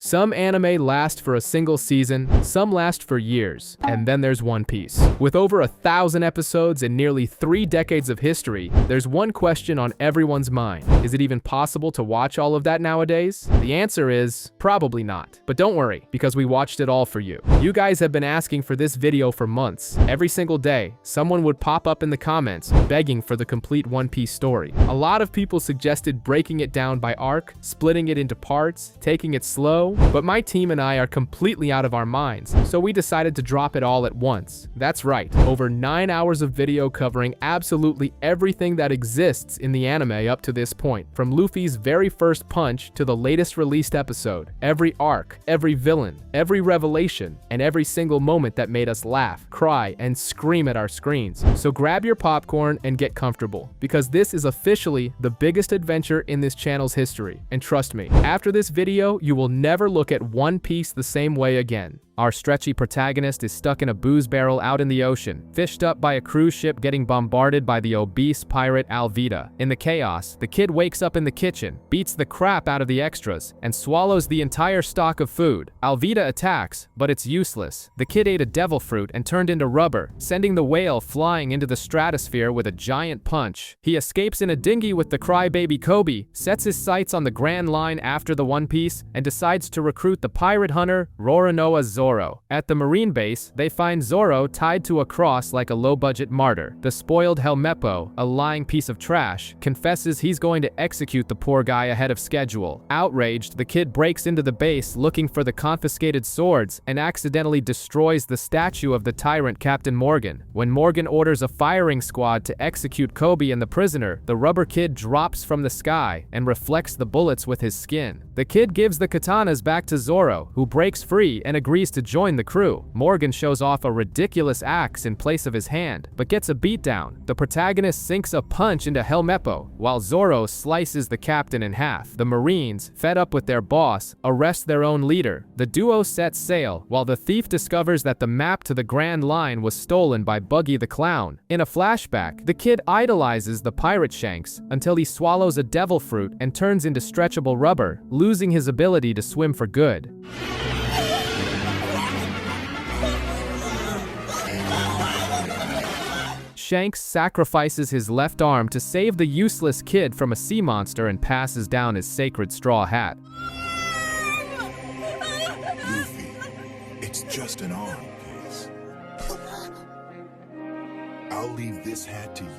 Some anime last for a single season, some last for years, and then there's One Piece. With over 1,000 episodes and nearly 3 decades of history, there's one question on everyone's mind. Is it even possible to watch all of that nowadays? The answer is probably not. But don't worry, because we watched it all for you. You guys have been asking for this video for months. Every single day, someone would pop up in the comments begging for the complete One Piece story. A lot of people suggested breaking it down by arc, splitting it into parts, taking it slow, but my team and I are completely out of our minds, so we decided to drop it all at once. That's right, over 9 hours of video covering absolutely everything that exists in the anime up to this point, from Luffy's very first punch to the latest released episode. Every arc, every villain, every revelation, and every single moment that made us laugh, cry, and scream at our screens. So grab your popcorn and get comfortable, because this is officially the biggest adventure in this channel's history. And trust me, after this video, you will never look at One Piece the same way again. Our stretchy protagonist is stuck in a booze barrel out in the ocean, fished up by a cruise ship getting bombarded by the obese pirate Alvida. In the chaos, the kid wakes up in the kitchen, beats the crap out of the extras, and swallows the entire stock of food. Alvida attacks, but it's useless. The kid ate a devil fruit and turned into rubber, sending the whale flying into the stratosphere with a giant punch. He escapes in a dinghy with the crybaby Kobe, sets his sights on the Grand Line after the One Piece, and decides to recruit the pirate hunter Roronoa Zoro. At the marine base, they find Zoro tied to a cross like a low-budget martyr. The spoiled Helmeppo, a lying piece of trash, confesses he's going to execute the poor guy ahead of schedule. Outraged, the kid breaks into the base looking for the confiscated swords and accidentally destroys the statue of the tyrant Captain Morgan. When Morgan orders a firing squad to execute Kobe and the prisoner, the rubber kid drops from the sky and reflects the bullets with his skin. The kid gives the katanas back to Zoro, who breaks free and agrees to join the crew. Morgan shows off a ridiculous axe in place of his hand, but gets a beatdown. The protagonist sinks a punch into Helmeppo, while Zoro slices the captain in half. The Marines, fed up with their boss, arrest their own leader. The duo sets sail, while the thief discovers that the map to the Grand Line was stolen by Buggy the Clown. In a flashback, the kid idolizes the pirate Shanks until he swallows a devil fruit and turns into stretchable rubber, losing his ability to swim for good. Shanks sacrifices his left arm to save the useless kid from a sea monster and passes down his sacred straw hat. Luffy, it's just an arm piece. I'll leave this hat to you.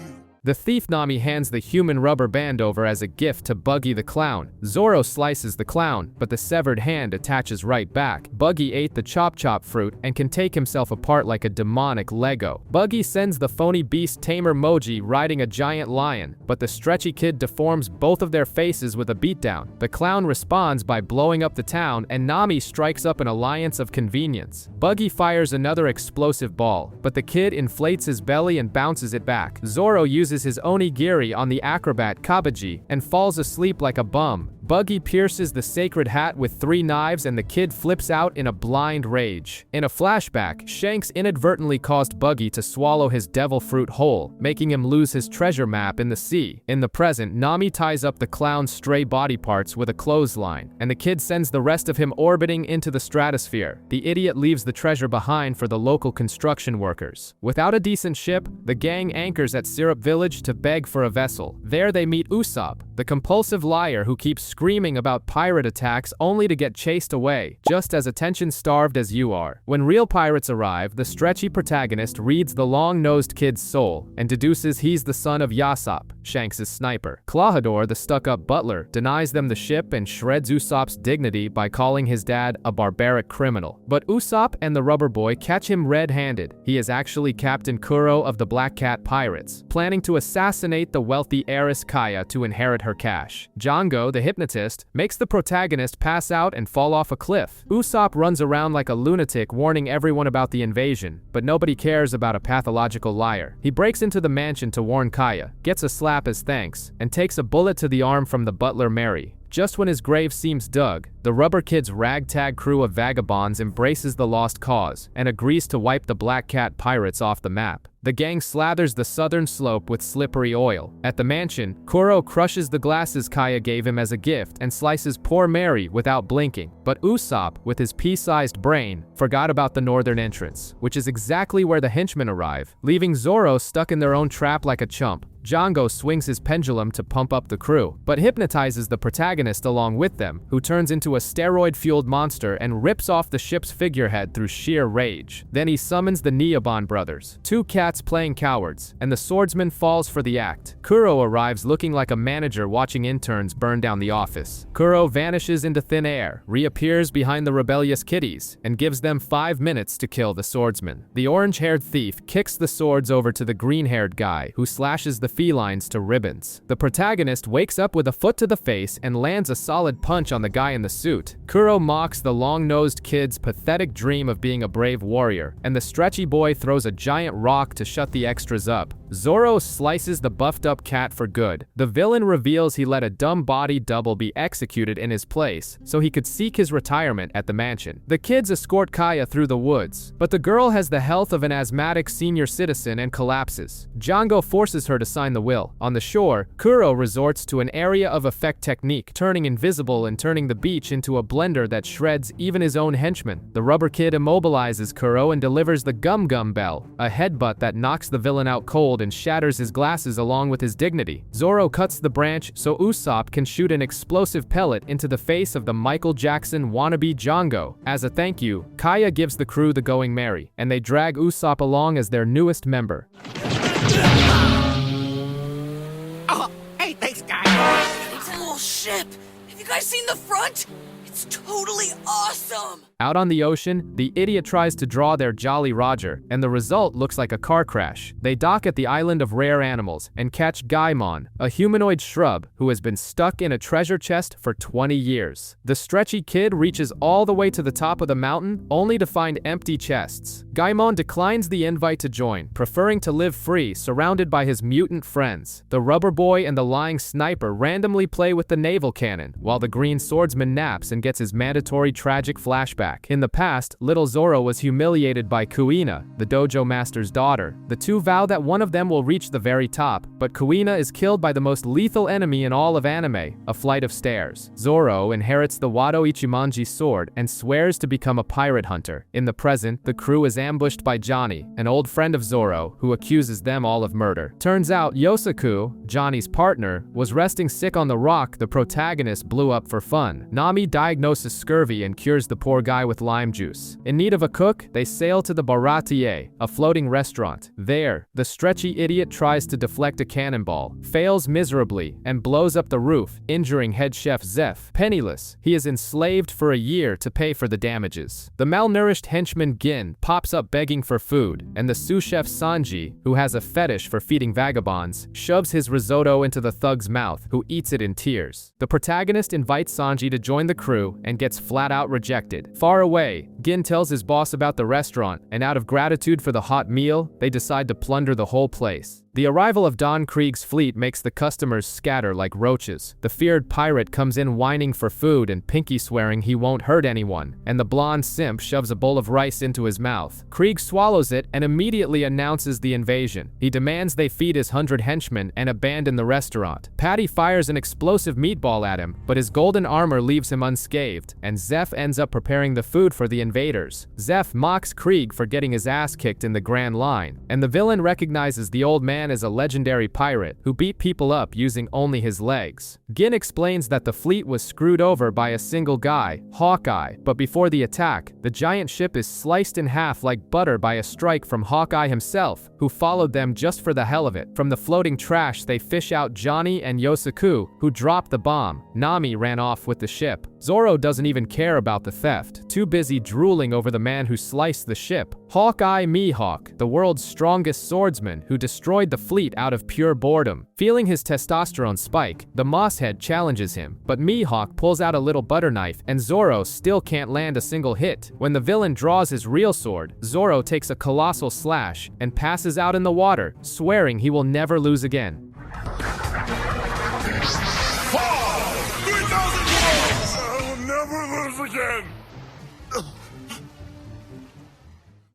The thief Nami hands the human rubber band over as a gift to Buggy the Clown. Zoro slices the clown, but the severed hand attaches right back. Buggy ate the chop fruit and can take himself apart like a demonic Lego. Buggy sends the phony beast tamer Moji riding a giant lion, but the stretchy kid deforms both of their faces with a beatdown. The clown responds by blowing up the town, and Nami strikes up an alliance of convenience. Buggy fires another explosive ball, but the kid inflates his belly and bounces it back. Zoro uses his onigiri on the acrobat Kabaji and falls asleep like a bum. Buggy pierces the sacred hat with 3 knives and the kid flips out in a blind rage. In a flashback, Shanks inadvertently caused Buggy to swallow his devil fruit whole, making him lose his treasure map in the sea. In the present, Nami ties up the clown's stray body parts with a clothesline, and the kid sends the rest of him orbiting into the stratosphere. The idiot leaves the treasure behind for the local construction workers. Without a decent ship, the gang anchors at Syrup Village to beg for a vessel. There they meet Usopp, the compulsive liar who keeps screaming about pirate attacks only to get chased away, just as attention-starved as you are. When real pirates arrive, the stretchy protagonist reads the long-nosed kid's soul and deduces he's the son of Yasopp, Shanks' sniper. Klahadore, the stuck-up butler, denies them the ship and shreds Usopp's dignity by calling his dad a barbaric criminal. But Usopp and the rubber boy catch him red-handed. He is actually Captain Kuro of the Black Cat Pirates, planning to assassinate the wealthy heiress Kaya to inherit her cash. Django, the hypnotist, makes the protagonist pass out and fall off a cliff. Usopp runs around like a lunatic warning everyone about the invasion, but nobody cares about a pathological liar. He breaks into the mansion to warn Kaya, gets a slap as thanks, and takes a bullet to the arm from the butler Mary. Just when his grave seems dug, The Rubber Kid's ragtag crew of vagabonds embraces the lost cause and agrees to wipe the Black Cat pirates off the map. The gang slathers the southern slope with slippery oil. At the mansion, Kuro crushes the glasses Kaya gave him as a gift and slices poor Mary without blinking. But Usopp, with his pea-sized brain, forgot about the northern entrance, which is exactly where the henchmen arrive, leaving Zoro stuck in their own trap like a chump. Django swings his pendulum to pump up the crew, but hypnotizes the protagonist along with them, who turns into a steroid-fueled monster and rips off the ship's figurehead through sheer rage. Then he summons the Nyaban brothers, two cats playing cowards, and the swordsman falls for the act. Kuro arrives looking like a manager watching interns burn down the office. Kuro vanishes into thin air, reappears behind the rebellious kitties, and gives them 5 minutes to kill the swordsman. The orange-haired thief kicks the swords over to the green-haired guy, who slashes the felines to ribbons. The protagonist wakes up with a foot to the face and lands a solid punch on the guy in the suit. Kuro mocks the long-nosed kid's pathetic dream of being a brave warrior, and the stretchy boy throws a giant rock to shut the extras up. Zoro slices the buffed-up cat for good. The villain reveals he let a dumb body double be executed in his place, so he could seek his retirement at the mansion. The kids escort Kaya through the woods, but the girl has the health of an asthmatic senior citizen and collapses. Django forces her to sign the will. On the shore, Kuro resorts to an area of effect technique, turning invisible and turning the beach into a blender that shreds even his own henchmen. The Rubber Kid immobilizes Kuro and delivers the Gum Gum Bell, a headbutt that knocks the villain out cold and shatters his glasses along with his dignity. Zoro cuts the branch so Usopp can shoot an explosive pellet into the face of the Michael Jackson wannabe Django. As a thank you, Kaya gives the crew the Going Merry, and they drag Usopp along as their newest member. Oh, hey, thanks, guys. It's a little ship. Have you guys seen the front? It's totally awesome. Out on the ocean, the idiot tries to draw their Jolly Roger, and the result looks like a car crash. They dock at the island of rare animals and catch Gaimon, a humanoid shrub who has been stuck in a treasure chest for 20 years. The stretchy kid reaches all the way to the top of the mountain, only to find empty chests. Gaimon declines the invite to join, preferring to live free, surrounded by his mutant friends. The rubber boy and the lying sniper randomly play with the naval cannon, while the green swordsman naps and gets his mandatory tragic flashback. In the past, little Zoro was humiliated by Kuina, the dojo master's daughter. The two vow that one of them will reach the very top, but Kuina is killed by the most lethal enemy in all of anime, a flight of stairs. Zoro inherits the Wado Ichimonji sword and swears to become a pirate hunter. In the present, the crew is ambushed by Johnny, an old friend of Zoro, who accuses them all of murder. Turns out Yosaku, Johnny's partner, was resting sick on the rock the protagonist blew up for fun. Nami diagnoses scurvy and cures the poor guy with lime juice. In need of a cook, they sail to the Baratier, a floating restaurant. There, the stretchy idiot tries to deflect a cannonball, fails miserably, and blows up the roof, injuring head chef Zeph. Penniless, he is enslaved for a year to pay for the damages. The malnourished henchman Gin pops up begging for food, and the sous chef Sanji, who has a fetish for feeding vagabonds, shoves his risotto into the thug's mouth, who eats it in tears. The protagonist invites Sanji to join the crew and gets flat out rejected. Far away, Gin tells his boss about the restaurant, and out of gratitude for the hot meal, they decide to plunder the whole place. The arrival of Don Krieg's fleet makes the customers scatter like roaches. The feared pirate comes in whining for food and pinky swearing he won't hurt anyone, and the blonde simp shoves a bowl of rice into his mouth. Krieg swallows it and immediately announces the invasion. He demands they feed his 100 henchmen and abandon the restaurant. Patty fires an explosive meatball at him, but his golden armor leaves him unscathed, and Zeph ends up preparing the food for the invaders. Zeph mocks Krieg for getting his ass kicked in the Grand Line, and the villain recognizes the old man as a legendary pirate who beat people up using only his legs. Gin explains that the fleet was screwed over by a single guy, Hawkeye, but before the attack, the giant ship is sliced in half like butter by a strike from Hawkeye himself, who followed them just for the hell of it. From the floating trash, they fish out Johnny and Yosaku, who dropped the bomb. Nami ran off with the ship. Zoro doesn't even care about the theft, too busy drooling over the man who sliced the ship. Hawkeye Mihawk, the world's strongest swordsman who destroyed the fleet out of pure boredom. Feeling his testosterone spike, the Mosshead challenges him, but Mihawk pulls out a little butter knife and Zoro still can't land a single hit. When the villain draws his real sword, Zoro takes a colossal slash and passes out in the water, swearing he will never lose again. 3,000 volts! I will never lose!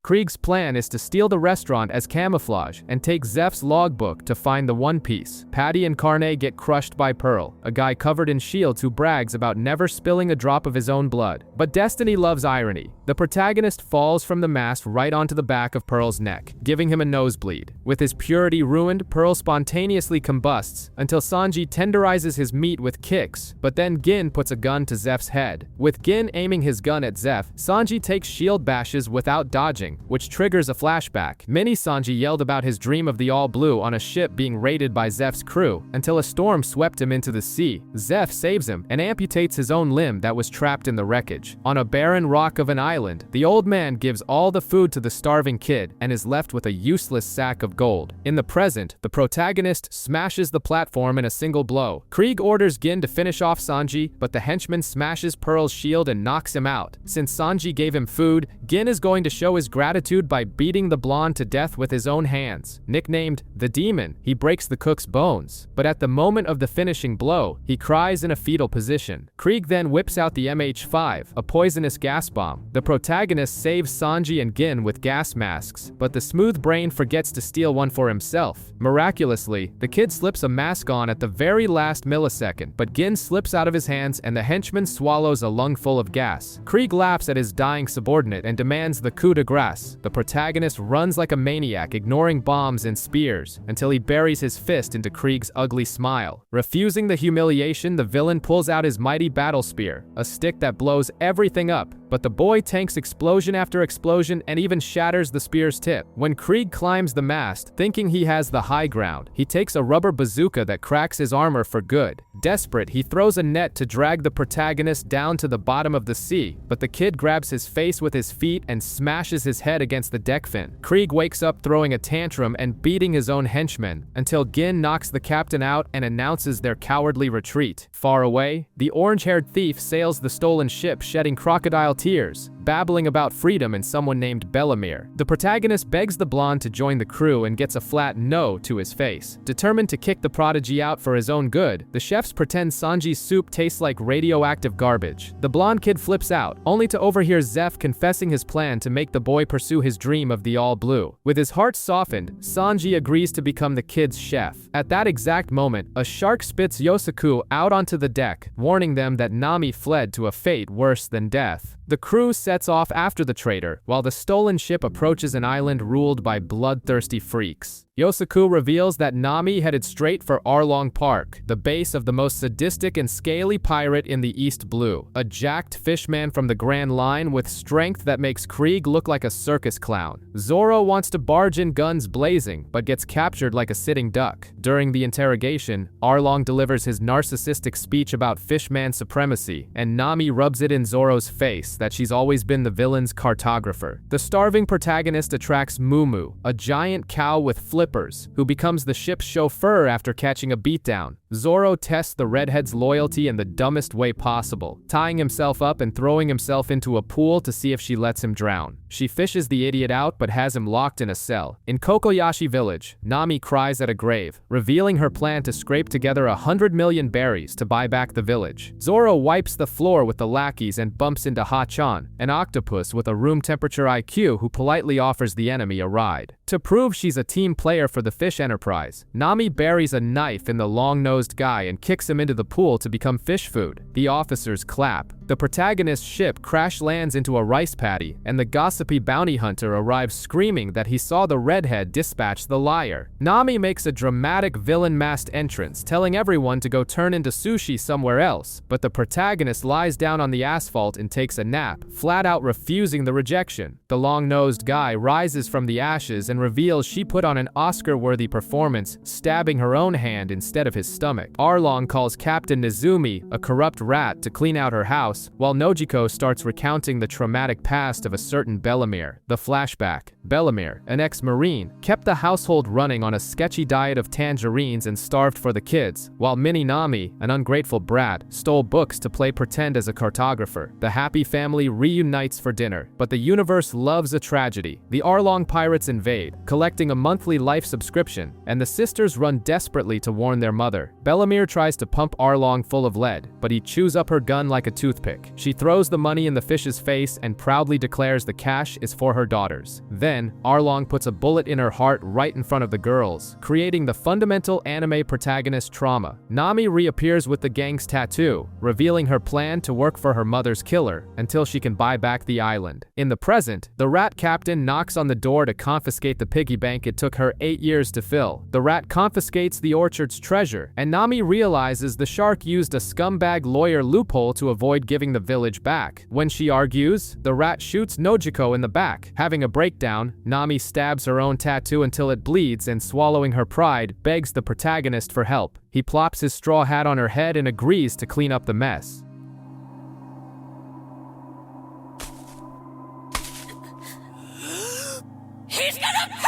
Krieg's plan is to steal the restaurant as camouflage and take Zeph's logbook to find the One Piece. Patty and Carne get crushed by Pearl, a guy covered in shields who brags about never spilling a drop of his own blood. But destiny loves irony. The protagonist falls from the mast right onto the back of Pearl's neck, giving him a nosebleed. With his purity ruined, Pearl spontaneously combusts until Sanji tenderizes his meat with kicks, but then Gin puts a gun to Zeph's head. With Gin aiming his gun at Zeph, Sanji takes shield bashes without dodging, which triggers a flashback. Mini Sanji yelled about his dream of the All Blue on a ship being raided by Zeph's crew until a storm swept him into the sea. Zeph saves him and amputates his own limb that was trapped in the wreckage. On a barren rock of an island, the old man gives all the food to the starving kid and is left with a useless sack of gold. In the present, the protagonist smashes the platform in a single blow. Krieg orders Gin to finish off Sanji, but the henchman smashes Pearl's shield and knocks him out. Since Sanji gave him food, Gin is going to show his gratitude by beating the blonde to death with his own hands. Nicknamed the Demon, he breaks the cook's bones, but at the moment of the finishing blow, he cries in a fetal position. Krieg then whips out the MH5, a poisonous gas bomb. The protagonist saves Sanji and Gin with gas masks, but the smooth brain forgets to steal one for himself. Miraculously, the kid slips a mask on at the very last millisecond, but Gin slips out of his hands and the henchman swallows a lungful of gas. Krieg laughs at his dying subordinate and demands the coup de grace. The protagonist runs like a maniac, ignoring bombs and spears, until he buries his fist into Krieg's ugly smile. Refusing the humiliation, the villain pulls out his mighty battle spear, a stick that blows everything up, but the boy tanks explosion after explosion and even shatters the spear's tip. When Krieg climbs the mast, thinking he has the high ground, he takes a rubber bazooka that cracks his armor for good. Desperate, he throws a net to drag the protagonist down to the bottom of the sea, but the kid grabs his face with his feet and smashes his head against the deck fin. Krieg wakes up throwing a tantrum and beating his own henchmen, until Gin knocks the captain out and announces their cowardly retreat. Far away, the orange-haired thief sails the stolen ship, shedding crocodile tears, babbling about freedom and someone named Bellemere. The protagonist begs the blonde to join the crew and gets a flat no to his face. Determined to kick the prodigy out for his own good, the chefs pretend Sanji's soup tastes like radioactive garbage. The blonde kid flips out, only to overhear Zeph confessing his plan to make the boy pursue his dream of the All Blue. With his heart softened, Sanji agrees to become the kid's chef. At that exact moment, a shark spits Yosaku out onto the deck, warning them that Nami fled to a fate worse than death. The crew sets off after the traitor, while the stolen ship approaches an island ruled by bloodthirsty freaks. Yosaku reveals that Nami headed straight for Arlong Park, the base of the most sadistic and scaly pirate in the East Blue, a jacked fishman from the Grand Line with strength that makes Krieg look like a circus clown. Zoro wants to barge in guns blazing, but gets captured like a sitting duck. During the interrogation, Arlong delivers his narcissistic speech about fishman supremacy, and Nami rubs it in Zoro's face that she's always been the villain's cartographer. The starving protagonist attracts Mumu, a giant cow with flippers, who becomes the ship's chauffeur after catching a beatdown. Zoro tests the redhead's loyalty in the dumbest way possible, tying himself up and throwing himself into a pool to see if she lets him drown. She fishes the idiot out but has him locked in a cell. In Kokoyashi Village, Nami cries at a grave, revealing her plan to scrape together 100 million berries to buy back the village. Zoro wipes the floor with the lackeys and bumps into Ha-chan, an octopus with a room temperature IQ who politely offers the enemy a ride. To prove she's a team player for the fish enterprise, Nami buries a knife in the long-nosed guy and kicks him into the pool to become fish food. The officers clap. The protagonist's ship crash lands into a rice paddy, and the gossipy bounty hunter arrives screaming that he saw the redhead dispatch the liar. Nami makes a dramatic villain-masked entrance, telling everyone to go turn into sushi somewhere else, but the protagonist lies down on the asphalt and takes a nap, flat out refusing the rejection. The long-nosed guy rises from the ashes and reveals she put on an Oscar-worthy performance, stabbing her own hand instead of his stomach. Arlong calls Captain Nezumi, a corrupt rat, to clean out her house, while Nojiko starts recounting the traumatic past of a certain Bellemere. The flashback. Bellemere, an ex-marine, kept the household running on a sketchy diet of tangerines and starved for the kids, while Mini Nami, an ungrateful brat, stole books to play pretend as a cartographer. The happy family reunites for dinner, but the universe loves a tragedy. The Arlong pirates invade, collecting a monthly life subscription, and the sisters run desperately to warn their mother. Bellamere tries to pump Arlong full of lead, but he chews up her gun like a toothpick. She throws the money in the fish's face and proudly declares the cash is for her daughters. Then, Arlong puts a bullet in her heart right in front of the girls, creating the fundamental anime protagonist trauma. Nami reappears with the gang's tattoo, revealing her plan to work for her mother's killer until she can buy back the island. In the present, the rat captain knocks on the door to confiscate the piggy bank it took her 8 years to fill. The rat confiscates the orchard's treasure, and Nami realizes the shark used a scumbag lawyer loophole to avoid giving the village back. When she argues, the rat shoots Nojiko in the back. Having a breakdown, Nami stabs her own tattoo until it bleeds and, swallowing her pride, begs the protagonist for help. He plops his straw hat on her head and agrees to clean up the mess. He's gonna pay!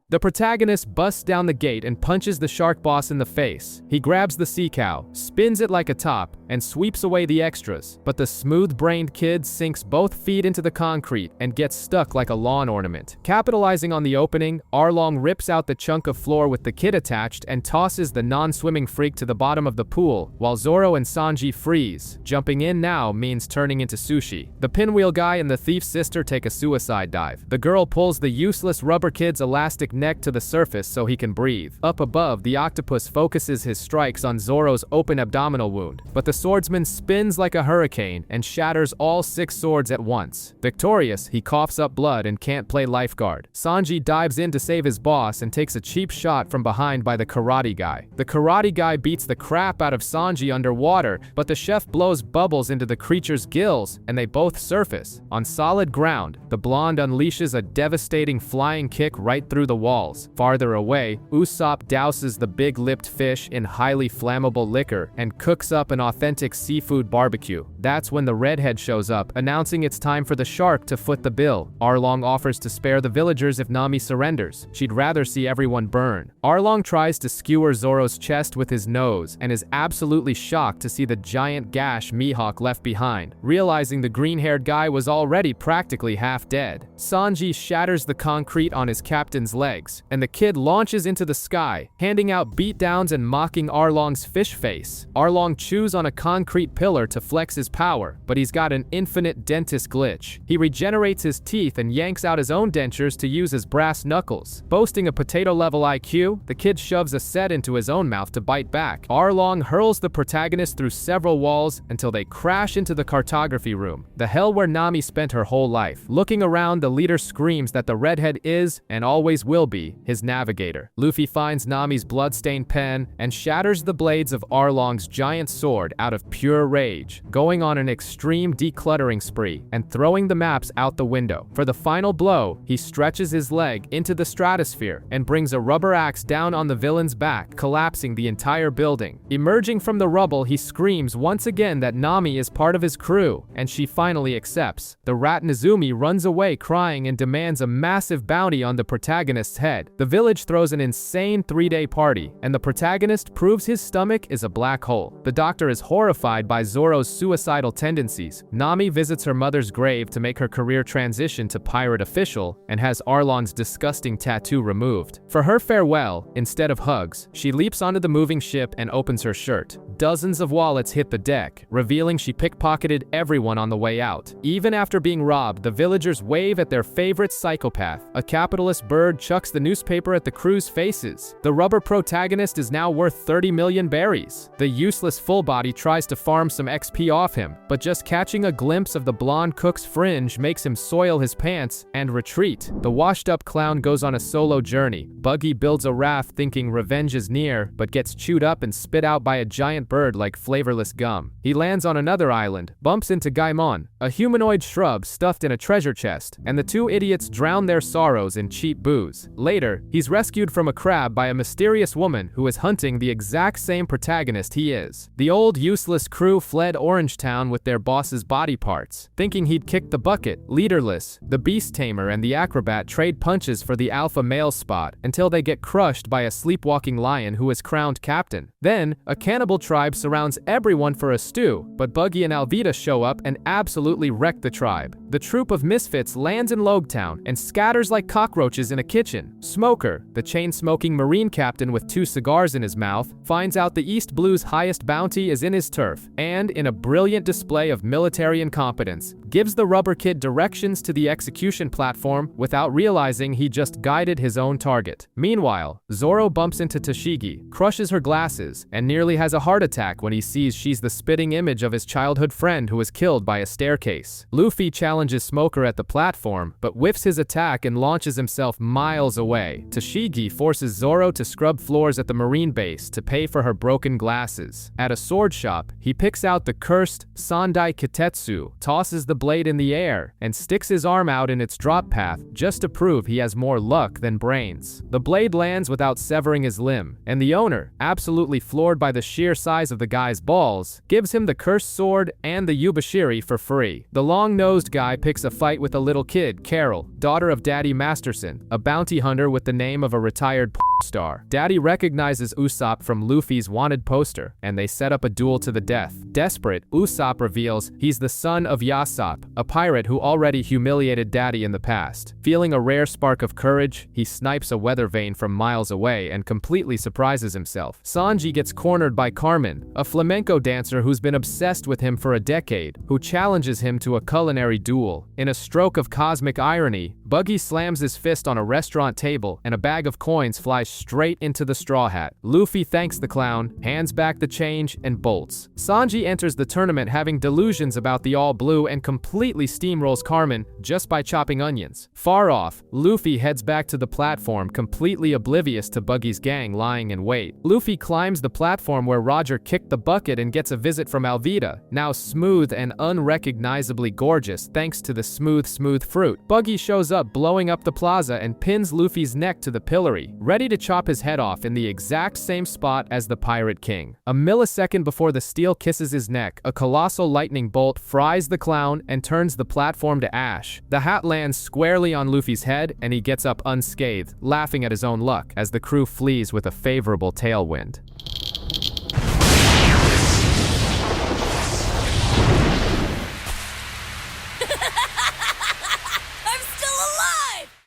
The protagonist busts down the gate and punches the shark boss in the face. He grabs the sea cow, spins it like a top, and sweeps away the extras. But the smooth-brained kid sinks both feet into the concrete and gets stuck like a lawn ornament. Capitalizing on the opening, Arlong rips out the chunk of floor with the kid attached and tosses the non-swimming freak to the bottom of the pool, while Zoro and Sanji freeze. Jumping in now means turning into sushi. The pinwheel guy and the thief's sister take a suicide dive. The girl pulls the useless rubber kid's elastic neck to the surface so he can breathe. Up above, the octopus focuses his strikes on Zoro's open abdominal wound, but the swordsman spins like a hurricane and shatters all 6 swords at once. Victorious, he coughs up blood and can't play lifeguard. Sanji dives in to save his boss and takes a cheap shot from behind by the karate guy. The karate guy beats the crap out of Sanji underwater, but the chef blows bubbles into the creature's gills and they both surface. On solid ground, the blonde unleashes a devastating flying kick right through the wall. Farther away, Usopp douses the big-lipped fish in highly flammable liquor and cooks up an authentic seafood barbecue. That's when the redhead shows up, announcing it's time for the shark to foot the bill. Arlong offers to spare the villagers if Nami surrenders. She'd rather see everyone burn. Arlong tries to skewer Zoro's chest with his nose and is absolutely shocked to see the giant gash Mihawk left behind, realizing the green-haired guy was already practically half dead. Sanji shatters the concrete on his captain's legs, and the kid launches into the sky, handing out beatdowns and mocking Arlong's fish face. Arlong chews on a concrete pillar to flex his power, but he's got an infinite dentist glitch. He regenerates his teeth and yanks out his own dentures to use as brass knuckles. Boasting a potato-level IQ, the kid shoves a set into his own mouth to bite back. Arlong hurls the protagonist through several walls until they crash into the cartography room, the hell where Nami spent her whole life. Looking around, the leader screams that the redhead is, and always will be, his navigator. Luffy finds Nami's bloodstained pen and shatters the blades of Arlong's giant sword out of pure rage, going on an extreme decluttering spree and throwing the maps out the window. For the final blow, he stretches his leg into the stratosphere and brings a rubber axe down on the villain's back, collapsing the entire building. Emerging from the rubble, he screams once again that Nami is part of his crew, and she finally accepts. The rat Nezumi runs away crying and demands a massive bounty on the protagonist's head. The village throws an insane 3-day party, and the protagonist proves his stomach is a black hole. The doctor is horrified by Zoro's suicidal tendencies. Nami visits her mother's grave to make her career transition to pirate official and has Arlong's disgusting tattoo removed. For her farewell, instead of hugs, she leaps onto the moving ship and opens her shirt. Dozens of wallets hit the deck, revealing she pickpocketed everyone on the way out. Even after being robbed, the villagers wave at their favorite psychopath. A capitalist bird chucks the newspaper at the crew's faces. The rubber protagonist is now worth 30 million berries. The useless full-body tries to farm some XP off him, but just catching a glimpse of the blonde cook's fringe makes him soil his pants and retreat. The washed-up clown goes on a solo journey. Buggy builds a raft thinking revenge is near, but gets chewed up and spit out by a giant bird like flavorless gum. He lands on another island, bumps into Gaimon, a humanoid shrub stuffed in a treasure chest, and the two idiots drown their sorrows in cheap booze. Later, he's rescued from a crab by a mysterious woman who is hunting the exact same protagonist he is. The old useless crew fled Orangetown with their boss's body parts. Thinking he'd kicked the bucket, leaderless, the beast tamer and the acrobat trade punches for the alpha male spot until they get crushed by a sleepwalking lion who is crowned captain. Then, a cannibal tribe surrounds everyone for a stew, but Buggy and Alvida show up and absolutely wreck the tribe. The troop of misfits lands in Logtown and scatters like cockroaches in a kitchen. mission. Smoker, the chain-smoking Marine captain with 2 cigars in his mouth, finds out the East Blue's highest bounty is in his turf, and, in a brilliant display of military incompetence, gives the rubber kid directions to the execution platform without realizing he just guided his own target. Meanwhile, Zoro bumps into Tashigi, crushes her glasses, and nearly has a heart attack when he sees she's the spitting image of his childhood friend who was killed by a staircase. Luffy challenges Smoker at the platform, but whiffs his attack and launches himself miles away. Tashigi forces Zoro to scrub floors at the Marine base to pay for her broken glasses. At a sword shop, he picks out the cursed Sandai Kitetsu, tosses the blade in the air, and sticks his arm out in its drop path just to prove he has more luck than brains. The blade lands without severing his limb, and the owner, absolutely floored by the sheer size of the guy's balls, gives him the cursed sword and the Yubashiri for free. The long-nosed guy picks a fight with a little kid, Carol, daughter of Daddy Masterson, a bounty hunter with the name of a retired star. Daddy recognizes Usopp from Luffy's wanted poster, and they set up a duel to the death. Desperate, Usopp reveals he's the son of Yasopp, a pirate who already humiliated Daddy in the past. Feeling a rare spark of courage, he snipes a weather vane from miles away and completely surprises himself. Sanji gets cornered by Carmen, a flamenco dancer who's been obsessed with him for a decade, who challenges him to a culinary duel. In a stroke of cosmic irony, Buggy slams his fist on a restaurant table and a bag of coins flies straight into the straw hat. Luffy thanks the clown, hands back the change, and bolts. Sanji enters the tournament having delusions about the All Blue and completely steamrolls Carmen just by chopping onions. Far off, Luffy heads back to the platform completely oblivious to Buggy's gang lying in wait. Luffy climbs the platform where Roger kicked the bucket and gets a visit from Alvida, now smooth and unrecognizably gorgeous thanks to the smooth fruit. Buggy shows up blowing up the plaza and pins Luffy's neck to the pillory, ready to chop his head off in the exact same spot as the Pirate King. A millisecond before the steel kisses his neck, a colossal lightning bolt fries the clown and turns the platform to ash. The hat lands squarely on Luffy's head and he gets up unscathed, laughing at his own luck as the crew flees with a favorable tailwind.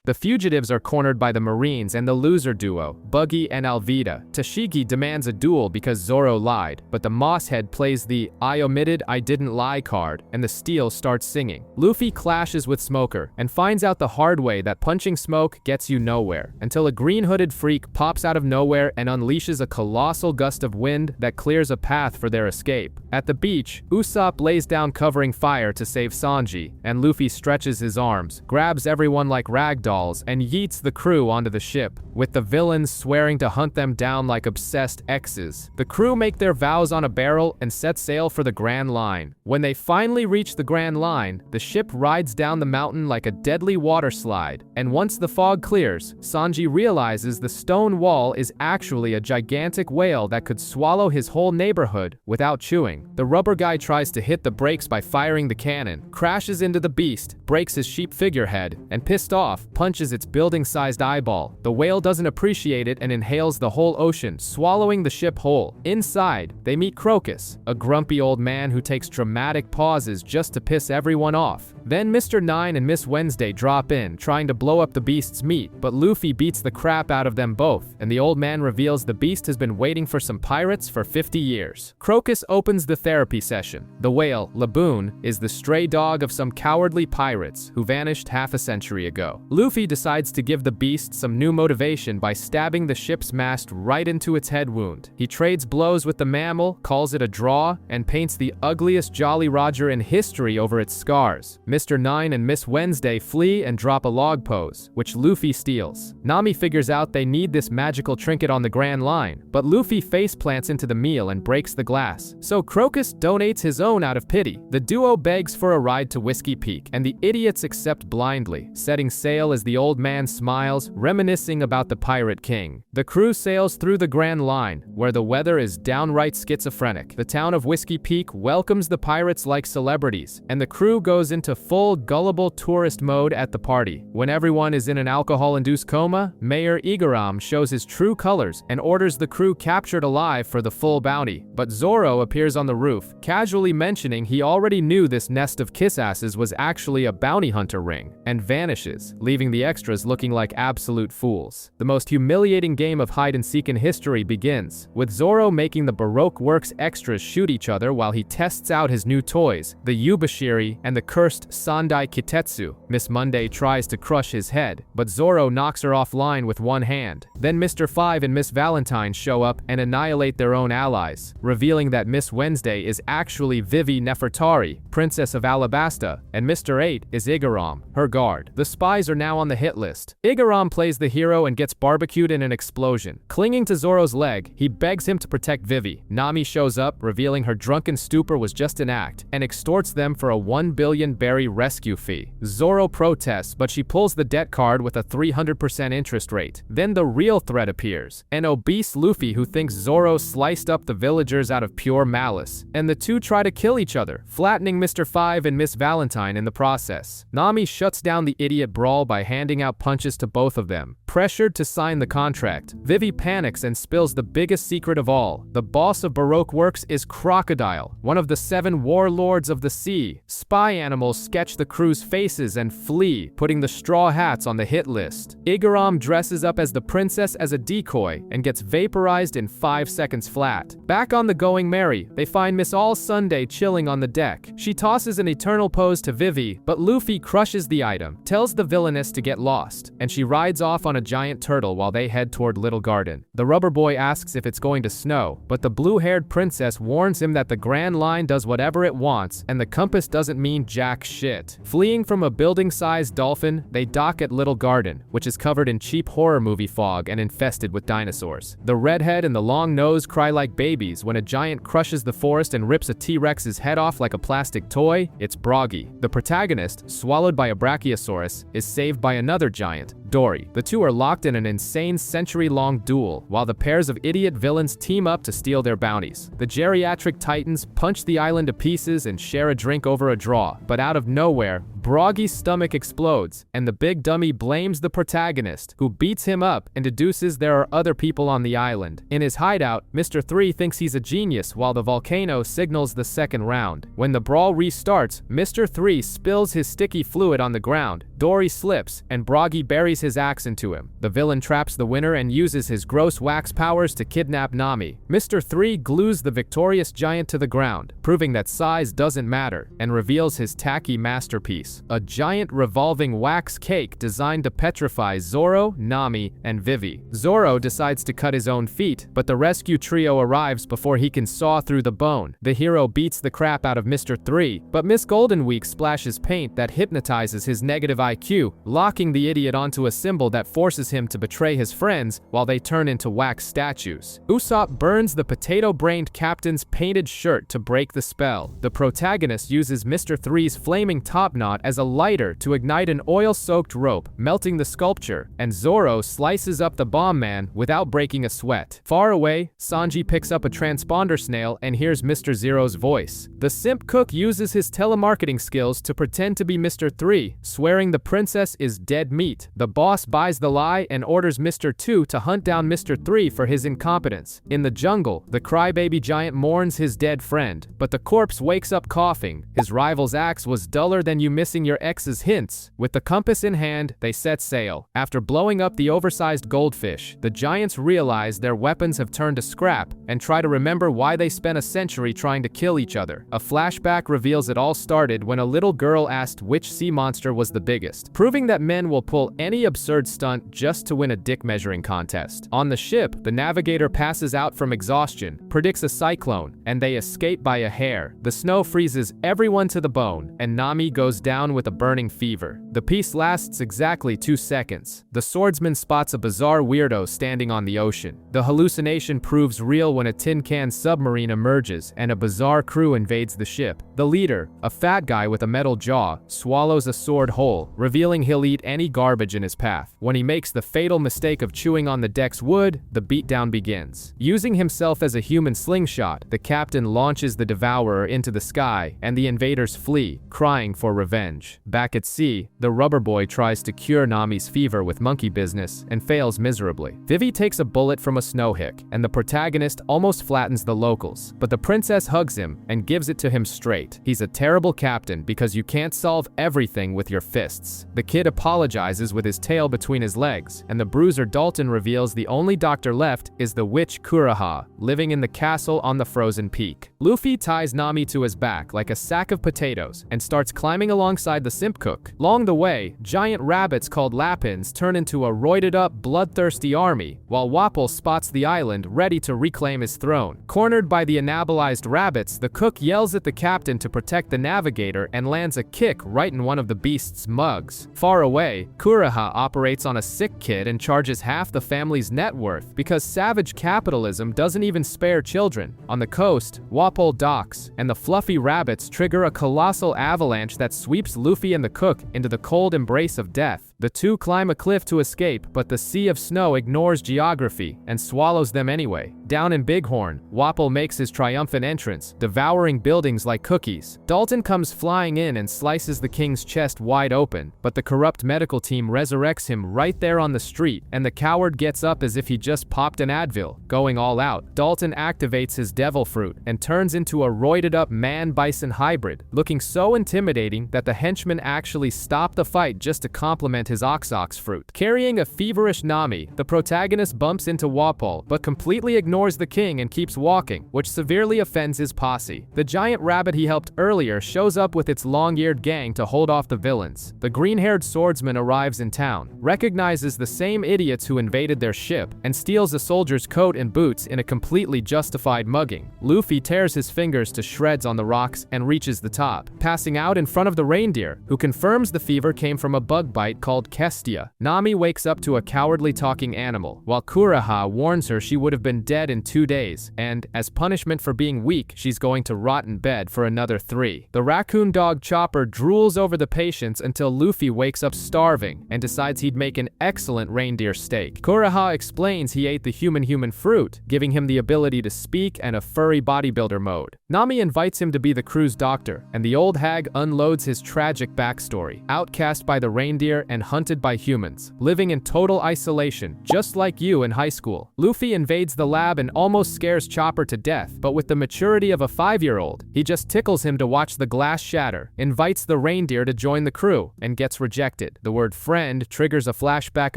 The fugitives are cornered by the Marines and the loser duo, Buggy and Alvida. Tashigi demands a duel because Zoro lied, but the Mosshead plays the "I omitted, I didn't lie" card, and the steel starts singing. Luffy clashes with Smoker and finds out the hard way that punching smoke gets you nowhere, until a green-hooded freak pops out of nowhere and unleashes a colossal gust of wind that clears a path for their escape. At the beach, Usopp lays down covering fire to save Sanji, and Luffy stretches his arms, grabs everyone like ragdoll, and yeets the crew onto the ship, with the villains swearing to hunt them down like obsessed exes. The crew make their vows on a barrel and set sail for the Grand Line. When they finally reach the Grand Line, the ship rides down the mountain like a deadly water slide, and once the fog clears, Sanji realizes the stone wall is actually a gigantic whale that could swallow his whole neighborhood without chewing. The rubber guy tries to hit the brakes by firing the cannon, crashes into the beast, breaks his sheep figurehead, and pissed off, punches its building-sized eyeball. The whale doesn't appreciate it and inhales the whole ocean, swallowing the ship whole. Inside, they meet Crocus, a grumpy old man who takes dramatic pauses just to piss everyone off. Then Mr. Nine and Miss Wednesday drop in, trying to blow up the beast's meat, but Luffy beats the crap out of them both, and the old man reveals the beast has been waiting for some pirates for 50 years. Crocus opens the therapy session. The whale, Laboon, is the stray dog of some cowardly pirates who vanished half a century ago. Luffy decides to give the beast some new motivation by stabbing the ship's mast right into its head wound. He trades blows with the mammal, calls it a draw, and paints the ugliest Jolly Roger in history over its scars. Mr. Nine and Miss Wednesday flee and drop a log pose, which Luffy steals. Nami figures out they need this magical trinket on the Grand Line, but Luffy faceplants into the meal and breaks the glass. So Crocus donates his own out of pity. The duo begs for a ride to Whiskey Peak, and the idiots accept blindly, setting sail as the old man smiles, reminiscing about the Pirate King. The crew sails through the Grand Line, where the weather is downright schizophrenic. The town of Whiskey Peak welcomes the pirates like celebrities, and the crew goes into full gullible tourist mode at the party. When everyone is in an alcohol-induced coma, Mayor Igaram shows his true colors and orders the crew captured alive for the full bounty. But Zoro appears on the roof, casually mentioning he already knew this nest of kiss-asses was actually a bounty hunter ring, and vanishes, leaving the extras looking like absolute fools. The most humiliating game of hide-and-seek in history begins, with Zoro making the Baroque Works extras shoot each other while he tests out his new toys, the Yubashiri and the cursed Sandai Kitetsu. Miss Monday tries to crush his head, but Zoro knocks her offline with one hand. Then Mr. 5 and Miss Valentine show up and annihilate their own allies, revealing that Miss Wednesday is actually Vivi Nefertari, Princess of Alabasta, and Mr. 8 is Igaram, her guard. The spies are now on the hit list. Igaram plays the hero and gets barbecued in an explosion. Clinging to Zoro's leg, he begs him to protect Vivi. Nami shows up, revealing her drunken stupor was just an act, and extorts them for a 1 billion berry rescue fee. Zoro protests, but she pulls the debt card with a 300% interest rate. Then the real threat appears, an obese Luffy who thinks Zoro sliced up the villagers out of pure malice, and the two try to kill each other, flattening Mr. 5 and Miss Valentine in the process. Nami shuts down the idiot brawl by handing out punches to both of them. Pressured to sign the contract, Vivi panics and spills the biggest secret of all. The boss of Baroque Works is Crocodile, one of the 7 warlords of the sea. Spy animals sketch the crew's faces and flee, putting the straw hats on the hit list. Igaram dresses up as the princess as a decoy and gets vaporized in 5 seconds flat. Back on the Going Merry, they find Miss All Sunday chilling on the deck. She tosses an eternal pose to Vivi, but Luffy crushes the item, tells the villainess to get lost, and she rides off on a giant turtle while they head toward Little Garden. The rubber boy asks if it's going to snow, but the blue-haired princess warns him that the Grand Line does whatever it wants, and the compass doesn't mean jack shit. Fleeing from a building-sized dolphin, they dock at Little Garden, which is covered in cheap horror movie fog and infested with dinosaurs. The redhead and the long nose cry like babies when a giant crushes the forest and rips a T-Rex's head off like a plastic toy. It's Broggy. The protagonist, swallowed by a Brachiosaurus, is saved by another giant, Dory. The two are locked in an insane century-long duel, while the pairs of idiot villains team up to steal their bounties. The geriatric titans punch the island to pieces and share a drink over a draw, but out of nowhere, Broggy's stomach explodes, and the big dummy blames the protagonist, who beats him up and deduces there are other people on the island. In his hideout, Mr. 3 thinks he's a genius while the volcano signals the second round. When the brawl restarts, Mr. 3 spills his sticky fluid on the ground, Dory slips, and Broggy buries his axe into him. The villain traps the winner and uses his gross wax powers to kidnap Nami. Mr. 3 glues the victorious giant to the ground, proving that size doesn't matter, and reveals his tacky masterpiece, a giant revolving wax cake designed to petrify Zoro, Nami, and Vivi. Zoro decides to cut his own feet, but the rescue trio arrives before he can saw through the bone. The hero beats the crap out of Mr. 3, but Miss Golden Week splashes paint that hypnotizes his negative IQ, locking the idiot onto a symbol that forces him to betray his friends while they turn into wax statues. Usopp burns the potato-brained captain's painted shirt to break the spell. The protagonist uses Mr. 3's flaming topknot as a lighter to ignite an oil-soaked rope, melting the sculpture, and Zoro slices up the bomb man without breaking a sweat. Far away, Sanji picks up a transponder snail and hears Mr. Zero's voice. The simp cook uses his telemarketing skills to pretend to be Mr. 3, swearing the princess is dead meat. The boss buys the lie and orders Mr. 2 to hunt down Mr. 3 for his incompetence. In the jungle, the crybaby giant mourns his dead friend, but the corpse wakes up coughing. His rival's axe was duller than you missing your ex's hints. With the compass in hand, they set sail. After blowing up the oversized goldfish, the giants realize their weapons have turned to scrap and try to remember why they spent a century trying to kill each other. A flashback reveals it all started when a little girl asked which sea monster was the biggest, proving that men will pull any absurd stunt just to win a dick measuring contest. On the ship, the navigator passes out from exhaustion, predicts a cyclone, and they escape by a hair. The snow freezes everyone to the bone, and Nami goes down with a burning fever. The piece lasts exactly 2 seconds. The swordsman spots a bizarre weirdo standing on the ocean. The hallucination proves real when a tin can submarine emerges and a bizarre crew invades the ship. The leader, a fat guy with a metal jaw, swallows a sword whole, revealing he'll eat any garbage in his path. When he makes the fatal mistake of chewing on the deck's wood, the beatdown begins. Using himself as a human slingshot, the captain launches the devourer into the sky, and the invaders flee, crying for revenge. Back at sea, the rubber boy tries to cure Nami's fever with monkey business and fails miserably. Vivi takes a bullet from a snowhick, and the protagonist almost flattens the locals, but the princess hugs him and gives it to him straight. He's a terrible captain because you can't solve everything with your fists. The kid apologizes with his tail between his legs, and the bruiser Dalton reveals the only doctor left is the witch Kuroha, living in the castle on the frozen peak. Luffy ties Nami to his back like a sack of potatoes and starts climbing alongside the simp cook. Along the way, giant rabbits called Lapins turn into a roided-up, bloodthirsty army, while Wapol spots the island ready to reclaim his throne. Cornered by the anabolized rabbits, the cook yells at the captain to protect the navigator and lands a kick right in one of the beast's mugs. Far away, Kuroha operates on a sick kid and charges half the family's net worth because savage capitalism doesn't even spare children. On the coast, Wapol docks, and the fluffy rabbits trigger a colossal avalanche that sweeps Luffy and the cook into the cold embrace of death. The two climb a cliff to escape, but the sea of snow ignores geography and swallows them anyway. Down in Bighorn, Wapol makes his triumphant entrance, devouring buildings like cookies. Dalton comes flying in and slices the king's chest wide open, but the corrupt medical team resurrects him right there on the street, and the coward gets up as if he just popped an Advil, going all out. Dalton activates his devil fruit and turns into a roided-up man-bison hybrid, looking so intimidating that the henchmen actually stop the fight just to compliment his ox fruit. Carrying a feverish Nami, the protagonist bumps into Wapol, but completely ignores the king and keeps walking, which severely offends his posse. The giant rabbit he helped earlier shows up with its long-eared gang to hold off the villains. The green-haired swordsman arrives in town, recognizes the same idiots who invaded their ship, and steals a soldier's coat and boots in a completely justified mugging. Luffy tears his fingers to shreds on the rocks and reaches the top, passing out in front of the reindeer, who confirms the fever came from a bug bite called Kestia. Nami wakes up to a cowardly talking animal, while Kuroha warns her she would have been dead in 2 days, and, as punishment for being weak, she's going to rot in bed for another 3. The raccoon dog Chopper drools over the patients until Luffy wakes up starving and decides he'd make an excellent reindeer steak. Kuroha explains he ate the human fruit, giving him the ability to speak and a furry bodybuilder mode. Nami invites him to be the crew's doctor, and the old hag unloads his tragic backstory. Outcast by the reindeer and hunted by humans, living in total isolation, just like you in high school. Luffy invades the lab and almost scares Chopper to death, but with the maturity of a 5-year-old, he just tickles him to watch the glass shatter, invites the reindeer to join the crew, and gets rejected. The word friend triggers a flashback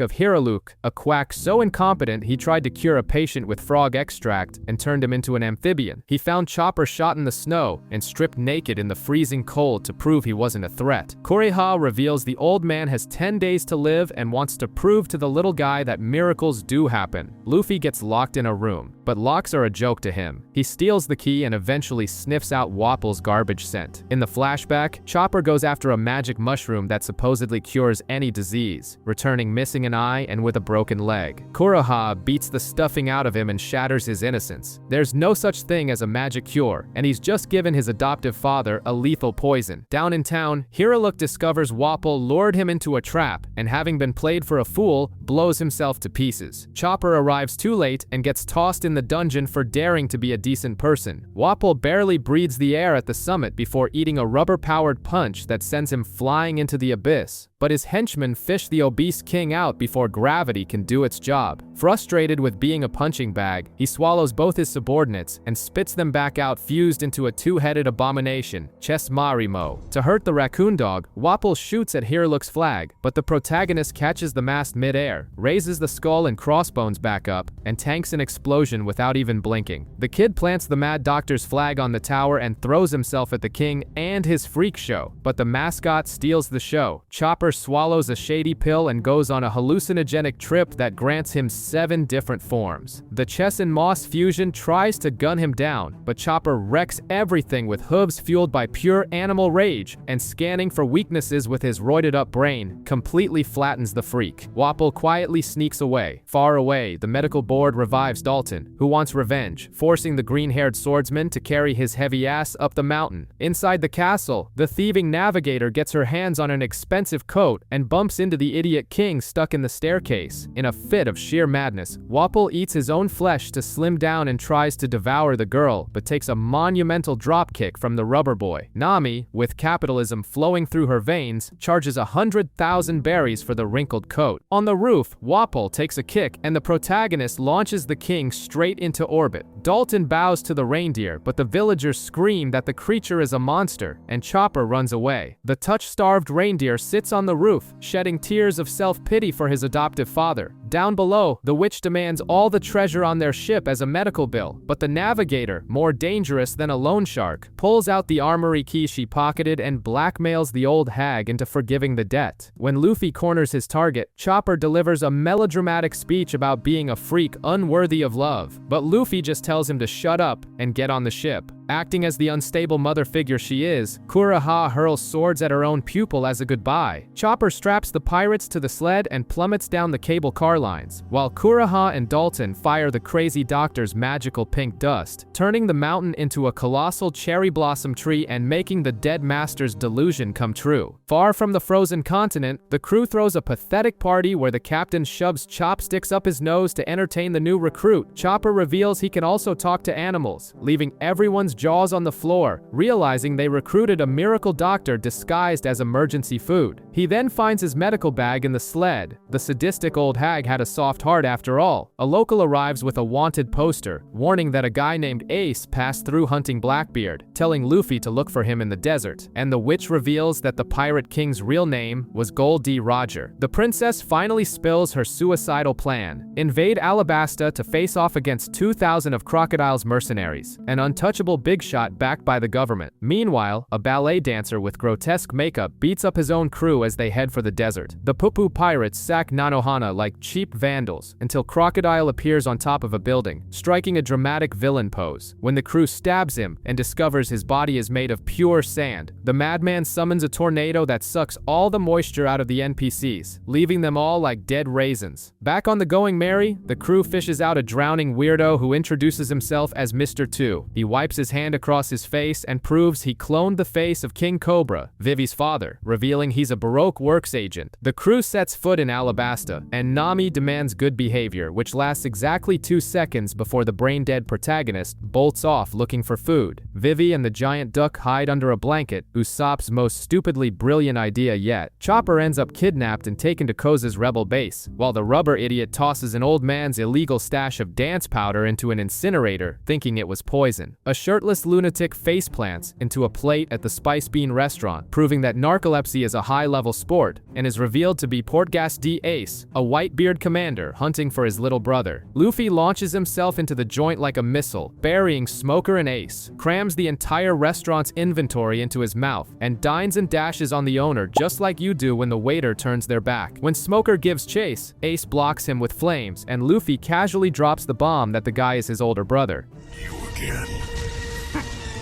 of Hiraluk, a quack so incompetent he tried to cure a patient with frog extract and turned him into an amphibian. He found Chopper shot in the snow and stripped naked in the freezing cold to prove he wasn't a threat. Kuroha reveals the old man has 10 days to live and wants to prove to the little guy that miracles do happen. Luffy gets locked in a room, but locks are a joke to him. He steals the key and eventually sniffs out Wapol's garbage scent. In the flashback, Chopper goes after a magic mushroom that supposedly cures any disease, returning missing an eye and with a broken leg. Kuroha beats the stuffing out of him and shatters his innocence. There's no such thing as a magic cure, and he's just given his adoptive father a lethal poison. Down in town, Hiraluk discovers Wapol lured him into a trap, and having been played for a fool, blows himself to pieces. Chopper arrives too late and gets tossed in the dungeon for daring to be a decent person. Wapol barely breathes the air at the summit before eating a rubber-powered punch that sends him flying into the abyss. But his henchmen fish the obese king out before gravity can do its job. Frustrated with being a punching bag, he swallows both his subordinates and spits them back out fused into a two-headed abomination, Chess Marimo. To hurt the raccoon dog, Wapol shoots at Hiraluk's flag, but the protagonist catches the mast mid-air, raises the skull and crossbones back up, and tanks an explosion without even blinking. The kid plants the Mad Doctor's flag on the tower and throws himself at the king and his freak show, but the mascot steals the show. Chopper Chopper swallows a shady pill and goes on a hallucinogenic trip that grants him 7 different forms. The Chess and Moss fusion tries to gun him down, but Chopper wrecks everything with hooves fueled by pure animal rage, and scanning for weaknesses with his roided-up brain completely flattens the freak. Wapol quietly sneaks away. Far away, the medical board revives Dalton, who wants revenge, forcing the green-haired swordsman to carry his heavy ass up the mountain. Inside the castle, the thieving navigator gets her hands on an expensive coat and bumps into the idiot king stuck in the staircase. In a fit of sheer madness, Wapol eats his own flesh to slim down and tries to devour the girl, but takes a monumental dropkick from the rubber boy. Nami, with capitalism flowing through her veins, charges 100,000 berries for the wrinkled coat. On the roof, Wapol takes a kick and the protagonist launches the king straight into orbit. Dalton bows to the reindeer, but the villagers scream that the creature is a monster, and Chopper runs away. The touch-starved reindeer sits on the roof, shedding tears of self-pity for his adoptive father. Down below, the witch demands all the treasure on their ship as a medical bill, but the navigator, more dangerous than a loan shark, pulls out the armory key she pocketed and blackmails the old hag into forgiving the debt. When Luffy corners his target, Chopper delivers a melodramatic speech about being a freak unworthy of love, but Luffy just tells him to shut up and get on the ship. Acting as the unstable mother figure she is, Kureha hurls swords at her own pupil as a goodbye. Chopper straps the pirates to the sled and plummets down the cable car lines, while Kureha and Dalton fire the crazy doctor's magical pink dust, turning the mountain into a colossal cherry blossom tree and making the dead master's delusion come true. Far from the frozen continent, the crew throws a pathetic party where the captain shoves chopsticks up his nose to entertain the new recruit. Chopper reveals he can also talk to animals, leaving everyone's jaws on the floor, realizing they recruited a miracle doctor disguised as emergency food. He then finds his medical bag in the sled. The sadistic old hag had a soft heart after all. A local arrives with a wanted poster, warning that a guy named Ace passed through hunting Blackbeard, telling Luffy to look for him in the desert. And the witch reveals that the pirate king's real name was Gold D. Roger. The princess finally spills her suicidal plan: invade Alabasta to face off against 2,000 of Crocodile's mercenaries, an untouchable big shot backed by the government. Meanwhile, a ballet dancer with grotesque makeup beats up his own crew as they head for the desert. The Pupu pirates sack Nanohana like cheap vandals until Crocodile appears on top of a building, striking a dramatic villain pose. When the crew stabs him and discovers his body is made of pure sand, the madman summons a tornado that sucks all the moisture out of the NPCs, leaving them all like dead raisins. Back on the Going Merry, the crew fishes out a drowning weirdo who introduces himself as Mr. 2. He wipes his hand across his face and proves he cloned the face of King Cobra, Vivi's father, revealing he's a Baroque works agent. The crew sets foot in Alabasta, and Nami demands good behavior, which lasts exactly 2 seconds before the brain-dead protagonist bolts off looking for food. Vivi and the giant duck hide under a blanket, Usopp's most stupidly brilliant idea yet. Chopper ends up kidnapped and taken to Koza's rebel base, while the rubber idiot tosses an old man's illegal stash of dance powder into an incinerator, thinking it was poison. A shirtless lunatic faceplants into a plate at the Spice Bean restaurant, proving that narcolepsy is a high-level sport, and is revealed to be Portgas D. Ace, a white-beard commander hunting for his little brother. Luffy launches himself into the joint like a missile, burying Smoker and Ace, crams the entire restaurant's inventory into his mouth, and dines and dashes on the owner just like you do when the waiter turns their back. When Smoker gives chase, Ace blocks him with flames, and Luffy casually drops the bomb that the guy is his older brother. You again.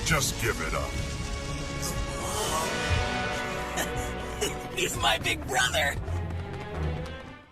Just give it up. He's my big brother.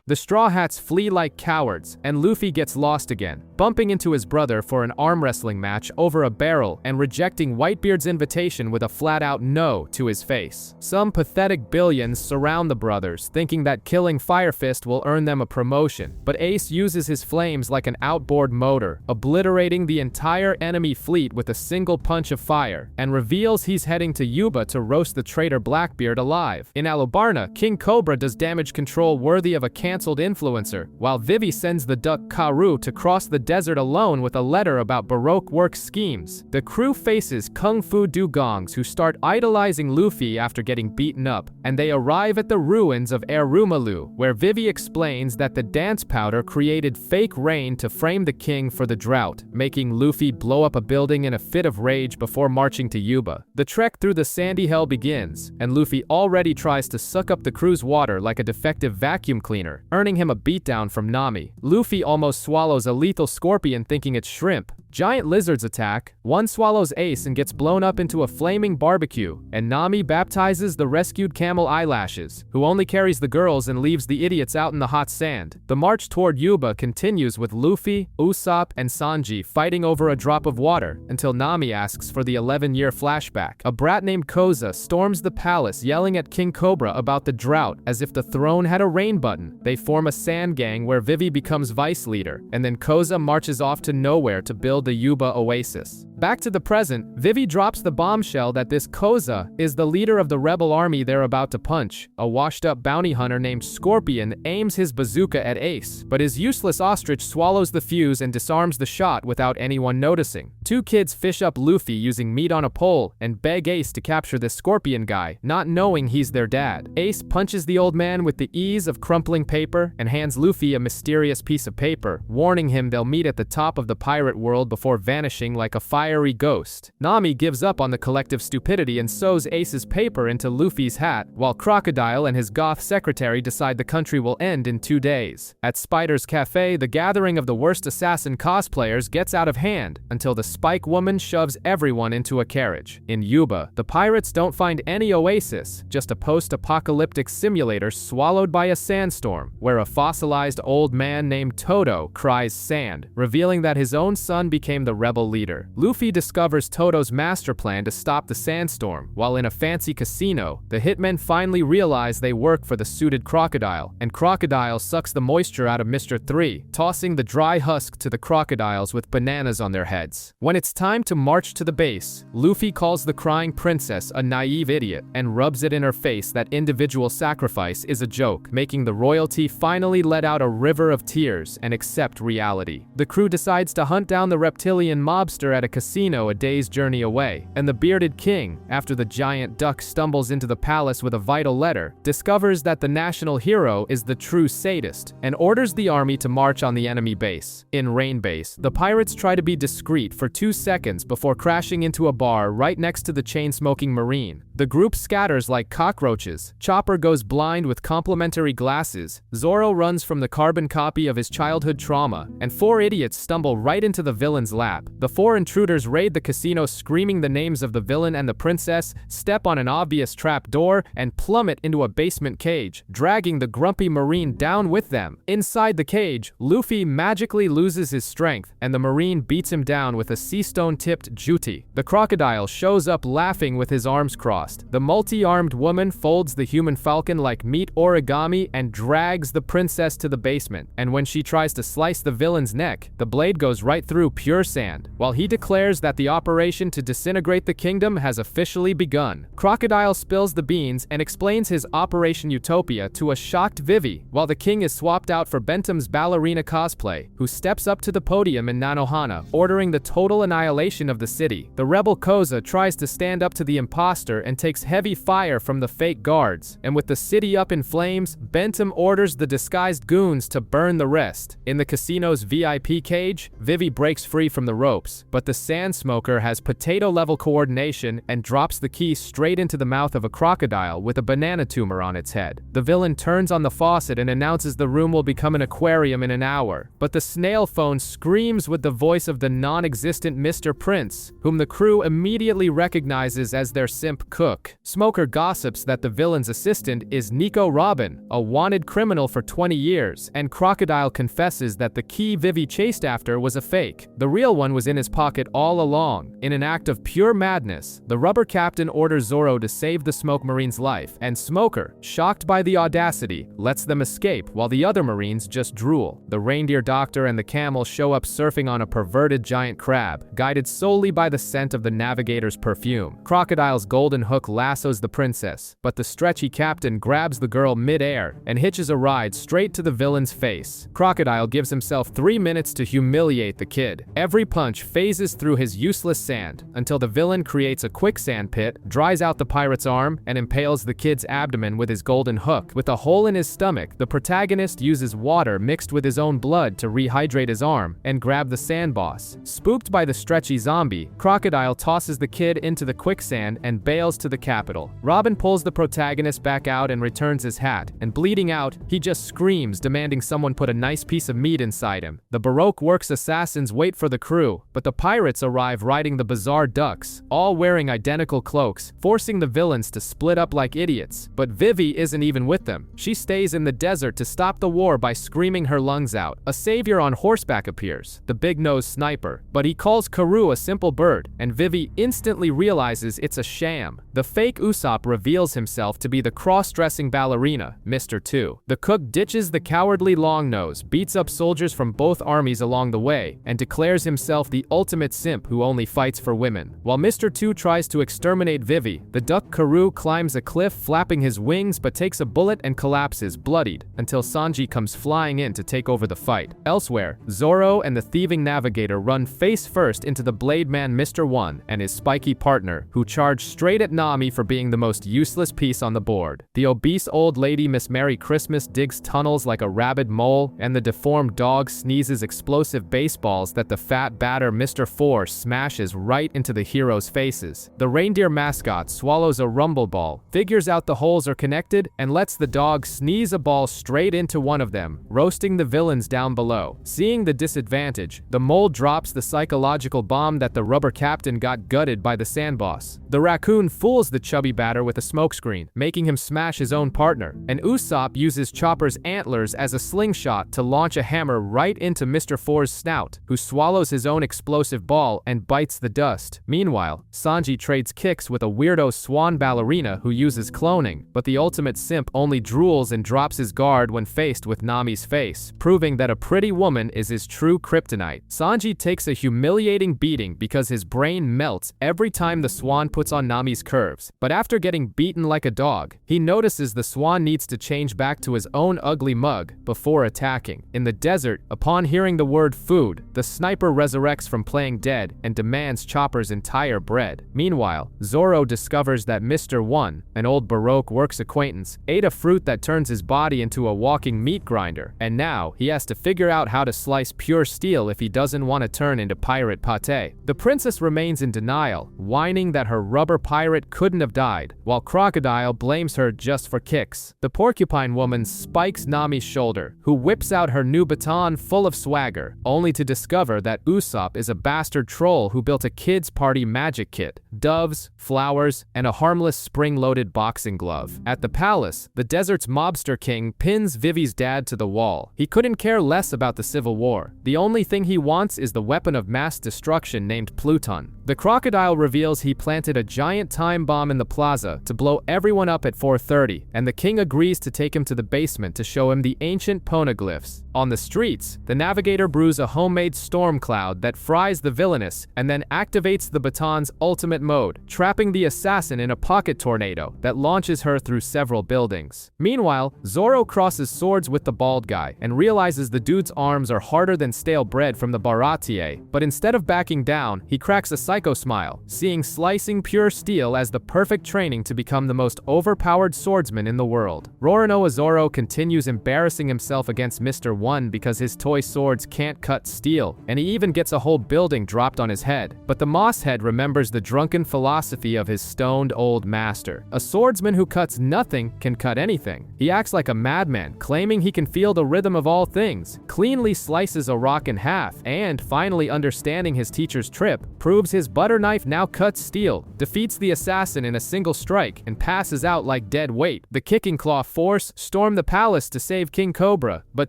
The Straw Hats flee like cowards, and Luffy gets lost again, bumping into his brother for an arm wrestling match over a barrel and rejecting Whitebeard's invitation with a flat-out no to his face. Some pathetic billions surround the brothers, thinking that killing Fire Fist will earn them a promotion, but Ace uses his flames like an outboard motor, obliterating the entire enemy fleet with a single punch of fire, and reveals he's heading to Yuba to roast the traitor Blackbeard alive. In Alubarna, King Cobra does damage control worthy of a canceled influencer, while Vivi sends the duck Karu to cross the desert alone with a letter about Baroque work schemes. The crew faces Kung Fu dugongs who start idolizing Luffy after getting beaten up, and they arrive at the ruins of Erumalu, where Vivi explains that the dance powder created fake rain to frame the king for the drought, making Luffy blow up a building in a fit of rage before marching to Yuba. The trek through the sandy hell begins, and Luffy already tries to suck up the crew's water like a defective vacuum cleaner, earning him a beatdown from Nami. Luffy almost swallows a lethal scorpion thinking it's shrimp. Giant lizards attack, one swallows Ace and gets blown up into a flaming barbecue, and Nami baptizes the rescued camel Eyelashes, who only carries the girls and leaves the idiots out in the hot sand. The march toward Yuba continues with Luffy, Usopp, and Sanji fighting over a drop of water, until Nami asks for the 11-year flashback. A brat named Koza storms the palace yelling at King Cobra about the drought as if the throne had a rain button. They form a sand gang where Vivi becomes vice leader, and then Koza marches off to nowhere to build the Yuba Oasis. Back to the present, Vivi drops the bombshell that this Koza is the leader of the rebel army they're about to punch. A washed-up bounty hunter named Scorpion aims his bazooka at Ace, but his useless ostrich swallows the fuse and disarms the shot without anyone noticing. Two kids fish up Luffy using meat on a pole and beg Ace to capture this Scorpion guy, not knowing he's their dad. Ace punches the old man with the ease of crumpling paper and hands Luffy a mysterious piece of paper, warning him they'll meet at the top of the pirate world before vanishing like a fiery ghost. Nami gives up on the collective stupidity and sews Ace's paper into Luffy's hat, while Crocodile and his goth secretary decide the country will end in 2 days. At Spider's Cafe, the gathering of the worst assassin cosplayers gets out of hand, until the Spike Woman shoves everyone into a carriage. In Yuba, the pirates don't find any oasis, just a post-apocalyptic simulator swallowed by a sandstorm, where a fossilized old man named Toto cries sand, revealing that his own son became the rebel leader. Luffy discovers Toto's master plan to stop the sandstorm, while in a fancy casino, the hitmen finally realize they work for the suited Crocodile, and Crocodile sucks the moisture out of Mr. 3, tossing the dry husk to the crocodiles with bananas on their heads. When it's time to march to the base, Luffy calls the crying princess a naive idiot and rubs it in her face that individual sacrifice is a joke, making the royalty finally let out a river of tears and accept reality. The crew decides to hunt down the reptilian mobster at a casino a day's journey away, and the bearded king, after the giant duck stumbles into the palace with a vital letter, discovers that the national hero is the true sadist, and orders the army to march on the enemy base. In Rain Base, the pirates try to be discreet for 2 seconds before crashing into a bar right next to the chain-smoking Marine. The group scatters like cockroaches, Chopper goes blind with complimentary glasses, Zoro runs from the carbon copy of his childhood trauma, and 4 idiots stumble right into the villain's lap. The 4 intruders raid the casino screaming the names of the villain and the princess, step on an obvious trap door, and plummet into a basement cage, dragging the grumpy Marine down with them. Inside the cage, Luffy magically loses his strength, and the Marine beats him down with a sea-stone-tipped juti. The Crocodile shows up laughing with his arms crossed. The multi-armed woman folds the human falcon like meat origami and drags the princess to the basement, and when she tries to slice the villain's neck, the blade goes right through pure sand, while he declares that the operation to disintegrate the kingdom has officially begun. Crocodile spills the beans and explains his Operation Utopia to a shocked Vivi, while the king is swapped out for Bentam's ballerina cosplay, who steps up to the podium in Nanohana, ordering the total annihilation of the city. The rebel Koza tries to stand up to the imposter and takes heavy fire from the fake guards, and with the city up in flames, Bentham orders the disguised goons to burn the rest. In the casino's VIP cage, Vivi breaks free from the ropes, but the sand smoker has potato-level coordination and drops the key straight into the mouth of a crocodile with a banana tumor on its head. The villain turns on the faucet and announces the room will become an aquarium in an hour, but the snail phone screams with the voice of the non-existent Mr. Prince, whom the crew immediately recognizes as their simp cook. Smoker gossips that the villain's assistant is Nico Robin, a wanted criminal for 20 years, and Crocodile confesses that the key Vivi chased after was a fake. The real one was in his pocket all all along. In an act of pure madness, the rubber captain orders Zoro to save the Smoke Marine's life, and Smoker, shocked by the audacity, lets them escape while the other Marines just drool. The reindeer doctor and the camel show up surfing on a perverted giant crab, guided solely by the scent of the navigator's perfume. Crocodile's golden hook lassos the princess, but the stretchy captain grabs the girl mid-air and hitches a ride straight to the villain's face. Crocodile gives himself 3 minutes to humiliate the kid. Every punch phases through his useless sand until the villain creates a quicksand pit, dries out the pirate's arm, and impales the kid's abdomen with his golden hook. With a hole in his stomach, the protagonist uses water mixed with his own blood to rehydrate his arm and grab the sand boss. Spooked by the stretchy zombie, Crocodile tosses the kid into the quicksand and bails to the capital. Robin pulls the protagonist back out and returns his hat, and bleeding out, he just screams, demanding someone put a nice piece of meat inside him. The Baroque Works assassins wait for the crew, but the pirates arrive riding the bizarre ducks, all wearing identical cloaks, forcing the villains to split up like idiots. But Vivi isn't even with them. She stays in the desert to stop the war by screaming her lungs out. A savior on horseback appears, the big-nosed sniper, but he calls Karoo a simple bird, and Vivi instantly realizes it's a sham. The fake Usopp reveals himself to be the cross-dressing ballerina, Mr. 2. The cook ditches the cowardly Longnose, beats up soldiers from both armies along the way, and declares himself the ultimate simp who only fights for women. While Mr. 2 tries to exterminate Vivi, the duck Karoo climbs a cliff flapping his wings but takes a bullet and collapses, bloodied, until Sanji comes flying in to take over the fight. Elsewhere, Zoro and the thieving navigator run face first into the blade man Mr. 1 and his spiky partner, who charge straight at Nami for being the most useless piece on the board. The obese old lady Miss Merry Christmas digs tunnels like a rabid mole, and the deformed dog sneezes explosive baseballs that the fat batter Mr. 4 smashes right into the heroes' faces. The reindeer mascot swallows a rumble ball, figures out the holes are connected, and lets the dog sneeze a ball straight into one of them, roasting the villains down below. Seeing the disadvantage, the mole drops the psychological bomb that the rubber captain got gutted by the sand boss. The raccoon fools the chubby batter with a smokescreen, making him smash his own partner, and Usopp uses Chopper's antlers as a slingshot to launch a hammer right into Mr. 4's snout, who swallows his own explosive ball and bites the dust. Meanwhile, Sanji trades kicks with a weirdo swan ballerina who uses cloning, but the ultimate simp only drools and drops his guard when faced with Nami's face, proving that a pretty woman is his true kryptonite. Sanji takes a humiliating beating because his brain melts every time the swan puts on Nami's curves, but after getting beaten like a dog, he notices the swan needs to change back to his own ugly mug before attacking. In the desert, upon hearing the word food, the sniper resurrects from playing dead and demands Chopper's entire bread. Meanwhile, Zoro discovers that Mr. 1, an old Baroque Works acquaintance, ate a fruit that turns his body into a walking meat grinder, and now he has to figure out how to slice pure steel if he doesn't want to turn into pirate pate. The princess remains in denial, whining that her rubber pirate couldn't have died, while Crocodile blames her just for kicks. The porcupine woman spikes Nami's shoulder, who whips out her new baton full of swagger, only to discover that Usopp is a bastard troll who built a kids' party magic kit, doves, flowers, and a harmless spring-loaded boxing glove. At the palace, the desert's mobster king pins Vivi's dad to the wall. He couldn't care less about the civil war. The only thing he wants is the weapon of mass destruction named Pluton. The crocodile reveals he planted a giant time bomb in the plaza to blow everyone up at 4:30, and the king agrees to take him to the basement to show him the ancient poneglyphs. On the streets, the navigator brews a homemade storm cloud that fries the villainous and then activates the baton's ultimate mode, trapping the assassin in a pocket tornado that launches her through several buildings. Meanwhile, Zoro crosses swords with the bald guy and realizes the dude's arms are harder than stale bread from the Baratier, but instead of backing down, he cracks a psycho smile, seeing slicing pure steel as the perfect training to become the most overpowered swordsman in the world. Roronoa Zoro continues embarrassing himself against Mr. 1 because his toy swords can't cut steel, and he even gets a whole building dropped on his head. But the Moss Head remembers the drunken philosophy of his stoned old master. A swordsman who cuts nothing can cut anything. He acts like a madman, claiming he can feel the rhythm of all things, cleanly slices a rock in half, and, finally understanding his teacher's trip, proves his butter knife now cuts steel, defeats the assassin in a single strike, and passes out like dead weight. The Kicking Claw force storm the palace to save King Cobra, but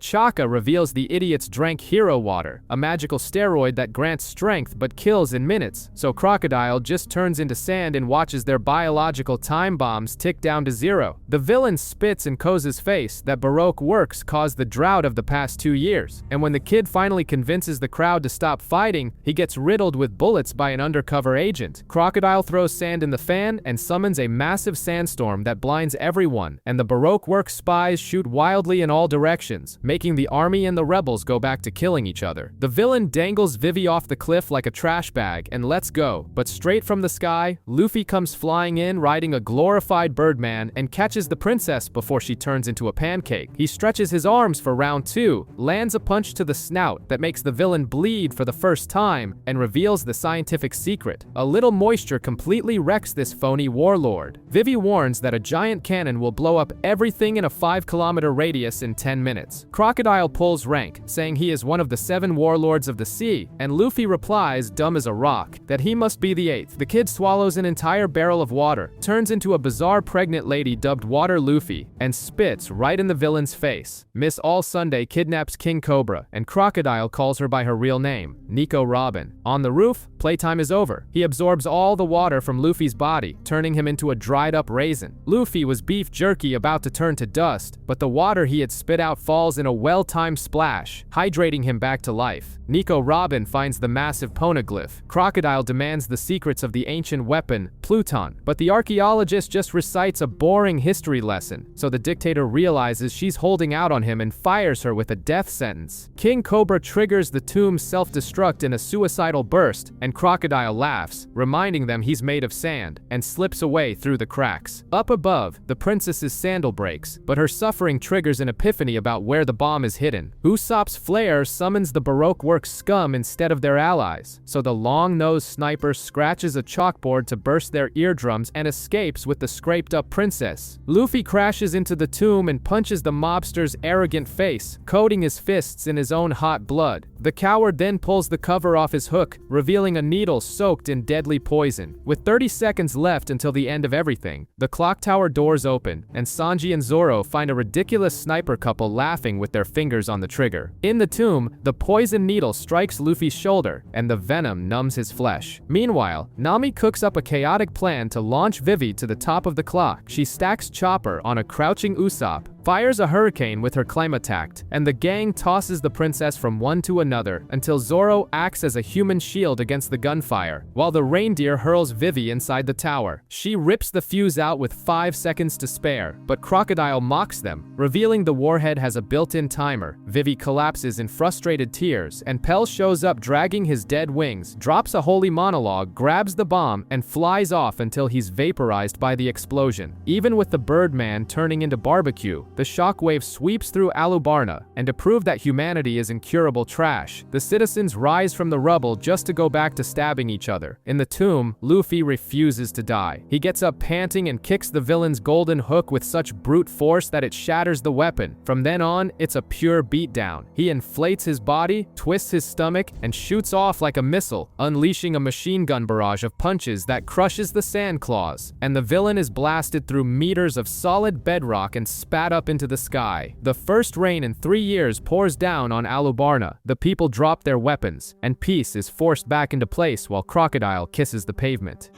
Chaka reveals the idiots drank hero water, a magical steroid that grants strength strength but kills in minutes, so Crocodile just turns into sand and watches their biological time bombs tick down to zero. The villain spits in Koza's face that Baroque works caused the drought of the past 2 years, and when the kid finally convinces the crowd to stop fighting, he gets riddled with bullets by an undercover agent. Crocodile throws sand in the fan and summons a massive sandstorm that blinds everyone, and the Baroque works spies shoot wildly in all directions, making the army and the rebels go back to killing each other. The villain dangles Vivi off the cliff like a trash bag and lets go, but straight from the sky, Luffy comes flying in riding a glorified Birdman and catches the princess before she turns into a pancake. He stretches his arms for round 2, lands a punch to the snout that makes the villain bleed for the first time, and reveals the scientific secret. A little moisture completely wrecks this phony warlord. Vivi warns that a giant cannon will blow up everything in a 5-kilometer radius in 10 minutes. Crocodile pulls rank, saying he is one of the 7 warlords of the sea, and Luffy replies, dumb as a rock, that he must be the 8th. The kid swallows an entire barrel of water, turns into a bizarre pregnant lady dubbed Water Luffy, and spits right in the villain's face. Miss All Sunday kidnaps King Cobra, and Crocodile calls her by her real name, Nico Robin. On the roof, playtime is over. He absorbs all the water from Luffy's body, turning him into a dried-up raisin. Luffy was beef jerky about to turn to dust, but the water he had spit out falls in a well-timed splash, hydrating him back to life. Nico Robin finds the massive poneglyph. Crocodile demands the secrets of the ancient weapon, Pluton, but the archaeologist just recites a boring history lesson, so the dictator realizes she's holding out on him and fires her with a death sentence. King Cobra triggers the tomb's self-destruct in a suicidal burst, and Crocodile laughs, reminding them he's made of sand, and slips away through the cracks. Up above, the princess's sandal breaks, but her suffering triggers an epiphany about where the bomb is hidden. Usopp's flare summons the Baroque works scum instead of their allies, so the long-nosed sniper scratches a chalkboard to burst their eardrums and escapes with the scraped-up princess. Luffy crashes into the tomb and punches the mobster's arrogant face, coating his fists in his own hot blood. The coward then pulls the cover off his hook, revealing a needle soaked in deadly poison. With 30 seconds left until the end of everything, the clock tower doors open, and Sanji and Zoro find a ridiculous sniper couple laughing with their fingers on the trigger. In the tomb, the poison needle strikes Luffy's shoulder, and the venom numbs his flesh. Meanwhile, Nami cooks up a chaotic plan to launch Vivi to the top of the clock. She stacks Chopper on a crouching Usopp, fires a hurricane with her Climattact, and the gang tosses the princess from one to another until Zoro acts as a human shield against the gunfire, while the reindeer hurls Vivi inside the tower. She rips the fuse out with 5 seconds to spare, but Crocodile mocks them, revealing the warhead has a built-in timer. Vivi collapses in frustrated tears, and Pell shows up dragging his dead wings, drops a holy monologue, grabs the bomb, and flies off until he's vaporized by the explosion. Even with the Birdman turning into barbecue, the shockwave sweeps through Alubarna, and to prove that humanity is incurable trash, the citizens rise from the rubble just to go back to stabbing each other. In the tomb, Luffy refuses to die. He gets up panting and kicks the villain's golden hook with such brute force that it shatters the weapon. From then on, it's a pure beatdown. He inflates his body, twists his stomach, and shoots off like a missile, unleashing a machine gun barrage of punches that crushes the sand claws, and the villain is blasted through meters of solid bedrock and spat up into the sky. The first rain in 3 years pours down on Alubarna. The people drop their weapons, and peace is forced back into place while Crocodile kisses the pavement.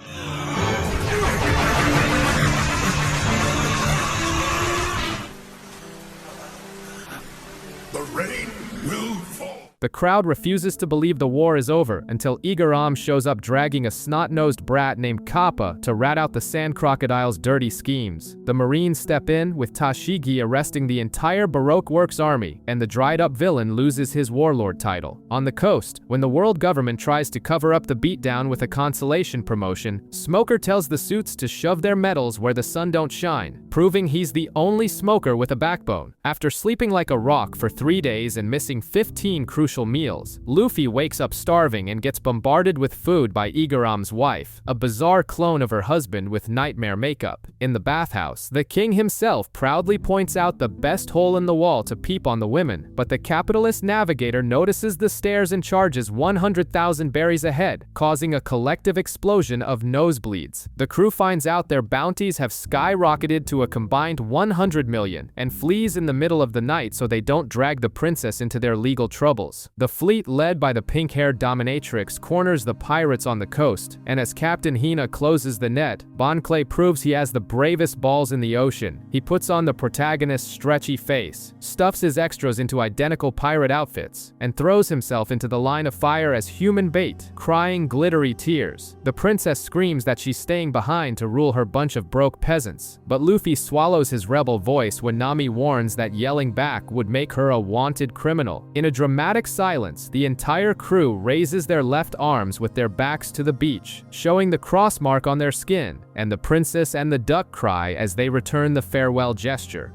The rain will fall. The crowd refuses to believe the war is over until Igaram shows up dragging a snot-nosed brat named Kappa to rat out the Sand Crocodile's dirty schemes. The Marines step in, with Tashigi arresting the entire Baroque Works army, and the dried-up villain loses his warlord title. On the coast, when the world government tries to cover up the beatdown with a consolation promotion, Smoker tells the suits to shove their medals where the sun don't shine, proving he's the only smoker with a backbone. After sleeping like a rock for 3 days and missing 15 crucial meals, Luffy wakes up starving and gets bombarded with food by Igaram's wife, a bizarre clone of her husband with nightmare makeup. In the bathhouse, the king himself proudly points out the best hole in the wall to peep on the women, but the capitalist navigator notices the stairs and charges 100,000 berries ahead, causing a collective explosion of nosebleeds. The crew finds out their bounties have skyrocketed to a combined 100 million and flees in the middle of the night so they don't drag the princess into their legal troubles. boats. The fleet led by the pink-haired dominatrix corners the pirates on the coast, and as Captain Hina closes the net, Bon Clay proves he has the bravest balls in the ocean. He puts on the protagonist's stretchy face, stuffs his extras into identical pirate outfits, and throws himself into the line of fire as human bait, crying glittery tears. The princess screams that she's staying behind to rule her bunch of broke peasants, but Luffy swallows his rebel voice when Nami warns that yelling back would make her a wanted criminal. In a dramatic silence, the entire crew raises their left arms with their backs to the beach, showing the cross mark on their skin, and the princess and the duck cry as they return the farewell gesture.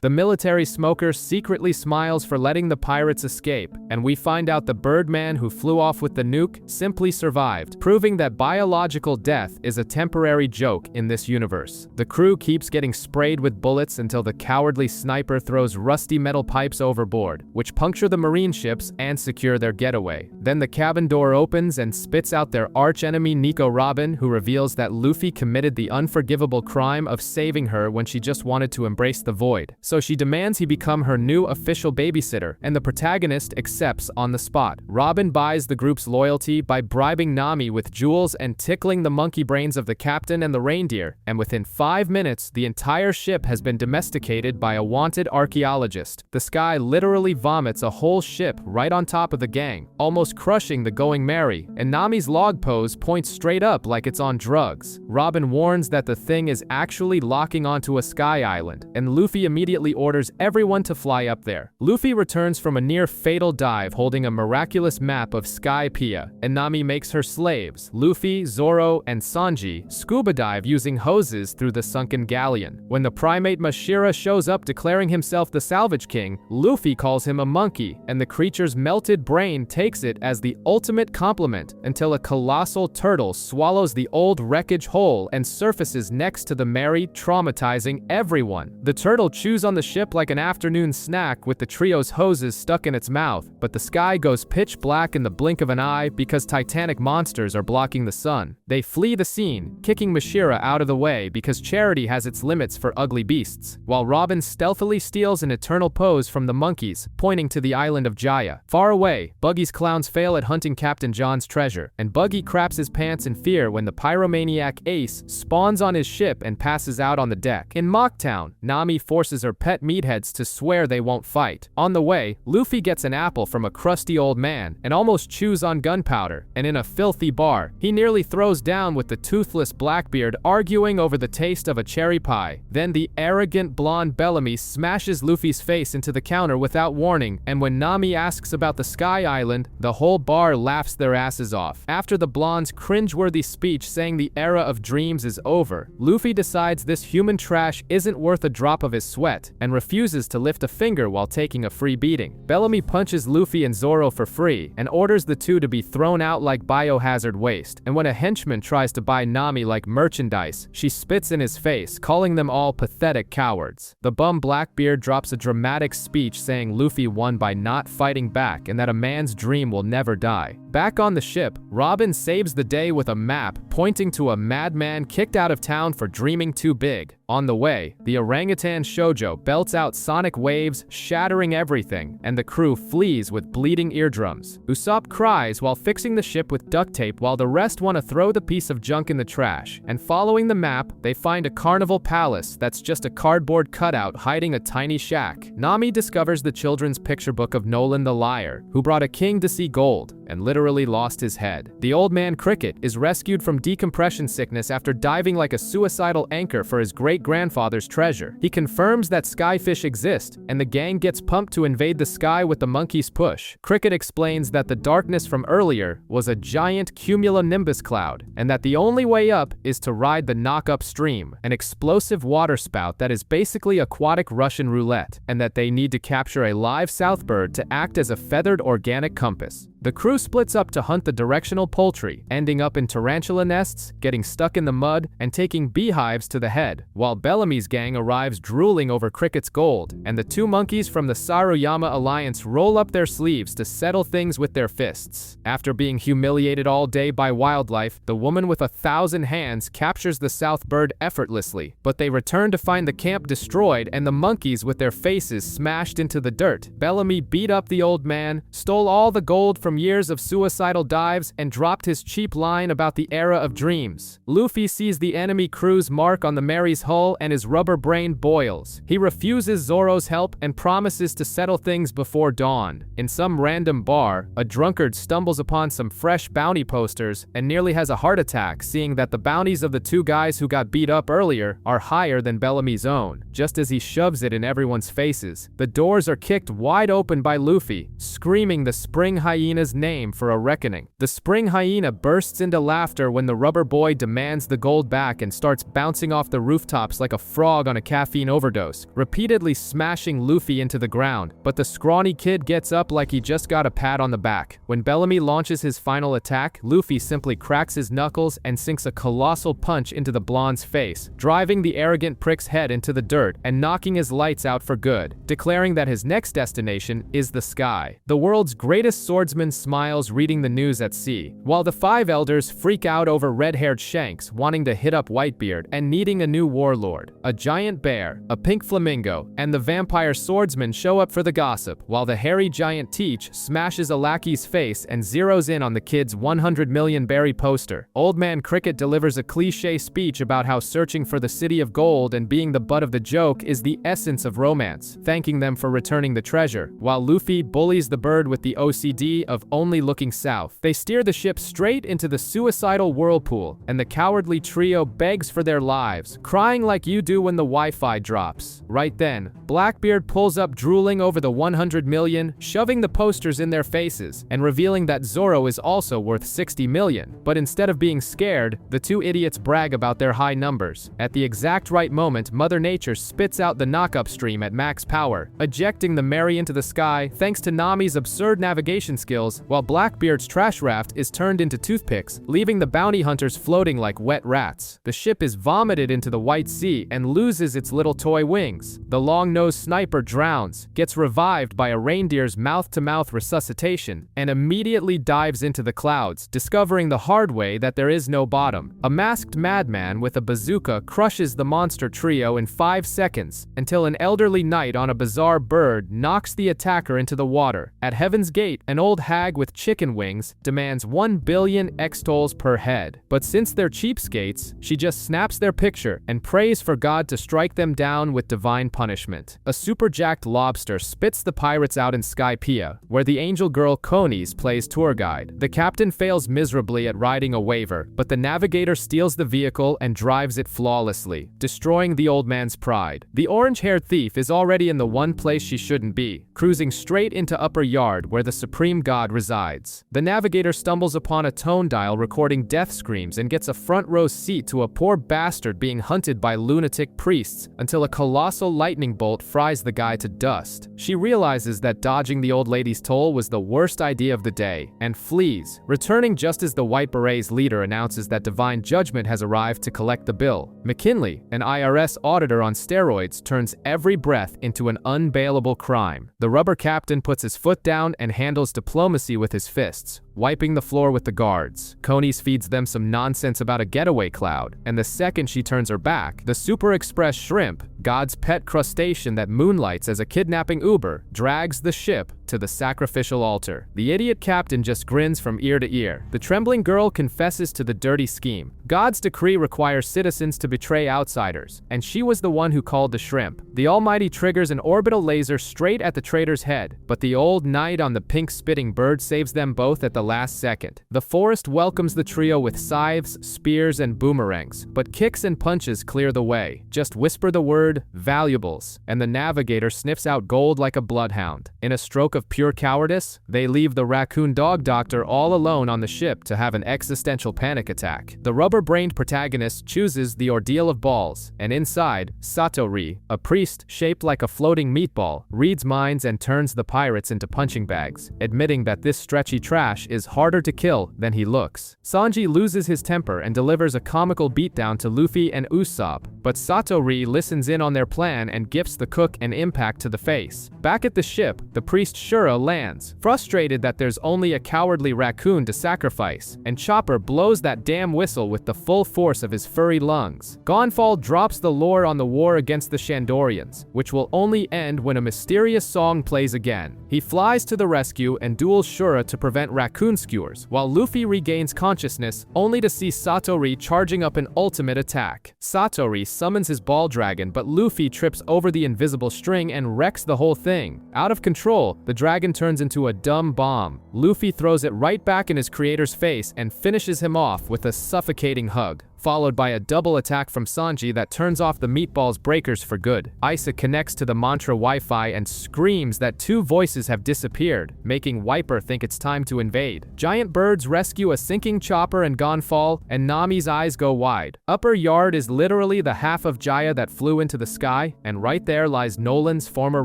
The military smoker secretly smiles for letting the pirates escape, and we find out the Birdman who flew off with the nuke simply survived, proving that biological death is a temporary joke in this universe. The crew keeps getting sprayed with bullets until the cowardly sniper throws rusty metal pipes overboard, which puncture the marine ships and secure their getaway. Then the cabin door opens and spits out their archenemy Nico Robin, who reveals that Luffy committed the unforgivable crime of saving her when she just wanted to embrace the void. So she demands he become her new official babysitter, and the protagonist accepts on the spot. Robin buys the group's loyalty by bribing Nami with jewels and tickling the monkey brains of the captain and the reindeer, and within 5 minutes, the entire ship has been domesticated by a wanted archaeologist. The Sky literally vomits a whole ship right on top of the gang, almost crushing the Going Merry, and Nami's log pose points straight up like it's on drugs. Robin warns that the thing is actually locking onto a sky island, and Luffy immediately orders everyone to fly up there. Luffy returns from a near-fatal dive holding a miraculous map of Skypiea, and Nami makes her slaves, Luffy, Zoro, and Sanji, scuba dive using hoses through the sunken galleon. When the primate Mashira shows up declaring himself the Salvage King, Luffy calls him a monkey, and the creature's melted brain takes it as the ultimate compliment until a colossal turtle swallows the old wreckage whole and surfaces next to the Merry, traumatizing everyone. The turtle chews on the ship like an afternoon snack with the trio's hoses stuck in its mouth, but the sky goes pitch black in the blink of an eye because titanic monsters are blocking the sun. They flee the scene, kicking Mashira out of the way because charity has its limits for ugly beasts, while Robin stealthily steals an eternal pose from the monkeys, pointing to the island of Jaya. Far away, Buggy's clowns fail at hunting Captain John's treasure, and Buggy craps his pants in fear when the pyromaniac Ace spawns on his ship and passes out on the deck. In Mocktown, Nami forces her pet meatheads to swear they won't fight. On the way, Luffy gets an apple from a crusty old man and almost chews on gunpowder, and in a filthy bar, he nearly throws down with the toothless Blackbeard arguing over the taste of a cherry pie. Then the arrogant blonde Bellamy smashes Luffy's face into the counter without warning, and when Nami asks about the Sky Island, the whole bar laughs their asses off. After the blonde's cringeworthy speech saying the era of dreams is over, Luffy decides this human trash isn't worth a drop of his sweat, and refuses to lift a finger while taking a free beating. Bellamy punches Luffy and Zoro for free, and orders the two to be thrown out like biohazard waste, and when a henchman tries to buy Nami like merchandise, she spits in his face, calling them all pathetic cowards. The bum Blackbeard drops a dramatic speech saying Luffy won by not fighting back and that a man's dream will never die. Back on the ship, Robin saves the day with a map pointing to a madman kicked out of town for dreaming too big. On the way, the orangutan Shoujo belts out sonic waves, shattering everything, and the crew flees with bleeding eardrums. Usopp cries while fixing the ship with duct tape while the rest want to throw the piece of junk in the trash. And following the map, they find a carnival palace that's just a cardboard cutout hiding a tiny shack. Nami discovers the children's picture book of Nolan the Liar, who brought a king to see gold, and literally lost his head. The old man Cricket is rescued from decompression sickness after diving like a suicidal anchor for his great-grandfather's treasure. He confirms that skyfish exist, and the gang gets pumped to invade the sky with the monkey's push. Cricket explains that the darkness from earlier was a giant cumulonimbus cloud, and that the only way up is to ride the knock-up stream, an explosive waterspout that is basically aquatic Russian roulette, and that they need to capture a live southbird to act as a feathered organic compass. The The crew splits up to hunt the directional poultry, ending up in tarantula nests, getting stuck in the mud, and taking beehives to the head, while Bellamy's gang arrives drooling over Cricket's gold, and the two monkeys from the Saruyama Alliance roll up their sleeves to settle things with their fists. After being humiliated all day by wildlife, the woman with 1,000 hands captures the South bird effortlessly, but they return to find the camp destroyed and the monkeys with their faces smashed into the dirt. Bellamy beat up the old man, stole all the gold from years of suicidal dives, and dropped his cheap line about the era of dreams. Luffy sees the enemy crew's mark on the Mary's hull and his rubber brain boils. He refuses Zoro's help and promises to settle things before dawn. In some random bar, a drunkard stumbles upon some fresh bounty posters and nearly has a heart attack seeing that the bounties of the two guys who got beat up earlier are higher than Bellamy's own. Just as he shoves it in everyone's faces, the doors are kicked wide open by Luffy, screaming the Spring Hyena's name for a reckoning. The Spring Hyena bursts into laughter when the rubber boy demands the gold back and starts bouncing off the rooftops like a frog on a caffeine overdose, repeatedly smashing Luffy into the ground, but the scrawny kid gets up like he just got a pat on the back. When Bellamy launches his final attack, Luffy simply cracks his knuckles and sinks a colossal punch into the blonde's face, driving the arrogant prick's head into the dirt and knocking his lights out for good, declaring that his next destination is the sky. The world's greatest swordsman smiles reading the news at sea, while the five elders freak out over red-haired Shanks wanting to hit up Whitebeard and needing a new warlord. A giant bear, a pink flamingo, and the vampire swordsman show up for the gossip, while the hairy giant Teach smashes a lackey's face and zeroes in on the kid's 100 million berry poster. Old Man Cricket delivers a cliché speech about how searching for the city of gold and being the butt of the joke is the essence of romance, thanking them for returning the treasure, while Luffy bullies the bird with the OCD of only looking south. They steer the ship straight into the suicidal whirlpool, and the cowardly trio begs for their lives, crying like you do when the Wi-Fi drops. Right then, Blackbeard pulls up drooling over the 100 million, shoving the posters in their faces, and revealing that Zoro is also worth 60 million. But instead of being scared, the two idiots brag about their high numbers. At the exact right moment, Mother Nature spits out the knock-up stream at max power, ejecting the Mary into the sky thanks to Nami's absurd navigation skills, while Blackbeard's trash raft is turned into toothpicks, leaving the bounty hunters floating like wet rats. The ship is vomited into the White Sea and loses its little toy wings. The long-nosed sniper drowns, gets revived by a reindeer's mouth-to-mouth resuscitation, and immediately dives into the clouds, discovering the hard way that there is no bottom. A masked madman with a bazooka crushes the monster trio in 5 seconds, until an elderly knight on a bizarre bird knocks the attacker into the water. At Heaven's Gate, an old hag with chicken wings demands 1 billion extols per head. But since they're cheapskates, she just snaps their picture and prays for God to strike them down with divine punishment. A super jacked lobster spits the pirates out in Skypiea, where the angel girl Konis plays tour guide. The captain fails miserably at riding a waiver, but the navigator steals the vehicle and drives it flawlessly, destroying the old man's pride. The orange-haired thief is already in the one place she shouldn't be, cruising straight into Upper Yard where the supreme god resides. The navigator stumbles upon a tone dial recording death screams and gets a front-row seat to a poor bastard being hunted by lunatic priests until a colossal lightning bolt fries the guy to dust. She realizes that dodging the old lady's toll was the worst idea of the day, and flees, returning just as the White Beret's leader announces that divine judgment has arrived to collect the bill. McKinley, an IRS auditor on steroids, turns every breath into an unbailable crime. The rubber captain puts his foot down and handles diplomacy with his fists, wiping the floor with the guards. Konis feeds them some nonsense about a getaway cloud, and the second she turns her back, the Super Express shrimp, God's pet crustacean that moonlights as a kidnapping Uber, drags the ship to the sacrificial altar. The idiot captain just grins from ear to ear. The trembling girl confesses to the dirty scheme. God's decree requires citizens to betray outsiders, and she was the one who called the shrimp. The Almighty triggers an orbital laser straight at the traitor's head, but the old knight on the pink spitting bird saves them both at the last second. The forest welcomes the trio with scythes, spears, and boomerangs, but kicks and punches clear the way. Just whisper the word, valuables, and the navigator sniffs out gold like a bloodhound. In a stroke of pure cowardice, they leave the raccoon dog doctor all alone on the ship to have an existential panic attack. The rubber-brained protagonist chooses the ordeal of balls, and inside, Satori, a priest shaped like a floating meatball, reads minds and turns the pirates into punching bags, admitting that this stretchy trash is harder to kill than he looks. Sanji loses his temper and delivers a comical beatdown to Luffy and Usopp, but Satori listens in on their plan and gifts the cook an impact to the face. Back at the ship, the priest Shura lands, frustrated that there's only a cowardly raccoon to sacrifice, and Chopper blows that damn whistle with the full force of his furry lungs. Gonfall drops the lore on the war against the Shandorians, which will only end when a mysterious song plays again. He flies to the rescue and duels Shura to prevent raccoon skewers, while Luffy regains consciousness only to see Satori charging up an ultimate attack. Satori summons his ball dragon, but Luffy trips over the invisible string and wrecks the whole thing. Out of control, the dragon turns into a dumb bomb. Luffy throws it right back in his creator's face and finishes him off with a suffocating hug, followed by a double attack from Sanji that turns off the meatball's breakers for good. Isa connects to the mantra Wi-Fi and screams that two voices have disappeared, making Wiper think it's time to invade. Giant birds rescue a sinking Chopper and Gonfall, and Nami's eyes go wide. Upper Yard is literally the half of Jaya that flew into the sky, and right there lies Nolan's former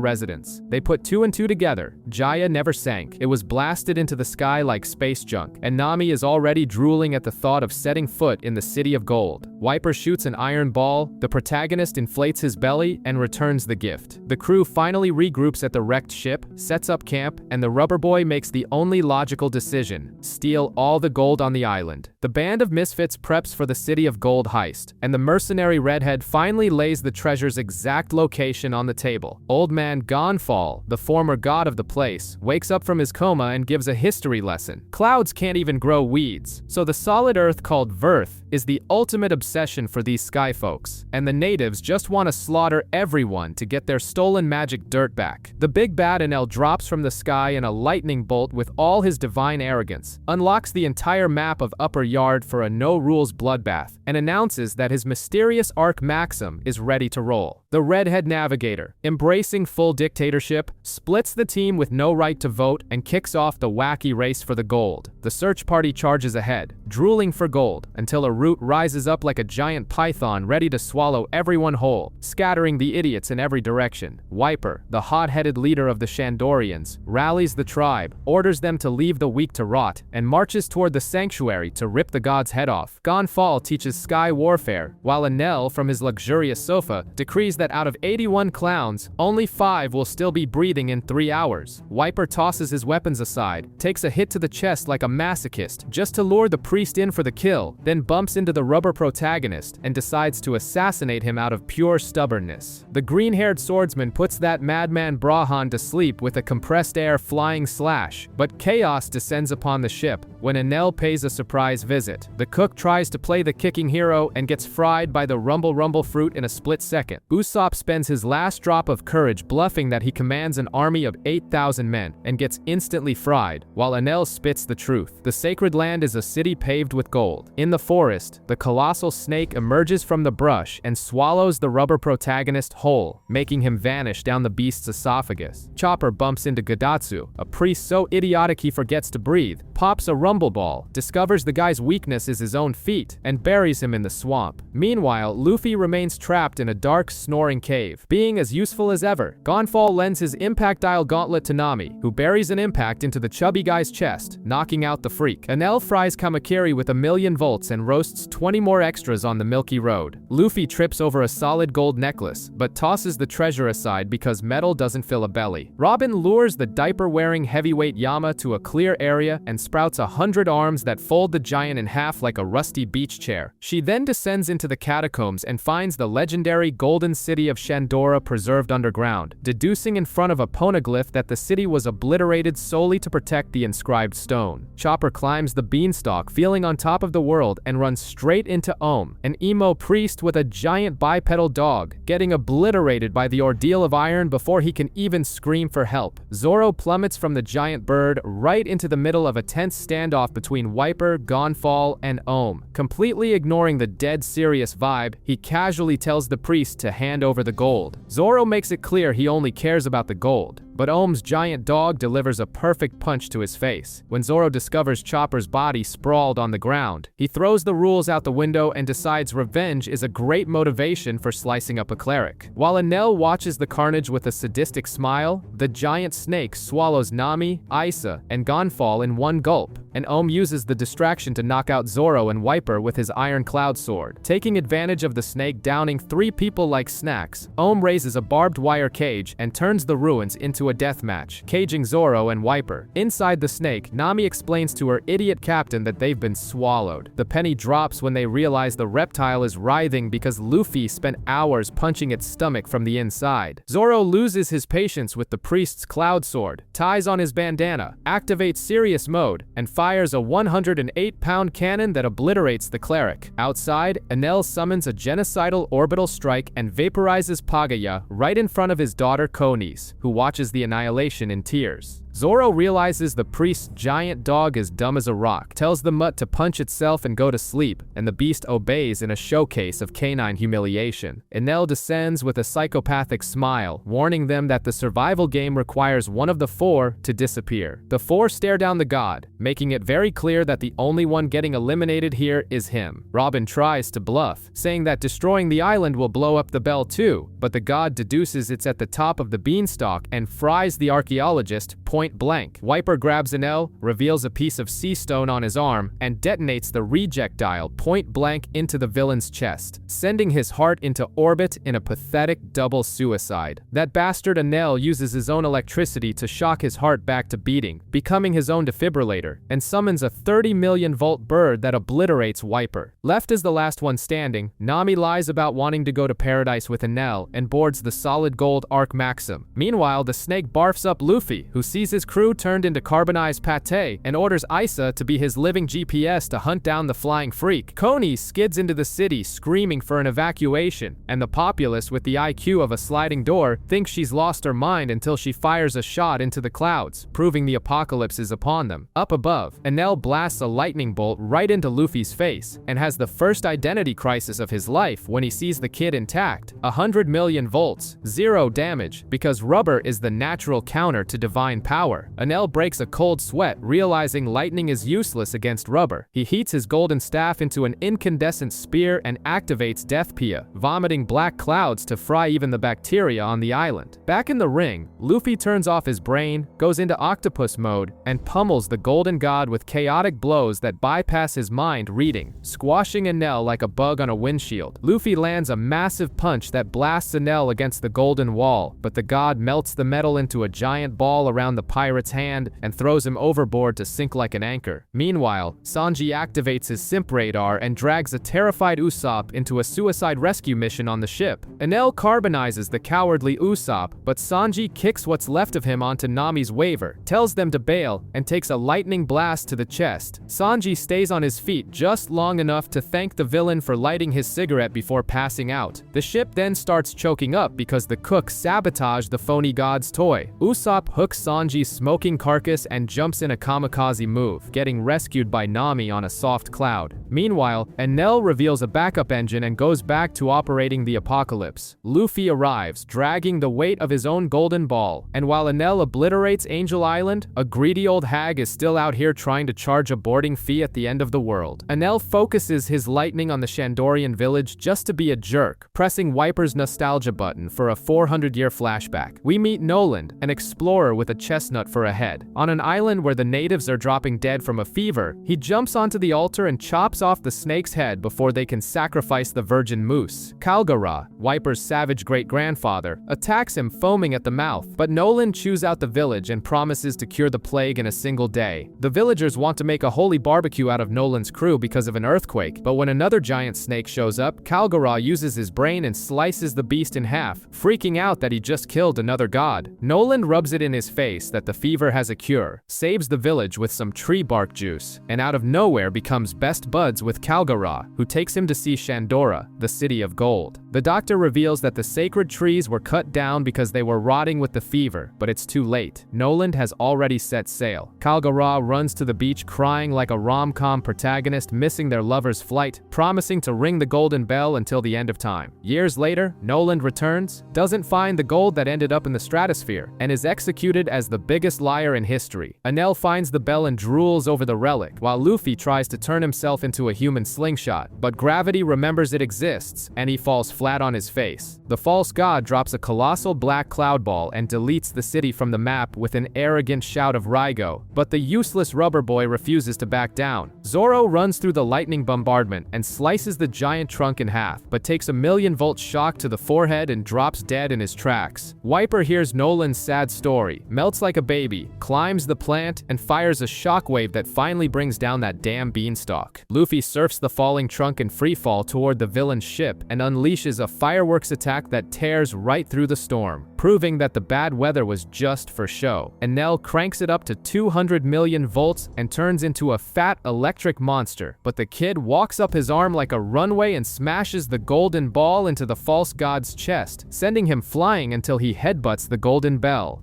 residence. They put two and two together. Jaya never sank. It was blasted into the sky like space junk, and Nami is already drooling at the thought of setting foot in the city of gold. Wiper shoots an iron ball, the protagonist inflates his belly, and returns the gift. The crew finally regroups at the wrecked ship, sets up camp, and the rubber boy makes the only logical decision: steal all the gold on the island. The band of misfits preps for the city of gold heist, and the mercenary redhead finally lays the treasure's exact location on the table. Old man Gonfall, the former god of the place, wakes up from his coma and gives a history lesson. Clouds can't even grow weeds, so the solid earth called Verth is the ultimate obsession for these sky folks, and the natives just want to slaughter everyone to get their stolen magic dirt back. The big bad Enel drops from the sky in a lightning bolt with all his divine arrogance, unlocks the entire map of Upper Yard for a no-rules bloodbath, and announces that his mysterious Arc Maxim is ready to roll. The redhead navigator, embracing full dictatorship, splits the team with no right to vote and kicks off the wacky race for the gold. The search party charges ahead, drooling for gold, until a root rises up like a giant python ready to swallow everyone whole, scattering the idiots in every direction. Wiper, the hot-headed leader of the Shandorians, rallies the tribe, orders them to leave the weak to rot, and marches toward the sanctuary to rip the god's head off. Gonfall teaches sky warfare, while Enel, from his luxurious sofa, decrees that out of 81 clowns, only 5 will still be breathing in 3 hours. Wiper tosses his weapons aside, takes a hit to the chest like a masochist just to lure the priest in for the kill, then bumps into the rubber protagonist and decides to assassinate him out of pure stubbornness. The green-haired swordsman puts that madman Brahan to sleep with a compressed air flying slash, but chaos descends upon the ship when Enel pays a surprise visit. The cook tries to play the kicking hero and gets fried by the rumble fruit in a split second. Usopp spends his last drop of courage bluffing that he commands an army of 8,000 men and gets instantly fried, while Enel spits the truth. The sacred land is a city paved with gold. In the forest, the colossal snake emerges from the brush and swallows the rubber protagonist whole, making him vanish down the beast's esophagus. Chopper bumps into Gadatsu, a priest so idiotic he forgets to breathe, pops a rumble ball, discovers the guy's weakness is his own feet, and buries him in the swamp. Meanwhile, Luffy remains trapped in a dark, snoring cave. Being as useful as ever, Gonfall lends his impact dial gauntlet to Nami, who buries an impact into the chubby guy's chest, knocking out the freak. Enel fries Kamakiri with 1,000,000 volts and roasts 20 more extras on the Milky Road. Luffy trips over a solid gold necklace, but tosses the treasure aside because metal doesn't fill a belly. Robin lures the diaper-wearing heavyweight Yama to a clear area and sprouts 100 arms that fold the giant in half like a rusty beach chair. She then descends into the catacombs and finds the legendary golden city of Shandora preserved underground, deducing in front of a poneglyph that the city was obliterated solely to protect the inscribed stone. Chopper climbs the beanstalk, feeling on top of the world, and runs straight right into Ohm, an emo priest with a giant bipedal dog, getting obliterated by the ordeal of iron before he can even scream for help. Zoro plummets from the giant bird right into the middle of a tense standoff between Wiper, Gonfall, and Ohm. Completely ignoring the dead serious vibe, he casually tells the priest to hand over the gold. Zoro makes it clear he only cares about the gold, but Ohm's giant dog delivers a perfect punch to his face. When Zoro discovers Chopper's body sprawled on the ground, he throws the rules out the window and decides revenge is a great motivation for slicing up a cleric. While Enel watches the carnage with a sadistic smile, the giant snake swallows Nami, Isa, and Gonfall in one gulp, and Ohm uses the distraction to knock out Zoro and Wiper with his Iron Cloud sword. Taking advantage of the snake downing 3 people like snacks, Ohm raises a barbed wire cage and turns the ruins into a death match, caging Zoro and Wiper. Inside the snake, Nami explains to her idiot captain that they've been swallowed. The penny drops when they realize the reptile is writhing because Luffy spent hours punching its stomach from the inside. Zoro loses his patience with the priest's cloud sword, ties on his bandana, activates serious mode, and fires a 108-pound cannon that obliterates the cleric. Outside, Enel summons a genocidal orbital strike and vaporizes Pagaya right in front of his daughter Konis, who watches the annihilation in tears. Zoro realizes the priest's giant dog is dumb as a rock, tells the mutt to punch itself and go to sleep, and the beast obeys in a showcase of canine humiliation. Enel descends with a psychopathic smile, warning them that the survival game requires one of the 4 to disappear. The 4 stare down the god, making it very clear that the only one getting eliminated here is him. Robin tries to bluff, saying that destroying the island will blow up the bell too, but the god deduces it's at the top of the beanstalk and fries the archaeologist point blank. Wiper grabs Enel, reveals a piece of sea stone on his arm, and detonates the rejectile point blank into the villain's chest, sending his heart into orbit in a pathetic double suicide. That bastard Enel uses his own electricity to shock his heart back to beating, becoming his own defibrillator, and summons a 30 million volt bird that obliterates Wiper. Left as the last one standing, Nami lies about wanting to go to paradise with Enel and boards the solid gold Arc Maxim. Meanwhile, the snake barfs up Luffy, who sees his crew turned into carbonized pate and orders Isa to be his living GPS to hunt down the flying freak. Konis skids into the city screaming for an evacuation, and the populace with the IQ of a sliding door thinks she's lost her mind until she fires a shot into the clouds, proving the apocalypse is upon them. Up above, Enel blasts a lightning bolt right into Luffy's face and has the first identity crisis of his life when he sees the kid intact. 100 million volts, 0 damage, because rubber is the natural counter to divine power. Enel breaks a cold sweat, realizing lightning is useless against rubber. He heats his golden staff into an incandescent spear and activates Death Pia, vomiting black clouds to fry even the bacteria on the island. Back in the ring, Luffy turns off his brain, goes into octopus mode, and pummels the golden god with chaotic blows that bypass his mind reading, squashing Enel like a bug on a windshield. Luffy lands a massive punch that blasts Enel against the golden wall, but the god melts the metal into a giant ball around the pirate's hand and throws him overboard to sink like an anchor. Meanwhile, Sanji activates his simp radar and drags a terrified Usopp into a suicide rescue mission on the ship. Enel carbonizes the cowardly Usopp, but Sanji kicks what's left of him onto Nami's waiver, tells them to bail, and takes a lightning blast to the chest. Sanji stays on his feet just long enough to thank the villain for lighting his cigarette before passing out. The ship then starts choking up because the cook sabotaged the phony god's toy. Usopp hooks Sanji's smoking carcass and jumps in a kamikaze move, getting rescued by Nami on a soft cloud. Meanwhile, Enel reveals a backup engine and goes back to operating the apocalypse. Luffy arrives, dragging the weight of his own golden ball, and while Enel obliterates Angel Island, a greedy old hag is still out here trying to charge a boarding fee at the end of the world. Enel focuses his lightning on the Shandorian village just to be a jerk, pressing Wiper's nostalgia button for a 400-year flashback. We meet Noland, an explorer with a chestnut for a head. On an island where the natives are dropping dead from a fever, he jumps onto the altar and chops off the snake's head before they can sacrifice the virgin moose. Kalgara, Wiper's savage great-grandfather, attacks him foaming at the mouth, but Noland chews out the village and promises to cure the plague in a single day. The villagers want to make a holy barbecue out of Noland's crew because of an earthquake, but when another giant snake shows up, Kalgara uses his brain and slices the beast in half, freaking out that he just killed another god. Noland rubs it in his face, that the fever has a cure, saves the village with some tree bark juice, and out of nowhere becomes best buds with Kalgara, who takes him to see Shandora, the city of gold. The doctor reveals that the sacred trees were cut down because they were rotting with the fever, but it's too late. Noland has already set sail. Kalgara runs to the beach crying like a rom-com protagonist missing their lover's flight, promising to ring the golden bell until the end of time. Years later, Noland returns, doesn't find the gold that ended up in the stratosphere, and is executed as the biggest liar in history. Enel finds the bell and drools over the relic, while Luffy tries to turn himself into a human slingshot, but gravity remembers it exists, and he falls flat on his face. The false god drops a colossal black cloud ball and deletes the city from the map with an arrogant shout of Raigo, but the useless rubber boy refuses to back down. Zoro runs through the lightning bombardment and slices the giant trunk in half, but takes a 1,000,000-volt shock to the forehead and drops dead in his tracks. Wiper hears Noland's sad story, melts like a baby, climbs the plant, and fires a shockwave that finally brings down that damn beanstalk. Luffy surfs the falling trunk in freefall toward the villain's ship and unleashes a fireworks attack that tears right through the storm, proving that the bad weather was just for show. Enel cranks it up to 200 million volts and turns into a fat electric monster, but the kid walks up his arm like a runway and smashes the golden ball into the false god's chest, sending him flying until he headbutts the golden bell.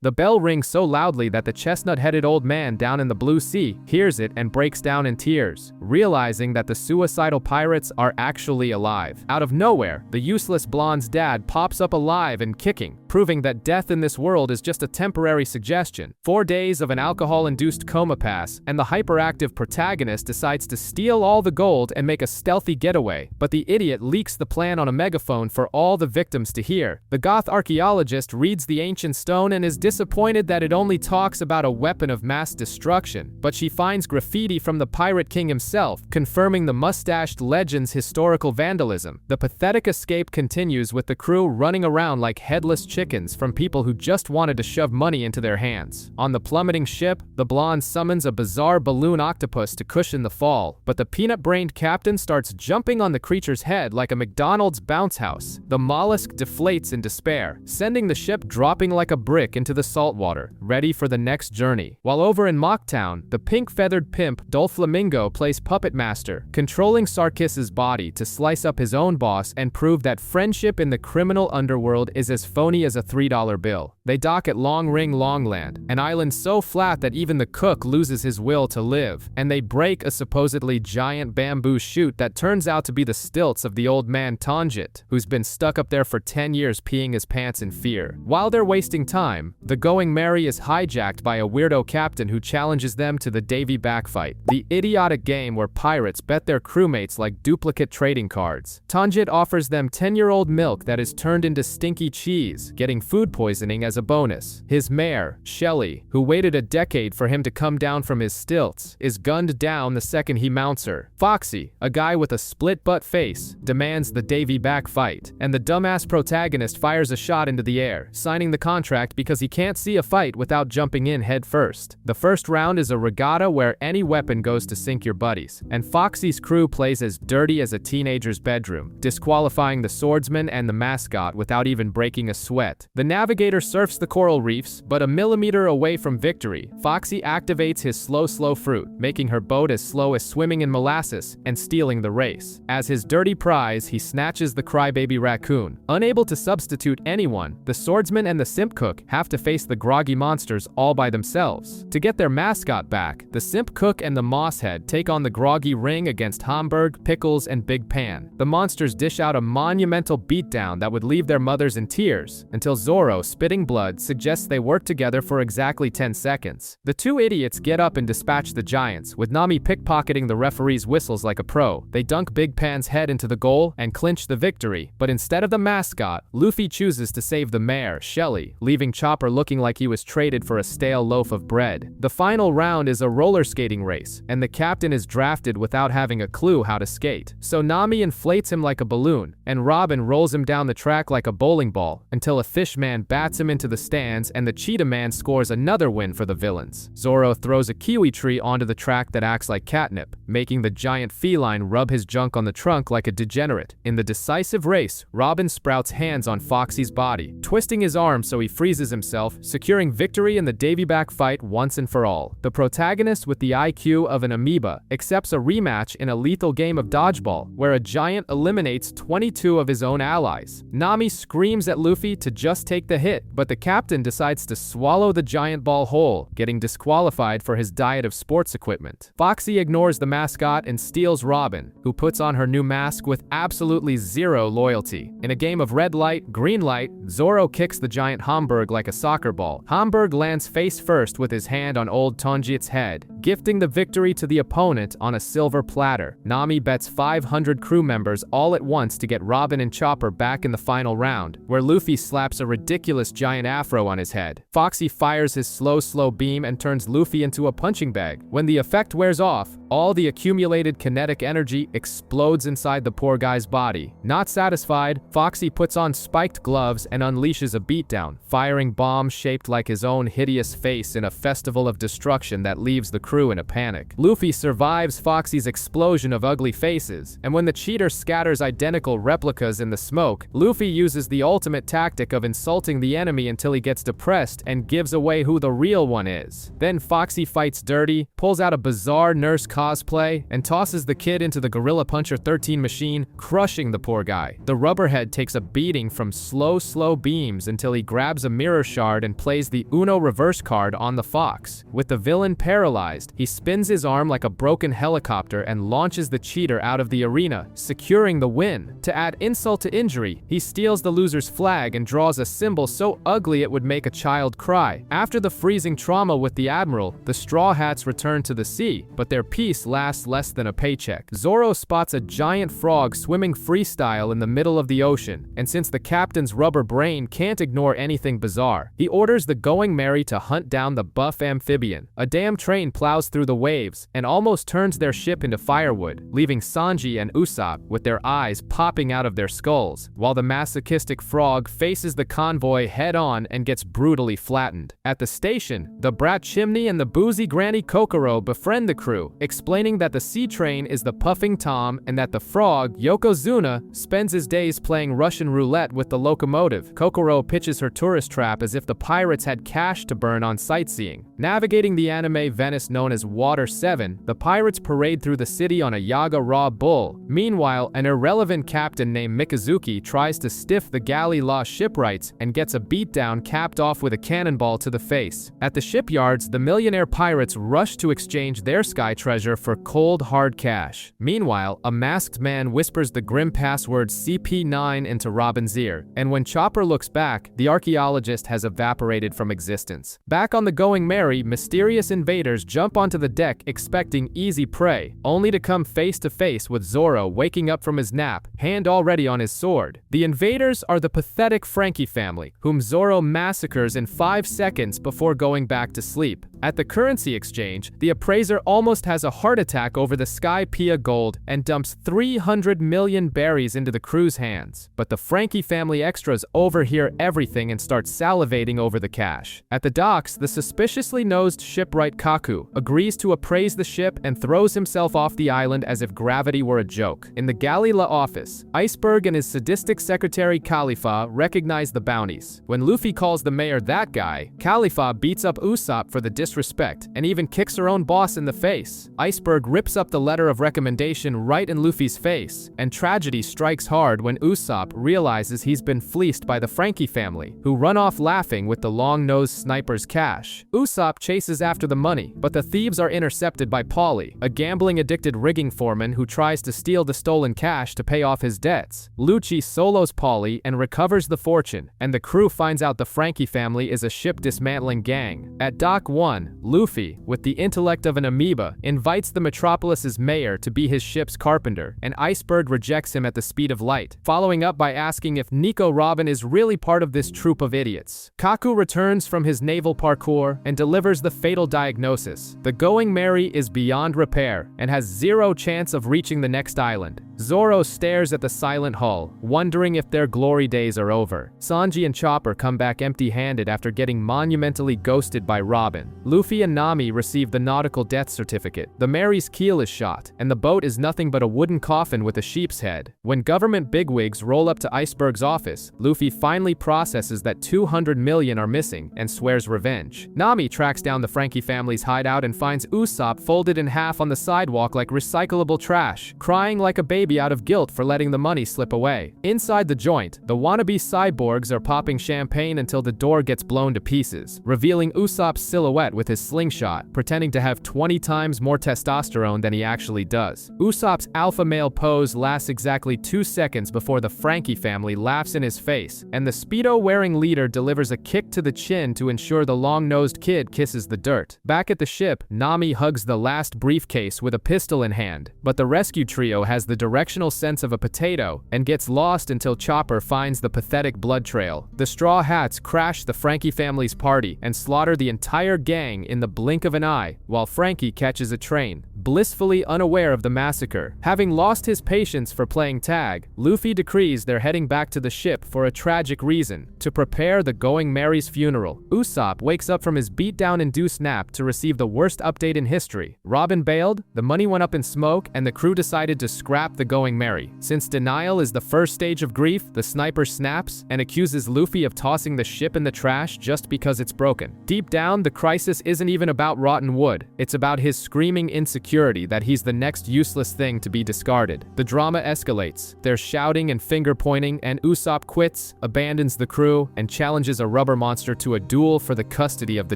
The bell rings so loudly that the chestnut-headed old man down in the blue sea hears it and breaks down in tears, realizing that the suicidal pirates are actually alive. Out of nowhere, the useless blonde's dad pops up alive and kicking, proving that death in this world is just a temporary suggestion. 4 days of an alcohol-induced coma pass, and the hyperactive protagonist decides to steal all the gold and make a stealthy getaway, but the idiot leaks the plan on a megaphone for all the victims to hear. The goth archaeologist reads the ancient stone and is disappointed that it only talks about a weapon of mass destruction, but she finds graffiti from the Pirate King himself, confirming the mustached legend's historical vandalism. The pathetic escape continues with the crew running around like headless chickens from people who just wanted to shove money into their hands. On the plummeting ship, the blonde summons a bizarre balloon octopus to cushion the fall, but the peanut-brained captain starts jumping on the creature's head like a McDonald's bounce house. The mollusk deflates in despair, sending the ship dropping like a brick into the saltwater, ready for the next journey. While over in Mocktown, the pink-feathered pimp Doflamingo plays puppet master, controlling Sarkis's body to slice up his own boss and prove that friendship in the criminal underworld is as phony as a $3 bill. They dock at Long Ring Longland, an island so flat that even the cook loses his will to live, and they break a supposedly giant bamboo shoot that turns out to be the stilts of the old man Tanjit, who's been stuck up there for 10 years peeing his pants in fear. While they're wasting time, the Going Merry is hijacked by a weirdo captain who challenges them to the Davy Back fight, the idiotic game where pirates bet their crewmates like duplicate trading cards. Tanjit offers them 10-year-old milk that is turned into stinky cheese, getting food poisoning as a bonus. His mare, Shelly, who waited a decade for him to come down from his stilts, is gunned down the second he mounts her. Foxy, a guy with a split-butt face, demands the Davy Back fight, and the dumbass protagonist fires a shot into the air, signing the contract because he can't see a fight without jumping in head first. The first round is a regatta where any weapon goes to sink your buddies, and Foxy's crew plays as dirty as a teenager's bedroom, disqualifying the swordsman and the mascot without even breaking a sweat. The navigator surfs the coral reefs, but a millimeter away from victory, Foxy activates his slow fruit, making her boat as slow as swimming in molasses and stealing the race. As his dirty prize, he snatches the crybaby raccoon. Unable to substitute anyone, the swordsman and the simp cook have to face the groggy monsters all by themselves. To get their mascot back, the simp cook and the mosshead take on the groggy ring against Hamburg, Pickles, and Big Pan. The monsters dish out a monumental beatdown that would leave their mothers in tears, until Zoro, spitting blood, suggests they work together for exactly 10 seconds. The two idiots get up and dispatch the giants, with Nami pickpocketing the referee's whistles like a pro. They dunk Big Pan's head into the goal and clinch the victory, but instead of the mascot, Luffy chooses to save the mare, Shelly, leaving Chopper looking like he was traded for a stale loaf of bread. The final round is a roller skating race, and the captain is drafted without having a clue how to skate. So Nami inflates him like a balloon, and Robin rolls him down the track like a bowling ball until a fish man bats him into the stands and the cheetah man scores another win for the villains. Zoro throws a kiwi tree onto the track that acts like catnip, making the giant feline rub his junk on the trunk like a degenerate. In the decisive race, Robin sprouts hands on Foxy's body, twisting his arm so he freezes himself, securing victory in the Davy-back fight once and for all. The protagonist, with the IQ of an amoeba, accepts a rematch in a lethal game of dodgeball, where a giant eliminates 22 of his own allies. Nami screams at Luffy to just take the hit, but the captain decides to swallow the giant ball whole, getting disqualified for his diet of sports equipment. Foxy ignores the mascot and steals Robin, who puts on her new mask with absolutely zero loyalty. In a game of red light, green light, Zoro kicks the giant Hamburg like a soccer ball. Hamburg lands face first with his hand on old Tonjit's head, gifting the victory to the opponent on a silver platter. Nami bets 500 crew members all at once to get Robin and Chopper back in the final round, where Luffy slaps a ridiculous giant afro on his head. Foxy fires his slow beam and turns Luffy into a punching bag. When the effect wears off, all the accumulated kinetic energy explodes inside the poor guy's body. Not satisfied, Foxy puts on spiked gloves and unleashes a beatdown, firing bombs shaped like his own hideous face in a festival of destruction that leaves the crew in a panic. Luffy survives Foxy's explosion of ugly faces, and when the cheater scatters identical replicas in the smoke, Luffy uses the ultimate tactic of insulting the enemy until he gets depressed and gives away who the real one is. Then Foxy fights dirty, pulls out a bizarre nurse cosplay, and tosses the kid into the Gorilla Puncher 13 machine, crushing the poor guy. The rubberhead takes a beating from slow beams until he grabs a mirror shard and plays the Uno reverse card on the fox. With the villain paralyzed, he spins his arm like a broken helicopter and launches the cheater out of the arena, securing the win. To add insult to injury, he steals the loser's flag and draws a symbol so ugly it would make a child cry. After the freezing trauma with the Admiral, the Straw Hats return to the sea, but their peace lasts less than a paycheck. Zoro spots a giant frog swimming freestyle in the middle of the ocean, and since the captain's rubber brain can't ignore anything bizarre, he orders the Going Merry to hunt down the buff amphibian. A damn train plows through the waves and almost turns their ship into firewood, leaving Sanji and Usopp with their eyes popping out of their skulls, while the masochistic frog faces the convoy head-on and gets brutally flattened. At the station, the brat Chimney and the boozy Granny Kokoro befriend the crew, explaining that the sea train is the Puffing Tom and that the frog, Yokozuna, spends his days playing Russian roulette with the locomotive. Kokoro pitches her tourist trap as if the pirates had cash to burn on sightseeing. Navigating the anime Venice known as Water 7, the pirates parade through the city on a Yaga Raw bull. Meanwhile, an irrelevant captain named Mikazuki tries to stiff the galley law shipwrights and gets a beatdown capped off with a cannonball to the face. At the shipyards, the millionaire pirates rush to exchange their sky treasure for cold, hard cash. Meanwhile, a masked man whispers the grim password CP9 into Robin's ear, and when Chopper looks back, the archaeologist has evaporated from existence. Back on the Going Merry, mysterious invaders jump onto the deck expecting easy prey, only to come face to face with Zoro waking up from his nap, hand already on his sword. The invaders are the pathetic Frankie family, whom Zoro massacres in 5 seconds before going back to sleep. At the currency exchange, the appraiser almost has a heart attack over the Sky Pia gold and dumps 300 million berries into the crew's hands. But the Frankie family extras overhear everything and start salivating over the cash. At the docks, the suspiciously nosed shipwright Kaku agrees to appraise the ship and throws himself off the island as if gravity were a joke. In the Galila office, Iceberg and his sadistic secretary Khalifa recognize the bounties. When Luffy calls the mayor that guy, Khalifa beats up Usopp for the disrespect and even kicks her own boss in the face. Iceberg rips up the letter of recommendation right in Luffy's face, and tragedy strikes hard when Usopp realizes he's been fleeced by the Frankie family, who run off laughing with the long-nosed sniper's cash. Usopp chases after the money, but the thieves are intercepted by Polly, a gambling-addicted rigging foreman who tries to steal the stolen cash to pay off his debts. Lucci solos Polly and recovers the fortune, and the crew finds out the Frankie family is a ship-dismantling gang. At Dock 1, son, Luffy, with the intellect of an amoeba, invites the Metropolis's mayor to be his ship's carpenter, and Iceberg rejects him at the speed of light, following up by asking if Nico Robin is really part of this troop of idiots. Kaku returns from his naval parkour and delivers the fatal diagnosis. The Going Merry is beyond repair and has zero chance of reaching the next island. Zoro stares at the silent hull, wondering if their glory days are over. Sanji and Chopper come back empty-handed after getting monumentally ghosted by Robin. Luffy and Nami receive the nautical death certificate. The Mary's keel is shot, and the boat is nothing but a wooden coffin with a sheep's head. When government bigwigs roll up to Iceberg's office, Luffy finally processes that 200 million are missing and swears revenge. Nami tracks down the Frankie family's hideout and finds Usopp folded in half on the sidewalk like recyclable trash, crying like a baby out of guilt for letting the money slip away. Inside the joint, the wannabe cyborgs are popping champagne until the door gets blown to pieces, revealing Usopp's silhouette with his slingshot, pretending to have 20 times more testosterone than he actually does. Usopp's alpha male pose lasts exactly 2 seconds before the Frankie family laughs in his face, and the Speedo-wearing leader delivers a kick to the chin to ensure the long-nosed kid kisses the dirt. Back at the ship, Nami hugs the last briefcase with a pistol in hand, but the rescue trio has the directional sense of a potato and gets lost until Chopper finds the pathetic blood trail. The Straw Hats crash the Frankie family's party and slaughter the entire gang in the blink of an eye, while Frankie catches a train, blissfully unaware of the massacre. Having lost his patience for playing tag, Luffy decrees they're heading back to the ship for a tragic reason: to prepare the Going Merry's funeral. Usopp wakes up from his beatdown-induced nap to receive the worst update in history. Robin bailed, the money went up in smoke, and the crew decided to scrap the Going Merry. Since denial is the first stage of grief, the sniper snaps and accuses Luffy of tossing the ship in the trash just because it's broken. Deep down, the crisis isn't even about rotten wood. It's about his screaming insecurity that he's the next useless thing to be discarded. The drama escalates. There's shouting and finger-pointing, and Usopp quits, abandons the crew, and challenges a rubber monster to a duel for the custody of the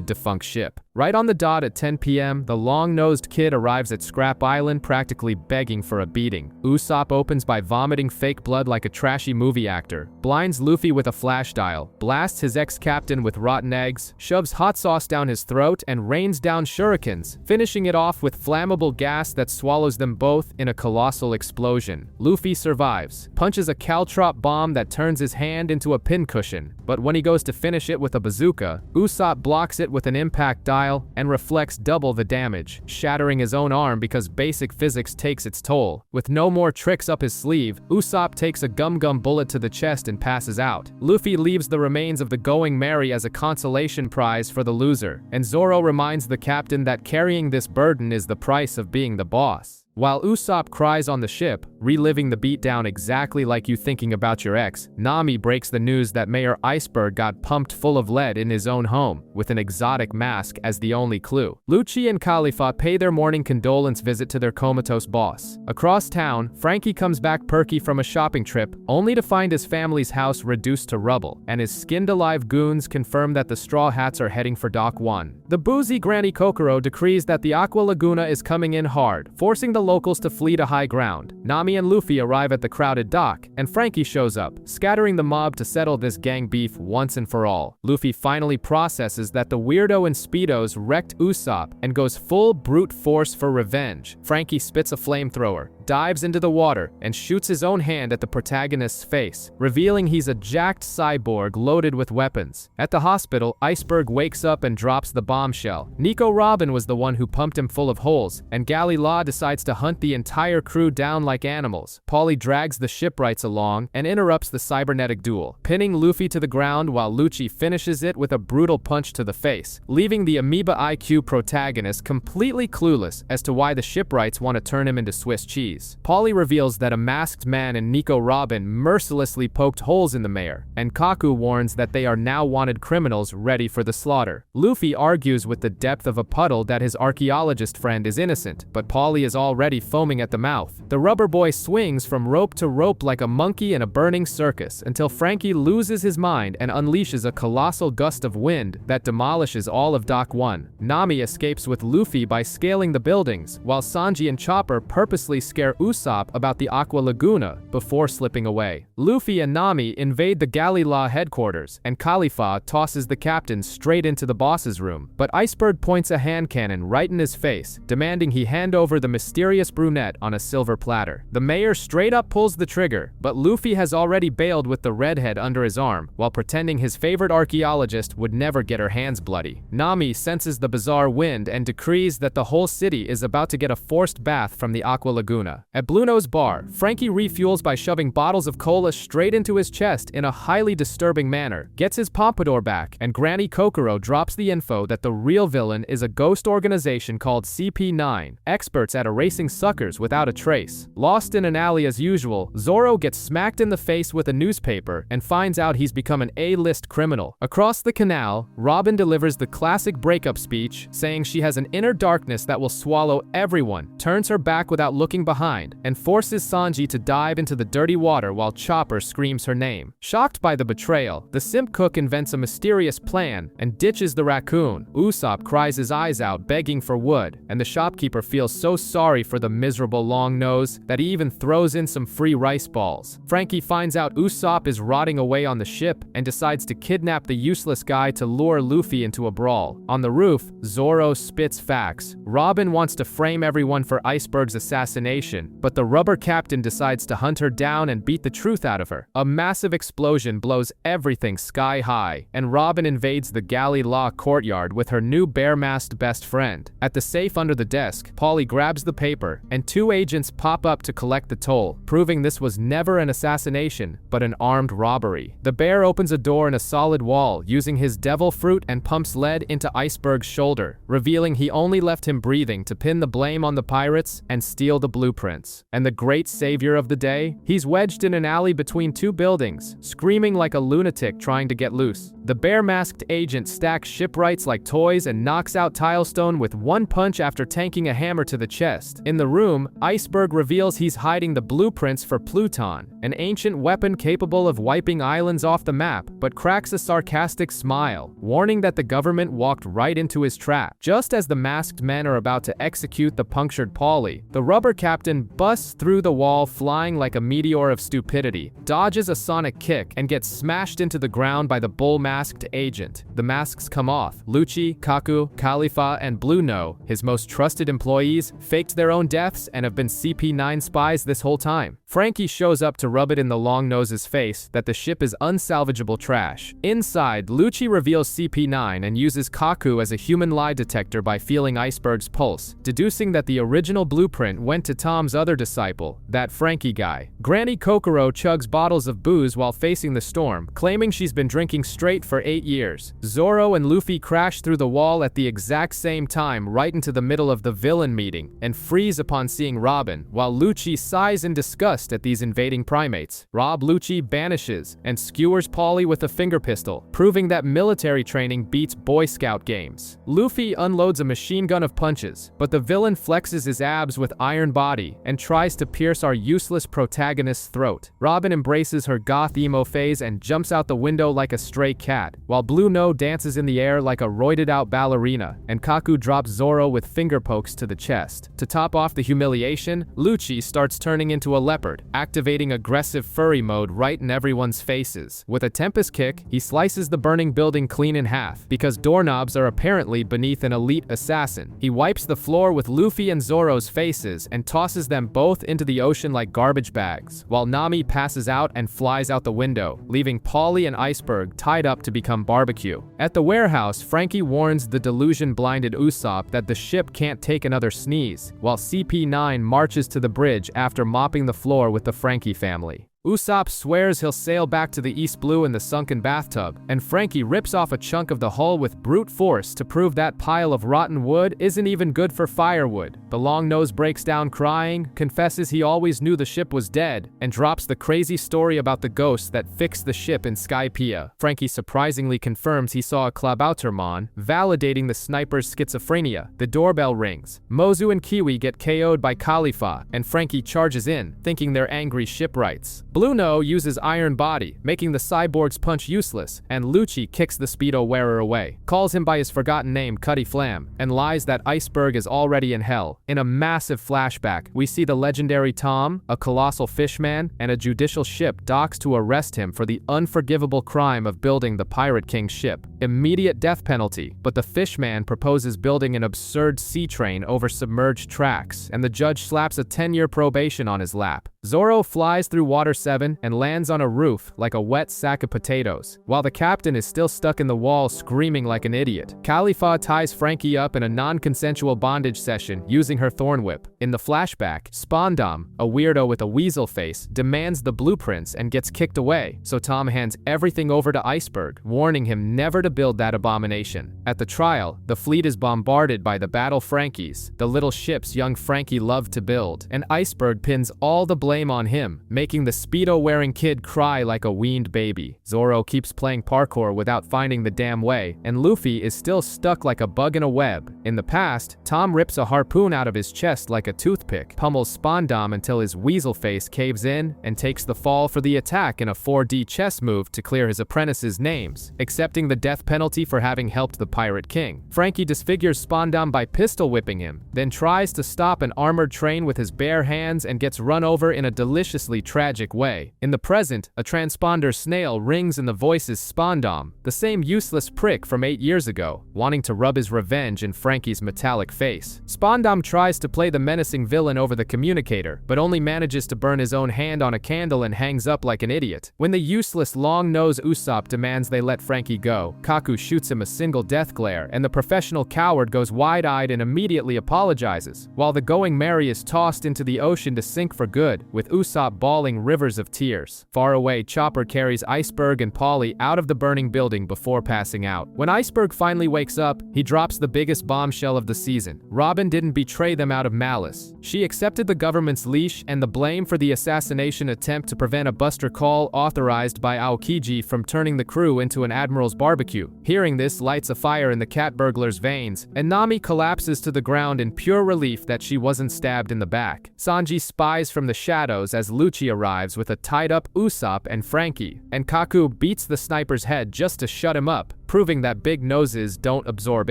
defunct ship. Right on the dot at 10 p.m., the long-nosed kid arrives at Scrap Island practically begging for a beating. Usopp opens by vomiting fake blood like a trashy movie actor, blinds Luffy with a flash dial, blasts his ex-captain with rotten eggs, shoves hot sauce down his throat, and rains down shurikens, finishing it off with flammable gas that swallows them both in a colossal explosion. Luffy survives, punches a caltrop bomb that turns his hand into a pincushion, but when he goes to finish it with a bazooka, Usopp blocks it with an impact dial and reflects double the damage, shattering his own arm because basic physics takes its toll. With no more tricks up his sleeve, Usopp takes a gum-gum bullet to the chest and passes out. Luffy leaves the remains of the Going Merry as a consolation prize for the loser, and Zoro reminds the captain that carrying this burden is the price of being the boss. While Usopp cries on the ship, reliving the beatdown exactly like you thinking about your ex, Nami breaks the news that Mayor Iceberg got pumped full of lead in his own home, with an exotic mask as the only clue. Lucci and Khalifa pay their morning condolence visit to their comatose boss. Across town, Frankie comes back perky from a shopping trip, only to find his family's house reduced to rubble, and his skinned-alive goons confirm that the Straw Hats are heading for Dock 1. The boozy Granny Kokoro decrees that the Aqua Laguna is coming in hard, forcing the locals to flee to high ground. Nami and Luffy arrive at the crowded dock, and Frankie shows up, scattering the mob to settle this gang beef once and for all. Luffy finally processes that the weirdo in Speedos wrecked Usopp and goes full brute force for revenge. Frankie spits a flamethrower, dives into the water, and shoots his own hand at the protagonist's face, revealing he's a jacked cyborg loaded with weapons. At the hospital, Iceberg wakes up and drops the bombshell. Nico Robin was the one who pumped him full of holes, and Gally Law decides to hunt the entire crew down like animals. Paulie drags the shipwrights along and interrupts the cybernetic duel, pinning Luffy to the ground while Lucci finishes it with a brutal punch to the face, leaving the Amoeba IQ protagonist completely clueless as to why the shipwrights want to turn him into Swiss cheese. Paulie reveals that a masked man and Nico Robin mercilessly poked holes in the mayor, and Kaku warns that they are now wanted criminals ready for the slaughter. Luffy argues with the depth of a puddle that his archaeologist friend is innocent, but Paulie is already foaming at the mouth. The rubber boy swings from rope to rope like a monkey in a burning circus until Frankie loses his mind and unleashes a colossal gust of wind that demolishes all of Dock 1. Nami escapes with Luffy by scaling the buildings, while Sanji and Chopper purposely scare scare Usopp about the Aqua Laguna before slipping away. Luffy and Nami invade the Galley Law headquarters, and Khalifa tosses the captain straight into the boss's room. But Iceberg points a hand cannon right in his face, demanding he hand over the mysterious brunette on a silver platter. The mayor straight up pulls the trigger, but Luffy has already bailed with the redhead under his arm, while pretending his favorite archaeologist would never get her hands bloody. Nami senses the bizarre wind and decrees that the whole city is about to get a forced bath from the Aqua Laguna. At Blue Nose Bar, Frankie refuels by shoving bottles of cola straight into his chest in a highly disturbing manner, gets his pompadour back, and Granny Kokoro drops the info that the real villain is a ghost organization called CP9, experts at erasing suckers without a trace. Lost in an alley as usual, Zoro gets smacked in the face with a newspaper and finds out he's become an A-list criminal. Across the canal, Robin delivers the classic breakup speech, saying she has an inner darkness that will swallow everyone, turns her back without looking behind, and forces Sanji to dive into the dirty water while Chopper screams her name. Shocked by the betrayal, the simp cook invents a mysterious plan and ditches the raccoon. Usopp cries his eyes out begging for wood, and the shopkeeper feels so sorry for the miserable long nose that he even throws in some free rice balls. Frankie finds out Usopp is rotting away on the ship and decides to kidnap the useless guy to lure Luffy into a brawl. On the roof, Zoro spits facts. Robin wants to frame everyone for Iceberg's assassination, but the rubber captain decides to hunt her down and beat the truth out of her. A massive explosion blows everything sky high, and Robin invades the Galley Law courtyard with her new bare-masked best friend. At the safe under the desk, Polly grabs the paper, and two agents pop up to collect the toll, proving this was never an assassination, but an armed robbery. The bear opens a door in a solid wall, using his devil fruit and pumps lead into Iceberg's shoulder, revealing he only left him breathing to pin the blame on the pirates and steal the blueprints. And the great savior of the day? He's wedged in an alley between two buildings, screaming like a lunatic trying to get loose. The bare-masked agent stacks shipwrights like toys and knocks out Tilestone with one punch after tanking a hammer to the chest. In the room, Iceberg reveals he's hiding the blueprints for Pluton, an ancient weapon capable of wiping islands off the map, but cracks a sarcastic smile, warning that the government walked right into his trap. Just as the masked men are about to execute the punctured Polly, the rubber captain busts through the wall flying like a meteor of stupidity, dodges a sonic kick, and gets smashed into the ground by the bull-masked agent. The masks come off. Lucci, Kaku, Khalifa, and Blue No, his most trusted employees, faked their own deaths and have been CP9 spies this whole time. Frankie shows up to rub it in the long nose's face that the ship is unsalvageable trash. Inside, Lucci reveals CP9 and uses Kaku as a human lie detector by feeling Iceberg's pulse, deducing that the original blueprint went to Tom's other disciple, that Frankie guy. Granny Kokoro chugs bottles of booze while facing the storm, claiming she's been drinking straight for 8 years. Zoro and Luffy crash through the wall at the exact same time right into the middle of the villain meeting, and freeze upon seeing Robin, while Lucci sighs in disgust at these invading primates. Rob Lucci banishes and skewers Polly with a finger pistol, proving that military training beats Boy Scout games. Luffy unloads a machine gun of punches, but the villain flexes his abs with Iron Body and tries to pierce our useless protagonist's throat. Robin embraces her goth emo phase and jumps out the window like a stray cat, while Blue No dances in the air like a roided-out ballerina, and Kaku drops Zoro with finger pokes to the chest. To top off the humiliation, Lucci starts turning into a leopard, activating aggressive furry mode right in everyone's faces. With a Tempest kick, he slices the burning building clean in half, because doorknobs are apparently beneath an elite assassin. He wipes the floor with Luffy and Zoro's faces and tosses them both into the ocean like garbage bags, while Nami passes out and flies out the window, leaving Polly and Iceberg tied up to become barbecue. At the warehouse, Frankie warns the delusion-blinded Usopp that the ship can't take another sneeze, while CP9 marches to the bridge after mopping the floor with the Frankie family. Usopp swears he'll sail back to the East Blue in the sunken bathtub, and Frankie rips off a chunk of the hull with brute force to prove that pile of rotten wood isn't even good for firewood. The long nose breaks down crying, confesses he always knew the ship was dead, and drops the crazy story about the ghost that fixed the ship in Skypiea. Frankie surprisingly confirms he saw a Klabautermann, validating the sniper's schizophrenia. The doorbell rings. Mozu and Kiwi get KO'd by Khalifa, and Frankie charges in, thinking they're angry shipwrights. Bluno uses Iron Body, making the cyborg's punch useless, and Lucci kicks the Speedo wearer away, calls him by his forgotten name Cutty Flam, and lies that Iceberg is already in hell. In a massive flashback, we see the legendary Tom, a colossal fishman, and a judicial ship docks to arrest him for the unforgivable crime of building the Pirate King's ship. Immediate death penalty, but the fishman proposes building an absurd sea train over submerged tracks, and the judge slaps a 10-year probation on his lap. Zoro flies through Water 7 and lands on a roof like a wet sack of potatoes, while the captain is still stuck in the wall screaming like an idiot. Khalifa ties Frankie up in a non-consensual bondage session using her thorn whip. In the flashback, Spondam, a weirdo with a weasel face, demands the blueprints and gets kicked away, so Tom hands everything over to Iceberg, warning him never to build that abomination. At the trial, the fleet is bombarded by the Battle Frankies, the little ships young Frankie loved to build, and Iceberg pins all the blame on him, making the Speedo-wearing kid cry like a weaned baby. Zoro keeps playing parkour without finding the damn way, and Luffy is still stuck like a bug in a web. In the past, Tom rips a harpoon out of his chest like a toothpick, pummels Spondam until his weasel face caves in, and takes the fall for the attack in a 4D chess move to clear his apprentices' names, accepting the death penalty for having helped the Pirate King. Frankie disfigures Spondam by pistol whipping him, then tries to stop an armored train with his bare hands and gets run over in a deliciously tragic way. In the present, a transponder snail rings and the voice is Spondam, the same useless prick from 8 years ago, wanting to rub his revenge in Frankie's metallic face. Spondam tries to play the menacing villain over the communicator, but only manages to burn his own hand on a candle and hangs up like an idiot. When the useless long-nosed Usopp demands they let Frankie go, Kaku shoots him a single death glare, and the professional coward goes wide-eyed and immediately apologizes, while the Going Merry is tossed into the ocean to sink for good, with Usopp bawling rivers of tears. Far away, Chopper carries Iceberg and Polly out of the burning building before passing out. When Iceberg finally wakes up, he drops the biggest bombshell of the season. Robin didn't betray them out of malice. She accepted the government's leash and the blame for the assassination attempt to prevent a Buster Call authorized by Aokiji from turning the crew into an admiral's barbecue. Hearing this lights a fire in the cat burglar's veins, and Nami collapses to the ground in pure relief that she wasn't stabbed in the back. Sanji spies from the shadows as Lucci arrives with a tied-up Usopp and Frankie, and Kaku beats the sniper's head just to shut him up, proving that big noses don't absorb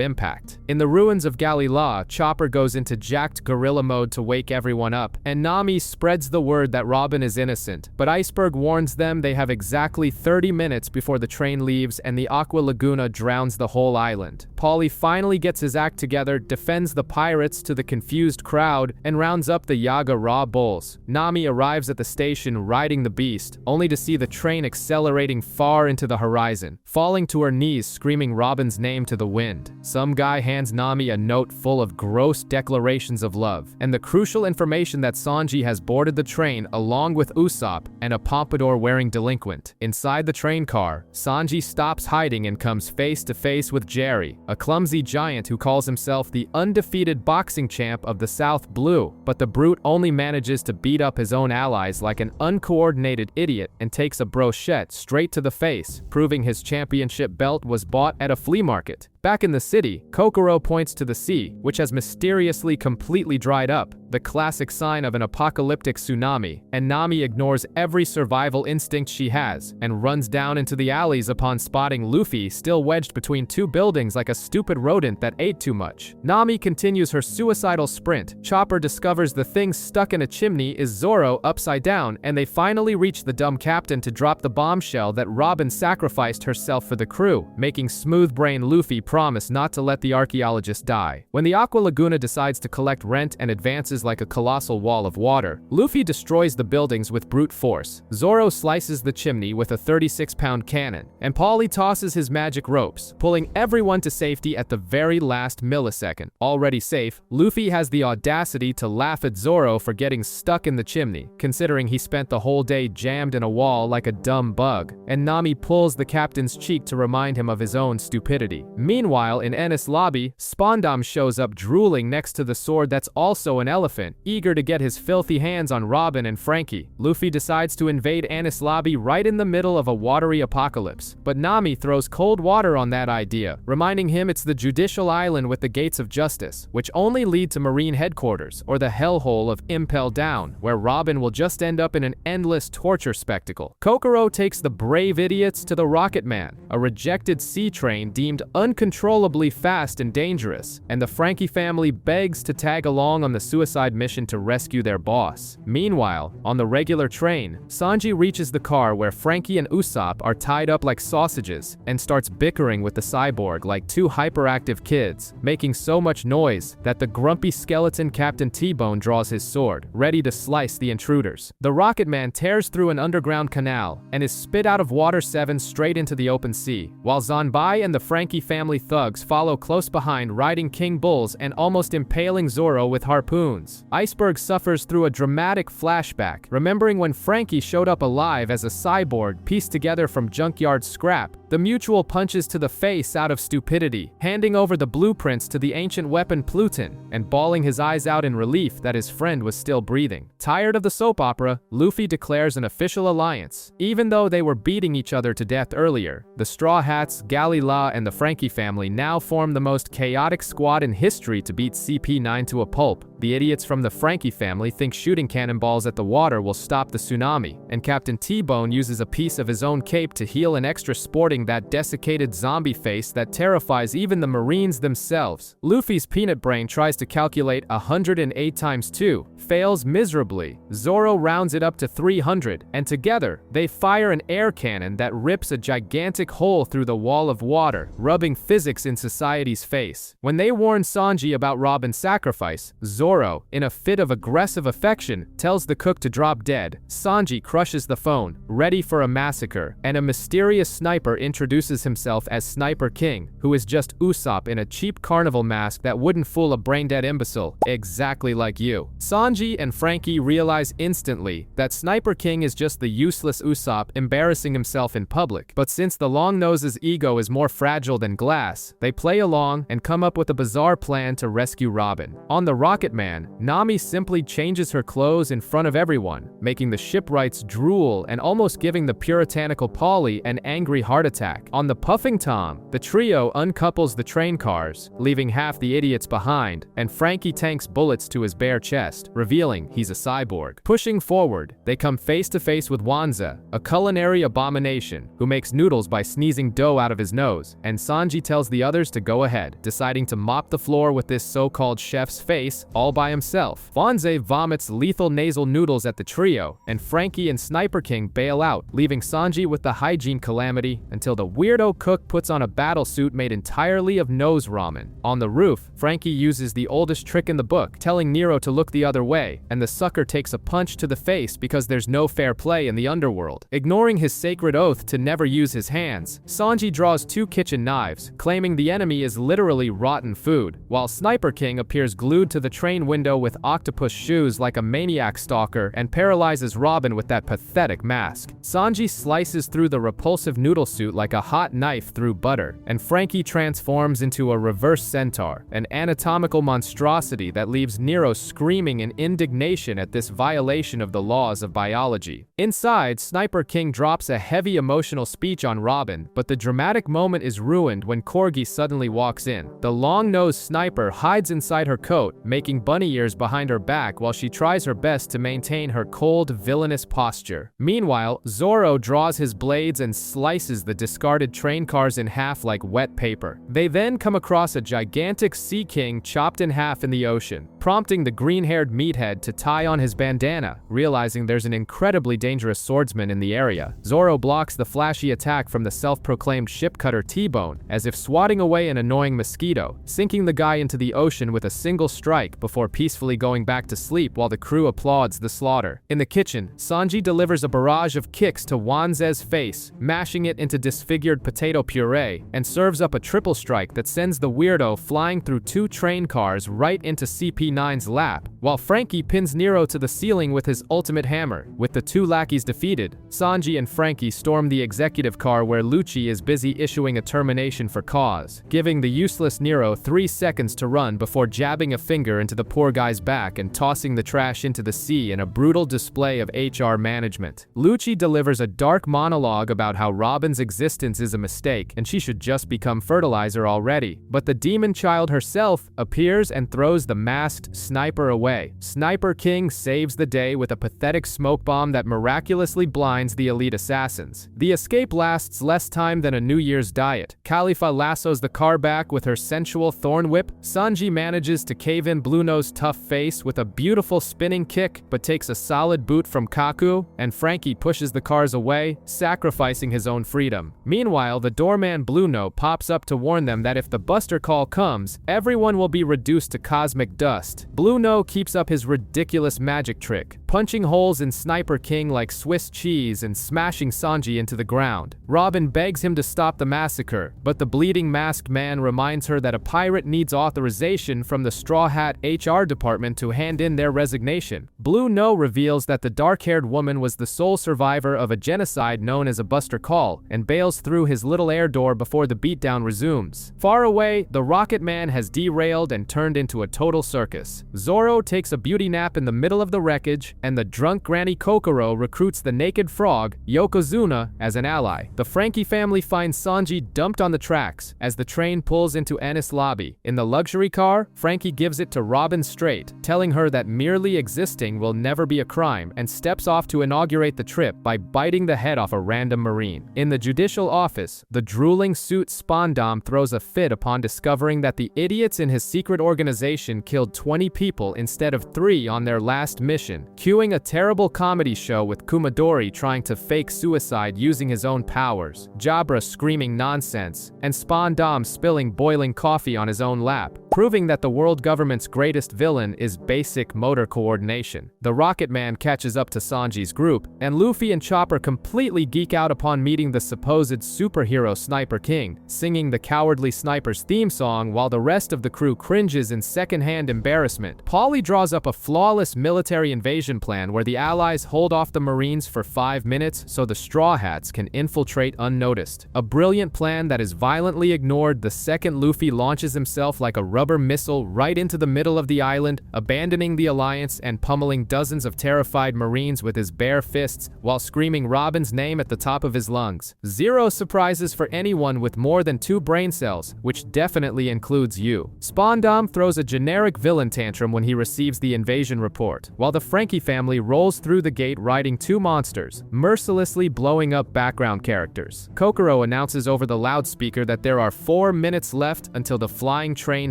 impact. In the ruins of Galila, Chopper goes into jacked gorilla mode to wake everyone up, and Nami spreads the word that Robin is innocent, but Iceberg warns them they have exactly 30 minutes before the train leaves and the Aqua Laguna drowns the whole island. Paulie finally gets his act together, defends the pirates to the confused crowd, and rounds up the Yaga Raw Bulls. Nami arrives at the station riding the beast, only to see the train accelerating far into the horizon, falling to her knees screaming Robin's name to the wind. Some guy hands Nami a note full of gross declarations of love, and the crucial information that Sanji has boarded the train along with Usopp and a pompadour-wearing delinquent. Inside the train car, Sanji stops hiding and comes face to face with Jerry, a clumsy giant who calls himself the undefeated boxing champ of the South Blue, but the brute only manages to beat up his own allies like an uncoordinated idiot and takes a brochette straight to the face, proving his championship belt was bought at a flea market. Back in the city, Kokoro points to the sea, which has mysteriously completely dried up, the classic sign of an apocalyptic tsunami, and Nami ignores every survival instinct she has, and runs down into the alleys upon spotting Luffy still wedged between two buildings like a stupid rodent that ate too much. Nami continues her suicidal sprint. Chopper discovers the thing stuck in a chimney is Zoro upside down, and they finally reach the dumb captain to drop the bombshell that Robin sacrificed herself for the crew, making smooth-brain Luffy promise not to let the archaeologist die. When the Aqua Laguna decides to collect rent and advances like a colossal wall of water, Luffy destroys the buildings with brute force. Zoro slices the chimney with a 36-pound cannon, and Paulie tosses his magic ropes, pulling everyone to safety at the very last millisecond. Already safe, Luffy has the audacity to laugh at Zoro for getting stuck in the chimney, considering he spent the whole day jammed in a wall like a dumb bug, and Nami pulls the captain's cheek to remind him of his own stupidity. Meanwhile, Meanwhile, in Enies Lobby, Spondam shows up drooling next to the sword that's also an elephant, eager to get his filthy hands on Robin and Franky. Luffy decides to invade Enies Lobby right in the middle of a watery apocalypse, but Nami throws cold water on that idea, reminding him it's the judicial island with the gates of justice, which only lead to Marine headquarters, or the hellhole of Impel Down, where Robin will just end up in an endless torture spectacle. Kokoro takes the brave idiots to the Rocket Man, a rejected sea train deemed uncontrollably fast and dangerous, and the Franky family begs to tag along on the suicide mission to rescue their boss. Meanwhile, on the regular train, Sanji reaches the car where Franky and Usopp are tied up like sausages and starts bickering with the cyborg like two hyperactive kids, making so much noise that the grumpy skeleton Captain T-Bone draws his sword, ready to slice the intruders. The Rocket Man tears through an underground canal and is spit out of Water 7 straight into the open sea, while Zanbai and the Franky family thugs follow close behind, riding King Bulls and almost impaling Zoro with harpoons. Iceberg suffers through a dramatic flashback, remembering when Franky showed up alive as a cyborg pieced together from junkyard scrap. The mutual punches to the face out of stupidity, handing over the blueprints to the ancient weapon Pluton, and bawling his eyes out in relief that his friend was still breathing. Tired of the soap opera, Luffy declares an official alliance. Even though they were beating each other to death earlier, the Straw Hats, Galila, and the Franky family now form the most chaotic squad in history to beat CP9 to a pulp. The idiots from the Franky family think shooting cannonballs at the water will stop the tsunami, and Captain T-Bone uses a piece of his own cape to heal an extra sporting that desiccated zombie face that terrifies even the Marines themselves. Luffy's peanut brain tries to calculate 108 times 2, fails miserably. Zoro rounds it up to 300, and together, they fire an air cannon that rips a gigantic hole through the wall of water, rubbing physics in society's face. When they warn Sanji about Robin's sacrifice, Zoro, in a fit of aggressive affection, tells the cook to drop dead. Sanji crushes the phone, ready for a massacre, and a mysterious sniper introduces himself as Sniper King, who is just Usopp in a cheap carnival mask that wouldn't fool a brain-dead imbecile, exactly like you. Sanji and Franky realize instantly that Sniper King is just the useless Usopp embarrassing himself in public, but since the Longnose's ego is more fragile than glass, they play along and come up with a bizarre plan to rescue Robin. On the Rocket Man, Nami simply changes her clothes in front of everyone, making the shipwrights drool and almost giving the puritanical Polly an angry heart attack. On the Puffing Tom, the trio uncouples the train cars, leaving half the idiots behind, and Franky tanks bullets to his bare chest, revealing he's a cyborg. Pushing forward, they come face to face with Wanza, a culinary abomination who makes noodles by sneezing dough out of his nose, and Sanji tells the others to go ahead, deciding to mop the floor with this so-called chef's face all by himself. Wanze vomits lethal nasal noodles at the trio, and Franky and Sniper King bail out, leaving Sanji with the hygiene calamity until the weirdo cook puts on a battle suit made entirely of nose ramen. On the roof, Franky uses the oldest trick in the book, telling Nero to look the other way, and the sucker takes a punch to the face because there's no fair play in the underworld. Ignoring his sacred oath to never use his hands, Sanji draws 2 kitchen knives, claiming the enemy is literally rotten food, while Sniper King appears glued to the train window with octopus shoes like a maniac stalker and paralyzes Robin with that pathetic mask. Sanji slices through the repulsive noodle suit like a hot knife through butter, and Franky transforms into a reverse centaur, an anatomical monstrosity that leaves Nero screaming in indignation at this violation of the laws of biology. Inside, Sniper King drops a heavy emotional speech on Robin, but the dramatic moment is ruined when Corgi suddenly walks in. The long-nosed sniper hides inside her coat, making bunny ears behind her back while she tries her best to maintain her cold, villainous posture. Meanwhile, Zoro draws his blades and slices the discarded train cars in half like wet paper. They then come across a gigantic sea king chopped in half in the ocean, prompting the green-haired meathead to tie on his bandana, realizing there's an incredibly dangerous swordsman in the area. Zoro blocks the flashy attack from the self-proclaimed ship cutter T-Bone, as if swatting away an annoying mosquito, sinking the guy into the ocean with a single strike before peacefully going back to sleep while the crew applauds the slaughter. In the kitchen, Sanji delivers a barrage of kicks to Wanze's face, mashing it into disfigured potato puree, and serves up a triple strike that sends the weirdo flying through 2 train cars right into CP9 CP9's lap, while Frankie pins Nero to the ceiling with his ultimate hammer. With the two lackeys defeated, Sanji and Frankie storm the executive car where Lucci is busy issuing a termination for cause, giving the useless Nero 3 seconds to run before jabbing a finger into the poor guy's back and tossing the trash into the sea in a brutal display of HR management. Lucci delivers a dark monologue about how Robin's existence is a mistake and she should just become fertilizer already, but the demon child herself appears and throws the masked sniper away. Sniper King saves the day with a pathetic smoke bomb that miraculously blinds the elite assassins. The escape lasts less time than a New Year's diet. Khalifa lassos the car back with her sensual thorn whip. Sanji manages to cave in Blue Nose's tough face with a beautiful spinning kick, but takes a solid boot from Kaku, and Frankie pushes the cars away, sacrificing his own freedom. Meanwhile, the doorman Blue Nose pops up to warn them that if the Buster Call comes, everyone will be reduced to cosmic dust. Blue Nose keeps up his ridiculous magic trick, punching holes in Sniper King like Swiss cheese and smashing Sanji into the ground. Robin begs him to stop the massacre, but the bleeding masked man reminds her that a pirate needs authorization from the Straw Hat HR department to hand in their resignation. Blue Nose reveals that the dark-haired woman was the sole survivor of a genocide known as a Buster Call, and bails through his little air door before the beatdown resumes. Far away, the Rocket Man has derailed and turned into a total circus. Zoro takes a beauty nap in the middle of the wreckage, and the drunk Granny Kokoro recruits the naked frog, Yokozuna, as an ally. The Frankie family finds Sanji dumped on the tracks as the train pulls into Enies Lobby. In the luxury car, Frankie gives it to Robin straight, telling her that merely existing will never be a crime, and steps off to inaugurate the trip by biting the head off a random Marine. In the judicial office, the drooling suit Spondam throws a fit upon discovering that the idiots in his secret organization killed 20 people instead of 3 on their last mission, cueing a terrible comedy show with Kumadori trying to fake suicide using his own powers, Jabra screaming nonsense, and Spondam spilling boiling coffee on his own lap, proving that the world government's greatest villain is basic motor coordination. The Rocket Man catches up to Sanji's group, and Luffy and Chopper completely geek out upon meeting the supposed superhero Sniper King, singing the Cowardly Sniper's theme song while the rest of the crew cringes in secondhand embarrassment. Polly draws up a flawless military invasion plan where the Allies hold off the Marines for 5 minutes so the Straw Hats can infiltrate unnoticed. A brilliant plan that is violently ignored the second Luffy launches himself like a rubber missile right into the middle of the island, abandoning the Alliance and pummeling dozens of terrified Marines with his bare fists while screaming Robin's name at the top of his lungs. Zero surprises for anyone with more than 2 brain cells, which definitely includes you. Spondam throws a generic villain tantrum when he receives the invasion report, while the Frankie family rolls through the gate riding 2 monsters, mercilessly blowing up background characters. Kokoro announces over the loudspeaker that there are 4 minutes left until the flying train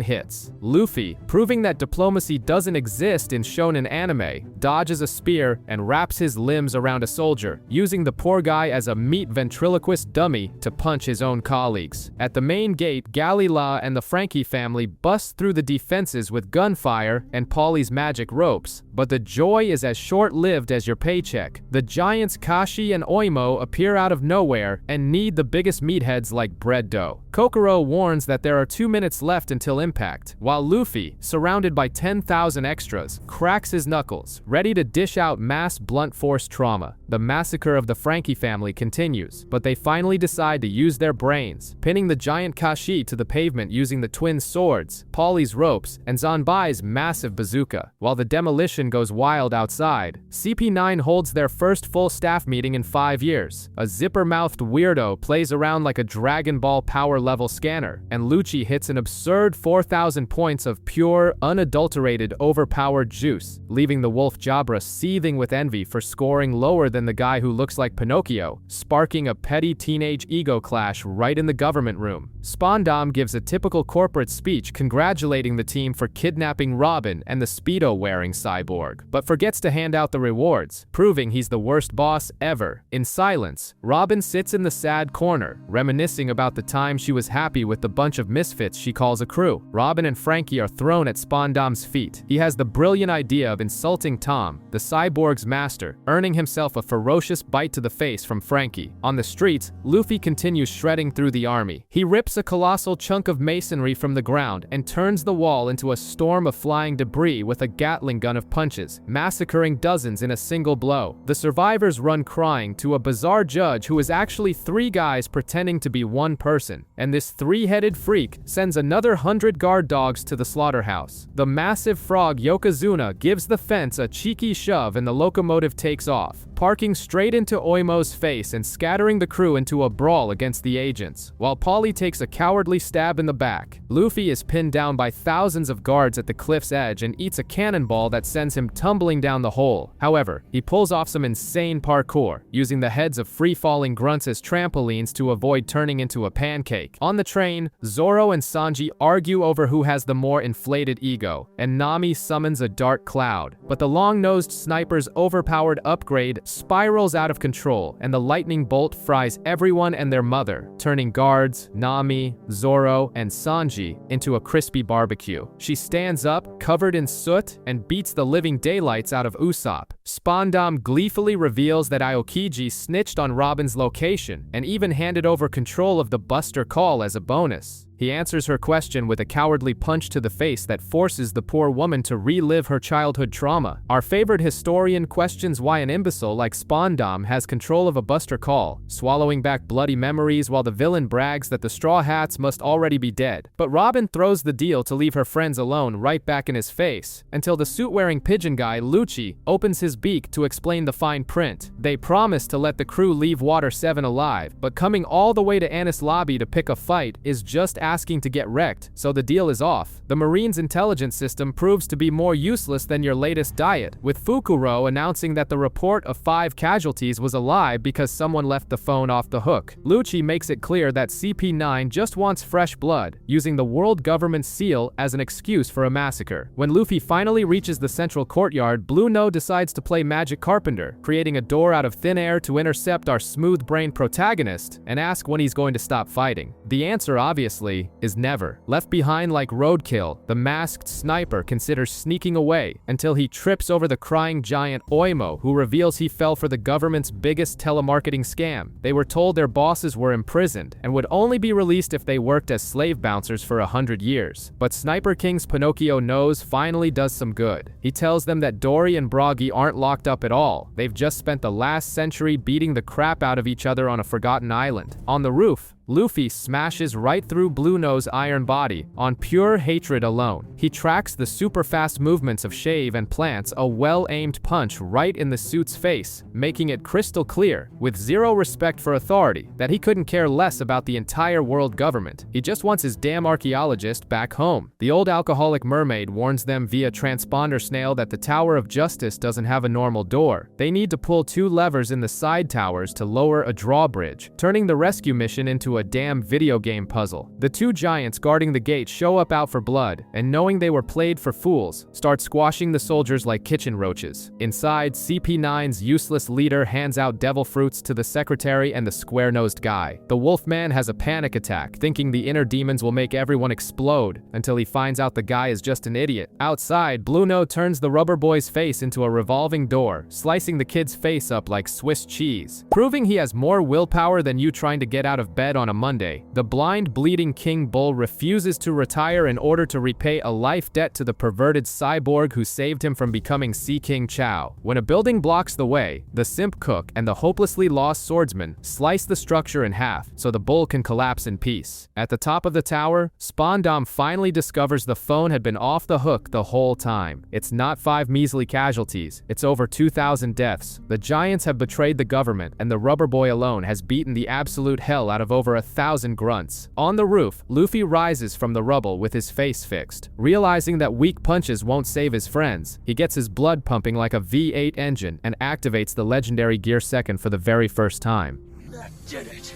hits. Luffy, proving that diplomacy doesn't exist in shonen anime, dodges a spear and wraps his limbs around a soldier, using the poor guy as a meat ventriloquist dummy to punch his own colleagues. At the main gate, Galila and the Frankie family bust through the defenses with gunfire and Polly's magic ropes, but the joy is as short-lived as your paycheck. The giants Kashi and Oimo appear out of nowhere and knead the biggest meatheads like bread dough. Kokoro warns that there are 2 minutes left until impact, while Luffy, surrounded by 10,000 extras, cracks his knuckles, ready to dish out mass blunt force trauma. The massacre of the Frankie family continues, but they finally decide to use their brains, pinning the giant Kashi to the pavement using the twins' swords, Polly's ropes, and Zanbai's massive bazooka. While the demolition goes wild outside, CP9 holds their first full staff meeting in 5 years. A zipper-mouthed weirdo plays around like a Dragon Ball power-level scanner, and Lucci hits an absurd 4,000 points of pure, unadulterated, overpowered juice, leaving the wolf Jabra seething with envy for scoring lower than the guy who looks like Pinocchio, sparking a petty teenage ego clash right in the government room. Spondam gives a typical corporate speech congratulating the team for kidnapping Robin and the Speedo-wearing cyborg, but forgets to hand out the rewards, proving he's the worst boss ever. In silence, Robin sits in the sad corner, reminiscing about the time she was happy with the bunch of misfits she calls a crew. Robin and Frankie are thrown at Spondom's feet. He has the brilliant idea of insulting Tom, the cyborg's master, earning himself a ferocious bite to the face from Frankie. On the streets, Luffy continues shredding through the army. He rips a colossal chunk of masonry from the ground and turns the wall into a storm of flying debris with a Gatling gun of punches, massacring dozens in a single blow. The survivors run crying to a bizarre judge who is actually 3 guys pretending to be 1 person, and this 3-headed freak sends another 100 guard dogs to the slaughterhouse. The massive frog Yokozuna gives the fence a cheeky shove and the locomotive takes off, parking straight into Oimo's face and scattering the crew into a brawl against the agents, while Polly takes a cowardly stab in the back. Luffy is pinned down by thousands of guards at the cliff's edge and eats a cannonball that sends him tumbling down the hole. However, he pulls off some insane parkour, using the heads of free-falling grunts as trampolines to avoid turning into a pancake. On the train, Zoro and Sanji argue over who has the more inflated ego, and Nami summons a dark cloud. But the long-nosed sniper's overpowered upgrade spirals out of control, and the lightning bolt fries everyone and their mother, turning guards, Nami, Zoro, and Sanji into a crispy barbecue. She stands up, covered in soot, and beats the living daylights out of Usopp. Spondom gleefully reveals that Aokiji snitched on Robin's location, and even handed over control of the Buster Call as a bonus. He answers her question with a cowardly punch to the face that forces the poor woman to relive her childhood trauma. Our favorite historian questions why an imbecile like Spondom has control of a Buster Call, swallowing back bloody memories while the villain brags that the Straw Hats must already be dead. But Robin throws the deal to leave her friends alone right back in his face, until the suit-wearing pigeon guy, Lucci, opens his beak to explain the fine print. They promise to let the crew leave Water 7 alive, but coming all the way to Anis Lobby to pick a fight is just asking to get wrecked, so the deal is off. The Marine's intelligence system proves to be more useless than your latest diet, with Fukuro announcing that the report of 5 casualties was a lie because someone left the phone off the hook. Lucci makes it clear that CP9 just wants fresh blood, using the world government's seal as an excuse for a massacre. When Luffy finally reaches the central courtyard, Blue No decides to play Magic Carpenter, creating a door out of thin air to intercept our smooth-brained protagonist and ask when he's going to stop fighting. The answer, obviously, is never. Left behind like roadkill, the masked sniper considers sneaking away until he trips over the crying giant Oimo, who reveals he fell for the government's biggest telemarketing scam. They were told their bosses were imprisoned and would only be released if they worked as slave bouncers for 100 years. But Sniper King's Pinocchio Nose finally does some good. He tells them that Dory and Broggy aren't locked up at all. They've just spent the last century beating the crap out of each other on a forgotten island. On the roof, Luffy smashes right through Blue Nose's iron body on pure hatred alone. He tracks the super-fast movements of Shave and plants a well-aimed punch right in the suit's face, making it crystal clear, with zero respect for authority, that he couldn't care less about the entire world government. He just wants his damn archaeologist back home. The old alcoholic mermaid warns them via transponder snail that the Tower of Justice doesn't have a normal door. They need to pull 2 levers in the side towers to lower a drawbridge, turning the rescue mission into a damn video game puzzle. The 2 giants guarding the gate show up out for blood, and knowing they were played for fools, start squashing the soldiers like kitchen roaches. Inside, CP9's useless leader hands out devil fruits to the secretary and the square-nosed guy. The Wolfman has a panic attack, thinking the inner demons will make everyone explode, until he finds out the guy is just an idiot. Outside, Blue No turns the rubber boy's face into a revolving door, slicing the kid's face up like Swiss cheese. Proving he has more willpower than you trying to get out of bed on a Monday, the blind, bleeding King Bull refuses to retire in order to repay a life debt to the perverted cyborg who saved him from becoming Sea King Chao. When a building blocks the way, the simp cook and the hopelessly lost swordsman slice the structure in half so the bull can collapse in peace. At the top of the tower, Spondom finally discovers the phone had been off the hook the whole time. It's not 5 measly casualties, it's over 2,000 deaths. The giants have betrayed the government, and the rubber boy alone has beaten the absolute hell out of over 1,000 grunts. On the roof, Luffy rises from the rubble with his face fixed. Realizing that weak punches won't save his friends, he gets his blood pumping like a V8 engine and activates the legendary Gear Second for the very first time. That did it!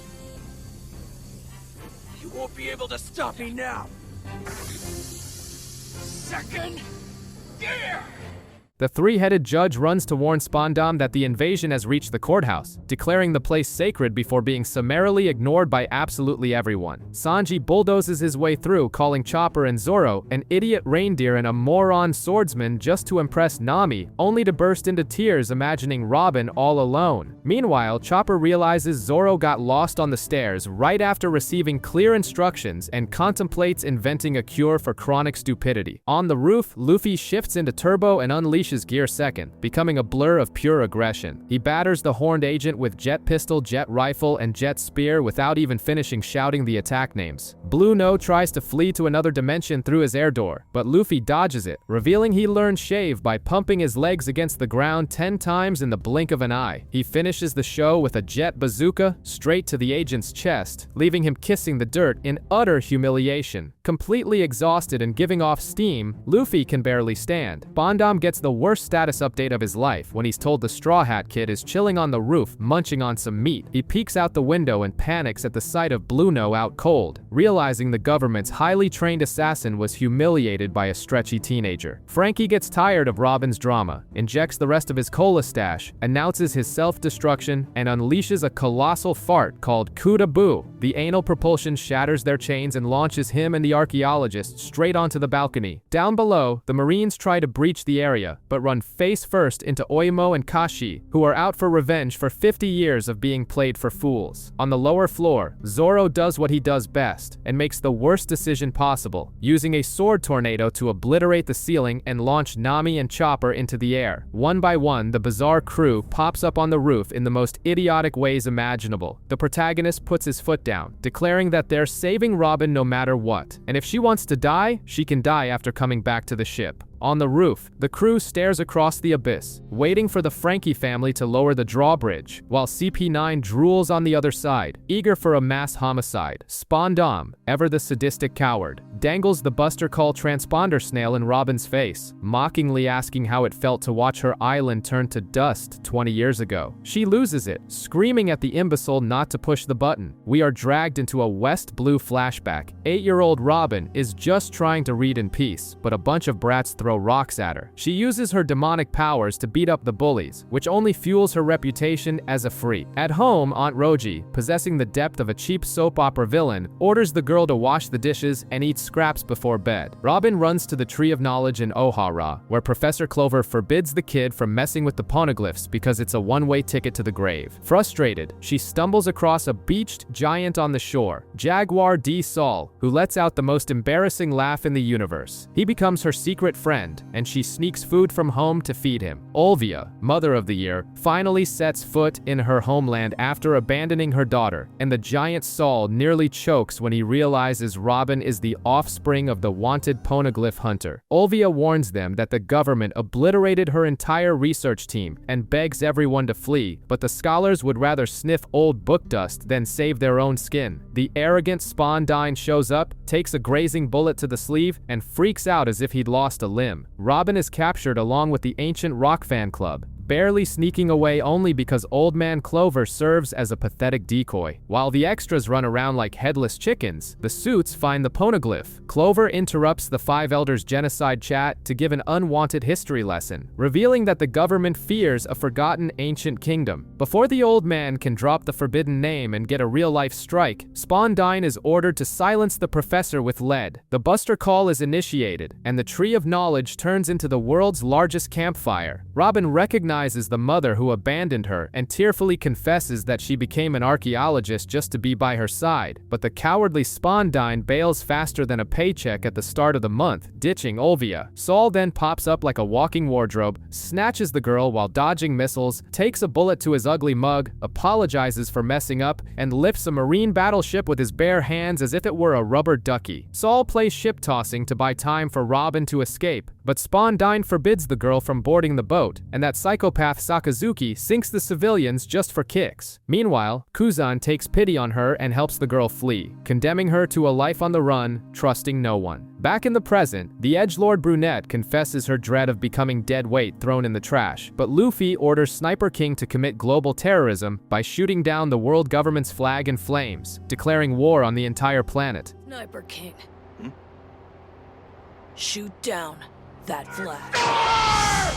You won't be able to stop me now! Second Gear! The three-headed judge runs to warn Spondam that the invasion has reached the courthouse, declaring the place sacred before being summarily ignored by absolutely everyone. Sanji bulldozes his way through, calling Chopper and Zoro an idiot reindeer and a moron swordsman just to impress Nami, only to burst into tears imagining Robin all alone. Meanwhile, Chopper realizes Zoro got lost on the stairs right after receiving clear instructions and contemplates inventing a cure for chronic stupidity. On the roof, Luffy shifts into turbo and unleashes Gear Second, becoming a blur of pure aggression. He batters the horned agent with jet pistol, jet rifle, and jet spear without even finishing shouting the attack names. Blue No tries to flee to another dimension through his air door, but Luffy dodges it, revealing he learned shave by pumping his legs against the ground 10 times in the blink of an eye. He finishes the show with a jet bazooka straight to the agent's chest, leaving him kissing the dirt in utter humiliation. Completely exhausted and giving off steam, Luffy can barely stand. Spondam gets the worst status update of his life when he's told the Straw Hat Kid is chilling on the roof munching on some meat. He peeks out the window and panics at the sight of Blue No out cold, realizing the government's highly trained assassin was humiliated by a stretchy teenager. Frankie gets tired of Robin's drama, injects the rest of his cola stash, announces his self-destruction, and unleashes a colossal fart called Kuda Boo. The anal propulsion shatters their chains and launches him and the archaeologist straight onto the balcony. Down below, the Marines try to breach the area, but run face first into Oimo and Kashi, who are out for revenge for 50 years of being played for fools. On the lower floor, Zoro does what he does best, and makes the worst decision possible, using a sword tornado to obliterate the ceiling and launch Nami and Chopper into the air. One by one, the bizarre crew pops up on the roof in the most idiotic ways imaginable. The protagonist puts his foot down, declaring that they're saving Robin no matter what, and if she wants to die, she can die after coming back to the ship. On the roof, the crew stares across the abyss, waiting for the Frankie family to lower the drawbridge, while CP9 drools on the other side, eager for a mass homicide. Spondam, ever the sadistic coward, dangles the Buster Call transponder snail in Robin's face, mockingly asking how it felt to watch her island turn to dust 20 years ago. She loses it, screaming at the imbecile not to push the button. We are dragged into a West Blue flashback. 8-year-old Robin is just trying to read in peace, but a bunch of brats throw rocks at her. She uses her demonic powers to beat up the bullies, which only fuels her reputation as a freak. At home, Aunt Roji, possessing the depth of a cheap soap opera villain, orders the girl to wash the dishes and eat scraps before bed. Robin runs to the Tree of Knowledge in Ohara, where Professor Clover forbids the kid from messing with the poneglyphs because it's a one-way ticket to the grave. Frustrated, she stumbles across a beached giant on the shore, Jaguar D. Sol, who lets out the most embarrassing laugh in the universe. He becomes her secret friend, and she sneaks food from home to feed him. Olvia, Mother of the Year, finally sets foot in her homeland after abandoning her daughter, and the giant Sol nearly chokes when he realizes Robin is the offspring of the wanted poneglyph hunter. Olvia warns them that the government obliterated her entire research team and begs everyone to flee, but the scholars would rather sniff old book dust than save their own skin. The arrogant Spondine shows up, takes a grazing bullet to the sleeve, and freaks out as if he'd lost a limb. Robin is captured along with the ancient Rock Fan Club, barely sneaking away only because Old Man Clover serves as a pathetic decoy. While the extras run around like headless chickens, the suits find the poneglyph. Clover interrupts the Five Elders genocide chat to give an unwanted history lesson, revealing that the government fears a forgotten ancient kingdom. Before the old man can drop the forbidden name and get a real-life strike, Spondine is ordered to silence the professor with lead. The Buster Call is initiated, and the Tree of Knowledge turns into the world's largest campfire. Robin recognizes the mother who abandoned her and tearfully confesses that she became an archaeologist just to be by her side, but the cowardly Spondine bails faster than a paycheck at the start of the month, ditching Olvia. Sol then pops up like a walking wardrobe, snatches the girl while dodging missiles, takes a bullet to his ugly mug, apologizes for messing up, and lifts a marine battleship with his bare hands as if it were a rubber ducky. Sol plays ship tossing to buy time for Robin to escape, but Spondine forbids the girl from boarding the boat, and that psychopath Sakazuki sinks the civilians just for kicks. Meanwhile, Kuzan takes pity on her and helps the girl flee, condemning her to a life on the run, trusting no one. Back in the present, the edgelord brunette confesses her dread of becoming dead weight thrown in the trash, but Luffy orders Sniper King to commit global terrorism by shooting down the world government's flag in flames, declaring war on the entire planet. Sniper King. Shoot down that flag.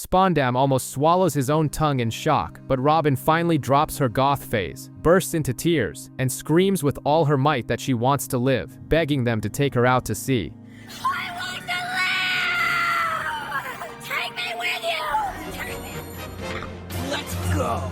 Spondam almost swallows his own tongue in shock, but Robin finally drops her goth phase, bursts into tears, and screams with all her might that she wants to live, begging them to take her out to sea. I want to live! Take me with you! Take me. Let's go!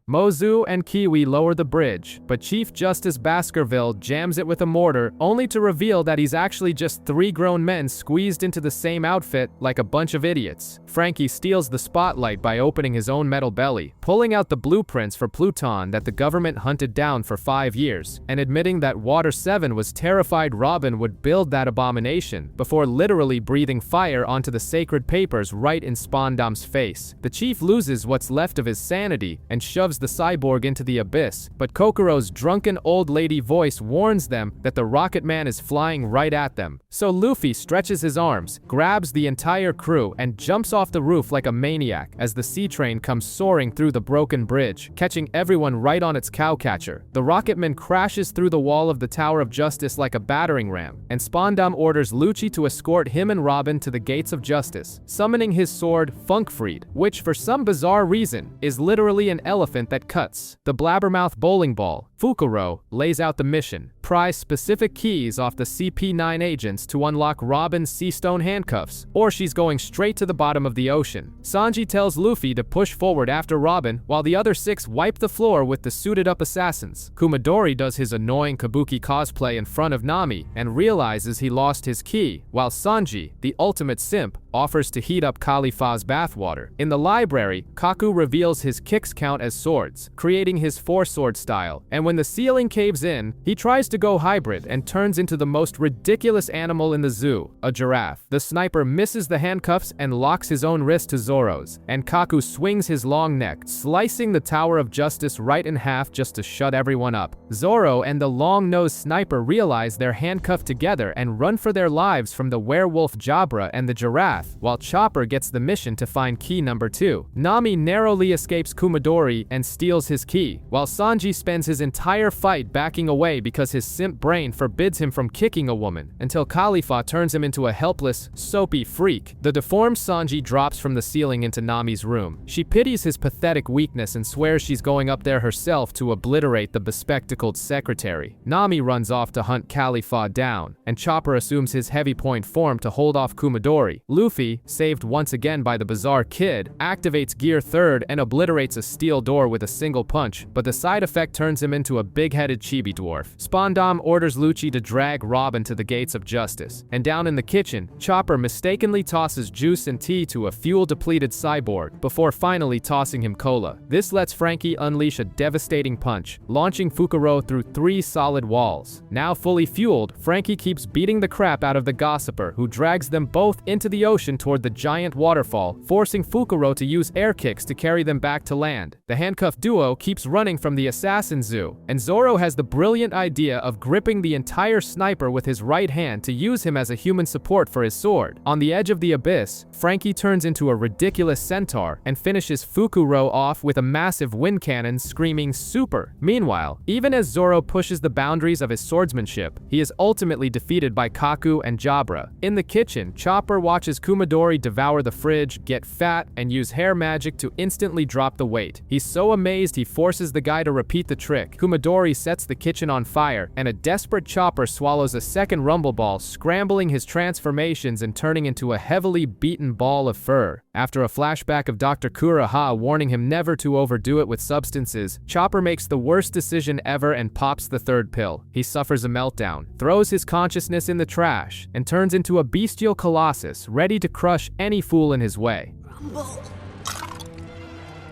Mozu and Kiwi lower the bridge, but Chief Justice Baskerville jams it with a mortar, only to reveal that he's actually just 3 grown men squeezed into the same outfit like a bunch of idiots. Frankie steals the spotlight by opening his own metal belly, pulling out the blueprints for Pluton that the government hunted down for 5 years, and admitting that Water 7 was terrified Robin would build that abomination, before literally breathing fire onto the sacred papers right in Spondam's face. The chief loses what's left of his sanity and shoves the cyborg into the abyss, but Kokoro's drunken old lady voice warns them that the Rocket Man is flying right at them. So Luffy stretches his arms, grabs the entire crew, and jumps off the roof like a maniac as the sea train comes soaring through the broken bridge, catching everyone right on its cowcatcher. The Rocketman crashes through the wall of the Tower of Justice like a battering ram, and Spondam orders Lucci to escort him and Robin to the Gates of Justice, summoning his sword Funkfried, which for some bizarre reason is literally an elephant that cuts. The blabbermouth bowling ball, Fukuro, lays out the mission. Pry specific keys off the CP9 agents to unlock Robin's sea stone handcuffs, or she's going straight to the bottom of the ocean. Sanji tells Luffy to push forward after Robin, while the other 6 wipe the floor with the suited up assassins. Kumadori does his annoying Kabuki cosplay in front of Nami and realizes he lost his key, while Sanji, the ultimate simp, offers to heat up Khalifa's bathwater. In the library, Kaku reveals his kicks count as swords, creating his 4-sword style, and when the ceiling caves in, he tries to go hybrid and turns into the most ridiculous animal in the zoo, a giraffe. The sniper misses the handcuffs and locks his own wrist to Zoro's, and Kaku swings his long neck, slicing the Tower of Justice right in half just to shut everyone up. Zoro and the long-nosed sniper realize they're handcuffed together and run for their lives from the werewolf Jabra and the giraffe, while Chopper gets the mission to find key number 2. Nami narrowly escapes Kumadori and steals his key, while Sanji spends his entire fight backing away because his simp brain forbids him from kicking a woman, until Khalifa turns him into a helpless, soapy freak. The deformed Sanji drops from the ceiling into Nami's room. She pities his pathetic weakness and swears she's going up there herself to obliterate the bespectacled secretary. Nami runs off to hunt Khalifa down, and Chopper assumes his heavy point form to hold off Kumadori. Luffy, saved once again by the bizarre kid, activates Gear 3rd and obliterates a steel door with a single punch, but the side effect turns him into a big-headed chibi dwarf. Spondam orders Lucci to drag Robin to the Gates of Justice, and down in the kitchen, Chopper mistakenly tosses juice and tea to a fuel-depleted cyborg, before finally tossing him cola. This lets Frankie unleash a devastating punch, launching Fukuro through 3 solid walls. Now fully fueled, Frankie keeps beating the crap out of the gossiper, who drags them both into the ocean toward the giant waterfall, forcing Fukuro to use air kicks to carry them back to land. The handcuffed duo keeps running from the assassin zoo, and Zoro has the brilliant idea of gripping the entire sniper with his right hand to use him as a human support for his sword. On the edge of the abyss, Frankie turns into a ridiculous centaur and finishes Fukuro off with a massive wind cannon, screaming "Super!" Meanwhile, even as Zoro pushes the boundaries of his swordsmanship, he is ultimately defeated by Kaku and Jabra. In the kitchen, Chopper watches Kumadori devour the fridge, get fat, and use hair magic to instantly drop the weight. He's so amazed he forces the guy to repeat the trick. Kumadori sets the kitchen on fire, and a desperate Chopper swallows a second rumble ball, scrambling his transformations and turning into a heavily beaten ball of fur. After a flashback of Dr. Kuroha warning him never to overdo it with substances, Chopper makes the worst decision ever and pops the 3rd pill. He suffers a meltdown, throws his consciousness in the trash, and turns into a bestial colossus, ready to crush any fool in his way. Rumble.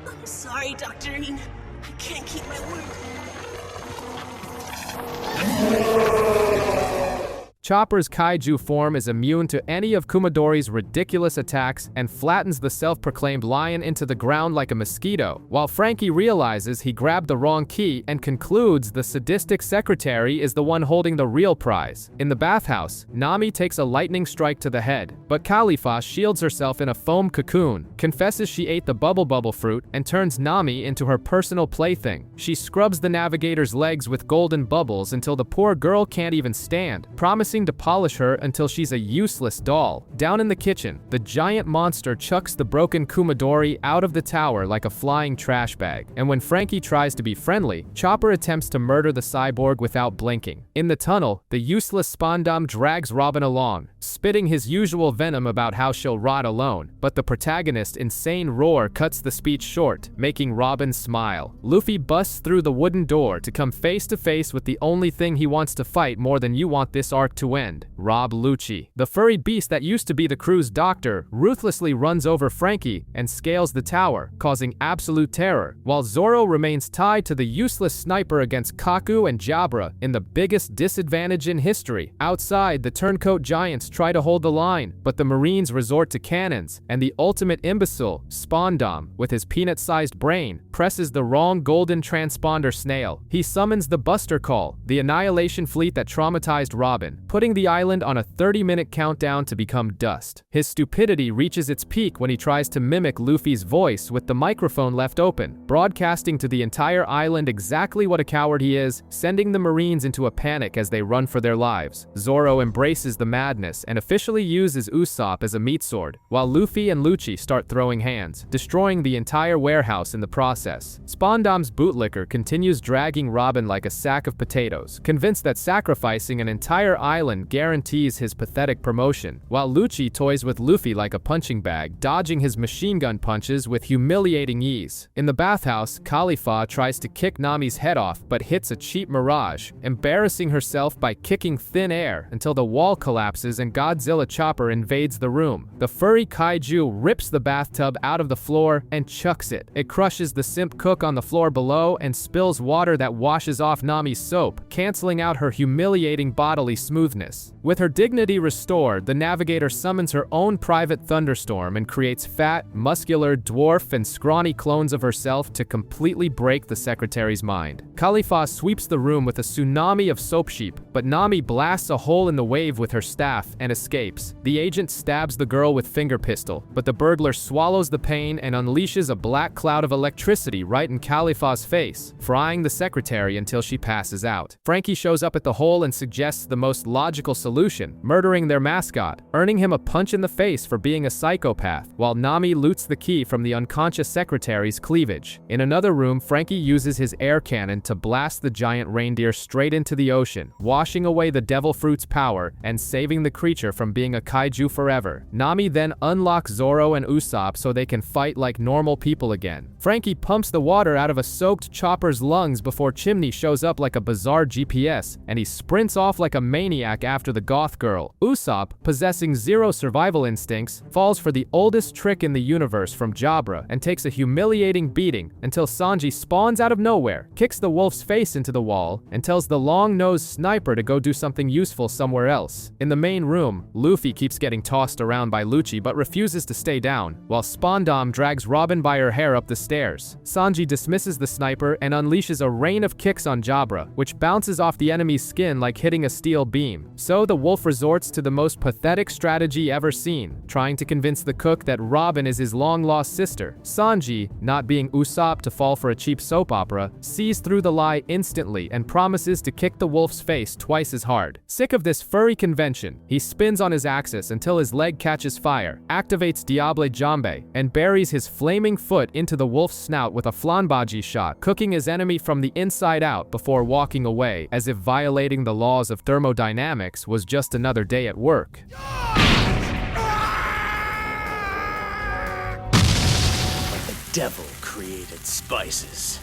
I'm sorry, Doctorine. I can't keep my word. Chopper's kaiju form is immune to any of Kumadori's ridiculous attacks and flattens the self-proclaimed lion into the ground like a mosquito, while Frankie realizes he grabbed the wrong key and concludes the sadistic secretary is the one holding the real prize. In the bathhouse, Nami takes a lightning strike to the head, but Khalifa shields herself in a foam cocoon, confesses she ate the bubble fruit, and turns Nami into her personal plaything. She scrubs the navigator's legs with golden bubbles until the poor girl can't even stand, promising racing to polish her until she's a useless doll. Down in the kitchen, the giant monster chucks the broken Kumadori out of the tower like a flying trash bag. And when Frankie tries to be friendly, Chopper attempts to murder the cyborg without blinking. In the tunnel, the useless Spondam drags Robin along, spitting his usual venom about how she'll rot alone. But the protagonist's insane roar cuts the speech short, making Robin smile. Luffy busts through the wooden door to come face to face with the only thing he wants to fight more than you want this arc to end: Rob Lucci. The furry beast that used to be the crew's doctor ruthlessly runs over Frankie and scales the tower, causing absolute terror, while Zoro remains tied to the useless sniper against Kaku and Jabra in the biggest disadvantage in history. Outside, the turncoat giants try to hold the line, but the Marines resort to cannons, and the ultimate imbecile, Spondam, with his peanut-sized brain, presses the wrong golden transponder snail. He summons the Buster Call, the annihilation fleet that traumatized Robin, putting the island on a 30-minute countdown to become dust. His stupidity reaches its peak when he tries to mimic Luffy's voice with the microphone left open, broadcasting to the entire island exactly what a coward he is, sending the Marines into a panic as they run for their lives. Zoro embraces the madness and officially uses Usopp as a meat sword, while Luffy and Lucci start throwing hands, destroying the entire warehouse in the process. Spondam's bootlicker continues dragging Robin like a sack of potatoes, convinced that sacrificing an entire island guarantees his pathetic promotion, while Lucci toys with Luffy like a punching bag, dodging his machine gun punches with humiliating ease. In the bathhouse, Khalifa tries to kick Nami's head off but hits a cheap mirage, embarrassing herself by kicking thin air until the wall collapses and Godzilla Chopper invades the room. The furry kaiju rips the bathtub out of the floor and chucks it. It crushes the simp cook on the floor below and spills water that washes off Nami's soap, canceling out her humiliating bodily smoothness. With her dignity restored, the navigator summons her own private thunderstorm and creates fat, muscular, dwarf, and scrawny clones of herself to completely break the secretary's mind. Khalifa sweeps the room with a tsunami of soap sheep, but Nami blasts a hole in the wave with her staff and escapes. The agent stabs the girl with finger pistol, but the burglar swallows the pain and unleashes a black cloud of electricity right in Khalifa's face, frying the secretary until she passes out. Frankie shows up at the hole and suggests the most logical solution, murdering their mascot, earning him a punch in the face for being a psychopath, while Nami loots the key from the unconscious secretary's cleavage. In another room, Frankie uses his air cannon to blast the giant reindeer straight into the ocean, washing away the devil fruit's power and saving the creature from being a kaiju forever. Nami then unlocks Zoro and Usopp so they can fight like normal people again. Frankie pumps the water out of a soaked Chopper's lungs before Chimney shows up like a bizarre GPS, and he sprints off like a maniac after the goth girl. Usopp, possessing zero survival instincts, falls for the oldest trick in the universe from Jabra and takes a humiliating beating until Sanji spawns out of nowhere, kicks the wolf's face into the wall, and tells the long-nosed sniper to go do something useful somewhere else. In the main room, Luffy keeps getting tossed around by Lucci but refuses to stay down, while Spondam drags Robin by her hair up the stairs. Sanji dismisses the sniper and unleashes a rain of kicks on Jabra, which bounces off the enemy's skin like hitting a steel beam. So the wolf resorts to the most pathetic strategy ever seen, trying to convince the cook that Robin is his long-lost sister. Sanji, not being Usopp to fall for a cheap soap opera, sees through the lie instantly and promises to kick the wolf's face twice as hard. Sick of this furry convention, he spins on his axis until his leg catches fire, activates Diable Jambe, and buries his flaming foot into the wolf's snout with a flanbaji shot, cooking his enemy from the inside out before walking away, as if violating the laws of thermodynamics was just another day at work. The devil created spices.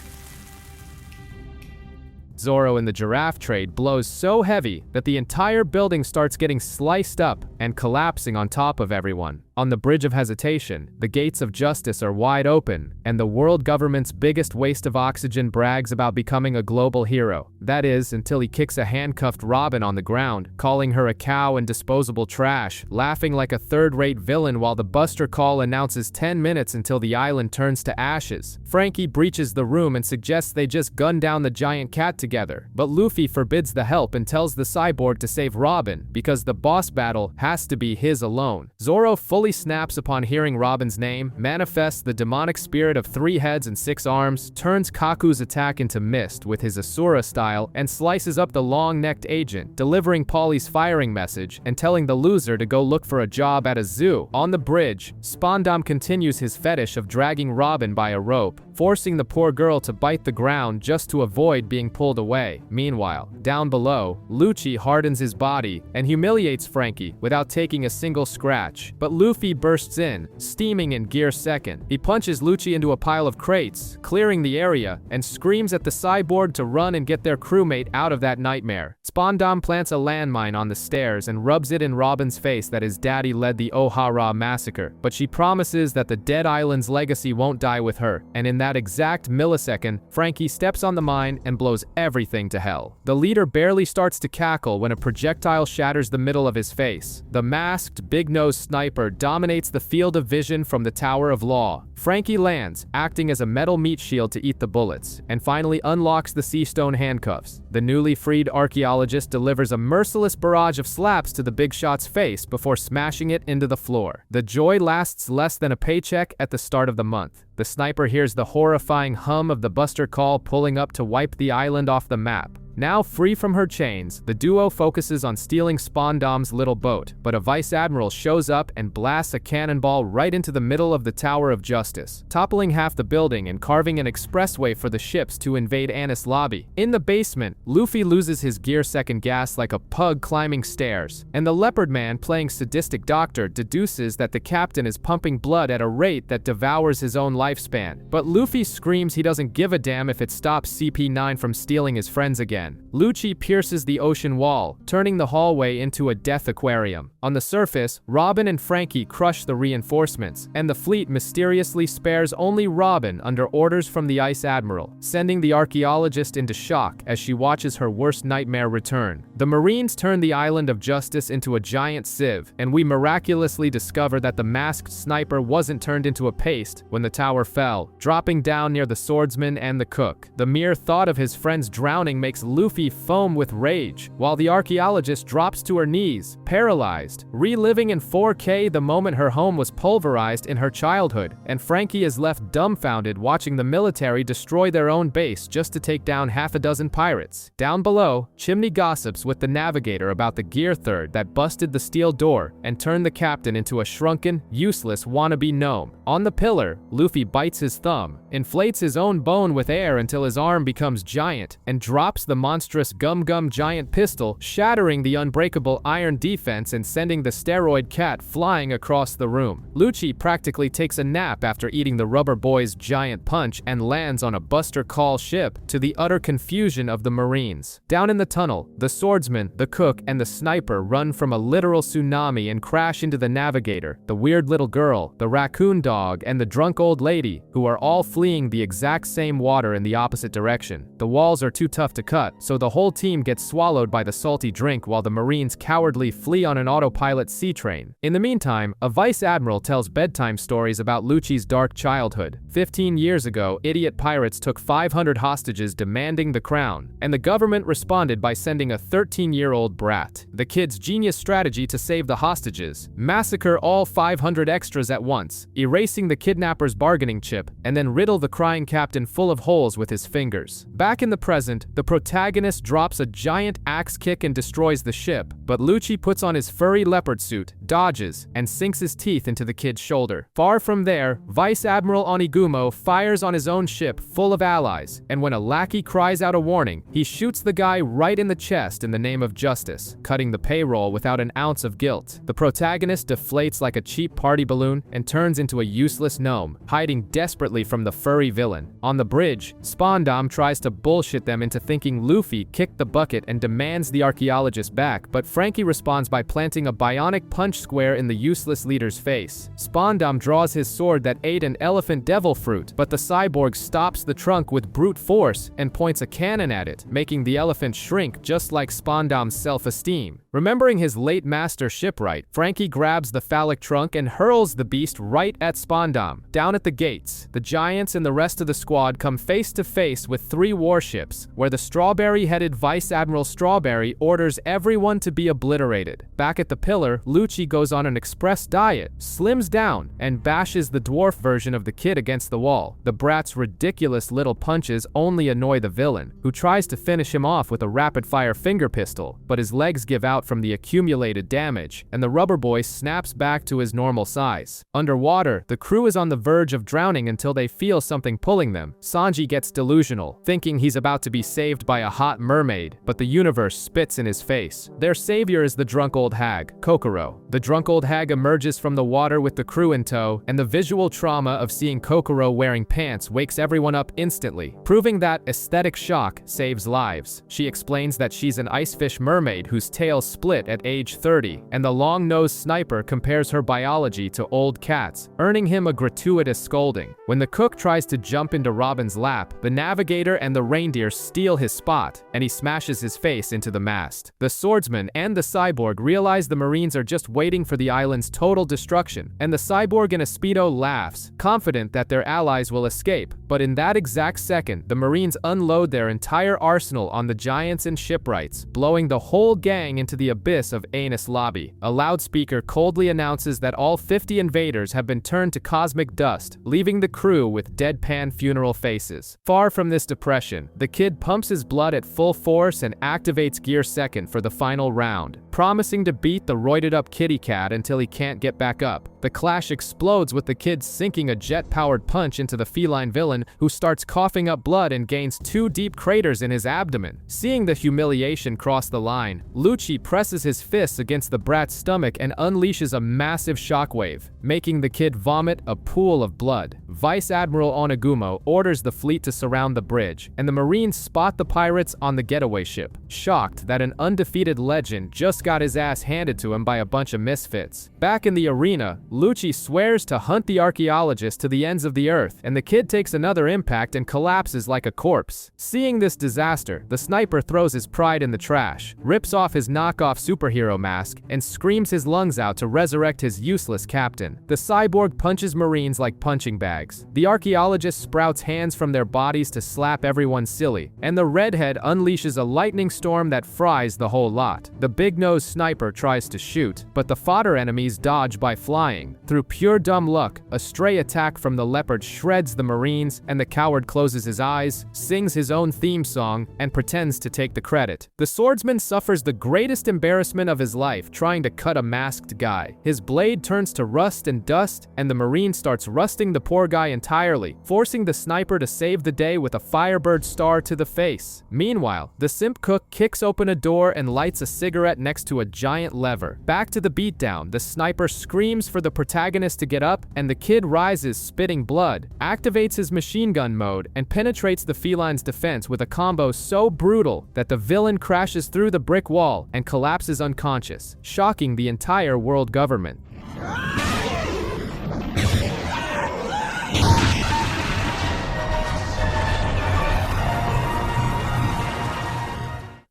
Zoro in the giraffe trade blows so heavy that the entire building starts getting sliced up and collapsing on top of everyone. On the Bridge of Hesitation, the gates of justice are wide open, and the world government's biggest waste of oxygen brags about becoming a global hero. That is, until he kicks a handcuffed Robin on the ground, calling her a cow and disposable trash, laughing like a third-rate villain while the Buster Call announces 10 minutes until the island turns to ashes. Frankie breaches the room and suggests they just gun down the giant cat together, but Luffy forbids the help and tells the cyborg to save Robin because the boss battle has to be his alone. Zoro fully barely snaps upon hearing Robin's name, manifests the demonic spirit of 3 heads and 6 arms, turns Kaku's attack into mist with his Asura style, and slices up the long-necked agent, delivering Polly's firing message and telling the loser to go look for a job at a zoo. On the bridge, Spondam continues his fetish of dragging Robin by a rope, forcing the poor girl to bite the ground just to avoid being pulled away. Meanwhile, down below, Lucci hardens his body and humiliates Frankie without taking a single scratch. But Luffy bursts in, steaming in gear second. He punches Lucci into a pile of crates, clearing the area, and screams at the cyborg to run and get their crewmate out of that nightmare. Spondam plants a landmine on the stairs and rubs it in Robin's face that his daddy led the Ohara massacre, but she promises that the Dead Island's legacy won't die with her, and in that exact millisecond, Frankie steps on the mine and blows everything to hell. The leader barely starts to cackle when a projectile shatters the middle of his face. The masked, big-nosed sniper dominates the field of vision from the Tower of Law. Frankie lands, acting as a metal meat shield to eat the bullets, and finally unlocks the sea stone handcuffs. The newly freed archaeologist delivers a merciless barrage of slaps to the big shot's face before smashing it into the floor. The joy lasts less than a paycheck at the start of the month. The sniper hears the horrifying hum of the Buster Call pulling up to wipe the island off the map. Now free from her chains, the duo focuses on stealing Spondam's little boat, but a vice admiral shows up and blasts a cannonball right into the middle of the Tower of Justice, toppling half the building and carving an expressway for the ships to invade Anis Lobby. In the basement, Luffy loses his gear second gas like a pug climbing stairs, and the Leopard Man playing sadistic doctor deduces that the captain is pumping blood at a rate that devours his own lifespan. But Luffy screams he doesn't give a damn if it stops CP9 from stealing his friends again. Lucci pierces the ocean wall, turning the hallway into a death aquarium. On the surface, Robin and Frankie crush the reinforcements, and the fleet mysteriously spares only Robin under orders from the Ice Admiral, sending the archaeologist into shock as she watches her worst nightmare return. The Marines turn the Island of Justice into a giant sieve, and we miraculously discover that the masked sniper wasn't turned into a paste when the tower fell, dropping down near the swordsman and the cook. The mere thought of his friends drowning makes Luffy foam with rage, while the archaeologist drops to her knees, paralyzed, reliving in 4K the moment her home was pulverized in her childhood, and Frankie is left dumbfounded watching the military destroy their own base just to take down half a dozen pirates. Down below, Chimney gossips with the navigator about the gear third that busted the steel door and turned the captain into a shrunken, useless wannabe gnome. On the pillar, Luffy bites his thumb, inflates his own bone with air until his arm becomes giant, and drops the monstrous Gum giant pistol, shattering the unbreakable iron defense and sending the steroid cat flying across the room. Lucci practically takes a nap after eating the rubber boy's giant punch and lands on a Buster Call ship, to the utter confusion of the Marines. Down in the tunnel, the swordsman, the cook, and the sniper run from a literal tsunami and crash into the navigator, the weird little girl, the raccoon dog, and the drunk old lady, who are all fleeing the exact same water in the opposite direction. The walls are too tough to cut, so the whole team gets swallowed by the salty drink while the Marines cowardly flee on an autopilot sea train. In the meantime, a vice admiral tells bedtime stories about Lucci's dark childhood. 15 years ago, idiot pirates took 500 hostages demanding the crown, and the government responded by sending a 13-year-old brat. The kid's genius strategy to save the hostages: massacre all 500 extras at once, erasing the kidnapper's bargaining chip, and then riddle the crying captain full of holes with his fingers. Back in the present, the protagonist drops a giant axe kick and destroys the ship, but Lucci puts on his furry leopard suit, dodges, and sinks his teeth into the kid's shoulder. Far from there, Vice Admiral Onigumo fires on his own ship full of allies, and when a lackey cries out a warning, he shoots the guy right in the chest in the name of justice, cutting the payroll without an ounce of guilt. The protagonist deflates like a cheap party balloon and turns into a useless gnome, hiding desperately from the furry villain. On the bridge, Spondam tries to bullshit them into thinking Luffy kicked the bucket and demands the archaeologist back, but Frankie responds by planting a bionic punch square in the useless leader's face. Spondam draws his sword that ate an elephant devil fruit, but the cyborg stops the trunk with brute force and points a cannon at it, making the elephant shrink just like Spondam's self-esteem. Remembering his late master Shipwright, Frankie grabs the phallic trunk and hurls the beast right at Spondam. Down at the gates, the giants and the rest of the squad come face to face with 3 warships, where the strawberry curly-headed Vice Admiral Strawberry orders everyone to be obliterated. Back at the Pillar, Lucci goes on an express diet, slims down, and bashes the dwarf version of the kid against the wall. The brat's ridiculous little punches only annoy the villain, who tries to finish him off with a rapid-fire finger pistol, but his legs give out from the accumulated damage, and the rubber boy snaps back to his normal size. Underwater, the crew is on the verge of drowning until they feel something pulling them. Sanji gets delusional, thinking he's about to be saved by a hot mermaid, but the universe spits in his face. Their savior is the drunk old hag, Kokoro. The drunk old hag emerges from the water with the crew in tow, and the visual trauma of seeing Kokoro wearing pants wakes everyone up instantly, proving that aesthetic shock saves lives. She explains that she's an icefish mermaid whose tail split at age 30, and the long-nosed sniper compares her biology to old cats, earning him a gratuitous scolding. When the cook tries to jump into Robin's lap, the navigator and the reindeer steal his spot, and he smashes his face into the mast. The swordsman and the cyborg realize the Marines are just waiting for the island's total destruction, and the cyborg in a Speedo laughs, confident that their allies will escape. But in that exact second, the Marines unload their entire arsenal on the giants and shipwrights, blowing the whole gang into the abyss of Anis Lobby. A loudspeaker coldly announces that all 50 invaders have been turned to cosmic dust, leaving the crew with deadpan funeral faces. Far from this depression, the kid pumps his blood at full force and activates Gear Second for the final round, promising to beat the roided-up kitty cat until he can't get back up. The clash explodes with the kid sinking a jet-powered punch into the feline villain, who starts coughing up blood and gains 2 deep craters in his abdomen. Seeing the humiliation cross the line, Lucci presses his fists against the brat's stomach and unleashes a massive shockwave, making the kid vomit a pool of blood. Vice Admiral Onagumo orders the fleet to surround the bridge, and the Marines spot the pirates on the getaway ship, shocked that an undefeated legend just got his ass handed to him by a bunch of misfits. Back in the arena, Lucci swears to hunt the archaeologist to the ends of the earth, and the kid takes another impact and collapses like a corpse. Seeing this disaster, the sniper throws his pride in the trash, rips off his knockoff superhero mask, and screams his lungs out to resurrect his useless captain. The cyborg punches Marines like punching bags. The archaeologist sprouts hands from their bodies to slap everyone silly, and the redhead unleashes a lightning storm that fries the whole lot. The big-nosed sniper tries to shoot, but the fodder enemies dodge by flying. Through pure dumb luck, a stray attack from the leopard shreds the Marines, and the coward closes his eyes, sings his own theme song, and pretends to take the credit. The swordsman suffers the greatest embarrassment of his life trying to cut a masked guy. His blade turns to rust and dust, and the Marine starts rusting the poor guy entirely, forcing the sniper to save the day with a Firebird star to the face. Meanwhile, the simp cook kicks open a door and lights a cigarette next to a giant lever. Back to the beatdown, the sniper screams for the protagonist to get up, and the kid rises spitting blood, activates his machine gun mode, and penetrates the feline's defense with a combo so brutal that the villain crashes through the brick wall and collapses unconscious, shocking the entire world government.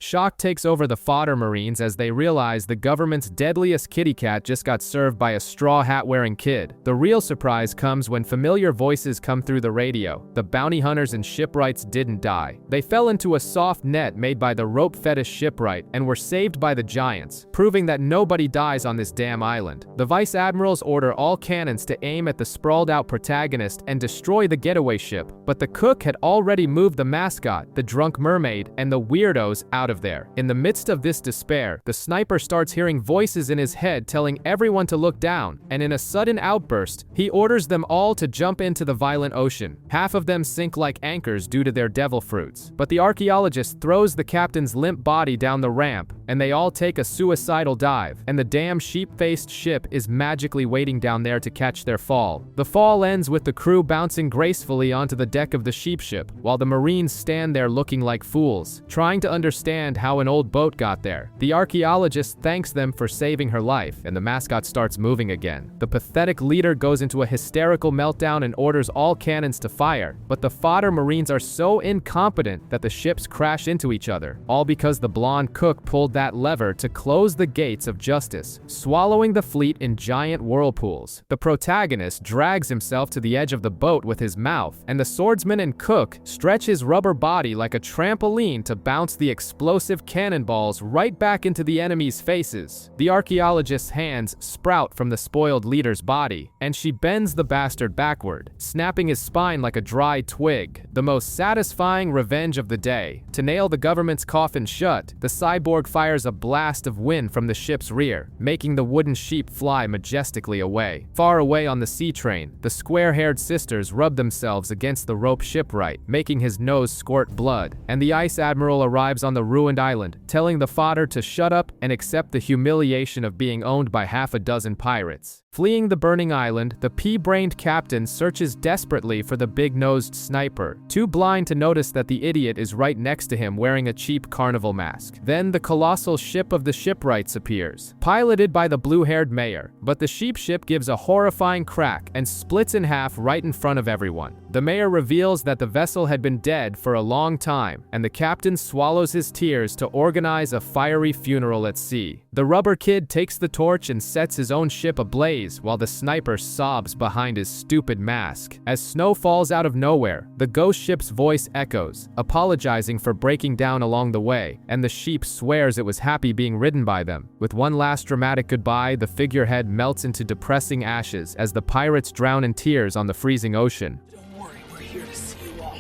Shock takes over the fodder Marines as they realize the government's deadliest kitty cat just got served by a straw hat-wearing kid. The real surprise comes when familiar voices come through the radio. The bounty hunters and shipwrights didn't die. They fell into a soft net made by the rope fetish shipwright and were saved by the giants, proving that nobody dies on this damn island. The vice admirals order all cannons to aim at the sprawled-out protagonist and destroy the getaway ship, but the cook had already moved the mascot, the drunk mermaid, and the weirdos out of there. In the midst of this despair, the sniper starts hearing voices in his head telling everyone to look down, and in a sudden outburst, he orders them all to jump into the violent ocean. Half of them sink like anchors due to their devil fruits, but the archaeologist throws the captain's limp body down the ramp, and they all take a suicidal dive, and the damn sheep-faced ship is magically waiting down there to catch their fall. The fall ends with the crew bouncing gracefully onto the deck of the sheep ship, while the Marines stand there looking like fools, trying to understand understand how an old boat got there. The archaeologist thanks them for saving her life, and the mascot starts moving again. The pathetic leader goes into a hysterical meltdown and orders all cannons to fire, but the fodder Marines are so incompetent that the ships crash into each other, all because the blonde cook pulled that lever to close the gates of justice, swallowing the fleet in giant whirlpools. The protagonist drags himself to the edge of the boat with his mouth, and the swordsman and cook stretch his rubber body like a trampoline to bounce the explosive cannonballs right back into the enemy's faces. The archaeologist's hands sprout from the spoiled leader's body, and she bends the bastard backward, snapping his spine like a dry twig. The most satisfying revenge of the day. To nail the government's coffin shut, the cyborg fires a blast of wind from the ship's rear, making the wooden sheep fly majestically away. Far away on the sea train, the square-haired sisters rub themselves against the rope shipwright, making his nose squirt blood, and the ice admiral arrives on the ruined island, telling the fodder to shut up and accept the humiliation of being owned by half a dozen pirates. Fleeing the burning island, the pea-brained captain searches desperately for the big-nosed sniper, too blind to notice that the idiot is right next to him wearing a cheap carnival mask. Then the colossal ship of the shipwrights appears, piloted by the blue-haired mayor, but the ship gives a horrifying crack and splits in half right in front of everyone. The mayor reveals that the vessel had been dead for a long time, and the captain swallows his tears to organize a fiery funeral at sea. The rubber kid takes the torch and sets his own ship ablaze, while the sniper sobs behind his stupid mask. As snow falls out of nowhere, the ghost ship's voice echoes, apologizing for breaking down along the way, and the sheep swears it was happy being ridden by them. With one last dramatic goodbye, the figurehead melts into depressing ashes as the pirates drown in tears on the freezing ocean. Don't worry, we're here to see you off.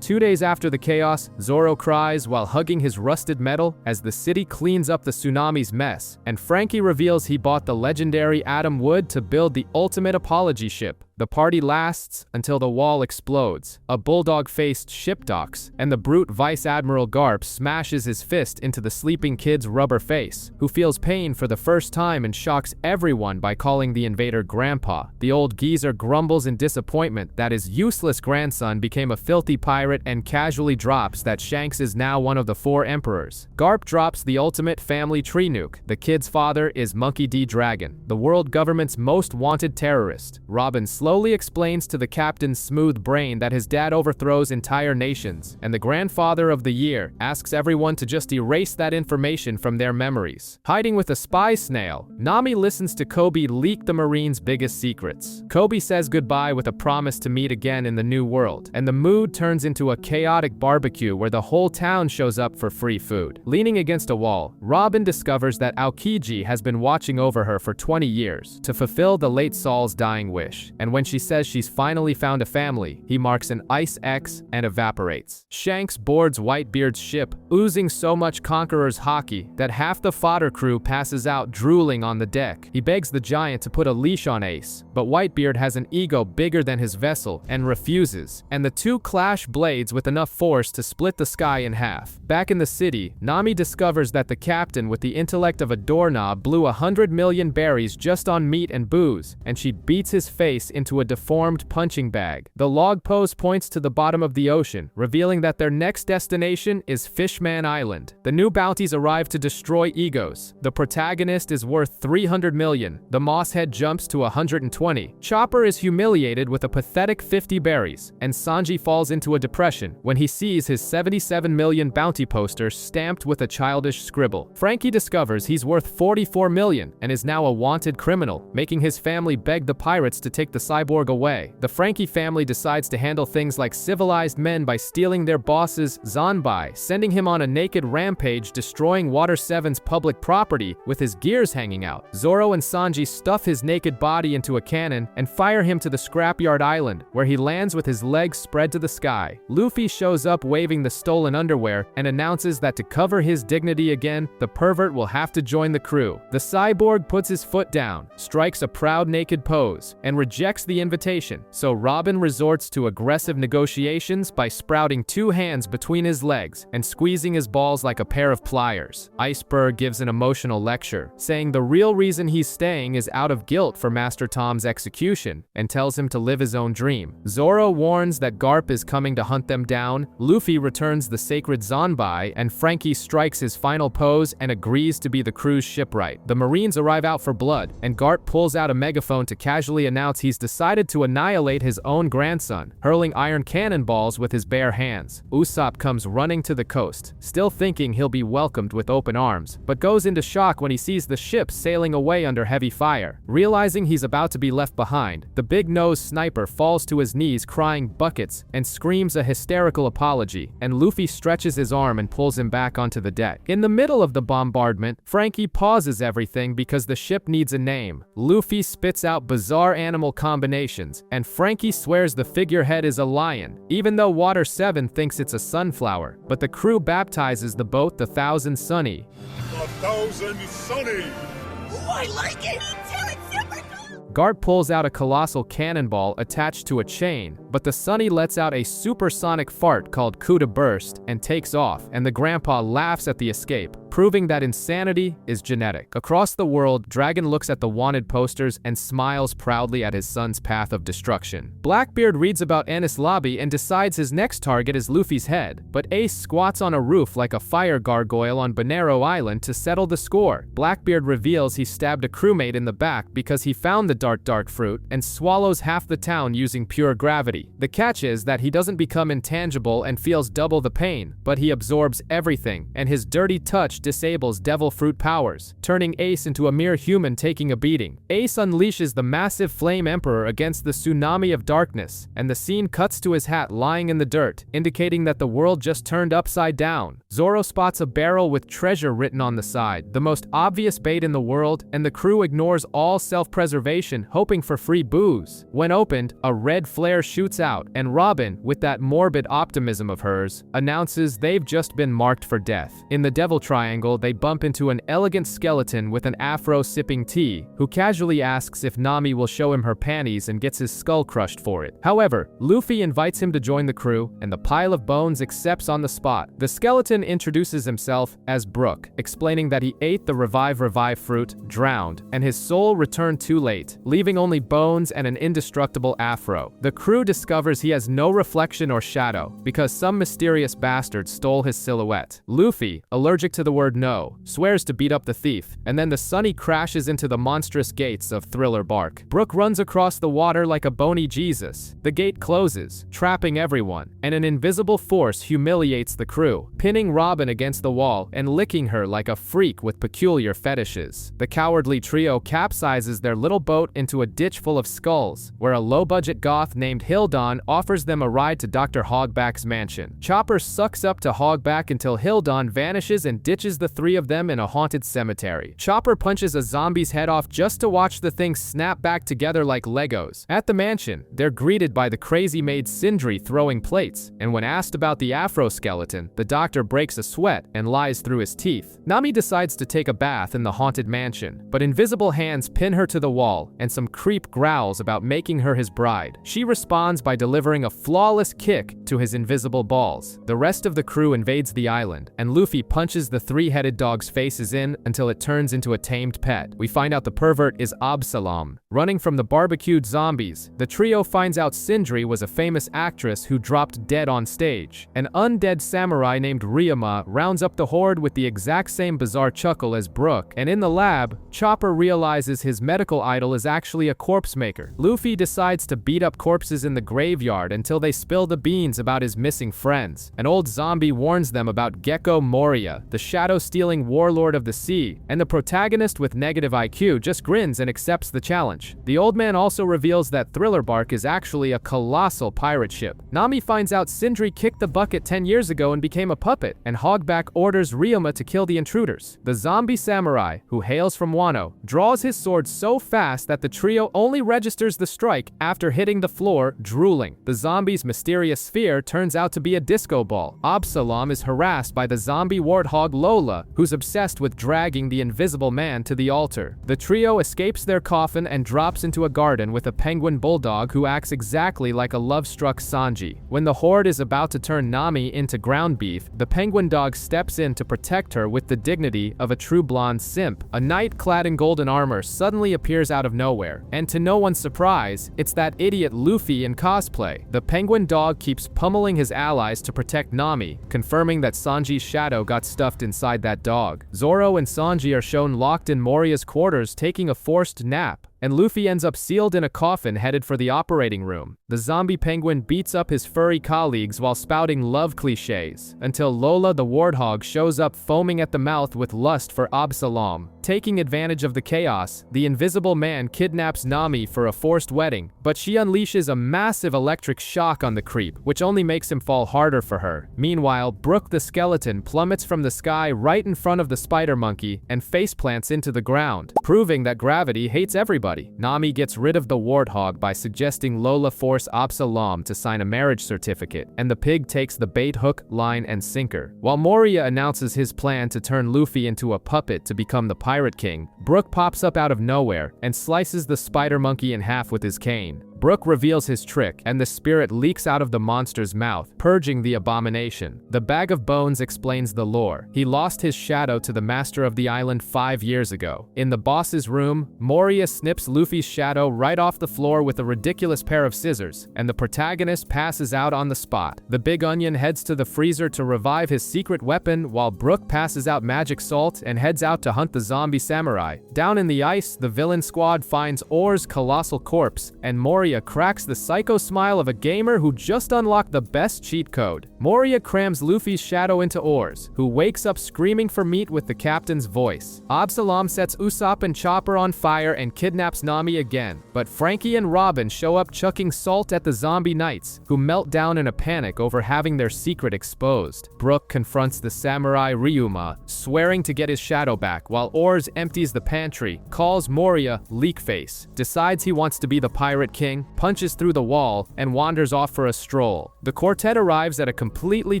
2 days after the chaos, Zoro cries while hugging his rusted metal as the city cleans up the tsunami's mess, and Frankie reveals he bought the legendary Adam Wood to build the ultimate apology ship. The party lasts until the wall explodes. A bulldog-faced ship docks, and the brute Vice Admiral Garp smashes his fist into the sleeping kid's rubber face, who feels pain for the first time and shocks everyone by calling the invader Grandpa. The old geezer grumbles in disappointment that his useless grandson became a filthy pirate and casually drops that Shanks is now one of the 4 emperors. Garp drops the ultimate family tree nuke. The kid's father is Monkey D. Dragon, the world government's most wanted terrorist. Robin slowly explains to the captain's smooth brain that his dad overthrows entire nations, and the grandfather of the year asks everyone to just erase that information from their memories. Hiding with a spy snail, Nami listens to Kobe leak the Marines' biggest secrets. Kobe says goodbye with a promise to meet again in the new world, and the mood turns into a chaotic barbecue where the whole town shows up for free food. Leaning against a wall, Robin discovers that Aokiji has been watching over her for 20 years to fulfill the late Saul's dying wish, and when she says she's finally found a family, he marks an ice X and evaporates. Shanks boards Whitebeard's ship, oozing so much Conqueror's hockey that half the fodder crew passes out drooling on the deck. He begs the giant to put a leash on Ace, but Whitebeard has an ego bigger than his vessel and refuses, and the two clash blades with enough force to split the sky in half. Back in the city, Nami discovers that the captain with the intellect of a doorknob blew 100 million berries just on meat and booze, and she beats his face into a deformed punching bag. The log pose points to the bottom of the ocean, revealing that their next destination is Fishman Island. The new bounties arrive to destroy egos. The protagonist is worth 300 million. The Mosshead jumps to 120. Chopper is humiliated with a pathetic 50 berries, and Sanji falls into a depression when he sees his 77 million bounty poster stamped with a childish scribble. Frankie discovers he's worth 44 million and is now a wanted criminal, making his family beg the pirates to take the cyborg away. The Frankie family decides to handle things like civilized men by stealing their boss's Zanbai, sending him on a naked rampage, destroying Water 7's public property with his gears hanging out. Zoro and Sanji stuff his naked body into a cannon and fire him to the scrapyard island, where he lands with his legs spread to the sky. Luffy shows up waving the stolen underwear and announces that to cover his dignity again, the pervert will have to join the crew. The cyborg puts his foot down, strikes a proud naked pose, and rejects rejects the invitation, so Robin resorts to aggressive negotiations by sprouting 2 hands between his legs and squeezing his balls like a pair of pliers. Iceberg gives an emotional lecture, saying the real reason he's staying is out of guilt for Master Tom's execution, and tells him to live his own dream. Zoro warns that Garp is coming to hunt them down, Luffy returns the sacred Zanbai, and Frankie strikes his final pose and agrees to be the crew's shipwright. The Marines arrive out for blood, and Garp pulls out a megaphone to casually announce he's decided to annihilate his own grandson, hurling iron cannonballs with his bare hands. Usopp comes running to the coast, still thinking he'll be welcomed with open arms, but goes into shock when he sees the ship sailing away under heavy fire. Realizing he's about to be left behind, the big-nosed sniper falls to his knees crying buckets and screams a hysterical apology, and Luffy stretches his arm and pulls him back onto the deck. In the middle of the bombardment, Frankie pauses everything because the ship needs a name. Luffy spits out bizarre animal combinations, and Frankie swears the figurehead is a lion, even though Water 7 thinks it's a sunflower. But the crew baptizes the boat the Thousand Sunny. The Thousand Sunny! Ooh, I like it! It's super cool! Garp pulls out a colossal cannonball attached to a chain, but the Sunny lets out a supersonic fart called Kuda Burst and takes off, and the grandpa laughs at the escape, proving that insanity is genetic. Across the world, Dragon looks at the wanted posters and smiles proudly at his son's path of destruction. Blackbeard reads about Enies Lobby and decides his next target is Luffy's head, but Ace squats on a roof like a fire gargoyle on Bonero Island to settle the score. Blackbeard reveals he stabbed a crewmate in the back because he found the dark fruit and swallows half the town using pure gravity. The catch is that he doesn't become intangible and feels double the pain, but he absorbs everything, and his dirty touch disables devil fruit powers, turning Ace into a mere human taking a beating. Ace unleashes the massive Flame Emperor against the tsunami of darkness, and the scene cuts to his hat lying in the dirt, indicating that the world just turned upside down. Zoro spots a barrel with treasure written on the side, the most obvious bait in the world, and the crew ignores all self-preservation, hoping for free booze. When opened, a red flare shoots out, and Robin, with that morbid optimism of hers, announces they've just been marked for death. In the Devil Triangle, they bump into an elegant skeleton with an afro sipping tea, who casually asks if Nami will show him her panties and gets his skull crushed for it. However, Luffy invites him to join the crew, and the pile of bones accepts on the spot. The skeleton introduces himself as Brook, explaining that he ate the revive fruit, drowned, and his soul returned too late, leaving only bones and an indestructible afro. The crew discovers he has no reflection or shadow, because some mysterious bastard stole his silhouette. Luffy, allergic to the word no, swears to beat up the thief, and then the Sunny crashes into the monstrous gates of Thriller Bark. Brook runs across the water like a bony Jesus. The gate closes, trapping everyone, and an invisible force humiliates the crew, pinning Robin against the wall and licking her like a freak with peculiar fetishes. The cowardly trio capsizes their little boat into a ditch full of skulls, where a low-budget goth named Hildon offers them a ride to Dr. Hogback's mansion. Chopper sucks up to Hogback until Hildon vanishes and ditches the three of them in a haunted cemetery. Chopper punches a zombie's head off just to watch the thing snap back together like Legos. At the mansion, they're greeted by the crazy maid Sindri throwing plates, and when asked about the afro skeleton, the doctor breaks a sweat and lies through his teeth. Nami decides to take a bath in the haunted mansion, but invisible hands pin her to the wall, and some creep growls about making her his bride. She responds by delivering a flawless kick to his invisible balls. The rest of the crew invades the island, and Luffy punches the three-headed dog's faces in until it turns into a tamed pet. We find out the pervert is Absalom. Running from the barbecued zombies, the trio finds out Sindri was a famous actress who dropped dead on stage. An undead samurai named Ryuma rounds up the horde with the exact same bizarre chuckle as Brook, and in the lab, Chopper realizes his medical idol is actually a corpse maker. Luffy decides to beat up corpses in the graveyard until they spill the beans about his missing friends. An old zombie warns them about Gecko Moria, the shadow-stealing warlord of the sea, and the protagonist with negative IQ just grins and accepts the challenge. The old man also reveals that Thriller Bark is actually a colossal pirate ship. Nami finds out Sindri kicked the bucket 10 years ago and became a puppet, and Hogback orders Ryuma to kill the intruders. The zombie samurai, who hails from Wano, draws his sword so fast that the trio only registers the strike after hitting the floor, drooling. The zombie's mysterious sphere player turns out to be a disco ball. Absalom is harassed by the zombie warthog Lola, who's obsessed with dragging the Invisible Man to the altar. The trio escapes their coffin and drops into a garden with a penguin bulldog who acts exactly like a love-struck Sanji. When the horde is about to turn Nami into ground beef, the penguin dog steps in to protect her with the dignity of a true blonde simp. A knight clad in golden armor suddenly appears out of nowhere, and to no one's surprise, it's that idiot Luffy in cosplay. The penguin dog keeps pummeling his allies to protect Nami, confirming that Sanji's shadow got stuffed inside that dog. Zoro and Sanji are shown locked in Moria's quarters taking a forced nap, and Luffy ends up sealed in a coffin headed for the operating room. The zombie penguin beats up his furry colleagues while spouting love cliches, until Lola the warthog shows up foaming at the mouth with lust for Absalom. Taking advantage of the chaos, the Invisible Man kidnaps Nami for a forced wedding, but she unleashes a massive electric shock on the creep, which only makes him fall harder for her. Meanwhile, Brook the skeleton plummets from the sky right in front of the spider monkey and faceplants into the ground, proving that gravity hates everybody. Nami gets rid of the warthog by suggesting Lola force Absalom to sign a marriage certificate, and the pig takes the bait hook, line, and sinker. While Moria announces his plan to turn Luffy into a puppet to become the Pirate King, Brook pops up out of nowhere and slices the spider monkey in half with his cane. Brook reveals his trick, and the spirit leaks out of the monster's mouth, purging the abomination. The bag of bones explains the lore. He lost his shadow to the master of the island 5 years ago. In the boss's room, Moria snips Luffy's shadow right off the floor with a ridiculous pair of scissors, and the protagonist passes out on the spot. The Big Onion heads to the freezer to revive his secret weapon, while Brook passes out magic salt and heads out to hunt the zombie samurai. Down in the ice, the villain squad finds Oar's colossal corpse, and Moria cracks the psycho smile of a gamer who just unlocked the best cheat code. Moria crams Luffy's shadow into Oars, who wakes up screaming for meat with the captain's voice. Absalom sets Usopp and Chopper on fire and kidnaps Nami again, but Frankie and Robin show up chucking salt at the zombie knights, who melt down in a panic over having their secret exposed. Brook confronts the samurai Ryuma, swearing to get his shadow back, while Oars empties the pantry, calls Moria Leakface, decides he wants to be the Pirate King, punches through the wall, and wanders off for a stroll. The quartet arrives at a completely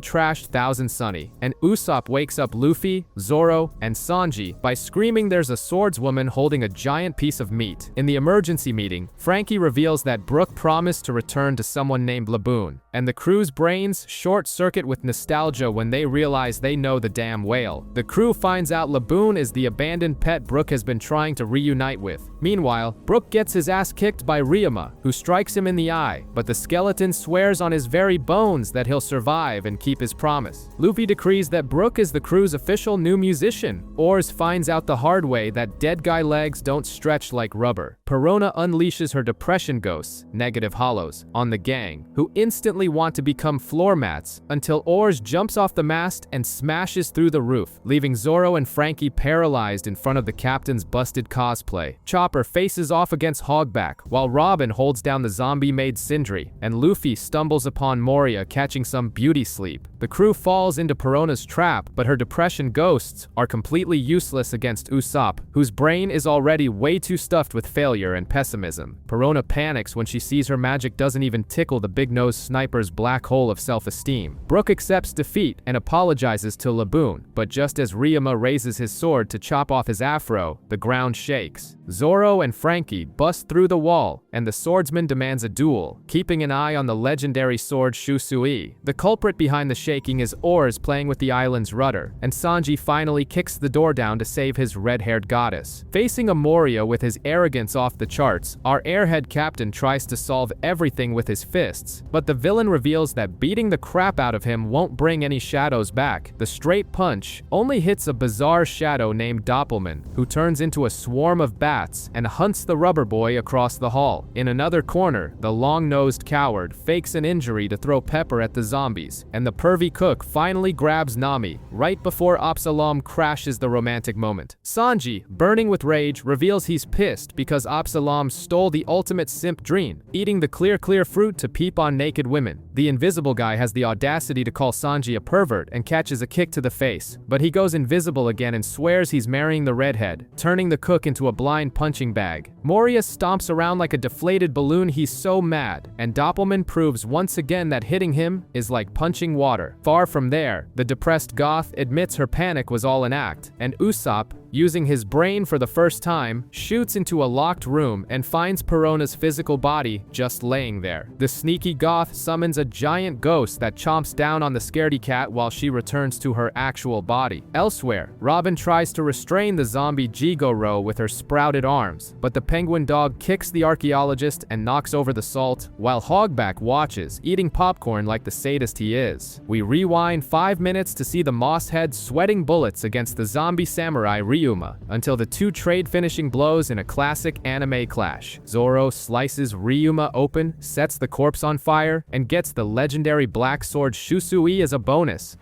trashed Thousand Sunny, and Usopp wakes up Luffy, Zoro, and Sanji by screaming there's a swordswoman holding a giant piece of meat. In the emergency meeting, Frankie reveals that Brook promised to return to someone named Laboon, and the crew's brains short-circuit with nostalgia when they realize they know the damn whale. The crew finds out Laboon is the abandoned pet Brook has been trying to reunite with. Meanwhile, Brook gets his ass kicked by Ryuma, who strikes him in the eye, but the skeleton swears on his very bones that he'll survive and keep his promise. Luffy decrees that Brook is the crew's official new musician. Oars finds out the hard way that dead guy legs don't stretch like rubber. Perona unleashes her depression ghosts, negative hollows, on the gang, who instantly want to become floor mats, until Oars jumps off the mast and smashes through the roof, leaving Zoro and Frankie paralyzed in front of the captain's busted cosplay. Chopper faces off against Hogback, while Robin holds down the zombie-made Sindri, and Luffy stumbles upon Moria catching some beauty sleep. The crew falls into Perona's trap, but her depression ghosts are completely useless against Usopp, whose brain is already way too stuffed with failure and pessimism. Perona panics when she sees her magic doesn't even tickle the big-nosed sniper's black hole of self-esteem. Brook accepts defeat and apologizes to Laboon, but just as Ryuma raises his sword to chop off his afro, the ground shakes. Zoro and Frankie bust through the wall, and the swordsman demands a duel, keeping an eye on the legendary sword Shusui. The culprit behind the shaking is Oars playing with the island's rudder, and Sanji finally kicks the door down to save his red-haired goddess. Facing a Moria with his arrogance off the charts, our airhead captain tries to solve everything with his fists, but the villain reveals that beating the crap out of him won't bring any shadows back. The straight punch only hits a bizarre shadow named Doppelman, who turns into a swarm of bats and hunts the rubber boy across the hall. In another corner, the long-nosed coward fakes an injury to throw pepper at the zombies, and the pervy cook finally grabs Nami, right before Absalom crashes the romantic moment. Sanji, burning with rage, reveals he's pissed because Absalom stole the ultimate simp dream, eating the clear fruit to peep on naked women. The invisible guy has the audacity to call Sanji a pervert and catches a kick to the face, but he goes invisible again and swears he's marrying the redhead, turning the cook into a blind punching bag. Moria stomps around like a deflated balloon, he's so mad, and Doppelman proves once again that hitting him is like punching water. Far from there, the depressed goth admits her panic was all an act, and Usopp, using his brain for the first time, shoots into a locked room and finds Perona's physical body just laying there. The sneaky goth summons a giant ghost that chomps down on the scaredy cat while she returns to her actual body. Elsewhere, Robin tries to restrain the zombie Jigoro with her sprouted arms, but the penguin dog kicks the archaeologist and knocks over the salt, while Hogback watches, eating popcorn like the sadist he is. We rewind 5 minutes to see the moss head sweating bullets against the zombie samurai Ryuma, until the two trade finishing blows in a classic anime clash. Zoro slices Ryuma open, sets the corpse on fire, and gets the legendary black sword Shusui as a bonus.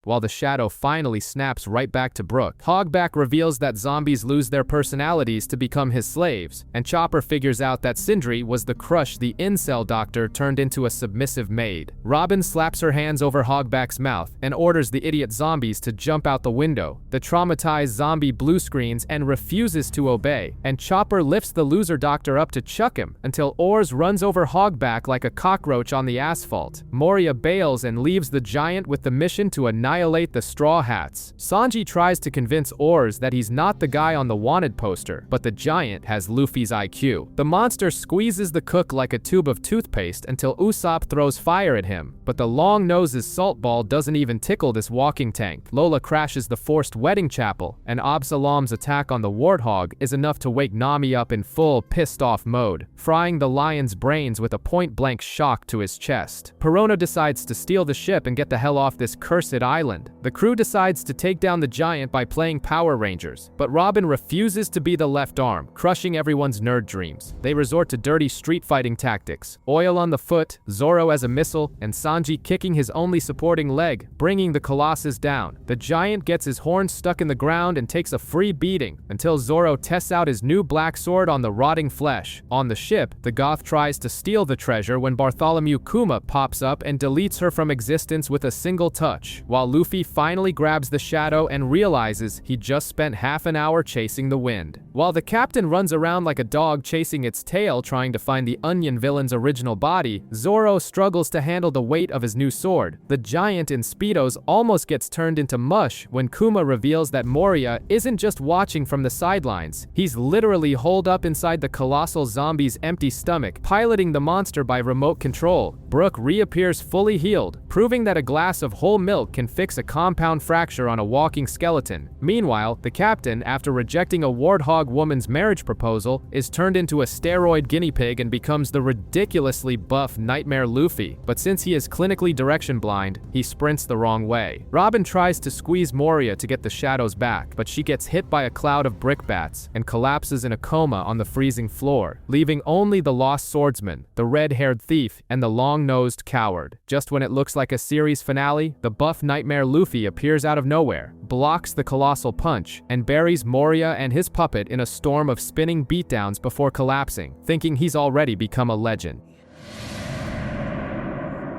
While the shadow finally snaps right back to Brook, Hogback reveals that zombies lose their personalities to become his slaves, and Chopper figures out that Sindri was the crush the incel doctor turned into a submissive maid. Robin slaps her hands over Hogback's mouth and orders the idiot zombies to jump out the window. The traumatized zombie blue screens and refuses to obey, and Chopper lifts the loser doctor up to chuck him until Oars runs over Hogback like a cockroach on the asphalt. Moria bails and leaves the giant with the mission to annihilate the Straw Hats. Sanji tries to convince Oars that he's not the guy on the wanted poster, but the giant has Luffy's IQ. The monster squeezes the cook like a tube of toothpaste until Usopp throws fire at him, but the long nose's salt ball doesn't even tickle this walking tank. Lola crashes the forced wedding chapel, and Absalom's attack on the warthog is enough to wake Nami up in full pissed off mode, frying the lion's brains with a point-blank shock to his chest. Perona decides to steal the ship and get the hell off this cursed island. The crew decides to take down the giant by playing Power Rangers, but Robin refuses to be the left arm, crushing everyone's nerd dreams. They resort to dirty street fighting tactics, oil on the foot, Zoro as a missile, and Sanji kicking his only supporting leg, bringing the Colossus down. The giant gets his horns stuck in the ground and takes a free beating, until Zoro tests out his new black sword on the rotting flesh. On the ship, the goth tries to steal the treasure when Bartholomew Kuma pops up and deletes her from existence with a single touch, while Luffy finally grabs the shadow and realizes he just spent half an hour chasing the wind. While the captain runs around like a dog chasing its tail trying to find the Onion villain's original body, Zoro struggles to handle the weight of his new sword. The giant in Speedos almost gets turned into mush when Kuma reveals that Moria isn't just watching from the sidelines. He's literally holed up inside the colossal zombie's empty stomach, piloting the monster by remote control. Brook reappears fully healed, proving that a glass of whole milk can fix a compound fracture on a walking skeleton. Meanwhile, the captain, after rejecting a warthog woman's marriage proposal, is turned into a steroid guinea pig and becomes the ridiculously buff Nightmare Luffy. But since he is clinically direction blind, he sprints the wrong way. Robin tries to squeeze Moria to get the shadows back, but she gets hit by a cloud of brickbats and collapses in a coma on the freezing floor, leaving only the lost swordsman, the red-haired thief, and the long-nosed coward. Just when it looks like a series finale, the buff Nightmare Luffy appears out of nowhere, blocks the colossal punch, and buries Moria and his puppet in a storm of spinning beatdowns before collapsing, thinking he's already become a legend.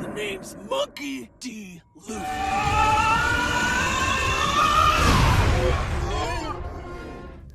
The name's Monkey D. Luffy.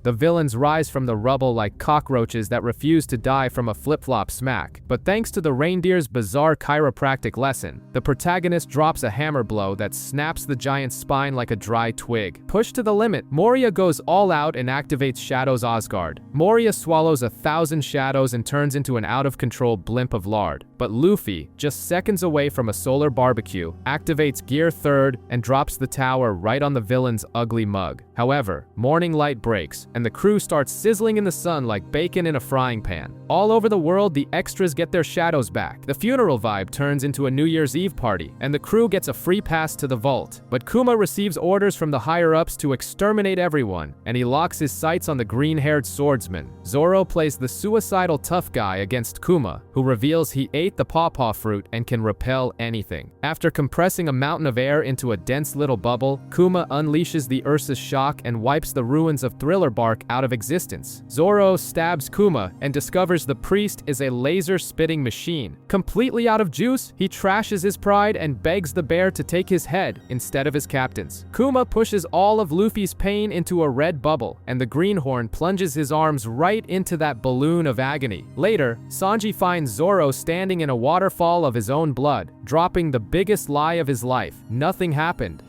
The villains rise from the rubble like cockroaches that refuse to die from a flip-flop smack. But thanks to the reindeer's bizarre chiropractic lesson, the protagonist drops a hammer blow that snaps the giant's spine like a dry twig. Pushed to the limit, Moria goes all out and activates Shadow's Asgard. Moria swallows 1,000 shadows and turns into an out-of-control blimp of lard. But Luffy, just seconds away from a solar barbecue, activates Gear 3rd and drops the tower right on the villain's ugly mug. However, morning light breaks, and the crew starts sizzling in the sun like bacon in a frying pan. All over the world, the extras get their shadows back. The funeral vibe turns into a New Year's Eve party, and the crew gets a free pass to the vault. But Kuma receives orders from the higher-ups to exterminate everyone, and he locks his sights on the green-haired swordsman. Zoro plays the suicidal tough guy against Kuma, who reveals he ate the pawpaw fruit and can repel anything. After compressing a mountain of air into a dense little bubble, Kuma unleashes the Ursus shock and wipes the ruins of Thriller Bark arc out of existence. Zoro stabs Kuma and discovers the priest is a laser-spitting machine. Completely out of juice, he trashes his pride and begs the bear to take his head instead of his captain's. Kuma pushes all of Luffy's pain into a red bubble, and the greenhorn plunges his arms right into that balloon of agony. Later, Sanji finds Zoro standing in a waterfall of his own blood, dropping the biggest lie of his life. Nothing happened.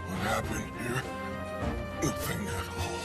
What happened here? Nothing at all.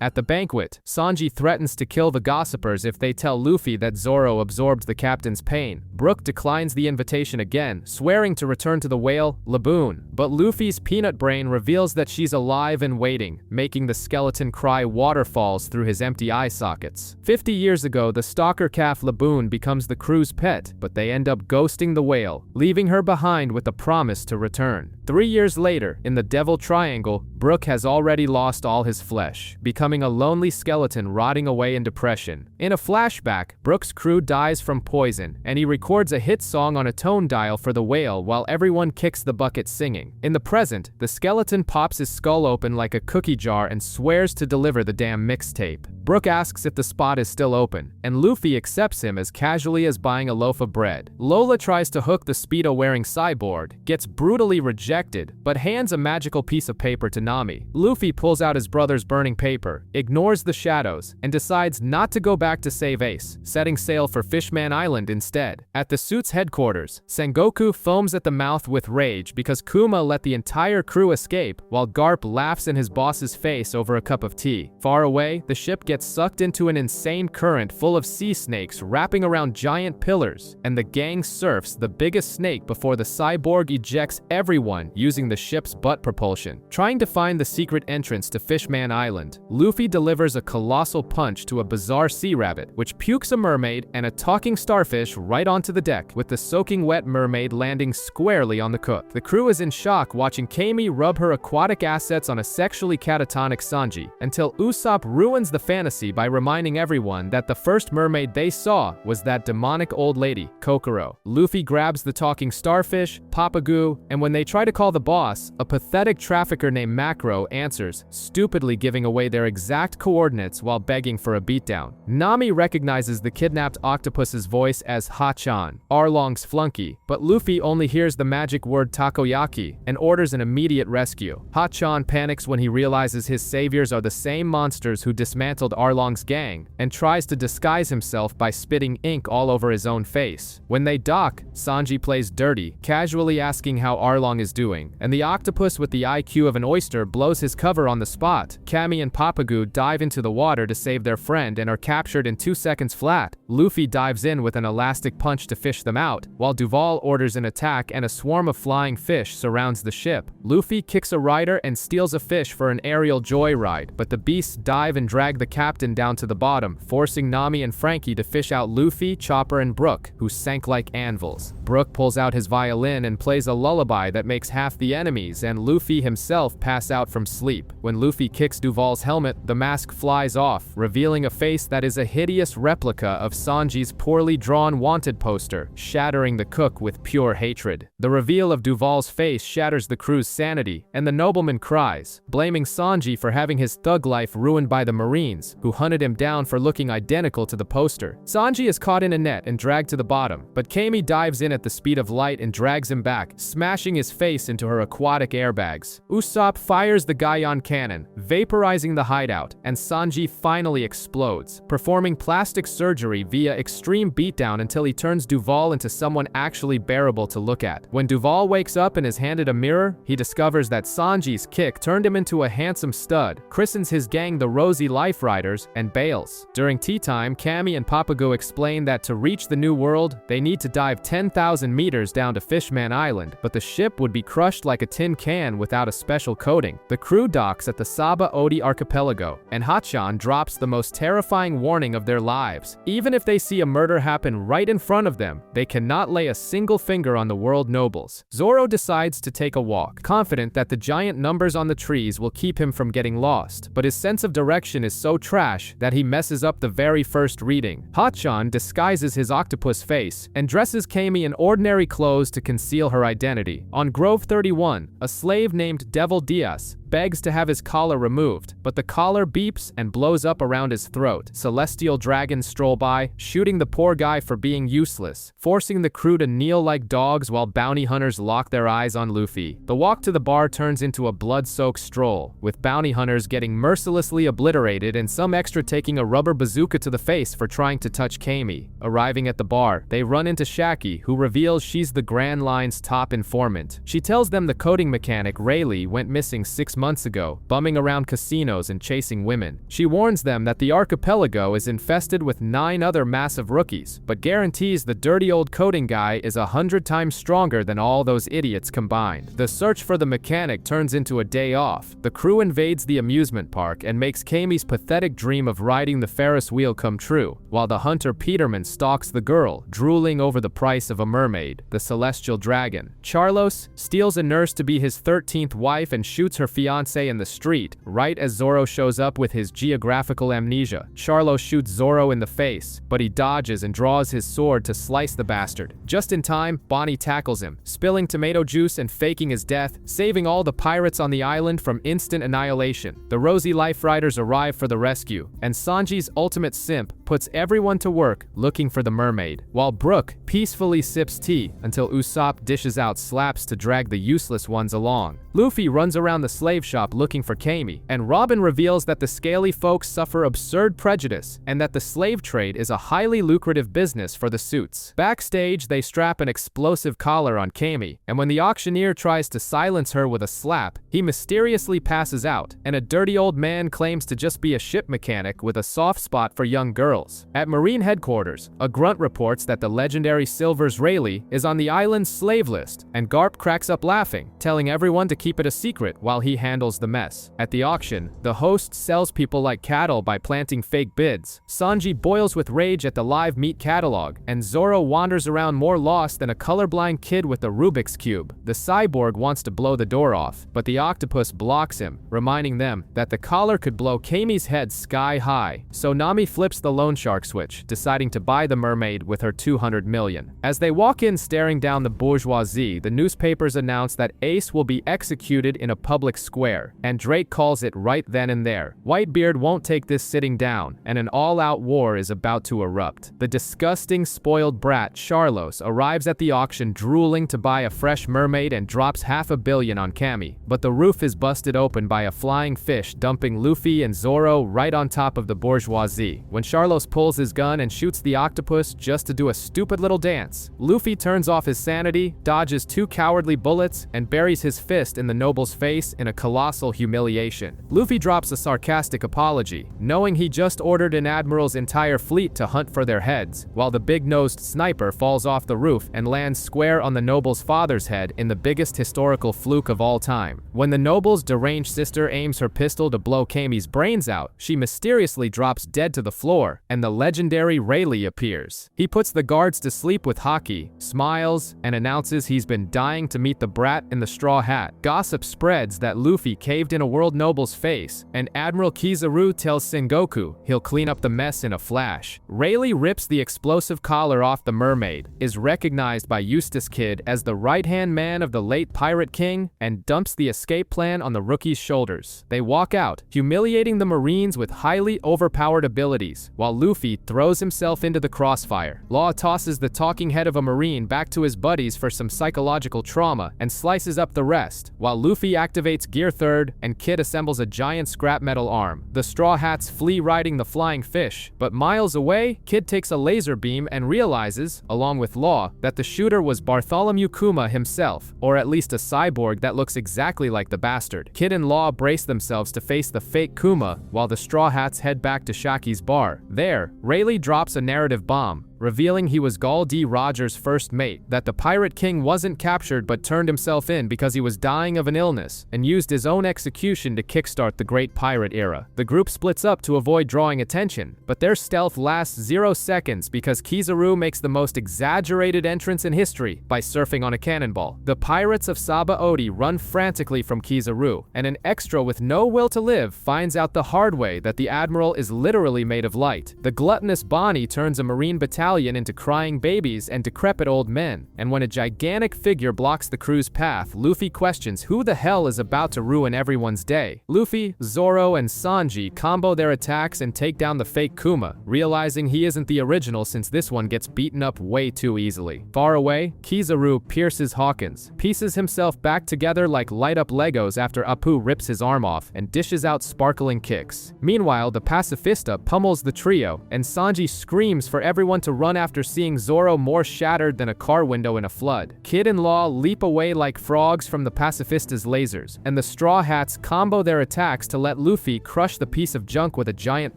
At the banquet, Sanji threatens to kill the gossipers if they tell Luffy that Zoro absorbed the captain's pain. Brook declines the invitation again, swearing to return to the whale, Laboon. But Luffy's peanut brain reveals that she's alive and waiting, making the skeleton cry waterfalls through his empty eye sockets. 50 years ago, the stalker calf Laboon becomes the crew's pet, but they end up ghosting the whale, leaving her behind with a promise to return. 3 years later, in the Devil Triangle, Brook has already lost all his flesh, becoming a lonely skeleton rotting away in depression. In a flashback, Brook's crew dies from poison, and he records a hit song on a tone dial for the whale while everyone kicks the bucket singing. In the present, the skeleton pops his skull open like a cookie jar and swears to deliver the damn mixtape. Brook asks if the spot is still open, and Luffy accepts him as casually as buying a loaf of bread. Lola tries to hook the Speedo-wearing cyborg, gets brutally rejected, but hands a magical piece of paper to Nami. Luffy pulls out his brother's burning paper, ignores the shadows, and decides not to go back to save Ace, setting sail for Fishman Island instead. At the suit's headquarters, Sengoku foams at the mouth with rage because Kuma let the entire crew escape, while Garp laughs in his boss's face over a cup of tea. Far away, the ship gets sucked into an insane current full of sea snakes wrapping around giant pillars, and the gang surfs the biggest snake before the cyborg ejects everyone using the ship's butt propulsion. Trying to find the secret entrance to Fishman Island, Luffy delivers a colossal punch to a bizarre sea rabbit, which pukes a mermaid and a talking starfish right onto the deck, with the soaking wet mermaid landing squarely on the cook. The crew is in shock watching Kami rub her aquatic assets on a sexually catatonic Sanji, until Usopp ruins the fantasy by reminding everyone that the first mermaid they saw was that demonic old lady, Kokoro. Luffy grabs the talking starfish, Papagoo, and when they try to call the boss, a pathetic trafficker named Macro answers, stupidly giving away their exact coordinates while begging for a beatdown. Nami recognizes the kidnapped octopus's voice as Ha-chan, Arlong's flunky, but Luffy only hears the magic word takoyaki and orders an immediate rescue. Ha-chan panics when he realizes his saviors are the same monsters who dismantled Arlong's gang, and tries to disguise himself by spitting ink all over his own face. When they dock, Sanji plays dirty, casually asking how Arlong is doing, and the octopus with the IQ of an oyster blows his cover on the spot. Kami and Papagoo dive into the water to save their friend and are captured in 2 seconds flat. Luffy dives in with an elastic punch to fish them out, while Duval orders an attack and a swarm of flying fish surrounds the ship. Luffy kicks a rider and steals a fish for an aerial joyride, but the beasts dive and drag the captain down to the bottom, forcing Nami and Frankie to fish out Luffy, Chopper, and Brook, who sank like anvils. Brook pulls out his violin and plays a lullaby that makes half the enemies and Luffy himself pass out from sleep. When Luffy kicks Duval's helmet, the mask flies off, revealing a face that is a hideous replica of Sanji's poorly drawn wanted poster, shattering the cook with pure hatred. The reveal of Duval's face shatters the crew's sanity, and the nobleman cries, blaming Sanji for having his thug life ruined by the Marines, who hunted him down for looking identical to the poster. Sanji is caught in a net and dragged to the bottom, but Kami dives in at the speed of light and drags him back, smashing his face into her aquatic airbags. Usopp fires the Gaian cannon, vaporizing the hideout, and Sanji finally explodes, performing plastic surgery via extreme beatdown until he turns Duval into someone actually bearable to look at. When Duval wakes up and is handed a mirror, he discovers that Sanji's kick turned him into a handsome stud, christens his gang the Rosy Life Riders, and bails. During tea time, Kami and Papagoo explain that to reach the new world, they need to dive 10,000 meters down to Fishman Island, but the ship would be crushed like a tin can without a special coating. The crew docks at the Saba Odi Archipelago archipelago, and Hachan drops the most terrifying warning of their lives. Even if they see a murder happen right in front of them, they cannot lay a single finger on the world nobles. Zoro decides to take a walk, confident that the giant numbers on the trees will keep him from getting lost, but his sense of direction is so trash that he messes up the very first reading. Hachan disguises his octopus face and dresses Kami in ordinary clothes to conceal her identity. On Grove 31, a slave named Devil Diaz begs to have his collar removed, but the collar beeps and blows up around his throat. Celestial dragons stroll by, shooting the poor guy for being useless, forcing the crew to kneel like dogs while bounty hunters lock their eyes on Luffy. The walk to the bar turns into a blood-soaked stroll, with bounty hunters getting mercilessly obliterated and some extra taking a rubber bazooka to the face for trying to touch Kami. Arriving at the bar, they run into Shaki, who reveals she's the Grand Line's top informant. She tells them the coding mechanic Rayleigh went missing 6 months ago, bumming around casinos and chasing women. She warns them that the archipelago is infested with 9 other massive rookies, but guarantees the dirty old coding guy is 100 times stronger than all those idiots combined. The search for the mechanic turns into a day off. The crew invades the amusement park and makes Kami's pathetic dream of riding the Ferris wheel come true, while the hunter Peterman stalks the girl, drooling over the price of a mermaid, the celestial dragon. Charlos steals a nurse to be his 13th wife and shoots her fiancé in the street, right as Zoro shows up with his geographical amnesia. Charlos shoots Zoro in the face, but he dodges and draws his sword to slice the bastard. Just in time, Bonnie tackles him, spilling tomato juice and faking his death, saving all the pirates on the island from instant annihilation. The Rosy Life Riders arrive for the rescue, and Sanji's ultimate simp puts everyone to work looking for the mermaid, while Brook peacefully sips tea until Usopp dishes out slaps to drag the useless ones along. Luffy runs around the slave shop looking for Kami, and Robin reveals that the scaly folks suffer absurd prejudice and that the slave trade is a highly lucrative business for the suits. Backstage, they strap an explosive collar on Kami, and when the auctioneer tries to silence her with a slap, he mysteriously passes out, and a dirty old man claims to just be a ship mechanic with a soft spot for young girls. At Marine headquarters, a grunt reports that the legendary Silvers Rayleigh is on the island's slave list, and Garp cracks up laughing, telling everyone to keep it a secret while he handles the mess. At the auction, the host sells people like cattle by planting fake bids. Sanji boils with rage at the live meat catalog, and Zoro wanders around more lost than a colorblind kid with a Rubik's Cube. The cyborg wants to blow the door off, but the octopus blocks him, reminding them that the collar could blow Kami's head sky high. So Nami flips the loan shark switch, deciding to buy the mermaid with her 200 million. As they walk in staring down the bourgeoisie, the newspapers announce that Ace will be executed in a public square, and Drake calls it right then and there. Whitebeard won't take this sitting down, and an all-out war is about to erupt. The disgusting, spoiled brat Charlos arrives at the auction drooling to buy a fresh mermaid and drops $500 million on Kami, but the roof is busted open by a flying fish dumping Luffy and Zoro right on top of the bourgeoisie. When Charlos pulls his gun and shoots the octopus just to do a stupid little dance, Luffy turns off his sanity, dodges 2 cowardly bullets, and buries his fist in the noble's face in a colossal humiliation. Luffy drops a sarcastic apology, knowing he just ordered an admiral's entire fleet to hunt for their heads, while the big-nosed sniper falls off the roof and lands square on the noble's father's head in the biggest historical fluke of all time. When the noble's deranged sister aims her pistol to blow Kami's brains out, she mysteriously drops dead to the floor, and the legendary Rayleigh appears. He puts the guards to sleep with Haki, smiles, and announces he's been dying to meet the brat in the straw hat. Gossip spreads that Luffy caved in a world noble's face, and Admiral Kizaru tells Sengoku he'll clean up the mess in a flash. Rayleigh rips the explosive collar off the mermaid, is recognized by Eustace Kid as the right-hand man of the late Pirate King, and dumps the escape plan on the rookie's shoulders. They walk out, humiliating the Marines with highly overpowered abilities, while Luffy throws himself into the crossfire. Law tosses the talking head of a Marine back to his buddies for some psychological trauma and slices up the rest, while Luffy activates Gear 3rd and Kid assembles a giant scrap metal arm. The Straw Hats flee riding the flying fish, but miles away, Kid takes a laser beam and realizes, along with Law, that the shooter was Bartholomew Kuma himself, or at least a cyborg that looks exactly like the bastard. Kid and Law brace themselves to face the fake Kuma, while the Straw Hats head back to Shaki's bar. There, Rayleigh drops a narrative bomb, revealing he was Gul D. Rogers' first mate, that the Pirate King wasn't captured but turned himself in because he was dying of an illness, and used his own execution to kickstart the Great Pirate Era. The group splits up to avoid drawing attention, but their stealth lasts 0 seconds because Kizaru makes the most exaggerated entrance in history by surfing on a cannonball. The pirates of Saba Odi run frantically from Kizaru, and an extra with no will to live finds out the hard way that the Admiral is literally made of light. The gluttonous Bonnie turns a Marine battalion into crying babies and decrepit old men, and when a gigantic figure blocks the crew's path, Luffy questions who the hell is about to ruin everyone's day. Luffy, Zoro, and Sanji combo their attacks and take down the fake Kuma, realizing he isn't the original since this one gets beaten up way too easily. Far away, Kizaru pierces Hawkins, pieces himself back together like light-up Legos after Apu rips his arm off, and dishes out sparkling kicks. Meanwhile, the Pacifista pummels the trio, and Sanji screams for everyone to run after seeing Zoro more shattered than a car window in a flood. Kid and Law leap away like frogs from the Pacifista's lasers, and the Straw Hats combo their attacks to let Luffy crush the piece of junk with a giant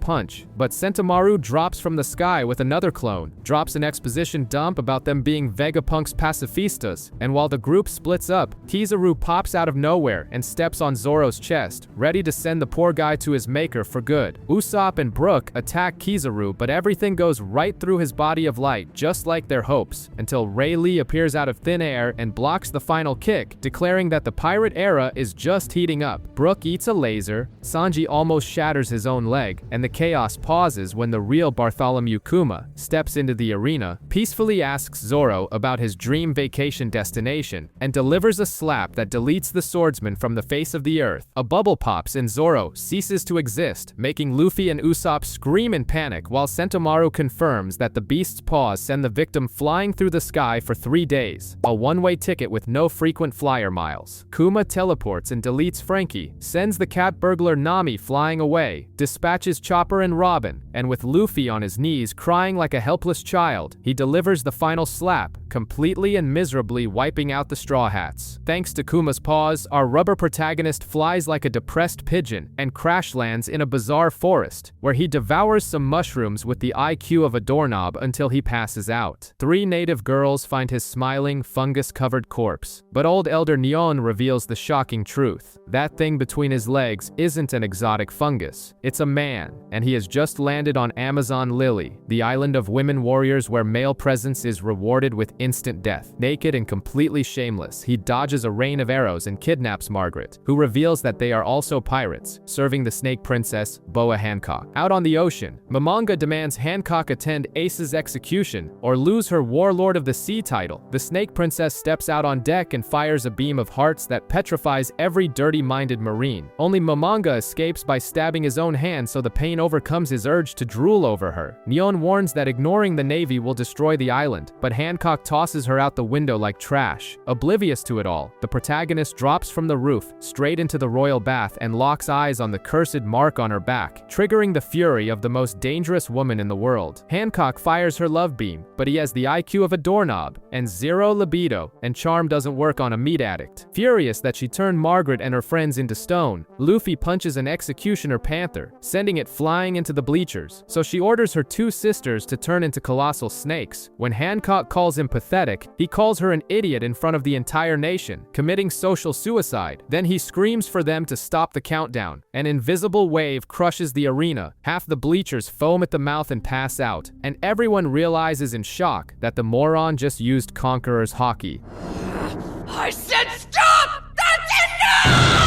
punch. But Sentomaru drops from the sky with another clone, drops an exposition dump about them being Vegapunk's Pacifistas, and while the group splits up, Kizaru pops out of nowhere and steps on Zoro's chest, ready to send the poor guy to his maker for good. Usopp and Brook attack Kizaru, but everything goes right through his body of light, just like their hopes, until Ray Lee appears out of thin air and blocks the final kick, declaring that the pirate era is just heating up. Brook eats a laser, Sanji almost shatters his own leg, and the chaos pauses when the real Bartholomew Kuma steps into the arena, peacefully asks Zoro about his dream vacation destination, and delivers a slap that deletes the swordsman from the face of the earth. A bubble pops and Zoro ceases to exist, making Luffy and Usopp scream in panic, while Sentomaru confirms that the beast's paws send the victim flying through the sky for 3 days, a one-way ticket with no frequent flyer miles. Kuma teleports and deletes Frankie, sends the cat burglar Nami flying away, dispatches Chopper and Robin, and with Luffy on his knees crying like a helpless child, he delivers the final slap, completely and miserably wiping out the Straw Hats. Thanks to Kuma's paws, our rubber protagonist flies like a depressed pigeon and crash lands in a bizarre forest, where he devours some mushrooms with the IQ of a doorknob until he passes out. 3 native girls find his smiling, fungus-covered corpse, but old Elder Neon reveals the shocking truth. That thing between his legs isn't an exotic fungus, it's a man, and he has just landed on Amazon Lily, the island of women warriors where male presence is rewarded with instant death. Naked and completely shameless, he dodges a rain of arrows and kidnaps Margaret, who reveals that they are also pirates, serving the Snake Princess, Boa Hancock. Out on the ocean, Momonga demands Hancock attend Ace's execution or lose her Warlord of the Sea title. The Snake Princess steps out on deck and fires a beam of hearts that petrifies every dirty-minded Marine. Only Momonga escapes by stabbing his own hand so the pain overcomes his urge to drool over her. Neon warns that ignoring the Navy will destroy the island, but Hancock tosses her out the window like trash. Oblivious to it all, the protagonist drops from the roof, straight into the royal bath and locks eyes on the cursed mark on her back, triggering the fury of the most dangerous woman in the world. Hancock fires her love beam, but he has the IQ of a doorknob, and 0 libido, and charm doesn't work on a meat addict. Furious that she turned Margaret and her friends into stone, Luffy punches an executioner panther, sending it flying into the bleachers, so she orders her 2 sisters to turn into colossal snakes. When Hancock calls him pathetic, he calls her an idiot in front of the entire nation, committing social suicide. Then he screams for them to stop the countdown. An invisible wave crushes the arena, half the bleachers foam at the mouth and pass out, and everyone realizes in shock that the moron just used Conqueror's hockey. I said stop! That's enough!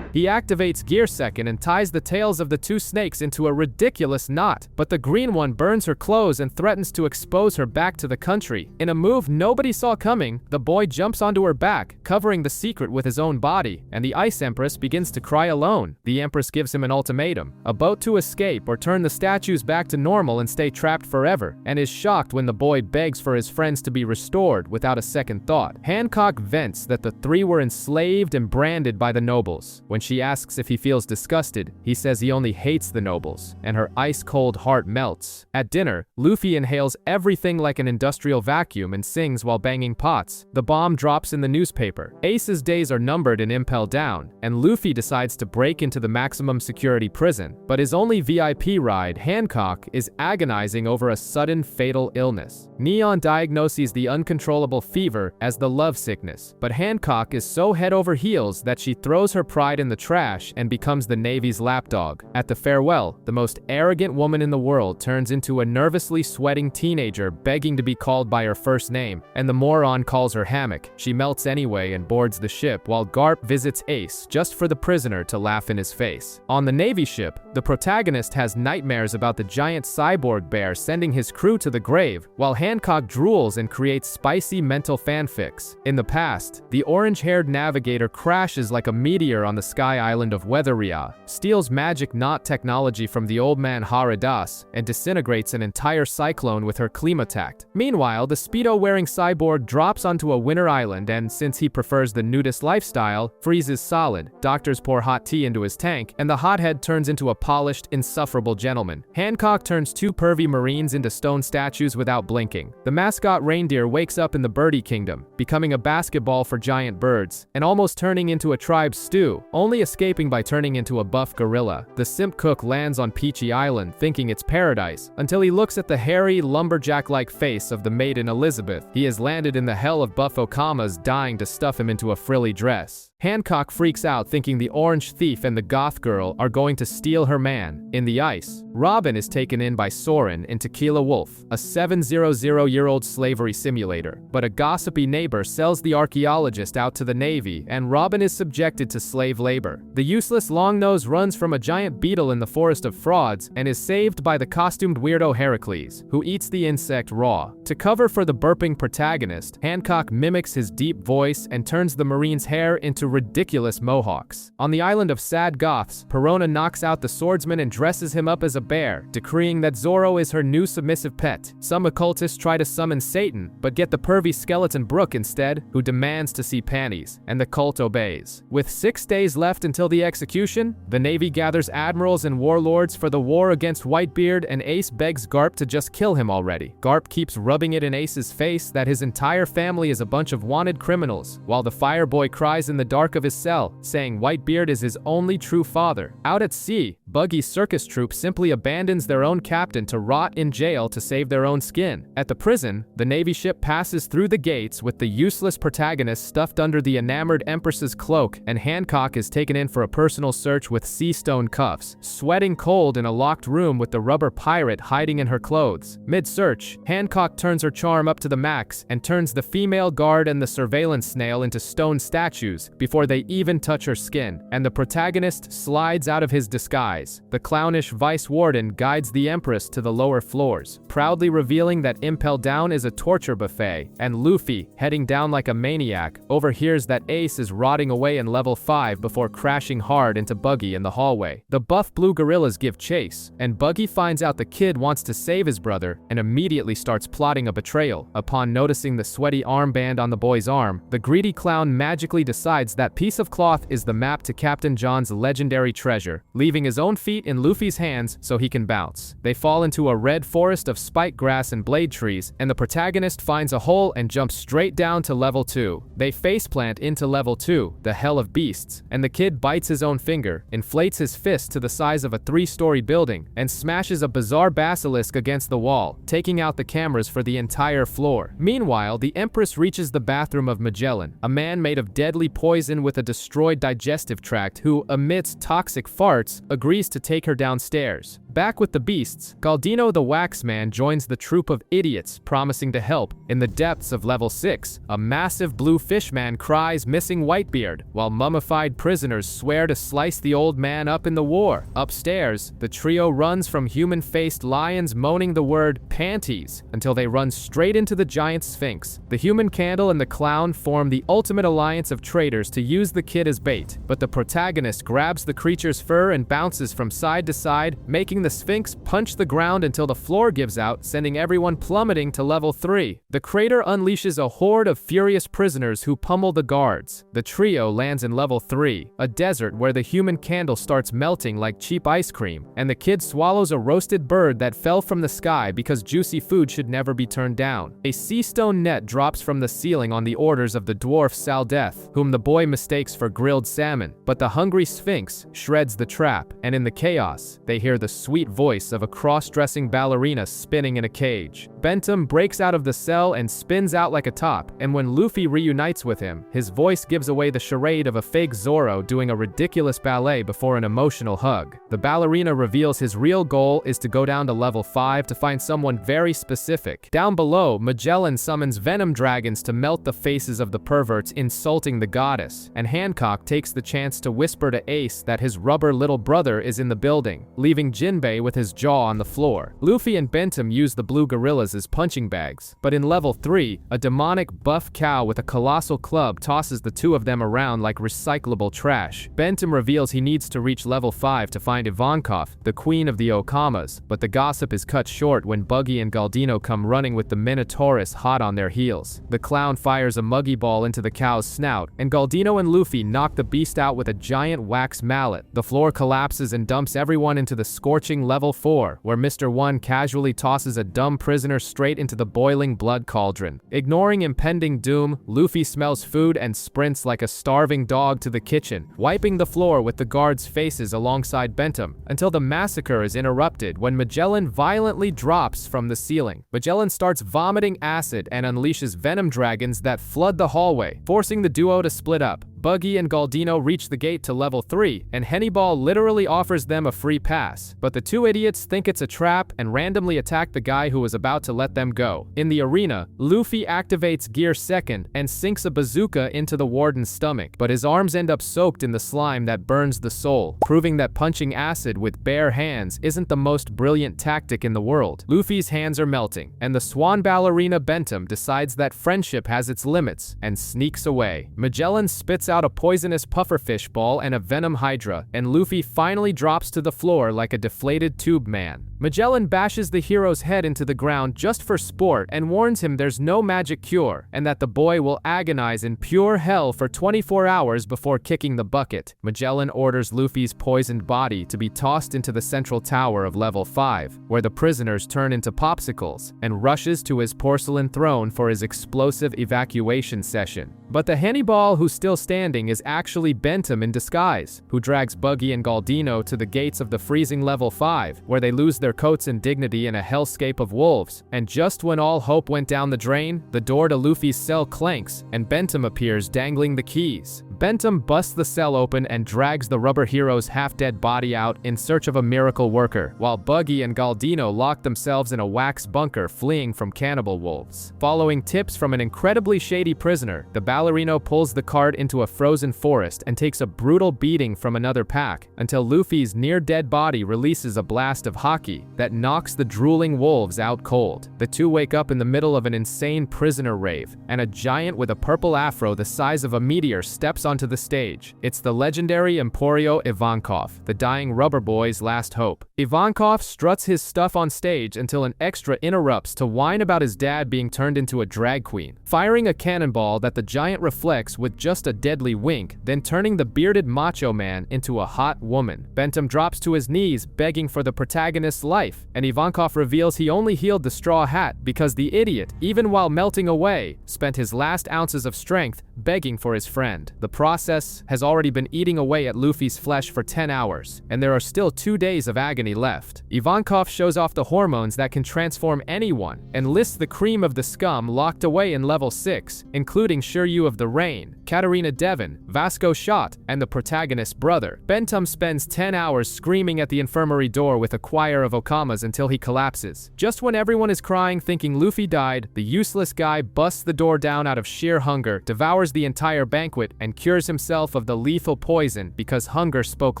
He activates Gear Second and ties the tails of the 2 snakes into a ridiculous knot, but the green one burns her clothes and threatens to expose her back to the country. In a move nobody saw coming, the boy jumps onto her back, covering the secret with his own body, and the Ice Empress begins to cry alone. The Empress gives him an ultimatum: a boat to escape or turn the statues back to normal and stay trapped forever, and is shocked when the boy begs for his friends to be restored without a second thought. Hancock vents that the 3 were enslaved and branded by the nobles. When she asks if he feels disgusted, he says he only hates the nobles, and her ice-cold heart melts. At dinner, Luffy inhales everything like an industrial vacuum and sings while banging pots. The bomb drops in the newspaper. Ace's days are numbered in Impel Down, and Luffy decides to break into the maximum security prison. But his only VIP ride, Hancock, is agonizing over a sudden fatal illness. Neon diagnoses the uncontrollable fever as the love sickness, but Hancock is so head over heels that she throws her pride in the trash and becomes the Navy's lapdog. At the farewell, the most arrogant woman in the world turns into a nervously sweating teenager begging to be called by her first name, and the moron calls her Hammock. She melts anyway and boards the ship while Garp visits Ace just for the prisoner to laugh in his face. On the Navy ship, the protagonist has nightmares about the giant cyborg bear sending his crew to the grave, while Hancock drools and creates spicy mental fanfics. In the past, the orange-haired navigator crashes like a meteor on the sky island of Weatheria, steals magic knot technology from the old man Haradas, and disintegrates an entire cyclone with her Klimatact. Meanwhile, the Speedo-wearing cyborg drops onto a winter island and, since he prefers the nudist lifestyle, freezes solid. Doctors pour hot tea into his tank, and the hothead turns into a polished, insufferable gentleman. Hancock turns two pervy Marines into stone statues without blinking. The mascot reindeer wakes up in the Birdie Kingdom, becoming a basketball for giant birds, and almost turning into a tribe stew, only escaping by turning into a buff gorilla. The simp cook lands on Peachy Island, thinking it's paradise, until he looks at the hairy, lumberjack-like face of the maiden Elizabeth. He has landed in the hell of Buff Okama's, dying to stuff him into a frilly dress. Hancock freaks out thinking the orange thief and the goth girl are going to steal her man. In the ice, Robin is taken in by Soren in Tequila Wolf, a 700-year-old slavery simulator, but a gossipy neighbor sells the archaeologist out to the Navy and Robin is subjected to slave labor. The useless Longnose runs from a giant beetle in the Forest of Frauds and is saved by the costumed weirdo Heracles, who eats the insect raw. To cover for the burping protagonist, Hancock mimics his deep voice and turns the Marine's hair into ridiculous mohawks. On the island of Sad Goths, Perona knocks out the swordsman and dresses him up as a bear, decreeing that Zoro is her new submissive pet. Some occultists try to summon Satan, but get the pervy skeleton Brook instead, who demands to see panties, and the cult obeys. With 6 days left until the execution, the Navy gathers admirals and warlords for the war against Whitebeard, and Ace begs Garp to just kill him already. Garp keeps rubbing it in Ace's face that his entire family is a bunch of wanted criminals, while the Fireboy cries in the dark of his cell, saying Whitebeard is his only true father. Out at sea, Buggy's circus troupe simply abandons their own captain to rot in jail to save their own skin. At the prison, the Navy ship passes through the gates with the useless protagonist stuffed under the enamored Empress's cloak, and Hancock is taken in for a personal search with sea stone cuffs, sweating cold in a locked room with the rubber pirate hiding in her clothes. Mid-search, Hancock turns her charm up to the max and turns the female guard and the surveillance snail into stone statues before they even touch her skin, and the protagonist slides out of his disguise. The clownish vice warden guides the Empress to the lower floors, proudly revealing that Impel Down is a torture buffet, and Luffy, heading down like a maniac, overhears that Ace is rotting away in level 5 before crashing hard into Buggy in the hallway. The buff blue gorillas give chase, and Buggy finds out the kid wants to save his brother and immediately starts plotting a betrayal. Upon noticing the sweaty armband on the boy's arm, the greedy clown magically decides that piece of cloth is the map to Captain John's legendary treasure, leaving his own feet in Luffy's hands so he can bounce. They fall into a red forest of spike grass and blade trees, and the protagonist finds a hole and jumps straight down to level 2. They faceplant into level 2, the Hell of Beasts, and the kid bites his own finger, inflates his fist to the size of a 3-story building, and smashes a bizarre basilisk against the wall, taking out the cameras for the entire floor. Meanwhile, the Empress reaches the bathroom of Magellan, a man made of deadly poison with a destroyed digestive tract who, amidst toxic farts, agrees to take her downstairs. Back with the beasts, Galdino the Waxman joins the troop of idiots promising to help. In the depths of level 6, a massive blue fishman cries missing Whitebeard, while mummified prisoners swear to slice the old man up in the war. Upstairs, the trio runs from human-faced lions moaning the word panties until they run straight into the giant sphinx. The human candle and the clown form the ultimate alliance of traitors to use the kid as bait, but the protagonist grabs the creature's fur and bounces from side to side, making making the Sphinx punch the ground until the floor gives out, sending everyone plummeting to level 3. The crater unleashes a horde of furious prisoners who pummel the guards. The trio lands in level 3, a desert where the human candle starts melting like cheap ice cream, and the kid swallows a roasted bird that fell from the sky because juicy food should never be turned down. A sea stone net drops from the ceiling on the orders of the dwarf Saldeth, whom the boy mistakes for grilled salmon, but the hungry Sphinx shreds the trap, and in the chaos, they hear the sweet voice of a cross-dressing ballerina spinning in a cage. Bentham breaks out of the cell and spins out like a top, and when Luffy reunites with him, his voice gives away the charade of a fake Zoro doing a ridiculous ballet before an emotional hug. The ballerina reveals his real goal is to go down to level 5 to find someone very specific. Down below, Magellan summons venom dragons to melt the faces of the perverts insulting the goddess, and Hancock takes the chance to whisper to Ace that his rubber little brother is in the building, leaving Jinbei with his jaw on the floor. Luffy and Bentham use the blue gorillas as punching bags, but in level 3, a demonic buff cow with a colossal club tosses the two of them around like recyclable trash. Bentham reveals he needs to reach level 5 to find Ivankov, the queen of the Okamas, but the gossip is cut short when Buggy and Galdino come running with the Minotaurus hot on their heels. The clown fires a muggy ball into the cow's snout, and Galdino and Luffy knock the beast out with a giant wax mallet. The floor collapses and dumps everyone into the scorching level 4, where Mr. 1 casually tosses a dumb prisoner straight into the boiling blood cauldron. Ignoring impending doom, Luffy smells food and sprints like a starving dog to the kitchen, wiping the floor with the guards' faces alongside Bentham, until the massacre is interrupted when Magellan violently drops from the ceiling. Magellan starts vomiting acid and unleashes venom dragons that flood the hallway, forcing the duo to split up. Buggy and Galdino reach the gate to level 3, and Hennibal literally offers them a free pass. But the two idiots think it's a trap and randomly attack the guy who was about to let them go. In the arena, Luffy activates Gear 2nd and sinks a bazooka into the warden's stomach, but his arms end up soaked in the slime that burns the soul, proving that punching acid with bare hands isn't the most brilliant tactic in the world. Luffy's hands are melting, and the swan ballerina Bentham decides that friendship has its limits and sneaks away. Magellan spits out a poisonous pufferfish ball and a venom hydra, and Luffy finally drops to the floor like a deflated tube man. Magellan bashes the hero's head into the ground just for sport and warns him there's no magic cure, and that the boy will agonize in pure hell for 24 hours before kicking the bucket. Magellan orders Luffy's poisoned body to be tossed into the central tower of level 5, where the prisoners turn into popsicles, and rushes to his porcelain throne for his explosive evacuation session. But the Hannibal who's still standing is actually Bentham in disguise, who drags Buggy and Galdino to the gates of the freezing level 5, where they lose their coats and dignity in a hellscape of wolves. And just when all hope went down the drain, the door to Luffy's cell clanks, and Bentham appears dangling the keys. Bentham busts the cell open and drags the rubber hero's half-dead body out in search of a miracle worker, while Buggy and Galdino lock themselves in a wax bunker fleeing from cannibal wolves. Following tips from an incredibly shady prisoner, the ballerino pulls the cart into a frozen forest and takes a brutal beating from another pack, until Luffy's near-dead body releases a blast of haki that knocks the drooling wolves out cold. The two wake up in the middle of an insane prisoner rave, and a giant with a purple afro the size of a meteor steps onto the stage. It's the legendary Emporio Ivankov, the dying rubber boy's last hope. Ivankov struts his stuff on stage until an extra interrupts to whine about his dad being turned into a drag queen, firing a cannonball that the giant reflects with just a deadly wink, then turning the bearded macho man into a hot woman. Bentham drops to his knees begging for the protagonist's life, and Ivankov reveals he only healed the straw hat because the idiot, even while melting away, spent his last ounces of strength begging for his friend. The process has already been eating away at Luffy's flesh for 10 hours, and there are still 2 days of agony left. Ivankov shows off the hormones that can transform anyone, and lists the cream of the scum locked away in level 6, including Shiryu of the Rain, Katarina Devon, Vasco Shot, and the protagonist's brother. Bentham spends 10 hours screaming at the infirmary door with a choir of Okamas until he collapses. Just when everyone is crying thinking Luffy died, the useless guy busts the door down out of sheer hunger, devours the entire banquet, and cures himself of the lethal poison because hunger spoke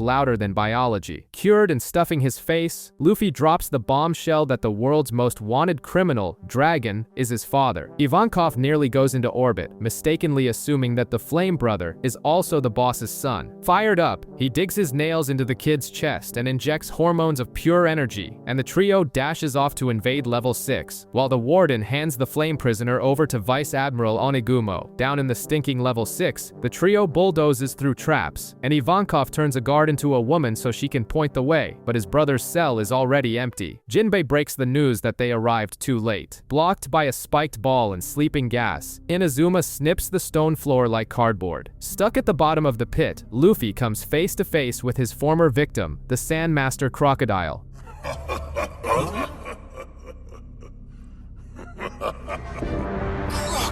louder than biology. Cured and stuffing his face, Luffy drops the bombshell that the world's most wanted criminal, Dragon, is his father. Ivankov nearly goes into orbit, mistakenly mistakenly assuming that the Flame Brother is also the boss's son. Fired up, he digs his nails into the kid's chest and injects hormones of pure energy, and the trio dashes off to invade level 6, while the warden hands the flame prisoner over to Vice Admiral Onigumo. Down in the stinking level 6, the trio bulldozes through traps, and Ivankov turns a guard into a woman so she can point the way, but his brother's cell is already empty. Jinbei breaks the news that they arrived too late. Blocked by a spiked ball and sleeping gas, Inazuma snips the stone floor like cardboard. Stuck at the bottom of the pit, Luffy comes face to face with his former victim, the Sandmaster Crocodile.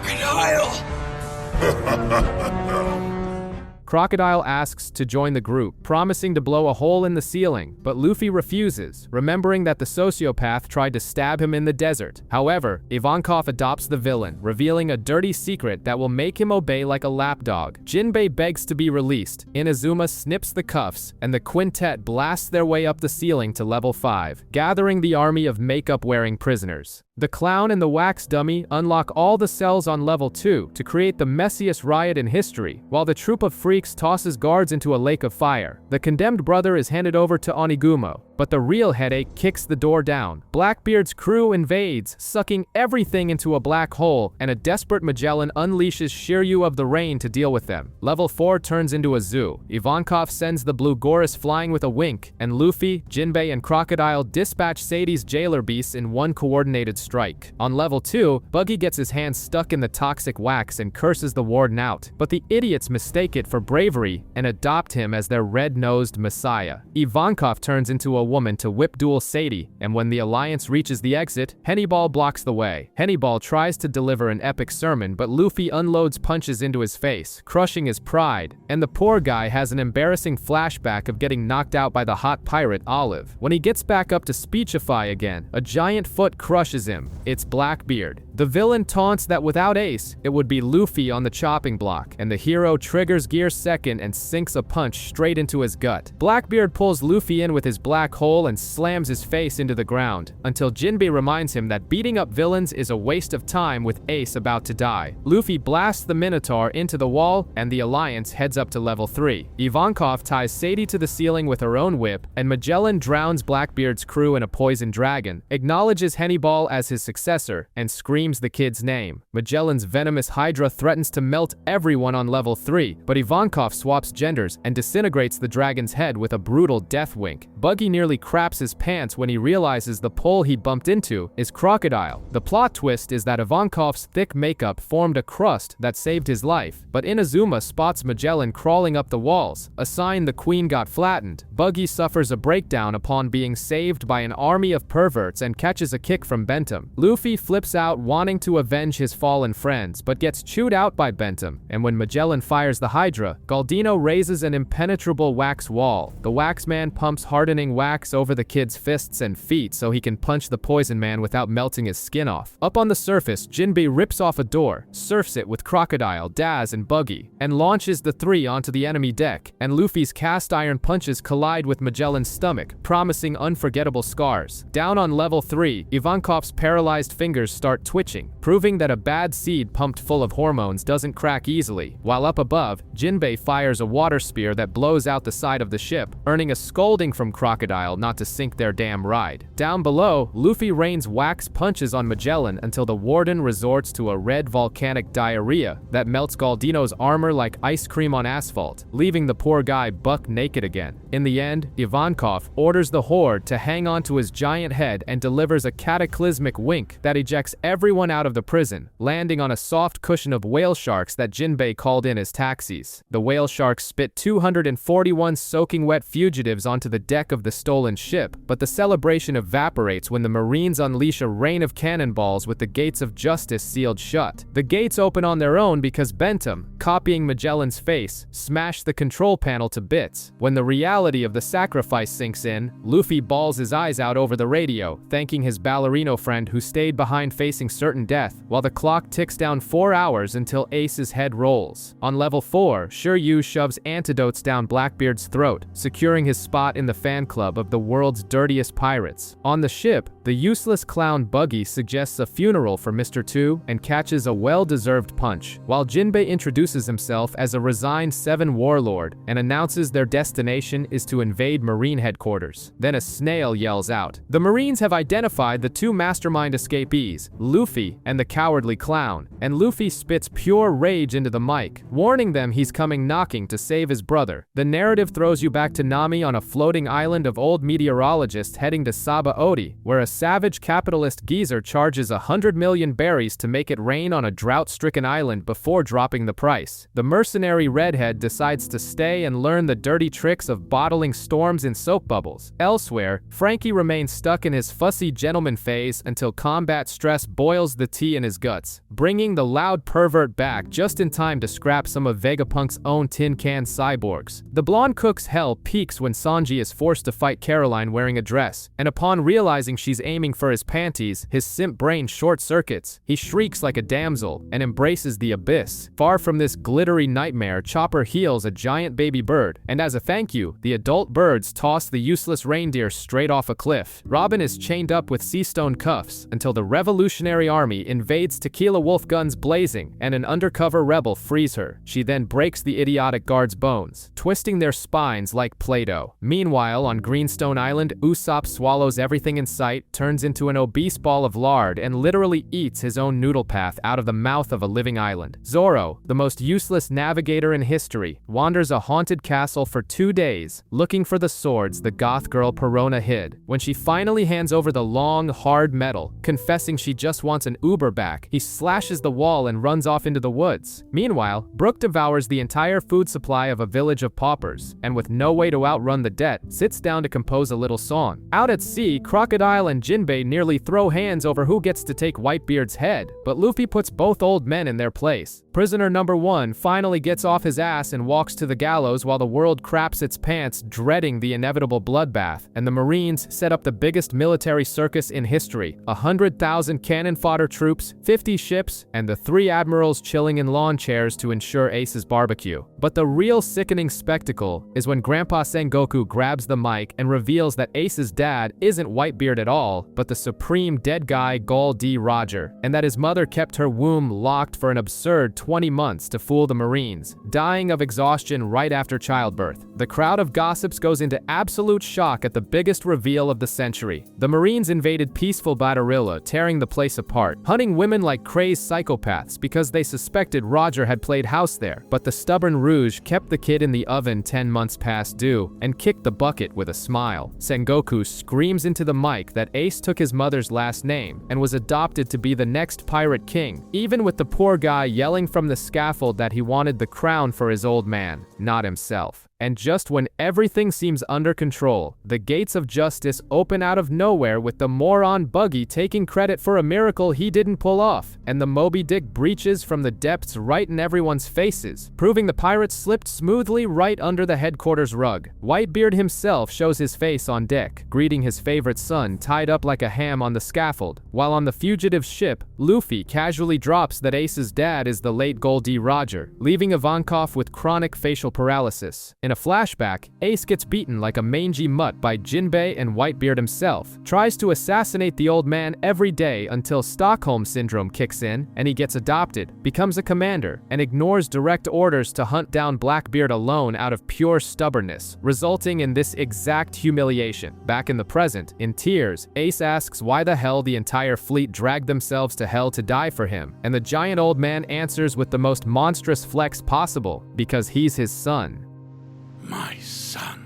Crocodile! Crocodile asks to join the group, promising to blow a hole in the ceiling, but Luffy refuses, remembering that the sociopath tried to stab him in the desert. However, Ivankov adopts the villain, revealing a dirty secret that will make him obey like a lapdog. Jinbei begs to be released, Inazuma snips the cuffs, and the quintet blasts their way up the ceiling to level 5, gathering the army of makeup-wearing prisoners. The clown and the wax dummy unlock all the cells on level 2 to create the messiest riot in history, while the troop of freaks tosses guards into a lake of fire. The condemned brother is handed over to Onigumo, but the real headache kicks the door down. Blackbeard's crew invades, sucking everything into a black hole, and a desperate Magellan unleashes Shiryu of the Rain to deal with them. Level 4 turns into a zoo. Ivankov sends the Blue Gorus flying with a wink, and Luffy, Jinbei, and Crocodile dispatch Sadie's jailer beasts in one coordinated strike. On level 2, Buggy gets his hands stuck in the toxic wax and curses the warden out, but the idiots mistake it for bravery and adopt him as their red-nosed messiah. Ivankov turns into a woman to whip duel Sadie, and when the Alliance reaches the exit, Hennibal blocks the way. Hennibal tries to deliver an epic sermon, but Luffy unloads punches into his face, crushing his pride, and the poor guy has an embarrassing flashback of getting knocked out by the hot pirate Olive. When he gets back up to speechify again, a giant foot crushes him. It's Blackbeard. The villain taunts that without Ace, it would be Luffy on the chopping block, and the hero triggers gear second and sinks a punch straight into his gut. Blackbeard pulls Luffy in with his black hole and slams his face into the ground, until Jinbei reminds him that beating up villains is a waste of time with Ace about to die. Luffy blasts the Minotaur into the wall, and the Alliance heads up to level 3. Ivankov ties Sadie to the ceiling with her own whip, and Magellan drowns Blackbeard's crew in a poison dragon, acknowledges Hennibal as his successor, and screams the kid's name. Magellan's venomous Hydra threatens to melt everyone on level 3, but Ivankov swaps genders and disintegrates the dragon's head with a brutal death wink. Buggy nearly craps his pants when he realizes the pole he bumped into is Crocodile. The plot twist is that Ivankov's thick makeup formed a crust that saved his life, but Inazuma spots Magellan crawling up the walls, a sign the queen got flattened. Buggy suffers a breakdown upon being saved by an army of perverts and catches a kick from Bentham. Luffy flips out wanting to avenge his fallen friends, but gets chewed out by Bentham, and when Magellan fires the Hydra, Galdino raises an impenetrable wax wall. The wax man pumps hardening wax over the kid's fists and feet so he can punch the poison man without melting his skin off. Up on the surface, Jinbei rips off a door, surfs it with Crocodile, Daz, and Buggy, and launches the three onto the enemy deck, and Luffy's cast iron punches collide with Magellan's stomach, promising unforgettable scars. Down on level 3, Ivankov's paralyzed fingers start twitching, proving that a bad seed pumped full of hormones doesn't crack easily, while up above, Jinbei fires a water spear that blows out the side of the ship, earning a scolding from Crocodile not to sink their damn ride. Down below, Luffy rains wax punches on Magellan until the warden resorts to a red volcanic diarrhea that melts Galdino's armor like ice cream on asphalt, leaving the poor guy buck naked again. In the end, Ivankov orders the Horde to hang on to his giant head and delivers a cataclysmic wink that ejects everyone out of the prison, landing on a soft cushion of whale sharks that Jinbei called in as taxis. The whale sharks spit 241 soaking wet fugitives onto the deck of the stolen ship, but the celebration evaporates when the Marines unleash a rain of cannonballs with the gates of justice sealed shut. The gates open on their own because Bentham, copying Magellan's face, smashed the control panel to bits. When the reality of the sacrifice sinks in, Luffy bawls his eyes out over the radio, thanking his ballerino friend who stayed behind facing certain death, while the clock ticks down 4 hours until Ace's head rolls. On level 4, Shiryu shoves antidotes down Blackbeard's throat, securing his spot in the fan club of of the world's dirtiest pirates. On the ship, the useless clown Buggy suggests a funeral for Mr. Two and catches a well-deserved punch, while Jinbei introduces himself as a resigned Seven warlord and announces their destination is to invade Marine headquarters. Then a snail yells out. The Marines have identified the two mastermind escapees, Luffy and the cowardly clown, and Luffy spits pure rage into the mic, warning them he's coming knocking to save his brother. The narrative throws you back to Nami on a floating island of old meteorologists heading to Sabaody, where a savage capitalist geezer charges 100 million berries to make it rain on a drought-stricken island before dropping the price. The mercenary redhead decides to stay and learn the dirty tricks of bottling storms in soap bubbles. Elsewhere, Frankie remains stuck in his fussy gentleman phase until combat stress boils the tea in his guts, bringing the loud pervert back just in time to scrap some of Vegapunk's own tin can cyborgs. The blonde cook's hell peaks when Sanji is forced to fight Caroline wearing a dress, and upon realizing she's aiming for his panties, his simp brain short-circuits. He shrieks like a damsel and embraces the abyss. Far from this glittery nightmare, Chopper heals a giant baby bird, and as a thank you, the adult birds toss the useless reindeer straight off a cliff. Robin is chained up with sea-stone cuffs until the Revolutionary Army invades Tequila Wolf guns blazing, and an undercover rebel frees her. She then breaks the idiotic guards' bones, twisting their spines like Play-Doh. Meanwhile, on Greenstone Island, Usopp swallows everything in sight, turns into an obese ball of lard, and literally eats his own noodle path out of the mouth of a living island. Zoro, the most useless navigator in history, wanders a haunted castle for 2 days, looking for the swords the goth girl Perona hid. When she finally hands over the long, hard metal, confessing she just wants an Uber back, he slashes the wall and runs off into the woods. Meanwhile, Brook devours the entire food supply of a village of paupers, and with no way to outrun the debt, sits down to compose a little song. Out at sea, Crocodile and Jinbei nearly throw hands over who gets to take Whitebeard's head, but Luffy puts both old men in their place. Prisoner number 1 finally gets off his ass and walks to the gallows while the world craps its pants, dreading the inevitable bloodbath, and the Marines set up the biggest military circus in history. 100,000 cannon fodder troops, 50 ships, and the 3 admirals chilling in lawn chairs to ensure Ace's barbecue. But the real sickening spectacle is when Grandpa Sengoku grabs the mic and reveals that Ace's dad isn't Whitebeard at all, but the supreme dead guy Gol D. Roger, and that his mother kept her womb locked for an absurd 20 months to fool the Marines, dying of exhaustion right after childbirth. The crowd of gossips goes into absolute shock at the biggest reveal of the century. The Marines invaded peaceful Badarilla, tearing the place apart, hunting women like crazed psychopaths because they suspected Roger had played house there, but the stubborn Rouge kept the kid in the oven 10 months past due and kicked the bucket with a smile. Sengoku screams into the mic that Ace took his mother's last name and was adopted to be the next pirate king, even with the poor guy yelling from the scaffold that he wanted the crown for his old man, not himself. And just when everything seems under control, the gates of justice open out of nowhere with the moron Buggy taking credit for a miracle he didn't pull off, and the Moby Dick breaches from the depths right in everyone's faces, proving the pirates slipped smoothly right under the headquarters rug. Whitebeard himself shows his face on deck, greeting his favorite son tied up like a ham on the scaffold, while on the fugitive ship, Luffy casually drops that Ace's dad is the late Gol D. Roger, leaving Ivankov with chronic facial paralysis. In a flashback, Ace gets beaten like a mangy mutt by Jinbei, and Whitebeard himself tries to assassinate the old man every day until Stockholm Syndrome kicks in and he gets adopted, becomes a commander, and ignores direct orders to hunt down Blackbeard alone out of pure stubbornness, resulting in this exact humiliation. Back in the present, in tears, Ace asks why the hell the entire fleet dragged themselves to hell to die for him, and the giant old man answers with the most monstrous flex possible, because he's his son. My son.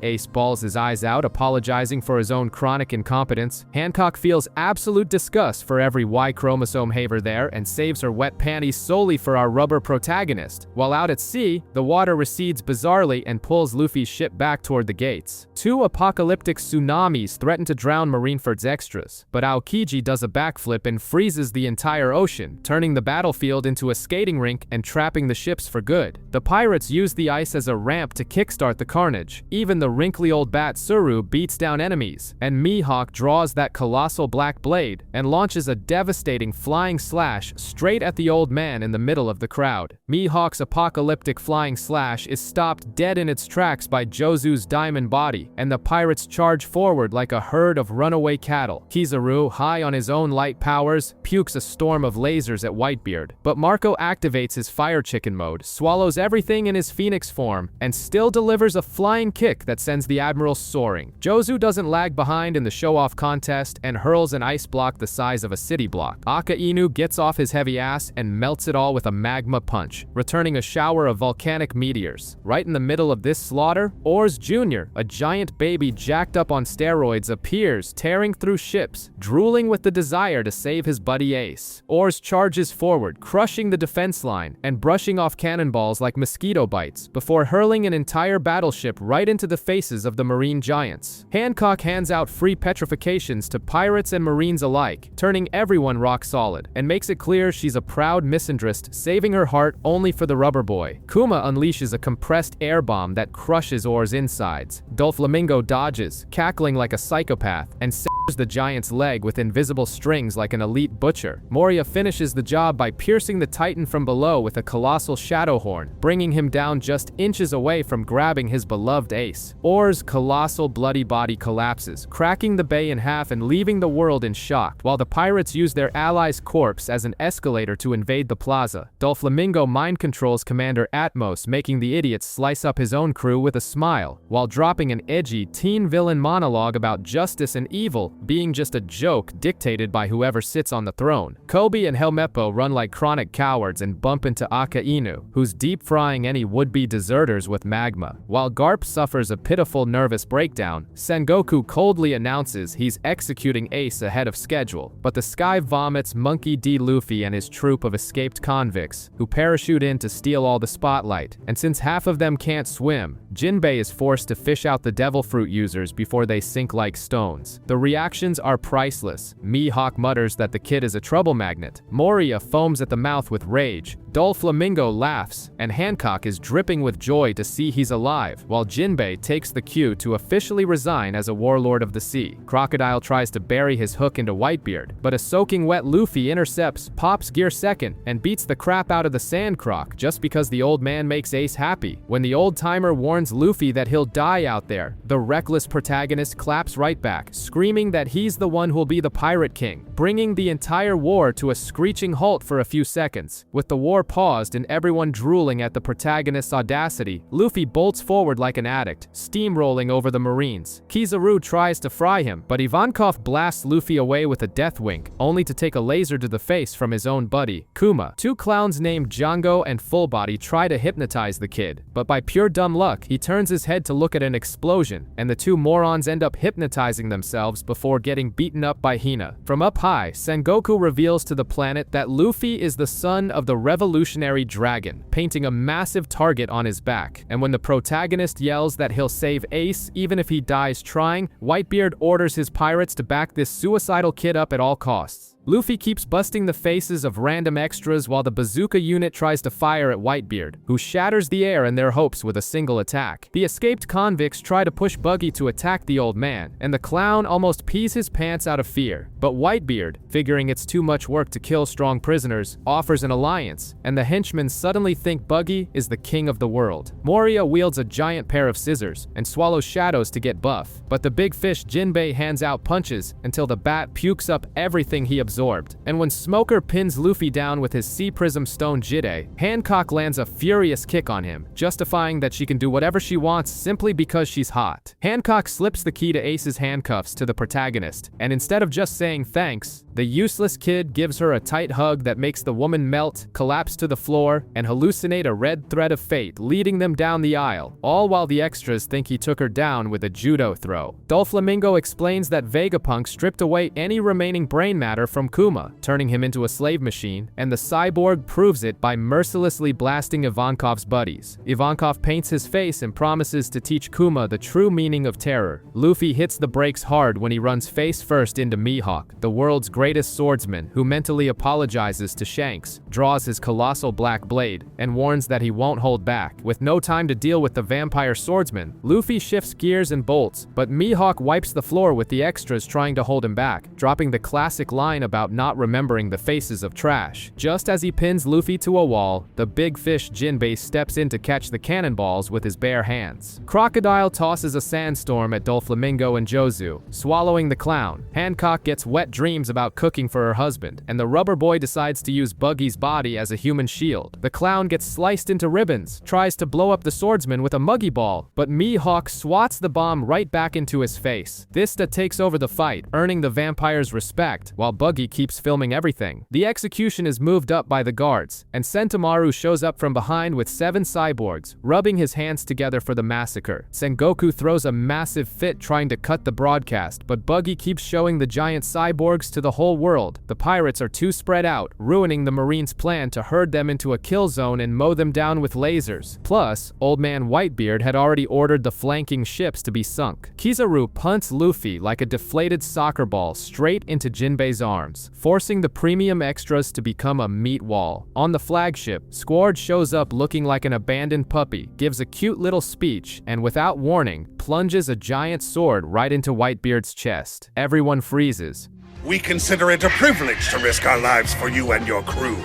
Ace bawls his eyes out, apologizing for his own chronic incompetence. Hancock feels absolute disgust for every Y chromosome haver there and saves her wet panties solely for our rubber protagonist. While out at sea, the water recedes bizarrely and pulls Luffy's ship back toward the gates. 2 apocalyptic tsunamis threaten to drown Marineford's extras, but Aokiji does a backflip and freezes the entire ocean, turning the battlefield into a skating rink and trapping the ships for good. The pirates use the ice as a ramp to kickstart the carnage. Even the the wrinkly old bat Tsuru beats down enemies, and Mihawk draws that colossal black blade and launches a devastating flying slash straight at the old man in the middle of the crowd. Mihawk's apocalyptic flying slash is stopped dead in its tracks by Jozu's diamond body, and the pirates charge forward like a herd of runaway cattle. Kizaru, high on his own light powers, pukes a storm of lasers at Whitebeard, but Marco activates his fire chicken mode, swallows everything in his phoenix form, and still delivers a flying kick that sends the Admiral soaring. Jozu doesn't lag behind in the show-off contest and hurls an ice block the size of a city block. Akainu gets off his heavy ass and melts it all with a magma punch, returning a shower of volcanic meteors. Right in the middle of this slaughter, Oars Jr., a giant baby jacked up on steroids, appears, tearing through ships, drooling with the desire to save his buddy Ace. Oars charges forward, crushing the defense line and brushing off cannonballs like mosquito bites, before hurling an entire battleship right into the faces of the marine giants. Hancock hands out free petrifications to pirates and marines alike, turning everyone rock solid, and makes it clear she's a proud misandrist, saving her heart only for the rubber boy. Kuma unleashes a compressed air bomb that crushes Oar's insides. Doflamingo dodges, cackling like a psychopath, and severs the giant's leg with invisible strings like an elite butcher. Moria finishes the job by piercing the Titan from below with a colossal shadow horn, bringing him down just inches away from grabbing his beloved Ace. Oar's colossal bloody body collapses, cracking the bay in half and leaving the world in shock, while the pirates use their ally's corpse as an escalator to invade the plaza. Doflamingo mind controls Commander Atmos, making the idiot slice up his own crew with a smile, while dropping an edgy teen villain monologue about justice and evil being just a joke dictated by whoever sits on the throne. Kobe and Helmeppo run like chronic cowards and bump into Akainu, who's deep frying any would-be deserters with magma. While Garp suffers a pitiful nervous breakdown, Sengoku coldly announces he's executing Ace ahead of schedule, but the sky vomits Monkey D. Luffy and his troop of escaped convicts, who parachute in to steal all the spotlight, and since half of them can't swim, Jinbei is forced to fish out the devil fruit users before they sink like stones. The reactions are priceless. Mihawk mutters that the kid is a trouble magnet, Moria foams at the mouth with rage, Doflamingo laughs, and Hancock is dripping with joy to see he's alive, while Jinbei takes the cue to officially resign as a warlord of the sea. Crocodile tries to bury his hook into Whitebeard, but a soaking wet Luffy intercepts, pops gear second, and beats the crap out of the Sand Croc just because the old man makes Ace happy. When the old-timer warns Luffy that he'll die out there, the reckless protagonist claps right back, screaming that he's the one who'll be the Pirate King, bringing the entire war to a screeching halt for a few seconds. With the war paused and everyone drooling at the protagonist's audacity, Luffy bolts forward like an addict, steamrolling over the Marines. Kizaru tries to fry him, but Ivankov blasts Luffy away with a death wink, only to take a laser to the face from his own buddy, Kuma. Two clowns named Django and Fullbody try to hypnotize the kid, but by pure dumb luck, he turns his head to look at an explosion, and the two morons end up hypnotizing themselves before getting beaten up by Hina. From up high, Sengoku reveals to the planet that Luffy is the son of the revolutionary dragon, painting a massive target on his back. And when the protagonist yells that he'll save Ace even if he dies trying, Whitebeard orders his pirates to back this suicidal kid up at all costs. Luffy keeps busting the faces of random extras while the bazooka unit tries to fire at Whitebeard, who shatters the air and their hopes with a single attack. The escaped convicts try to push Buggy to attack the old man, and the clown almost pees his pants out of fear. But Whitebeard, figuring it's too much work to kill strong prisoners, offers an alliance, and the henchmen suddenly think Buggy is the king of the world. Moria wields a giant pair of scissors and swallows shadows to get buff, but the big fish Jinbei hands out punches until the bat pukes up everything he absorbed. And when Smoker pins Luffy down with his Sea Prism Stone Jide, Hancock lands a furious kick on him, justifying that she can do whatever she wants simply because she's hot. Hancock slips the key to Ace's handcuffs to the protagonist, and instead of just saying thanks, the useless kid gives her a tight hug that makes the woman melt, collapse to the floor, and hallucinate a red thread of fate leading them down the aisle, all while the extras think he took her down with a judo throw. Doflamingo explains that Vegapunk stripped away any remaining brain matter from Kuma, turning him into a slave machine, and the cyborg proves it by mercilessly blasting Ivankov's buddies. Ivankov paints his face and promises to teach Kuma the true meaning of terror. Luffy hits the brakes hard when he runs face first into Mihawk. Mihawk, the world's greatest swordsman who mentally apologizes to Shanks, draws his colossal black blade, and warns that he won't hold back. With no time to deal with the vampire swordsman, Luffy shifts gears and bolts, but Mihawk wipes the floor with the extras trying to hold him back, dropping the classic line about not remembering the faces of trash. Just as he pins Luffy to a wall, the big fish Jinbei steps in to catch the cannonballs with his bare hands. Crocodile tosses a sandstorm at Doflamingo and Jozu, swallowing the clown. Hancock gets wet dreams about cooking for her husband, and the rubber boy decides to use Buggy's body as a human shield. The clown gets sliced into ribbons, tries to blow up the swordsman with a muggy ball, but Mihawk swats the bomb right back into his face. Thista takes over the fight, earning the vampire's respect, while Buggy keeps filming everything. The execution is moved up by the guards, and Sentomaru shows up from behind with 7 cyborgs, rubbing his hands together for the massacre. Sengoku throws a massive fit trying to cut the broadcast, but Buggy keeps showing the giant cyborgs to the whole world. The pirates are too spread out, ruining the Marines' plan to herd them into a kill zone and mow them down with lasers. Plus, Old Man Whitebeard had already ordered the flanking ships to be sunk. Kizaru punts Luffy like a deflated soccer ball straight into Jinbei's arms, forcing the premium extras to become a meat wall. On the flagship, Squard shows up looking like an abandoned puppy, gives a cute little speech, and without warning, plunges a giant sword right into Whitebeard's chest. Everyone freezes. We consider it a privilege to risk our lives for you and your crew.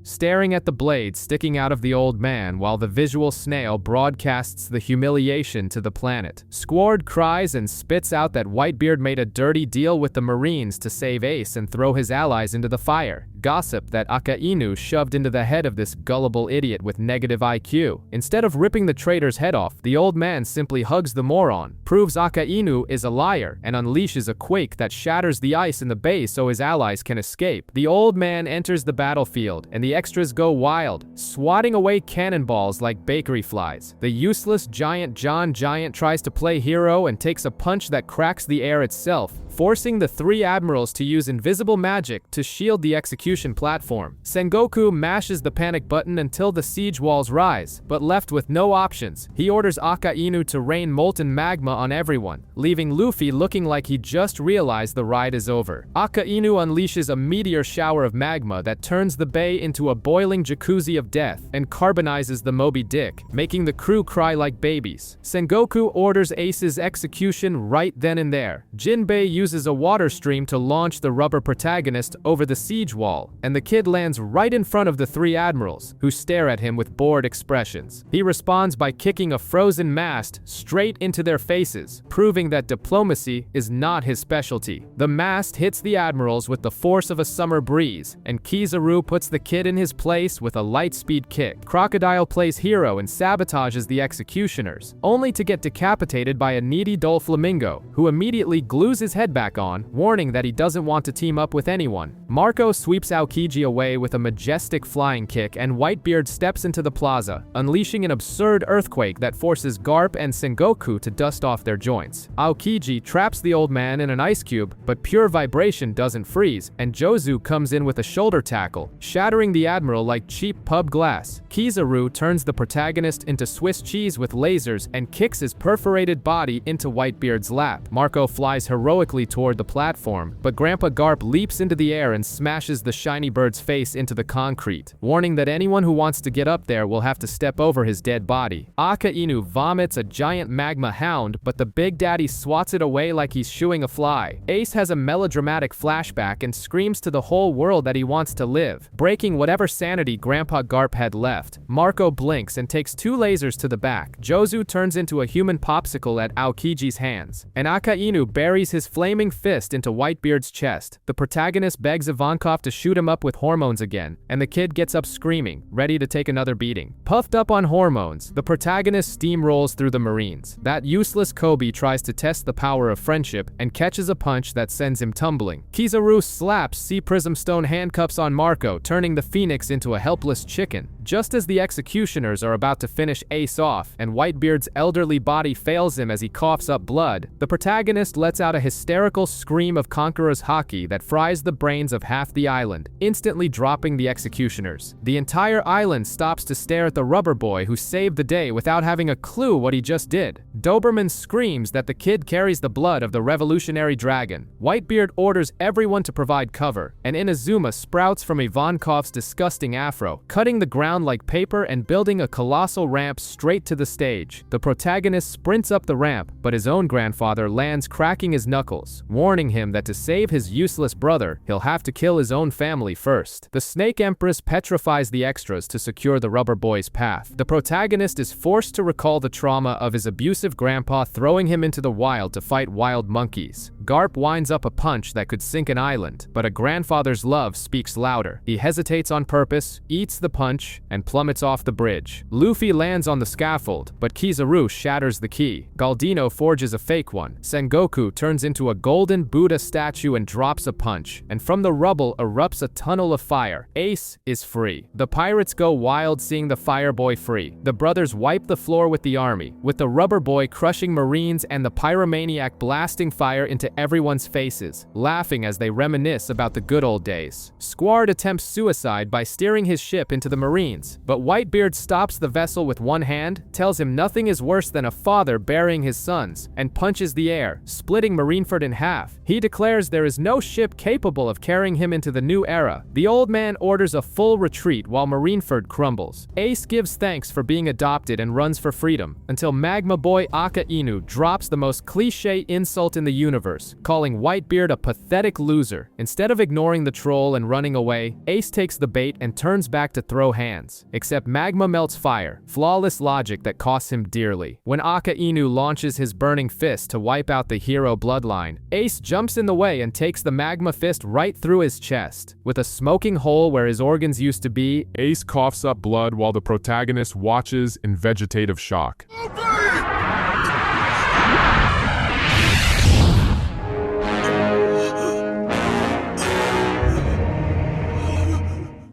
Staring at the blade sticking out of the old man while the visual snail broadcasts the humiliation to the planet. Squard cries and spits out that Whitebeard made a dirty deal with the Marines to save Ace and throw his allies into the fire. Gossip that Akainu shoved into the head of this gullible idiot with negative IQ. Instead of ripping the traitor's head off, the old man simply hugs the moron, proves Akainu is a liar, and unleashes a quake that shatters the ice in the bay so his allies can escape. The old man enters the battlefield, and the extras go wild, swatting away cannonballs like bakery flies. The useless giant John Giant tries to play hero and takes a punch that cracks the air itself, forcing the 3 admirals to use invisible magic to shield the execution platform. Sengoku mashes the panic button until the siege walls rise, but left with no options, he orders Akainu to rain molten magma on everyone, leaving Luffy looking like he just realized the ride is over. Akainu unleashes a meteor shower of magma that turns the bay into a boiling jacuzzi of death and carbonizes the Moby Dick, making the crew cry like babies. Sengoku orders Ace's execution right then and there. Jinbei uses a water stream to launch the rubber protagonist over the siege wall, and the kid lands right in front of the 3 admirals, who stare at him with bored expressions. He responds by kicking a frozen mast straight into their faces, proving that diplomacy is not his specialty. The mast hits the admirals with the force of a summer breeze, and Kizaru puts the kid in his place with a light-speed kick. Crocodile plays hero and sabotages the executioners, only to get decapitated by a needy Doflamingo, who immediately glues his head back on, warning that he doesn't want to team up with anyone. Marco sweeps Aokiji away with a majestic flying kick, and Whitebeard steps into the plaza, unleashing an absurd earthquake that forces Garp and Sengoku to dust off their joints. Aokiji traps the old man in an ice cube, but pure vibration doesn't freeze, and Jozu comes in with a shoulder tackle, shattering the admiral like cheap pub glass. Kizaru turns the protagonist into Swiss cheese with lasers and kicks his perforated body into Whitebeard's lap. Marco flies heroically toward the platform, but Grandpa Garp leaps into the air and smashes the shiny bird's face into the concrete, warning that anyone who wants to get up there will have to step over his dead body. Akainu vomits a giant magma hound, but the Big Daddy swats it away like he's shooing a fly. Ace has a melodramatic flashback and screams to the whole world that he wants to live, breaking whatever sanity Grandpa Garp had left. Marco blinks and takes 2 lasers to the back. Jozu turns into a human popsicle at Aokiji's hands, and Akainu buries his flaming fist into Whitebeard's chest. The protagonist begs Ivankov to shoot him up with hormones again, and the kid gets up screaming, ready to take another beating. Puffed up on hormones, the protagonist steamrolls through the Marines. That useless Kobe tries to test the power of friendship and catches a punch that sends him tumbling. Kizaru slaps Sea Prism Stone handcuffs on Marco, turning the Phoenix into a helpless chicken. Just as the executioners are about to finish Ace off, and Whitebeard's elderly body fails him as he coughs up blood, the protagonist lets out a hysterical scream of conqueror's haki that fries the brains of half the island, instantly dropping the executioners. The entire island stops to stare at the rubber boy who saved the day without having a clue what he just did. Doberman screams that the kid carries the blood of the revolutionary dragon. Whitebeard orders everyone to provide cover, and Inazuma sprouts from Ivankov's disgusting afro, cutting the ground like paper and building a colossal ramp straight to the stage. The protagonist sprints up the ramp, but his own grandfather lands cracking his knuckles, warning him that to save his useless brother, he'll have to kill his own family first. The Snake Empress petrifies the extras to secure the rubber boy's path. The protagonist is forced to recall the trauma of his abusive grandpa throwing him into the wild to fight wild monkeys. Garp winds up a punch that could sink an island, but a grandfather's love speaks louder. He hesitates on purpose, eats the punch, and plummets off the bridge. Luffy lands on the scaffold, but Kizaru shatters the key. Galdino forges a fake one. Sengoku turns into a golden Buddha statue and drops a punch, and from the rubble erupts a tunnel of fire. Ace is free. The pirates go wild seeing the fire boy free. The brothers wipe the floor with the army, with the rubber boy crushing marines and the pyromaniac blasting fire into everyone's faces, laughing as they reminisce about the good old days. Squard attempts suicide by steering his ship into the marines, but Whitebeard stops the vessel with one hand, tells him nothing is worse than a father burying his sons, and punches the air, splitting Marineford in half. He declares there is no ship capable of carrying him into the new era. The old man orders a full retreat while Marineford crumbles. Ace gives thanks for being adopted and runs for freedom, until Magma Boy Aka Inu drops the most cliché insult in the universe, calling Whitebeard a pathetic loser. Instead of ignoring the troll and running away, Ace takes the bait and turns back to throw hands. Except Magma melts fire, flawless logic that costs him dearly. When Aka Inu launches his burning fist to wipe out the hero bloodline, Ace jumps in the way and takes the magma fist right through his chest. With a smoking hole where his organs used to be, Ace coughs up blood while the protagonist watches in vegetative shock.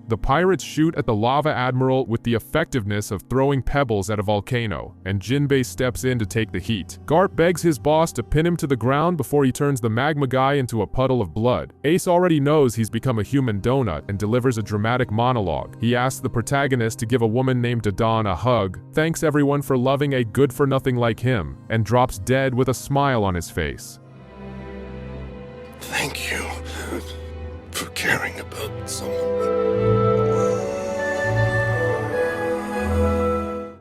The pirates shoot at the Lava Admiral with the effectiveness of throwing pebbles at a volcano, and Jinbei steps in to take the heat. Garp begs his boss to pin him to the ground before he turns the magma guy into a puddle of blood. Ace already knows he's become a human donut and delivers a dramatic monologue. He asks the protagonist to give a woman named Dadan a hug, thanks everyone for loving a good-for-nothing like him, and drops dead with a smile on his face. Thank you for caring about someone.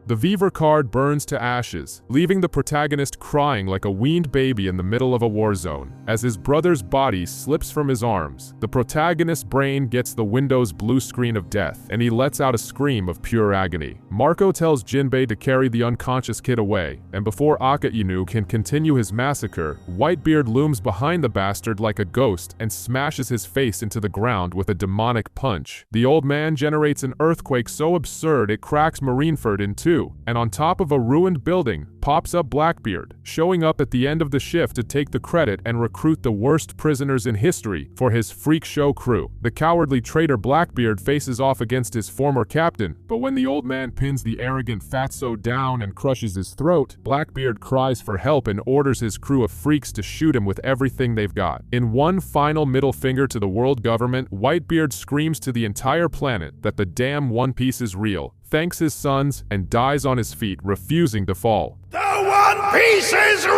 The Vivre card burns to ashes, leaving the protagonist crying like a weaned baby in the middle of a war zone. As his brother's body slips from his arms, the protagonist's brain gets the Windows blue screen of death, and he lets out a scream of pure agony. Marco tells Jinbei to carry the unconscious kid away, and before Aka Inu can continue his massacre, Whitebeard looms behind the bastard like a ghost and smashes his face into the ground with a demonic punch. The old man generates an earthquake so absurd it cracks Marineford in two, and on top of a ruined building pops up Blackbeard, showing up at the end of the shift to take the credit and recruit the worst prisoners in history for his freak show crew. The cowardly traitor Blackbeard faces off against his former captain, but when the old man pins the arrogant Fatso down and crushes his throat, Blackbeard cries for help and orders his crew of freaks to shoot him with everything they've got. In one final middle finger to the world government, Whitebeard screams to the entire planet that the damn One Piece is real, thanks his sons, and dies on his feet, refusing to fall. The One Piece is real!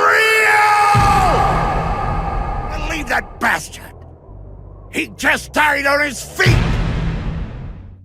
And leave that bastard! He just died on his feet!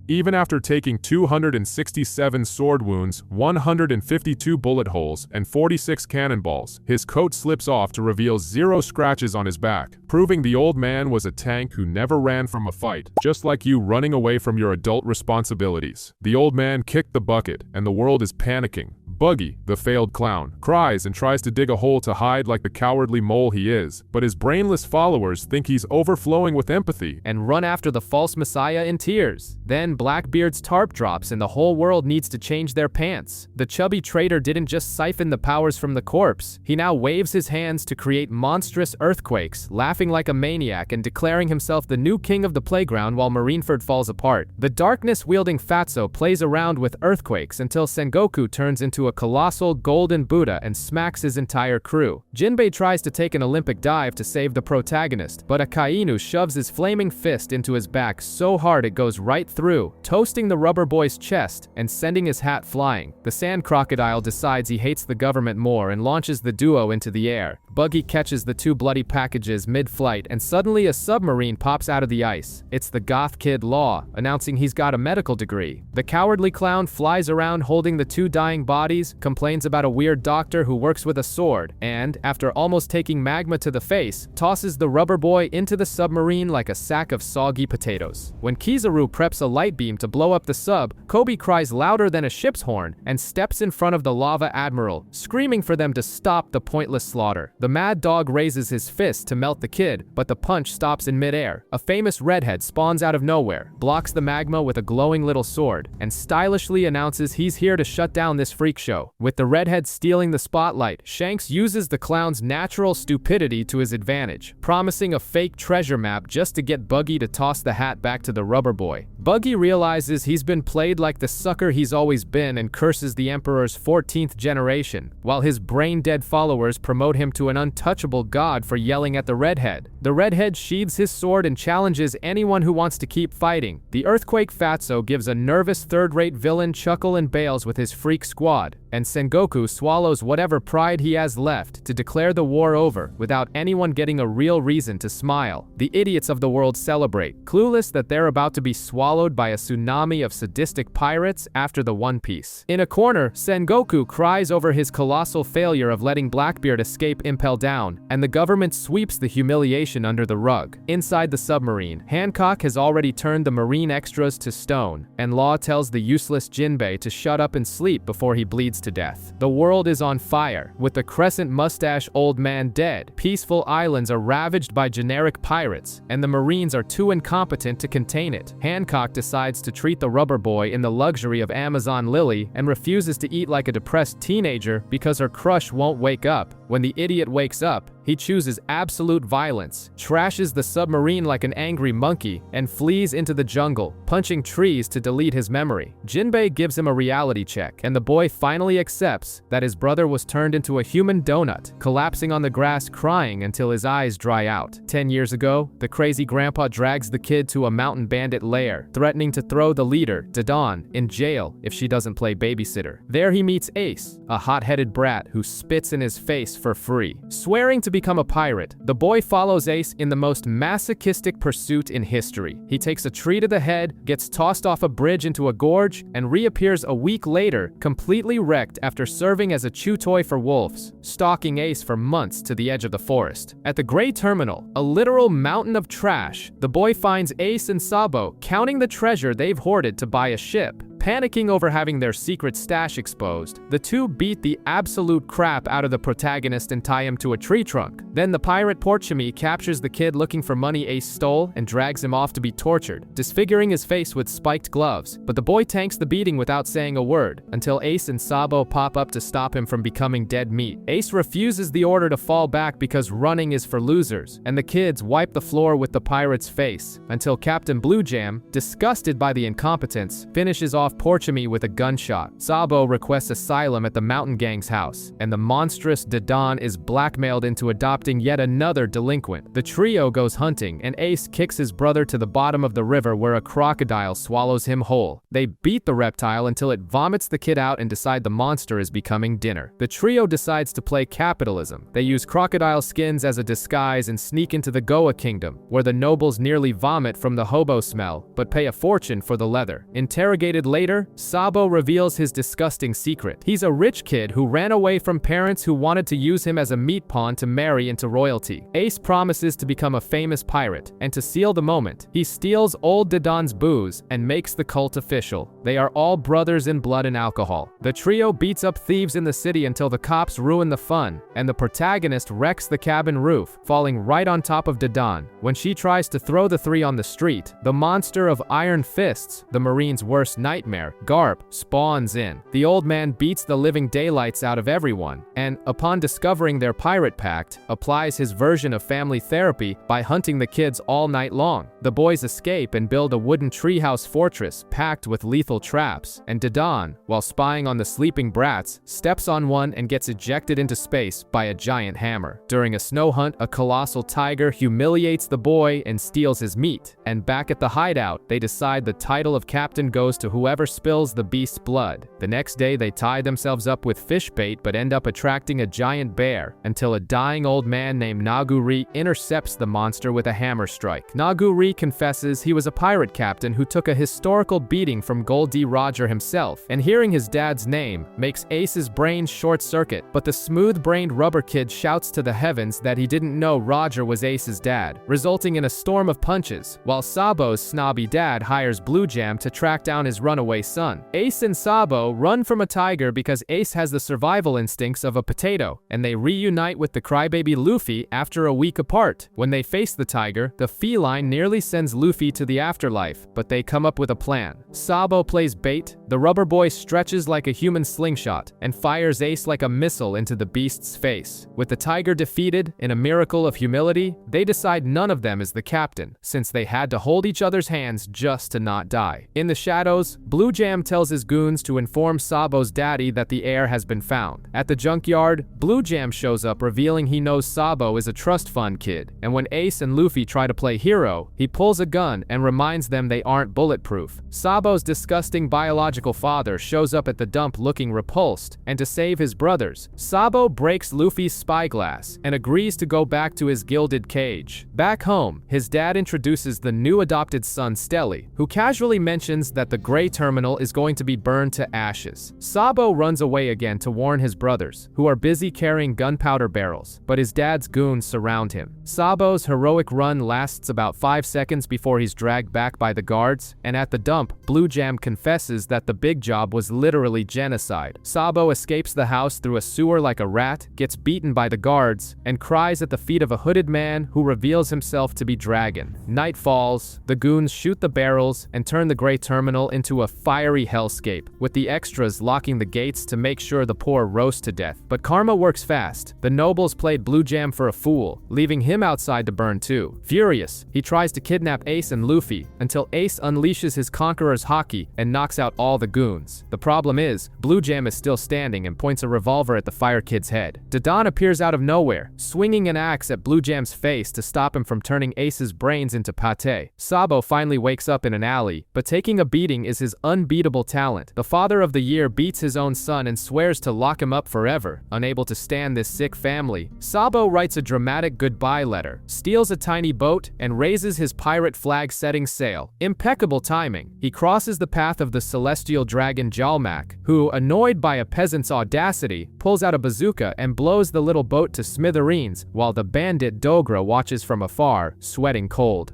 Even after taking 267 sword wounds, 152 bullet holes, and 46 cannonballs, his coat slips off to reveal 0 scratches on his back, proving the old man was a tank who never ran from a fight, just like you running away from your adult responsibilities. The old man kicked the bucket, and the world is panicking. Buggy, the failed clown, cries and tries to dig a hole to hide like the cowardly mole he is, but his brainless followers think he's overflowing with empathy and run after the false messiah in tears. Then Blackbeard's tarp drops and the whole world needs to change their pants. The chubby traitor didn't just siphon the powers from the corpse. He now waves his hands to create monstrous earthquakes, laughing laughing like a maniac and declaring himself the new king of the playground while Marineford falls apart. The darkness-wielding Fatso plays around with earthquakes until Sengoku turns into a colossal golden Buddha and smacks his entire crew. Jinbei tries to take an Olympic dive to save the protagonist, but Akainu shoves his flaming fist into his back so hard it goes right through, toasting the rubber boy's chest and sending his hat flying. The sand crocodile decides he hates the government more and launches the duo into the air. Buggy catches the two bloody packages mid-flight, and suddenly a submarine pops out of the ice. It's the goth kid Law, announcing he's got a medical degree. The cowardly clown flies around holding the two dying bodies, complains about a weird doctor who works with a sword, and, after almost taking magma to the face, tosses the rubber boy into the submarine like a sack of soggy potatoes. When Kizaru preps a light beam to blow up the sub, Kobe cries louder than a ship's horn and steps in front of the lava admiral, screaming for them to stop the pointless slaughter. The mad dog raises his fist to melt the kid, but the punch stops in midair. A famous redhead spawns out of nowhere, blocks the magma with a glowing little sword, and stylishly announces he's here to shut down this freak show. With the redhead stealing the spotlight, Shanks uses the clown's natural stupidity to his advantage, promising a fake treasure map just to get Buggy to toss the hat back to the rubber boy. Buggy realizes he's been played like the sucker he's always been and curses the Emperor's 14th generation, while his brain-dead followers promote him to an untouchable god for yelling at the redhead. The redhead sheathes his sword and challenges anyone who wants to keep fighting. The Earthquake Fatso gives a nervous third-rate villain chuckle and bails with his freak squad, and Sengoku swallows whatever pride he has left to declare the war over without anyone getting a real reason to smile. The idiots of the world celebrate, clueless that they're about to be swallowed by a tsunami of sadistic pirates after the One Piece. In a corner, Sengoku cries over his colossal failure of letting Blackbeard escape Impel Down, and the government sweeps the humiliation under the rug. Inside the submarine, Hancock has already turned the marine extras to stone, and Law tells the useless Jinbei to shut up and sleep before he bleeds to death. The world is on fire, with the crescent mustache old man dead. Peaceful islands are ravaged by generic pirates, and the Marines are too incompetent to contain it. Hancock decides to treat the rubber boy in the luxury of Amazon Lily and refuses to eat like a depressed teenager because her crush won't wake up. When the idiot wakes up, he chooses absolute violence, trashes the submarine like an angry monkey, and flees into the jungle, punching trees to delete his memory. Jinbei gives him a reality check, and the boy finally accepts that his brother was turned into a human donut, collapsing on the grass crying until his eyes dry out. 10 years ago, the crazy grandpa drags the kid to a mountain bandit lair, threatening to throw the leader, Dadan, in jail if she doesn't play babysitter. There he meets Ace, a hot-headed brat who spits in his face for free. Swearing to become a pirate, the boy follows Ace in the most masochistic pursuit in history. He takes a tree to the head, gets tossed off a bridge into a gorge, and reappears a week later, completely wrecked after serving as a chew toy for wolves, stalking Ace for months to the edge of the forest. At the Gray Terminal, a literal mountain of trash, the boy finds Ace and Sabo counting the treasure they've hoarded to buy a ship. Panicking over having their secret stash exposed, the two beat the absolute crap out of the protagonist and tie him to a tree trunk. Then the pirate Porchimi captures the kid looking for money Ace stole and drags him off to be tortured, disfiguring his face with spiked gloves. But the boy tanks the beating without saying a word, until Ace and Sabo pop up to stop him from becoming dead meat. Ace refuses the order to fall back because running is for losers, and the kids wipe the floor with the pirate's face, until Captain Blue Jam, disgusted by the incompetence, finishes off Porchimi with a gunshot. Sabo requests asylum at the mountain gang's house, and the monstrous Dadan is blackmailed into adopting yet another delinquent. The trio goes hunting, and Ace kicks his brother to the bottom of the river where a crocodile swallows him whole. They beat the reptile until it vomits the kid out and decide the monster is becoming dinner. The trio decides to play capitalism. They use crocodile skins as a disguise and sneak into the Goa Kingdom, where the nobles nearly vomit from the hobo smell, but pay a fortune for the leather. Interrogated later, Sabo reveals his disgusting secret. He's a rich kid who ran away from parents who wanted to use him as a meat pawn to marry into royalty. Ace promises to become a famous pirate, and to seal the moment, he steals old Dadan's booze and makes the cult official. They are all brothers in blood and alcohol. The trio beats up thieves in the city until the cops ruin the fun, and the protagonist wrecks the cabin roof, falling right on top of Dadan. When she tries to throw the three on the street, the monster of Iron Fists, the Marine's worst nightmare, nightmare, Garp, spawns in. The old man beats the living daylights out of everyone, and, upon discovering their pirate pact, applies his version of family therapy by hunting the kids all night long. The boys escape and build a wooden treehouse fortress packed with lethal traps, and Dadan, while spying on the sleeping brats, steps on one and gets ejected into space by a giant hammer. During a snow hunt, a colossal tiger humiliates the boy and steals his meat, and back at the hideout, they decide the title of captain goes to whoever spills the beast's blood. The next day, they tie themselves up with fish bait but end up attracting a giant bear until a dying old man named Naguri intercepts the monster with a hammer strike. Naguri confesses he was a pirate captain who took a historical beating from Gol D. Roger himself, and hearing his dad's name makes Ace's brain short-circuit, but the smooth-brained rubber kid shouts to the heavens that he didn't know Roger was Ace's dad, resulting in a storm of punches, while Sabo's snobby dad hires Blue Jam to track down his runaway son. Ace and Sabo run from a tiger because Ace has the survival instincts of a potato, and they reunite with the crybaby Luffy after a week apart. When they face the tiger, the feline nearly sends Luffy to the afterlife, but they come up with a plan. Sabo plays bait, the rubber boy stretches like a human slingshot, and fires Ace like a missile into the beast's face. With the tiger defeated, in a miracle of humility, they decide none of them is the captain, since they had to hold each other's hands just to not die. In the shadows, Blue Jam tells his goons to inform Sabo's daddy that the heir has been found. At the junkyard, Blue Jam shows up revealing he knows Sabo is a trust fund kid, and when Ace and Luffy try to play hero, he pulls a gun and reminds them they aren't bulletproof. Sabo's disgusting biological father shows up at the dump looking repulsed, and to save his brothers, Sabo breaks Luffy's spyglass and agrees to go back to his gilded cage. Back home, his dad introduces the new adopted son Stelly, who casually mentions that the Gray Terminal is going to be burned to ashes. Sabo runs away again to warn his brothers, who are busy carrying gunpowder barrels, but his dad's goons surround him. Sabo's heroic run lasts about 5 seconds before he's dragged back by the guards, and at the dump, Blue Jam confesses that the big job was literally genocide. Sabo escapes the house through a sewer like a rat, gets beaten by the guards, and cries at the feet of a hooded man who reveals himself to be Dragon. Night falls, the goons shoot the barrels and turn the Gray Terminal into a fiery hellscape, with the extras locking the gates to make sure the poor roast to death. But karma works fast. The nobles played Blue Jam for a fool, leaving him outside to burn too. Furious, he tries to kidnap Ace and Luffy until Ace unleashes his Conqueror's Haki and knocks out all the goons. The problem is, Blue Jam is still standing and points a revolver at the Fire Kid's head. Dadan appears out of nowhere, swinging an axe at Blue Jam's face to stop him from turning Ace's brains into pate. Sabo finally wakes up in an alley, but taking a beating is his unbeatable talent. The father of the year beats his own son and swears to lock him up forever. Unable to stand this sick family, Sabo writes a dramatic goodbye letter, steals a tiny boat, and raises his pirate flag setting sail. Impeccable timing. He crosses the path of the celestial dragon Jalmak, who, annoyed by a peasant's audacity, pulls out a bazooka and blows the little boat to smithereens, while the bandit Dogra watches from afar, sweating cold.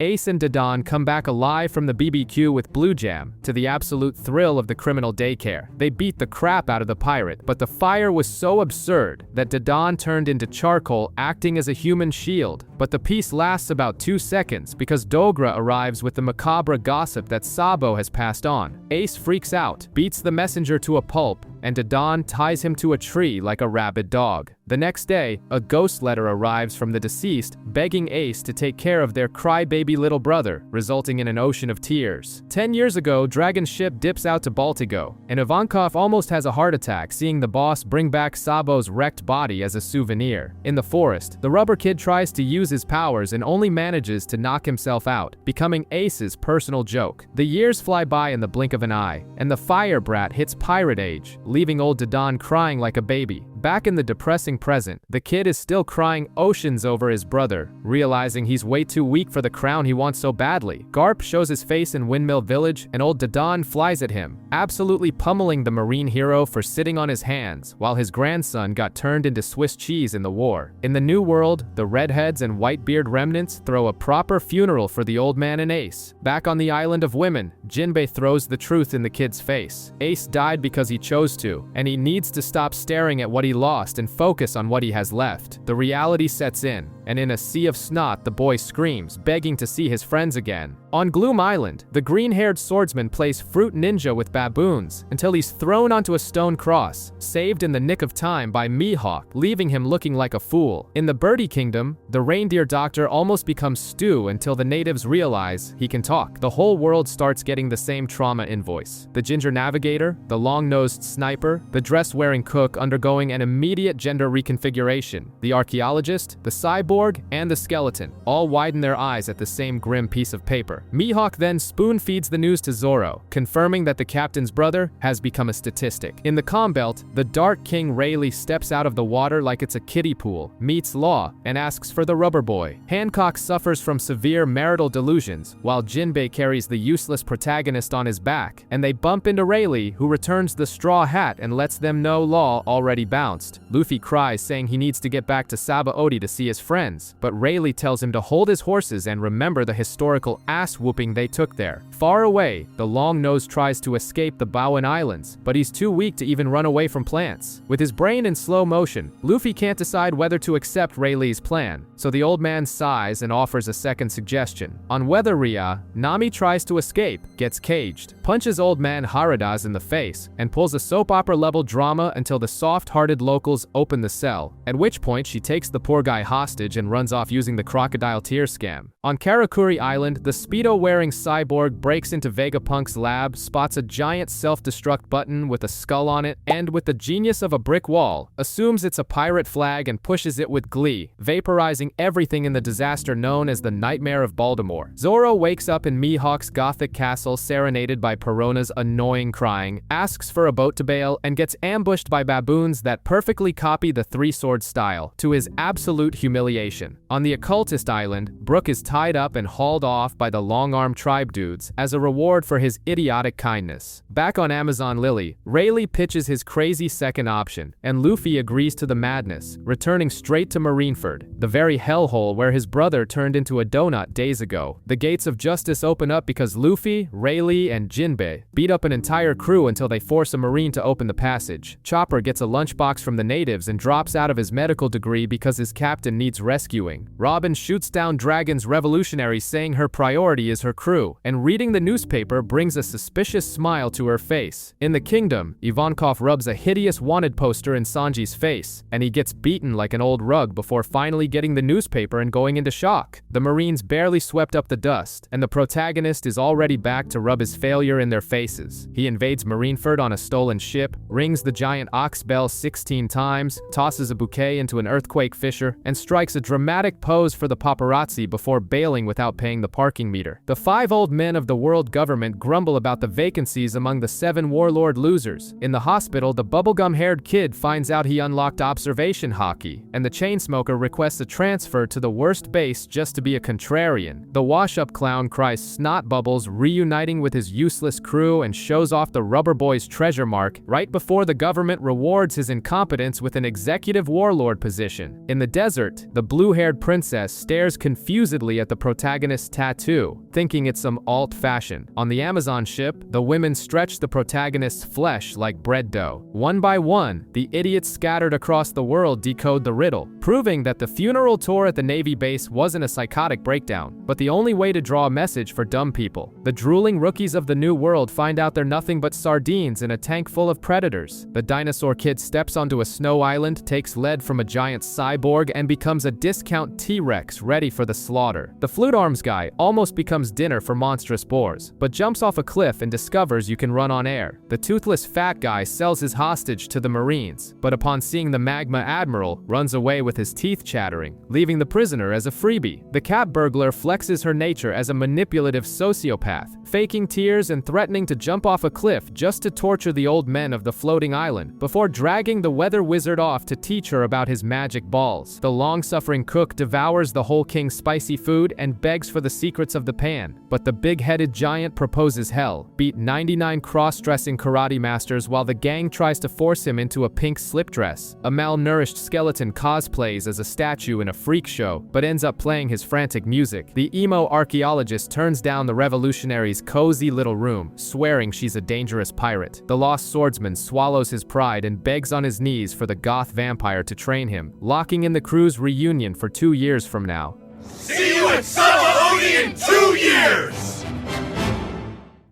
Ace and Dadan come back alive from the BBQ with Blue Jam, to the absolute thrill of the criminal daycare. They beat the crap out of the pirate, but the fire was so absurd that Dadan turned into charcoal, acting as a human shield. But the peace lasts about 2 seconds because Dogra arrives with the macabre gossip that Sabo has passed on. Ace freaks out, beats the messenger to a pulp, and Dadan ties him to a tree like a rabid dog. The next day, a ghost letter arrives from the deceased, begging Ace to take care of their crybaby little brother, resulting in an ocean of tears. 10 years ago, Dragon's ship dips out to Baltigo, and Ivankov almost has a heart attack seeing the boss bring back Sabo's wrecked body as a souvenir. In the forest, the rubber kid tries to use his powers and only manages to knock himself out, becoming Ace's personal joke. The years fly by in the blink of an eye, and the fire brat hits pirate age, leaving old Dadan crying like a baby. Back in the depressing present, the kid is still crying oceans over his brother, realizing he's way too weak for the crown he wants so badly. Garp shows his face in Windmill Village, and old Dadan flies at him, absolutely pummeling the marine hero for sitting on his hands, while his grandson got turned into Swiss cheese in the war. In the New World, the redheads and whitebeard remnants throw a proper funeral for the old man and Ace. Back on the Island of Women, Jinbei throws the truth in the kid's face. Ace died because he chose to, and he needs to stop staring at what he lost and focus on what he has left. The reality sets in. and in a sea of snot, the boy screams, begging to see his friends again. On Gloom Island, the green-haired swordsman plays fruit ninja with baboons until he's thrown onto a stone cross, saved in the nick of time by Mihawk, leaving him looking like a fool. In the Birdie Kingdom, the reindeer doctor almost becomes Stu until the natives realize he can talk. The whole world starts getting the same trauma invoice. The ginger navigator, the long-nosed sniper, the dress-wearing cook undergoing an immediate gender reconfiguration, the archaeologist, the cyborg, and the skeleton, all widen their eyes at the same grim piece of paper. Mihawk then spoon-feeds the news to Zoro, confirming that the captain's brother has become a statistic. In the Calm Belt, the Dark King Rayleigh steps out of the water like it's a kiddie pool, meets Law, and asks for the rubber boy. Hancock suffers from severe marital delusions, while Jinbei carries the useless protagonist on his back, and they bump into Rayleigh, who returns the straw hat and lets them know Law already bounced. Luffy cries, saying he needs to get back to Sabaody to see his friends, but Rayleigh tells him to hold his horses and remember the historical ass-whooping they took there. Far away, the Long-Nose tries to escape the Bowen Islands, but he's too weak to even run away from plants. With his brain in slow motion, Luffy can't decide whether to accept Rayleigh's plan, so the old man sighs and offers a second suggestion. On Weatheria, Nami tries to escape, gets caged, punches old man Haradas in the face, and pulls a soap opera-level drama until the soft-hearted locals open the cell, at which point she takes the poor guy hostage and runs off using the crocodile tear scam. On Karakuri Island, the Speedo-wearing cyborg breaks into Vegapunk's lab, spots a giant self-destruct button with a skull on it, and with the genius of a brick wall, assumes it's a pirate flag and pushes it with glee, vaporizing everything in the disaster known as the Nightmare of Baltimore. Zoro wakes up in Mihawk's gothic castle serenaded by Perona's annoying crying, asks for a boat to bail, and gets ambushed by baboons that perfectly copy the three-sword style, to his absolute humiliation. On the Occultist Island, Brook is tied up and hauled off by the long-armed tribe dudes as a reward for his idiotic kindness. Back on Amazon Lily, Rayleigh pitches his crazy second option, and Luffy agrees to the madness, returning straight to Marineford, the very hellhole where his brother turned into a donut days ago. The gates of justice open up because Luffy, Rayleigh, and Jinbei beat up an entire crew until they force a marine to open the passage. Chopper gets a lunchbox from the natives and drops out of his medical degree because his captain needs rescuing. Robin shoots down Dragon's revolutionaries, saying her priority is her crew, and reading the newspaper brings a suspicious smile to her face. In the kingdom, Ivankov rubs a hideous wanted poster in Sanji's face, and he gets beaten like an old rug before finally getting the newspaper and going into shock. The Marines barely swept up the dust, and the protagonist is already back to rub his failure in their faces. He invades Marineford on a stolen ship, rings the giant ox bell 16 times, tosses a bouquet into an earthquake fissure, and strikes a dramatic pose for the paparazzi before bailing without paying the parking meter. The 5 old men of the world government grumble about the vacancies among the 7 warlord losers. In the hospital, the bubblegum-haired kid finds out he unlocked observation hockey, and the chainsmoker requests a transfer to the worst base just to be a contrarian. The wash-up clown cries snot bubbles, reuniting with his useless crew, and shows off the rubber boy's treasure mark right before the government rewards his incompetence with an executive warlord position. In the desert, the blue-haired princess stares confusedly at the protagonist's tattoo, thinking it's some alt-fashion. On the Amazon ship, the women stretch the protagonist's flesh like bread dough. One by one, the idiots scattered across the world decode the riddle, proving that the funeral tour at the Navy base wasn't a psychotic breakdown, but the only way to draw a message for dumb people. The drooling rookies of the New World find out they're nothing but sardines in a tank full of predators. The dinosaur kid steps onto a snow island, takes lead from a giant cyborg, and becomes a discount T-Rex ready for the slaughter. The flute arms guy almost becomes dinner for monstrous boars, but jumps off a cliff and discovers you can run on air. The toothless fat guy sells his hostage to the Marines, but upon seeing the magma admiral, runs away with his teeth chattering, leaving the prisoner as a freebie. The cat burglar flexes her nature as a manipulative sociopath, faking tears and threatening to jump off a cliff just to torture the old men of the floating island, before dragging the weather wizard off to teach her about his magic balls. The long-suffering cook devours the whole king's spicy food and begs for the secrets of the pan, but the big-headed giant proposes hell, beat 99 cross-dressing karate masters while the gang tries to force him into a pink slip dress. A malnourished skeleton cosplays as a statue in a freak show, but ends up playing his frantic music. The emo archaeologist turns down the revolutionaries' cozy little room, swearing she's a dangerous pirate. The lost swordsman swallows his pride and begs on his knees for the goth vampire to train him, locking in the crew's reunion for 2 years from now. See you at Summer in 2 years!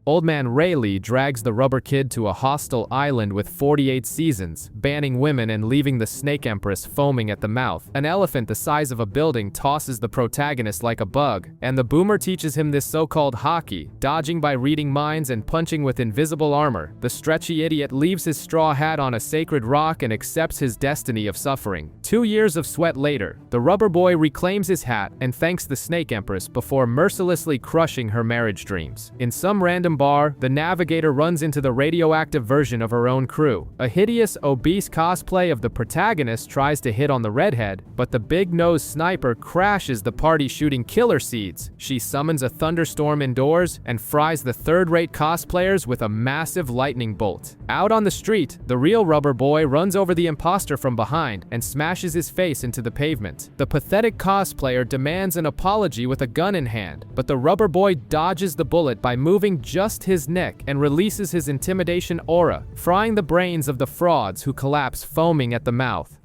Old Man Rayleigh drags the rubber kid to a hostile island with 48 seasons, banning women and leaving the Snake Empress foaming at the mouth. An elephant the size of a building tosses the protagonist like a bug, and the boomer teaches him this so-called hockey, dodging by reading minds and punching with invisible armor. The stretchy idiot leaves his straw hat on a sacred rock and accepts his destiny of suffering. 2 years of sweat later, the rubber boy reclaims his hat and thanks the Snake Empress before mercilessly crushing her marriage dreams. In some random bar, the navigator runs into the radioactive version of her own crew. A hideous, obese cosplay of the protagonist tries to hit on the redhead, but the big-nosed sniper crashes the party shooting killer seeds. She summons a thunderstorm indoors and fries the third-rate cosplayers with a massive lightning bolt. Out on the street, the real rubber boy runs over the imposter from behind and smashes his face into the pavement. The pathetic cosplayer demands an apology with a gun in hand, but the rubber boy dodges the bullet by moving just his neck and releases his intimidation aura, frying the brains of the frauds who collapse foaming at the mouth.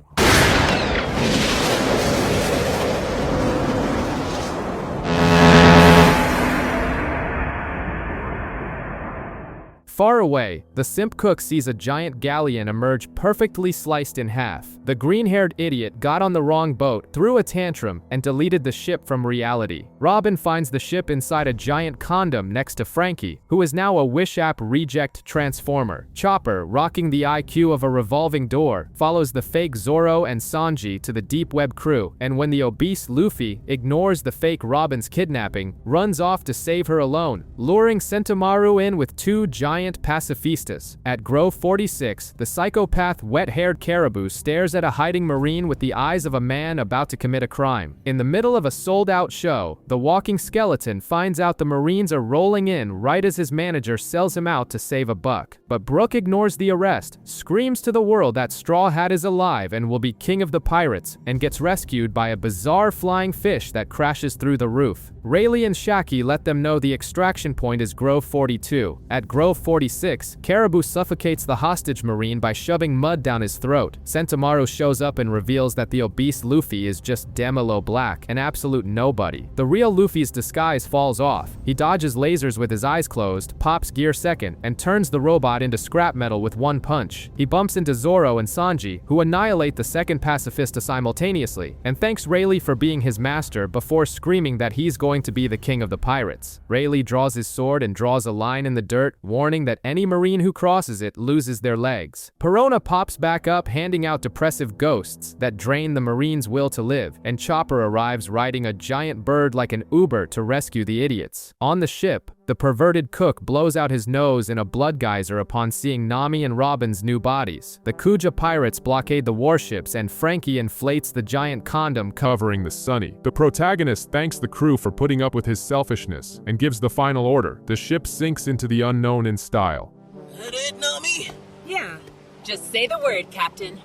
Far away, the simp cook sees a giant galleon emerge perfectly sliced in half. The green-haired idiot got on the wrong boat, threw a tantrum, and deleted the ship from reality. Robin finds the ship inside a giant condom next to Frankie, who is now a Wish App reject transformer. Chopper, rocking the IQ of a revolving door, follows the fake Zoro and Sanji to the deep web crew, and when the obese Luffy ignores the fake Robin's kidnapping, runs off to save her alone, luring Sentomaru in with 2 giant pacifistas. At Grove 46, the psychopath wet-haired Caribou stares at a hiding Marine with the eyes of a man about to commit a crime. In the middle of a sold-out show, the walking skeleton finds out the Marines are rolling in right as his manager sells him out to save a buck. But Brooke ignores the arrest, screams to the world that Straw Hat is alive and will be king of the pirates, and gets rescued by a bizarre flying fish that crashes through the roof. Rayleigh and Shaki let them know the extraction point is Grove 42. At Grove 46, Caribou suffocates the hostage Marine by shoving mud down his throat. Sentomaru shows up and reveals that the obese Luffy is just Demolo Black, an absolute nobody. The real Luffy's disguise falls off. He dodges lasers with his eyes closed, pops gear second, and turns the robot into scrap metal with one punch. He bumps into Zoro and Sanji, who annihilate the second pacifista simultaneously, and thanks Rayleigh for being his master before screaming that he's going to be the king of the pirates. Rayleigh draws his sword and draws a line in the dirt, warning that any Marine who crosses it loses their legs. Perona pops back up, handing out depressive ghosts that drain the Marine's will to live, and Chopper arrives riding a giant bird like an Uber to rescue the idiots. On the ship, the perverted cook blows out his nose in a blood geyser upon seeing Nami and Robin's new bodies. The Kuja pirates blockade the warships and Frankie inflates the giant condom covering the Sunny. The protagonist thanks the crew for putting up with his selfishness and gives the final order. The ship sinks into the unknown in style. That it, Nami? Yeah, just say the word, Captain.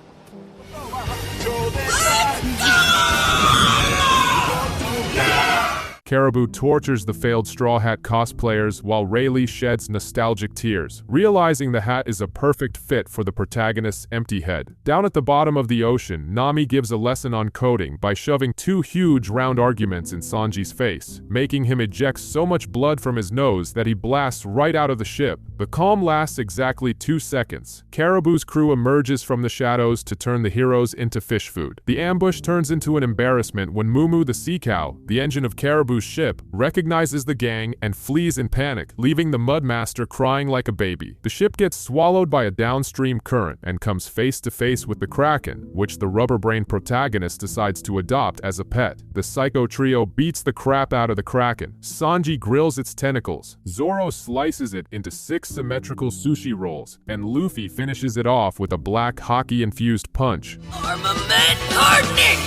Caribou tortures the failed Straw Hat cosplayers while Rayleigh sheds nostalgic tears, realizing the hat is a perfect fit for the protagonist's empty head. Down at the bottom of the ocean, Nami gives a lesson on coding by shoving 2 huge round arguments in Sanji's face, making him eject so much blood from his nose that he blasts right out of the ship. The calm lasts exactly 2 seconds. Caribou's crew emerges from the shadows to turn the heroes into fish food. The ambush turns into an embarrassment when Mumu the Sea Cow, the engine of Caribou's ship, recognizes the gang and flees in panic, leaving the Mudmaster crying like a baby. The ship gets swallowed by a downstream current and comes face to face with the Kraken, which the rubber-brained protagonist decides to adopt as a pet. The Psycho Trio beats the crap out of the Kraken. Sanji grills its tentacles. Zoro slices it into 6 symmetrical sushi rolls, and Luffy finishes it off with a black hockey-infused punch. Armament hardening!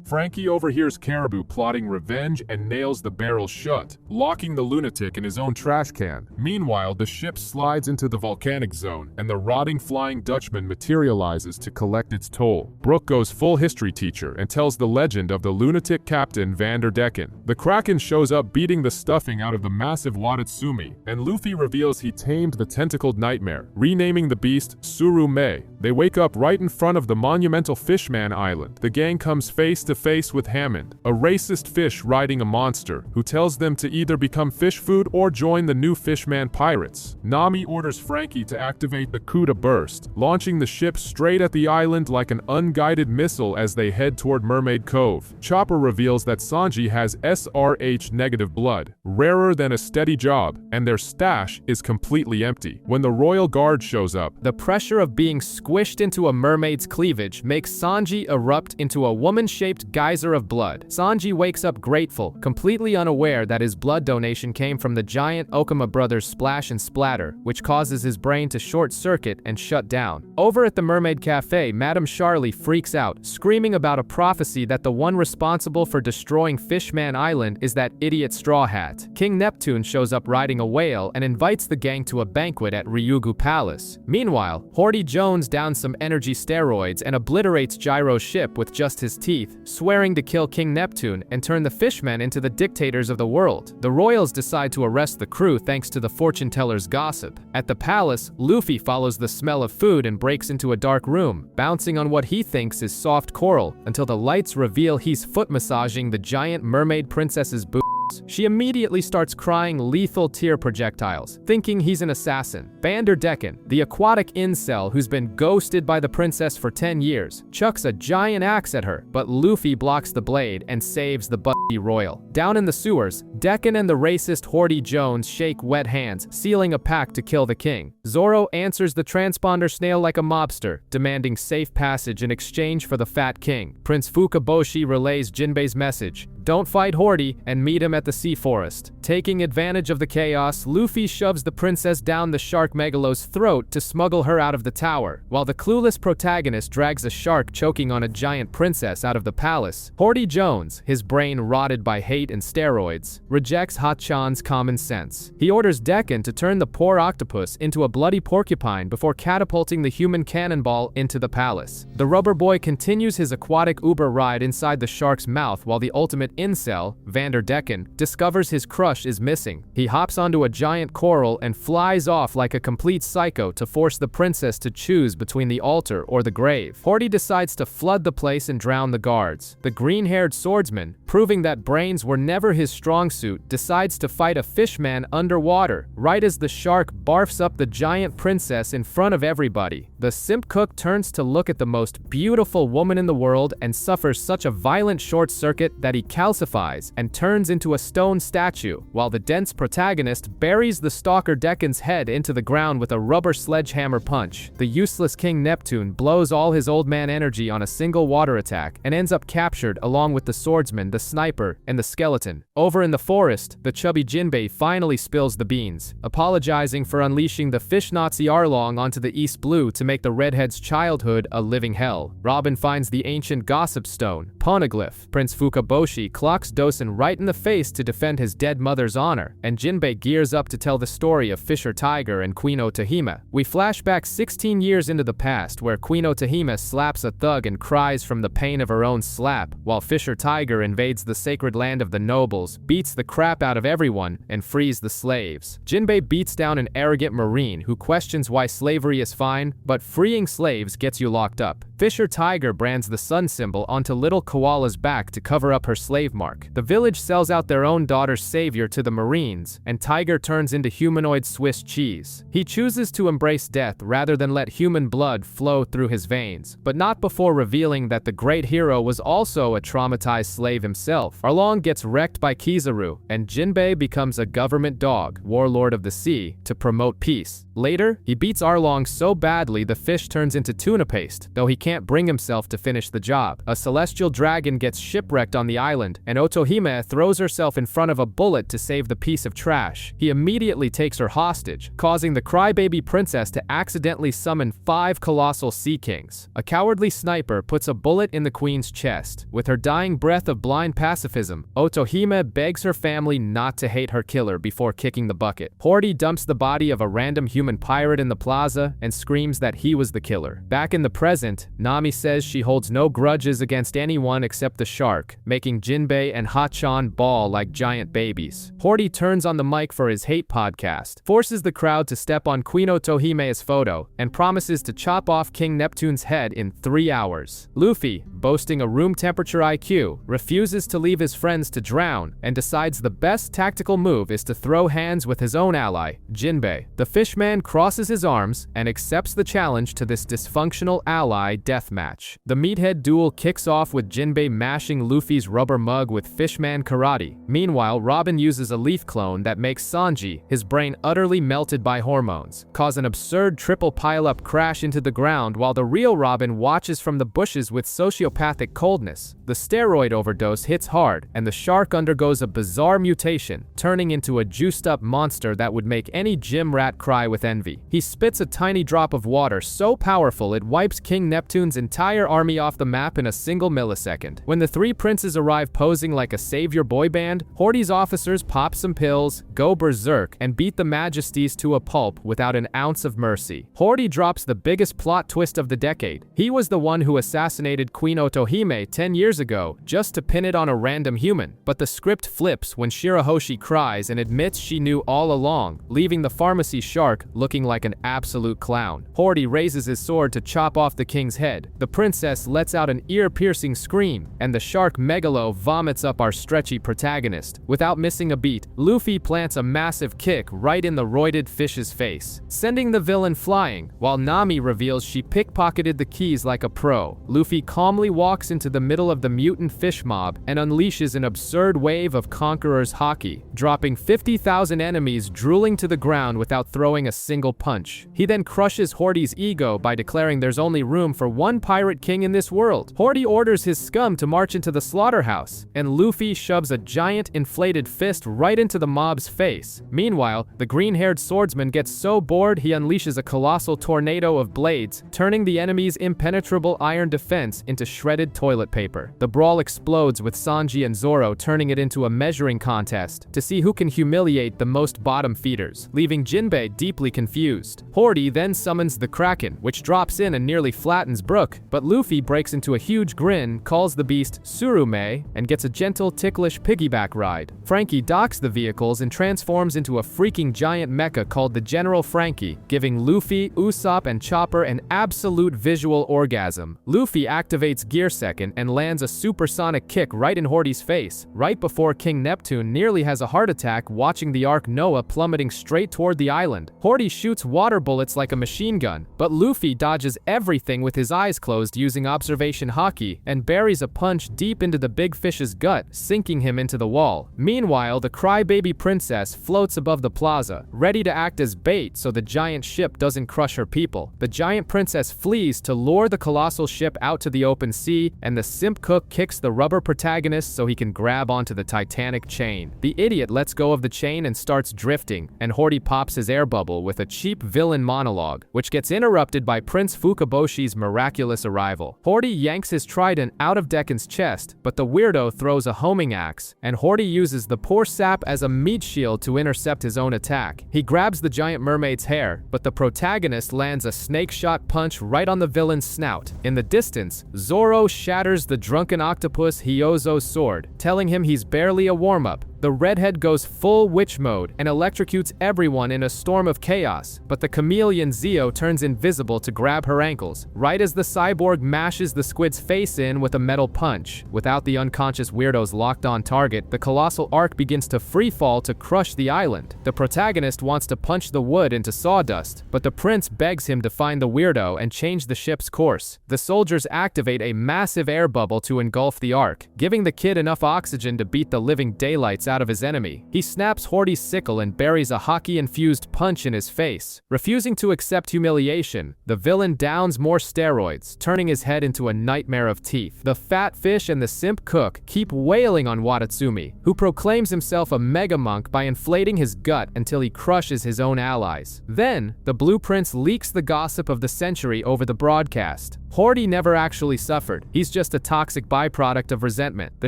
Frankie overhears Caribou plotting revenge and nails the barrel shut, locking the lunatic in his own trash can. Meanwhile, the ship slides into the volcanic zone, and the rotting Flying Dutchman materializes to collect its toll. Brooke goes full history teacher and tells the legend of the lunatic captain Vanderdecken. The Kraken shows up beating the stuffing out of the massive Wadatsumi, and Luffy reveals he tamed the tentacled nightmare, renaming the beast Suru Mei. They wake up right in front of the monumental Fishman Island. The gang comes face to face with Hammond, a racist fish riding a monster, who tells them to either become fish food or join the new Fishman pirates. Nami orders Frankie to activate the Kuda burst, launching the ship straight at the island like an unguided missile as they head toward Mermaid Cove. Chopper reveals that Sanji has SRH negative blood, rarer than a steady job, and their stash is completely empty. When the Royal Guard shows up, The pressure of being squished into a mermaid's cleavage makes Sanji erupt into a woman-shaped geyser of blood. Sanji wakes up grateful, completely unaware that his blood donation came from the giant Okama brothers Splash and Splatter, which causes his brain to short-circuit and shut down. Over at the Mermaid Cafe, Madame Charlie freaks out, screaming about a prophecy that the one responsible for destroying Fishman Island is that idiot Straw Hat. King Neptune shows up riding a whale and invites the gang to a banquet at Ryugu Palace. Meanwhile, Horty Jones downs some energy steroids and obliterates Gyro's ship with just his teeth, swearing to kill King Neptune and turn the Fishmen into the dictators of the world. The royals decide to arrest the crew thanks to the fortune teller's gossip. At the palace, Luffy follows the smell of food and breaks into a dark room, bouncing on what he thinks is soft coral, until the lights reveal he's foot massaging the giant mermaid princess's boobs. She immediately starts crying lethal tear projectiles, thinking he's an assassin. Vanderdecken, the aquatic incel who's been ghosted by the princess for 10 years, chucks a giant axe at her, but Luffy blocks the blade and saves the Buddy Royal. Down in the sewers, Decken and the racist Horty Jones shake wet hands, sealing a pact to kill the king. Zoro answers the transponder snail like a mobster, demanding safe passage in exchange for the fat king. Prince Fukaboshi relays Jinbei's message: don't fight Horty and meet him at the sea forest. Taking advantage of the chaos, Luffy shoves the princess down the shark Megalo's throat to smuggle her out of the tower, while the clueless protagonist drags a shark choking on a giant princess out of the palace. Horty Jones, his brain rotted by hate and steroids, rejects Hachan's common sense. He orders Decken to turn the poor octopus into a bloody porcupine before catapulting the human cannonball into the palace. The rubber boy continues his aquatic Uber ride inside the shark's mouth while the ultimate incel, Vanderdecken, discovers his crush is missing. He hops onto a giant coral and flies off like a complete psycho to force the princess to choose between the altar or the grave. Horty decides to flood the place and drown the guards. The green-haired swordsman, proving that brains were never his strong suit, decides to fight a fishman underwater, right as the shark barfs up the giant princess in front of everybody. The simp cook turns to look at the most beautiful woman in the world and suffers such a violent short circuit that he calcifies and turns into a stone statue, while the dense protagonist buries the stalker Deccan's head into the ground with a rubber sledgehammer punch. The useless King Neptune blows all his old man energy on a single water attack and ends up captured along with the swordsman, the sniper, and the skeleton. Over in the forest, the chubby Jinbei finally spills the beans, apologizing for unleashing the fish Nazi Arlong onto the East Blue to make the redhead's childhood a living hell. Robin finds the ancient gossip stone, Poneglyph. Prince Fukaboshi clocks Dosen right in the face to defend his dead mother's honor, and Jinbei gears up to tell the story of Fisher Tiger and Queen Otahima. We flash back 16 years into the past, where Queen Otahima slaps a thug and cries from the pain of her own slap, while Fisher Tiger invades the sacred land of the nobles, beats the crap out of everyone, and frees the slaves. Jinbei beats down an arrogant marine who questions why slavery is fine, but freeing slaves gets you locked up. Fisher Tiger brands the sun symbol onto little Koala's back to cover up her slave mark. The village sells out their own daughter's savior to the Marines, and Tiger turns into humanoid Swiss cheese. He chooses to embrace death rather than let human blood flow through his veins, but not before revealing that the great hero was also a traumatized slave himself. Arlong gets wrecked by Kizaru, and Jinbei becomes a government dog, warlord of the sea, to promote peace. Later, he beats Arlong so badly the fish turns into tuna paste, though he can't bring himself to finish the job. A celestial dragon gets shipwrecked on the island, and Otohime throws herself in front of a bullet to save the piece of trash. He immediately takes her hostage, causing the crybaby princess to accidentally summon 5 colossal sea kings. A cowardly sniper puts a bullet in the queen's chest. With her dying breath of blind pacifism, Otohime begs her family not to hate her killer before kicking the bucket. Hori dumps the body of a random human pirate in the plaza and screams that he was the killer. Back in the present, Nami says she holds no grudges against anyone except the shark, making Jinbei and Hachan bawl like giant babies. Hori turns on the mic for his hate podcast, forces the crowd to step on Queen Otohime's photo, and promises to chop off King Neptune's head in 3 hours. Luffy, boasting a room temperature IQ, refuses to leave his friends to drown and decides the best tactical move is to throw hands with his own ally, Jinbei. The fishman crosses his arms and accepts the challenge to this dysfunctional ally deathmatch. The meathead duel kicks off with Jinbei mashing Luffy's rubber mug with fishman karate. Meanwhile, Robin uses a leaf clone that makes Sanji, his brain utterly melted by hormones, cause an absurd triple pile-up crash into the ground while the real Robin watches from the bushes with sociopathic coldness. The steroid overdose hits hard, and the shark undergoes a bizarre mutation, turning into a juiced-up monster that would make any gym rat cry with envy. He spits a tiny drop of water so powerful it wipes King Neptune's entire army off the map in a single millisecond. When the 3 princes arrive posing like a savior boy band, Horty's officers pop some pills, go berserk, and beat the majesties to a pulp without an ounce of mercy. Horty drops the biggest plot twist of the decade. He was the one who assassinated Queen Otohime 10 years ago just to pin it on a random human, but the script flips when Shirahoshi cries and admits she knew all along, leaving the pharmacy shark looking like an absolute clown. Horty raises his sword to chop off the king's head. The princess lets out an ear-piercing scream, and the shark Megalo vomits up our stretchy protagonist. Without missing a beat, Luffy plants a massive kick right in the roided fish's face, sending the villain flying, while Nami reveals she pickpocketed the keys like a pro. Luffy calmly walks into the middle of the mutant fish mob and unleashes an absurd wave of Conqueror's Haki, dropping 50,000 enemies drooling to the ground without throwing a single punch. He then crushes Horty's ego by declaring there's only room for one pirate king in this world. Horty orders his scum to march into the slaughterhouse, and Luffy shoves a giant inflated fist right into the mob's face. Meanwhile, the green-haired swordsman gets so bored he unleashes a colossal tornado of blades, turning the enemy's impenetrable iron defense into shredded toilet paper. The brawl explodes with Sanji and Zoro turning it into a measuring contest to see who can humiliate the most bottom feeders, leaving Jinbei deeply confused. Horty then summons the Kraken, which drops in and nearly flattens Brook, but Luffy breaks into a huge grin, calls the beast Surume, and gets a gentle, ticklish piggyback ride. Frankie docks the vehicles and transforms into a freaking giant mecha called the General Frankie, giving Luffy, Usopp, and Chopper an absolute visual orgasm. Luffy activates Gear Second and lands a supersonic kick right in Horty's face, right before King Neptune nearly has a heart attack watching the Ark Noah plummeting straight toward the island. Horty shoots water bullets like a machine gun, but Luffy dodges everything with his eyes closed using observation haki and buries a punch deep into the big fish's gut, sinking him into the wall. Meanwhile, the crybaby princess floats above the plaza, ready to act as bait so the giant ship doesn't crush her people. The giant princess flees to lure the colossal ship out to the open sea, and the simp cook kicks the rubber protagonist so he can grab onto the Titanic chain. The idiot lets go of the chain and starts drifting, and Horty pops his air bubble with a cheap villain monologue, which gets interrupted by Prince Fukaboshi's miraculous arrival. Horty yanks his trident out of Dekkan's chest, but the weirdo throws a homing axe, and Horty uses the poor sap as a meat shield to intercept his own attack. He grabs the giant mermaid's hair, but the protagonist lands a snake shot punch right on the villain's snout. In the distance, Zoro shatters the drunken octopus Hyozo's sword, telling him he's barely a warm-up. The redhead goes full witch mode and electrocutes everyone in a storm of chaos, but the chameleon Zio turns invisible to grab her ankles, right as the cyborg mashes the squid's face in with a metal punch. Without the unconscious weirdo's locked on target, the colossal ark begins to free fall to crush the island. The protagonist wants to punch the wood into sawdust, but the prince begs him to find the weirdo and change the ship's course. The soldiers activate a massive air bubble to engulf the ark, giving the kid enough oxygen to beat the living daylights out out of his enemy. He snaps Horty's sickle and buries a hockey-infused punch in his face. Refusing to accept humiliation, the villain downs more steroids, turning his head into a nightmare of teeth. The fat fish and the simp cook keep wailing on Watatsumi, who proclaims himself a mega monk by inflating his gut until he crushes his own allies. Then, the Blue Prince leaks the gossip of the century over the broadcast. Horty never actually suffered. He's just a toxic byproduct of resentment. The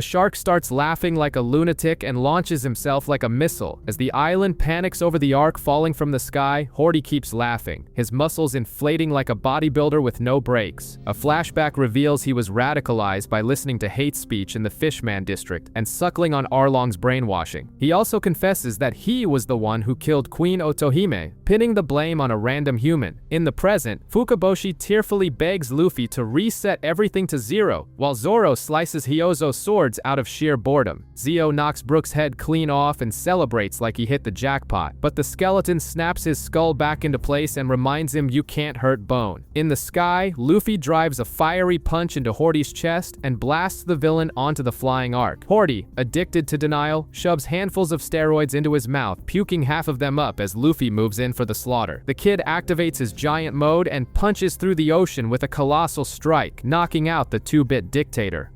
shark starts laughing like a lunatic and launches himself like a missile. As the island panics over the ark falling from the sky, Horty keeps laughing, his muscles inflating like a bodybuilder with no brakes. A flashback reveals he was radicalized by listening to hate speech in the Fishman district and suckling on Arlong's brainwashing. He also confesses that he was the one who killed Queen Otohime, pinning the blame on a random human. In the present, Fukaboshi tearfully begs Luffy to reset everything to zero, while Zoro slices Hyozo's swords out of sheer boredom. Zio knocks Brook's head clean off and celebrates like he hit the jackpot, but the skeleton snaps his skull back into place and reminds him you can't hurt bone. In the sky, Luffy drives a fiery punch into Horty's chest and blasts the villain onto the flying ark. Horty, addicted to denial, shoves handfuls of steroids into his mouth, puking half of them up as Luffy moves in for the slaughter. The kid activates his giant mode and punches through the ocean with a colossal strike, knocking out the 2-bit dictator.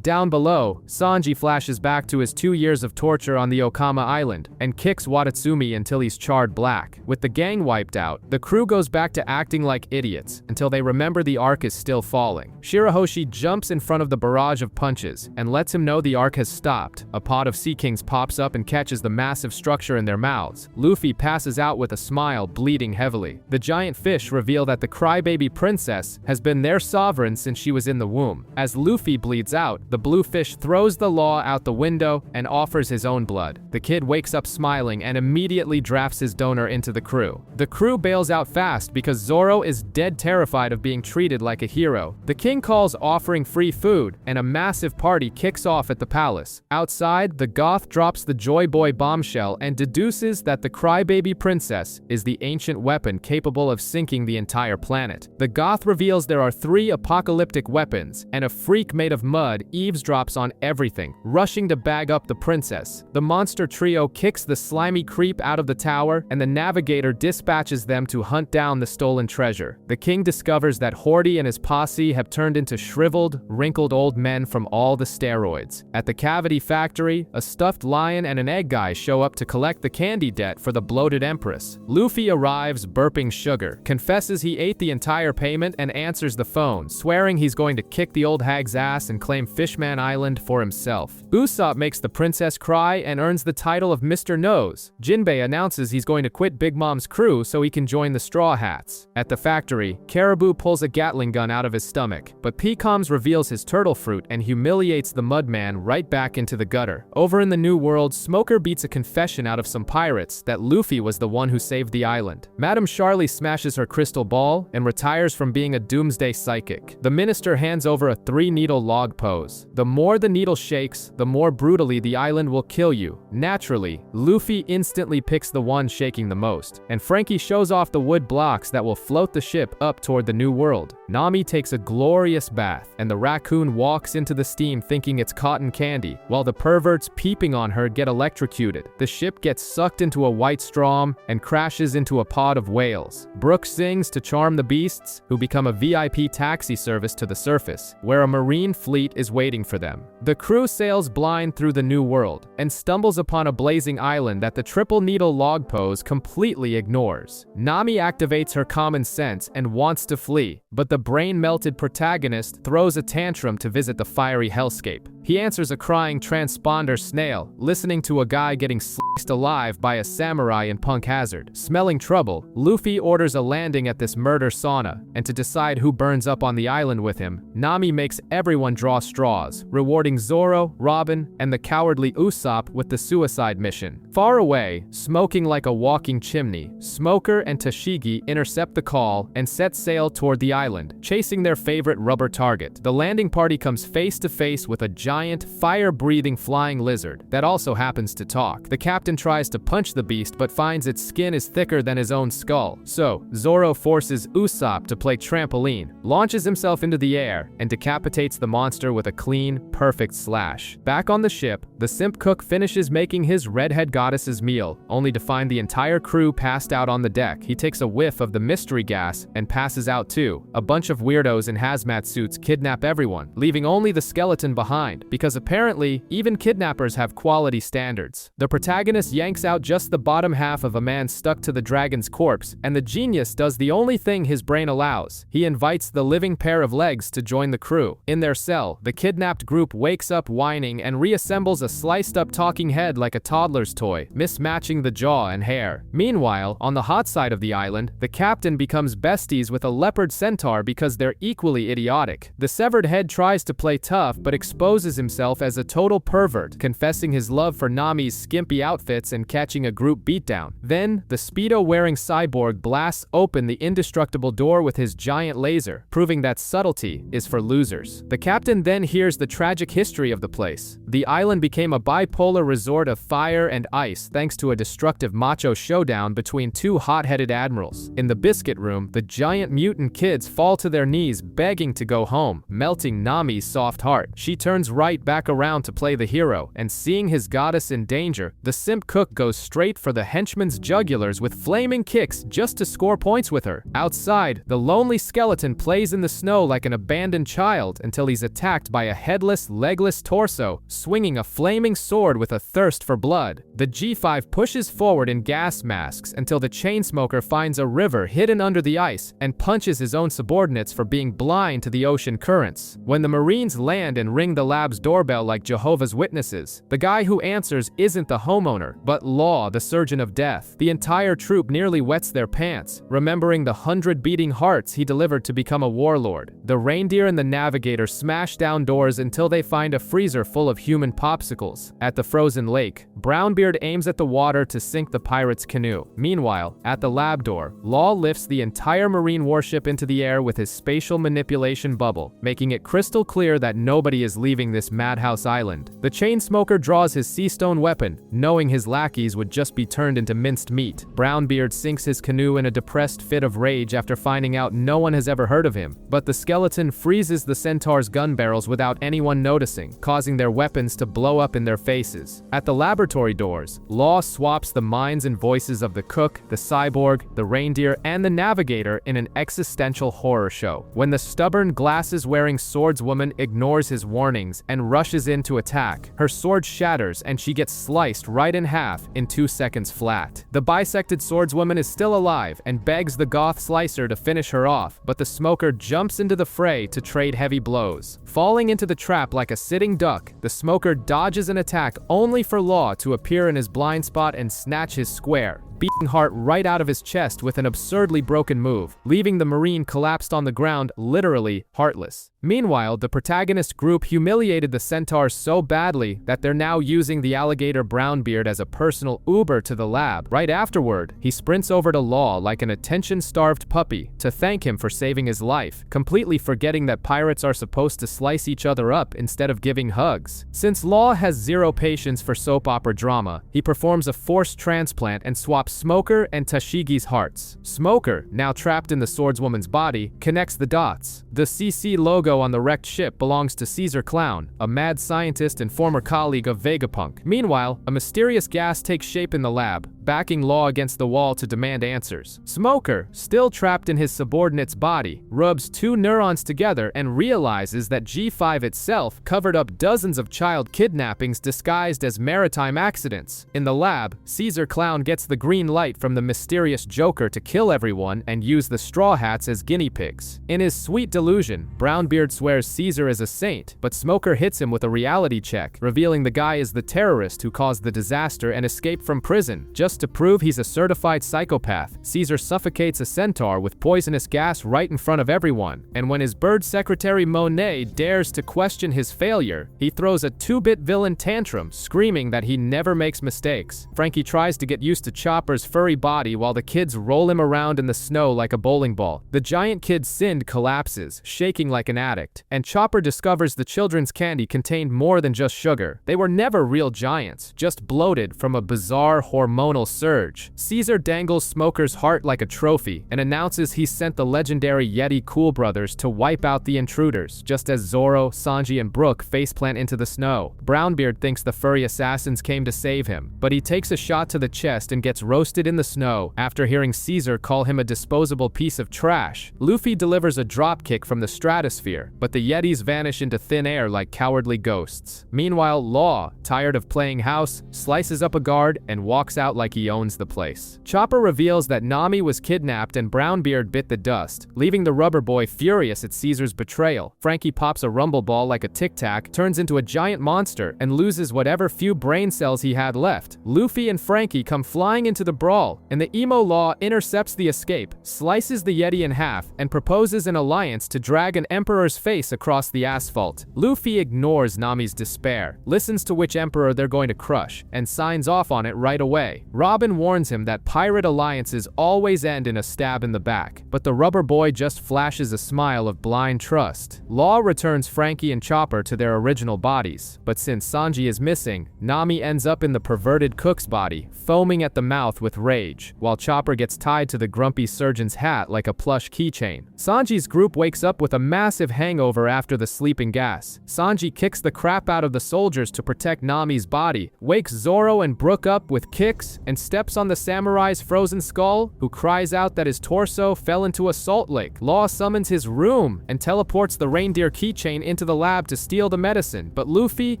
Down below, Sanji flashes back to his 2 years of torture on the Okama Island and kicks Watatsumi until he's charred black. With the gang wiped out, the crew goes back to acting like idiots until they remember the ark is still falling. Shirahoshi jumps in front of the barrage of punches and lets him know the ark has stopped. A pod of Sea Kings pops up and catches the massive structure in their mouths. Luffy passes out with a smile, bleeding heavily. The giant fish reveal that the crybaby princess has been their sovereign since she was in the womb. As Luffy bleeds out, the blue fish throws the law out the window and offers his own blood. The kid wakes up smiling and immediately drafts his donor into the crew. The crew bails out fast because Zoro is dead terrified of being treated like a hero. The king calls offering free food, and a massive party kicks off at the palace. Outside, the Goth drops the Joy Boy bombshell and deduces that the crybaby princess is the ancient weapon capable of sinking the entire planet. The Goth reveals there are 3 apocalyptic weapons, and a freak made of mud eavesdrops on everything, rushing to bag up the princess. The monster trio kicks the slimy creep out of the tower, and the navigator dispatches them to hunt down the stolen treasure. The king discovers that Horty and his posse have turned into shriveled, wrinkled old men from all the steroids. At the cavity factory, a stuffed lion and an egg guy show up to collect the candy debt for the bloated empress. Luffy arrives burping sugar, confesses he ate the entire payment, and answers the phone, swearing he's going to kick the old hag's ass and claim Fishman Island for himself. Usopp makes the princess cry and earns the title of Mr. Nose. Jinbei announces he's going to quit Big Mom's crew so he can join the Straw Hats. At the factory, Caribou pulls a Gatling gun out of his stomach, but Pecoms reveals his turtle fruit and humiliates the Mudman right back into the gutter. Over in the New World, Smoker beats a confession out of some pirates that Luffy was the one who saved the island. Madame Charlie smashes her crystal ball and retires from being a doomsday psychic. The minister hands over a 3-needle log pose. The more the needle shakes, the more brutally the island will kill you. Naturally, Luffy instantly picks the one shaking the most, and Frankie shows off the wood blocks that will float the ship up toward the New World. Nami takes a glorious bath, and the raccoon walks into the steam thinking it's cotton candy, while the perverts peeping on her get electrocuted. The ship gets sucked into a white storm and crashes into a pod of whales. Brook sings to charm the beasts, who become a VIP taxi service to the surface, where a marine fleet is waiting for them. The crew sails blind through the New World and stumbles upon a blazing island that the triple needle log pose completely ignores. Nami activates her common sense and wants to flee, but the brain-melted protagonist throws a tantrum to visit the fiery hellscape. He answers a crying transponder snail, listening to a guy getting sliced alive by a samurai in Punk Hazard. Smelling trouble, Luffy orders a landing at this murder sauna, and to decide who burns up on the island with him, Nami makes everyone draw straws. cause, rewarding Zoro, Robin, and the cowardly Usopp with the suicide mission. Far away, smoking like a walking chimney, Smoker and Tashigi intercept the call and set sail toward the island, chasing their favorite rubber target. The landing party comes face to face with a giant, fire-breathing flying lizard that also happens to talk. The captain tries to punch the beast but finds its skin is thicker than his own skull. So, Zoro forces Usopp to play trampoline, launches himself into the air, and decapitates the monster with a clean, perfect slash. Back on the ship, the simp cook finishes making his redhead goddess's meal, only to find the entire crew passed out on the deck. He takes a whiff of the mystery gas and passes out too. A bunch of weirdos in hazmat suits kidnap everyone, leaving only the skeleton behind, because apparently, even kidnappers have quality standards. The protagonist yanks out just the bottom half of a man stuck to the dragon's corpse, and the genius does the only thing his brain allows. He invites the living pair of legs to join the crew. In their cell, the kidnapped group wakes up whining and reassembles a sliced-up talking head like a toddler's toy, mismatching the jaw and hair. Meanwhile, on the hot side of the island, the captain becomes besties with a leopard centaur because they're equally idiotic. The severed head tries to play tough but exposes himself as a total pervert, confessing his love for Nami's skimpy outfits and catching a group beatdown. Then, the Speedo-wearing cyborg blasts open the indestructible door with his giant laser, proving that subtlety is for losers. The captain then hears the tragic history of the place. The island became a bipolar resort of fire and ice thanks to a destructive macho showdown between two hot-headed admirals. In the biscuit room, the giant mutant kids fall to their knees begging to go home, melting Nami's soft heart. She turns right back around to play the hero, and seeing his goddess in danger, the simp cook goes straight for the henchman's jugulars with flaming kicks just to score points with her. Outside, the lonely skeleton plays in the snow like an abandoned child until he's attacked by a headless, legless torso, swinging a flaming sword with a thirst for blood. The G5 pushes forward in gas masks until the Chainsmoker finds a river hidden under the ice and punches his own subordinates for being blind to the ocean currents. When the Marines land and ring the lab's doorbell like Jehovah's Witnesses, the guy who answers isn't the homeowner, but Law, the surgeon of death. The entire troop nearly wets their pants, remembering the 100 beating hearts he delivered to become a warlord. The reindeer and the navigator smash down doors until they find a freezer full of human popsicles. At the frozen lake, Brownbeard aims at the water to sink the pirate's canoe. Meanwhile, at the lab door, Law lifts the entire Marine warship into the air with his spatial manipulation bubble, making it crystal clear that nobody is leaving this madhouse island. The Chainsmoker draws his Seastone weapon, knowing his lackeys would just be turned into minced meat. Brownbeard sinks his canoe in a depressed fit of rage after finding out no one has ever heard of him, but the skeleton freezes the centaur's gun barrels without anyone noticing, causing their weapons to blow up in their faces. At the laboratory doors, Law swaps the minds and voices of the cook, the cyborg, the reindeer, and the navigator in an existential horror show. When the stubborn glasses-wearing swordswoman ignores his warnings and rushes in to attack, her sword shatters and she gets sliced right in half in 2 seconds flat. The bisected swordswoman is still alive and begs the goth slicer to finish her off, but the smoker jumps into the fray to trade heavy blows. Falling into the trap like a sitting duck, the smoker dodges an attack only for Law to appear in his blind spot and snatch his square, beating heart right out of his chest with an absurdly broken move, leaving the Marine collapsed on the ground, literally heartless. Meanwhile, the protagonist group humiliated the centaurs so badly that they're now using the alligator Brownbeard as a personal Uber to the lab. Right afterward, he sprints over to Law like an attention-starved puppy to thank him for saving his life, completely forgetting that pirates are supposed to slice each other up instead of giving hugs. Since Law has zero patience for soap opera drama, he performs a forced transplant and swaps Smoker and Tashigi's hearts. Smoker, now trapped in the swordswoman's body, connects the dots. The CC logo on the wrecked ship belongs to Caesar Clown, a mad scientist and former colleague of Vegapunk. Meanwhile, a mysterious gas takes shape in the lab, backing Law against the wall to demand answers. Smoker, still trapped in his subordinate's body, rubs 2 neurons together and realizes that G5 itself covered up dozens of child kidnappings disguised as maritime accidents. In the lab, Caesar Clown gets the green light from the mysterious Joker to kill everyone and use the Straw Hats as guinea pigs. In his sweet delusion, Brownbeard swears Caesar is a saint, but Smoker hits him with a reality check, revealing the guy is the terrorist who caused the disaster and escaped from prison, just Just to prove he's a certified psychopath, Caesar suffocates a centaur with poisonous gas right in front of everyone, and when his bird secretary Monet dares to question his failure, he throws a 2-bit villain tantrum, screaming that he never makes mistakes. Frankie tries to get used to Chopper's furry body while the kids roll him around in the snow like a bowling ball. The giant kid Sind collapses, shaking like an addict, and Chopper discovers the children's candy contained more than just sugar. They were never real giants, just bloated from a bizarre hormonal surge. Caesar dangles Smoker's heart like a trophy and announces he sent the legendary Yeti Cool Brothers to wipe out the intruders, just as Zoro, Sanji, and Brook faceplant into the snow. Brownbeard thinks the furry assassins came to save him, but he takes a shot to the chest and gets roasted in the snow after hearing Caesar call him a disposable piece of trash. Luffy delivers a dropkick from the stratosphere, but the Yetis vanish into thin air like cowardly ghosts. Meanwhile, Law, tired of playing house, slices up a guard and walks out like he owns the place. Chopper reveals that Nami was kidnapped and Brownbeard bit the dust, leaving the rubber boy furious at Caesar's betrayal. Frankie pops a rumble ball like a tic-tac, turns into a giant monster, and loses whatever few brain cells he had left. Luffy and Frankie come flying into the brawl, and the emo Law intercepts the escape, slices the Yeti in half, and proposes an alliance to drag an emperor's face across the asphalt. Luffy ignores Nami's despair, listens to which emperor they're going to crush, and signs off on it right away. Robin warns him that pirate alliances always end in a stab in the back, but the rubber boy just flashes a smile of blind trust. Law returns Frankie and Chopper to their original bodies, but since Sanji is missing, Nami ends up in the perverted cook's body, foaming at the mouth with rage, while Chopper gets tied to the grumpy surgeon's hat like a plush keychain. Sanji's group wakes up with a massive hangover after the sleeping gas. Sanji kicks the crap out of the soldiers to protect Nami's body, wakes Zoro and Brook up with kicks, and steps on the samurai's frozen skull, who cries out that his torso fell into a salt lake. Law summons his room and teleports the reindeer keychain into the lab to steal the medicine, but Luffy,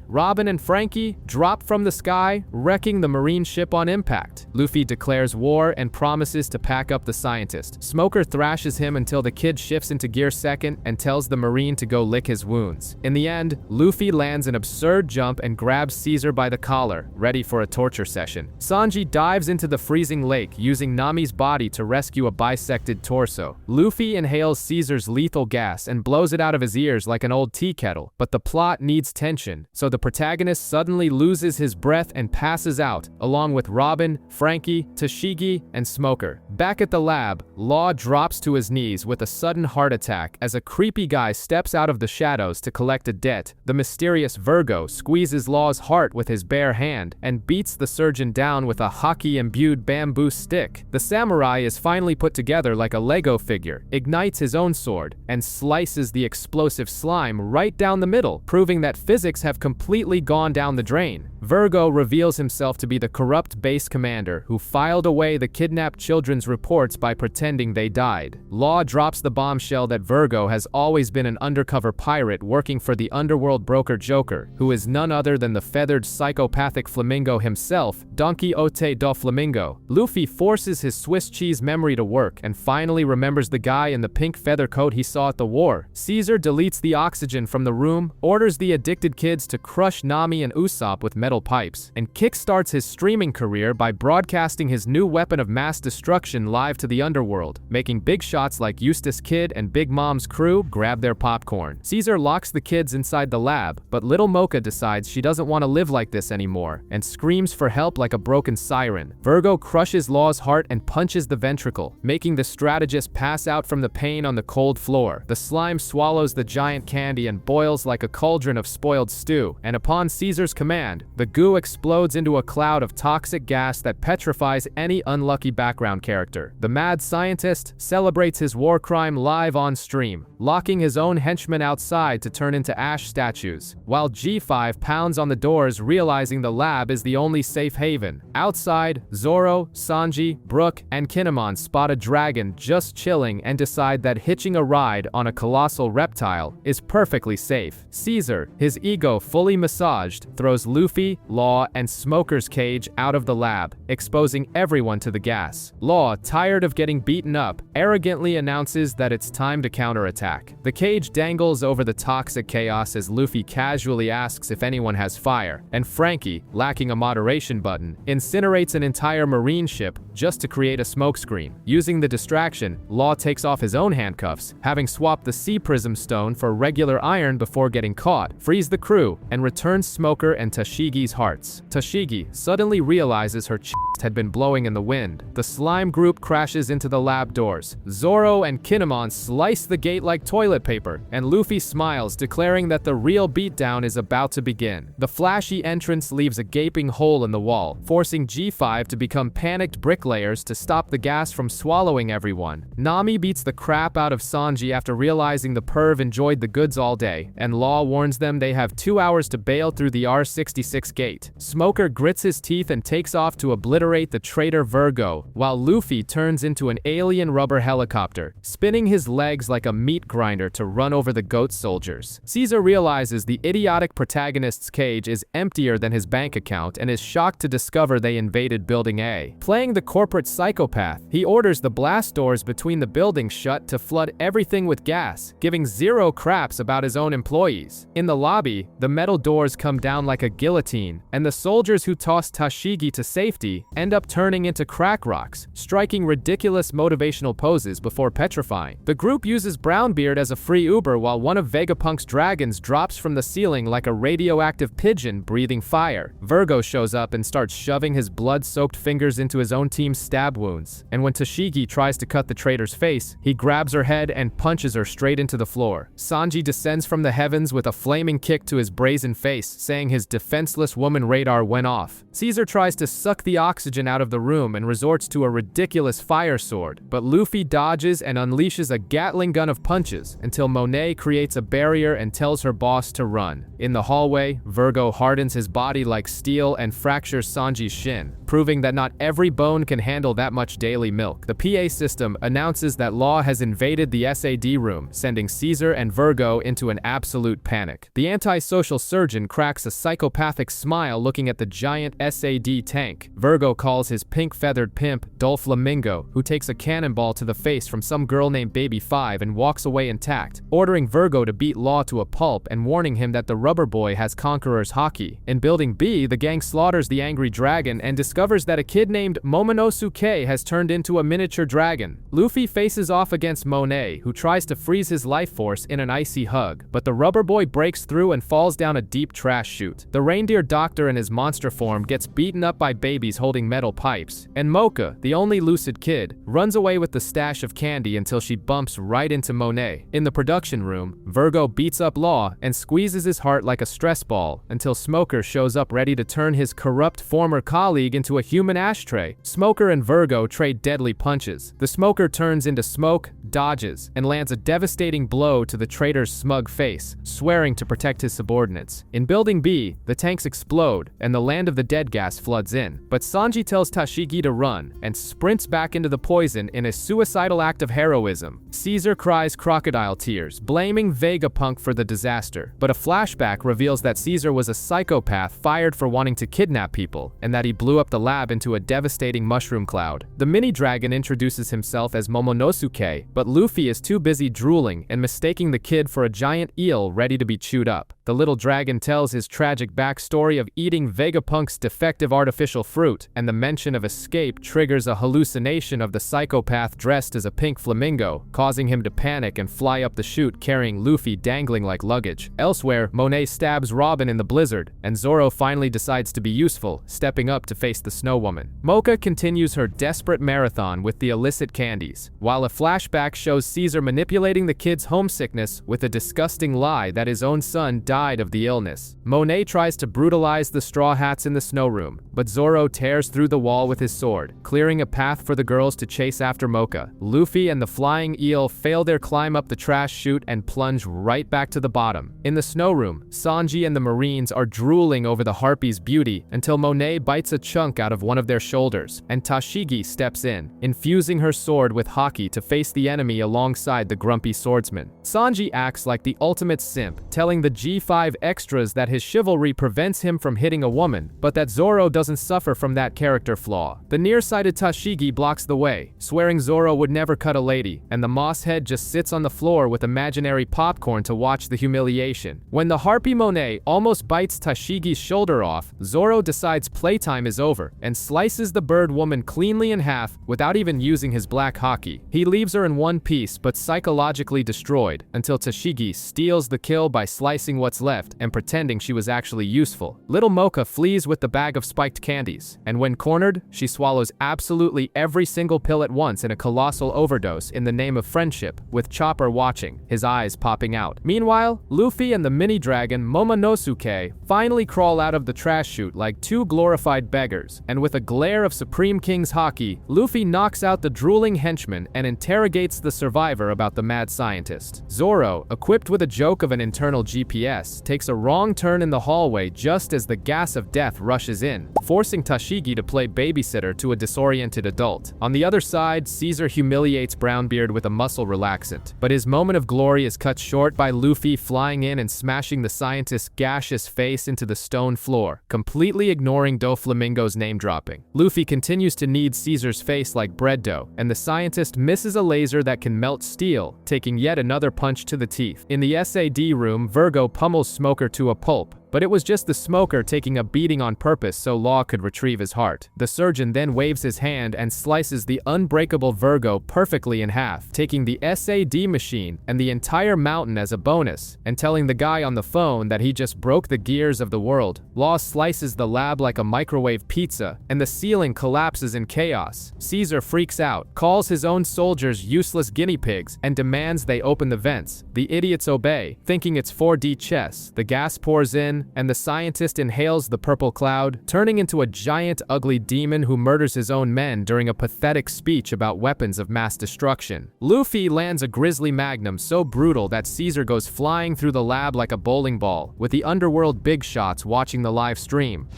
Robin, and Frankie drop from the sky, wrecking the marine ship on impact. Luffy declares war and promises to pack up the scientist. Smoker thrashes him until the kid shifts into gear second and tells the marine to go lick his wounds. In the end, Luffy lands an absurd jump and grabs Caesar by the collar, ready for a torture session. Sanji dives into the freezing lake, using Nami's body to rescue a bisected torso. Luffy inhales Caesar's lethal gas and blows it out of his ears like an old tea kettle, but the plot needs tension, so the protagonist suddenly loses his breath and passes out, along with Robin, Frankie, Tashigi, and Smoker. Back at the lab, Law drops to his knees with a sudden heart attack as a creepy guy steps out of the shadows to collect a debt. The mysterious Virgo squeezes Law's heart with his bare hand and beats the surgeon down with a hockey-imbued bamboo stick. The samurai is finally put together like a Lego figure, ignites his own sword, and slices the explosive slime right down the middle, proving that physics have completely gone down the drain. Virgo reveals himself to be the corrupt base commander who filed away the kidnapped children's reports by pretending they died. Law drops the bombshell that Virgo has always been an undercover pirate working for the underworld broker Joker, who is none other than the feathered psychopathic flamingo himself, Don Quixote do Flamingo. Luffy forces his Swiss cheese memory to work and finally remembers the guy in the pink feather coat he saw at the war. Caesar deletes the oxygen from the room, orders the addicted kids to crush Nami and Usopp with metal pipes, and kickstarts his streaming career by broadcasting his new weapon of mass destruction live to the underworld, making big shots like Eustace Kid and Big Mom's crew grab their popcorn. Caesar locks the kids inside the lab, but little Mocha decides she doesn't want to live like this anymore and screams for help like a broken siren. Virgo crushes Law's heart and punches the ventricle, making the strategist pass out from the pain on the cold floor. The slime swallows the giant candy and boils like a cauldron of spoiled stew, and upon Caesar's command, the goo explodes into a cloud of toxic gas that petrifies any unlucky background character. The mad scientist celebrates his war crime live on stream, locking his own henchmen outside to turn into ash statues, while G5 pounds on the doors realizing the lab is the only safe haven. Outside, Zoro, Sanji, Brook, and Kinemon spot a dragon just chilling and decide that hitching a ride on a colossal reptile is perfectly safe. Caesar, his ego fully massaged, throws Luffy, Luffy, Law, and Smoker's cage out of the lab, exposing everyone to the gas. Law, tired of getting beaten up, arrogantly announces that it's time to counterattack. The cage dangles over the toxic chaos as Luffy casually asks if anyone has fire, and Frankie, lacking a moderation button, incinerates an entire marine ship just to create a smokescreen. Using the distraction, Law takes off his own handcuffs, having swapped the Sea Prism Stone for regular iron before getting caught, frees the crew, and returns Smoker and Tashigi's hearts. Tashigi suddenly realizes her chest had been blowing in the wind. The slime group crashes into the lab doors. Zoro and Kinemon slice the gate like toilet paper, and Luffy smiles, declaring that the real beatdown is about to begin. The flashy entrance leaves a gaping hole in the wall, forcing G5 to become panicked bricklayers to stop the gas from swallowing everyone. Nami beats the crap out of Sanji after realizing the perv enjoyed the goods all day, and Law warns them they have 2 hours to bail through the R66 gate. Smoker grits his teeth and takes off to obliterate the traitor Virgo, while Luffy turns into an alien rubber helicopter, spinning his legs like a meat grinder to run over the goat soldiers. Caesar realizes the idiotic protagonist's cage is emptier than his bank account and is shocked to discover they invaded Building A. Playing the corporate psychopath, he orders the blast doors between the buildings shut to flood everything with gas, giving zero craps about his own employees. In the lobby, the metal doors come down like a guillotine, and the soldiers who toss Tashigi to safety end up turning into crack rocks, striking ridiculous motivational poses before petrifying. The group uses Brownbeard as a free Uber while one of Vegapunk's dragons drops from the ceiling like a radioactive pigeon breathing fire. Virgo shows up and starts shoving his blood-soaked fingers into his own team's stab wounds, and when Tashigi tries to cut the traitor's face, he grabs her head and punches her straight into the floor. Sanji descends from the heavens with a flaming kick to his brazen face, saying his defenseless woman radar went off. Caesar tries to suck the oxygen out of the room and resorts to a ridiculous fire sword, but Luffy dodges and unleashes a Gatling gun of punches until Monet creates a barrier and tells her boss to run. In the hallway, Virgo hardens his body like steel and fractures Sanji's shin, proving that not every bone can handle that much daily milk. The PA system announces that Law has invaded the SAD room, sending Caesar and Virgo into an absolute panic. The antisocial surgeon cracks a psychopathic smile looking at the giant SAD tank. Virgo calls his pink-feathered pimp, Doflamingo, who takes a cannonball to the face from some girl named Baby 5 and walks away intact, ordering Virgo to beat Law to a pulp and warning him that the rubber boy has Conqueror's Haki. In Building B, the gang slaughters the angry dragon and discovers that a kid named Momonosuke has turned into a miniature dragon. Luffy faces off against Monet, who tries to freeze his life force in an icy hug, but the rubber boy breaks through and falls down a deep trash chute. The reindeer doctor in his monster form gets beaten up by babies holding metal pipes, and Mocha, the only lucid kid, runs away with the stash of candy until she bumps right into Monet. In the production room, Virgo beats up Law and squeezes his heart like a stress ball until Smoker shows up ready to turn his corrupt former colleague into a human ashtray. Smoker and Virgo trade deadly punches. The Smoker turns into smoke, dodges, and lands a devastating blow to the traitor's smug face, swearing to protect his subordinates. In Building B, the tanks explode and the land of the dead gas floods in, but Sanji tells Tashigi to run and sprints back into the poison in a suicidal act of heroism. Caesar cries crocodile tears, blaming Vegapunk for the disaster, but a flashback reveals that Caesar was a psychopath fired for wanting to kidnap people, and that he blew up the lab into a devastating mushroom cloud. The mini-dragon introduces himself as Momonosuke, but Luffy is too busy drooling and mistaking the kid for a giant eel ready to be chewed up. The little dragon tells his tragic backstory of eating Vegapunk's defective artificial fruit, and the mention of escape triggers a hallucination of the psychopath dressed as a pink flamingo, causing him to panic and fly up the chute carrying Luffy dangling like luggage. Elsewhere, Monet stabs Robin in the blizzard, and Zoro finally decides to be useful, stepping up to face the Snow Woman. Mocha continues her desperate marathon with the illicit candies, while a flashback shows Caesar manipulating the kid's homesickness with a disgusting lie that his own son died of the illness. Monet tries to brutalize the Straw Hats in the snow room, but Zoro tears through the wall with his sword, clearing a path for the girls to chase after Mocha. Luffy and the flying eel fail their climb up the trash chute and plunge right back to the bottom. In the snow room, Sanji and the Marines are drooling over the Harpy's beauty until Monet bites a chunk chunk out of one of their shoulders, and Tashigi steps in, infusing her sword with haki to face the enemy alongside the grumpy swordsman. Sanji acts like the ultimate simp, telling the G5 extras that his chivalry prevents him from hitting a woman, but that Zoro doesn't suffer from that character flaw. The nearsighted Tashigi blocks the way, swearing Zoro would never cut a lady, and the moss head just sits on the floor with imaginary popcorn to watch the humiliation. When the harpy Monet almost bites Tashigi's shoulder off, Zoro decides playtime is over and slices the bird woman cleanly in half without even using his black haki. He leaves her in one piece but psychologically destroyed until Tashigi steals the kill by slicing what's left and pretending she was actually useful. Little Mocha flees with the bag of spiked candies, and when cornered, she swallows absolutely every single pill at once in a colossal overdose in the name of friendship, with Chopper watching, his eyes popping out. Meanwhile, Luffy and the mini-dragon Momonosuke finally crawl out of the trash chute like two glorified beggars, and with a glare of Supreme King's haki, Luffy knocks out the drooling henchman and interrogates the survivor about the mad scientist. Zoro, equipped with a joke of an internal GPS, takes a wrong turn in the hallway just as the gas of death rushes in, forcing Tashigi to play babysitter to a disoriented adult. On the other side, Caesar humiliates Brownbeard with a muscle relaxant, but his moment of glory is cut short by Luffy flying in and smashing the scientist's gaseous face into the stone floor, completely ignoring Doflamingo's name-dropping. Luffy continues to knead Caesar's face like bread dough, and the scientist misses a laser that can melt steel, taking yet another punch to the teeth. In the SAD room, Virgo pummels Smoker to a pulp, but it was just the smoker taking a beating on purpose so Law could retrieve his heart. The surgeon then waves his hand and slices the unbreakable Virgo perfectly in half, taking the SAD machine and the entire mountain as a bonus, and telling the guy on the phone that he just broke the gears of the world. Law slices the lab like a microwave pizza, and the ceiling collapses in chaos. Caesar freaks out, calls his own soldiers useless guinea pigs, and demands they open the vents. The idiots obey, thinking it's 4D chess. The gas pours in, and the scientist inhales the purple cloud, turning into a giant ugly demon who murders his own men during a pathetic speech about weapons of mass destruction. Luffy lands a grisly magnum so brutal that Caesar goes flying through the lab like a bowling ball, with the underworld big shots watching the live stream.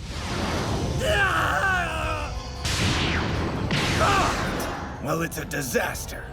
Well, it's a disaster.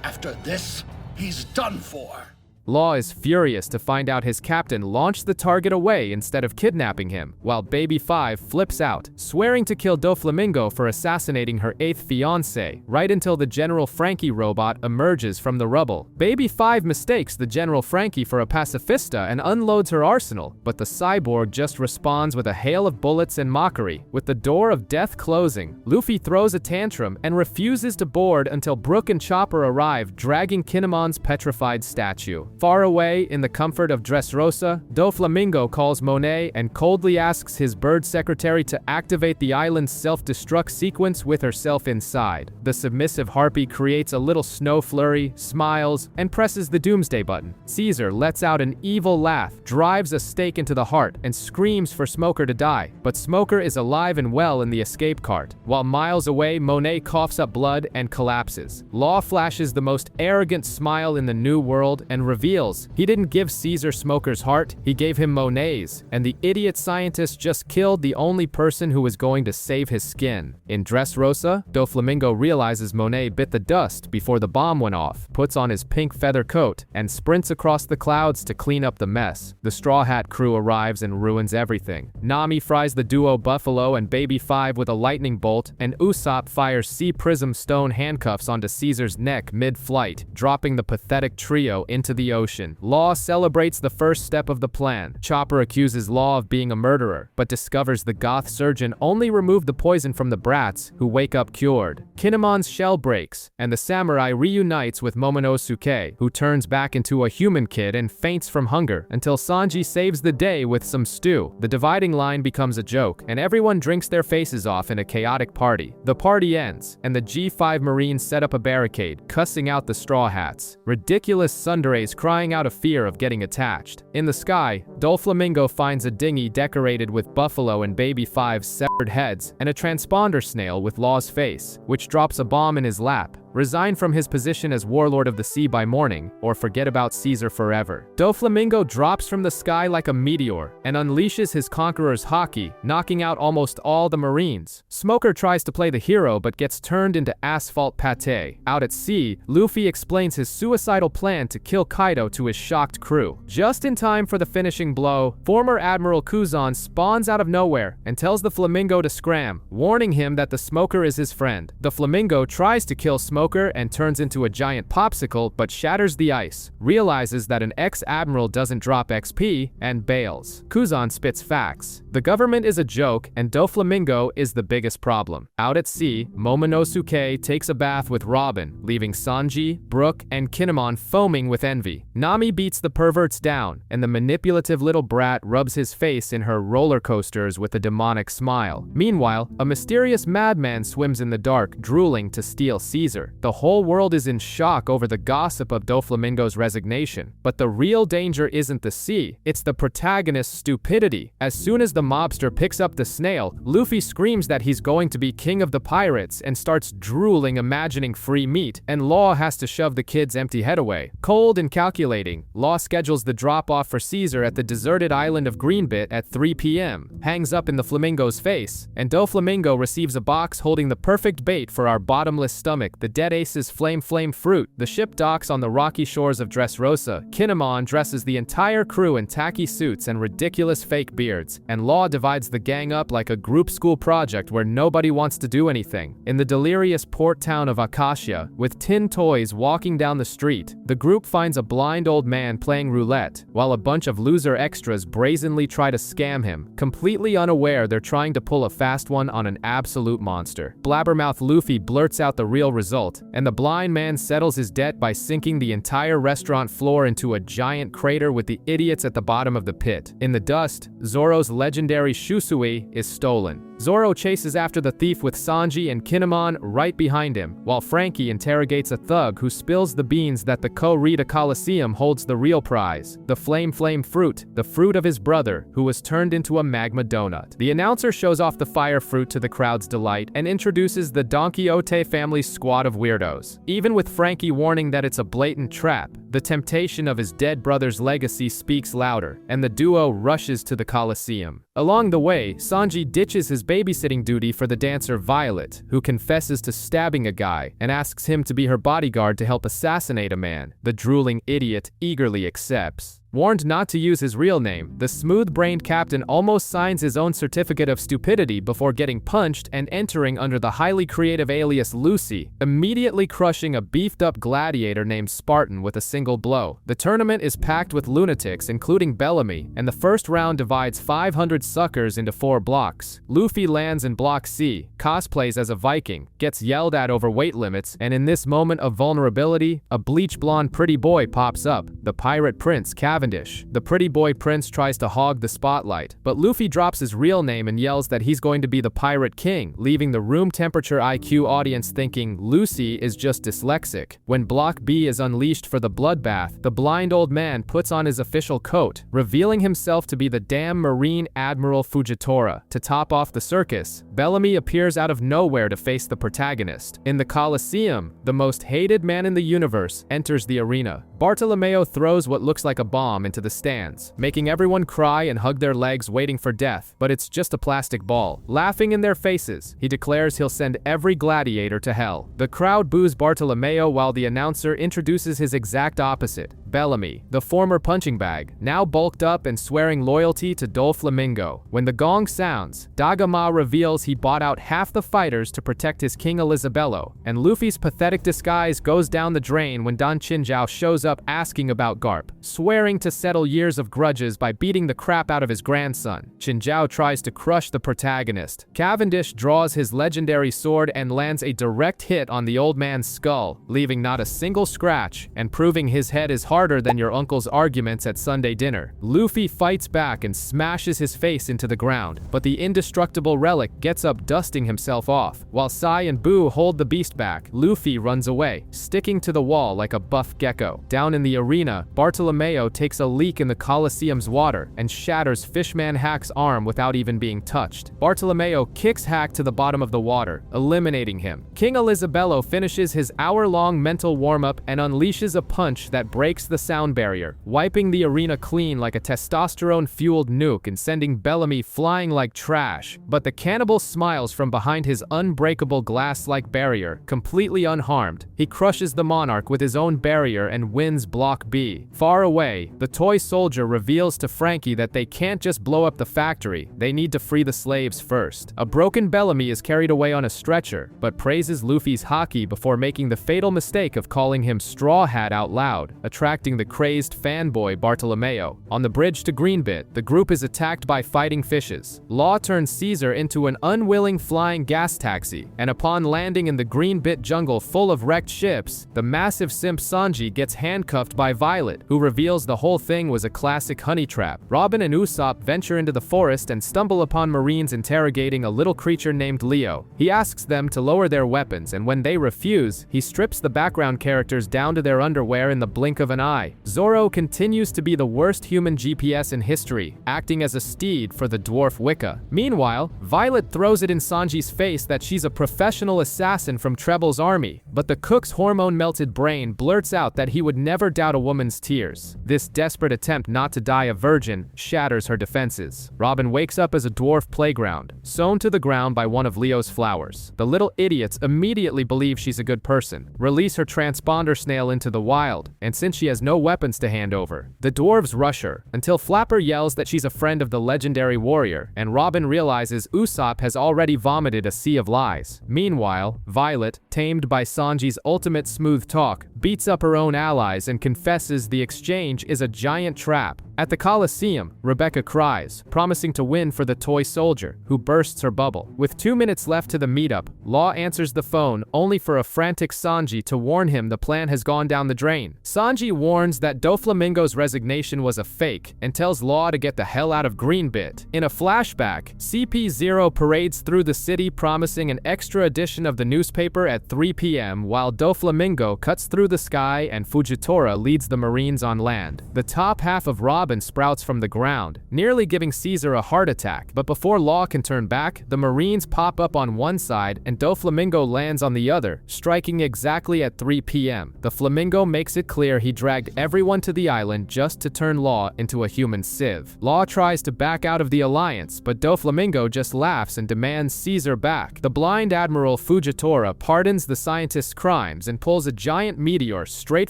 After this, he's done for. Law is furious to find out his captain launched the target away instead of kidnapping him, while Baby 5 flips out, swearing to kill Doflamingo for assassinating her 8th fiancé, right until the General Frankie robot emerges from the rubble. Baby 5 mistakes the General Frankie for a pacifista and unloads her arsenal, but the cyborg just responds with a hail of bullets and mockery. With the door of death closing, Luffy throws a tantrum and refuses to board until Brook and Chopper arrive, dragging Kinemon's petrified statue. Far away, in the comfort of Dressrosa, Doflamingo calls Monet and coldly asks his bird secretary to activate the island's self-destruct sequence with herself inside. The submissive harpy creates a little snow flurry, smiles, and presses the doomsday button. Caesar lets out an evil laugh, drives a stake into the heart, and screams for Smoker to die. But Smoker is alive and well in the escape cart. While miles away, Monet coughs up blood and collapses. Law flashes the most arrogant smile in the New World and reveals he didn't give Caesar Smoker's heart, he gave him Monet's, and the idiot scientist just killed the only person who was going to save his skin. In Dressrosa, Doflamingo realizes Monet bit the dust before the bomb went off, puts on his pink feather coat, and sprints across the clouds to clean up the mess. The Straw Hat crew arrives and ruins everything. Nami fries the duo Buffalo and Baby 5 with a lightning bolt, and Usopp fires Sea Prism stone handcuffs onto Caesar's neck mid-flight, dropping the pathetic trio into the ocean. Law celebrates the first step of the plan. Chopper accuses Law of being a murderer, but discovers the goth surgeon only removed the poison from the brats, who wake up cured. Kinemon's shell breaks, and the samurai reunites with Momonosuke, who turns back into a human kid and faints from hunger, until Sanji saves the day with some stew. The dividing line becomes a joke, and everyone drinks their faces off in a chaotic party. The party ends, and the G5 Marines set up a barricade, cussing out the Straw Hats. Ridiculous tsunderes crying out of fear of getting attached. In the sky, Doflamingo finds a dinghy decorated with Buffalo and Baby 5's heads, and a transponder snail with Law's face, which drops a bomb in his lap. Resign from his position as warlord of the sea by morning, or forget about Caesar forever. Doflamingo drops from the sky like a meteor and unleashes his conqueror's haki, knocking out almost all the Marines. Smoker tries to play the hero but gets turned into asphalt pate. Out at sea, Luffy explains his suicidal plan to kill Kaido to his shocked crew. Just in time for the finishing blow, former Admiral Kuzan spawns out of nowhere and tells the Flamingo to scram, warning him that the Smoker is his friend. The Flamingo tries to kill Smoker and turns into a giant popsicle but shatters the ice, realizes that an ex-admiral doesn't drop XP, and bails. Kuzan spits facts. The government is a joke and Doflamingo is the biggest problem. Out at sea, Momonosuke takes a bath with Robin, leaving Sanji, Brook, and Kinemon foaming with envy. Nami beats the perverts down, and the manipulative little brat rubs his face in her roller coasters with a demonic smile. Meanwhile, a mysterious madman swims in the dark, drooling to steal Caesar. The whole world is in shock over the gossip of Doflamingo's resignation. But the real danger isn't the sea, it's the protagonist's stupidity. As soon as the mobster picks up the snail, Luffy screams that he's going to be king of the pirates and starts drooling imagining free meat, and Law has to shove the kid's empty head away. Cold and calculating, Law schedules the drop-off for Caesar at the deserted island of Greenbit at 3 p.m., hangs up in the Flamingo's face, and Doflamingo receives a box holding the perfect bait for our bottomless stomach, the Dead Ace's flame fruit. The ship docks on the rocky shores of Dressrosa. Kinemon dresses the entire crew in tacky suits and ridiculous fake beards, and Law divides the gang up like a group school project where nobody wants to do anything. In the delirious port town of Acacia, with tin toys walking down the street, the group finds a blind old man playing roulette, while a bunch of loser extras brazenly try to scam him, completely unaware they're trying to pull a fast one on an absolute monster. Blabbermouth Luffy blurts out the real result, and the blind man settles his debt by sinking the entire restaurant floor into a giant crater with the idiots at the bottom of the pit. In the dust, Zoro's legendary Shusui is stolen. Zoro chases after the thief with Sanji and Kinemon right behind him, while Frankie interrogates a thug who spills the beans that the Ko-Rita Coliseum holds the real prize, the flame fruit, the fruit of his brother, who was turned into a magma donut. The announcer shows off the fire fruit to the crowd's delight and introduces the Don Quixote family's squad of weirdos. Even with Frankie warning that it's a blatant trap, the temptation of his dead brother's legacy speaks louder, and the duo rushes to the Coliseum. Along the way, Sanji ditches his babysitting duty for the dancer Violet, who confesses to stabbing a guy and asks him to be her bodyguard to help assassinate a man. The drooling idiot eagerly accepts. Warned not to use his real name, the smooth-brained captain almost signs his own certificate of stupidity before getting punched and entering under the highly creative alias Lucy, immediately crushing a beefed-up gladiator named Spartan with a single blow. The tournament is packed with lunatics, including Bellamy, and the first round divides 500 suckers into 4 blocks. Luffy lands in Block C, cosplays as a Viking, gets yelled at over weight limits, and in this moment of vulnerability, a bleach-blonde pretty boy pops up, the pirate prince Cavendish. The pretty boy prince tries to hog the spotlight, but Luffy drops his real name and yells that he's going to be the pirate king, leaving the room temperature IQ audience thinking Lucy is just dyslexic. When Block B is unleashed for the bloodbath, the blind old man puts on his official coat, revealing himself to be the damn Marine Admiral Fujitora. To top off the circus, Bellamy appears out of nowhere to face the protagonist. In the Coliseum, the most hated man in the universe enters the arena. Bartolomeo throws what looks like a bomb into the stands, making everyone cry and hug their legs waiting for death, but it's just a plastic ball. Laughing in their faces, he declares he'll send every gladiator to hell. The crowd boos Bartolomeo while the announcer introduces his exact opposite, Bellamy, the former punching bag, now bulked up and swearing loyalty to Doflamingo. When the gong sounds, Dagama reveals he bought out half the fighters to protect his King Elizabello, and Luffy's pathetic disguise goes down the drain when Don Chinzhou shows up asking about Garp, swearing to settle years of grudges by beating the crap out of his grandson. Chinzhou tries to crush the protagonist. Cavendish draws his legendary sword and lands a direct hit on the old man's skull, leaving not a single scratch and proving his head is hard harder than your uncle's arguments at Sunday dinner. Luffy fights back and smashes his face into the ground, but the indestructible relic gets up, dusting himself off. While Sai and Boo hold the beast back, Luffy runs away, sticking to the wall like a buff gecko. Down in the arena, Bartolomeo takes a leak in the Colosseum's water and shatters Fishman Hack's arm without even being touched. Bartolomeo kicks Hack to the bottom of the water, eliminating him. King Elizabello finishes his hour-long mental warm-up and unleashes a punch that breaks the sound barrier, wiping the arena clean like a testosterone-fueled nuke and sending Bellamy flying like trash. But the cannibal smiles from behind his unbreakable glass-like barrier, completely unharmed. He crushes the Monarch with his own barrier and wins Block B. Far away, the toy soldier reveals to Frankie that they can't just blow up the factory, they need to free the slaves first. A broken Bellamy is carried away on a stretcher, but praises Luffy's haki before making the fatal mistake of calling him Straw Hat out loud, attracting the crazed fanboy Bartolomeo. On the bridge to Greenbit, the group is attacked by fighting fishes. Law turns Caesar into an unwilling flying gas taxi, and upon landing in the Greenbit jungle full of wrecked ships, the massive simp Sanji gets handcuffed by Violet, who reveals the whole thing was a classic honey trap. Robin and Usopp venture into the forest and stumble upon Marines interrogating a little creature named Leo. He asks them to lower their weapons, and when they refuse, he strips the background characters down to their underwear in the blink of an eye. Zoro continues to be the worst human GPS in history, acting as a steed for the dwarf Wicca. Meanwhile, Violet throws it in Sanji's face that she's a professional assassin from Treble's army, but the cook's hormone-melted brain blurts out that he would never doubt a woman's tears. This desperate attempt not to die a virgin shatters her defenses. Robin wakes up as a dwarf playground, sewn to the ground by one of Leo's flowers. The little idiots immediately believe she's a good person, release her transponder snail into the wild, and since she has no weapons to hand over, the dwarves rush her, until Flapper yells that she's a friend of the legendary warrior, and Robin realizes Usopp has already vomited a sea of lies. Meanwhile, Violet, tamed by Sanji's ultimate smooth talk, beats up her own allies and confesses the exchange is a giant trap. At the Colosseum, Rebecca cries, promising to win for the toy soldier, who bursts her bubble. With 2 minutes left to the meetup, Law answers the phone only for a frantic Sanji to warn him the plan has gone down the drain. Sanji warns that Doflamingo's resignation was a fake and tells Law to get the hell out of Greenbit. In a flashback, CP0 parades through the city promising an extra edition of the newspaper at 3 p.m. while Doflamingo cuts through the sky and Fujitora leads the Marines on land. The top half of Robin sprouts from the ground, nearly giving Caesar a heart attack, but before Law can turn back, the Marines pop up on one side and Doflamingo lands on the other, striking exactly at 3 p.m. The Flamingo makes it clear he dragged everyone to the island just to turn Law into a human sieve. Law tries to back out of the alliance, but Doflamingo just laughs and demands Caesar back. The blind Admiral Fujitora pardons the scientist's crimes and pulls a giant meteor straight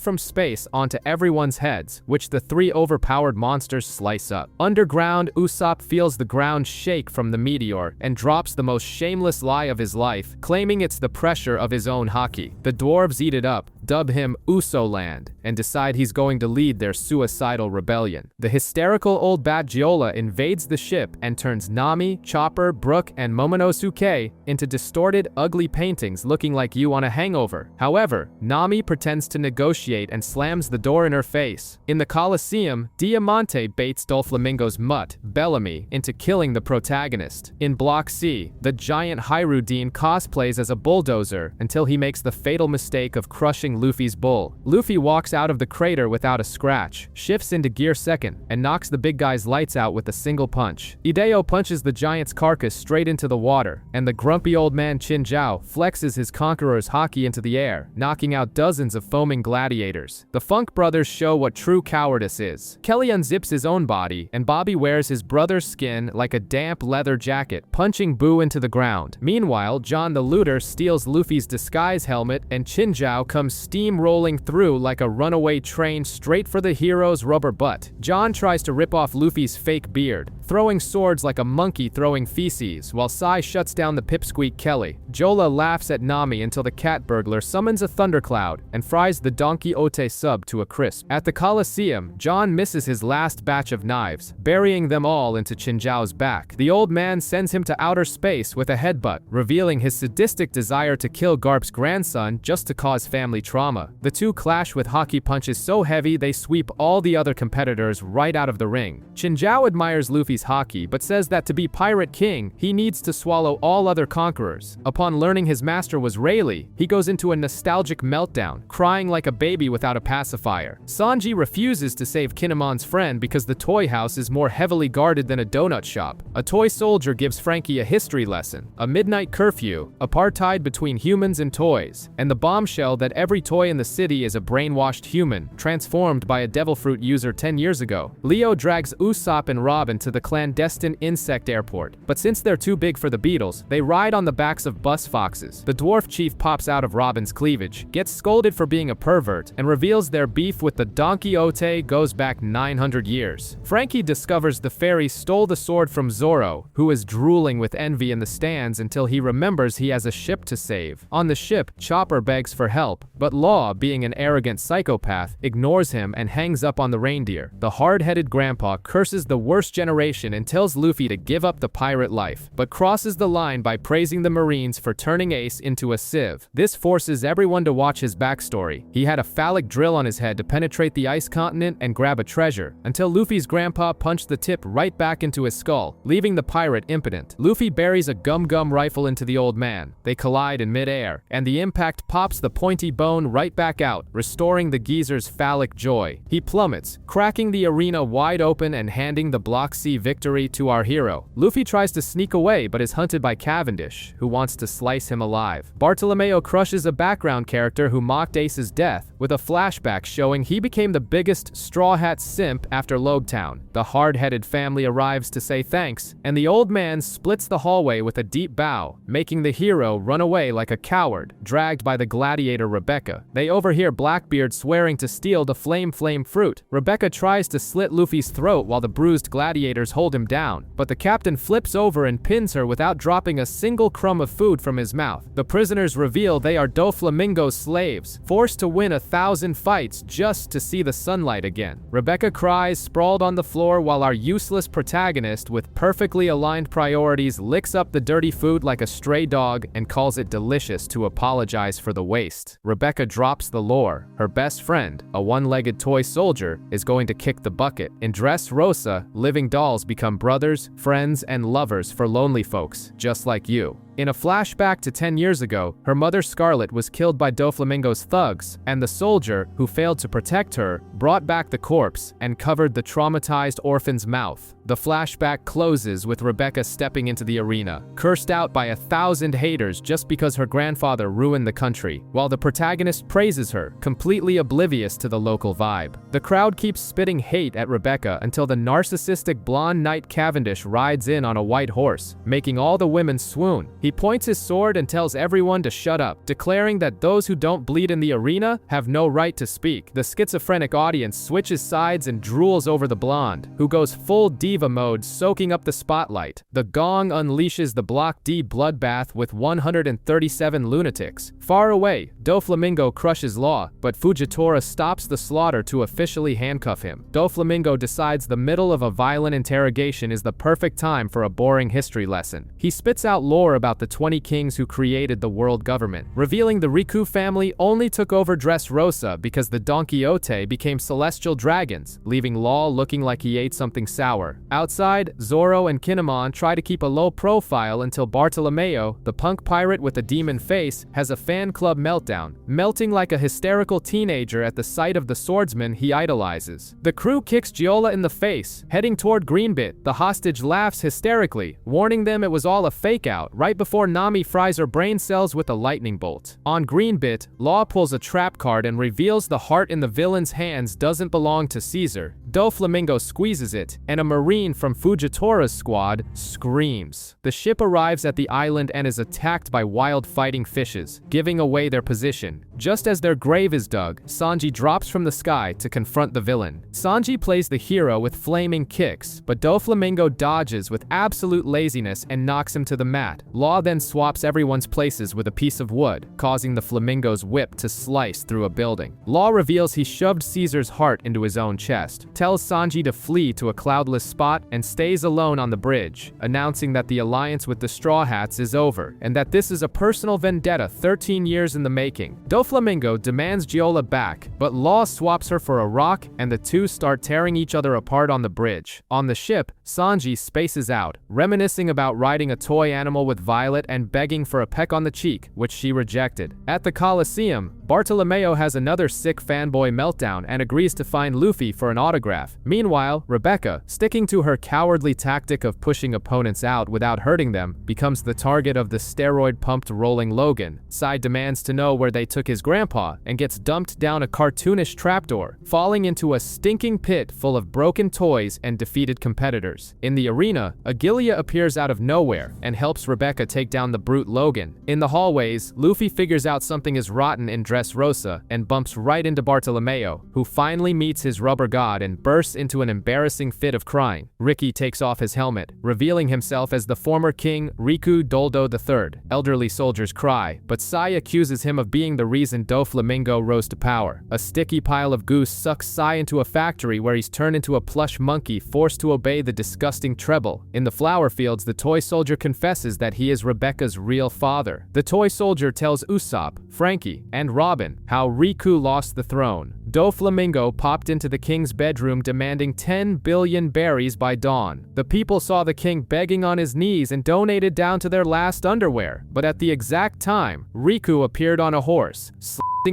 from space onto everyone's heads, which the three overpowered monsters slice up. Underground, Usopp feels the ground shake from the meteor and drops the most shameless lie of his life, claiming it's the pressure of his own haki. The dwarves eat it up, dub him Usoland, and decide he's going to lead their suicidal rebellion. The hysterical old bat Giola invades the ship and turns Nami, Chopper, Brook, and Momonosuke into distorted, ugly paintings looking like you on a hangover. However, Nami pretends to negotiate and slams the door in her face. In the Colosseum, Diamante baits Doflamingo's mutt, Bellamy, into killing the protagonist. In Block C, the giant Hyrudine cosplays as a bulldozer until he makes the fatal mistake of crushing Luffy's bull. Luffy walks out of the crater without a scratch, shifts into gear second, and knocks the big guy's lights out with a single punch. Hideo punches the giant's carcass straight into the water, and the grumpy old man Chin Zhao flexes his conqueror's haki into the air, knocking out dozens of foaming gladiators. The Funk brothers show what true cowardice is. Kelly unzips his own body, and Bobby wears his brother's skin like a damp leather jacket, punching Boo into the ground. Meanwhile, John the Looter steals Luffy's disguise helmet, and Chin Zhao comes steam-rolling through like a runaway train straight for the hero's rubber butt. John tries to rip off Luffy's fake beard, throwing swords like a monkey throwing feces, while Sai shuts down the pipsqueak Kelly. Jola laughs at Nami until the cat burglar summons a thundercloud and fries the Don Quixote sub to a crisp. At the Colosseum, John misses his last batch of knives, burying them all into Qinzhao's back. The old man sends him to outer space with a headbutt, revealing his sadistic desire to kill Garp's grandson just to cause family trauma. The two clash with hockey punches so heavy they sweep all the other competitors right out of the ring. Qinzhao admires Luffy's hockey, but says that to be Pirate King, he needs to swallow all other conquerors. Upon learning his master was Rayleigh, he goes into a nostalgic meltdown, crying like a baby without a pacifier. Sanji refuses to save Kinemon's friend because the toy house is more heavily guarded than a donut shop. A toy soldier gives Frankie a history lesson, a midnight curfew, apartheid between humans and toys, and the bombshell that every toy in the city is a brainwashed human, transformed by a devil fruit user 10 years ago. Leo drags Usopp and Robin to the clandestine insect airport, but since they're too big for the beetles, they ride on the backs of bus foxes. The dwarf chief pops out of Robin's cleavage, gets scolded for being a pervert, and reveals their beef with the Don Quixote goes back 900 years. Frankie discovers the fairy stole the sword from Zoro, who is drooling with envy in the stands until he remembers he has a ship to save. On the ship, Chopper begs for help, but Law, being an arrogant psychopath, ignores him and hangs up on the reindeer. The hard-headed grandpa curses the worst generation and tells Luffy to give up the pirate life, but crosses the line by praising the Marines for turning Ace into a sieve. This forces everyone to watch his backstory. He had a phallic drill on his head to penetrate the ice continent and grab a treasure, until Luffy's grandpa punched the tip right back into his skull, leaving the pirate impotent. Luffy buries a gum-gum rifle into the old man. They collide in mid-air, and the impact pops the pointy bone right back out, restoring the geezer's phallic joy. He plummets, cracking the arena wide open and handing the Block C victory to our hero. Luffy tries to sneak away but is hunted by Cavendish, who wants to slice him alive. Bartolomeo crushes a background character who mocked Ace's death, with a flashback showing he became the biggest Straw Hat simp after Logtown. The hard-headed family arrives to say thanks, and the old man splits the hallway with a deep bow, making the hero run away like a coward, dragged by the gladiator Rebecca. They overhear Blackbeard swearing to steal the flame fruit. Rebecca tries to slit Luffy's throat while the bruised gladiators hold him down, but the captain flips over and pins her without dropping a single crumb of food from his mouth. The prisoners reveal they are Doflamingo's slaves, forced to win 1,000 fights just to see the sunlight again. Rebecca cries, sprawled on the floor, while our useless protagonist with perfectly aligned priorities licks up the dirty food like a stray dog and calls it delicious to apologize for the waste. Rebecca drops the lore. Her best friend, a one-legged toy soldier, is going to kick the bucket. In Dressrosa, living dolls become brothers, friends, and lovers for lonely folks, just like you. In a flashback to 10 years ago, her mother Scarlet was killed by Doflamingo's thugs, and the soldier, who failed to protect her, brought back the corpse and covered the traumatized orphan's mouth. The flashback closes with Rebecca stepping into the arena, cursed out by 1,000 haters just because her grandfather ruined the country, while the protagonist praises her, completely oblivious to the local vibe. The crowd keeps spitting hate at Rebecca until the narcissistic blonde knight Cavendish rides in on a white horse, making all the women swoon. He points his sword and tells everyone to shut up, declaring that those who don't bleed in the arena have no right to speak. The schizophrenic audience switches sides and drools over the blonde, who goes full diva mode, soaking up the spotlight. The gong unleashes the Block D bloodbath with 137 lunatics. Far away, Doflamingo crushes Law, but Fujitora stops the slaughter to officially handcuff him. Doflamingo decides the middle of a violent interrogation is the perfect time for a boring history lesson. He spits out lore about the 20 kings who created the world government, revealing the Riku family only took over Dressrosa because the Don Quixote became celestial dragons, leaving Law looking like he ate something sour. Outside, Zoro and Kinemon try to keep a low profile until Bartolomeo, the punk pirate with a demon face, has a fan club meltdown, melting like a hysterical teenager at the sight of the swordsman he idolizes. The crew kicks Giola in the face. Heading toward Greenbit, the hostage laughs hysterically, warning them it was all a fake out right before before Nami fries her brain cells with a lightning bolt. On Greenbit, Law pulls a trap card and reveals the heart in the villain's hands doesn't belong to Caesar. Doflamingo squeezes it, and a marine from Fujitora's squad screams. The ship arrives at the island and is attacked by wild fighting fishes, giving away their position. Just as their grave is dug, Sanji drops from the sky to confront the villain. Sanji plays the hero with flaming kicks, but Doflamingo dodges with absolute laziness and knocks him to the mat. Law then swaps everyone's places with a piece of wood, causing the flamingo's whip to slice through a building. Law reveals he shoved Caesar's heart into his own chest, tells Sanji to flee to a cloudless spot, and stays alone on the bridge, announcing that the alliance with the Straw Hats is over, and that this is a personal vendetta 13 years in the making. Doflamingo demands Giola back, but Law swaps her for a rock, and the two start tearing each other apart on the bridge. On the ship, Sanji spaces out, reminiscing about riding a toy animal with Violet and begging for a peck on the cheek, which she rejected. At the Colosseum, Bartolomeo has another sick fanboy meltdown and agrees to find Luffy for an autograph. Meanwhile, Rebecca, sticking to her cowardly tactic of pushing opponents out without hurting them, becomes the target of the steroid-pumped Rolling Logan. Sai demands to know where they took his grandpa and gets dumped down a cartoonish trapdoor, falling into a stinking pit full of broken toys and defeated competitors. In the arena, Agilia appears out of nowhere and helps Rebecca take down the brute Logan. In the hallways, Luffy figures out something is rotten in Dressrosa and bumps right into Bartolomeo, who finally meets his rubber god and bursts into an embarrassing fit of crying. Ricky takes off his helmet, revealing himself as the former king Riku Doldo III. Elderly soldiers cry, but Sai accuses him of being the reason Doflamingo rose to power. A sticky pile of goose sucks Sai into a factory where he's turned into a plush monkey forced to obey the disgusting treble. In the flower fields, the toy soldier confesses that he is Rebecca's real father. The toy soldier tells Usopp, Frankie, and Robin how Riku lost the throne. Doflamingo popped into the king's bedroom demanding 10 billion berries by dawn. The people saw the king begging on his knees and donated down to their last underwear. But at the exact time, Riku appeared on a horse,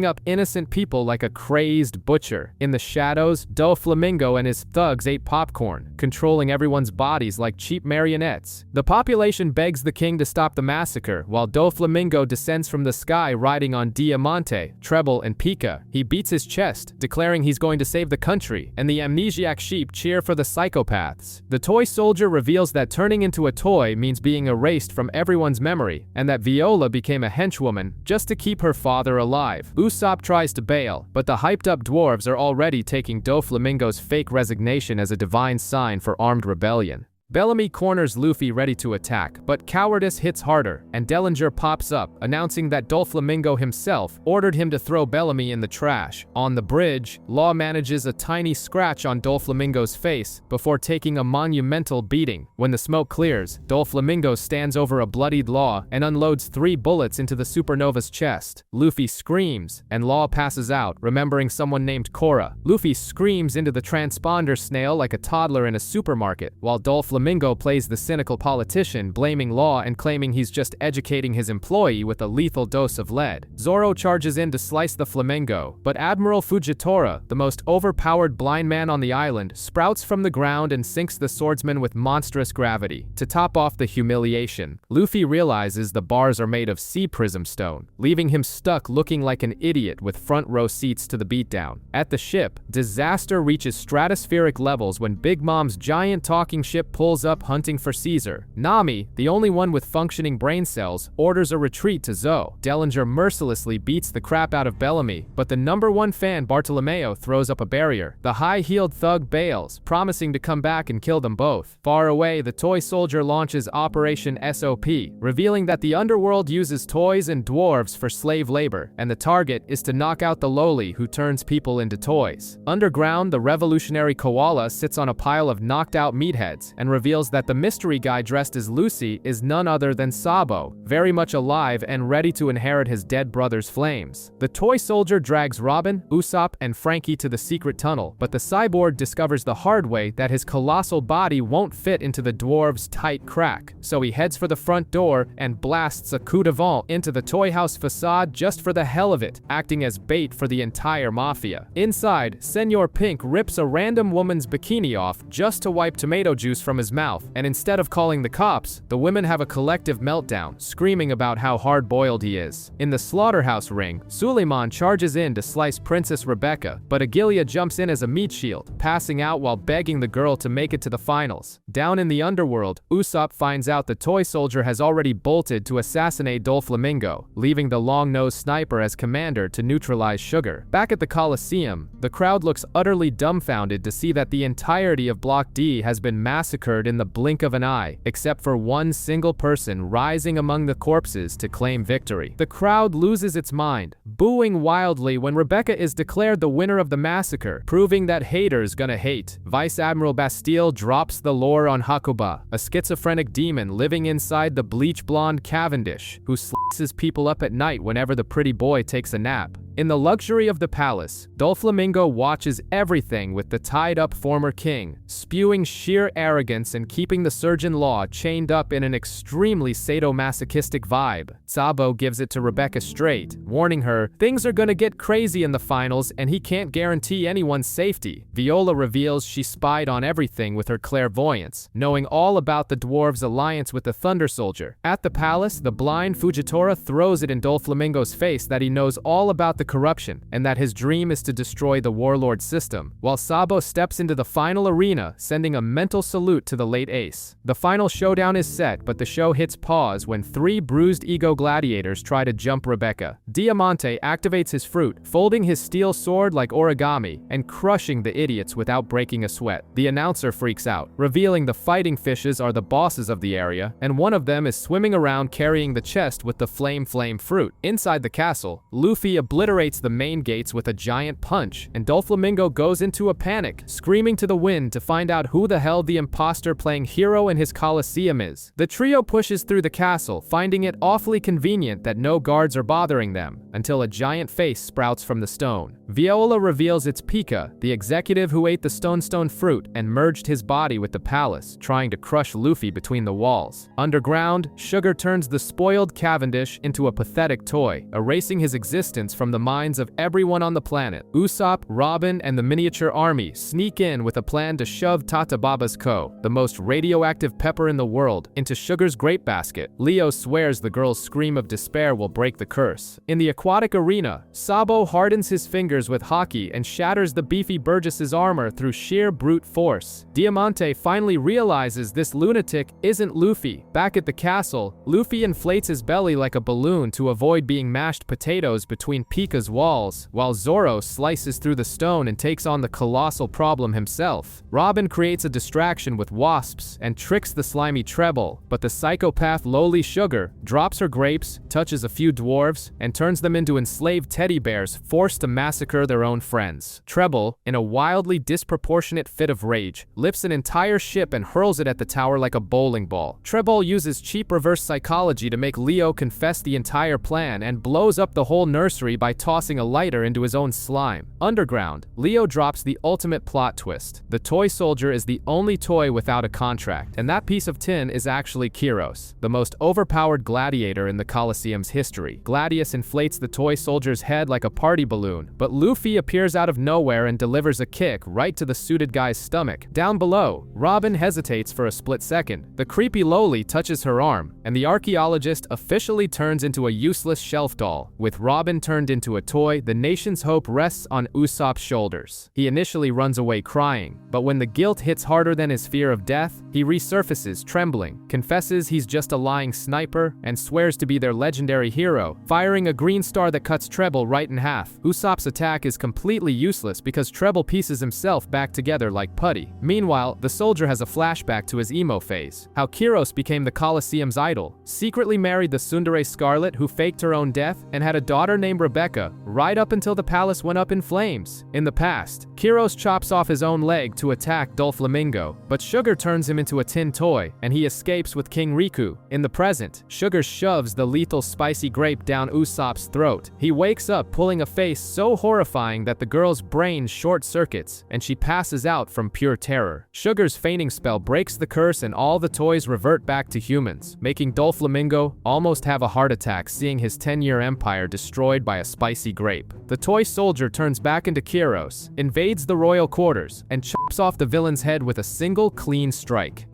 up innocent people like a crazed butcher. In the shadows, Doflamingo and his thugs ate popcorn, controlling everyone's bodies like cheap marionettes. The population begs the king to stop the massacre, while Doflamingo descends from the sky riding on Diamante, Treble, and Pika. He beats his chest, declaring he's going to save the country, and the amnesiac sheep cheer for the psychopaths. The toy soldier reveals that turning into a toy means being erased from everyone's memory, and that Viola became a henchwoman just to keep her father alive. Usopp tries to bail, but the hyped-up dwarves are already taking Doflamingo's fake resignation as a divine sign for armed rebellion. Bellamy corners Luffy ready to attack, but cowardice hits harder, and Dellinger pops up, announcing that Doflamingo himself ordered him to throw Bellamy in the trash. On the bridge, Law manages a tiny scratch on Doflamingo's face before taking a monumental beating. When the smoke clears, Doflamingo stands over a bloodied Law and unloads 3 bullets into the Supernova's chest. Luffy screams, and Law passes out, remembering someone named Korra. Luffy screams into the transponder snail like a toddler in a supermarket, while Doflamingo plays the cynical politician, blaming Law and claiming he's just educating his employee with a lethal dose of lead. Zoro charges in to slice the flamingo, but Admiral Fujitora, the most overpowered blind man on the island, sprouts from the ground and sinks the swordsman with monstrous gravity. To top off the humiliation, Luffy realizes the bars are made of sea prism stone, leaving him stuck looking like an idiot with front row seats to the beatdown. At the ship, disaster reaches stratospheric levels when Big Mom's giant talking ship pulls up hunting for Caesar. Nami, the only one with functioning brain cells, orders a retreat to Zoe. Dellinger mercilessly beats the crap out of Bellamy, but the #1 fan Bartolomeo throws up a barrier. The high-heeled thug bails, promising to come back and kill them both. Far away, the toy soldier launches Operation SOP, revealing that the underworld uses toys and dwarves for slave labor, and the target is to knock out the lowly who turns people into toys. Underground, the revolutionary koala sits on a pile of knocked-out meatheads and reveals that the mystery guy dressed as Lucy is none other than Sabo, very much alive and ready to inherit his dead brother's flames. The toy soldier drags Robin, Usopp, and Frankie to the secret tunnel, but the cyborg discovers the hard way that his colossal body won't fit into the dwarves' tight crack, so he heads for the front door and blasts a coup de vent into the toy house facade just for the hell of it, acting as bait for the entire mafia. Inside, Senor Pink rips a random woman's bikini off just to wipe tomato juice from his his mouth, and instead of calling the cops, the women have a collective meltdown, screaming about how hard-boiled he is. In the slaughterhouse ring, Suleiman charges in to slice Princess Rebecca, but Agilia jumps in as a meat shield, passing out while begging the girl to make it to the finals. Down in the underworld, Usopp finds out the toy soldier has already bolted to assassinate Doflamingo, leaving the long-nosed sniper as commander to neutralize Sugar. Back at the Colosseum, the crowd looks utterly dumbfounded to see that the entirety of Block D has been massacred in the blink of an eye, except for one single person rising among the corpses to claim victory. The crowd loses its mind, booing wildly when Rebecca is declared the winner of the massacre, proving that haters gonna hate. Vice Admiral Bastille drops the lore on Hakuba, a schizophrenic demon living inside the bleach-blonde Cavendish, who slices people up at night whenever the pretty boy takes a nap. In the luxury of the palace, Doflamingo watches everything with the tied-up former king, spewing sheer arrogance and keeping the surgeon-law chained up in an extremely sadomasochistic vibe. Sabo gives it to Rebecca straight, warning her, things are gonna get crazy in the finals and he can't guarantee anyone's safety. Viola reveals she spied on everything with her clairvoyance, knowing all about the dwarves' alliance with the Thunder Soldier. At the palace, the blind Fujitora throws it in Doflamingo's face that he knows all about the corruption, and that his dream is to destroy the warlord system, while Sabo steps into the final arena, sending a mental salute to the late ace. The final showdown is set, but the show hits pause when 3 bruised ego gladiators try to jump Rebecca. Diamante activates his fruit, folding his steel sword like origami, and crushing the idiots without breaking a sweat. The announcer freaks out, revealing the fighting fishes are the bosses of the area, and one of them is swimming around carrying the chest with the flame fruit. Inside the castle, Luffy obliterates the main gates with a giant punch, and Doflamingo goes into a panic, screaming to the wind to find out who the hell the imposter playing hero in his Colosseum is. The trio pushes through the castle, finding it awfully convenient that no guards are bothering them, until a giant face sprouts from the stone. Viola reveals it's Pika, the executive who ate the stone fruit and merged his body with the palace, trying to crush Luffy between the walls. Underground, Sugar turns the spoiled Cavendish into a pathetic toy, erasing his existence from the minds of everyone on the planet. Usopp, Robin, and the miniature army sneak in with a plan to shove Tatababa's Ko, the most radioactive pepper in the world, into Sugar's grape basket. Leo swears the girl's scream of despair will break the curse. In the aquatic arena, Sabo hardens his fingers with hockey and shatters the beefy Burgess's armor through sheer brute force. Diamante finally realizes this lunatic isn't Luffy. Back at the castle, Luffy inflates his belly like a balloon to avoid being mashed potatoes between Pika's walls, while Zoro slices through the stone and takes on the colossal problem himself. Robin creates a distraction with wasps and tricks the slimy Treble, but the psychopath lowly Sugar drops her grapes, touches a few dwarves, and turns them into enslaved teddy bears forced to massacre their own friends. Treble, in a wildly disproportionate fit of rage, lifts an entire ship and hurls it at the tower like a bowling ball. Treble uses cheap reverse psychology to make Leo confess the entire plan and blows up the whole nursery by tossing a lighter into his own slime. Underground, Leo drops the ultimate plot twist. The toy soldier is the only toy without a contract, and that piece of tin is actually Kyros, the most overpowered gladiator in the Colosseum's history. Gladius inflates the toy soldier's head like a party balloon, but Luffy appears out of nowhere and delivers a kick right to the suited guy's stomach. Down below, Robin hesitates for a split second. The creepy Loli touches her arm, and the archaeologist officially turns into a useless shelf doll. With Robin turned into a toy, the nation's hope rests on Usopp's shoulders. He initially runs away crying, but when the guilt hits harder than his fear of death, he resurfaces trembling, confesses he's just a lying sniper, and swears to be their legendary hero, firing a green star that cuts Treble right in half. Usopp's attack is completely useless because Treble pieces himself back together like putty. Meanwhile, the soldier has a flashback to his emo phase, how Kyros became the Colosseum's idol, secretly married the tsundere Scarlet who faked her own death, and had a daughter named Rebecca, right up until the palace went up in flames. In the past, Kyros chops off his own leg to attack Doflamingo, but Sugar turns him into a tin toy, and he escapes with King Riku. In the present, Sugar shoves the lethal spicy grape down Usopp's throat. He wakes up pulling a face so horrifying that the girl's brain short-circuits, and she passes out from pure terror. Sugar's feigning spell breaks the curse and all the toys revert back to humans, making Doflamingo almost have a heart attack seeing his 10-year empire destroyed by a spicy grape. The toy soldier turns back into Kyros, invades the royal quarters, and chops off the villain's head with a single clean strike.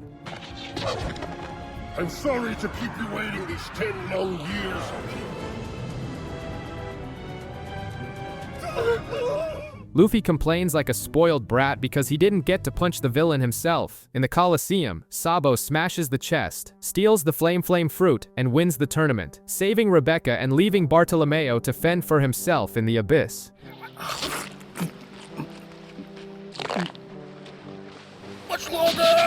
I'm sorry to keep you waiting these 10 long years. Luffy complains like a spoiled brat because he didn't get to punch the villain himself. In the Colosseum, Sabo smashes the chest, steals the Flame fruit, and wins the tournament, saving Rebecca and leaving Bartolomeo to fend for himself in the abyss. Much longer!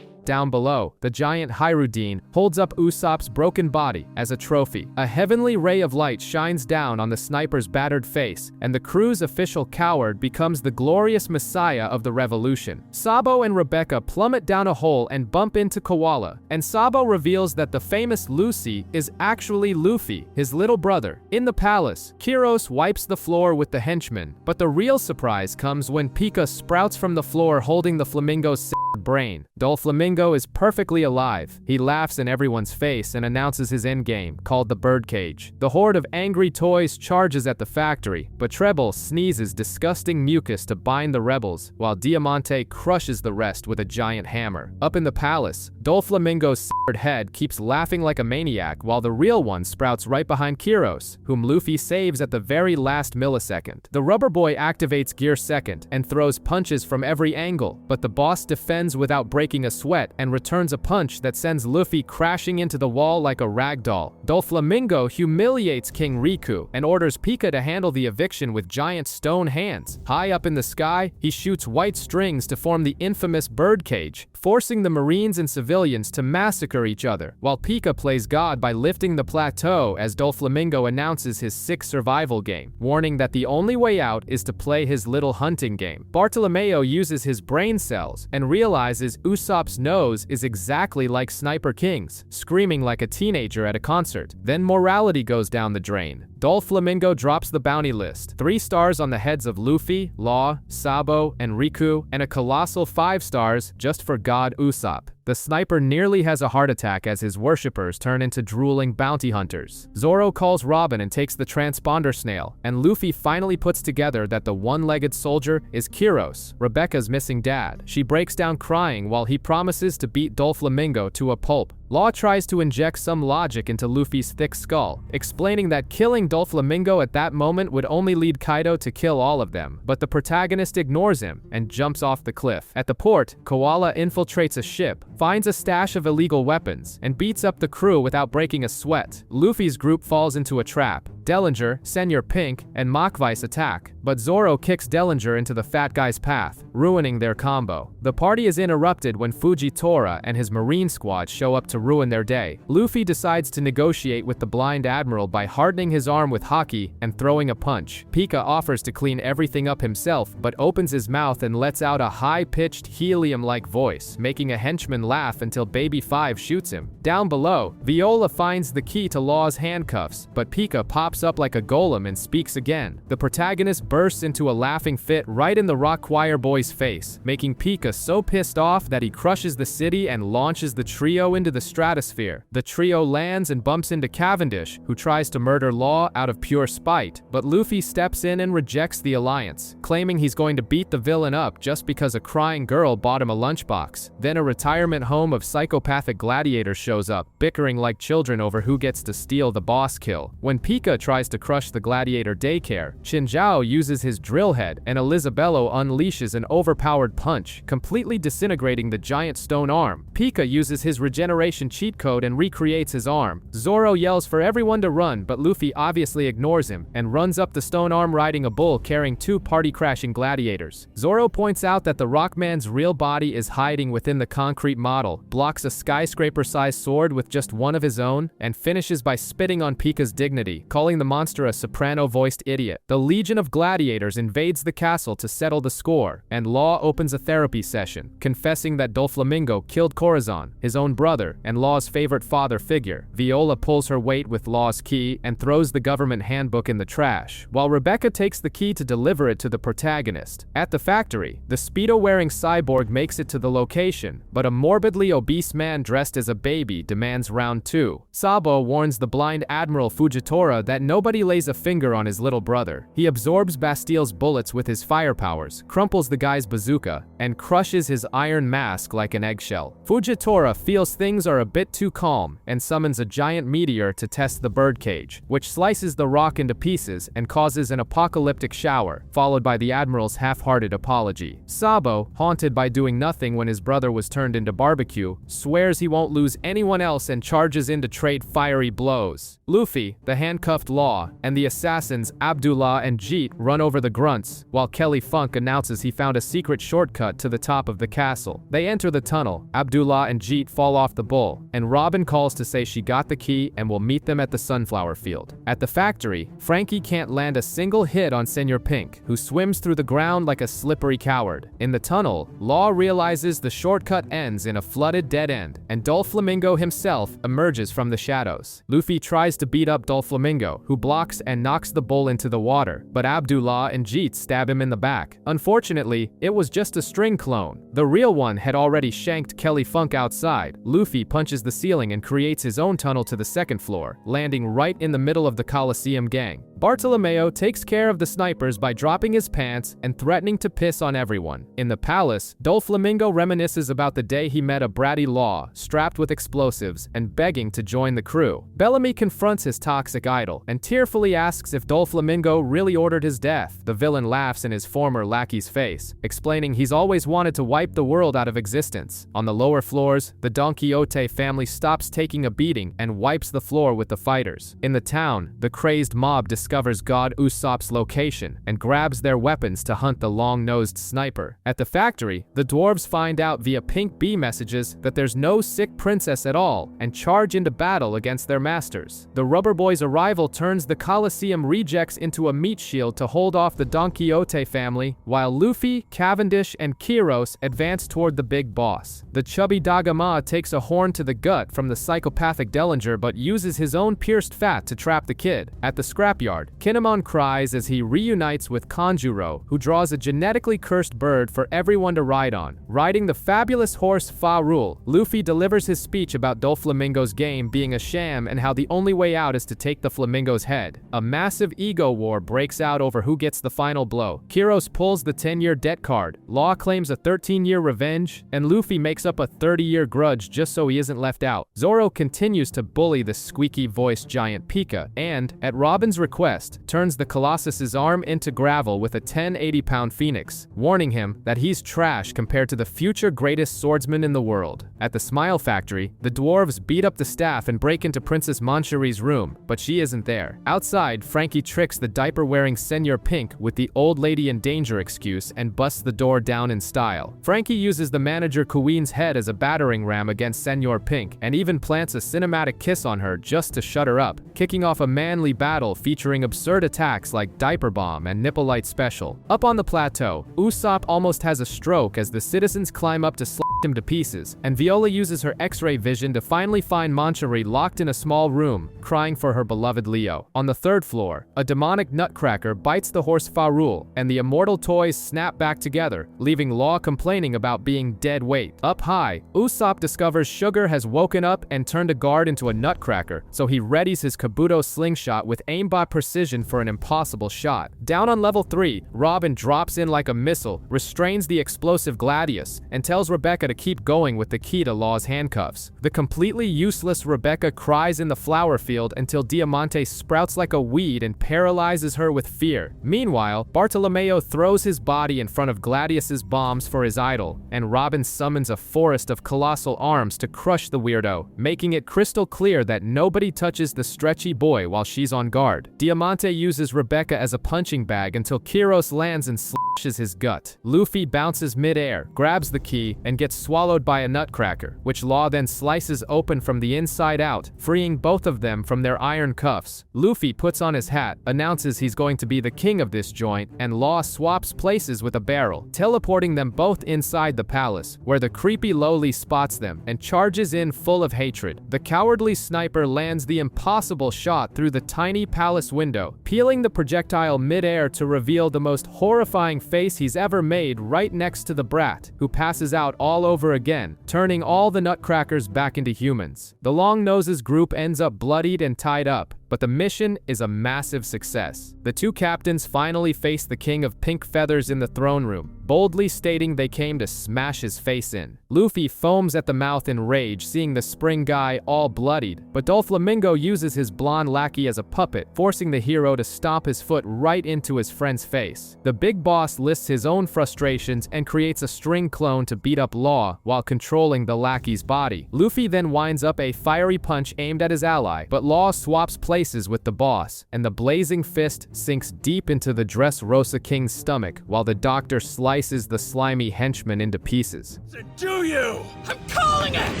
Down below, the giant Hyrudine holds up Usopp's broken body as a trophy. A heavenly ray of light shines down on the sniper's battered face, and the crew's official coward becomes the glorious messiah of the revolution. Sabo and Rebecca plummet down a hole and bump into Koala, and Sabo reveals that the famous Lucy is actually Luffy, his little brother. In the palace, Kiros wipes the floor with the henchmen, but the real surprise comes when Pika sprouts from the floor holding the flamingo's brain. Doflamingo is perfectly alive. He laughs in everyone's face and announces his endgame, called the Birdcage. The horde of angry toys charges at the factory, but Treble sneezes disgusting mucus to bind the rebels, while Diamante crushes the rest with a giant hammer. Up in the palace, Doflamingo's head keeps laughing like a maniac while the real one sprouts right behind Kiros, whom Luffy saves at the very last millisecond. The rubber boy activates Gear Second and throws punches from every angle, but the boss defends without breaking a sweat and returns a punch that sends Luffy crashing into the wall like a ragdoll. Doflamingo humiliates King Riku and orders Pika to handle the eviction with giant stone hands. High up in the sky, he shoots white strings to form the infamous Birdcage, forcing the Marines and civilians to massacre each other, while Pika plays God by lifting the plateau as Doflamingo announces his sick survival game, warning that the only way out is to play his little hunting game. Bartolomeo uses his brain cells and realizes Usopp's nose is exactly like Sniper King's, screaming like a teenager at a concert. Then morality goes down the drain. Doflamingo drops the bounty list, 3 stars on the heads of Luffy, Law, Sabo, and Riku, and a colossal 5 stars just for God Usopp. The sniper nearly has a heart attack as his worshippers turn into drooling bounty hunters. Zoro calls Robin and takes the transponder snail, and Luffy finally puts together that the one-legged soldier is Kiros, Rebecca's missing dad. She breaks down crying while he promises to beat Doflamingo to a pulp. Law tries to inject some logic into Luffy's thick skull, explaining that killing Doflamingo at that moment would only lead Kaido to kill all of them, but the protagonist ignores him and jumps off the cliff. At the port, Koala infiltrates a ship, finds a stash of illegal weapons, and beats up the crew without breaking a sweat. Luffy's group falls into a trap. Dellinger, Senor Pink, and Machvice attack, but Zoro kicks Dellinger into the fat guy's path, ruining their combo. The party is interrupted when Fujitora and his marine squad show up to ruin their day. Luffy decides to negotiate with the blind admiral by hardening his arm with haki and throwing a punch. Pika offers to clean everything up himself, but opens his mouth and lets out a high-pitched helium-like voice, making a henchman laugh until Baby 5 shoots him. Down below, Viola finds the key to Law's handcuffs, but Pika pops up like a golem and speaks again. The protagonist bursts into a laughing fit right in the Rock Choir boy's face, making Pika so pissed off that he crushes the city and launches the trio into the stratosphere. The trio lands and bumps into Cavendish, who tries to murder Law out of pure spite, but Luffy steps in and rejects the alliance, claiming he's going to beat the villain up just because a crying girl bought him a lunchbox. Then a retirement home of psychopathic gladiators shows up, bickering like children over who gets to steal the boss kill. When Pika tries to crush the gladiator daycare, Chinjao uses his drill head and Elisabello unleashes an overpowered punch, completely disintegrating the giant stone arm. Pika uses his regeneration cheat code and recreates his arm. Zoro yells for everyone to run, but Luffy obviously ignores him and runs up the stone arm riding a bull carrying 2 party-crashing gladiators. Zoro points out that the Rockman's real body is hiding within the concrete model, blocks a skyscraper-sized sword with just one of his own, and finishes by spitting on Pika's dignity, calling the monster a soprano-voiced idiot. The Legion of Gladiators invades the castle to settle the score, and Law opens a therapy session, confessing that Doflamingo killed Corazon, his own brother, and Law's favorite father figure. Viola pulls her weight with Law's key and throws the government handbook in the trash, while Rebecca takes the key to deliver it to the protagonist. At the factory, the Speedo-wearing cyborg makes it to the location, but a morbidly obese man dressed as a baby demands round 2. Sabo warns the blind Admiral Fujitora that nobody lays a finger on his little brother. He absorbs Bastile's bullets with his fire powers, crumples the guy's bazooka, and crushes his iron mask like an eggshell. Fujitora feels things are a bit too calm and summons a giant meteor to test the birdcage, which slices the rock into pieces and causes an apocalyptic shower, followed by the Admiral's half-hearted apology. Sabo, haunted by doing nothing when his brother was turned into barbecue, swears he won't lose anyone else and charges in to trade fiery blows. Luffy, the handcuffed Law, and the assassins Abdullah and Jeet run over the grunts, while Kelly Funk announces he found a secret shortcut to the top of the castle. They enter the tunnel, Abdullah and Jeet fall off the bull, and Robin calls to say she got the key and will meet them at the sunflower field. At the factory, Frankie can't land a single hit on Senor Pink, who swims through the ground like a slippery coward. In the tunnel, Law realizes the shortcut ends in a flooded dead end, and Doflamingo himself emerges from the shadows. Luffy tries to beat up Doflamingo, who blocks and knocks the bull into the water, but Abdullah and Jeet stab him in the back. Unfortunately, it was just a string clone. The real one had already shanked Kelly Funk outside. Luffy punches the ceiling and creates his own tunnel to the second floor, landing right in the middle of the Coliseum gang. Bartolomeo takes care of the snipers by dropping his pants and threatening to piss on everyone. In the palace, Doflamingo reminisces about the day he met a bratty Law, strapped with explosives, and begging to join the crew. Bellamy confronts his toxic idol, and tearfully asks if Doflamingo really ordered his death. The villain laughs in his former lackey's face, explaining he's always wanted to wipe the world out of existence. On the lower floors, the Don Quixote family stops taking a beating and wipes the floor with the fighters. In the town, the crazed mob discovers God Usopp's location and grabs their weapons to hunt the long-nosed sniper. At the factory, the dwarves find out via Pink Bee messages that there's no sick princess at all and charge into battle against their masters. The Rubber Boys' arrival turns the Coliseum rejects into a meat shield to hold off the Don Quixote family, while Luffy, Cavendish, and Kiros advance toward the big boss. The chubby Dagama takes a horn to the gut from the psychopathic Dellinger but uses his own pierced fat to trap the kid. At the scrapyard, Kinemon cries as he reunites with Kanjuro, who draws a genetically cursed bird for everyone to ride on. Riding the fabulous horse Fa Rule, Luffy delivers his speech about Doflamingo's game being a sham and how the only way out is to take the flamingo's head. A massive ego war breaks out over who gets the final blow. Kiros pulls the 10-year debt card, Law claims a 13-year revenge, and Luffy makes up a 30-year grudge just so he isn't left out. Zoro continues to bully the squeaky-voiced giant Pika, and, at Robin's request, turns the Colossus's arm into gravel with a 1080-pound phoenix, warning him that he's trash compared to the future greatest swordsman in the world. At the Smile Factory, the dwarves beat up the staff and break into Princess Manchuri's room, but she isn't there. Outside, Frankie tricks the diaper-wearing Senor Pink with the old lady in danger excuse and busts the door down in style. Frankie uses the manager Queen's head as a battering ram against Senor Pink and even plants a cinematic kiss on her just to shut her up, kicking off a manly battle featuring absurd attacks like Diaper Bomb and Nipplelight Special. Up on the plateau, Usopp almost has a stroke as the citizens climb up to slash him to pieces, and Viola uses her X-ray vision to finally find Manchuri locked in a small room, crying for her beloved Leo. On the third floor, a demonic nutcracker bites the horse Farul, and the immortal toys snap back together, leaving Law complaining about being dead weight. Up high, Usopp discovers Sugar has woken up and turned a guard into a nutcracker, so he readies his Kabuto slingshot with aimbot precision for an impossible shot. Down on level 3, Robin drops in like a missile, restrains the explosive Gladius, and tells Rebecca to keep going with the key to Law's handcuffs. The completely useless Rebecca cries in the flower field until Diamante sprouts like a weed and paralyzes her with fear. Meanwhile, Bartolomeo throws his body in front of Gladius's bombs for his idol, and Robin summons a forest of colossal arms to crush the weirdo, making it crystal clear that nobody touches the stretchy boy while she's on guard. Diamante uses Rebecca as a punching bag until Kiros lands and slashes his gut. Luffy bounces mid-air, grabs the key, and gets swallowed by a nutcracker, which Law then slices open from the inside out, freeing both of them from their iron cuffs. Luffy puts on his hat, announces he's going to be the king of this joint, and Law swaps places with a barrel, teleporting them both inside the palace, where the creepy Lowly spots them and charges in full of hatred. The cowardly sniper lands the impossible shot through the tiny palace window, peeling the projectile mid-air to reveal the most horrifying face he's ever made right next to the brat, who passes out all over again, turning all the nutcrackers back into humans. The Long Noses group ends up bloodied and tied up, but but the mission is a massive success. The two captains finally face the King of Pink Feathers in the throne room, boldly stating they came to smash his face in. Luffy foams at the mouth in rage seeing the spring guy all bloodied, but Doflamingo uses his blonde lackey as a puppet, forcing the hero to stomp his foot right into his friend's face. The big boss lists his own frustrations and creates a string clone to beat up Law while controlling the lackey's body. Luffy then winds up a fiery punch aimed at his ally, but Law swaps places with the boss, and the blazing fist sinks deep into the Dressrosa King's stomach while the doctor slices the slimy henchman into pieces. Do you? I'm calling it!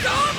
Stop!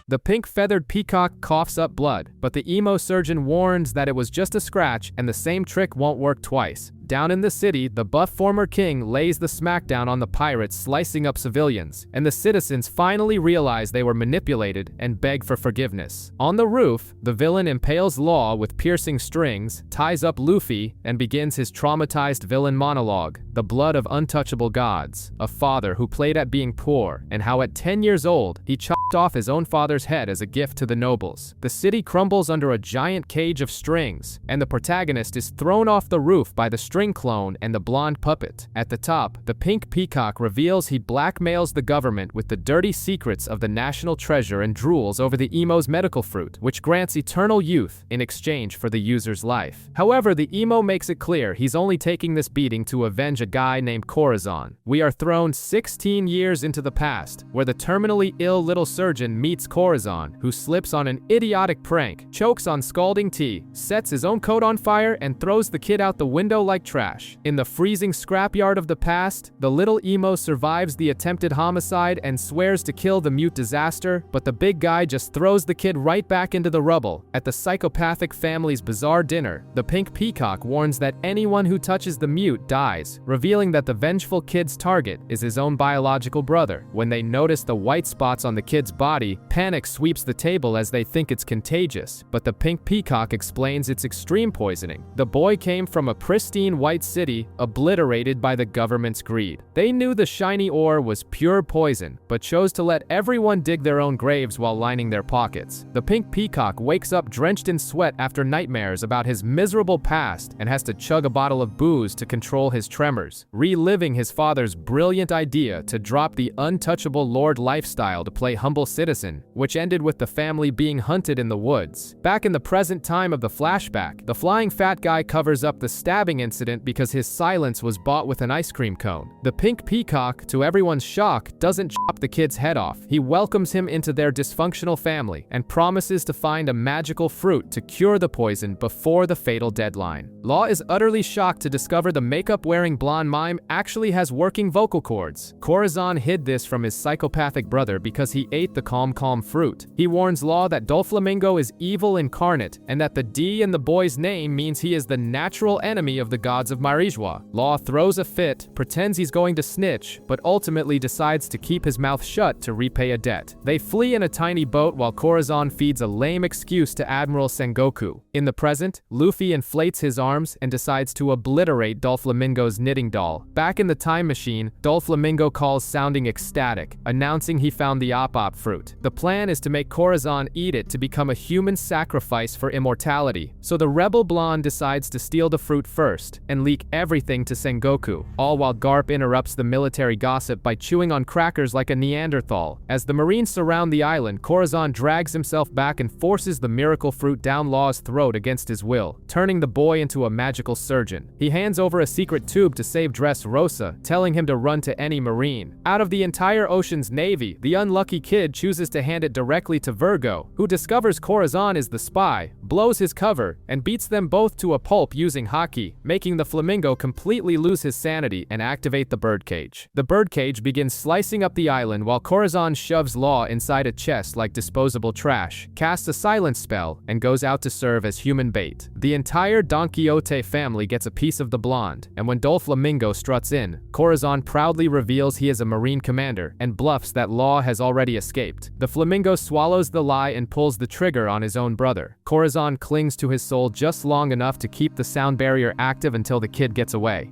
The pink-feathered peacock coughs up blood, but the emo surgeon warns that it was just a scratch and the same trick won't work twice. Down in the city, the buff former king lays the smackdown on the pirates, slicing up civilians, and the citizens finally realize they were manipulated and beg for forgiveness. On the roof, the villain impales Law with piercing strings, ties up Luffy, and begins his traumatized villain monologue, the blood of untouchable gods, a father who played at being poor, and how at 10 years old, he chopped off his own father's head as a gift to the nobles. The city crumbles under a giant cage of strings, and the protagonist is thrown off the roof by the string clone and the blonde puppet. At the top, the pink peacock reveals he blackmails the government with the dirty secrets of the national treasure and drools over the emo's medical fruit, which grants eternal youth in exchange for the user's life. However, the emo makes it clear he's only taking this beating to avenge a guy named Corazon. We are thrown 16 years into the past, where the terminally ill little surgeon meets Corazon, who slips on an idiotic prank, chokes on scalding tea, sets his own coat on fire, and throws the kid out the window like trash. In the freezing scrapyard of the past, the little emo survives the attempted homicide and swears to kill the mute disaster, but the big guy just throws the kid right back into the rubble. At the psychopathic family's bizarre dinner, the pink peacock warns that anyone who touches the mute dies, revealing that the vengeful kid's target is his own biological brother. When they notice the white spots on the kid's body, panic sweeps the table as they think it's contagious, but the pink peacock explains it's extreme poisoning. The boy came from a pristine white city, obliterated by the government's greed. They knew the shiny ore was pure poison, but chose to let everyone dig their own graves while lining their pockets. The pink peacock wakes up drenched in sweat after nightmares about his miserable past and has to chug a bottle of booze to control his tremors, reliving his father's brilliant idea to drop the untouchable lord lifestyle to play humble citizen, which ended with the family being hunted in the woods. Back in the present time of the flashback, the flying fat guy covers up the stabbing incident because his silence was bought with an ice cream cone. The pink peacock, to everyone's shock, doesn't chop the kid's head off. He welcomes him into their dysfunctional family and promises to find a magical fruit to cure the poison before the fatal deadline. Law is utterly shocked to discover the makeup-wearing blonde mime actually has working vocal cords. Corazon hid this from his psychopathic brother because he ate the calm fruit. He warns Law that Doflamingo is evil incarnate and that the D in the boy's name means he is the natural enemy of the gods of Marijua. Law throws a fit, pretends he's going to snitch, but ultimately decides to keep his mouth shut to repay a debt. They flee in a tiny boat while Corazon feeds a lame excuse to Admiral Sengoku. In the present, Luffy inflates his arms and decides to obliterate Doflamingo's knitting doll. Back in the time machine, Doflamingo calls sounding ecstatic, announcing he found the op fruit. The plan is to make Corazon eat it to become a human sacrifice for immortality, so the rebel blonde decides to steal the fruit first and leak everything to Sengoku, all while Garp interrupts the military gossip by chewing on crackers like a Neanderthal. As the Marines surround the island, Corazon drags himself back and forces the miracle fruit down Law's throat against his will, turning the boy into a magical surgeon. He hands over a secret tube to save Dressrosa, telling him to run to any Marine. Out of the entire Ocean's Navy, the unlucky kid chooses to hand it directly to Virgo, who discovers Corazon is the spy, blows his cover, and beats them both to a pulp using haki, making the flamingo completely lose his sanity and activate the birdcage. The birdcage begins slicing up the island while Corazon shoves Law inside a chest like disposable trash, casts a silence spell, and goes out to serve as human bait. The entire Don Quixote family gets a piece of the blonde, and when Doflamingo struts in, Corazon proudly reveals he is a Marine commander and bluffs that Law has already escaped. The flamingo swallows the lie and pulls the trigger on his own brother. Corazon clings to his soul just long enough to keep the sound barrier active until the kid gets away.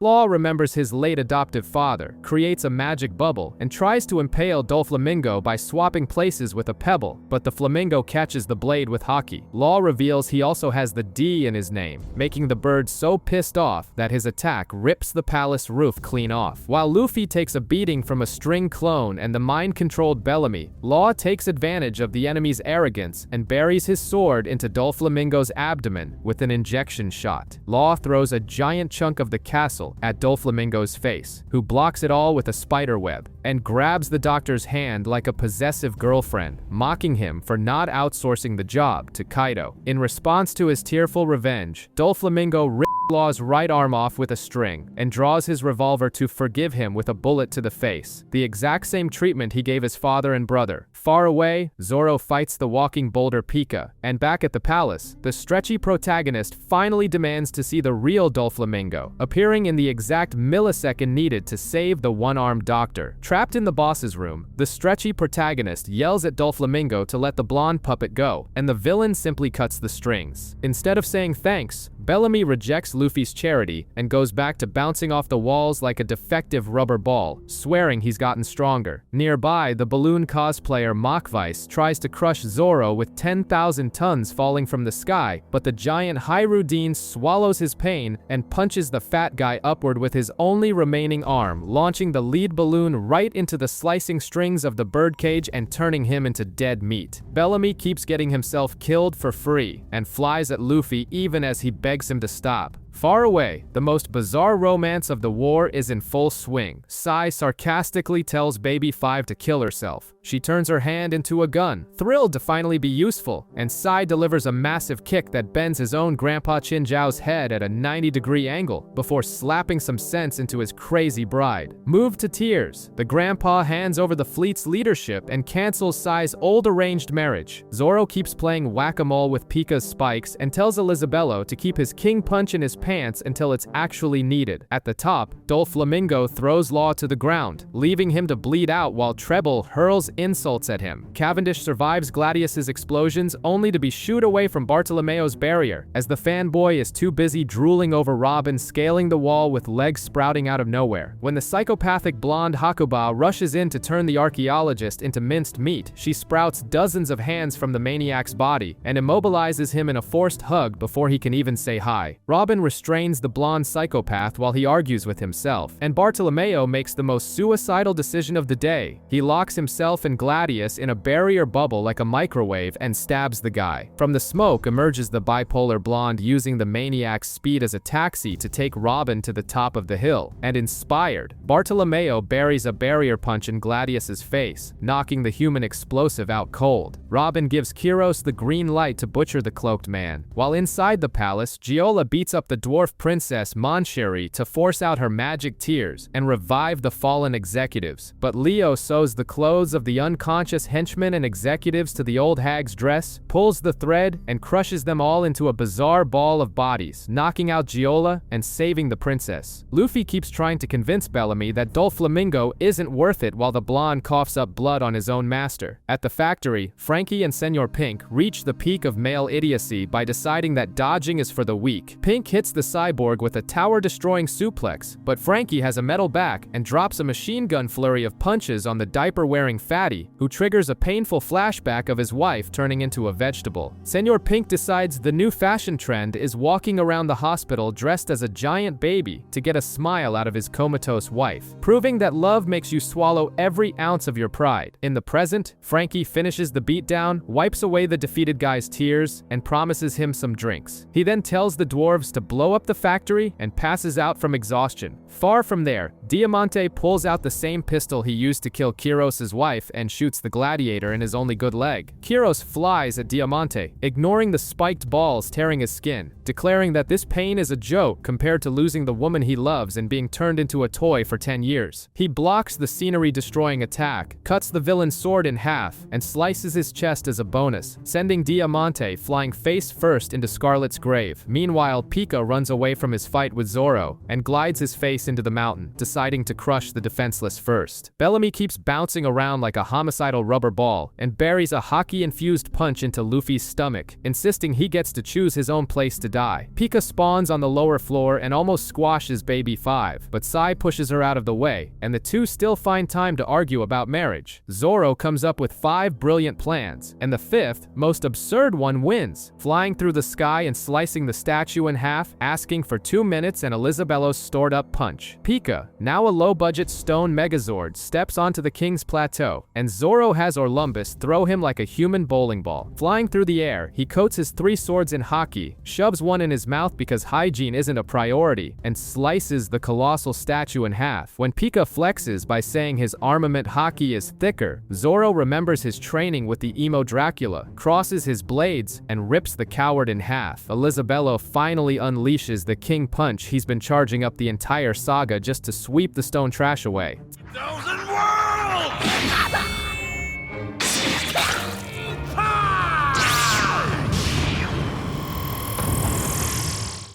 Law remembers his late adoptive father, creates a magic bubble, and tries to impale Doflamingo by swapping places with a pebble, but the flamingo catches the blade with Haki. Law reveals he also has the D in his name, making the bird so pissed off that his attack rips the palace roof clean off. While Luffy takes a beating from a string clone and the mind-controlled Bellamy, Law takes advantage of the enemy's arrogance and buries his sword into Doflamingo's abdomen with an injection shot. Law throws a giant chunk of the castle at Doflamingo's face, who blocks it all with a spider web, and grabs the doctor's hand like a possessive girlfriend, mocking him for not outsourcing the job to Kaido. In response to his tearful revenge, Doflamingo rips Law's right arm off with a string and draws his revolver to forgive him with a bullet to the face, the exact same treatment he gave his father and brother. Far away, Zoro fights the walking boulder Pika, and back at the palace, the stretchy protagonist finally demands to see the real Doflamingo, appearing in the exact millisecond needed to save the one-armed doctor. Trapped in the boss's room, the stretchy protagonist yells at Doflamingo to let the blonde puppet go, and the villain simply cuts the strings. Instead of saying thanks, Bellamy rejects Luffy's charity and goes back to bouncing off the walls like a defective rubber ball, swearing he's gotten stronger. Nearby, the balloon cosplayer Machvice tries to crush Zoro with 10,000 tons falling from the sky, but the giant Hirudin swallows his pain and punches the fat guy upward with his only remaining arm, launching the lead balloon right into the slicing strings of the birdcage and turning him into dead meat. Bellamy keeps getting himself killed for free and flies at Luffy even as he begs him to stop. Far away, the most bizarre romance of the war is in full swing. Sai sarcastically tells Baby 5 to kill herself. She turns her hand into a gun, thrilled to finally be useful, and Sai delivers a massive kick that bends his own Grandpa Chinjao's head at a 90-degree angle before slapping some sense into his crazy bride. Moved to tears, the grandpa hands over the fleet's leadership and cancels Sai's old arranged marriage. Zoro keeps playing whack-a-mole with Pika's spikes and tells Elizabello to keep his king punch in his pants until it's actually needed. At the top, Doflamingo throws Law to the ground, leaving him to bleed out while Treble hurls insults at him. Cavendish survives Gladius's explosions only to be shooed away from Bartolomeo's barrier, as the fanboy is too busy drooling over Robin scaling the wall with legs sprouting out of nowhere. When the psychopathic blonde Hakuba rushes in to turn the archaeologist into minced meat, she sprouts dozens of hands from the maniac's body and immobilizes him in a forced hug before he can even say hi. Robin restrains the blonde psychopath while he argues with himself, and Bartolomeo makes the most suicidal decision of the day. He locks himself and Gladius in a barrier bubble like a microwave and stabs the guy. From the smoke emerges the bipolar blonde using the maniac's speed as a taxi to take Robin to the top of the hill, and inspired, Bartolomeo buries a barrier punch in Gladius's face, knocking the human explosive out cold. Robin gives Kyros the green light to butcher the cloaked man. While inside the palace, Giola beats up the dwarf princess Moncheri to force out her magic tears and revive the fallen executives, but Leo sews the clothes of the unconscious henchmen and executives to the old hag's dress, pulls the thread, and crushes them all into a bizarre ball of bodies, knocking out Giola and saving the princess. Luffy keeps trying to convince Bellamy that Doflamingo isn't worth it while the blonde coughs up blood on his own master. At the factory, Frankie and Senor Pink reach the peak of male idiocy by deciding that dodging is for the weak. Pink hits the cyborg with a tower-destroying suplex, but Frankie has a metal back and drops a machine gun flurry of punches on the diaper-wearing fatty, who triggers a painful flashback of his wife turning into a vegetable. Senor Pink decides the new fashion trend is walking around the hospital dressed as a giant baby to get a smile out of his comatose wife, proving that love makes you swallow every ounce of your pride. In the present, Frankie finishes the beatdown, wipes away the defeated guy's tears, and promises him some drinks. He then tells the dwarves to blow up the factory and passes out from exhaustion. Far from there, Diamante pulls out the same pistol he used to kill Kyros' wife and shoots the gladiator in his only good leg. Kyros flies at Diamante, ignoring the spiked balls tearing his skin, declaring that this pain is a joke compared to losing the woman he loves and being turned into a toy for 10 years. He blocks the scenery-destroying attack, cuts the villain's sword in half, and slices his chest as a bonus, sending Diamante flying face first into Scarlet's grave. Meanwhile, Pika runs away from his fight with Zoro and glides his face race into the mountain, deciding to crush the defenseless first. Bellamy keeps bouncing around like a homicidal rubber ball and buries a hockey-infused punch into Luffy's stomach, insisting he gets to choose his own place to die. Pika spawns on the lower floor and almost squashes Baby 5, but Sai pushes her out of the way, and the two still find time to argue about marriage. Zoro comes up with 5 brilliant plans, and the 5th, most absurd one wins, flying through the sky and slicing the statue in half, asking for 2 minutes and Elizabello's stored-up punch. Pika, now a low-budget stone Megazord, steps onto the King's Plateau, and Zoro has Orlumbus throw him like a human bowling ball. Flying through the air, he coats his 3 swords in haki, shoves one in his mouth because hygiene isn't a priority, and slices the colossal statue in half. When Pika flexes by saying his armament haki is thicker, Zoro remembers his training with the emo Dracula, crosses his blades, and rips the coward in half. Elizabello finally unleashes the King Punch he's been charging up the entire saga just to sweep the stone trash away. Thousand worlds!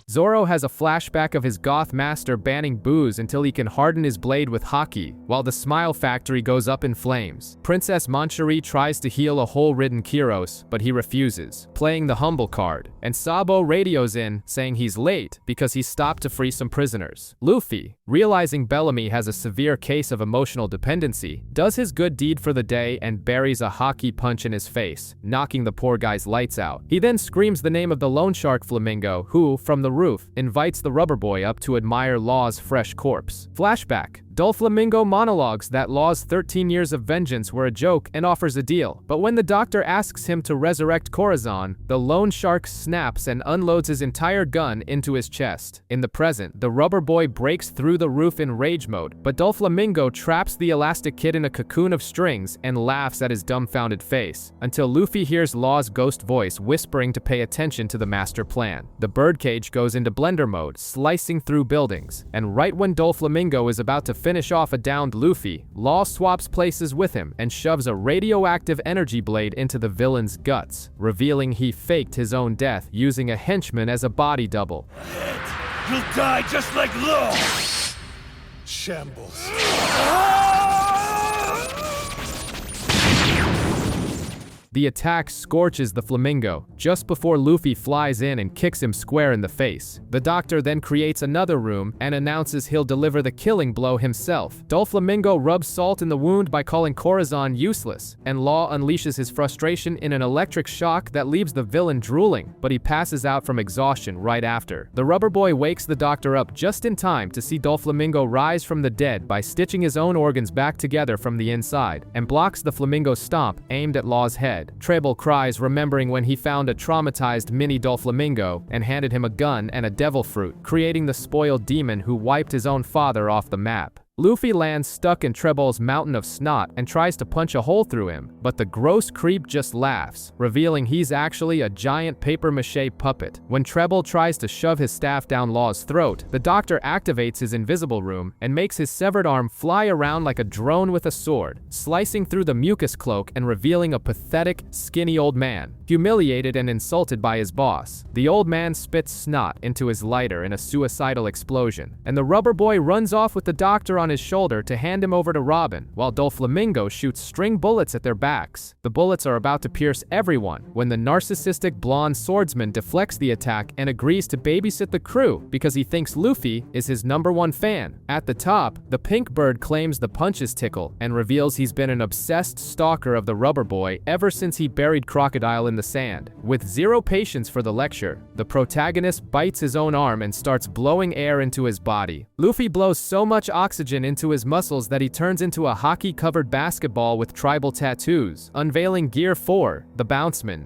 Zoro has a flashback of his goth master banning booze until he can harden his blade with haki, while the Smile Factory goes up in flames. Princess Manchuri tries to heal a hole-ridden Kiros, but he refuses, playing the humble card, and Sabo radios in, saying he's late because he stopped to free some prisoners. Luffy, realizing Bellamy has a severe case of emotional dependency, does his good deed for the day and buries a haki punch in his face, knocking the poor guy's lights out. He then screams the name of the loan shark Flamingo, who, from the roof, invites the rubber boy up to admire Law's fresh corpse. Flashback. Doflamingo monologues that Law's 13 years of vengeance were a joke and offers a deal, but when the doctor asks him to resurrect Corazon, the lone shark snaps and unloads his entire gun into his chest. In the present, the rubber boy breaks through the roof in rage mode, but Doflamingo traps the elastic kid in a cocoon of strings and laughs at his dumbfounded face, until Luffy hears Law's ghost voice whispering to pay attention to the master plan. The birdcage goes into blender mode, slicing through buildings, and right when Doflamingo is about to finish off a downed Luffy, Law swaps places with him and shoves a radioactive energy blade into the villain's guts, revealing he faked his own death using a henchman as a body double. You'll die just like Law! Shambles. The attack scorches the flamingo, just before Luffy flies in and kicks him square in the face. The doctor then creates another room and announces he'll deliver the killing blow himself. Doflamingo rubs salt in the wound by calling Corazon useless, and Law unleashes his frustration in an electric shock that leaves the villain drooling, but he passes out from exhaustion right after. The rubber boy wakes the doctor up just in time to see Doflamingo rise from the dead by stitching his own organs back together from the inside, and blocks the flamingo stomp aimed at Law's head. Treble cries, remembering when he found a traumatized mini Doflamingo and handed him a gun and a devil fruit, creating the spoiled demon who wiped his own father off the map. Luffy lands stuck in Treble's mountain of snot and tries to punch a hole through him, but the gross creep just laughs, revealing he's actually a giant papier-mâché puppet. When Treble tries to shove his staff down Law's throat, the doctor activates his invisible room and makes his severed arm fly around like a drone with a sword, slicing through the mucus cloak and revealing a pathetic, skinny old man, humiliated and insulted by his boss. The old man spits snot into his lighter in a suicidal explosion, and the rubber boy runs off with the doctor on his shoulder to hand him over to Robin, while Doflamingo shoots string bullets at their backs. The bullets are about to pierce everyone when the narcissistic blonde swordsman deflects the attack and agrees to babysit the crew because he thinks Luffy is his #1 fan. At the top, the pink bird claims the punches tickle and reveals he's been an obsessed stalker of the rubber boy ever since he buried Crocodile in the sand. With zero patience for the lecture, the protagonist bites his own arm and starts blowing air into his body. Luffy blows so much oxygen into his muscles that he turns into a hockey-covered basketball with tribal tattoos, unveiling Gear 4, the Bounceman.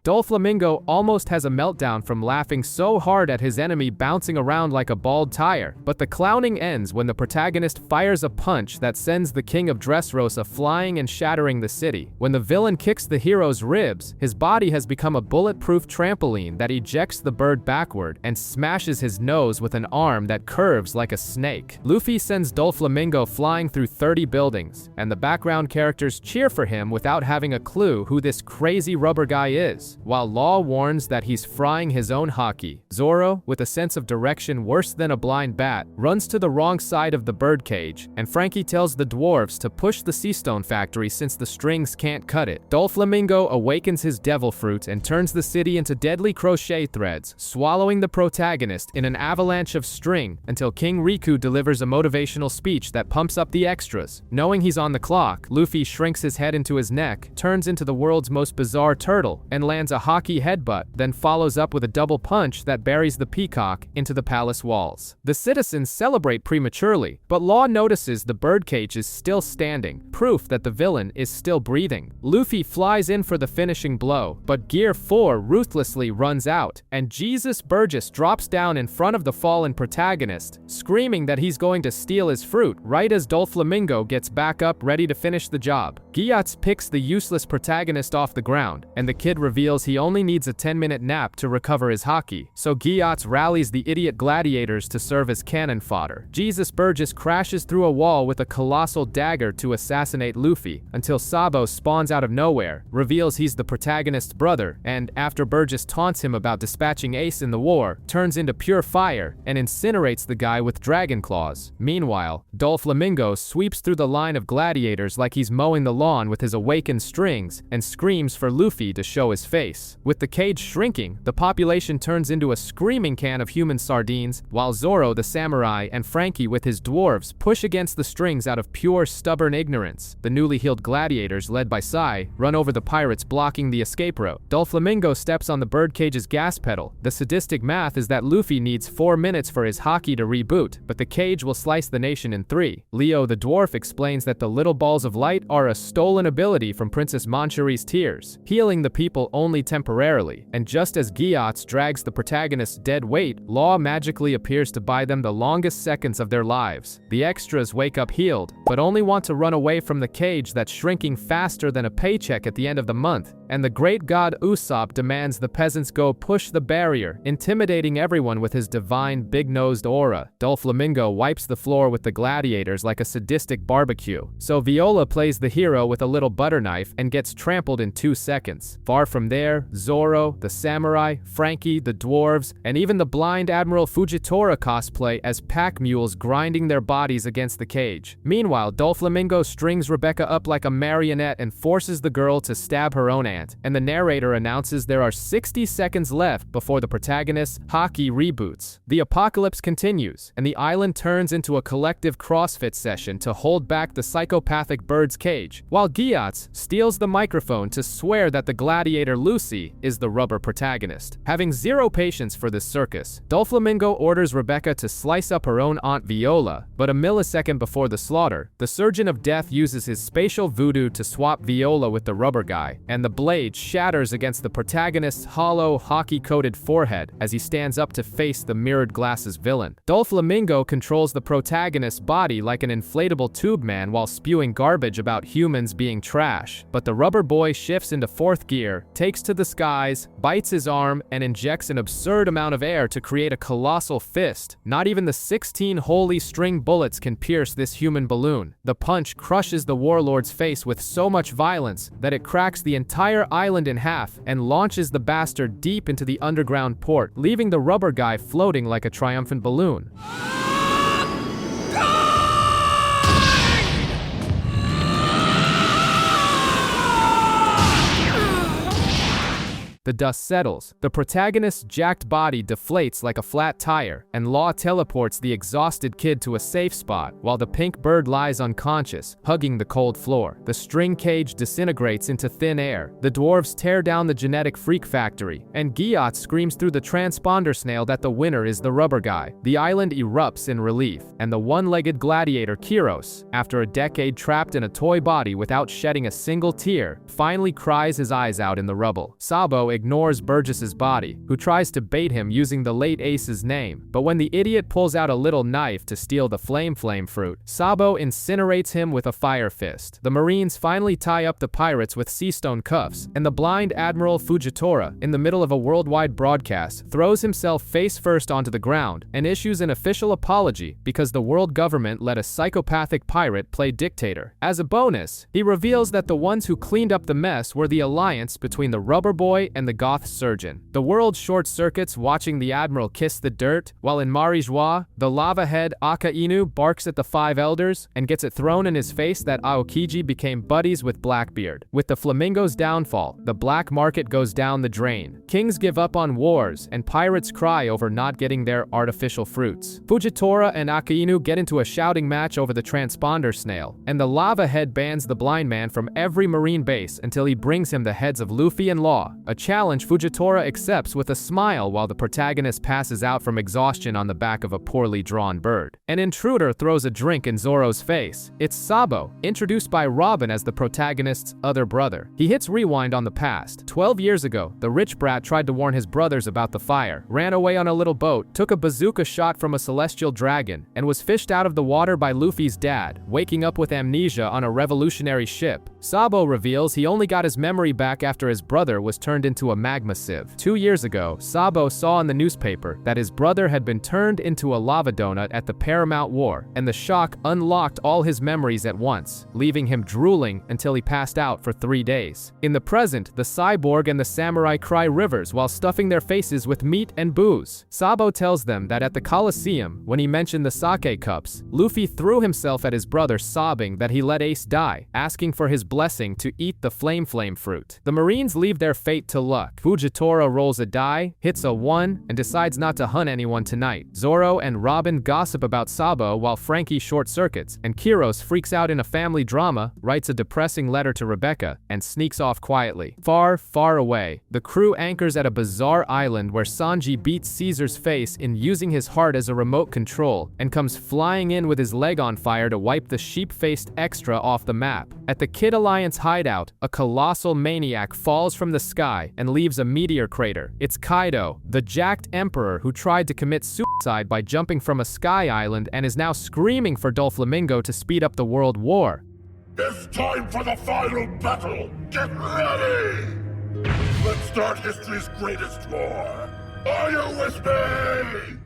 Doflamingo almost has a meltdown from laughing so hard at his enemy bouncing around like a bald tire, but the clowning ends when the protagonist fires a punch that sends the king of Dressrosa flying and shattering the city. When the villain kicks the hero's ribs, his body has become a bulletproof trampoline that ejects the bird backward and smashes his nose with an arm that curves like a snake. Luffy sends Doflamingo flying through 30 buildings, and the background characters cheer for him without having a clue who this crazy rubber guy is, while Law warns that he's frying his own hockey. Zoro, with a sense of direction worse than a blind bat, runs to the wrong side of the birdcage, and Frankie tells the dwarves to push the Seastone factory since the strings can't cut it. Doflamingo awakens his devil fruit and turns the city into deadly crochet threads, swallowing the protagonist in an avalanche of string until King Riku delivers a motivational speech that pumps up the extras. Knowing he's on the clock, Luffy shrinks his head into his neck, turns into the world's most bizarre turtle, and lands a hockey headbutt, then follows up with a double punch that buries the peacock into the palace walls. The citizens celebrate prematurely, but Law notices the birdcage is still standing, proof that the villain is still breathing. Luffy flies in for the finishing blow, but Gear 4 ruthlessly runs out, and Jesus Burgess drops down in front of the fallen protagonist, screaming that he's going to steal his fruit right as Doflamingo gets back up ready to finish the job. Gyatso picks the useless protagonist off the ground, and the kid reveals he only needs a 10-minute nap to recover his hockey, so Gyatso rallies the idiot gladiators to serve as cannon fodder. Jesus Burgess crashes through a wall with a colossal dagger to assassinate Luffy, until Sabo spawns out of nowhere, reveals he's the protagonist's brother, and, after Burgess taunts him about dispatching Ace in the war, turns into pure fire and incinerates the guy with dragon claws. Meanwhile, Doflamingo sweeps through the line of gladiators like he's mowing the lawn with his awakened strings and screams for Luffy to show his face. With the cage shrinking, the population turns into a screaming can of human sardines, while Zoro the samurai and Frankie with his dwarves push against the strings out of pure stubborn ignorance. The newly healed gladiators, led by Sai, run over the pirates blocking the escape route. Doflamingo steps on the birdcage's gas pedal. The sadistic math is that Luffy needs 4 minutes for his hockey to reboot, but the cage will slice the nation in 3. Leo the dwarf explains that the little balls of light are a stolen ability from Princess Manchuri's tears, healing the people only temporarily, and just as Gyatso drags the protagonist's dead weight, Law magically appears to buy them the longest seconds of their lives. The extras wake up healed, but only want to run away from the cage that's shrinking faster than a paycheck at the end of the month, and the great god Usopp demands the peasants go push the barrier, intimidating everyone with his divine big-nosed aura. Doflamingo wipes the floor with the gladiators like a sadistic barbecue, so Viola plays the hero with a little butter knife and gets trampled in 2 seconds. Far from there, Zoro, the samurai, Frankie, the dwarves, and even the blind Admiral Fujitora cosplay as pack mules grinding their bodies against the cage. Meanwhile, Doflamingo strings Rebecca up like a marionette and forces the girl to stab her own aunt, and the narrator announces there are 60 seconds left before the protagonist's hockey reboots. The apocalypse continues, and the island turns into a collective CrossFit session to hold back the psychopathic bird's cage, while Gyatso steals the microphone to swear that the gladiator Lucy is the rubber protagonist. Having zero patience for this circus, Doflamingo orders Rebecca to slice up her own Aunt Viola, but a millisecond before the slaughter, the Surgeon of Death uses his spatial voodoo to swap Viola with the rubber guy, and the blade shatters against the protagonist's hollow, hockey-coated forehead as he stands up to face the mirrored glasses villain. Doflamingo controls the protagonist's body like an inflatable tube man while spewing garbage about humans being trash, but the rubber boy shifts into 4th gear, takes to the skies, bites his arm, and injects an absurd amount of air to create a colossal fist. Not even the 16 holy string bullets can pierce this human balloon. The punch crushes the warlord's face with so much violence that it cracks the entire island in half and launches the bastard deep into the underground port, leaving the rubber guy floating like a triumphant balloon. The dust settles, the protagonist's jacked body deflates like a flat tire, and Law teleports the exhausted kid to a safe spot, while the pink bird lies unconscious, hugging the cold floor. The string cage disintegrates into thin air, the dwarves tear down the genetic freak factory, and Gyatso screams through the transponder snail that the winner is the rubber guy. The island erupts in relief, and the one-legged gladiator Kiros, after a decade trapped in a toy body without shedding a single tear, finally cries his eyes out in the rubble. Sabo ignores Burgess's body, who tries to bait him using the late Ace's name. But when the idiot pulls out a little knife to steal the flame fruit, Sabo incinerates him with a fire fist. The Marines finally tie up the pirates with seastone cuffs, and the blind Admiral Fujitora, in the middle of a worldwide broadcast, throws himself face first onto the ground and issues an official apology because the world government let a psychopathic pirate play dictator. As a bonus, he reveals that the ones who cleaned up the mess were the alliance between the rubber boy and the goth surgeon. The world short-circuits watching the Admiral kiss the dirt, while in Marijois, the lava-head Aka Inu barks at the five elders and gets it thrown in his face that Aokiji became buddies with Blackbeard. With the Flamingo's downfall, the black market goes down the drain. Kings give up on wars, and pirates cry over not getting their artificial fruits. Fujitora and Aka Inu get into a shouting match over the transponder snail, and the lava-head bans the blind man from every marine base until he brings him the heads of Luffy and Law, a challenge Fujitora accepts with a smile while the protagonist passes out from exhaustion on the back of a poorly drawn bird. An intruder throws a drink in Zoro's face. It's Sabo, introduced by Robin as the protagonist's other brother. He hits rewind on the past. 12 years ago, the rich brat tried to warn his brothers about the fire, ran away on a little boat, took a bazooka shot from a celestial dragon, and was fished out of the water by Luffy's dad, waking up with amnesia on a revolutionary ship. Sabo reveals he only got his memory back after his brother was turned into a magma sieve. 2 years ago, Sabo saw in the newspaper that his brother had been turned into a lava donut at the Paramount War, and the shock unlocked all his memories at once, leaving him drooling until he passed out for 3 days. In the present, the cyborg and the samurai cry rivers while stuffing their faces with meat and booze. Sabo tells them that at the Colosseum, when he mentioned the sake cups, Luffy threw himself at his brother sobbing that he let Ace die, asking for his blessing to eat the flame fruit. The Marines leave their fate to luck. Fujitora rolls a die, hits a 1, and decides not to hunt anyone tonight. Zoro and Robin gossip about Sabo while Frankie short-circuits, and Kiros freaks out in a family drama, writes a depressing letter to Rebecca, and sneaks off quietly. Far, far away, the crew anchors at a bizarre island where Sanji beats Caesar's face in using his heart as a remote control, and comes flying in with his leg on fire to wipe the sheep-faced extra off the map. At the Kid Alliance hideout, a colossal maniac falls from the sky and leaves a meteor crater. It's Kaido, the jacked emperor who tried to commit suicide by jumping from a sky island and is now screaming for Doflamingo to speed up the world war. It's time for the final battle! Get ready! Let's start history's greatest war! Are you with me?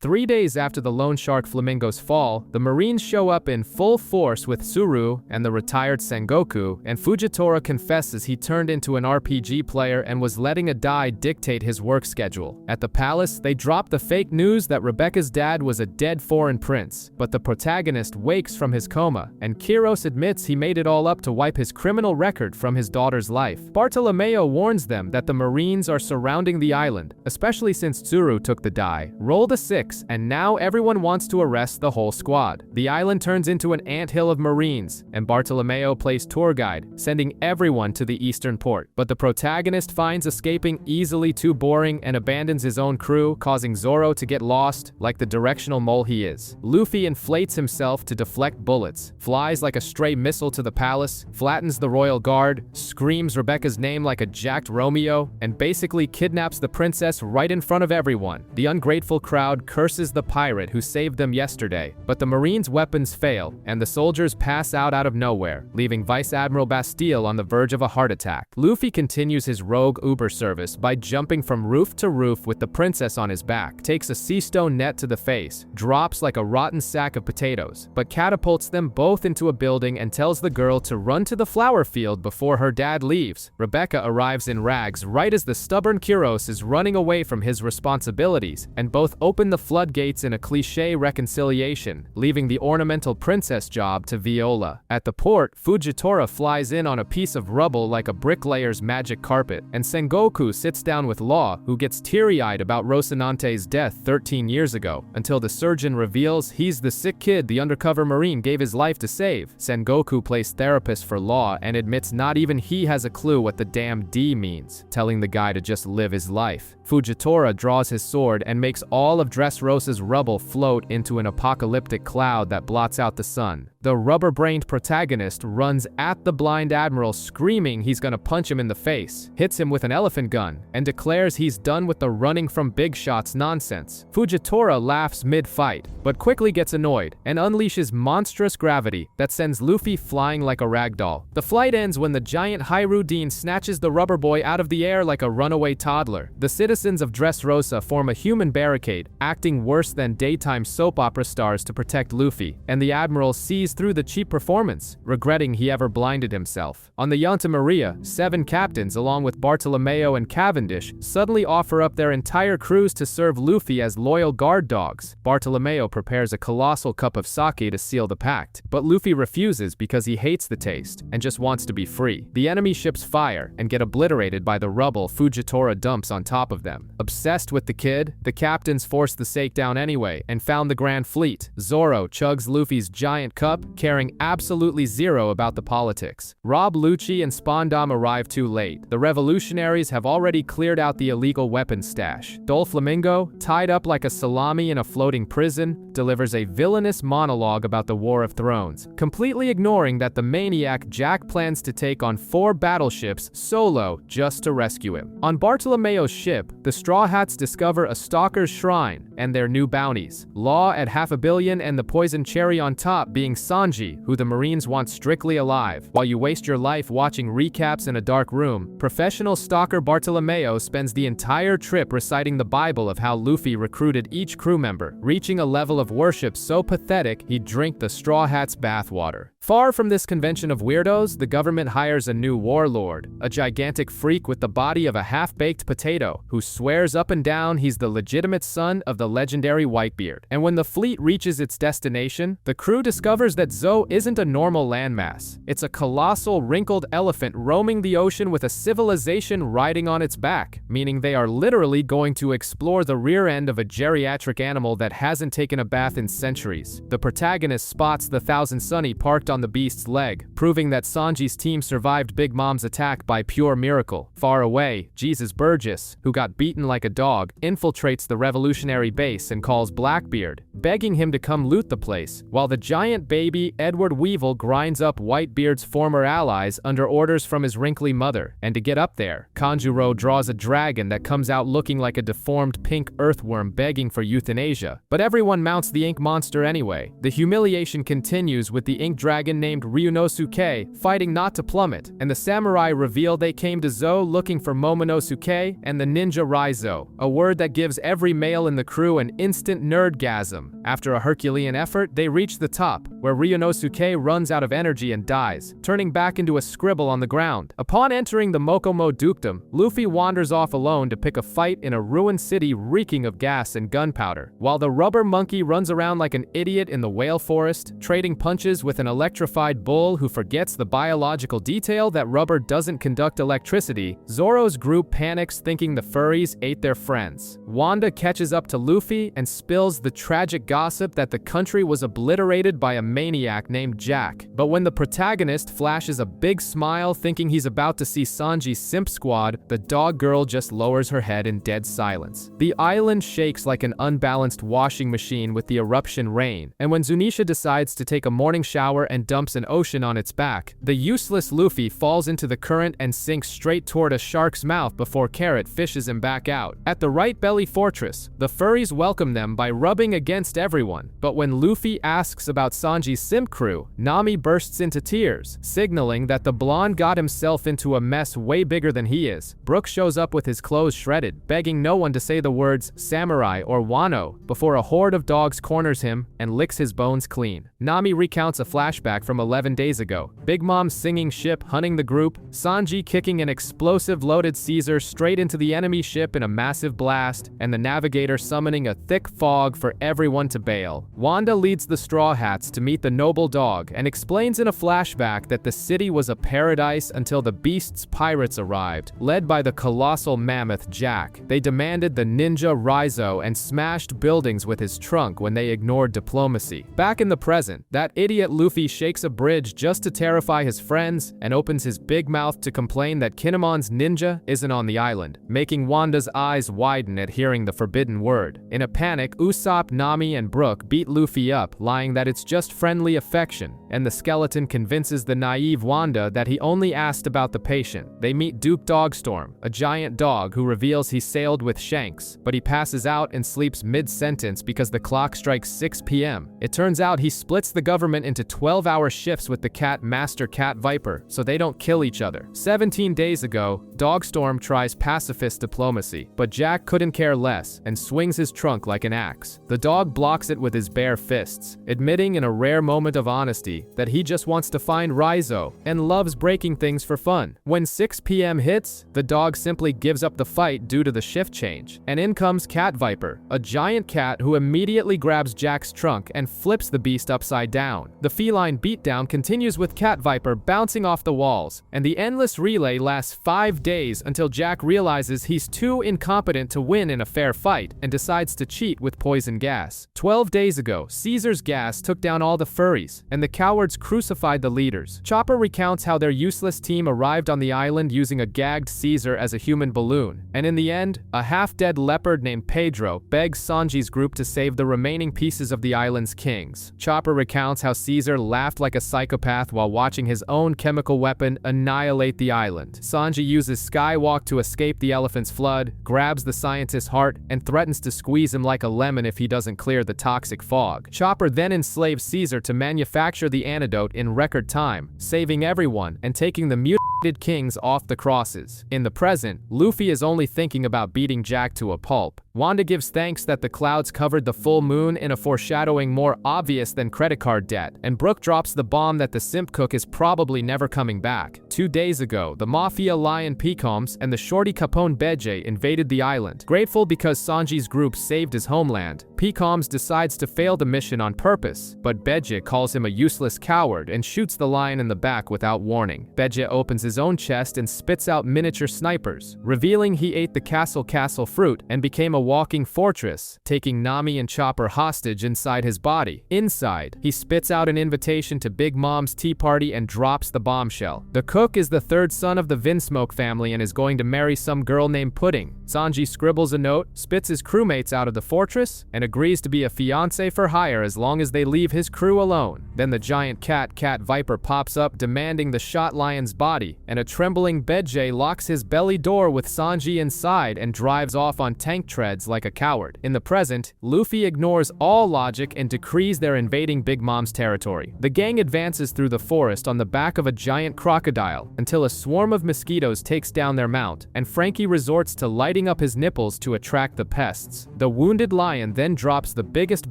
3 days after the Lone Shark Flamingo's fall, the Marines show up in full force with Tsuru and the retired Sengoku, and Fujitora confesses he turned into an RPG player and was letting a die dictate his work schedule. At the palace, they drop the fake news that Rebecca's dad was a dead foreign prince, but the protagonist wakes from his coma, and Kiros admits he made it all up to wipe his criminal record from his daughter's life. Bartolomeo warns them that the Marines are surrounding the island, especially since Tsuru took the die. Roll the 6, and now everyone wants to arrest the whole squad. The island turns into an anthill of Marines, and Bartolomeo plays tour guide, sending everyone to the eastern port. But the protagonist finds escaping easily too boring and abandons his own crew, causing Zoro to get lost like the directional mole he is. Luffy inflates himself to deflect bullets, flies like a stray missile to the palace, flattens the royal guard, screams Rebecca's name like a jacked Romeo, and basically kidnaps the princess right in front of everyone. The ungrateful crowd curses the pirate who saved them yesterday, but the Marines' weapons fail, and the soldiers pass out of nowhere, leaving Vice Admiral Bastille on the verge of a heart attack. Luffy continues his rogue Uber service by jumping from roof to roof with the princess on his back, takes a sea stone net to the face, drops like a rotten sack of potatoes, but catapults them both into a building and tells the girl to run to the flower field before her dad leaves. Rebecca arrives in rags right as the stubborn Kiros is running away from his responsibilities, and both open the floodgates in a cliché reconciliation, leaving the ornamental princess job to Viola. At the port, Fujitora flies in on a piece of rubble like a bricklayer's magic carpet, and Sengoku sits down with Law, who gets teary-eyed about Rocinante's death 13 years ago, until the surgeon reveals he's the sick kid the undercover Marine gave his life to save. Sengoku plays therapist for Law and admits not even he has a clue what the damn D means, telling the guy to just live his life. Fujitora draws his sword and makes all of Dressrosa's rubble float into an apocalyptic cloud that blots out the sun. The the rubber-brained protagonist runs at the blind admiral screaming he's gonna punch him in the face, hits him with an elephant gun, and declares he's done with the running from big shots nonsense. Fujitora laughs mid-fight, but quickly gets annoyed and unleashes monstrous gravity that sends Luffy flying like a ragdoll. The flight ends when the giant Hyrule snatches the rubber boy out of the air like a runaway toddler. The citizens of Dressrosa form a human barricade, acting worse than daytime soap opera stars to protect Luffy, and the admiral sees through the cheap performance, regretting he ever blinded himself. On the Yanta Maria, 7 captains along with Bartolomeo and Cavendish suddenly offer up their entire crews to serve Luffy as loyal guard dogs. Bartolomeo prepares a colossal cup of sake to seal the pact, but Luffy refuses because he hates the taste and just wants to be free. The enemy ships fire and get obliterated by the rubble Fujitora dumps on top of them. Obsessed with the kid, the captains force the sake down anyway and found the Grand Fleet. Zoro chugs Luffy's giant cup, caring absolutely zero about the politics. Rob Lucci and Spondam arrive too late. The revolutionaries have already cleared out the illegal weapons stash. Doflamingo, tied up like a salami in a floating prison, delivers a villainous monologue about the War of Thrones, completely ignoring that the maniac Jack plans to take on 4 battleships solo just to rescue him. On Bartolomeo's ship, the Straw Hats discover a stalker's shrine and their new bounties. Law at 500 million and the poison cherry on top being Sanji, who the Marines want strictly alive. While you waste your life watching recaps in a dark room, professional stalker Bartolomeo spends the entire trip reciting the Bible of how Luffy recruited each crew member, reaching a level of worship so pathetic he'd drink the Straw Hats' bathwater. Far from this convention of weirdos, the government hires a new warlord, a gigantic freak with the body of a half-baked potato, who swears up and down he's the legitimate son of the legendary Whitebeard. And when the fleet reaches its destination, the crew discovers that Zou isn't a normal landmass. It's a colossal wrinkled elephant roaming the ocean with a civilization riding on its back, meaning they are literally going to explore the rear end of a geriatric animal that hasn't taken a bath in centuries. The protagonist spots the Thousand Sunny parked on the beast's leg, proving that Sanji's team survived Big Mom's attack by pure miracle. Far away, Jesus Burgess, who got beaten like a dog, infiltrates the revolutionary base and calls Blackbeard, begging him to come loot the place, while the giant baby Edward Weevil grinds up Whitebeard's former allies under orders from his wrinkly mother. And to get up there, Kanjuro draws a dragon that comes out looking like a deformed pink earthworm begging for euthanasia. But everyone mounts the ink monster anyway. The humiliation continues with the ink dragon named Ryunosuke fighting not to plummet, and the samurai reveal they came to Zou looking for Momonosuke and the ninja Raizo, a word that gives every male in the crew an instant nerdgasm. After a Herculean effort, they reach the top, where Ryunosuke runs out of energy and dies, turning back into a scribble on the ground. Upon entering the Mokomo Dukedom, Luffy wanders off alone to pick a fight in a ruined city reeking of gas and gunpowder, while the rubber monkey runs around like an idiot in the whale forest, trading punches with an electrified bull who forgets the biological detail that rubber doesn't conduct electricity. Zoro's group panics thinking the furries ate their friends. Wanda catches up to Luffy and spills the tragic gossip that the country was obliterated by a maniac named Jack. But when the protagonist flashes a big smile thinking he's about to see Sanji's simp squad, the dog girl just lowers her head in dead silence. The island shakes like an unbalanced washing machine with the eruption rain, and when Zunisha decides to take a morning shower and dumps an ocean on its back, the useless Luffy falls into the current and sinks straight toward a shark's mouth before Carrot fishes him back out. At the Right Belly Fortress, the furries welcome them by rubbing against everyone, but when Luffy asks about Sanji's simp crew, Nami bursts into tears, signaling that the blonde got himself into a mess way bigger than he is. Brook shows up with his clothes shredded, begging no one to say the words samurai or Wano before a horde of dogs corners him and licks his bones clean. Nami recounts a flashback from 11 days ago. Big Mom's singing ship hunting the group, Sanji kicking an explosive loaded Caesar straight into the enemy ship in a massive blast, and the navigator summoning a thick fog for everyone to bail. Wanda leads the Straw Hats to meet the noble dog and explains in a flashback that the city was a paradise until the beast's pirates arrived, led by the colossal mammoth Jack. They demanded the ninja Raizo and smashed buildings with his trunk when they ignored diplomacy. Back in the present, that idiot Luffy shakes a bridge just to terrify his friends and opens his big mouth to complain that Kinnamon's ninja isn't on the island, making Wanda's eyes widen at hearing the forbidden word. In a panic, Usopp, Nami, and Brook beat Luffy up, lying that it's just friendly affection, and the skeleton convinces the naive Wanda that he only asked about the patient. They meet Duke Dogstorm, a giant dog who reveals he sailed with Shanks, but he passes out and sleeps mid-sentence because the clock strikes 6 p.m. It turns out he splits the government into 12-hour shifts with the cat Master Cat Viper, so they don't kill each other. 17 days ago, Dogstorm tries pacifist diplomacy, but Jack couldn't care less and swings his trunk like an axe. The dog blocks it with his bare fists, admitting in a rare moment of honesty that he just wants to find Raizo and loves breaking things for fun. When 6 p.m. hits, the dog simply gives up the fight due to the shift change, and in comes Cat Viper, a giant cat who immediately grabs Jack's trunk and flips the beast upside down. The feline beatdown continues with Cat Viper bouncing off the walls, and the endless relay lasts 5 days until Jack realizes he's too incompetent to win in a fair fight and decides to cheat with poison gas. 12 days ago, Caesar's gas took down all the furries, and the cowards crucified the leaders. Chopper recounts how their useless team arrived on the island using a gagged Caesar as a human balloon, and in the end, a half-dead leopard named Pedro begs Sanji's group to save the remaining pieces of the island's kings. Chopper recounts how Caesar laughed like a psychopath while watching his own chemical weapon annihilate the island. Sanji uses Skywalk to escape the elephant's flood, grabs the scientist's heart, and threatens to squeeze him like a lemon if he doesn't clear the toxic fog. Chopper then enslaves Caesar to manufacture the antidote in record time, saving everyone and taking the mutilated kings off the crosses. In the present, Luffy is only thinking about beating Jack to a pulp. Wanda gives thanks that the clouds covered the full moon in a foreshadowing more obvious than credit card debt, and Brook drops the bomb that the simp cook is probably never coming back. 2 days ago, the Mafia Lion Picoms and the Shorty Capone Beje invaded the island. Grateful because Sanji's group saved his homeland, Picoms decides to fail the mission on purpose, but Beje calls him a useless coward and shoots the lion in the back without warning. Beje opens his own chest and spits out miniature snipers, revealing he ate the castle fruit and became a walking fortress, taking Nami and Chopper hostage inside his body. Inside, he spits out an invitation to Big Mom's tea party and drops the bombshell. The cook is the third son of the Vinsmoke family and is going to marry some girl named Pudding. Sanji scribbles a note, spits his crewmates out of the fortress, and agrees to be a fiancé for hire as long as they leave his crew alone. Then the giant Cat Viper pops up demanding the shot lion's body, and a trembling Beje locks his belly door with Sanji inside and drives off on tank treads like a coward. In the present, Luffy ignores all logic and decrees they're invading Big Mom's territory. The gang advances through the forest on the back of a giant crocodile until a swarm of mosquitoes takes down their mount, and Frankie resorts to lighting up his nipples to attract the pests. The wounded lion then drops the biggest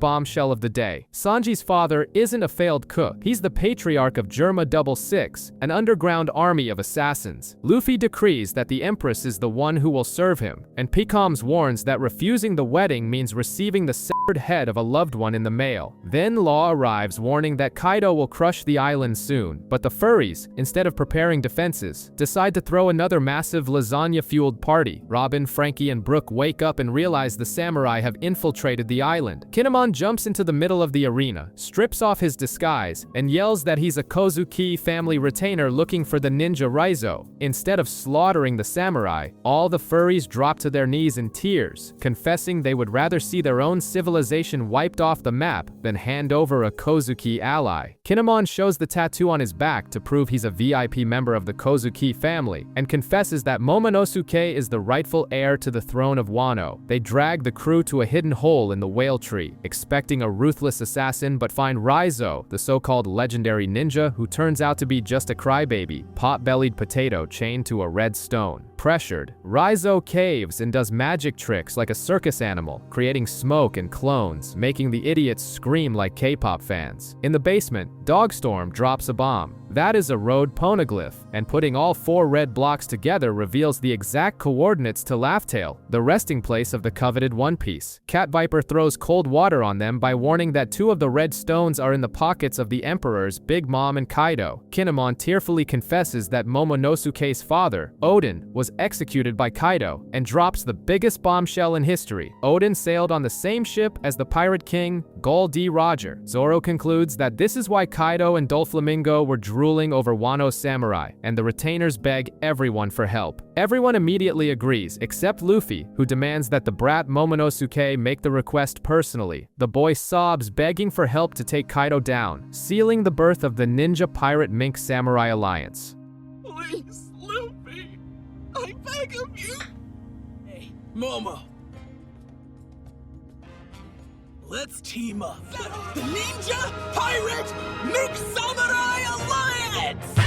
bombshell of the day. Sanji's father isn't a failed cook. He's the patriarch of Germa 66, an underground army of assassins. Luffy decrees that the Empress is the one who will serve him, and Picoms warns that refusing the wedding means receiving the severed head of a loved one in the mail. Then Law arrives warning that Kaido will crush the island soon, but the furries, instead of preparing defenses, decide to throw another massive lasagna-fueled party. Robin, Frankie, and Brook wake up and realize the samurai have infiltrated the island. Kinnamon jumps into the middle of the arena, strips off his disguise, and yells that he's a Kozuki family retainer looking for the ninja Raizo. Instead of slaughtering the samurai, all the furries drop to their knees in tears, confessing they would rather see their own civilization wiped off the map than hand over a Kozuki ally. Kinnamon shows the tattoo on his back to prove he's a VIP member of the Kozuki family, and confesses that Momonosuke is the rightful heir to the throne of Wano. They drag the crew to a hidden hole in the whale tree, expecting a ruthless assassin, but find Raizo, the so-called legendary ninja who turns out to be just a crybaby, pot-bellied potato chained to a red stone. Pressured, Raizo caves and does magic tricks like a circus animal, creating smoke and clones, making the idiots scream like K-pop fans. In the basement, Dogstorm drops a bomb. That is a road poneglyph, and putting all 4 red blocks together reveals the exact coordinates to Laugh-Tale, the resting place of the coveted One Piece. Cat Viper throws cold water on them by warning that 2 of the red stones are in the pockets of the Emperors Big Mom and Kaido. Kinemon tearfully confesses that Momonosuke's father, Odin, was executed by Kaido, and drops the biggest bombshell in history. Odin sailed on the same ship as the Pirate King, Gol D. Roger. Zoro concludes that this is why Kaido and Doflamingo were drooling over Wano's samurai, and the retainers beg everyone for help. Everyone immediately agrees, except Luffy, who demands that the brat Momonosuke make the request personally. The boy sobs, begging for help to take Kaido down, sealing the birth of the Ninja Pirate Mink Samurai Alliance. Please, Luffy. I beg of you. Hey, Momo. Let's team up. The Ninja Pirate Mink Samurai Alliance!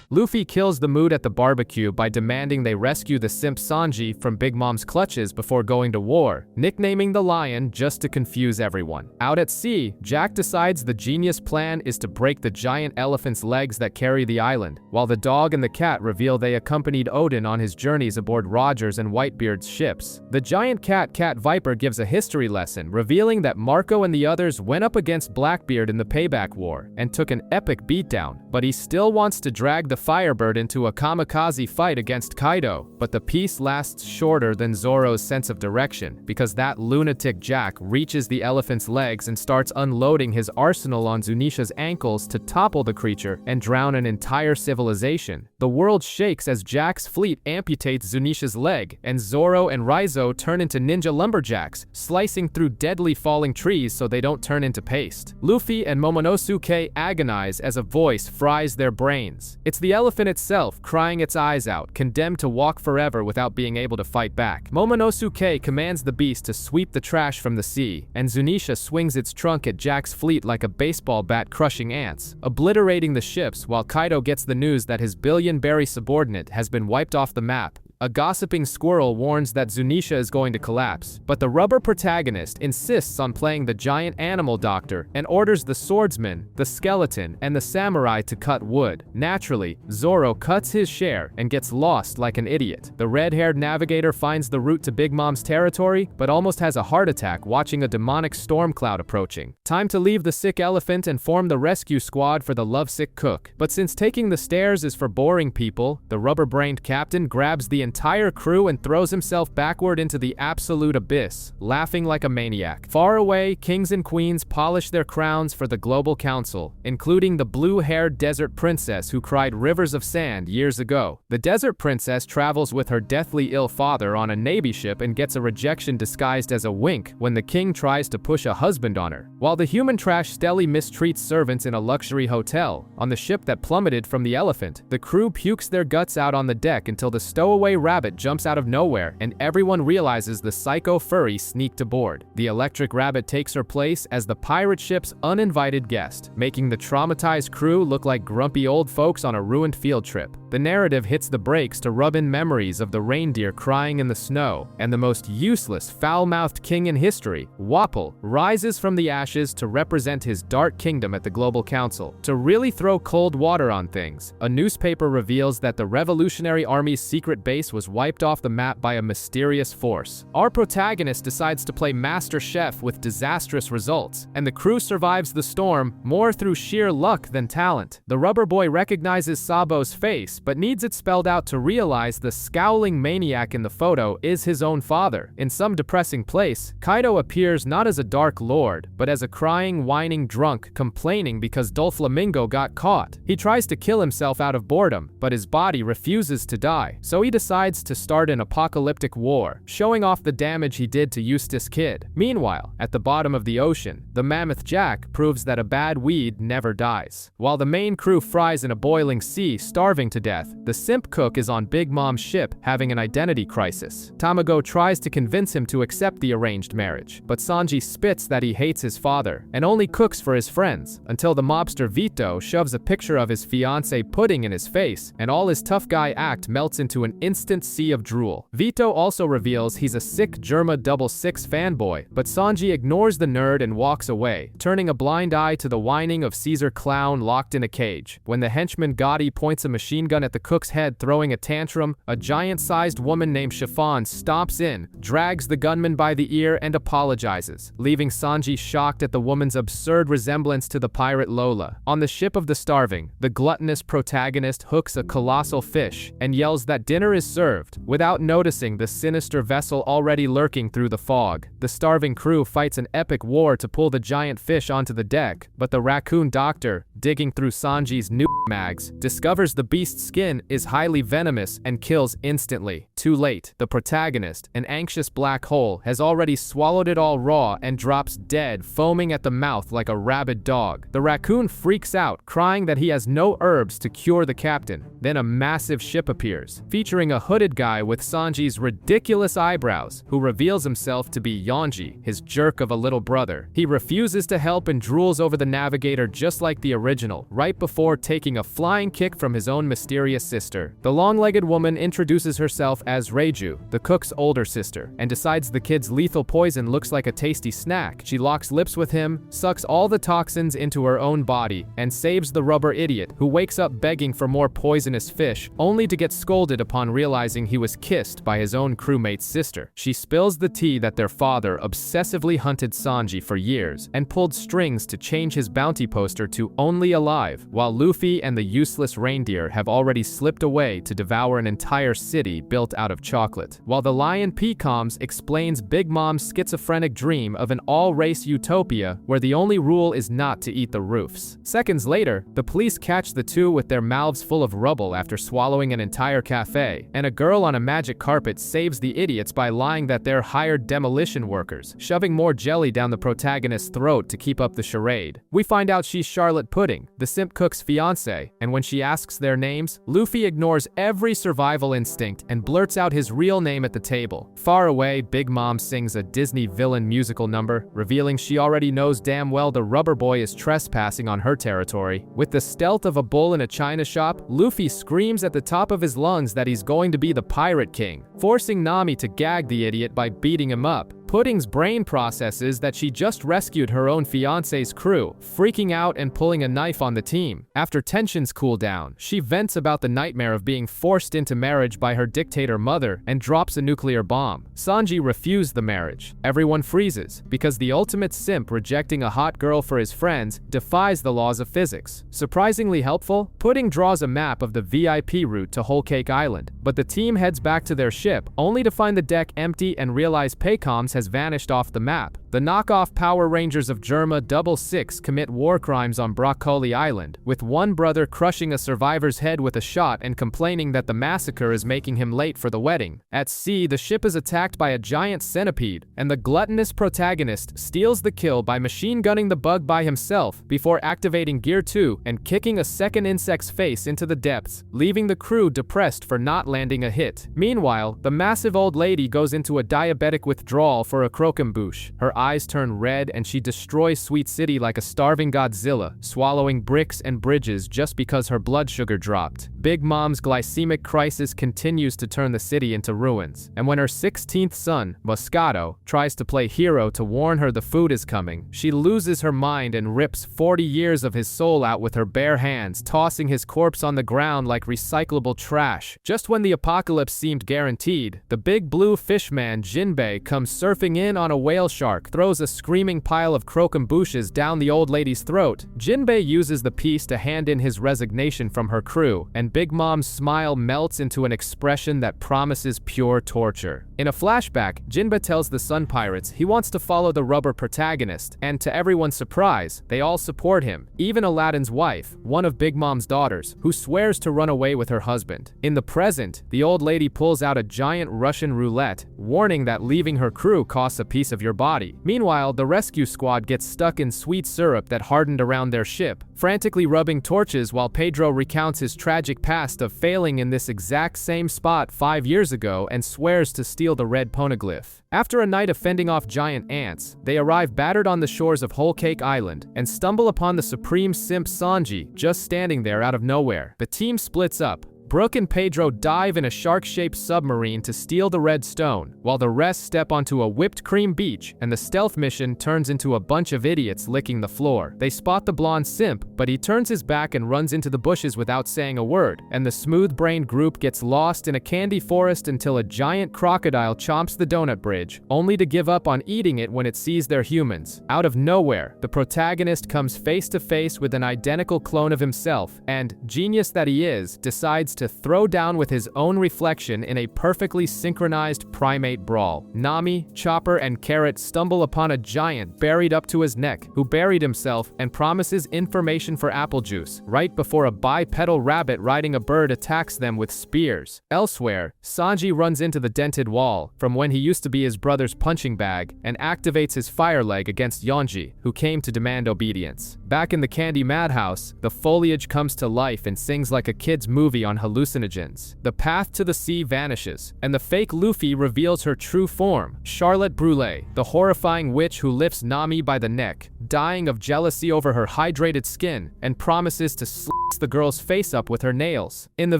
Luffy kills the mood at the barbecue by demanding they rescue the simp Sanji from Big Mom's clutches before going to war, nicknaming the lion just to confuse everyone. Out at sea, Jack decides the genius plan is to break the giant elephant's legs that carry the island, while the dog and the cat reveal they accompanied Odin on his journeys aboard Roger's and Whitebeard's ships. The giant cat, Cat Viper, gives a history lesson, revealing that Marco and the others went up against Blackbeard in the Payback War and took an epic beatdown, but he still wants to drag the Firebird into a kamikaze fight against Kaido, but the peace lasts shorter than Zoro's sense of direction, because that lunatic Jack reaches the elephant's legs and starts unloading his arsenal on Zunisha's ankles to topple the creature and drown an entire civilization. The world shakes as Jack's fleet amputates Zunisha's leg, and Zoro and Raizo turn into ninja lumberjacks, slicing through deadly falling trees so they don't turn into paste. Luffy and Momonosuke agonize as a voice fries their brains. It's the elephant itself crying its eyes out, condemned to walk forever without being able to fight back. Momonosuke commands the beast to sweep the trash from the sea, and Zunisha swings its trunk at Jack's fleet like a baseball bat crushing ants, obliterating the ships while Kaido gets the news that his billion-berry subordinate has been wiped off the map. A gossiping squirrel warns that Zunisha is going to collapse, but the rubber protagonist insists on playing the giant animal doctor and orders the swordsman, the skeleton, and the samurai to cut wood. Naturally, Zoro cuts his share and gets lost like an idiot. The red-haired navigator finds the route to Big Mom's territory, but almost has a heart attack watching a demonic storm cloud approaching. Time to leave the sick elephant and form the rescue squad for the lovesick cook. But since taking the stairs is for boring people, the rubber-brained captain grabs the entire crew and throws himself backward into the absolute abyss, laughing like a maniac. Far away, kings and queens polish their crowns for the global council, including the blue-haired desert princess who cried rivers of sand years ago. The desert princess travels with her deathly ill father on a Navy ship and gets a rejection disguised as a wink when the king tries to push a husband on her, while the human trash Stelly mistreats servants in a luxury hotel. On the ship that plummeted from the elephant, the crew pukes their guts out on the deck until the stowaway rabbit jumps out of nowhere and everyone realizes the psycho furry sneaked aboard. The electric rabbit takes her place as the pirate ship's uninvited guest, making the traumatized crew look like grumpy old folks on a ruined field trip. The narrative hits the brakes to rub in memories of the reindeer crying in the snow, and the most useless, foul-mouthed king in history, Wapol, rises from the ashes to represent his dark kingdom at the Global Council. To really throw cold water on things, a newspaper reveals that the Revolutionary Army's secret base was wiped off the map by a mysterious force. Our protagonist decides to play Master Chef with disastrous results, and the crew survives the storm more through sheer luck than talent. The rubber boy recognizes Sabo's face, but needs it spelled out to realize the scowling maniac in the photo is his own father. In some depressing place, Kaido appears not as a dark lord, but as a crying, whining drunk complaining because Doflamingo got caught. He tries to kill himself out of boredom, but his body refuses to die, so he decides to start an apocalyptic war, showing off the damage he did to Eustace Kid. Meanwhile, at the bottom of the ocean, the Mammoth Jack proves that a bad weed never dies. While the main crew fries in a boiling sea, starving to death, the simp cook is on Big Mom's ship having an identity crisis. Tamago tries to convince him to accept the arranged marriage, but Sanji spits that he hates his father and only cooks for his friends, until the mobster Vito shoves a picture of his fiancée Pudding in his face, and all his tough guy act melts into an instant instant sea of drool. Vito also reveals he's a sick Germa 66 fanboy, but Sanji ignores the nerd and walks away, turning a blind eye to the whining of Caesar Clown locked in a cage. When the henchman Gotti points a machine gun at the cook's head throwing a tantrum, a giant-sized woman named Chiffon stomps in, drags the gunman by the ear and apologizes, leaving Sanji shocked at the woman's absurd resemblance to the pirate Lola. On the ship of the starving, the gluttonous protagonist hooks a colossal fish and yells that dinner is served, without noticing the sinister vessel already lurking through the fog. The starving crew fights an epic war to pull the giant fish onto the deck, but the raccoon doctor, digging through Sanji's new mags, discovers the beast's skin is highly venomous and kills instantly. Too late, the protagonist, an anxious black hole, has already swallowed it all raw and drops dead, foaming at the mouth like a rabid dog. The raccoon freaks out, crying that he has no herbs to cure the captain. Then a massive ship appears, featuring a hooded guy with Sanji's ridiculous eyebrows, who reveals himself to be Yonji, his jerk of a little brother. He refuses to help and drools over the navigator just like the original, right before taking a flying kick from his own mysterious sister. The long-legged woman introduces herself as Reiju, the cook's older sister, and decides the kid's lethal poison looks like a tasty snack. She locks lips with him, sucks all the toxins into her own body, and saves the rubber idiot, who wakes up begging for more poisonous fish, only to get scolded upon realizing he was kissed by his own crewmate's sister. She spills the tea that their father obsessively hunted Sanji for years, and pulled strings to change his bounty poster to Only Alive, while Luffy and the useless reindeer have already slipped away to devour an entire city built out of chocolate. While the lion Pecoms explains Big Mom's schizophrenic dream of an all-race utopia where the only rule is not to eat the roofs. Seconds later, the police catch the two with their mouths full of rubble after swallowing an entire cafe, and a girl on a magic carpet saves the idiots by lying that they're hired demolition workers, shoving more jelly down the protagonist's throat to keep up the charade. We find out she's Charlotte Pudding, the simp cook's fiancé, and when she asks their names, Luffy ignores every survival instinct and blurts out his real name at the table. Far away, Big Mom sings a Disney villain musical number, revealing she already knows damn well the rubber boy is trespassing on her territory. With the stealth of a bull in a china shop, Luffy screams at the top of his lungs that he's going to be the Pirate King, forcing Nami to gag the idiot by beating him up. Pudding's brain processes that she just rescued her own fiancé's crew, freaking out and pulling a knife on the team. After tensions cool down, she vents about the nightmare of being forced into marriage by her dictator mother and drops a nuclear bomb. Sanji refused the marriage. Everyone freezes, because the ultimate simp rejecting a hot girl for his friends defies the laws of physics. Surprisingly helpful, Pudding draws a map of the VIP route to Whole Cake Island, but the team heads back to their ship, only to find the deck empty and realize Pecoms has vanished off the map. The knockoff Power Rangers of Germa 66 commit war crimes on Broccoli Island, with one brother crushing a survivor's head with a shot and complaining that the massacre is making him late for the wedding. At sea, the ship is attacked by a giant centipede, and the gluttonous protagonist steals the kill by machine gunning the bug by himself before activating Gear 2 and kicking a second insect's face into the depths, leaving the crew depressed for not landing a hit. Meanwhile, the massive old lady goes into a diabetic withdrawal for a croquembouche. Her eyes turn red and she destroys Sweet City like a starving Godzilla, swallowing bricks and bridges just because her blood sugar dropped. Big Mom's glycemic crisis continues to turn the city into ruins, and when her 16th son, Moscato, tries to play hero to warn her the food is coming, she loses her mind and rips 40 years of his soul out with her bare hands, tossing his corpse on the ground like recyclable trash. Just when the apocalypse seemed guaranteed, the big blue fishman Jinbei comes surfing in on a whale shark, throws a screaming pile of croquembouches down the old lady's throat. Jinbei uses the piece to hand in his resignation from her crew, and Big Mom's smile melts into an expression that promises pure torture. In a flashback, Jinbei tells the Sun Pirates he wants to follow the rubber protagonist, and to everyone's surprise, they all support him, even Aladdin's wife, one of Big Mom's daughters, who swears to run away with her husband. In the present, the old lady pulls out a giant Russian roulette, warning that leaving her crew costs a piece of your body. Meanwhile, the rescue squad gets stuck in sweet syrup that hardened around their ship, frantically rubbing torches while Pedro recounts his tragic past of failing in this exact same spot 5 years ago and swears to steal the red poneglyph. After a night of fending off giant ants, they arrive battered on the shores of Whole Cake Island and stumble upon the supreme simp Sanji just standing there out of nowhere. The team splits up, Brooke and Pedro dive in a shark-shaped submarine to steal the red stone, while the rest step onto a whipped cream beach, and the stealth mission turns into a bunch of idiots licking the floor. They spot the blonde simp, but he turns his back and runs into the bushes without saying a word, and the smooth-brained group gets lost in a candy forest until a giant crocodile chomps the donut bridge, only to give up on eating it when it sees they're humans. Out of nowhere, the protagonist comes face to face with an identical clone of himself, and, genius that he is, decides to throw down with his own reflection in a perfectly synchronized primate brawl. Nami, Chopper, and Carrot stumble upon a giant buried up to his neck, who buried himself and promises information for apple juice, right before a bipedal rabbit riding a bird attacks them with spears. Elsewhere, Sanji runs into the dented wall, from when he used to be his brother's punching bag, and activates his fire leg against Yonji, who came to demand obedience. Back in the Candy Madhouse, the foliage comes to life and sings like a kid's movie on hallucinogens. The path to the sea vanishes, and the fake Luffy reveals her true form, Charlotte Brûlé, the horrifying witch who lifts Nami by the neck, dying of jealousy over her hydrated skin, and promises to slice the girl's face up with her nails. In the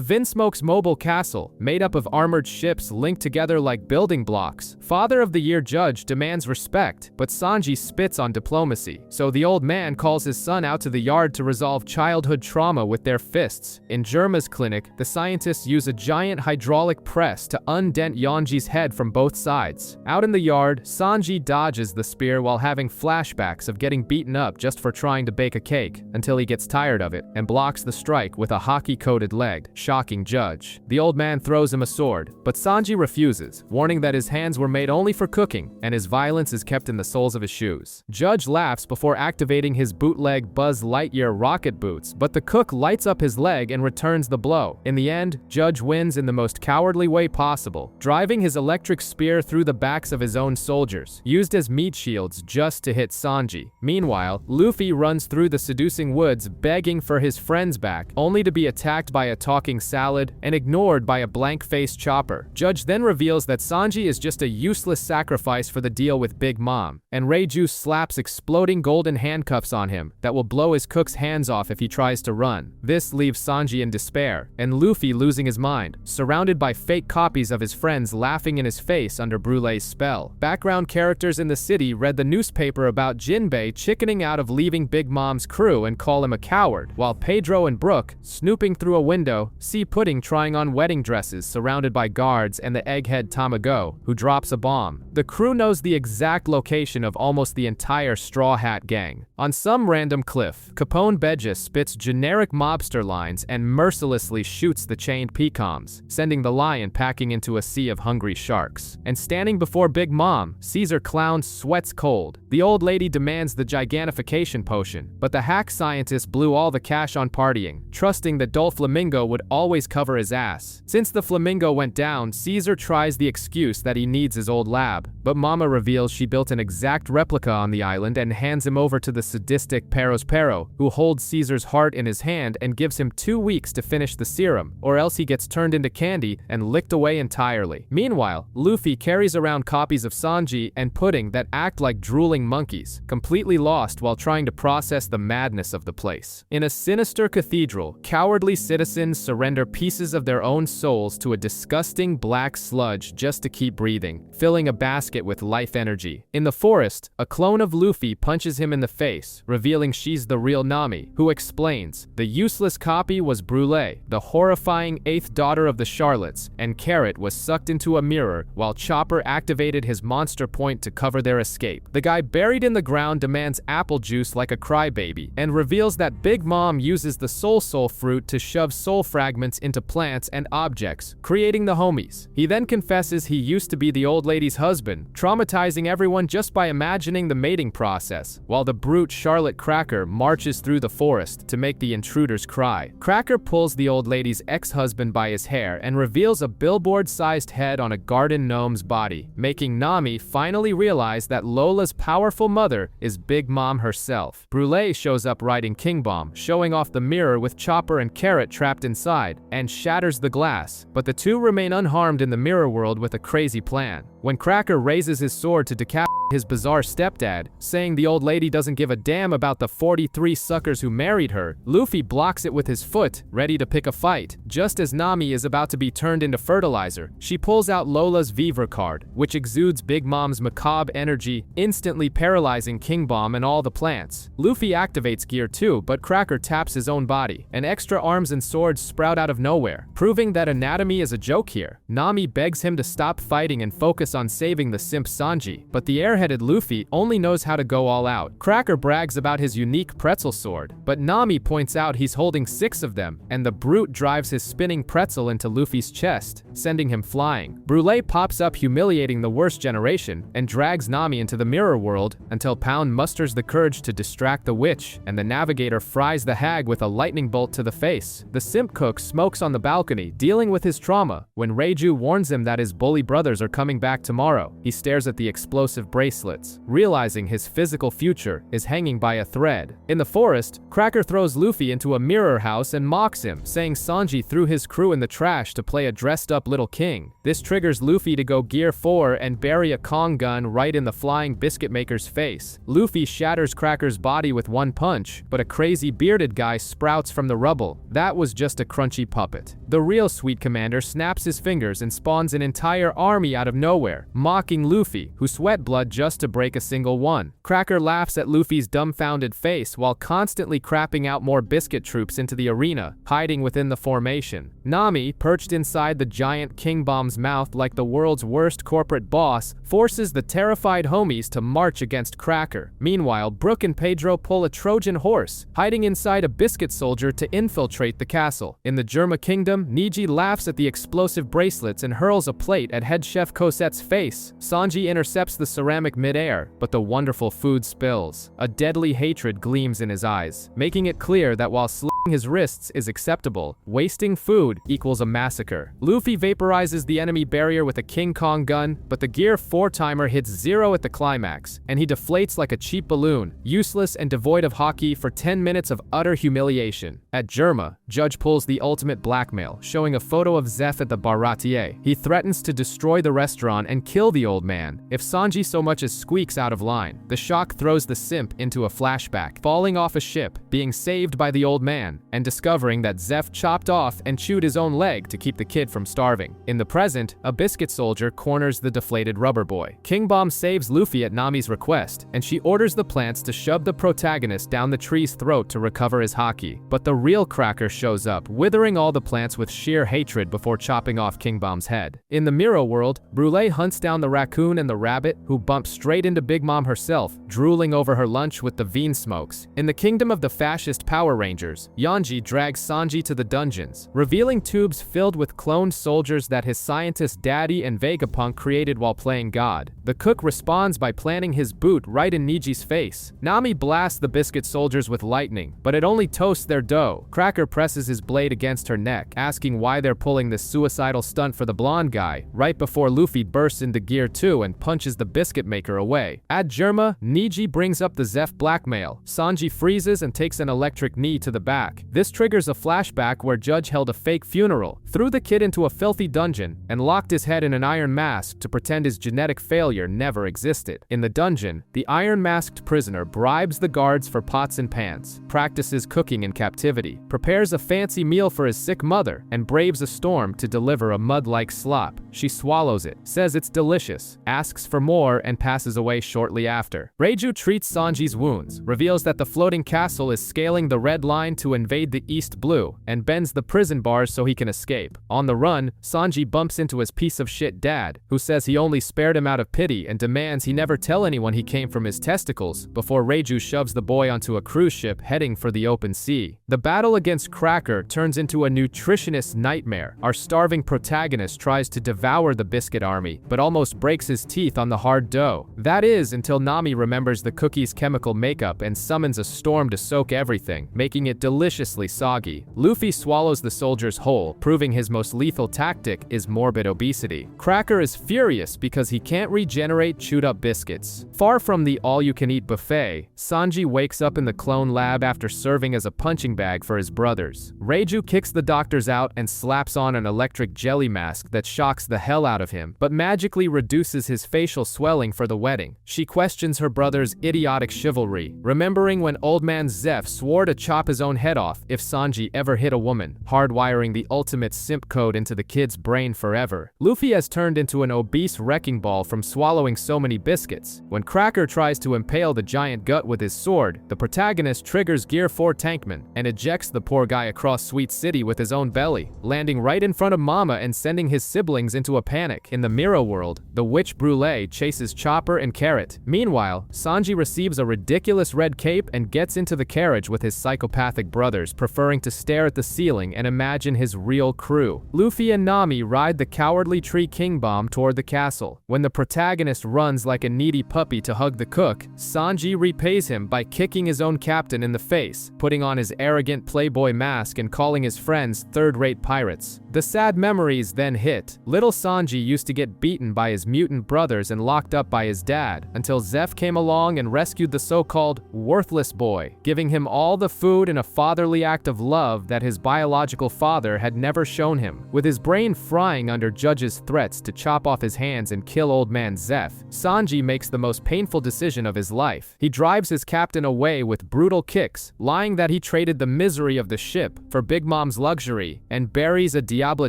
Vinsmoke's mobile castle, made up of armored ships linked together like building blocks, Father of the Year Judge demands respect, but Sanji spits on diplomacy, so the old man calls his son out to the yard to resolve childhood trauma with their fists. In Germa's clinic, the scientists use a giant hydraulic press to undent Yonji's head from both sides. Out in the yard, Sanji dodges the spear while having flashbacks of getting beaten up just for trying to bake a cake, until he gets tired of it and blocks the strike with a hockey-coated leg, shocking Judge. The old man throws him a sword, but Sanji refuses, warning that his hands were made only for cooking, and his violence is kept in the soles of his shoes. Judge laughs before activating his bootleg Buzz Lightyear rocket boots, but the cook lights up his leg and returns the blow. In the end, Judge wins in the most cowardly way possible, driving his electric spear through the backs of his own soldiers, used as meat shields just to hit Sanji. Meanwhile, Luffy runs through the seducing woods begging for his friends back, only to be attacked by a talking salad and ignored by a blank-faced Chopper. Judge then reveals that Sanji is just a useless sacrifice for the deal with Big Mom, and Reiju slaps exploding golden handcuffs on him that will blow his cook's hands off if he tries to run. This leaves Sanji in despair, and Luffy losing his mind, surrounded by fake copies of his friends laughing in his face under Brulée's spell. Background characters in the city read the newspaper about Jinbei chickening out of leaving Big Mom's crew and call him a coward, while Pedro and Brooke, snooping through a window, see Pudding trying on wedding dresses surrounded by guards and the egghead Tamago, who drops a bomb. The crew knows the exact location of almost the entire Straw Hat gang. On some random cliff, Capone Beja spits generic mobster lines and mercilessly shoots the chained Peacoms, sending the lion packing into a sea of hungry sharks. And standing before Big Mom, Caesar Clown sweats cold. The old lady demands the gigantification potion, but the hack scientist blew all the cash on partying, trusting that Doflamingo would always cover his ass. Since the flamingo went down, Caesar tries the excuse that he needs his old lab, but Mama reveals she built an exact replica on the island and hands him over to the sadistic Perospero, who holds Caesar's heart in his hand and gives him 2 weeks to finish the serum, or else he gets turned into candy and licked away entirely. Meanwhile, Luffy carries around copies of Sanji and Pudding that act like drooling monkeys, completely lost while trying to process the madness of the place. In a sinister cathedral, cowardly citizens surrender pieces of their own souls to a disgusting black sludge just to keep breathing, filling a basket with life energy. In the forest, a clone of Luffy punches him in the face, revealing she's the real Nami, who explains the useless copy was Brûlée, the horrifying 8th daughter of the Charlottes, and Carrot was sucked into a mirror while Chopper activated his monster point to cover their escape. The guy buried in the ground demands apple juice like a crybaby, and reveals that Big Mom uses the Soul fruit to shove soul fragments into plants and objects, creating the homies. He then confesses he used to be the old lady's husband, traumatizing everyone just by imagining the mating process, while the brute Charlotte Cracker marches through the forest to make the intruders cry. Cracker pulls the old lady's ex-husband by his hair and reveals a billboard-sized head on a garden gnome's body, making Nami finally realize that Lola's powerful mother is Big Mom herself. Brûlée shows up riding King Bomb, showing off the mirror with Chopper and Carrot trapped inside, and shatters the glass, but the two remain unharmed in the mirror world with a crazy plan. When Cracker raises his sword to decapitate his bizarre stepdad, saying the old lady doesn't give a damn about the 43 suckers who married her, Luffy blocks it with his foot, ready to pick a fight. Just as Nami is about to be turned into fertilizer, she pulls out Lola's Vivre card, which exudes Big Mom's macabre energy, instantly paralyzing King Bomb and all the plants. Luffy activates Gear 2, but Cracker taps his own body, and extra arms and swords sprout out of nowhere, proving that anatomy is a joke here. Nami begs him to stop fighting and focus on saving the simp Sanji, but the airheaded Luffy only knows how to go all out. Cracker brags about his unique pretzel sword, but Nami points out he's holding 6 of them, and the brute drives his spinning pretzel into Luffy's chest, sending him flying. Brule pops up, humiliating the worst generation, and drags Nami into the mirror world until Pound musters the courage to distract the witch, and the navigator fries the hag with a lightning bolt to the face. The simp cook smokes on the balcony, dealing with his trauma, when Reiju warns him that his bully brothers are coming back tomorrow. He stares at the explosive bracelets, realizing his physical future is hanging by a thread. In the forest, Cracker throws Luffy into a mirror house and mocks him, saying Sanji threw his crew in the trash to play a dressed-up little king. This triggers Luffy to go Gear 4 and bury a Kong gun right in the flying biscuit maker's face. Luffy shatters Cracker's body with one punch, but a crazy bearded guy sprouts from the rubble. That was just a crunchy puppet. The real Sweet Commander snaps his fingers and spawns an entire army out of nowhere, mocking Luffy, who sweat blood just to break a single one. Cracker laughs at Luffy's dumbfounded face while constantly crapping out more biscuit troops into the arena, hiding within the formation. Nami, perched inside the giant King Bomb's mouth like the world's worst corporate boss, forces the terrified homies to march against Cracker. Meanwhile, Brook and Pedro pull a Trojan horse, hiding inside a biscuit soldier to infiltrate the castle. In the Germa Kingdom, Niji laughs at the explosive bracelets and hurls a plate at head chef Cosette's face. Sanji intercepts the ceramic midair, but the wonderful food spills. A deadly hatred gleams in his eyes, making it clear that while slitting his wrists is acceptable, wasting food equals a massacre. Luffy vaporizes the enemy barrier with a King Kong gun, but the Gear 4 timer hits 0 at the climax, and he deflates like a cheap balloon, useless and devoid of hockey for 10 minutes of utter humiliation. At Germa, Judge pulls the ultimate blackmail, showing a photo of Zeph at the Baratier. He threatens to destroy the restaurant and kill the old man if Sanji so much as squeaks out of line. The shock throws the simp into a flashback, falling off a ship, being saved by the old man, and discovering that Zeph chopped off and chewed his own leg to keep the kid from starving. In the present, a biscuit soldier corners the deflated rubber boy. King Bomb saves Luffy at Nami's request, and she orders the plants to shove the protagonist down the tree's throat to recover his haki. But the real Cracker shows up, withering all the plants with sheer hatred before chopping off King Bomb's head. In the Miro world, Brule hunts down the raccoon and the rabbit, who bump straight into Big Mom herself, drooling over her lunch with the Veen smokes. In the kingdom of the fascist Power Rangers, Yanji drags Sanji to the dungeons, revealing tubes filled with cloned soldiers that his scientist daddy and Vegapunk created while playing God. The cook responds by planting his boot right in Niji's face. Nami blasts the biscuit soldiers with lightning, but it only toasts their dough. Cracker presses his blade against her neck, asking why they're pulling this suicidal stunt for the blonde guy, right before Luffy bursts into Gear 2 and punches the biscuit maker away. At Germa, Niji brings up the Zeph blackmail. Sanji freezes and takes an electric knee to the back. This triggers a flashback where Judge held a fake funeral, threw the kid into a filthy dungeon, and locked his head in an iron mask to pretend his genetic failure never existed. In the dungeon, the iron-masked prisoner bribes the guards for pots and pans, practices cooking in captivity, prepares a fancy meal for his sick mother, and braves a storm to deliver a mud-like slop. She swallows it, says it's delicious, asks for more, and passes away shortly after. Reiju treats Sanji's wounds, reveals that the floating castle is scaling the red line to invade the East Blue, and bends the prison bars so he can escape. On the run, Sanji bumps into his piece of shit dad, who says he only spared him out of pity and demands he never tell anyone he came from his testicles, before Reiju shoves the boy onto a cruise ship heading for the open sea. The battle against Cracker turns into a nutritionist nightmare. Our starving protagonist tries to devour the biscuit army, but almost breaks his teeth on the hard dough. That is, until Nami remembers the cookie's chemical makeup and summons a storm to soak everything, making it delicious deliciously soggy. Luffy swallows the soldier's whole, proving his most lethal tactic is morbid obesity. Cracker is furious because he can't regenerate chewed-up biscuits. Far from the all-you-can-eat buffet, Sanji wakes up in the clone lab after serving as a punching bag for his brothers. Reiju kicks the doctors out and slaps on an electric jelly mask that shocks the hell out of him, but magically reduces his facial swelling for the wedding. She questions her brother's idiotic chivalry, remembering when Old Man Zeph swore to chop his own head off if Sanji ever hit a woman, hardwiring the ultimate simp code into the kid's brain forever. Luffy has turned into an obese wrecking ball from swallowing so many biscuits. When Cracker tries to impale the giant gut with his sword, the protagonist triggers Gear 4 Tankman and ejects the poor guy across Sweet City with his own belly, landing right in front of Mama and sending his siblings into a panic. In the Miro world, the witch Brûlée chases Chopper and Carrot. Meanwhile, Sanji receives a ridiculous red cape and gets into the carriage with his psychopathic brothers, preferring to stare at the ceiling and imagine his real crew. Luffy and Nami ride the cowardly Tree King Bomb toward the castle. When the protagonist runs like a needy puppy to hug the cook, Sanji repays him by kicking his own captain in the face, putting on his arrogant playboy mask and calling his friends third-rate pirates. The sad memories then hit. Little Sanji used to get beaten by his mutant brothers and locked up by his dad, until Zeph came along and rescued the so-called worthless boy, giving him all the food in a fatherly act of love that his biological father had never shown him. With his brain frying under Judge's threats to chop off his hands and kill Old Man Zeph, Sanji makes the most painful decision of his life. He drives his captain away with brutal kicks, lying that he traded the misery of the ship for Big Mom's luxury, and buries a Diable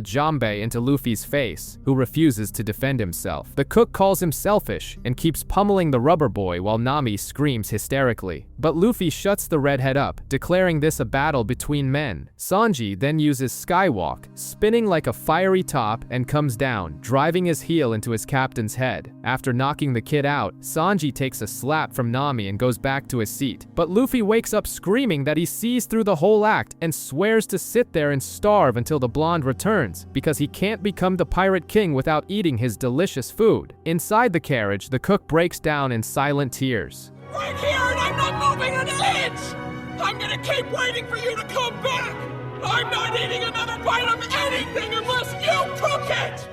Jambe into Luffy's face, who refuses to defend himself. The cook calls him selfish and keeps pummeling the rubber boy while Nami screams hysterically. But Luffy shuts the redhead up, declaring this a battle between men. Sanji then uses Skywalk, spinning like a fiery top, and comes down, driving his heel into his captain's head. After knocking the kid out, Sanji takes a slap from Nami and goes back to his seat. But Luffy wakes up screaming that he sees through the whole act and swears to sit there and starve until the blonde returns, because he can't become the Pirate King without eating his delicious food. Inside the carriage, the cook breaks down in silent tears. Right here, and I'm not moving an inch! I'm gonna keep waiting for you to come back! I'm not eating another bite of anything unless you cook it!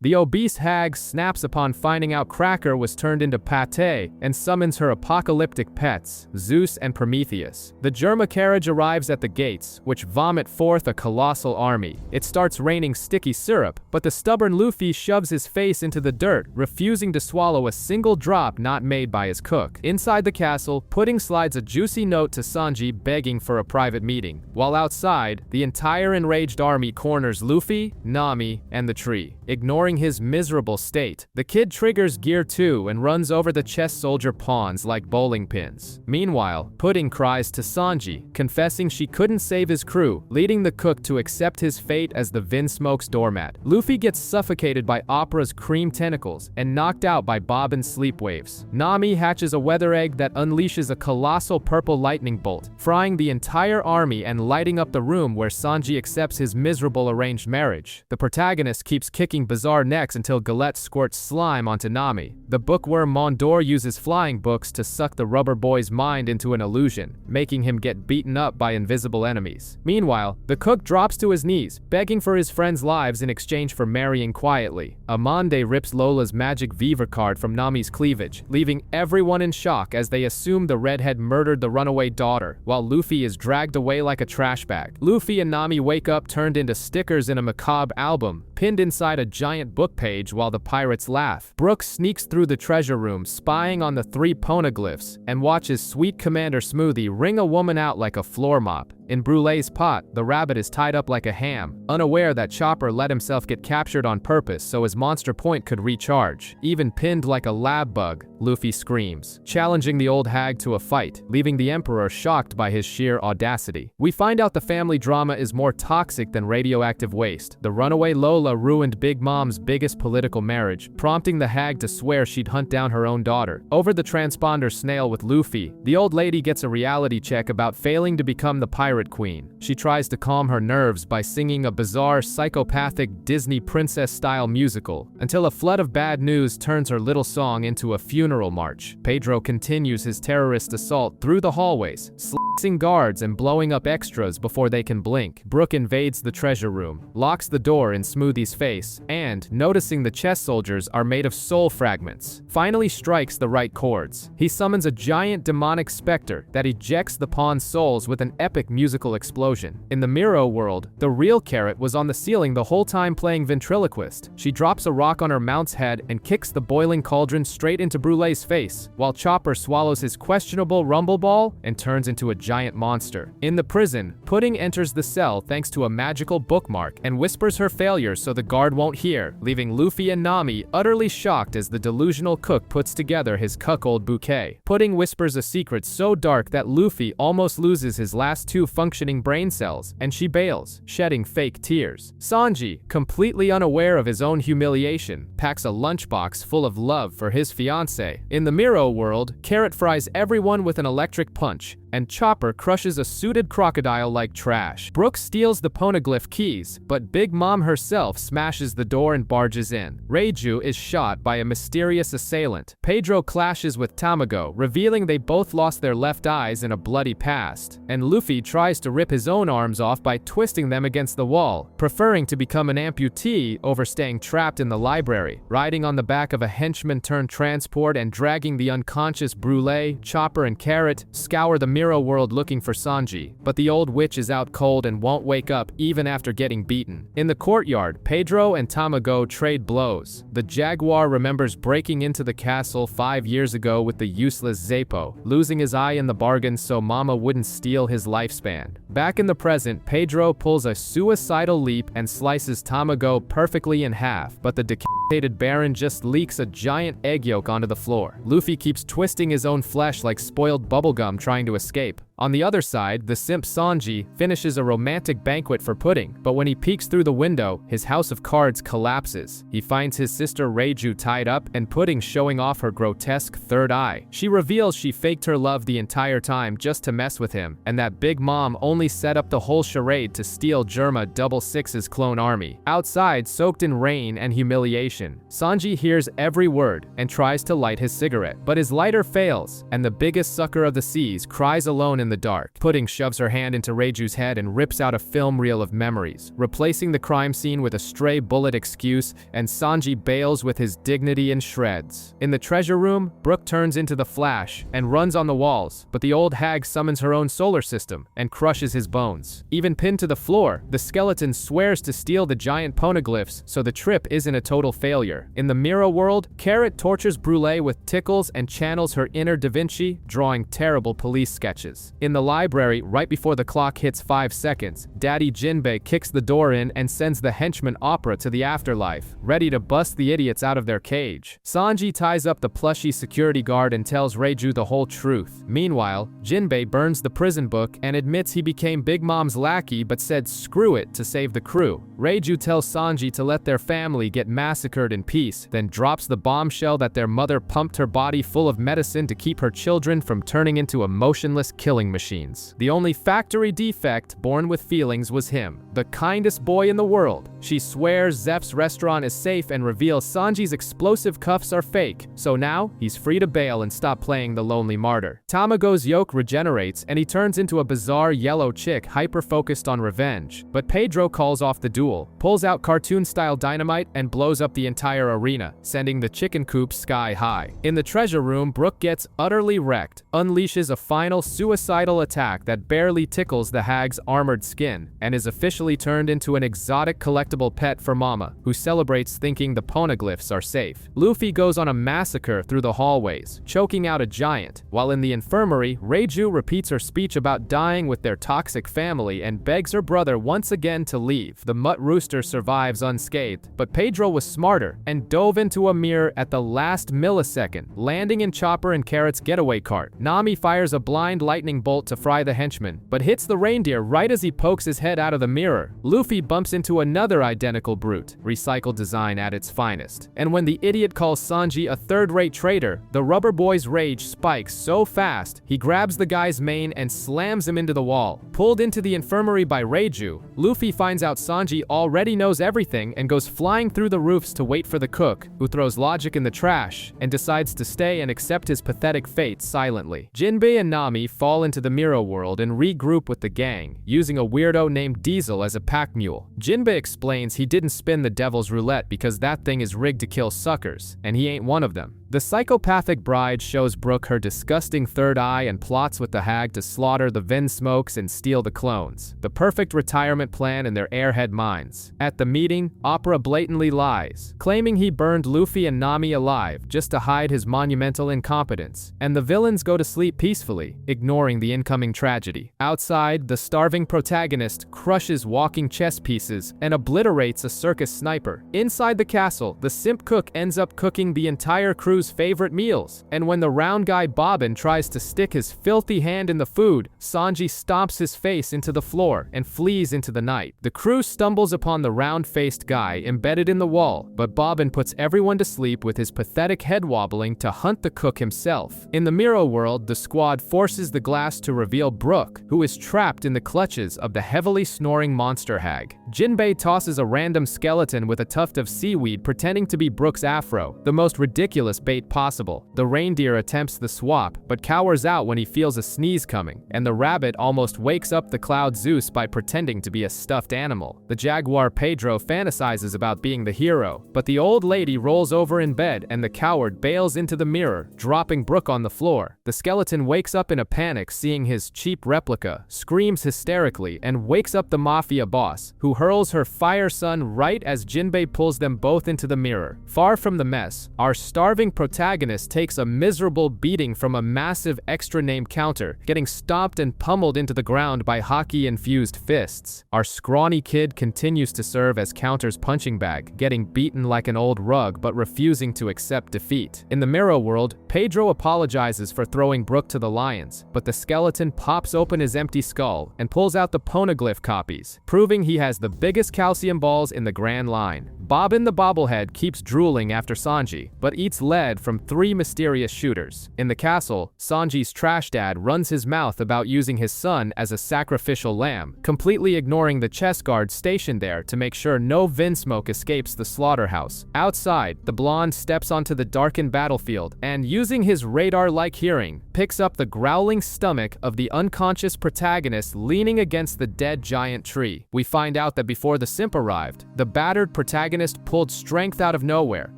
The obese hag snaps upon finding out Cracker was turned into pate and summons her apocalyptic pets, Zeus and Prometheus. The Germa carriage arrives at the gates, which vomit forth a colossal army. It starts raining sticky syrup, but the stubborn Luffy shoves his face into the dirt, refusing to swallow a single drop not made by his cook. Inside the castle, Pudding slides a juicy note to Sanji begging for a private meeting, while outside, the entire enraged army corners Luffy, Nami, and the tree. Ignoring his miserable state, the kid triggers Gear 2 and runs over the chess soldier pawns like bowling pins. Meanwhile, Pudding cries to Sanji, confessing she couldn't save his crew, leading the cook to accept his fate as the Vinsmoke's doormat. Luffy gets suffocated by Opera's cream tentacles and knocked out by Bobbin's sleep waves. Nami hatches a weather egg that unleashes a colossal purple lightning bolt, frying the entire army and lighting up the room where Sanji accepts his miserable arranged marriage. The protagonist keeps kicking bizarre necks until Galette squirts slime onto Nami. The bookworm Mondor uses flying books to suck the rubber boy's mind into an illusion, making him get beaten up by invisible enemies. Meanwhile, the cook drops to his knees, begging for his friends' lives in exchange for marrying quietly. Amande rips Lola's magic Viva card from Nami's cleavage, leaving everyone in shock as they assume the redhead murdered the runaway daughter, while Luffy is dragged away like a trash bag. Luffy and Nami wake up turned into stickers in a macabre album, pinned inside a giant book page while the pirates laugh. Brooks sneaks through the treasure room, spying on the 3 poneglyphs, and watches sweet Commander Smoothie wring a woman out like a floor mop. In Brûlée's pot, the rabbit is tied up like a ham, unaware that Chopper let himself get captured on purpose so his monster point could recharge. Even pinned like a lab bug, Luffy screams, challenging the old hag to a fight, leaving the Emperor shocked by his sheer audacity. We find out the family drama is more toxic than radioactive waste. The runaway Lola ruined Big Mom's biggest political marriage, prompting the hag to swear she'd hunt down her own daughter. Over the transponder snail with Luffy, the old lady gets a reality check about failing to become the pirate pirate queen. She tries to calm her nerves by singing a bizarre, psychopathic Disney princess-style musical, until a flood of bad news turns her little song into a funeral march. Pedro continues his terrorist assault through the hallways, slicing guards and blowing up extras before they can blink. Brooke invades the treasure room, locks the door in Smoothie's face, and, noticing the chess soldiers are made of soul fragments, finally strikes the right chords. He summons a giant demonic specter that ejects the pawn's souls with an epic musical explosion. In the Miro world, the real Carrot was on the ceiling the whole time playing ventriloquist. She drops a rock on her mount's head and kicks the boiling cauldron straight into Brulee's face, while Chopper swallows his questionable rumble ball and turns into a giant monster. In the prison, Pudding enters the cell thanks to a magical bookmark and whispers her failure so the guard won't hear, leaving Luffy and Nami utterly shocked as the delusional cook puts together his cuckold bouquet. Pudding whispers a secret so dark that Luffy almost loses his last 2 functioning brain cells, and she bails, shedding fake tears. Sanji, completely unaware of his own humiliation, packs a lunchbox full of love for his fiancée. In the Miro world, Carrot fries everyone with an electric punch, and Chopper crushes a suited crocodile like trash. Brooke steals the poneglyph keys, but Big Mom herself smashes the door and barges in. Reiju is shot by a mysterious assailant. Pedro clashes with Tamago, revealing they both lost their left eyes in a bloody past. And Luffy tries to rip his own arms off by twisting them against the wall, preferring to become an amputee over staying trapped in the library. Riding on the back of a henchman-turned-transport and dragging the unconscious Brulee, Chopper and Carrot scour the Miro world looking for Sanji, but the old witch is out cold and won't wake up even after getting beaten. In the courtyard, Pedro and Tamago trade blows. The Jaguar remembers breaking into the castle 5 years ago with the useless Zeppo, losing his eye in the bargain so Mama wouldn't steal his lifespan. Back in the present, Pedro pulls a suicidal leap and slices Tamago perfectly in half, but the decapitated Baron just leaks a giant egg yolk onto the floor. Luffy keeps twisting his own flesh like spoiled bubblegum trying to escape. On the other side, the simp Sanji finishes a romantic banquet for Pudding, but when he peeks through the window, his house of cards collapses. He finds his sister Reiju tied up and Pudding showing off her grotesque third eye. She reveals she faked her love the entire time just to mess with him, and that Big Mom only set up the whole charade to steal Germa 66's clone army. Outside, soaked in rain and humiliation, Sanji hears every word and tries to light his cigarette, but his lighter fails, and the biggest sucker of the seas cries alone in the dark. Pudding shoves her hand into Reiju's head and rips out a film reel of memories, replacing the crime scene with a stray bullet excuse, and Sanji bails with his dignity in shreds. In the treasure room, Brooke turns into the Flash and runs on the walls, but the old hag summons her own solar system and crushes his bones. Even pinned to the floor, the skeleton swears to steal the giant poneglyphs, so the trip isn't a total failure. In the Miro world, Carrot tortures Brulee with tickles and channels her inner Da Vinci, drawing terrible police sketches. In the library, right before the clock hits 5 seconds, Daddy Jinbei kicks the door in and sends the henchman Opera to the afterlife, ready to bust the idiots out of their cage. Sanji ties up the plushy security guard and tells Reiju the whole truth. Meanwhile, Jinbei burns the prison book and admits he became Big Mom's lackey but said screw it to save the crew. Reiju tells Sanji to let their family get massacred in peace, then drops the bombshell that their mother pumped her body full of medicine to keep her children from turning into emotionless killing machines. The only factory defect born with feelings was him, the kindest boy in the world. She swears Zeph's restaurant is safe and reveals Sanji's explosive cuffs are fake, so now he's free to bail and stop playing the lonely martyr. Tamago's yoke regenerates and he turns into a bizarre yellow chick hyper-focused on revenge, but Pedro calls off the duel, pulls out cartoon-style dynamite and blows up the entire arena, sending the chicken coop sky high. In the treasure room, Brooke gets utterly wrecked, unleashes a final suicidal attack that barely tickles the hag's armored skin, and is officially turned into an exotic collectible pet for Mama, who celebrates thinking the poneglyphs are safe. Luffy goes on a massacre through the hallways, choking out a giant, while in the infirmary, Reiju repeats her speech about dying with their toxic family and begs her brother once again to leave. The mutt rooster survives unscathed, but Pedro was smarter and dove into a mirror at the last millisecond, landing in Chopper and Carrot's getaway cart. Nami fires a blind lightning lightning bolt to fry the henchman, but hits the reindeer right as he pokes his head out of the mirror. Luffy bumps into another identical brute, recycled design at its finest. And when the idiot calls Sanji a third-rate traitor, the rubber boy's rage spikes so fast, he grabs the guy's mane and slams him into the wall. Pulled into the infirmary by Reiju, Luffy finds out Sanji already knows everything and goes flying through the roofs to wait for the cook, who throws logic in the trash and decides to stay and accept his pathetic fate silently. Jinbei and Nami fall into the Miro world and regroup with the gang, using a weirdo named Diesel as a pack mule. Jinbei explains he didn't spin the devil's roulette because that thing is rigged to kill suckers, and he ain't one of them. The psychopathic bride shows Brook her disgusting third eye and plots with the hag to slaughter the Vinsmokes and steal the clones. The perfect retirement plan in their airhead minds. At the meeting, Opera blatantly lies, claiming he burned Luffy and Nami alive just to hide his monumental incompetence, and the villains go to sleep peacefully, ignoring the incoming tragedy. Outside, the starving protagonist crushes walking chess pieces and obliterates a circus sniper. Inside the castle, the simp cook ends up cooking the entire crew's favorite meals, and when the round guy Bobbin tries to stick his filthy hand in the food, Sanji stomps his face into the floor and flees into the night. The crew stumbles upon the round-faced guy embedded in the wall, but Bobbin puts everyone to sleep with his pathetic head wobbling to hunt the cook himself. In the Miro world, the squad forces the glass to reveal Brook, who is trapped in the clutches of the heavily snoring monster hag. Jinbei tosses a random skeleton with a tuft of seaweed pretending to be Brook's afro, the most ridiculous bait possible. The reindeer attempts the swap, but cowers out when he feels a sneeze coming, and the rabbit almost wakes up the cloud Zeus by pretending to be a stuffed animal. The jaguar Pedro fantasizes about being the hero, but the old lady rolls over in bed and the coward bails into the mirror, dropping Brook on the floor. The skeleton wakes up in a panic seeing his cheap replica, screams hysterically, and wakes up the mafia boss, who hurls her fire sun right as Jinbei pulls them both into the mirror. Far from the mess, our starving protagonist takes a miserable beating from a massive extra name counter, getting stomped and pummeled into the ground by hockey-infused fists. Our scrawny kid continues to serve as counter's punching bag, getting beaten like an old rug but refusing to accept defeat. In the Miro world, Pedro apologizes for throwing Brook to the lions, but the skeleton pops open his empty skull and pulls out the poneglyph copies, proving he has the biggest calcium balls in the Grand Line. Bobbin the bobblehead keeps drooling after Sanji, but eats lead from 3 mysterious shooters. In the castle, Sanji's trash dad runs his mouth about using his son as a sacrificial lamb, completely ignoring the chest guard stationed there to make sure no Vinsmoke escapes the slaughterhouse. Outside, the blonde steps onto the darkened battlefield and, using his radar-like hearing, picks up the growling stomach of the unconscious protagonist leaning against the dead giant tree. We find out that before the simp arrived, the battered protagonist pulled strength out of nowhere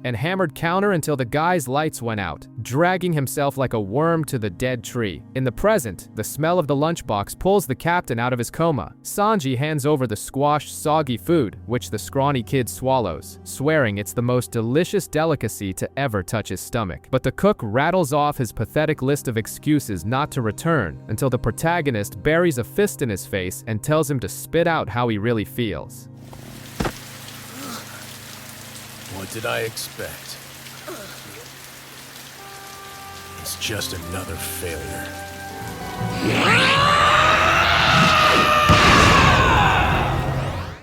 and hammered counter until the guy's lights went out, dragging himself like a worm to the dead tree. In the present, the smell of the lunchbox pulls the captain out of his coma. Sanji hands over the squashed, soggy food, which the scrawny kid swallows, swearing it's the most delicious delicacy to ever touch his stomach. But the cook rattles off his pathetic list of excuses not to return until the protagonist buries a fist in his face and tells him to spit out how he really feels. What did I expect? It's just another failure.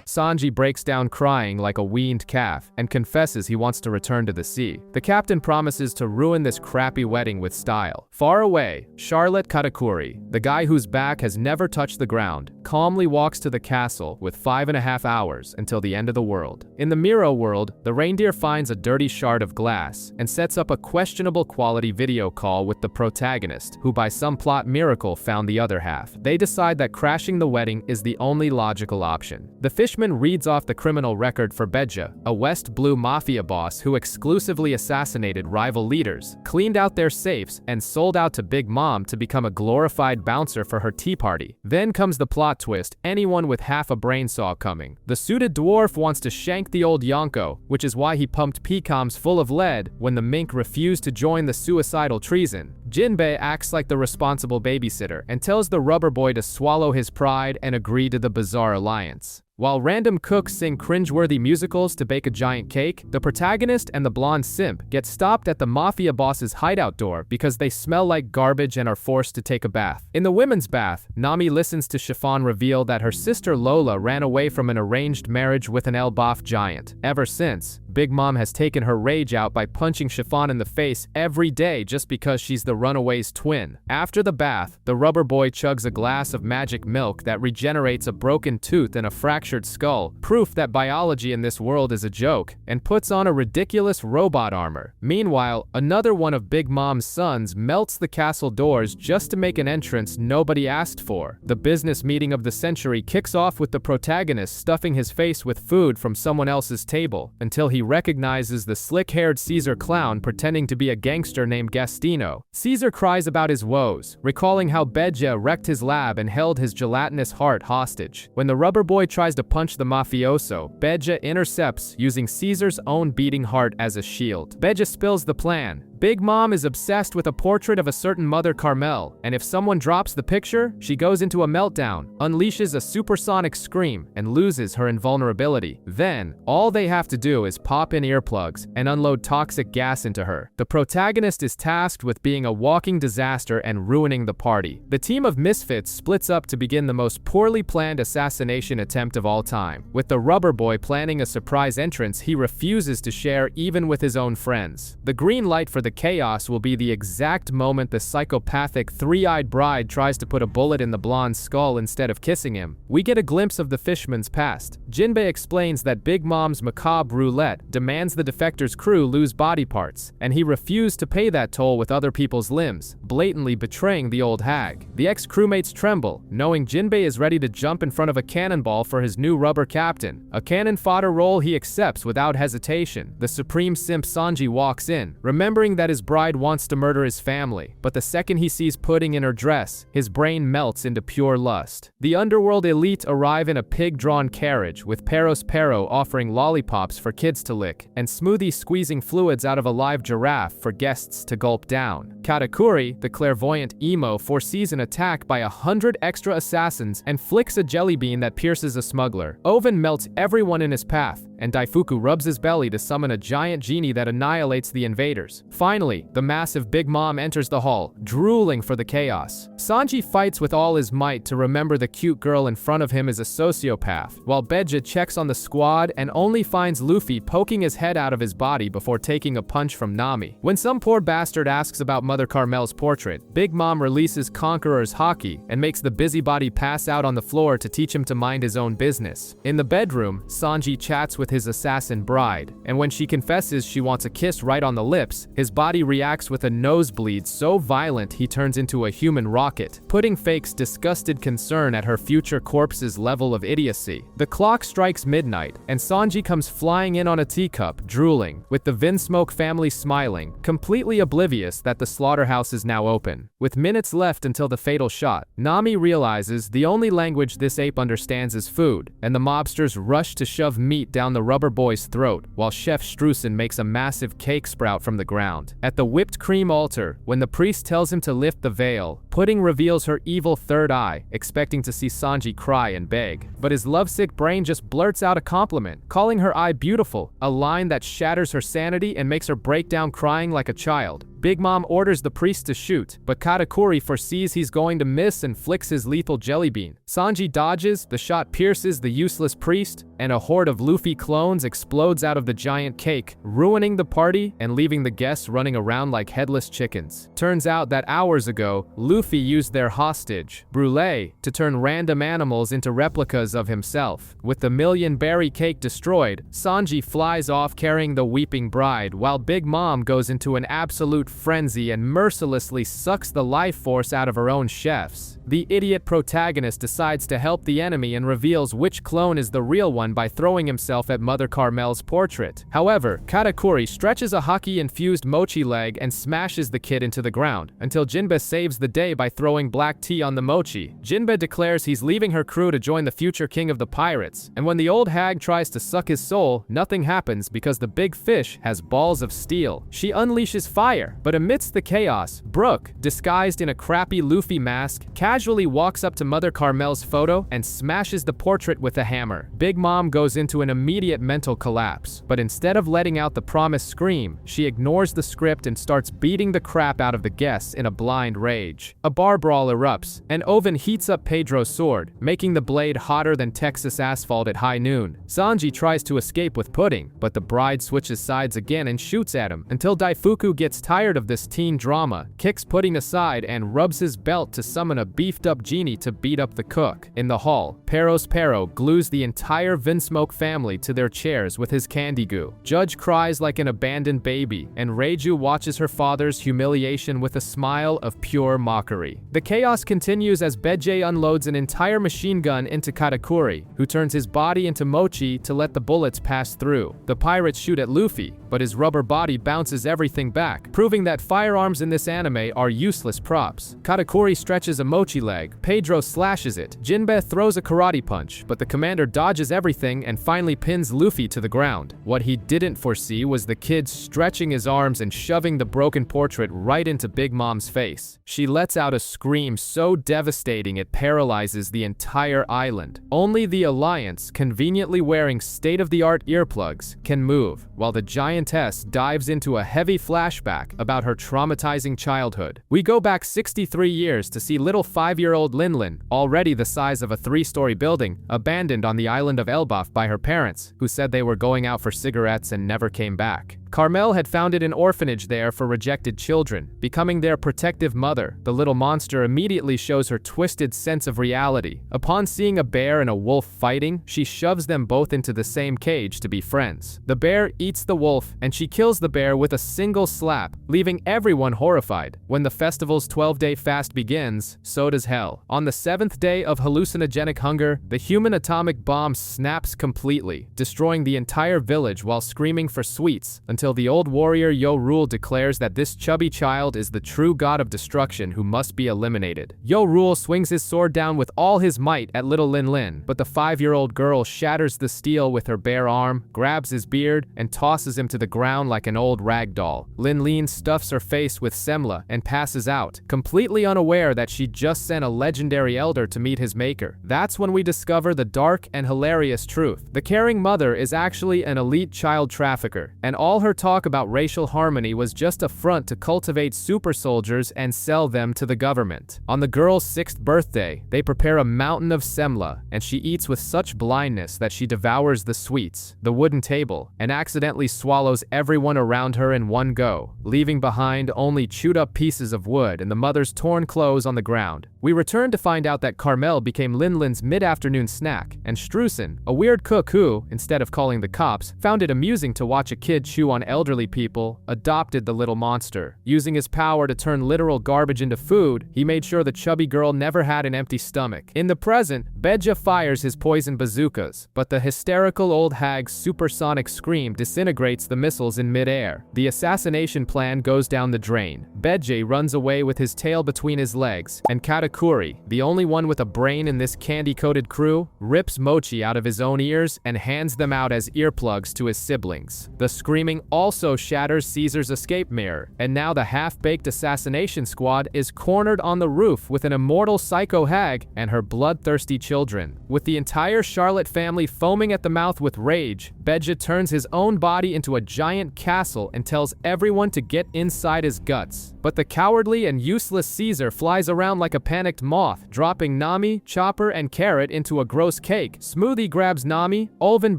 Sanji breaks down crying like a weaned calf and confesses he wants to return to the sea. The captain promises to ruin this crappy wedding with style. Far away, Charlotte Katakuri, the guy whose back has never touched the ground, calmly walks to the castle with 5.5 hours until the end of the world. In the Miro world, the reindeer finds a dirty shard of glass and sets up a questionable quality video call with the protagonist, who by some plot miracle found the other half. They decide that crashing the wedding is the only logical option. The fishman reads off the criminal record for Beja, a West Blue mafia boss who exclusively assassinated rival leaders, cleaned out their safes, and sold out to Big Mom to become a glorified bouncer for her tea party. Then comes the plot twist, anyone with half a brain saw coming. The suited dwarf wants to shank the old Yonko, which is why he pumped PCOMs full of lead when the mink refused to join the suicidal treason. Jinbei acts like the responsible babysitter and tells the rubber boy to swallow his pride and agree to the bizarre alliance. While random cooks sing cringeworthy musicals to bake a giant cake, the protagonist and the blonde simp get stopped at the mafia boss's hideout door because they smell like garbage and are forced to take a bath. In the women's bath, Nami listens to Chiffon reveal that her sister Lola ran away from an arranged marriage with an Elbaf giant. Ever since, Big Mom has taken her rage out by punching Chiffon in the face every day just because she's the runaway's twin. After the bath, the rubber boy chugs a glass of magic milk that regenerates a broken tooth and a fractured skull, proof that biology in this world is a joke, and puts on a ridiculous robot armor. Meanwhile, another one of Big Mom's sons melts the castle doors just to make an entrance nobody asked for. The business meeting of the century kicks off with the protagonist stuffing his face with food from someone else's table, until he recognizes the slick-haired Caesar clown pretending to be a gangster named Gastino. Caesar cries about his woes, recalling how Beja wrecked his lab and held his gelatinous heart hostage. When the rubber boy tries to punch the mafioso, Beja intercepts using Caesar's own beating heart as a shield. Beja spills the plan. Big Mom is obsessed with a portrait of a certain Mother Carmel, and if someone drops the picture, she goes into a meltdown, unleashes a supersonic scream, and loses her invulnerability. Then, all they have to do is pop in earplugs and unload toxic gas into her. The protagonist is tasked with being a walking disaster and ruining the party. The team of misfits splits up to begin the most poorly planned assassination attempt of all time, with the rubber boy planning a surprise entrance he refuses to share even with his own friends. The green light for the chaos will be the exact moment the psychopathic three-eyed bride tries to put a bullet in the blonde's skull instead of kissing him. We get a glimpse of the fishman's past. Jinbei explains that Big Mom's macabre roulette demands the defector's crew lose body parts, and he refused to pay that toll with other people's limbs, blatantly betraying the old hag. The ex-crewmates tremble, knowing Jinbei is ready to jump in front of a cannonball for his new rubber captain, a cannon fodder role he accepts without hesitation. The supreme simp Sanji walks in, remembering that his bride wants to murder his family, but the second he sees pudding in her dress, his brain melts into pure lust. The underworld elite arrive in a pig-drawn carriage, with Peros Pero offering lollipops for kids to lick, and Smoothie squeezing fluids out of a live giraffe for guests to gulp down. Katakuri, the clairvoyant emo, foresees an attack by 100 extra assassins and flicks a jelly bean that pierces a smuggler. Oven melts everyone in his path, and Daifuku rubs his belly to summon a giant genie that annihilates the invaders. Finally, the massive Big Mom enters the hall, drooling for the chaos. Sanji fights with all his might to remember the cute girl in front of him is a sociopath, while Beja checks on the squad and only finds Luffy poking his head out of his body before taking a punch from Nami. When some poor bastard asks about Mother Carmel's portrait, Big Mom releases Conqueror's Haki and makes the busybody pass out on the floor to teach him to mind his own business. In the bedroom, Sanji chats with his assassin bride, and when she confesses she wants a kiss right on the lips, his body reacts with a nosebleed so violent he turns into a human rocket, putting Fake's disgusted concern at her future corpse's level of idiocy. The clock strikes midnight, and Sanji comes flying in on a teacup, drooling, with the Vinsmoke family smiling, completely oblivious that the slaughterhouse is now open. With minutes left until the fatal shot, Nami realizes the only language this ape understands is food, and the mobsters rush to shove meat down the rubber boy's throat, while Chef Strusen makes a massive cake sprout from the ground. At the whipped cream altar, when the priest tells him to lift the veil, Pudding reveals her evil third eye, expecting to see Sanji cry and beg. But his lovesick brain just blurts out a compliment, calling her eye beautiful, a line that shatters her sanity and makes her break down crying like a child. Big Mom orders the priest to shoot, but Katakuri foresees he's going to miss and flicks his lethal jelly bean. Sanji dodges, the shot pierces the useless priest, and a horde of Luffy clones explodes out of the giant cake, ruining the party and leaving the guests running around like headless chickens. Turns out that hours ago, Luffy used their hostage, Brûlé, to turn random animals into replicas of himself. With the million-berry cake destroyed, Sanji flies off carrying the weeping bride, while Big Mom goes into an absolute frenzy and mercilessly sucks the life force out of her own chefs. the idiot protagonist decides to help the enemy and reveals which clone is the real one by throwing himself at Mother Carmel's portrait. However, Katakuri stretches a hockey-infused mochi leg and smashes the kid into the ground, until Jinbe saves the day by throwing black tea on the mochi. Jinbe declares he's leaving her crew to join the future king of the pirates, and when the old hag tries to suck his soul, nothing happens because the big fish has balls of steel. She unleashes fire, but amidst the chaos, Brook, disguised in a crappy Luffy mask, casually walks up to Mother Carmel's photo and smashes the portrait with a hammer. Big Mom goes into an immediate mental collapse, but instead of letting out the promised scream, she ignores the script and starts beating the crap out of the guests in a blind rage. A bar brawl erupts, and Oven heats up Pedro's sword, making the blade hotter than Texas asphalt at high noon. Sanji tries to escape with Pudding, but the bride switches sides again and shoots at him, until Daifuku gets tired of this teen drama, kicks Pudding aside and rubs his belt to summon a beefed-up genie to beat up the cook. In the hall, Pero glues the entire Vinsmoke family to their chairs with his candy goo. Judge cries like an abandoned baby, and Reiju watches her father's humiliation with a smile of pure mockery. The chaos continues as Beijing unloads an entire machine gun into Katakuri, who turns his body into mochi to let the bullets pass through. The pirates shoot at Luffy, but his rubber body bounces everything back, proving that firearms in this anime are useless props. Katakuri stretches a mochi leg, Pedro slashes it, Jinbe throws a karate punch, but the commander dodges everything and finally pins Luffy to the ground. What he didn't foresee was the kid stretching his arms and shoving the broken portrait right into Big Mom's face. She lets out a scream so devastating it paralyzes the entire island. Only the Alliance, conveniently wearing state-of-the-art earplugs, can move, while the giantess dives into a heavy flashback about her traumatizing childhood. We go back 63 years to see little 5-year-old Linlin, already the size of a 3-story building, abandoned on the island of Elbaf by her parents, who said they were going out for cigarettes and never came back. Carmel had founded an orphanage there for rejected children, becoming their protective mother. The little monster immediately shows her twisted sense of reality. Upon seeing a bear and a wolf fighting, she shoves them both into the same cage to be friends. The bear eats the wolf, and she kills the bear with a single slap, leaving everyone horrified. When the festival's 12-day fast begins, so does hell. On the 7th day of hallucinogenic hunger, the human atomic bomb snaps completely, destroying the entire village while screaming for sweets, until the old warrior Yo Rule declares that this chubby child is the true god of destruction who must be eliminated. Yo Rule swings his sword down with all his might at little Linlin, but the 5-year-old girl shatters the steel with her bare arm, grabs his beard, and tosses him to the ground like an old rag doll. Linlin stuffs her face with semla and passes out, completely unaware that she just sent a legendary elder to meet his maker. That's when we discover the dark and hilarious truth. The caring mother is actually an elite child trafficker, and all her talk about racial harmony was just a front to cultivate super soldiers and sell them to the government. On the girl's 6th birthday, they prepare a mountain of semla, and she eats with such blindness that she devours the sweets, the wooden table, and accidentally swallows everyone around her in one go, leaving behind only chewed up pieces of wood and the mother's torn clothes on the ground. We return to find out that Carmel became Linlin's mid-afternoon snack, and Strusen, a weird cook who, instead of calling the cops, found it amusing to watch a kid chew on elderly people, adopted the little monster. Using his power to turn literal garbage into food, he made sure the chubby girl never had an empty stomach. In the present, Beja fires his poison bazookas, but the hysterical old hag's supersonic scream disintegrates the missiles in midair. The assassination plan goes down the drain. Beja runs away with his tail between his legs, and Katakuri, the only one with a brain in this candy-coated crew, rips Mochi out of his own ears and hands them out as earplugs to his siblings. The screaming also shatters Caesar's escape mirror, and now the half-baked assassination squad is cornered on the roof with an immortal psycho hag and her bloodthirsty children. With the entire Charlotte family foaming at the mouth with rage, Beja turns his own body into a giant castle and tells everyone to get inside his guts. But the cowardly and useless Caesar flies around like a panicked moth, dropping Nami, Chopper, and Carrot into a gross cake. Smoothie grabs Nami, Ulvin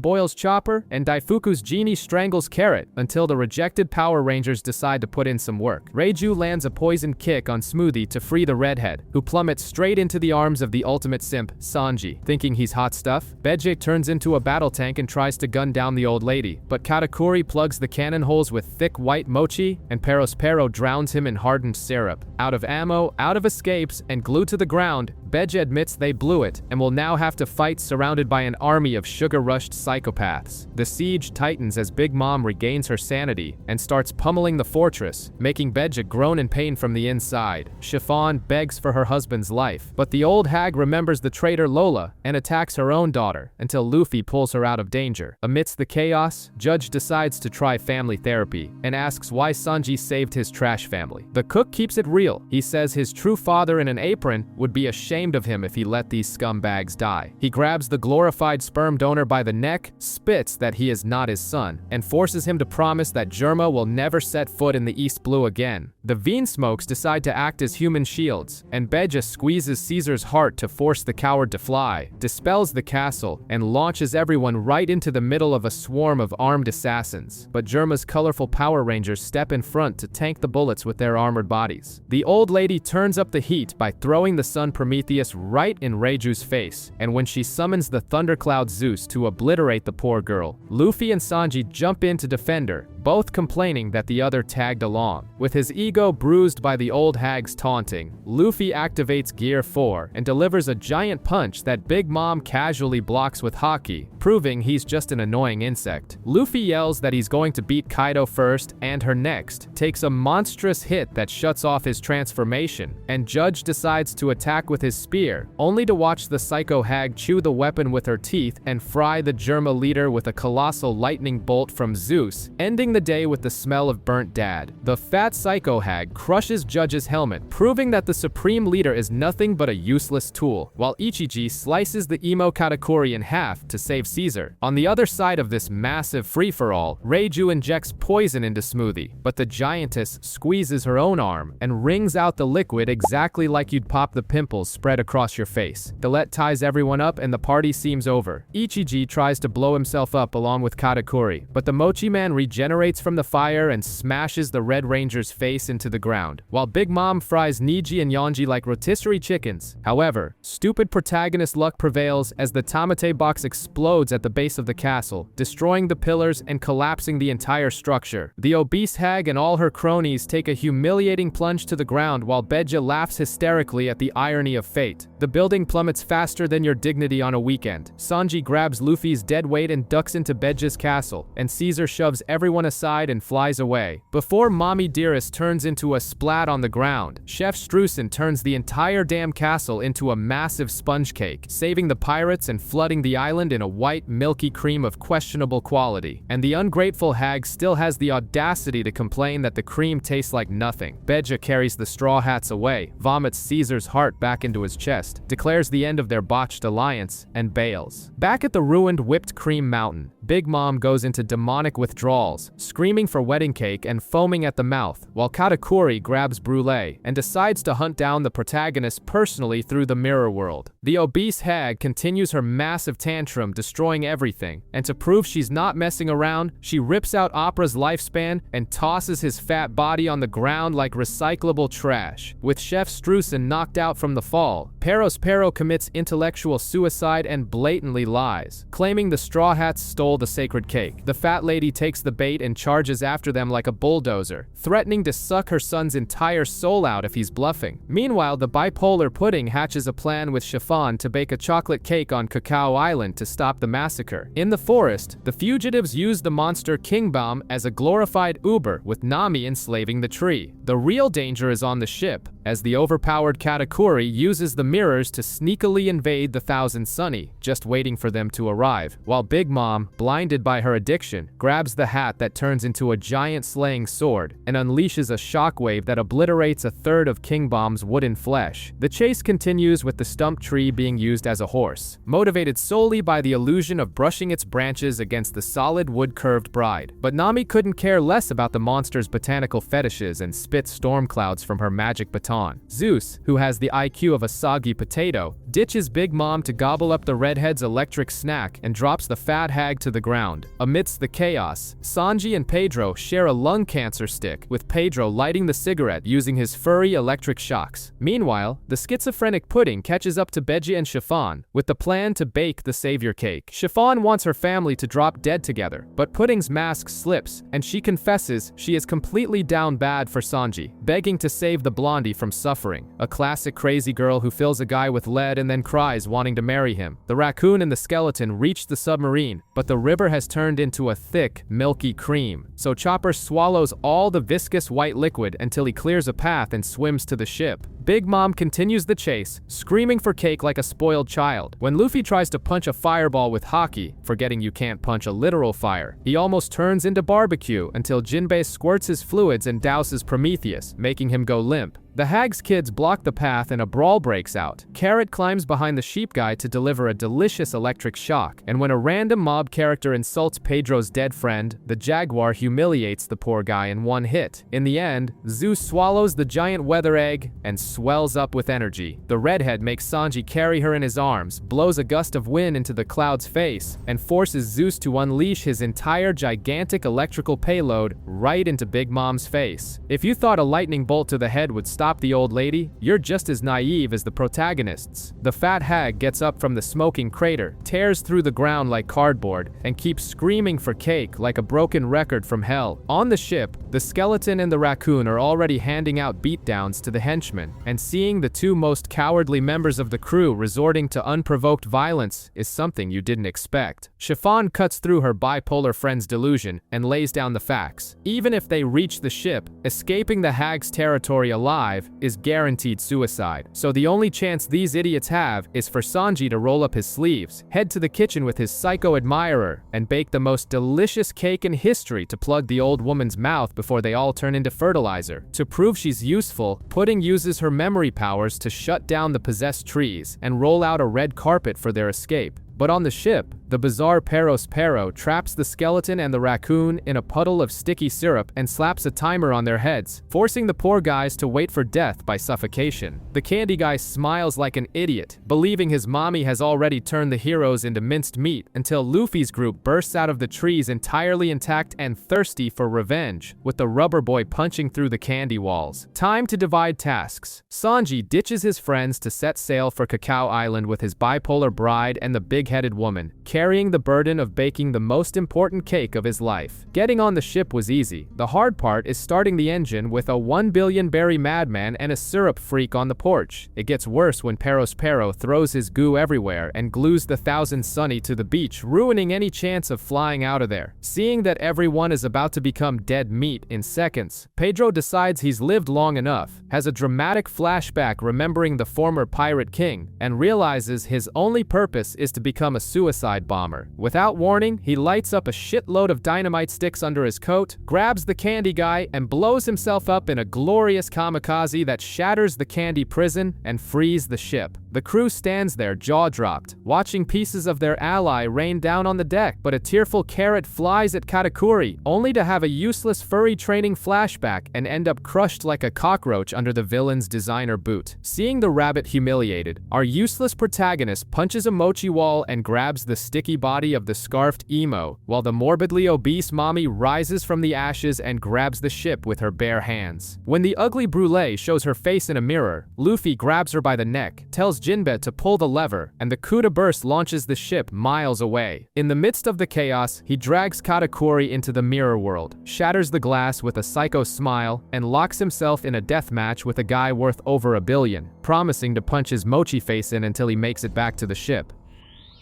boils Chopper, and Daifuku's genie strangles Carrot, until the rejected Power Rangers decide to put in some work. Reiju lands a poisoned kick on Smoothie to free the redhead, who plummets straight into the arms of the ultimate simp, Sanji. Thinking he's hot stuff, Beje turns into a battle tank and tries to gun down the old lady, but Katakuri plugs the cannon holes with thick white mochi, and Perospero drowns him in hardened syrup. Out of ammo, out of escapes, and glued to the ground, Beje admits they blew it and will now have to fight surrounded by an army of sugar-rushed psychopaths. The siege tightens as Big Mom regains her sanity and starts pummeling the fortress, making Beje groan in pain from the inside. Chiffon begs for her husband's life, but the old hag remembers the traitor Lola and attacks her own daughter until Luffy pulls her out of danger. Amidst the chaos, Judge decides to try family therapy and asks why Sanji saved his trash family. The cook keeps it real. He says his true father in an apron would be ashamed of him if he let these scumbags die. He grabs the glorified sperm donor by the neck, spits that he is not his son, and forces him to promise that Germa will never set foot in the East Blue again. The Vinsmokes decide to act as human shields, and Beje squeezes Caesar's heart to force the coward to fly, dispels the castle, and launches everyone right into the middle of a swarm of armed assassins. But Germa's colorful Power Rangers step in front to tank the bullets with their armored bodies. The old lady turns up the heat by throwing the sun Prometheus right in Reiju's face, and when she summons the thundercloud Zeus to obliterate the poor girl, Luffy and Sanji jump in to defend her, both complaining that the other tagged along. With his ego bruised by the old hag's taunting, Luffy activates Gear 4 and delivers a giant punch that Big Mom casually blocks with Haki, proving he's just an annoying insect. Luffy yells that he's going to beat Kaido first and her next, takes a monstrous hit that shuts off his transformation, and Judge decides to attack with his spear, only to watch the psycho hag chew the weapon with her teeth and fry the Germa leader with a colossal lightning bolt from Zeus, ending the day with the smell of burnt dad. The fat psycho hag crushes Judge's helmet, proving that the supreme leader is nothing but a useless tool, while Ichiji slices the emo Katakuri in half to save Caesar. On the other side of this massive free-for-all, Reiju injects poison into Smoothie, but the giantess squeezes her own arm and wrings out the liquid exactly like you'd pop the pimples spread across your face. Gillette ties everyone up and the party seems over. Ichiji tries to blow himself up along with Katakuri, but the Mochi Man regenerates from the fire and smashes the Red Ranger's face into the ground, while Big Mom fries Niji and Yonji like rotisserie chickens. However, stupid protagonist luck prevails as the Tamate box explodes at the base of the castle, destroying the pillars and collapsing the entire structure. The obese hag and all her cronies take a humiliating plunge to the ground while Beje laughs hysterically at the irony of fate. The building plummets faster than your dignity on a weekend. Sanji grabs Luffy's dead weight and ducks into Beje's castle, and Caesar shoves everyone aside and flies away. Before Mommy Dearest turns into a splat on the ground, Chef Streusen turns the entire damn castle into a massive sponge cake, saving the pirates and flooding the island in a white, milky cream of questionable quality. And the ungrateful hag still has the audacity to complain that the cream tastes like nothing. Beje carries the Straw Hats away, vomits Caesar's heart back into his chest, declares the end of their botched alliance, and bails. Back at the ruined whipped cream mountain, Big Mom goes into demonic withdrawals, screaming for wedding cake and foaming at the mouth, while Katakuri grabs Brûlée and decides to hunt down the protagonist personally through the mirror world. The obese hag continues her massive tantrum, destroying everything, and to prove she's not messing around, she rips out Opera's lifespan and tosses his fat body on the ground like recyclable trash. With Chef Streusen knocked out from the fall, Perospero commits intellectual suicide and blatantly lies, claiming the Straw Hats stole the sacred cake. The fat lady takes the bait and charges after them like a bulldozer, threatening to suck her son's entire soul out if he's bluffing. Meanwhile, the bipolar pudding hatches a plan with Chiffon to bake a chocolate cake on Cacao Island to stop the massacre. In the forest, the fugitives use the monster Kingbomb as a glorified Uber, with Nami enslaving the tree. The real danger is on the ship, as the overpowered Katakuri uses the mirrors to sneakily invade the Thousand Sunny, just waiting for them to arrive, while Big Mom, blinded by her addiction, grabs the hat that turns into a giant slaying sword and unleashes a shockwave that obliterates a third of Kingbomb's wooden flesh. The chase continues with the stump tree being used as a horse, motivated solely by the illusion of brushing its branches against the solid wood-curved bride. But Nami couldn't care less about the monster's botanical fetishes and spits storm clouds from her magic baton. Zeus, who has the IQ of a soggy potato, ditches Big Mom to gobble up the redhead's electric snack and drops the fat hag to the ground. Amidst the chaos, Sanji Sanji and Pedro share a lung cancer stick, with Pedro lighting the cigarette using his furry electric shocks. Meanwhile, the schizophrenic Pudding catches up to Beji and Chiffon with the plan to bake the savior cake. Chiffon wants her family to drop dead together, but Pudding's mask slips, and she confesses she is completely down bad for Sanji, begging to save the blondie from suffering. A classic crazy girl who fills a guy with lead and then cries wanting to marry him. The raccoon and the skeleton reach the submarine, but the river has turned into a thick, milky cream. So Chopper swallows all the viscous white liquid until he clears a path and swims to the ship. Big Mom continues the chase, screaming for cake like a spoiled child. When Luffy tries to punch a fireball with Haki, forgetting you can't punch a literal fire, he almost turns into barbecue until Jinbei squirts his fluids and douses Prometheus, making him go limp. The hag's kids block the path and a brawl breaks out. Carrot climbs behind the sheep guy to deliver a delicious electric shock, and when a random mob character insults Pedro's dead friend, the jaguar humiliates the poor guy in one hit. In the end, Zeus swallows the giant weather egg and swells up with energy. The redhead makes Sanji carry her in his arms, blows a gust of wind into the cloud's face, and forces Zeus to unleash his entire gigantic electrical payload right into Big Mom's face. If you thought a lightning bolt to the head would stop the old lady, you're just as naive as the protagonists. The fat hag gets up from the smoking crater, tears through the ground like cardboard, and keeps screaming for cake like a broken record from hell. On the ship, the skeleton and the raccoon are already handing out beatdowns to the henchmen, and seeing the two most cowardly members of the crew resorting to unprovoked violence is something you didn't expect. Chiffon cuts through her bipolar friend's delusion and lays down the facts. Even if they reach the ship, escaping the hag's territory alive is guaranteed suicide. So the only chance these idiots have is for Sanji to roll up his sleeves, head to the kitchen with his psycho admirer, and bake the most delicious cake in history to plug the old woman's mouth before they all turn into fertilizer. To prove she's useful, Pudding uses her memory powers to shut down the possessed trees and roll out a red carpet for their escape. But on the ship, the bizarre Pero traps the skeleton and the raccoon in a puddle of sticky syrup and slaps a timer on their heads, forcing the poor guys to wait for death by suffocation. The candy guy smiles like an idiot, believing his mommy has already turned the heroes into minced meat, until Luffy's group bursts out of the trees entirely intact and thirsty for revenge, with the rubber boy punching through the candy walls. Time to divide tasks. Sanji ditches his friends to set sail for Cacao Island with his bipolar bride and the big-headed woman, carrying the burden of baking the most important cake of his life. Getting on the ship was easy. The hard part is starting the engine with a 1 billion berry madman and a syrup freak on the porch. It gets worse when Pero throws his goo everywhere and glues the Thousand Sunny to the beach, ruining any chance of flying out of there. Seeing that everyone is about to become dead meat in seconds, Pedro decides he's lived long enough, has a dramatic flashback remembering the former pirate king, and realizes his only purpose is to become a suicide bomber. Without warning, he lights up a shitload of dynamite sticks under his coat, grabs the candy guy, and blows himself up in a glorious kamikaze that shatters the candy prison and frees the ship. The crew stands there jaw-dropped, watching pieces of their ally rain down on the deck, but a tearful Carrot flies at Katakuri, only to have a useless furry training flashback and end up crushed like a cockroach under the villain's designer boot. Seeing the rabbit humiliated, our useless protagonist punches a mochi wall and grabs the sticky body of the scarfed emo, while the morbidly obese mommy rises from the ashes and grabs the ship with her bare hands. When the ugly Brûlée shows her face in a mirror, Luffy grabs her by the neck, tells Jinbei to pull the lever, and the coup de burst launches the ship miles away. In the midst of the chaos, he drags Katakuri into the mirror world, shatters the glass with a psycho smile, and locks himself in a death match with a guy worth over $1 billion, promising to punch his mochi face in until he makes it back to the ship.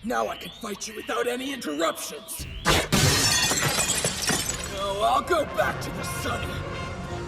Now I can fight you without any interruptions. No, I'll go back to the Sunny.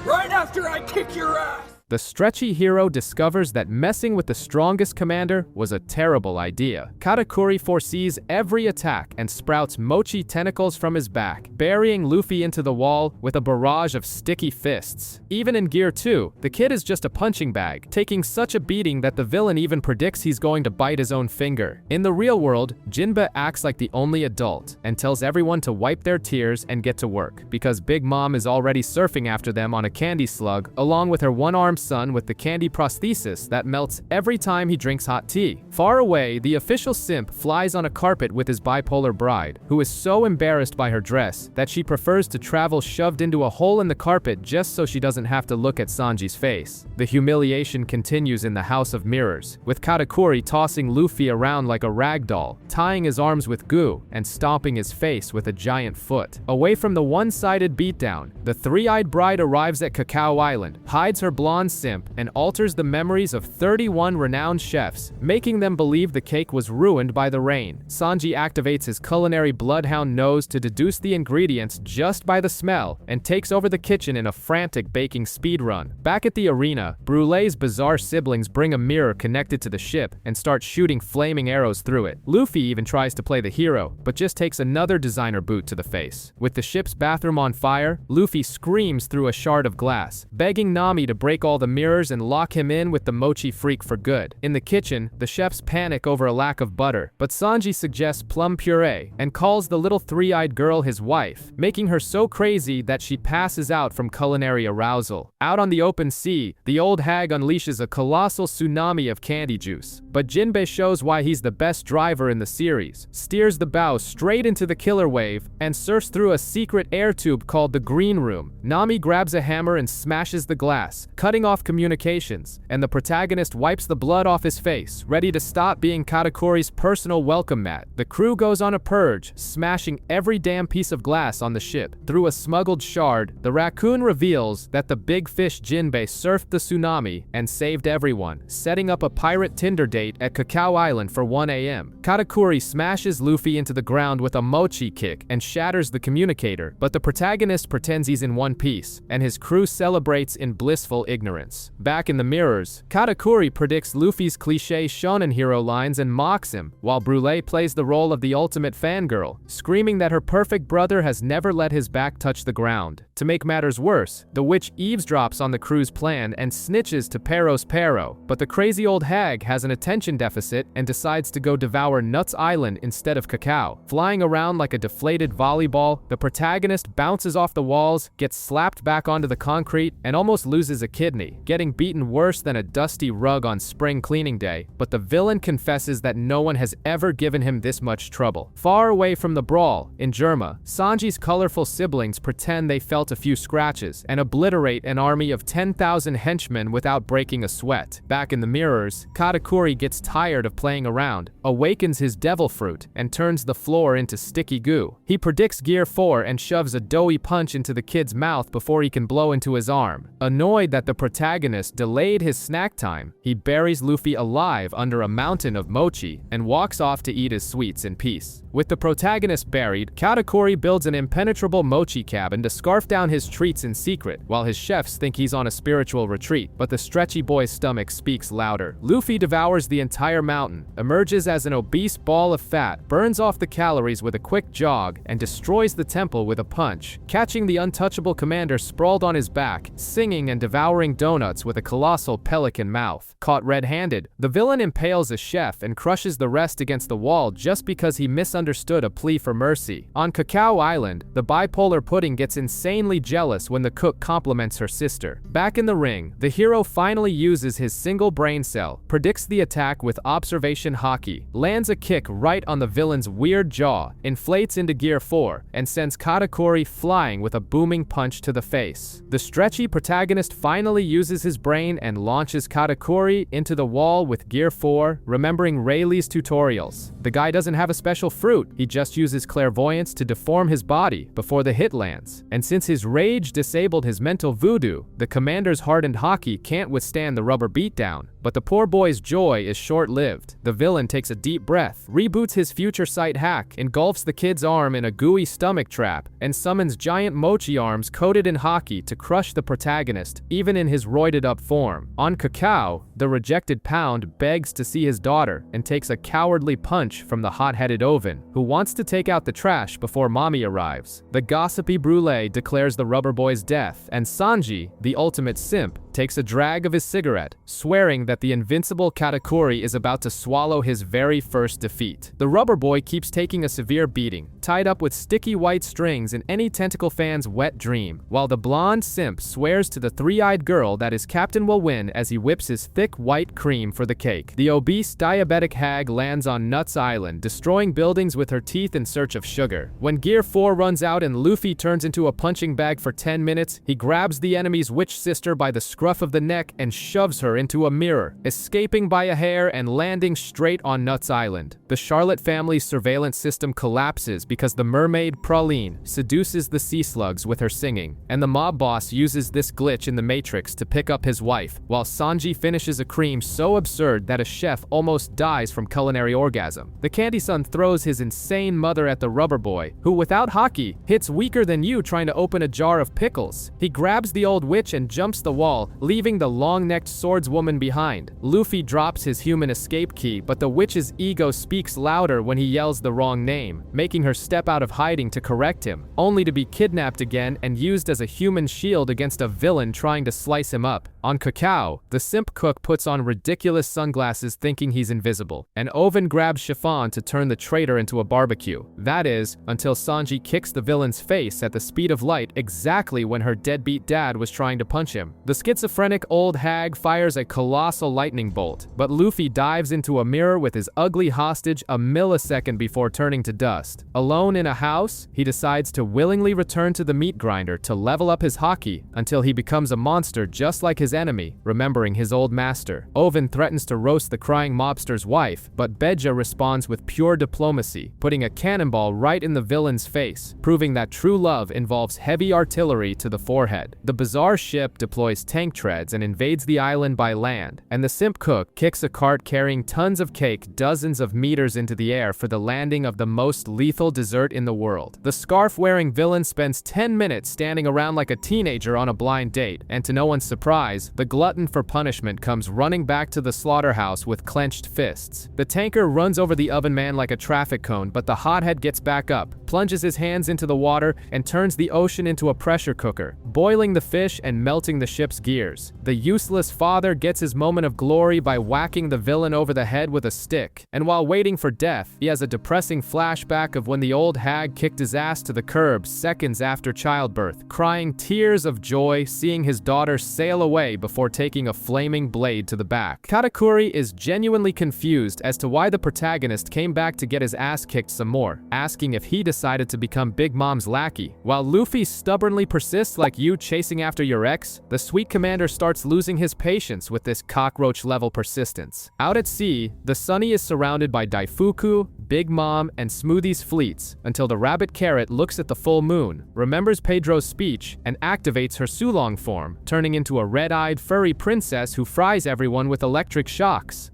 Right after I kick your ass. The stretchy hero discovers that messing with the strongest commander was a terrible idea. Katakuri foresees every attack and sprouts mochi tentacles from his back, burying Luffy into the wall with a barrage of sticky fists. Even in Gear 2, the kid is just a punching bag, taking such a beating that the villain even predicts he's going to bite his own finger. In the real world, Jinbei acts like the only adult and tells everyone to wipe their tears and get to work, because Big Mom is already surfing after them on a candy slug, along with her one-armed stepson with the candy prosthesis that melts every time he drinks hot tea. Far away, the official simp flies on a carpet with his bipolar bride, who is so embarrassed by her dress that she prefers to travel shoved into a hole in the carpet just so she doesn't have to look at Sanji's face. The humiliation continues in the House of Mirrors, with Katakuri tossing Luffy around like a rag doll, tying his arms with goo, and stomping his face with a giant foot. Away from the one-sided beatdown, the three-eyed bride arrives at Cacao Island, hides her blonde simp, and alters the memories of 31 renowned chefs, making them believe the cake was ruined by the rain. Sanji activates his culinary bloodhound nose to deduce the ingredients just by the smell, and takes over the kitchen in a frantic baking speedrun. Back at the arena, Brulee's bizarre siblings bring a mirror connected to the ship and start shooting flaming arrows through it. Luffy even tries to play the hero, but just takes another designer boot to the face. With the ship's bathroom on fire, Luffy screams through a shard of glass, begging Nami to break all the mirrors and lock him in with the mochi freak for good. In the kitchen, the chefs panic over a lack of butter, but Sanji suggests plum puree and calls the little three-eyed girl his wife, making her so crazy that she passes out from culinary arousal. Out on the open sea, the old hag unleashes a colossal tsunami of candy juice, but Jinbei shows why he's the best driver in the series, steers the bow straight into the killer wave, and surfs through a secret air tube called the Green Room. Nami grabs a hammer and smashes the glass, cutting off communications, and the protagonist wipes the blood off his face, ready to stop being Katakuri's personal welcome mat. The crew goes on a purge, smashing every damn piece of glass on the ship. Through a smuggled shard, the raccoon reveals that the big fish Jinbei surfed the tsunami and saved everyone, setting up a pirate Tinder date at Cacao Island for 1 a.m. Katakuri smashes Luffy into the ground with a mochi kick and shatters the communicator, but the protagonist pretends he's in one piece, and his crew celebrates in blissful ignorance. Back in the mirrors, Katakuri predicts Luffy's cliché shonen hero lines and mocks him, while Brulee plays the role of the ultimate fangirl, screaming that her perfect brother has never let his back touch the ground. To make matters worse, the witch eavesdrops on the crew's plan and snitches to Peros Pero, but the crazy old hag has an attention deficit and decides to go devour Nuts Island instead of Cacao. Flying around like a deflated volleyball, the protagonist bounces off the walls, gets slapped back onto the concrete, and almost loses a kidney, getting beaten worse than a dusty rug on spring cleaning day, but the villain confesses that no one has ever given him this much trouble. Far away from the brawl, in Germa, Sanji's colorful siblings pretend they felt a few scratches and obliterate an army of 10,000 henchmen without breaking a sweat. Back in the mirrors, Katakuri gets tired of playing around, awakens his devil fruit, and turns the floor into sticky goo. He predicts Gear 4 and shoves a doughy punch into the kid's mouth before he can blow into his arm. Annoyed that the protagonist delayed his snack time, he buries Luffy alive under a mountain of mochi and walks off to eat his sweets in peace. With the protagonist buried, Katakuri builds an impenetrable mochi cabin to scarf down his treats in secret, while his chefs think he's on a spiritual retreat, but the stretchy boy's stomach speaks louder. Luffy devours the entire mountain, emerges as an obese ball of fat, burns off the calories with a quick jog, and destroys the temple with a punch, catching the untouchable commander sprawled on his back, singing and devouring donuts with a colossal pelican mouth. Caught red-handed, the villain impales a chef and crushes the rest against the wall just because he misunderstood a plea for mercy. On Cacao Island, the bipolar pudding gets insanely jealous when the cook compliments her sister. Back in the ring, the hero finally uses his single brain cell, predicts the attack with observation hockey, lands a kick right on the villain's weird jaw, inflates into Gear 4, and sends Katakuri flying with a booming punch to the face. The stretchy protagonist finally uses his brain and launches Katakuri into the wall with Gear 4, remembering Rayleigh's tutorials. The guy doesn't have a special fruit, he just uses clairvoyance to deform his body before the hit lands. And since his rage disabled his mental voodoo, the commander's hardened hockey can't withstand the rubber beatdown. But the poor boy's joy is short-lived. The villain takes a deep breath, reboots his future sight hack, engulfs the kid's arm in a gooey stomach trap, and summons giant mochi arms coated in hockey to crush the protagonist, even in his roided-up form. On Cacao, The rejected Pound begs to see his daughter and takes a cowardly punch from the hot-headed Oven, who wants to take out the trash before Mommy arrives. The gossipy Brule declares the rubber boy's death, and Sanji, the ultimate simp, takes a drag of his cigarette, swearing that the invincible Katakuri is about to swallow his very first defeat. The rubber boy keeps taking a severe beating, tied up with sticky white strings in any tentacle fan's wet dream, while the blonde simp swears to the three-eyed girl that his captain will win as he whips his thick white cream for the cake. The obese diabetic hag lands on Nuts Island, destroying buildings with her teeth in search of sugar. When Gear 4 runs out and Luffy turns into a punching bag for 10 minutes, he grabs the enemy's witch sister by the scruff of the neck and shoves her into a mirror, escaping by a hair and landing straight on Nuts Island. The Charlotte family's surveillance system collapses because the mermaid Praline seduces the sea slugs with her singing, and the mob boss uses this glitch in the Matrix to pick up his wife, while Sanji finishes a cream so absurd that a chef almost dies from culinary orgasm. The Candy Son throws his insane mother at the rubber boy, who without hockey hits weaker than you trying to open a jar of pickles. He grabs the old witch and jumps the wall, leaving the long-necked swordswoman behind. Luffy drops his human escape key, but the witch's ego speaks louder when he yells the wrong name, making her step out of hiding to correct him, only to be kidnapped again and used as a human shield against a villain trying to slice him up. On Cacao, the simp cook puts on ridiculous sunglasses thinking he's invisible, and Oven grabs Chiffon to turn the traitor into a barbecue. That is, until Sanji kicks the villain's face at the speed of light exactly when her deadbeat dad was trying to punch him. The schizophrenic old hag fires a colossal lightning bolt, but Luffy dives into a mirror with his ugly hostage a millisecond before turning to dust. Alone in a house, he decides to willingly return to the meat grinder to level up his haki until he becomes a monster just like his enemy, remembering his old master. Oven threatens to roast the crying mobster's wife, but Beja responds with pure diplomacy, putting a cannonball right in the villain's face, proving that true love involves heavy artillery to the forehead. The bizarre ship deploys tank treads and invades the island by land, and the simp cook kicks a cart carrying tons of cake dozens of meters into the air for the landing of the most lethal dessert in the world. The scarf-wearing villain spends 10 minutes standing around like a teenager on a blind date, and to no one's surprise, the glutton for punishment comes running back to the slaughterhouse with clenched fists. The tanker runs over the oven man like a traffic cone, but the hothead gets back up, plunges his hands into the water, and turns the ocean into a pressure cooker, boiling the fish and melting the ship's gears. The useless father gets his moment of glory by whacking the villain over the head with a stick, and while waiting for death, he has a depressing flashback of when the old hag kicked his ass to the curb seconds after childbirth, crying tears of joy seeing his daughter sail away before taking a flaming blade to the back. Katakuri is genuinely confused as to why the protagonist came back to get his ass kicked some more, asking if he decided to become Big Mom's lackey. While Luffy stubbornly persists like you chasing after your ex, the sweet commander starts losing his patience with this cockroach-level persistence. Out at sea, the Sunny is surrounded by Daifuku, Big Mom, and Smoothie's fleets until the rabbit Carrot looks at the full moon, remembers Pedro's speech, and activates her Sulong form, turning into a red-eyed furry princess who fries everyone with electric shocks.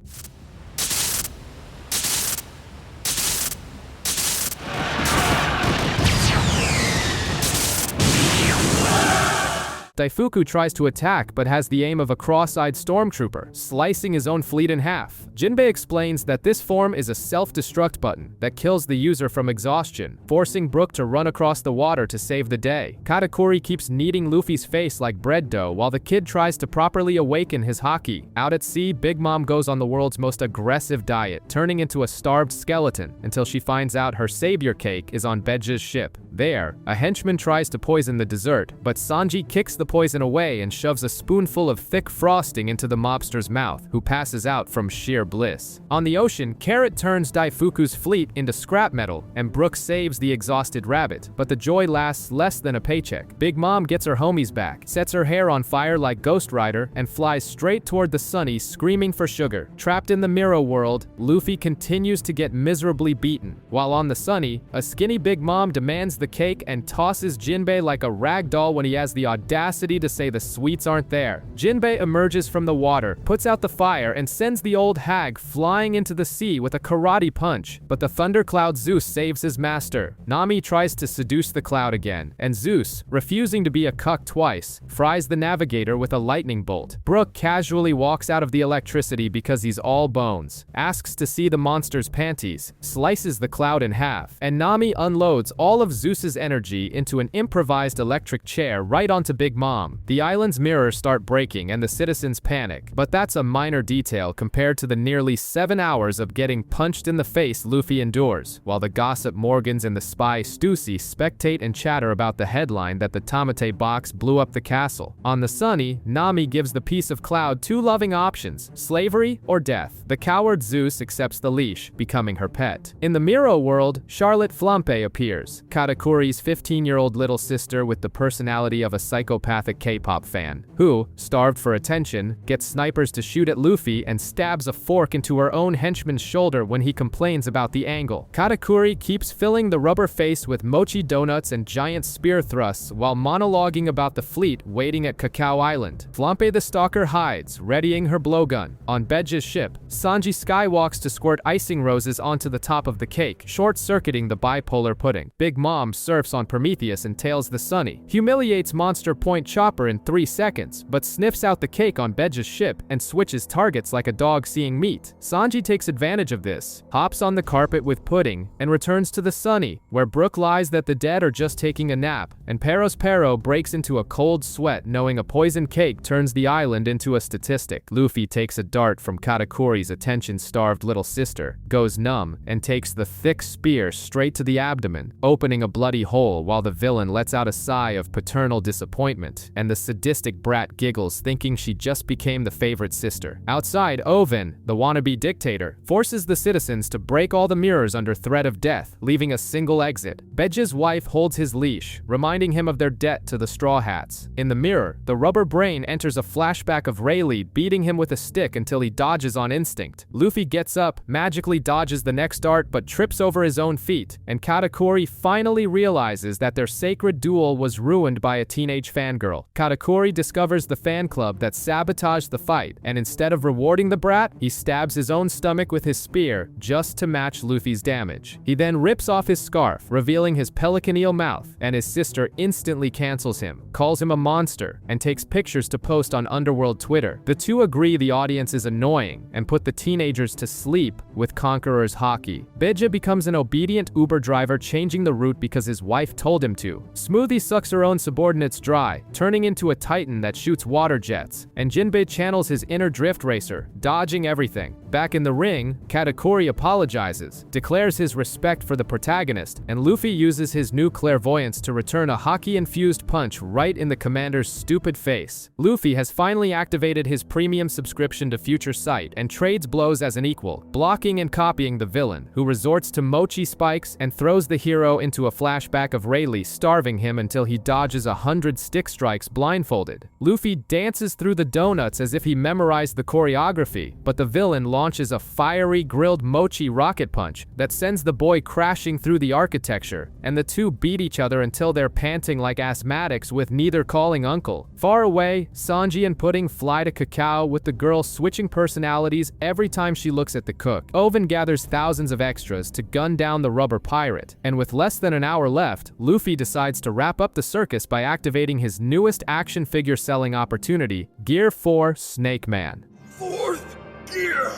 Daifuku tries to attack but has the aim of a cross-eyed stormtrooper, slicing his own fleet in half. Jinbei explains that this form is a self-destruct button that kills the user from exhaustion, forcing Brook to run across the water to save the day. Katakuri keeps kneading Luffy's face like bread dough while the kid tries to properly awaken his haki. Out at sea, Big Mom goes on the world's most aggressive diet, turning into a starved skeleton until she finds out her savior cake is on Beja's ship. There, a henchman tries to poison the dessert, but Sanji kicks the poison away and shoves a spoonful of thick frosting into the mobster's mouth, who passes out from sheer bliss. On the ocean, Carrot turns Daifuku's fleet into scrap metal, and Brook saves the exhausted rabbit, but the joy lasts less than a paycheck. Big Mom gets her homies back, sets her hair on fire like Ghost Rider, and flies straight toward the Sunny, screaming for sugar. Trapped in the Miro world, Luffy continues to get miserably beaten. While on the Sunny, a skinny Big Mom demands the cake and tosses Jinbei like a rag doll when he has the audacity to say the sweets aren't there. Jinbei emerges from the water, puts out the fire, and sends the old hag flying into the sea with a karate punch, but the thundercloud Zeus saves his master. Nami tries to seduce the cloud again, and Zeus, refusing to be a cuck twice, fries the navigator with a lightning bolt. Brook casually walks out of the electricity because he's all bones, asks to see the monster's panties, slices the cloud in half, and Nami unloads all of Zeus's energy into an improvised electric chair right onto Big Mom. The island's mirrors start breaking and the citizens panic, but that's a minor detail compared to the nearly 7 hours of getting punched in the face Luffy endures, while the gossip Morgans and the spy Stussy spectate and chatter about the headline that the Tamate box blew up the castle. On the Sunny, Nami gives the piece of cloud 2 loving options: slavery or death. The coward Zeus accepts the leash, becoming her pet. In the Miro world, Charlotte Flampe appears, Katakuri's 15-year-old little sister with the personality of a psychopathic K-pop fan, who, starved for attention, gets snipers to shoot at Luffy and stabs a fork into her own henchman's shoulder when he complains about the angle. Katakuri keeps filling the rubber face with mochi donuts and giant spear thrusts while monologuing about the fleet waiting at Cacao Island. Flampe the stalker hides, readying her blowgun. On Bedge's ship, Sanji skywalks to squirt icing roses onto the top of the cake, short-circuiting the bipolar pudding. Big Mom surfs on Prometheus and tails the Sunny, humiliates Monster Point Chopper in 3 seconds, but sniffs out the cake on Bedge's ship and switches targets like a dog seeing meat. Sanji takes advantage of this, hops on the carpet with Pudding, and returns to the Sunny, where Brook lies that the dead are just taking a nap, and Pero breaks into a cold sweat knowing a poisoned cake turns the island into a statistic. Luffy takes a dart from Katakuri's attention-starved little sister, goes numb, and takes the thick spear straight to the abdomen, opening a bloody hole while the villain lets out a sigh of paternal disappointment, and the sadistic brat giggles thinking she just became the favorite sister. Outside, Oven, the wannabe dictator, forces the citizens to break all the mirrors under threat of death, leaving a single exit. Bedge's wife holds his leash, reminding him of their debt to the Straw Hats. In the mirror, the rubber brain enters a flashback of Rayleigh beating him with a stick until he dodges on instinct. Luffy gets up, magically dodges the next dart but trips over his own feet, and Katakuri finally realizes that their sacred duel was ruined by a teenage fangirl. Katakuri discovers the fan club that sabotaged the fight, and instead of rewarding the brat, he stabs his own stomach with his spear just to match Luffy's damage. He then rips off his scarf, revealing his pelican eel mouth, and his sister instantly cancels him, calls him a monster, and takes pictures to post on Underworld Twitter. The two agree the audience is annoying and put the teenagers to sleep with Conqueror's Haki. Bedge becomes an obedient Uber driver, changing the route because his wife told him to. Smoothie sucks her own subordinates dry, turning into a titan that shoots water jets, and Jinbei channels his inner drift racer, dodging everything. Back in the ring, Katakuri apologizes, declares his respect for the protagonist, and Luffy uses his new clairvoyance to return a Haki-infused punch right in the commander's stupid face. Luffy has finally activated his premium subscription to Future Sight and trades blows as an equal, blocking and copying the villain, who resorts to mochi spikes and throws the hero into a flashback of Rayleigh starving him until he dodges 100 stick strikes blindfolded. Luffy dances through the donuts as if he memorized the choreography, but the villain launches a fiery grilled mochi rocket punch that sends the boy crashing through the architecture, and the two beat each other until they're panting like asthmatics with neither calling uncle. Far away, Sanji and Pudding fly to Cacao with the girl switching personalities every time she looks at the cook. Oven gathers thousands of extras to gun down the rubber pirate, and with less than an hour left, Luffy decides to wrap up the circus by activating his newest action figure selling opportunity, Gear 4 Snake Man. Fourth gear!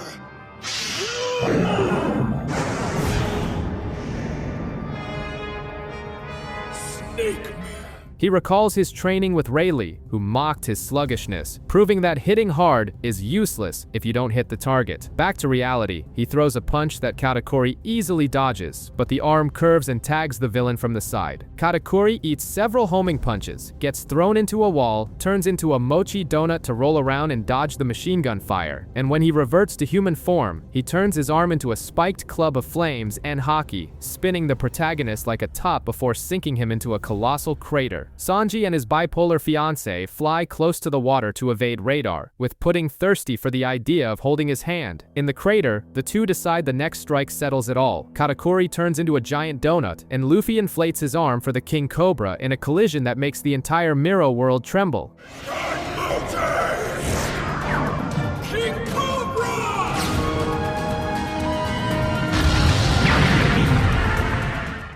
Snake Man. He recalls his training with Rayleigh, who mocked his sluggishness, proving that hitting hard is useless if you don't hit the target. Back to reality, he throws a punch that Katakuri easily dodges, but the arm curves and tags the villain from the side. Katakuri eats several homing punches, gets thrown into a wall, turns into a mochi donut to roll around and dodge the machine gun fire, and when he reverts to human form, he turns his arm into a spiked club of flames and Haki, spinning the protagonist like a top before sinking him into a colossal crater. Sanji and his bipolar fiancée fly close to the water to evade radar, with Pudding thirsty for the idea of holding his hand. In the crater, the two decide the next strike settles it all. Katakuri turns into a giant donut, and Luffy inflates his arm for the King Cobra in a collision that makes the entire Miro world tremble. King Cobra!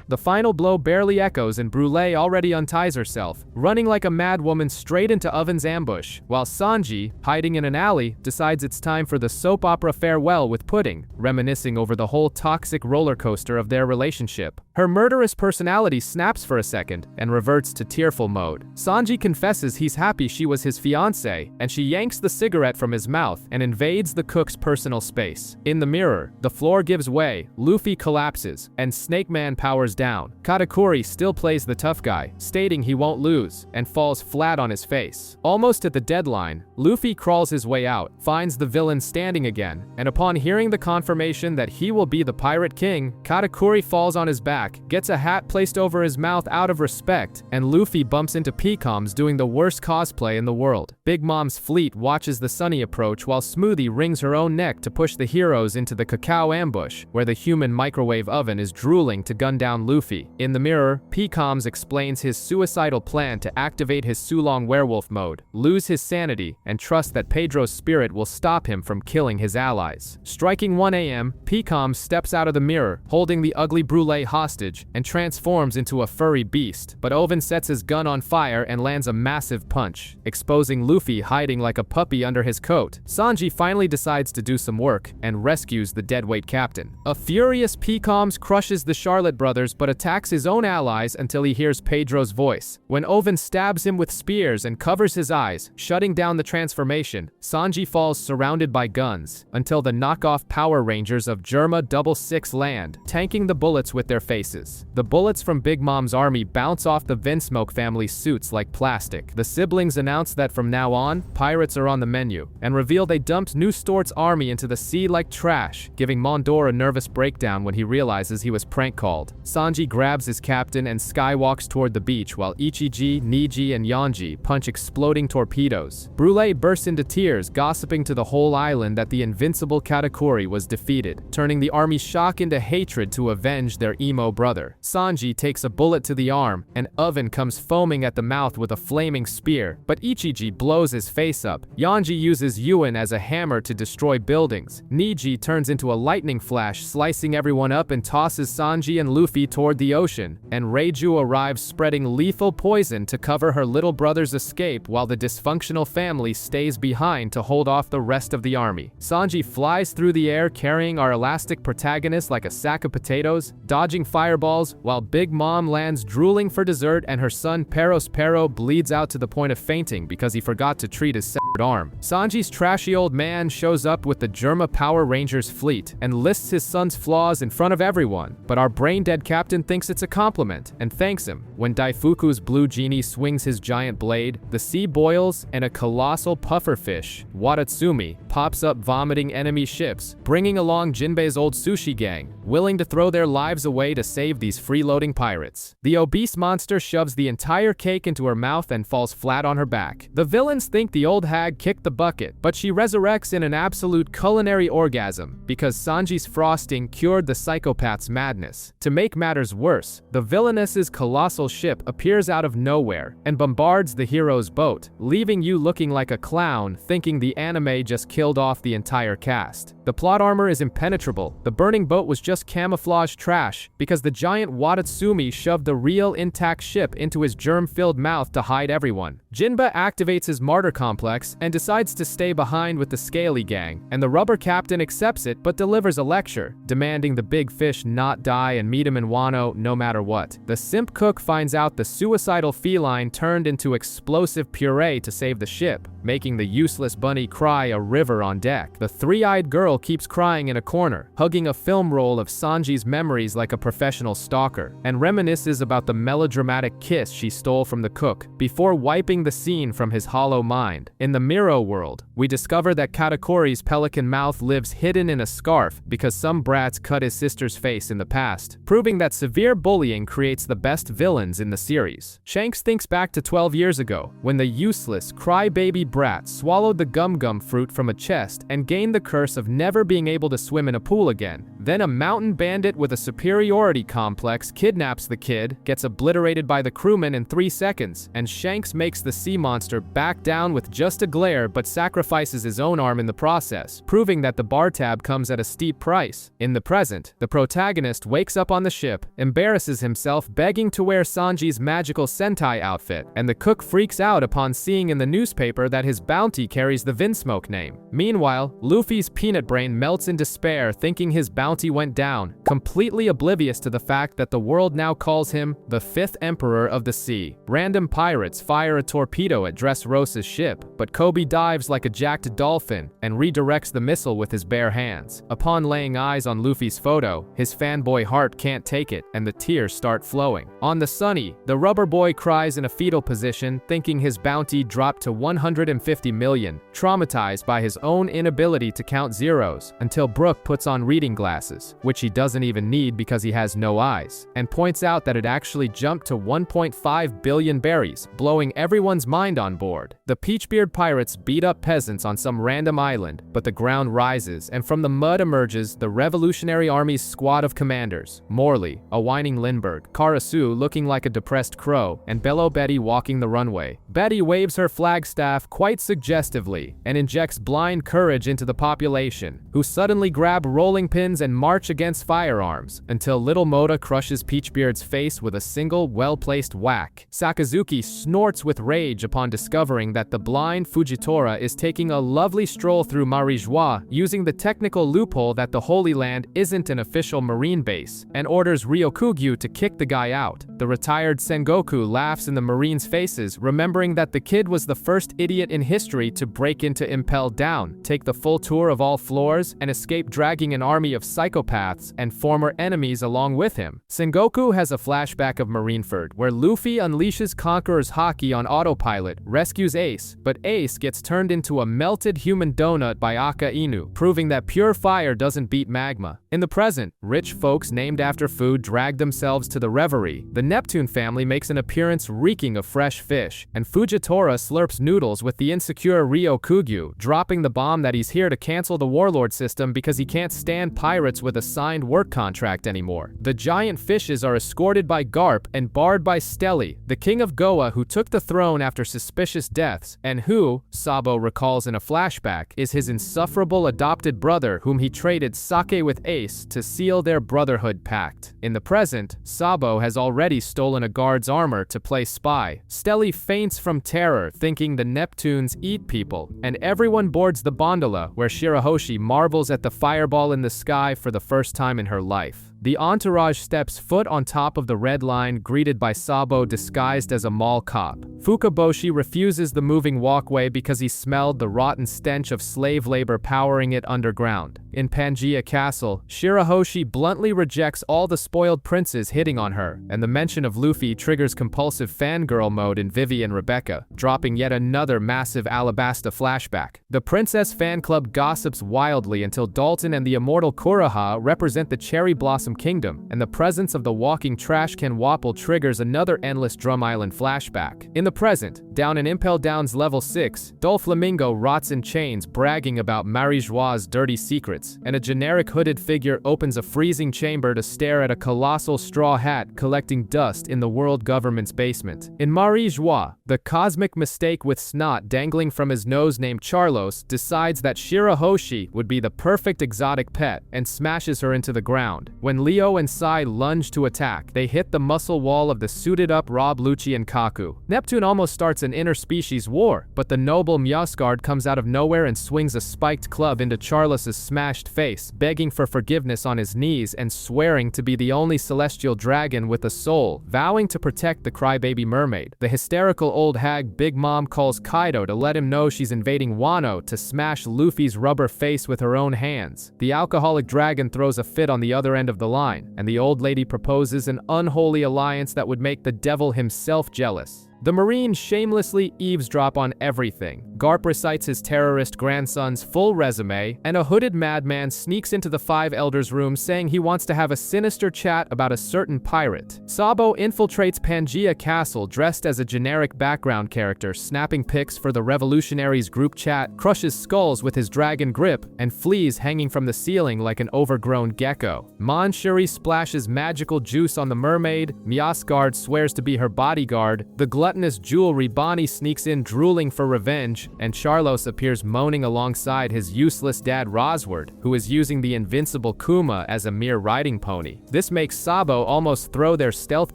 The final blow barely echoes and Brûlé already unties herself, running like a mad woman straight into Oven's ambush, while Sanji, hiding in an alley, decides it's time for the soap opera farewell with Pudding, reminiscing over the whole toxic roller coaster of their relationship. Her murderous personality snaps for a second and reverts to tearful mode. Sanji confesses he's happy she was his fiancée, and she yanks the cigarette from his mouth and invades the cook's personal space. In the mirror, the floor gives way, Luffy collapses, and Snake Man powers down. Katakuri still plays the tough guy, stating he won't lose, and falls flat on his face. Almost at the deadline, Luffy crawls his way out, finds the villain standing again, and upon hearing the confirmation that he will be the Pirate King, Katakuri falls on his back, gets a hat placed over his mouth out of respect, and Luffy bumps into Peacoms doing the worst cosplay in the world. Big Mom's fleet watches the Sunny approach while Smoothie wrings her own neck to push the heroes into the Cacao ambush, where the human microwave oven is drooling to gun down Luffy. In the mirror, Peacoms explains his suicidal plan to activate his Sulong werewolf mode, lose his sanity, and trust that Pedro's spirit will stop him from killing his allies. Striking 1 a.m., Peacoms steps out of the mirror, holding the ugly Brûlé hostage, and transforms into a furry beast, but Oven sets his gun on fire and lands a massive punch, exposing Luffy hiding like a puppy under his coat. Sanji finally decides to do some work and rescues the deadweight captain. A furious Peacoms crushes the Charlotte brothers but attacks his own allies until he hears Pedro's voice. When Oven stabs him with spears and covers his eyes, shutting down the transformation, Sanji falls surrounded by guns, until the knockoff Power Rangers of Germa 66 land, tanking the bullets with their faces. The bullets from Big Mom's army bounce off the Vinsmoke family's suits like plastic. The siblings announce that from now on, pirates are on the menu, and reveal they dumped New Stort's army into the sea like trash, giving Mondor a nervous breakdown when he realizes he was prank called. Sanji grabs his captain and skywalks toward the beach while Ichiji, Niji, and Yanji punch exploding torpedoes. Brûlé bursts into tears, gossiping to the whole island that the invincible Katakuri was defeated, turning the army's shock into hatred to avenge their emo brother. Sanji takes a bullet to the arm, and Oven comes foaming at the mouth with a flaming spear, but Ichiji blows his face up. Yanji uses Yuan as a hammer to destroy buildings. Niji turns into a lightning flash, slicing everyone up and tosses Sanji and Luffy toward the ocean, and Reiju arrives spreading lethal poison to cover her little brother's escape while the dysfunctional family stays behind to hold off the rest of the army. Sanji flies through the air carrying our elastic protagonist like a sack of potatoes, dodging fireballs, while Big Mom lands drooling for dessert and her son Perospero bleeds out to the point of fainting because he forgot to treat his severed arm. Sanji's trashy old man shows up with the Germa Power Rangers fleet and lists his son's flaws in front of everyone, but our brain-dead captain thinks it's a compliment and thanks him. When Daifuku's blue genie swings his giant blade, the sea boils and a colossal pufferfish, Watatsumi, pops up vomiting enemy ships, bringing along Jinbei's old sushi gang, willing to throw their lives away to save these freeloading pirates. The obese monster shoves the entire cake into her mouth and falls flat on her back. The villains think the old hag kicked the bucket, but she resurrects in an absolute culinary orgasm because Sanji's frosting cured the psychopath's madness. To make matters worse, the villainess's colossal ship appears out of nowhere and bombards the hero's boat, leaving you looking like a clown thinking the anime just killed off the entire cast. The plot armor is impenetrable. The burning boat was just camouflage trash because the giant Watatsumi shoved the real intact ship into his germ-filled mouth to hide everyone. Jinbe activates his martyr complex and decides to stay behind with the Scaly gang, and the rubber captain accepts it but delivers a lecture, demanding the big fish not die and meet him in Wano no matter what. The simp cook finds out the suicidal feline turned into explosive puree to save the ship, making the useless bunny cry a river on deck. The three-eyed girl keeps crying in a corner, hugging a film roll of Sanji's memories like a professional stalker, and reminisces about the melodramatic kiss she stole from the cook before wiping the scene from his hollow mind. In the Miro world, We discover that Katakuri's pelican mouth lives hidden in a scarf because some brats cut his sister's face in the past, proving that severe bullying creates the best villains in the series. Shanks thinks back to 12 years ago, when the useless, crybaby brat swallowed the gum-gum fruit from a chest and gained the curse of never being able to swim in a pool again. Then a mountain bandit with a superiority complex kidnaps the kid, gets obliterated by the crewman in 3 seconds, and Shanks makes the sea monster back down with just a glare but sacrifices his own arm in the process, proving that the bar tab comes at a steep price. In the present, the protagonist wakes up on the ship, embarrasses himself begging to wear Sanji's magical Sentai outfit, and the cook freaks out upon seeing in the newspaper that his bounty carries the Vinsmoke name. Meanwhile, Luffy's peanut brain melts in despair thinking his bounty went down, completely oblivious to the fact that the world now calls him the 5th Emperor of the Sea. Random pirates fire a torpedo at Dressrosa's ship, but Kobe dives like a jacked dolphin and redirects the missile with his bare hands. Upon laying eyes on Luffy's photo, his fanboy heart can't take it and the tears start flowing. On the Sunny, the rubber boy cries in a fetal position thinking his bounty dropped to 150 million, traumatized by his own inability to count zeros, until Brook puts on reading glasses, which he doesn't even need because he has no eyes, and points out that it actually jumped to 1.5 billion berries, blowing everyone's mind on board. The Peachbeard pirates beat up peasants on some random island, but the ground rises and from the mud emerges the Revolutionary Army's squad of commanders: Morley, a whining Lindbergh, Karasu looking like a depressed crow, and Bello Betty walking the runway. Betty waves her flagstaff quite suggestively and injects blind courage into the population, who suddenly grab rolling pins and march against firearms, until Little Moda crushes Peachbeard's face with a single, well-placed whack. Sakazuki snorts with rage upon discovering that the blind Fujitora is taking a lovely stroll through Marijois, using the technical loophole that the Holy Land isn't an official marine base, and orders Ryokugyu to kick the guy out. The retired Sengoku laughs in the Marines' faces, remembering that the kid was the first idiot in history to break into Impel Down, take the full tour of all floors, and escape dragging an army of psychopaths and former enemies along with him. Sengoku has a flashback of Marineford, where Luffy unleashes Conqueror's Haki on autopilot, rescues Ace, but Ace gets turned into a melted human donut by Aka Inu, proving that pure fire doesn't beat magma. In the present, rich folks named after food drag themselves to the reverie. The Neptune family makes an appearance reeking of fresh fish, and Fujitora slurps noodles with the insecure Ryokugyu, dropping the bomb that he's here to cancel the warlord system because he can't stand pirates with a signed work contract anymore. The giant fishes are escorted by Garp and barred by Stelly, the king of Goa who took the throne after suspicious deaths, and who, Sabo recalls in a flashback, is his insufferable adopted brother whom he traded sake with Ace to seal their brotherhood pact. In the present, Sabo has already stolen a guard's armor to play spy. Stelly faints from terror, thinking the Neptunes eat people, and everyone boards the gondola, where Shirahoshi marvels at the fireball in the sky for the first time in her life. The entourage steps foot on top of the Red Line, greeted by Sabo disguised as a mall cop. Fukaboshi refuses the moving walkway because he smelled the rotten stench of slave labor powering it underground. In Pangaea Castle, Shirahoshi bluntly rejects all the spoiled princes hitting on her, and the mention of Luffy triggers compulsive fangirl mode in Vivi and Rebecca, dropping yet another massive Alabasta flashback. The Princess fan club gossips wildly until Dalton and the immortal Kuroha represent the Cherry Blossom Kingdom, and the presence of the walking trash can Wapple triggers another endless Drum Island flashback. In the present, down in Impel Down's level 6, Doflamingo rots in chains bragging about Marijois' dirty secrets, and a generic hooded figure opens a freezing chamber to stare at a colossal straw hat collecting dust in the world government's basement. In Marijois, the cosmic mistake with snot dangling from his nose named Charlos decides that Shirahoshi would be the perfect exotic pet and smashes her into the ground. When Leo and Sai lunge to attack, they hit the muscle wall of the suited-up Rob Lucci and Kaku. Neptune almost starts an interspecies war, but the noble Mjosgard comes out of nowhere and swings a spiked club into Charlos's smashed face, begging for forgiveness on his knees and swearing to be the only celestial dragon with a soul, vowing to protect the crybaby mermaid. The hysterical old hag Big Mom calls Kaido to let him know she's invading Wano to smash Luffy's rubber face with her own hands. The alcoholic dragon throws a fit on the other end of the line, and the old lady proposes an unholy alliance that would make the devil himself jealous. The Marines shamelessly eavesdrop on everything. Garp recites his terrorist grandson's full resume, and a hooded madman sneaks into the Five Elders' room saying he wants to have a sinister chat about a certain pirate. Sabo infiltrates Pangaea Castle dressed as a generic background character, snapping pics for the revolutionaries group chat, crushes skulls with his dragon grip, and flees hanging from the ceiling like an overgrown gecko. Mon Shuri splashes magical juice on the mermaid, Miasgard swears to be her bodyguard, the gluttonous jewelry Bonnie sneaks in drooling for revenge, and Charlos appears moaning alongside his useless dad Rosward, who is using the invincible Kuma as a mere riding pony. This makes Sabo almost throw their stealth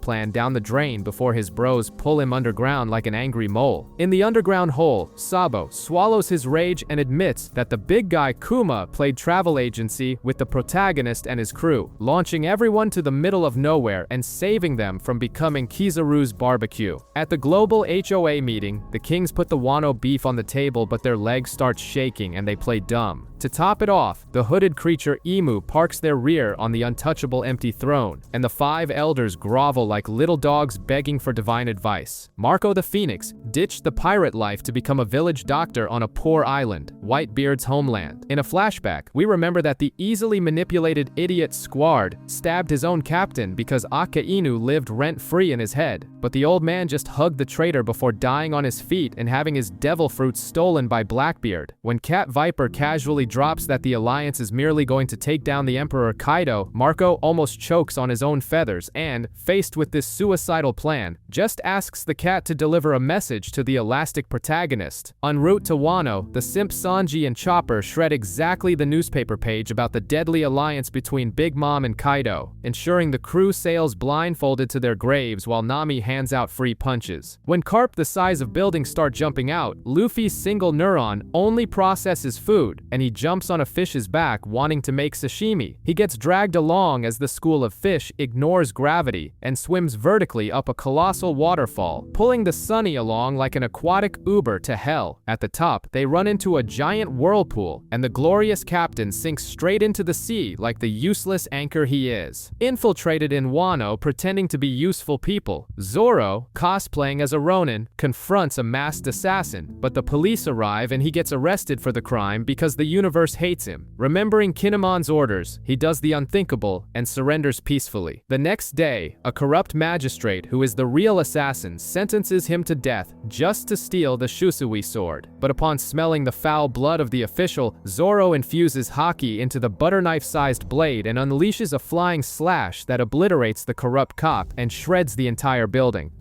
plan down the drain before his bros pull him underground like an angry mole. In the underground hole, Sabo swallows his rage and admits that the big guy Kuma played travel agency with the protagonist and his crew, launching everyone to the middle of nowhere and saving them from becoming Kizaru's barbecue. At the global HOA meeting, the Kings put the Wano beef on the table, but their legs start shaking and they play dumb. To top it off, the hooded creature Emu parks their rear on the untouchable empty throne, and the Five Elders grovel like little dogs begging for divine advice. Marco the Phoenix ditched the pirate life to become a village doctor on a poor island, Whitebeard's homeland. In a flashback, we remember that the easily manipulated idiot Squard stabbed his own captain because Aka Inu lived rent-free in his head, but the old man just hugged the traitor before dying on his feet and having his devil fruit stolen by Blackbeard. When Cat Viper casually drops that the Alliance is merely going to take down the Emperor Kaido, Marco almost chokes on his own feathers and, faced with this suicidal plan, just asks the cat to deliver a message to the elastic protagonist. En route to Wano, the simp Sanji and Chopper shred exactly the newspaper page about the deadly alliance between Big Mom and Kaido, ensuring the crew sails blindfolded to their graves while Nami hands out free punches. When carp the size of buildings start jumping out, Luffy's single neuron only processes food, and he jumps on a fish's back wanting to make sashimi. He gets dragged along as the school of fish ignores gravity and swims vertically up a colossal waterfall, pulling the Sunny along like an aquatic Uber to hell. At the top, they run into a giant whirlpool, and the glorious captain sinks straight into the sea like the useless anchor he is. Infiltrated in Wano pretending to be useful people, Zoro, cosplaying as a Ronin, confronts a masked assassin, but the police arrive and he gets arrested for the crime because the universe hates him. Remembering Kinemon's orders, he does the unthinkable and surrenders peacefully. The next day, a corrupt magistrate who is the real assassin sentences him to death just to steal the Shusui sword. But upon smelling the foul blood of the official, Zoro infuses Haki into the butter-knife-sized blade and unleashes a flying slash that obliterates the corrupt cop and shreds the entire building.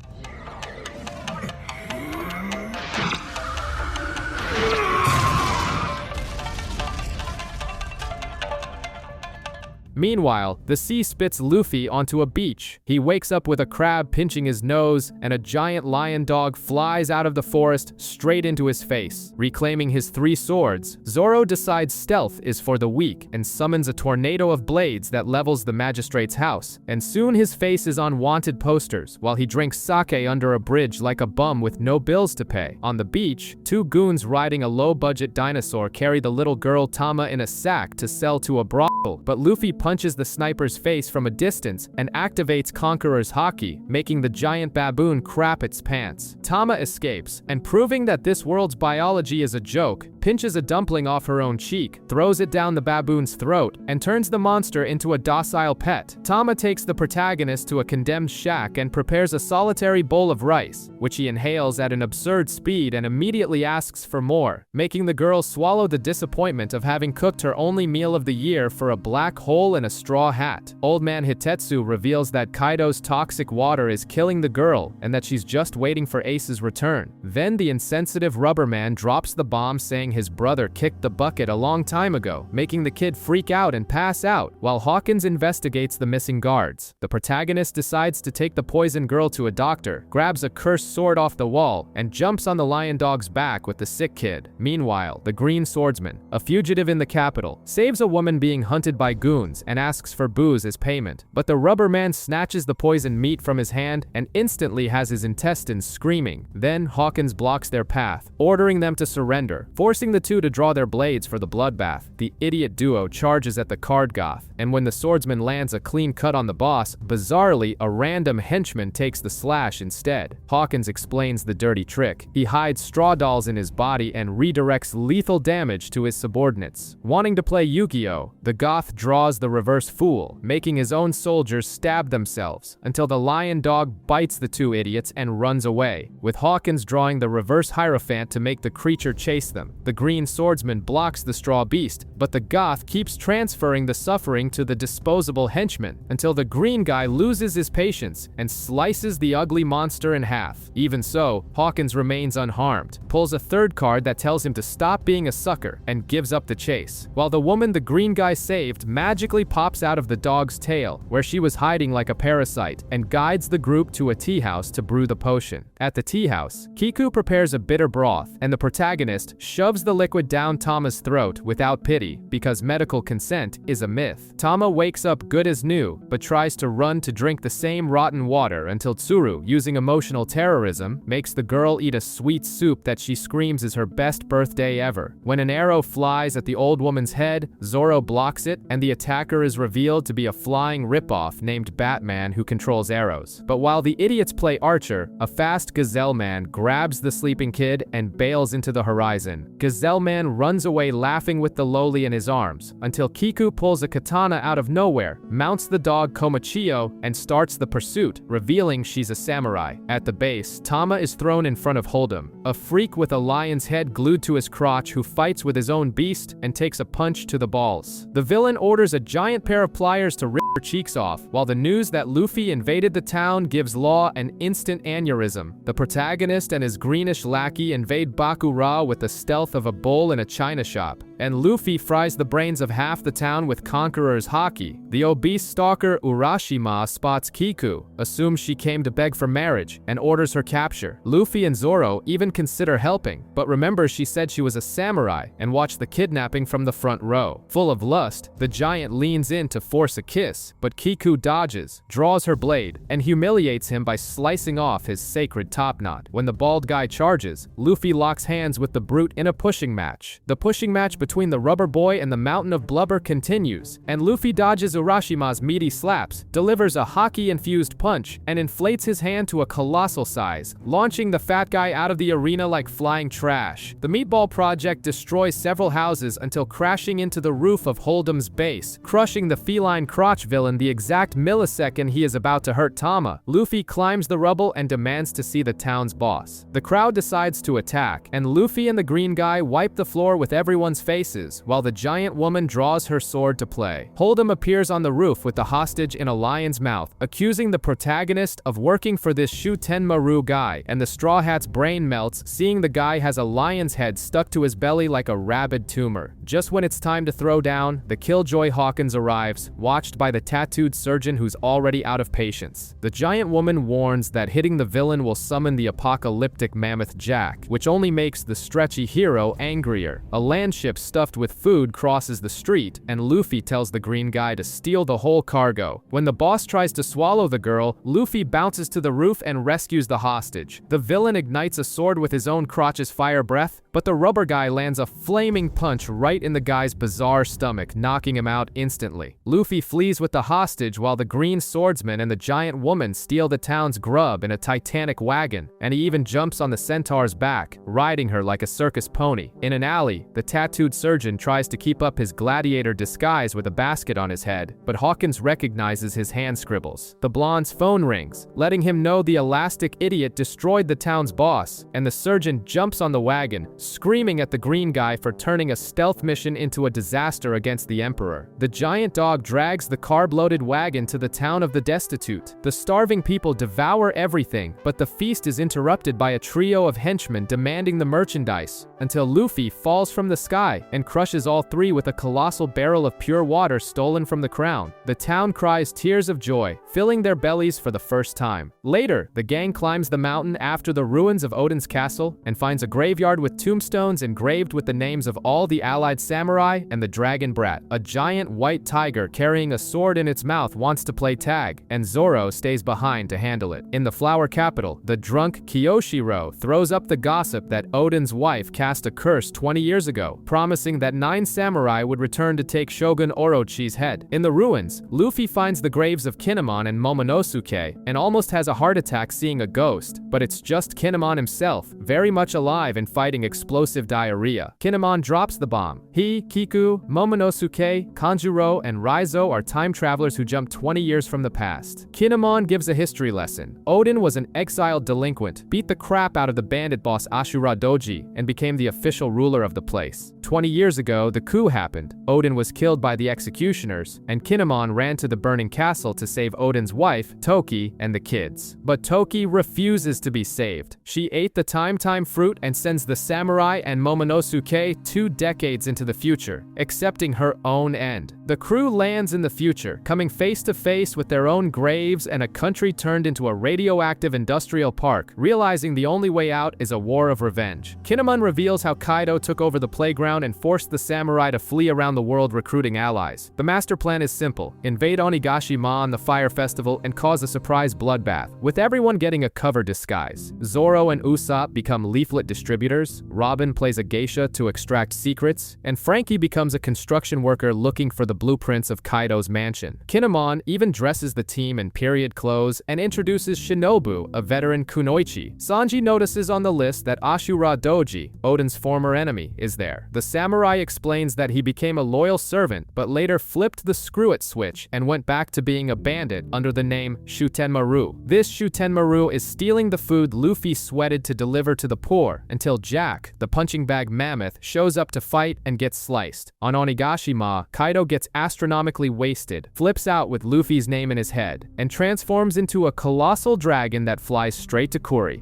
Meanwhile, the sea spits Luffy onto a beach. He wakes up with a crab pinching his nose, and a giant lion dog flies out of the forest straight into his face. Reclaiming his 3 swords, Zoro decides stealth is for the weak and summons a tornado of blades that levels the magistrate's house, and soon his face is on wanted posters while he drinks sake under a bridge like a bum with no bills to pay. On the beach, 2 goons riding a low-budget dinosaur carry the little girl Tama in a sack to sell to a brothel, but Luffy punches the sniper's face from a distance and activates Conqueror's Haki, making the giant baboon crap its pants. Tama escapes, and proving that this world's biology is a joke, pinches a dumpling off her own cheek, throws it down the baboon's throat, and turns the monster into a docile pet. Tama takes the protagonist to a condemned shack and prepares a solitary bowl of rice, which he inhales at an absurd speed and immediately asks for more, making the girl swallow the disappointment of having cooked her only meal of the year for a black hole in a straw hat. Old man Hitetsu reveals that Kaido's toxic water is killing the girl and that she's just waiting for Ace's return. Then the insensitive rubber man drops the bomb saying his brother kicked the bucket a long time ago, making the kid freak out and pass out, while Hawkins investigates the missing guards. The protagonist decides to take the poison girl to a doctor, grabs a cursed sword off the wall, and jumps on the lion dog's back with the sick kid. Meanwhile, the Green Swordsman, a fugitive in the capital, saves a woman being hunted by goons and asks for booze as payment, but the rubber man snatches the poisoned meat from his hand and instantly has his intestines screaming. Then Hawkins blocks their path, ordering them to surrender, forcing forcing the two to draw their blades for the bloodbath. The idiot duo charges at the card goth, and when the swordsman lands a clean cut on the boss, bizarrely, a random henchman takes the slash instead. Hawkins explains the dirty trick. He hides straw dolls in his body and redirects lethal damage to his subordinates. Wanting to play Yu-Gi-Oh!, the goth draws the reverse fool, making his own soldiers stab themselves, until the lion dog bites the two idiots and runs away, with Hawkins drawing the reverse Hierophant to make the creature chase them. The green swordsman blocks the straw beast, but the goth keeps transferring the suffering to the disposable henchman, until the green guy loses his patience and slices the ugly monster in half. Even so, Hawkins remains unharmed, pulls a third card that tells him to stop being a sucker, and gives up the chase, while the woman the green guy saved magically pops out of the dog's tail, where she was hiding like a parasite, and guides the group to a tea house to brew the potion. At the tea house, Kiku prepares a bitter broth, and the protagonist shoves the liquid down Tama's throat without pity, because medical consent is a myth. Tama wakes up good as new, but tries to run to drink the same rotten water until Tsuru, using emotional terrorism, makes the girl eat a sweet soup that she screams is her best birthday ever. When an arrow flies at the old woman's head, Zoro blocks it, and the attacker is revealed to be a flying ripoff named Batman who controls arrows. But while the idiots play Archer, a fast Gazelle Man grabs the sleeping kid and bails into the horizon. Gazelle Man runs away laughing with the lowly in his arms, until Kiku pulls a katana out of nowhere, mounts the dog Komachiyo, and starts the pursuit, revealing she's a samurai. At the base, Tama is thrown in front of Hold'em, a freak with a lion's head glued to his crotch who fights with his own beast and takes a punch to the balls. The villain orders a giant pair of pliers to rip her cheeks off, while the news that Luffy invaded the town gives Law an instant aneurysm. The protagonist and his greenish lackey invade Bakura with the stealth of a bull in a china shop, and Luffy fries the brains of half the town with Conqueror's Haki. The obese stalker Urashima spots Kiku, assumes she came to beg for marriage, and orders her capture. Luffy and Zoro even consider helping, but remember she said she was a samurai and watched the kidnapping from the front row. Full of lust, the giant leans in to force a kiss, but Kiku dodges, draws her blade, and humiliates him by slicing off his sacred topknot. When the bald guy charges, Luffy locks hands with the brute in a pushing match. The pushing match between the rubber boy and the mountain of blubber continues, and Luffy dodges Urashima's meaty slaps, delivers a Haki-infused punch, and inflates his hand to a colossal size, launching the fat guy out of the arena like flying trash. The Meatball Project destroys several houses until crashing into the roof of Hold'em's base, crushing the feline crotch villain the exact millisecond he is about to hurt Tama. Luffy climbs the rubble and demands to see the town's boss. The crowd decides to attack, and Luffy and the green guy wipe the floor with everyone's faces, while the giant woman draws her sword to play. Hold'em appears on the roof with the hostage in a lion's mouth, accusing the protagonist of working for this Shuten Maru guy, and the Straw Hat's brain melts, seeing the guy has a lion's head stuck to his belly like a rabid tumor. Just when it's time to throw down, the Killjoy Hawkins arrives, watched by the tattooed surgeon who's already out of patience. The giant woman warns that hitting the villain will summon the apocalyptic mammoth Jack, which only makes the stretchy hero angrier. A land ship stuffed with food crosses the street, and Luffy tells the green guy to steal the whole cargo. When the boss tries to swallow the girl, Luffy bounces to the roof and rescues the hostage. The villain ignites a sword with his own crotch's fire breath, but the rubber guy lands a flaming punch right in the guy's bizarre stomach, knocking him out instantly. Luffy flees with the hostage while the green swordsman and the giant woman steal the town's grub in a titanic wagon, and he even jumps on the centaur's back, riding her like a circus pony. In an alley, the tattooed surgeon tries to keep up his gladiator disguise with a basket on his head, but Hawkins recognizes his hand scribbles. The blonde's phone rings, letting him know the elastic idiot destroyed the town's boss, and the surgeon jumps on the wagon, screaming at the green guy for turning a stealth mission into a disaster against the Emperor. The giant dog drags the carb-loaded wagon to the town of the destitute. The starving people devour everything, but the feast is interrupted by a trio of henchmen demanding the merchandise, until Luffy falls from the sky and crushes all three with a colossal barrel of pure water stolen from the crown. The town cries tears of joy, filling their bellies for the first time. Later, the gang climbs the mountain after the ruins of Odin's castle and finds a graveyard with tombstones engraved with the names of all the allied samurai and the dragon brat, a giant white tiger carrying a sword sword in its mouth wants to play tag, and Zoro stays behind to handle it. In the flower capital, the drunk Kyoshiro throws up the gossip that Oden's wife cast a curse 20 years ago, promising that 9 samurai would return to take Shogun Orochi's head. In the ruins, Luffy finds the graves of Kinemon and Momonosuke, and almost has a heart attack seeing a ghost, but it's just Kinemon himself, very much alive and fighting explosive diarrhea. Kinemon drops the bomb. He, Kiku, Momonosuke, Kanjuro, and Raizo are time travelers who jump 20 years from the past. Kinemon gives a history lesson. Oden was an exiled delinquent, beat the crap out of the bandit boss Ashura Doji, and became the official ruler of the place. 20 years ago, the coup happened. Oden was killed by the executioners, and Kinemon ran to the burning castle to save Oden's wife, Toki, and the kids. But Toki refuses to be saved. She ate the time fruit and sends the samurai and Momonosuke 2 decades into the future, accepting her own end. The crew lands in the future, coming face to face with their own graves and a country turned into a radioactive industrial park, realizing the only way out is a war of revenge. Kinemon reveals how Kaido took over the playground and forced the samurai to flee around the world recruiting allies. The master plan is simple: invade Onigashima on the Fire Festival and cause a surprise bloodbath, with everyone getting a cover disguise. Zoro and Usopp become leaflet distributors, Robin plays a geisha to extract secrets, and Frankie becomes a construction worker looking for the blueprints of Kaido's mansion. Kinemon even dresses the team in period clothes and introduces Shinobu, a veteran kunoichi. Sanji notices on the list that Ashura Doji, Oden's former enemy, is there. The samurai explains that he became a loyal servant, but later flipped the screw-it switch and went back to being a bandit under the name Shutenmaru. This Shutenmaru is stealing the food Luffy sweated to deliver to the poor until Jack, the punching bag mammoth, shows up to fight and gets sliced. On Onigashima, Kaido gets astronomically wasted, flips out with Luffy's name in his head, and transforms into a colossal dragon that flies straight to Kuri.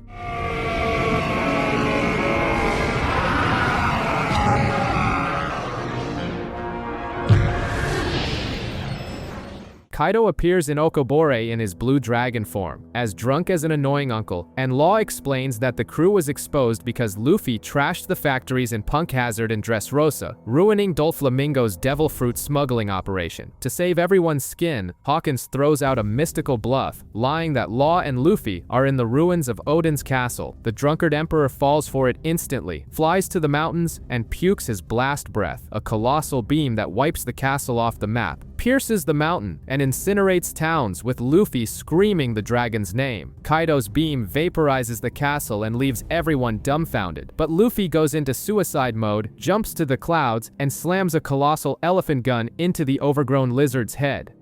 Kaido appears in Okobore in his blue dragon form, as drunk as an annoying uncle, and Law explains that the crew was exposed because Luffy trashed the factories in Punk Hazard and Dressrosa, ruining Doflamingo's devil fruit smuggling operation. To save everyone's skin, Hawkins throws out a mystical bluff, lying that Law and Luffy are in the ruins of Oden's castle. The drunkard emperor falls for it instantly, flies to the mountains, and pukes his blast breath, a colossal beam that wipes the castle off the map, pierces the mountain, and incinerates towns, with Luffy screaming the dragon's name. Kaido's beam vaporizes the castle and leaves everyone dumbfounded, but Luffy goes into suicide mode, jumps to the clouds, and slams a colossal elephant gun into the overgrown lizard's head.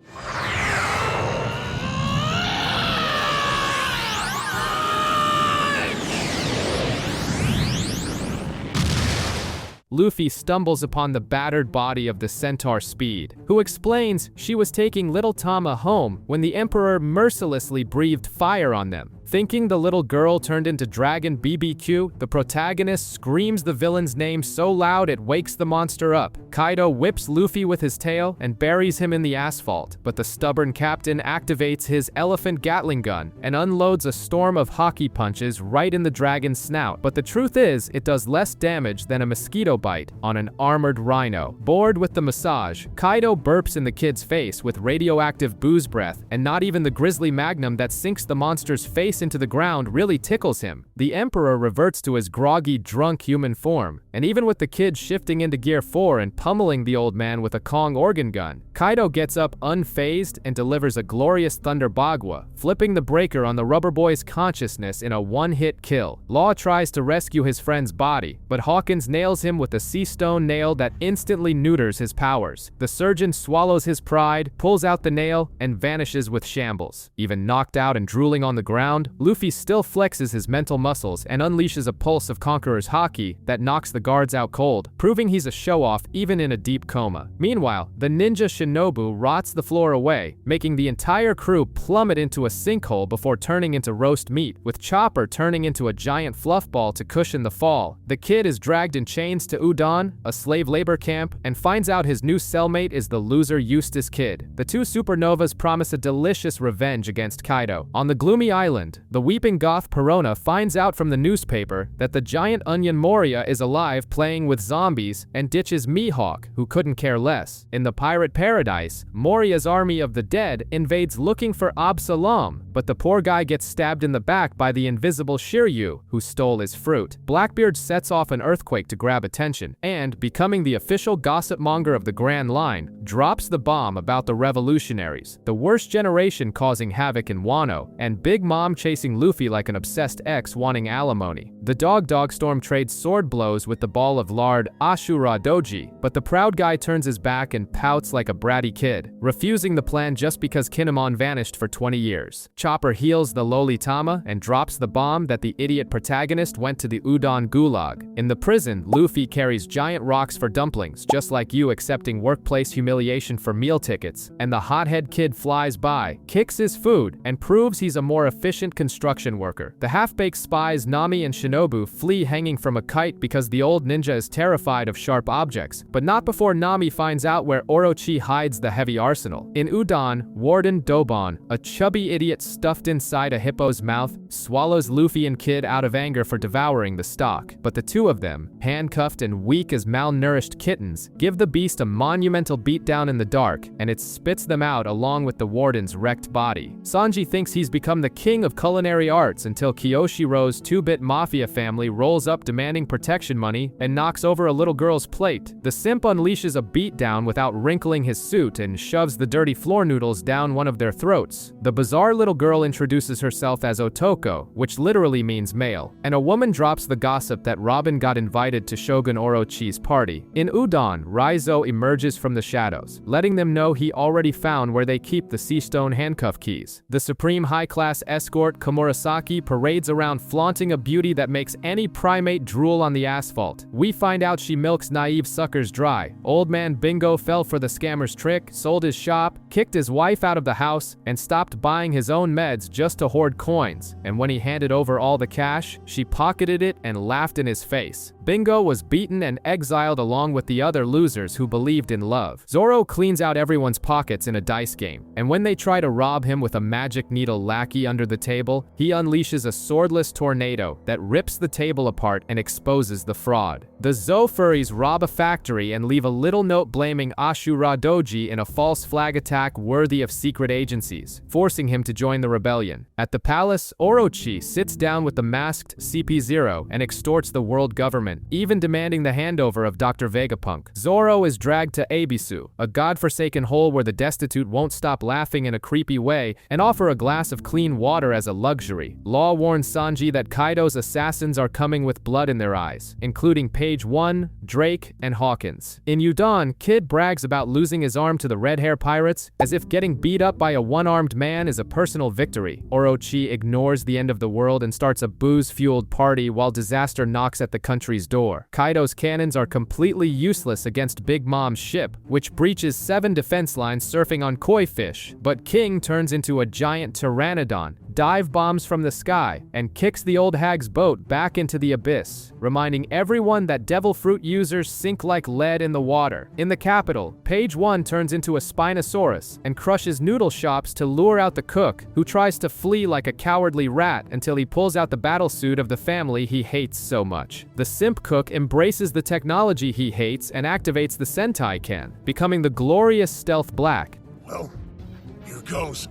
Luffy stumbles upon the battered body of the centaur Speed, who explains she was taking little Tama home when the Emperor mercilessly breathed fire on them. Thinking the little girl turned into Dragon BBQ, the protagonist screams the villain's name so loud it wakes the monster up. Kaido whips Luffy with his tail and buries him in the asphalt, but the stubborn captain activates his elephant Gatling gun and unloads a storm of hockey punches right in the dragon's snout. But the truth is, it does less damage than a mosquito bite on an armored rhino. Bored with the massage, Kaido burps in the kid's face with radioactive booze breath, and not even the grizzly magnum that sinks the monster's face into the ground really tickles him. The Emperor reverts to his groggy, drunk human form, and even with the kid shifting into Gear 4 and pummeling the old man with a Kong organ gun, Kaido gets up unfazed and delivers a glorious Thunder Bagua, flipping the breaker on the rubber boy's consciousness in a one-hit kill. Law tries to rescue his friend's body, but Hawkins nails him with a sea stone nail that instantly neuters his powers. The surgeon swallows his pride, pulls out the nail, and vanishes with shambles. Even knocked out and drooling on the ground, Luffy still flexes his mental muscles and unleashes a pulse of Conqueror's haki that knocks the guards out cold, proving he's a show-off even in a deep coma. Meanwhile, the ninja Shinobu rots the floor away, making the entire crew plummet into a sinkhole before turning into roast meat, with Chopper turning into a giant fluff ball to cushion the fall. The kid is dragged in chains to Udon, a slave labor camp, and finds out his new cellmate is the loser Eustace Kid. The two supernovas promise a delicious revenge against Kaido. On the gloomy island, island. The weeping goth Perona finds out from the newspaper that the giant onion Moria is alive playing with zombies and ditches Mihawk, who couldn't care less. In the pirate paradise, Moria's army of the dead invades looking for Absalom, but the poor guy gets stabbed in the back by the invisible Shiryu, who stole his fruit. Blackbeard sets off an earthquake to grab attention, and, becoming the official gossip monger of the Grand Line, drops the bomb about the revolutionaries, the worst generation causing havoc in Wano, and Big Mom chasing Luffy like an obsessed ex wanting alimony. The Dogstorm trades sword blows with the ball of lard Ashura Doji, but the proud guy turns his back and pouts like a bratty kid, refusing the plan just because Kinemon vanished for 20 years. Chopper heals the Lolitama and drops the bomb that the idiot protagonist went to the Udon Gulag. In the prison, Luffy carries giant rocks for dumplings, just like you accepting workplace humiliation for meal tickets, and the hothead kid flies by, kicks his food, and proves he's a more efficient construction worker. The half-baked spies Nami and Shinobu flee hanging from a kite because the old ninja is terrified of sharp objects, but not before Nami finds out where Orochi hides the heavy arsenal. In Udon, Warden Dobon, a chubby idiot stuffed inside a hippo's mouth, swallows Luffy and Kid out of anger for devouring the stock, but the two of them, handcuffed and weak as malnourished kittens, give the beast a monumental beatdown in the dark, and it spits them out along with the warden's wrecked body. Sanji thinks he's become the king of culinary arts until Kyoshiro's 2-bit mafia family rolls up demanding protection money and knocks over a little girl's plate. The simp unleashes a beatdown without wrinkling his suit and shoves the dirty floor noodles down one of their throats. The bizarre little girl introduces herself as Otoko, which literally means male, and a woman drops the gossip that Robin got invited to Shogun Orochi's party. In Udon, Raizo emerges from the shadows, letting them know he already found where they keep the Seastone handcuff keys. The supreme high-class escort Komurasaki parades around flaunting a beauty that makes any primate drool on the asphalt. We find out she milks naive suckers dry. Old man Bingo fell for the scammer's trick, sold his shop, kicked his wife out of the house, and stopped buying his own meds just to hoard coins. And when he handed over all the cash, she pocketed it and laughed in his face. Bingo was beaten and exiled along with the other losers who believed in love. Zoro cleans out everyone's pockets in a dice game, and when they try to rob him with a magic needle lackey under the table, he unleashes a swordless tornado that rips the table apart and exposes the fraud. The Zou furries rob a factory and leave a little note blaming Ashura Doji in a false flag attack worthy of secret agencies, forcing him to join the rebellion. At the palace, Orochi sits down with the masked CP0 and extorts the world government, even demanding the handover of Dr. Vegapunk. Zoro is dragged to Ebisu, a godforsaken hole where the destitute won't stop laughing in a creepy way and offer a glass of clean water as a luxury. Law warns Sanji that Kaido's assassins are coming with blood in their eyes, including Page 1, Drake, and Hawkins. In Udon, Kid brags about losing his arm to the red hair pirates, as if getting beat up by a one-armed man is a personal victory. Orochi ignores the end of the world and starts a booze-fueled party while disaster knocks at the country's door. Kaido's cannons are completely useless against Big Mom's ship, which breaches 7 defense lines surfing on koi fish, but King turns into a giant pteranodon, dive bombs from the sky, and kicks the old hag's boat back into the abyss, reminding everyone that devil fruit users sink like lead in the water. In the capital, Page 1 turns into a Spinosaurus and crushes noodle shops to lure out the cook, who tries to flee like a cowardly rat until he pulls out the battlesuit of the family he hates so much. The simp cook embraces the technology he hates and activates the Sentai can, becoming the glorious Stealth Black. Well, here goes.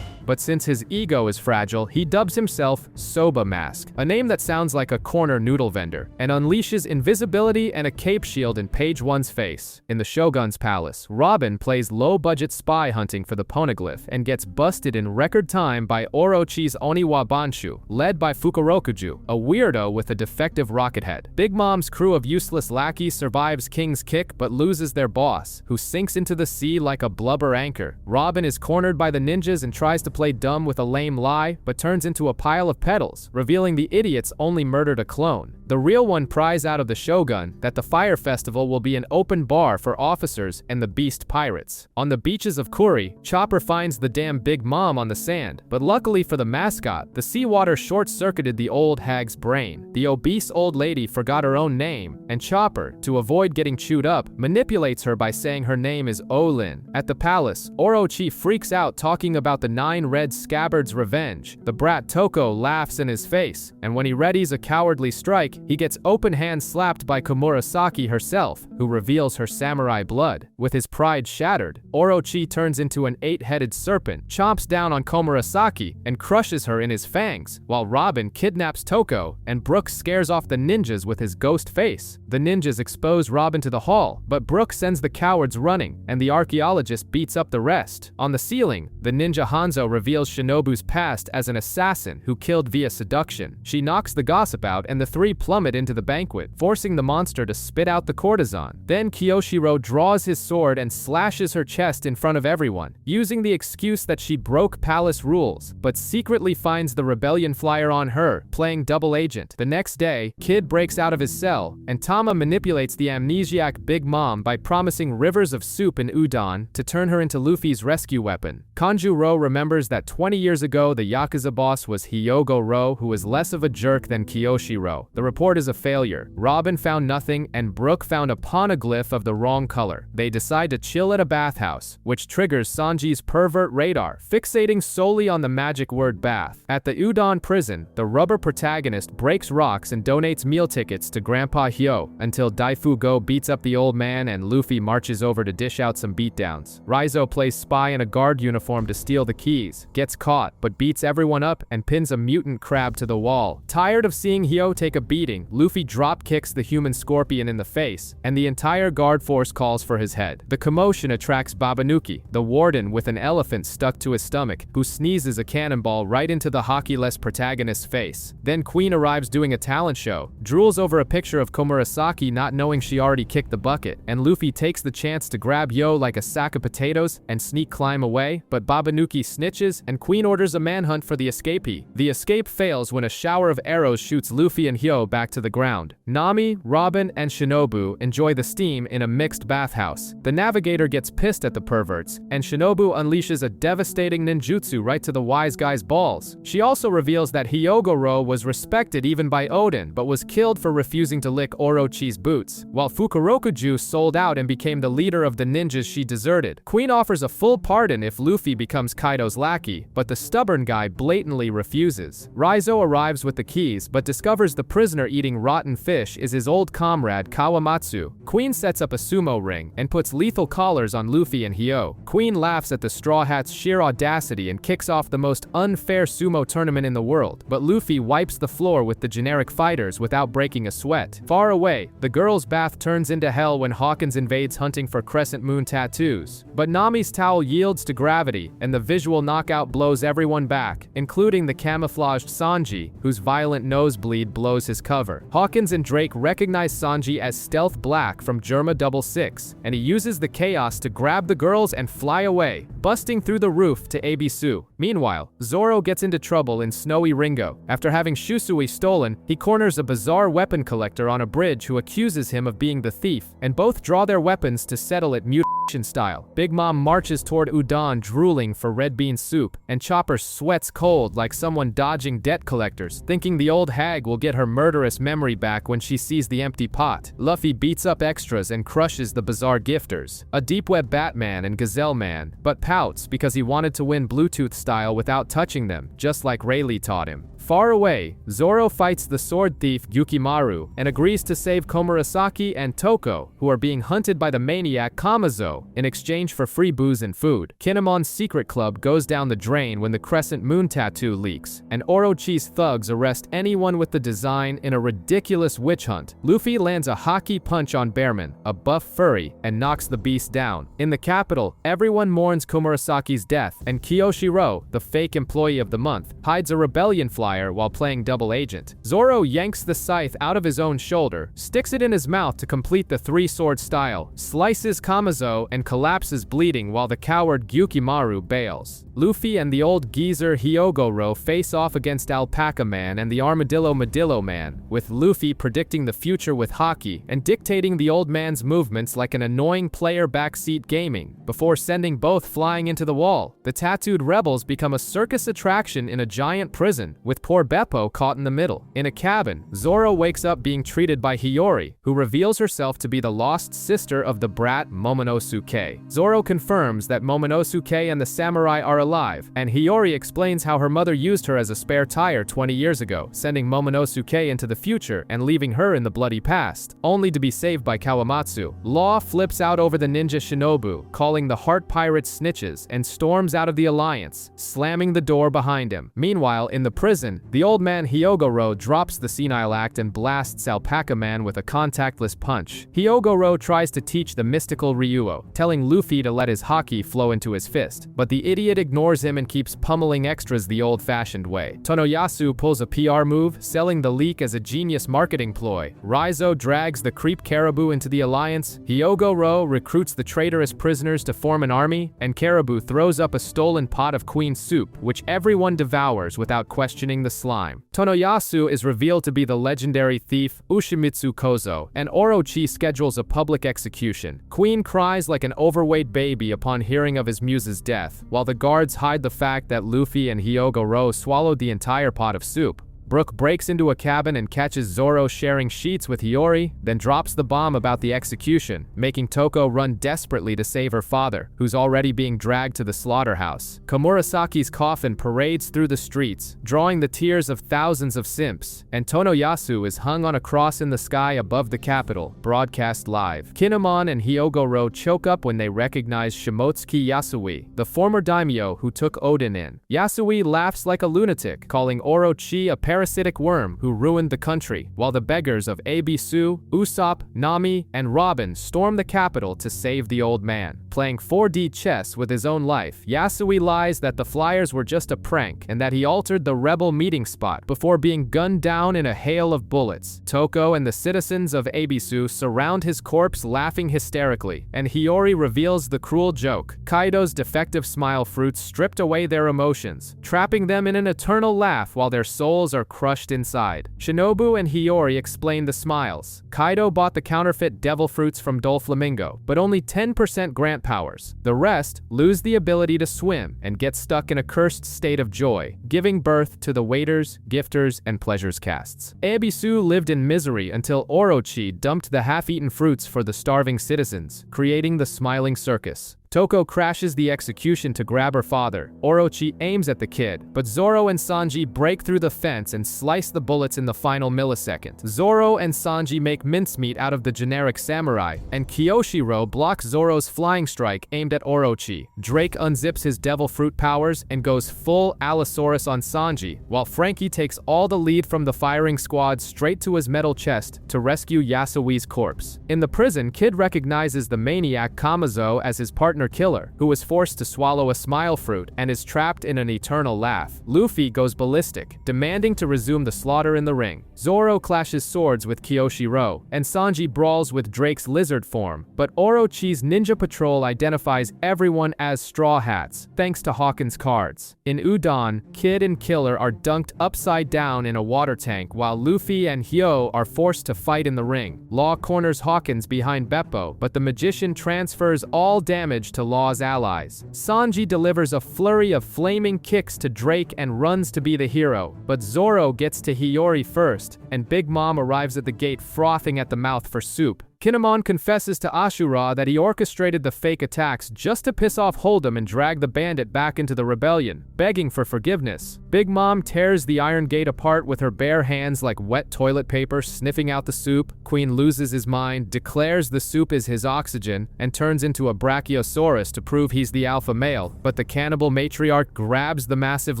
But since his ego is fragile, he dubs himself Soba Mask, a name that sounds like a corner noodle vendor, and unleashes invisibility and a cape shield in Page 1's face. In the Shogun's palace, Robin plays low-budget spy hunting for the Poneglyph and gets busted in record time by Orochi's Oniwa Banshu, led by Fukurokuju, a weirdo with a defective rocket head. Big Mom's crew of useless lackeys survives King's kick but loses their boss, who sinks into the sea like a blubber anchor. Robin is cornered by the ninjas and tries to play dumb with a lame lie, but turns into a pile of petals, revealing the idiots only murdered a clone. The real one pries out of the Shogun that the Fire Festival will be an open bar for officers and the beast pirates. On the beaches of Kuri, Chopper finds the damn Big Mom on the sand, but luckily for the mascot, the seawater short-circuited the old hag's brain. The obese old lady forgot her own name, and Chopper, to avoid getting chewed up, manipulates her by saying her name is Olin. At the palace, Orochi freaks out talking about the 9 red scabbards' revenge. The brat Toko laughs in his face, and when he readies a cowardly strike, he gets open-hand slapped by Komurasaki herself, who reveals her samurai blood. With his pride shattered, Orochi turns into an 8-headed serpent, chomps down on Komurasaki, and crushes her in his fangs, while Robin kidnaps Toko, and Brook scares off the ninjas with his ghost face. The ninjas expose Robin to the hall, but Brook sends the cowards running, and the archaeologist beats up the rest. On the ceiling, the ninja Hanzo reveals Shinobu's past as an assassin who killed via seduction. She knocks the gossip out, and the three plummet into the banquet, forcing the monster to spit out the courtesan. Then Kiyoshiro draws his sword and slashes her chest in front of everyone, using the excuse that she broke palace rules, but secretly finds the rebellion flyer on her, playing double agent. The next day, Kid breaks out of his cell, and Tama manipulates the amnesiac Big Mom by promising rivers of soup and udon to turn her into Luffy's rescue weapon. Kanjuro remembers that 20 years ago the Yakuza boss was Hyogoro, who was less of a jerk than Kiyoshiro. The report is a failure. Robin found nothing, and Brook found a poneglyph of the wrong color. They decide to chill at a bathhouse, which triggers Sanji's pervert radar, fixating solely on the magic word bath. At the Udon prison, the rubber protagonist breaks rocks and donates meal tickets to Grandpa Hyo until Daifugo beats up the old man and Luffy marches over to dish out some beatdowns. Raizo plays spy in a guard uniform to steal the keys, gets caught, but beats everyone up and pins a mutant crab to the wall. Tired of seeing Hyo take a beating, Luffy drop kicks the human scorpion in the face, and the entire guard force calls for his head. The commotion attracts Babanuki, the warden with an elephant stuck to his stomach, who sneezes a cannonball right into the hockeyless protagonist's face. Then Queen arrives doing a talent show, drools over a picture of Komurasaki not knowing she already kicked the bucket, and Luffy takes the chance to grab Yo like a sack of potatoes and sneak climb away, but Babanuki snitches and Queen orders a manhunt for the escapee. The escape fails when a shower of arrows shoots Luffy and Hyo back to the ground. Nami, Robin, and Shinobu enjoy the steam in a mixed bathhouse. The navigator gets pissed at the perverts, and Shinobu unleashes a devastating ninjutsu right to the wise guy's balls. She also reveals that Hyogoro was respected even by Oden, but was killed for refusing to lick Orochi's boots, while Fukurokuju sold out and became the leader of the ninjas she deserted. Queen offers a full pardon if Luffy becomes Kaido's lackey, but the stubborn guy blatantly refuses. Raizo arrives with the keys, but discovers the prisoner eating rotten fish is his old comrade Kawamatsu. Queen sets up a sumo ring and puts lethal collars on Luffy and Hyo. Queen laughs at the Straw Hat's sheer audacity and kicks off the most unfair sumo tournament in the world, but Luffy wipes the floor with the generic fighters without breaking a sweat. Far away, the girls' bath turns into hell when Hawkins invades hunting for crescent moon tattoos. But Nami's towel yields to gravity, and the visual knockout blows everyone back, including the camouflaged Sanji, whose violent nosebleed blows his cover. Hawkins and Drake recognize Sanji as Stealth Black from Germa 66, and he uses the chaos to grab the girls and fly away, busting through the roof to Ebisu. Meanwhile, Zoro gets into trouble in Snowy Ringo. After having Shusui stolen, he corners a bizarre weapon collector on a bridge who accuses him of being the thief, and both draw their weapons to settle it mutation style. Big Mom marches toward Udon drooling for red bean soup, and Chopper sweats cold like someone dodging debt collectors, thinking the old hag will get her murderous memory back when she sees the empty pot. Luffy beats up extras and crushes the bizarre gifters, a Deep Web Batman and Gazelle Man, but pouts because he wanted to win Bluetooth style without touching them, just like Rayleigh taught him. Far away, Zoro fights the sword thief Yukimaru and agrees to save Komurasaki and Toko, who are being hunted by the maniac Kamazo, in exchange for free booze and food. Kinemon's secret club goes down the drain when the crescent moon tattoo leaks, and Orochi's thugs arrest anyone with the design in a ridiculous witch hunt. Luffy lands a hockey punch on Bearman, a buff furry, and knocks the beast down. In the capital, everyone mourns Komurasaki's death, and Kiyoshiro, the fake employee of the month, hides a rebellion flyer Empire while playing double agent. Zoro yanks the scythe out of his own shoulder, sticks it in his mouth to complete the three-sword style, slices Kamazo and collapses bleeding while the coward Gyukimaru bails. Luffy and the old geezer Hyogoro face off against Alpaca Man and the Armadillo Madillo Man, with Luffy predicting the future with Haki and dictating the old man's movements like an annoying player backseat gaming, before sending both flying into the wall. The tattooed rebels become a circus attraction in a giant prison, with poor Beppo caught in the middle. In a cabin, Zoro wakes up being treated by Hiyori, who reveals herself to be the lost sister of the brat Momonosuke. Zoro confirms that Momonosuke and the samurai are alive, and Hiyori explains how her mother used her as a spare tire 20 years ago, sending Momonosuke into the future and leaving her in the bloody past, only to be saved by Kawamatsu. Law flips out over the ninja Shinobu, calling the Heart Pirates snitches, and storms out of the alliance, slamming the door behind him. Meanwhile, in the prison, the old man Hyogoro drops the senile act and blasts Alpaca Man with a contactless punch. Hyogoro tries to teach the mystical Ryuo, telling Luffy to let his haki flow into his fist, but the idiot ignores him and keeps pummeling extras the old-fashioned way. Tonoyasu pulls a PR move, selling the leak as a genius marketing ploy. Raizo drags the creep Caribou into the alliance, Hyogoro recruits the traitorous prisoners to form an army, and Caribou throws up a stolen pot of queen soup, which everyone devours without questioning the slime. Tonoyasu is revealed to be the legendary thief Ushimitsu Kozo, and Orochi schedules a public execution. Queen cries like an overweight baby upon hearing of his muse's death, while the guards hide the fact that Luffy and Hyogoro swallowed the entire pot of soup. Brook breaks into a cabin and catches Zoro sharing sheets with Hiyori, then drops the bomb about the execution, making Toko run desperately to save her father, who's already being dragged to the slaughterhouse. Komurasaki's coffin parades through the streets, drawing the tears of thousands of simps, and Tonoyasu is hung on a cross in the sky above the capital, broadcast live. Kinemon and Hyogoro choke up when they recognize Shimotsuki Yasui, the former daimyo who took Oden in. Yasui laughs like a lunatic, calling Orochi a parasitic worm who ruined the country, while the beggars of Ebisu, Usopp, Nami, and Robin storm the capital to save the old man. Playing 4D chess with his own life, Yasui lies that the flyers were just a prank and that he altered the rebel meeting spot before being gunned down in a hail of bullets. Toko and the citizens of Ebisu surround his corpse laughing hysterically, and Hiyori reveals the cruel joke. Kaido's defective smile fruits stripped away their emotions, trapping them in an eternal laugh while their souls are crushed inside. Shinobu and Hiyori explain the smiles. Kaido bought the counterfeit devil fruits from Doflamingo, but only 10% grant powers. The rest lose the ability to swim and get stuck in a cursed state of joy, giving birth to the waiters, gifters, and pleasures castes. Ebisu lived in misery until Orochi dumped the half-eaten fruits for the starving citizens, creating the Smiling Circus. Toko crashes the execution to grab her father. Orochi aims at the kid, but Zoro and Sanji break through the fence and slice the bullets in the final millisecond. Zoro and Sanji make mincemeat out of the generic samurai, and Kyoshiro blocks Zoro's flying strike aimed at Orochi. Drake unzips his devil fruit powers and goes full Allosaurus on Sanji, while Frankie takes all the lead from the firing squad straight to his metal chest to rescue Yasui's corpse. In the prison, Kid recognizes the maniac Kamazo as his partner killer, who was forced to swallow a smile fruit and is trapped in an eternal laugh. Luffy goes ballistic, demanding to resume the slaughter in the ring. Zoro clashes swords with Kyoshiro, and Sanji brawls with Drake's lizard form, but Orochi's Ninja Patrol identifies everyone as Straw Hats, thanks to Hawkins' cards. In Udon, Kid and Killer are dunked upside down in a water tank while Luffy and Hyo are forced to fight in the ring. Law corners Hawkins behind Beppo, but the magician transfers all damage to Law's allies. Sanji delivers a flurry of flaming kicks to Drake and runs to be the hero, but Zoro gets to Hiyori first, and Big Mom arrives at the gate frothing at the mouth for soup. Kinemon confesses to Ashura that he orchestrated the fake attacks just to piss off Hold'em and drag the bandit back into the rebellion, begging for forgiveness. Big Mom tears the Iron Gate apart with her bare hands like wet toilet paper, sniffing out the soup. Queen loses his mind, declares the soup is his oxygen, and turns into a Brachiosaurus to prove he's the alpha male, but the cannibal matriarch grabs the massive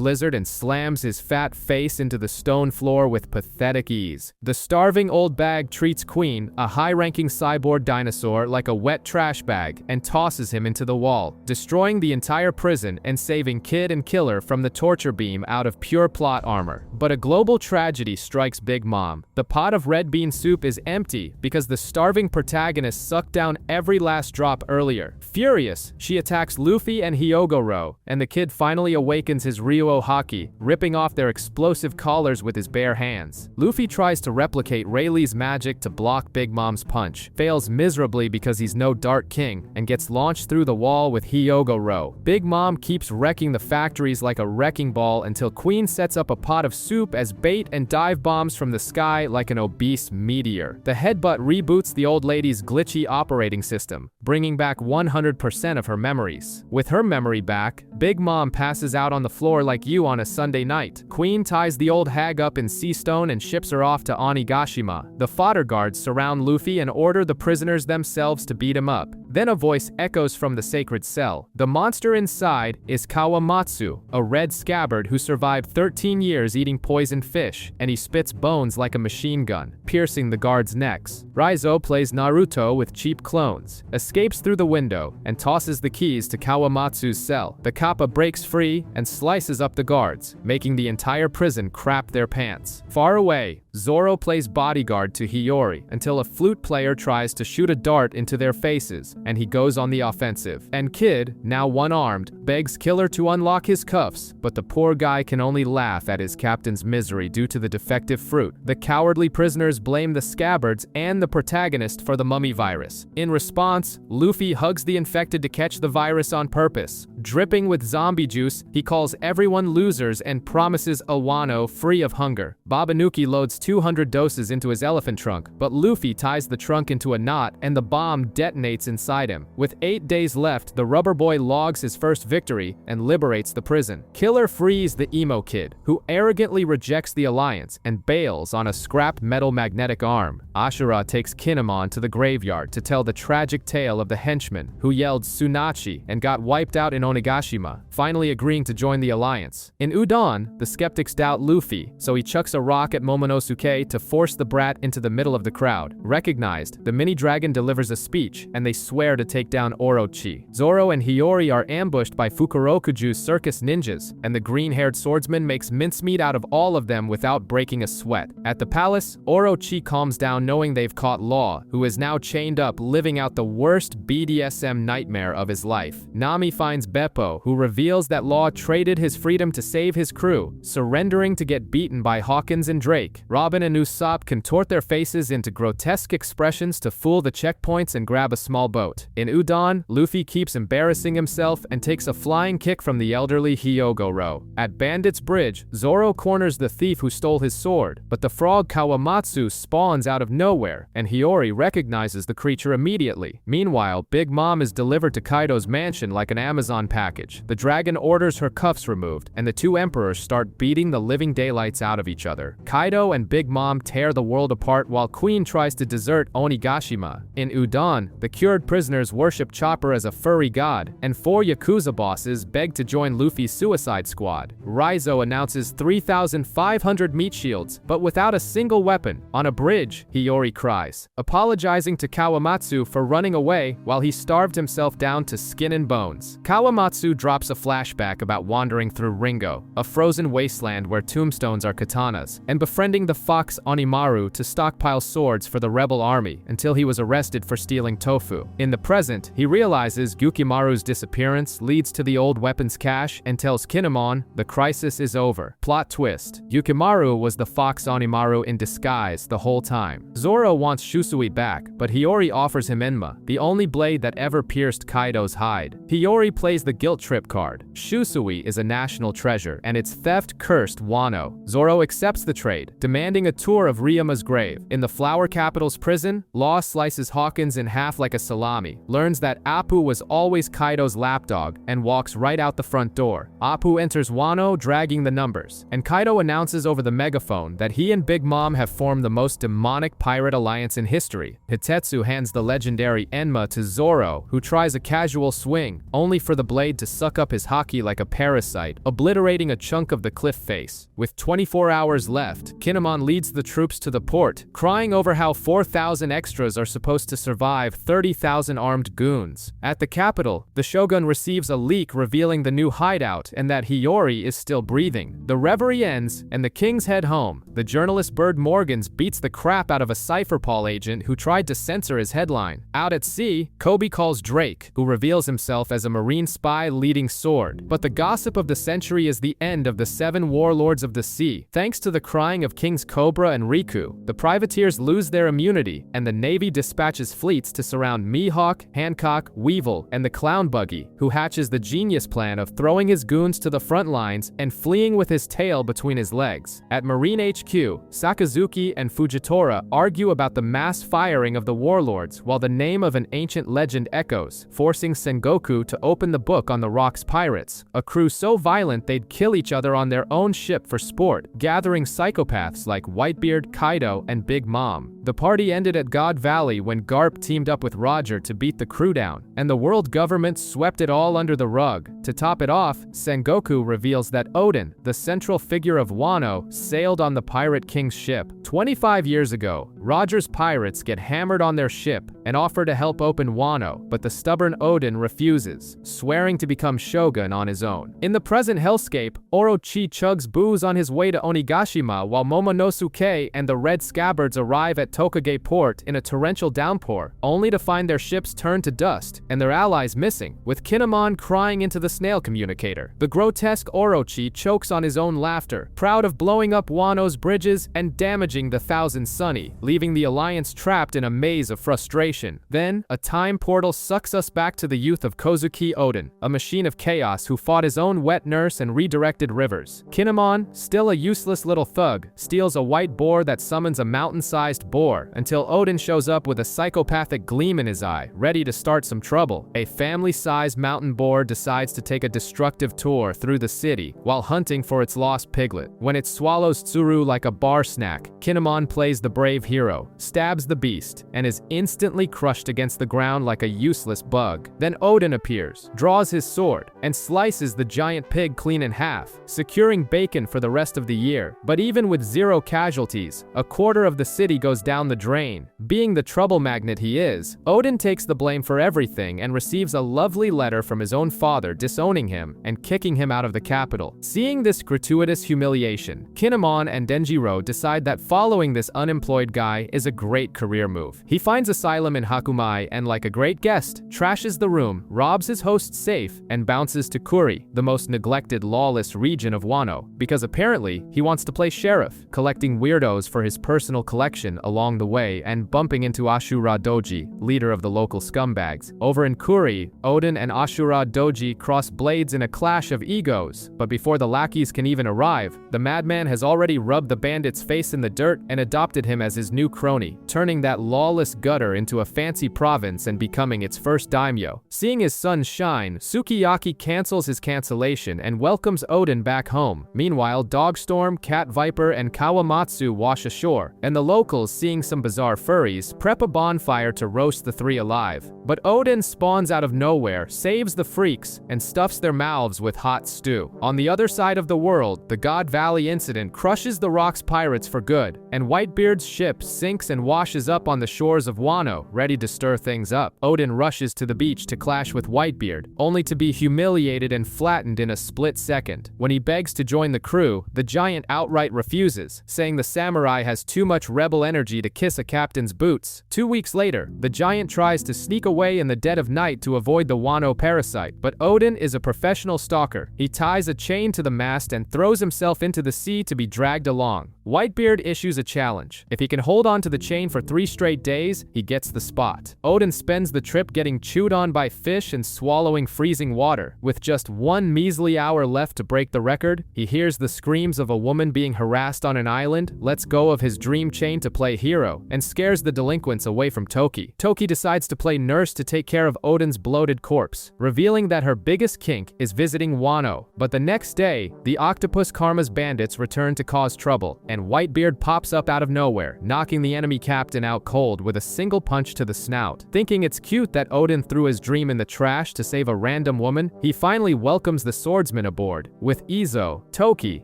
lizard and slams his fat face into the stone floor with pathetic ease. The starving old bag treats Queen, a high-ranking talking cyborg dinosaur like a wet trash bag and tosses him into the wall, destroying the entire prison and saving Kid and Killer from the torture beam out of pure plot armor. But a global tragedy strikes Big Mom. The pot of red bean soup is empty because the starving protagonist sucked down every last drop earlier. Furious, she attacks Luffy and Hyogoro, and the kid finally awakens his Ryuo Haki, ripping off their explosive collars with his bare hands. Luffy tries to replicate Rayleigh's magic to block Big Mom's punch, fails miserably because he's no Dark King, and gets launched through the wall with Hyogoro. Big Mom keeps wrecking the factories like a wrecking ball until Queen sets up a pot of soup as bait and dive bombs from the sky like an obese meteor. The headbutt reboots the old lady's glitchy operating system, bringing back 100% of her memories. With her memory back, Big Mom passes out on the floor like you on a Sunday night. Queen ties the old hag up in sea stone and ships her off to Onigashima. The fodder guards surround Luffy and order the prisoners themselves to beat him up. Then a voice echoes from the sacred cell. The monster inside is Kawamatsu, a red scabbard who survived 13 years eating poisoned fish, and he spits bones like a machine gun, piercing the guards' necks. Raizo plays Naruto with cheap clones, escapes through the window, and tosses the keys to Kawamatsu's cell. The Kappa breaks free and slices up the guards, making the entire prison crap their pants. Far away, Zoro plays bodyguard to Hiyori until a flute player tries to shoot a dart into their faces, and he goes on the offensive. And Kid, now one-armed, begs Killer to unlock his cuffs, but the poor guy can only laugh at his captain's misery due to the defective fruit. The cowardly prisoners blame the scabbards and the protagonist for the mummy virus. In response, Luffy hugs the infected to catch the virus on purpose. Dripping with zombie juice, he calls everyone losers and promises a Wano free of hunger. Babanuki loads 200 doses into his elephant trunk, but Luffy ties the trunk into a knot and the bomb detonates inside him. With 8 days left, the rubber boy logs his first victory and liberates the prison. Killer frees the emo kid, who arrogantly rejects the alliance and bails on a scrap metal magnetic arm. Ashura takes Kinemon to the graveyard to tell the tragic tale of the henchman who yelled Tsunachi and got wiped out in Onigashima, finally agreeing to join the alliance. In Udon, the skeptics doubt Luffy, so he chucks a rock at Momonosuke to force the brat into the middle of the crowd. Recognized, the mini-dragon delivers a speech, and they swear to take down Orochi. Zoro and Hiyori are ambushed by Fukurokuju's circus ninjas, and the green-haired swordsman makes mincemeat out of all of them without breaking a sweat. At the palace, Orochi calms down knowing they've caught Law, who is now chained up living out the worst BDSM nightmare of his life. Nami finds Beppo, who reveals that Law traded his freedom to save his crew, surrendering to get beaten by Hawkins and Drake. Robin and Usopp contort their faces into grotesque expressions to fool the checkpoints and grab a small boat. In Udon, Luffy keeps embarrassing himself and takes a flying kick from the elderly Hyogoro. At Bandit's Bridge, Zoro corners the thief who stole his sword, but the frog Kawamatsu spawns out of nowhere, and Hiyori recognizes the creature immediately. Meanwhile, Big Mom is delivered to Kaido's mansion like an Amazon package. The dragon orders her cuffs removed, and the two emperors start beating the living daylights out of each other. Kaido and Big Mom tear the world apart while Queen tries to desert Onigashima. In Udon, the cured prisoners worship Chopper as a furry god, and 4 Yakuza bosses beg to join Luffy's suicide squad. Raizo announces 3,500 meat shields, but without a single weapon. On a bridge, Hiyori cries, apologizing to Kawamatsu for running away while he starved himself down to skin and bones. Kawamatsu drops a flashback about wandering through Ringo, a frozen wasteland where tombstones are katanas, and befriending the fox Onimaru to stockpile swords for the rebel army until he was arrested for stealing tofu. In the present, he realizes Gukimaru's disappearance leads to the old weapons cache and tells Kinemon the crisis is over. Plot twist: Yukimaru was the fox Onimaru in disguise the whole time. Zoro wants Shusui back, but Hiyori offers him Enma, the only blade that ever pierced Kaido's hide. Hiyori plays the guilt trip card. Shusui is a national treasure, and its theft cursed Wano. Zoro accepts the trade, demanding a tour of Ryuma's grave. In the Flower Capital's prison, Law slices Hawkins in half like a salami, learns that Appu was always Kaido's lapdog, and walks right out the front door. Appu enters Wano dragging the numbers, and Kaido announces over the megaphone that he and Big Mom have formed the most demonic pirate alliance in history. Hitetsu hands the legendary Enma to Zoro, who tries a casual swing, only for the blade to suck up his haki like a parasite, obliterating a chunk of the cliff face. With 24 hours left, Kinemon leads the troops to the port, crying over how 4,000 extras are supposed to survive 30,000 armed goons. At the capital, the shogun receives a leak revealing the new hideout and that Hiyori is still breathing. The reverie ends, and the kings head home. The journalist Bird Morgans beats the crap out of a Cypherpol agent who tried to censor his headline. Out at sea, Kobe calls Drake, who reveals himself as a marine spy leading Sword. But the gossip of the century is the end of the 7 warlords of the sea. Thanks to the crying of Kings Cobra and Riku, the privateers lose their immunity, and the Navy dispatches fleets to surround Mihawk, Hancock, Weevil, and the Clown Buggy, who hatches the genius plan of throwing his goons to the front lines and fleeing with his tail between his legs. At Marine HQ, Sakazuki and Fujitora argue about the mass firing of the warlords while the name of an ancient legend echoes, forcing Sengoku to open the book on the Rock's pirates, a crew so violent they'd kill each other on their own ship for sport, gathering psychopaths like Whitebeard, Kaido, and Big Mom. The party ended at God Valley when Garp teamed up with Roger to beat the crew down, and the world government swept it all under the rug. To top it off, Sengoku reveals that Odin, the central figure of Wano, sailed on the Pirate King's ship. 25 years ago, Roger's pirates get hammered on their ship and offer to help open Wano, but the stubborn Odin refuses, swearing to become shogun on his own. In the present hellscape, Orochi chugs booze on his way to Onigashima while Momonosuke and the Red Scabbards arrive at Tokage Port in a torrential downpour, only to find their ships turned to dust and their allies missing, with Kinemon crying into the snail communicator. The grotesque Orochi chokes on his own laughter, proud of blowing up Wano's bridges and damaging the Thousand Sunny, leaving the Alliance trapped in a maze of frustration. Then, a time portal sucks us back to the youth of Kozuki Odin, a machine of chaos who fought his own wet nurse and redirected rivers. Kinemon, still a useless little thug, steals a white boar that summons a mountain-sized boar until Odin shows up with a psychopathic gleam in his eye, ready to start some trouble. A family-sized mountain boar decides to take a destructive tour through the city while hunting for its lost piglet. When it swallows Tsuru like a bar snack, Kinemon plays the brave hero, stabs the beast, and is instantly crushed against the ground like a useless bug. Then Odin appears, draws his sword, and slices the giant pig clean in half, securing bacon for the rest of the year. But even with 0 casualties, a quarter of the city goes down the drain. Being the trouble magnet he is, Odin takes the blame for everything and receives a lovely letter from his own father disowning him and kicking him out of the capital. Seeing this gratuitous humiliation, Kinemon and Denjiro decide that following this unemployed guy is a great career move. He finds asylum in Hakumai and, like a great guest, trashes the room, robs his host's safe, and bounces to Kuri, the most neglected, lawless region of Wano, because apparently he wants to play sheriff, collecting weirdos for his personal collection along the way and bumping into Ashura Doji, leader of the local scumbags. Over in Kuri, Odin and Ashura Doji cross blades in a clash of egos, but before the lackeys can even arrive, the madman has already rubbed the bandit's face in the dirt and adopted him as his new crony, turning that lawless gutter into a fancy province and becoming its first daimyo. Seeing his sun shine, Sukiyaki cancels his cancellation and welcomes Odin back home. Meanwhile, Dogstorm, Cat Viper, and Kawamatsu wash ashore, and the locals, seeing some bizarre furries, prep a bonfire to roast the 3 alive. But Odin spawns out of nowhere, saves the freaks, and stuffs their mouths with hot stew. On the other side of the world, the God Valley incident crushes the Rock's pirates for good, and Whitebeard's ship sinks and washes up on the shores of Wano, ready to stir things up. Odin rushes to the beach to clash with Whitebeard, only to be humiliated and flattened in a split second. When he begs to join the crew, the giant outright refuses, saying the samurai has too much rebel energy to kiss a captain's boots. 2 weeks later, the giant tries to sneak away in the dead of night to avoid the Wano parasite, but Odin is a professional stalker. He ties a chain to the mast and throws himself into the sea to be dragged along. Whitebeard issues a challenge. If he can hold on to the chain for 3 straight days, he gets the spot. Odin spends the trip getting chewed on by fish and swallowing freezing water. With just 1 measly hour left to break the record, he hears the screams of a woman being harassed on an island, lets go of his dream chain to play hero, and scares the delinquents away from Toki. Toki decides to play nurse to take care of Odin's bloated corpse, revealing that her biggest kink is visiting Wano. But the next day, the Octopus Karma's bandits return to cause trouble, and and Whitebeard pops up out of nowhere, knocking the enemy captain out cold with a single punch to the snout. Thinking it's cute that Odin threw his dream in the trash to save a random woman, he finally welcomes the swordsman aboard, with Izo, Toki,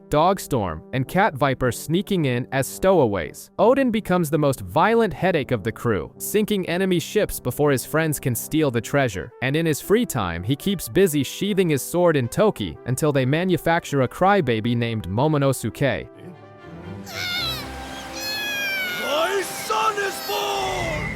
Dogstorm, and Cat Viper sneaking in as stowaways. Odin becomes the most violent headache of the crew, sinking enemy ships before his friends can steal the treasure, and in his free time he keeps busy sheathing his sword in Toki until they manufacture a crybaby named Momonosuke. My son is born!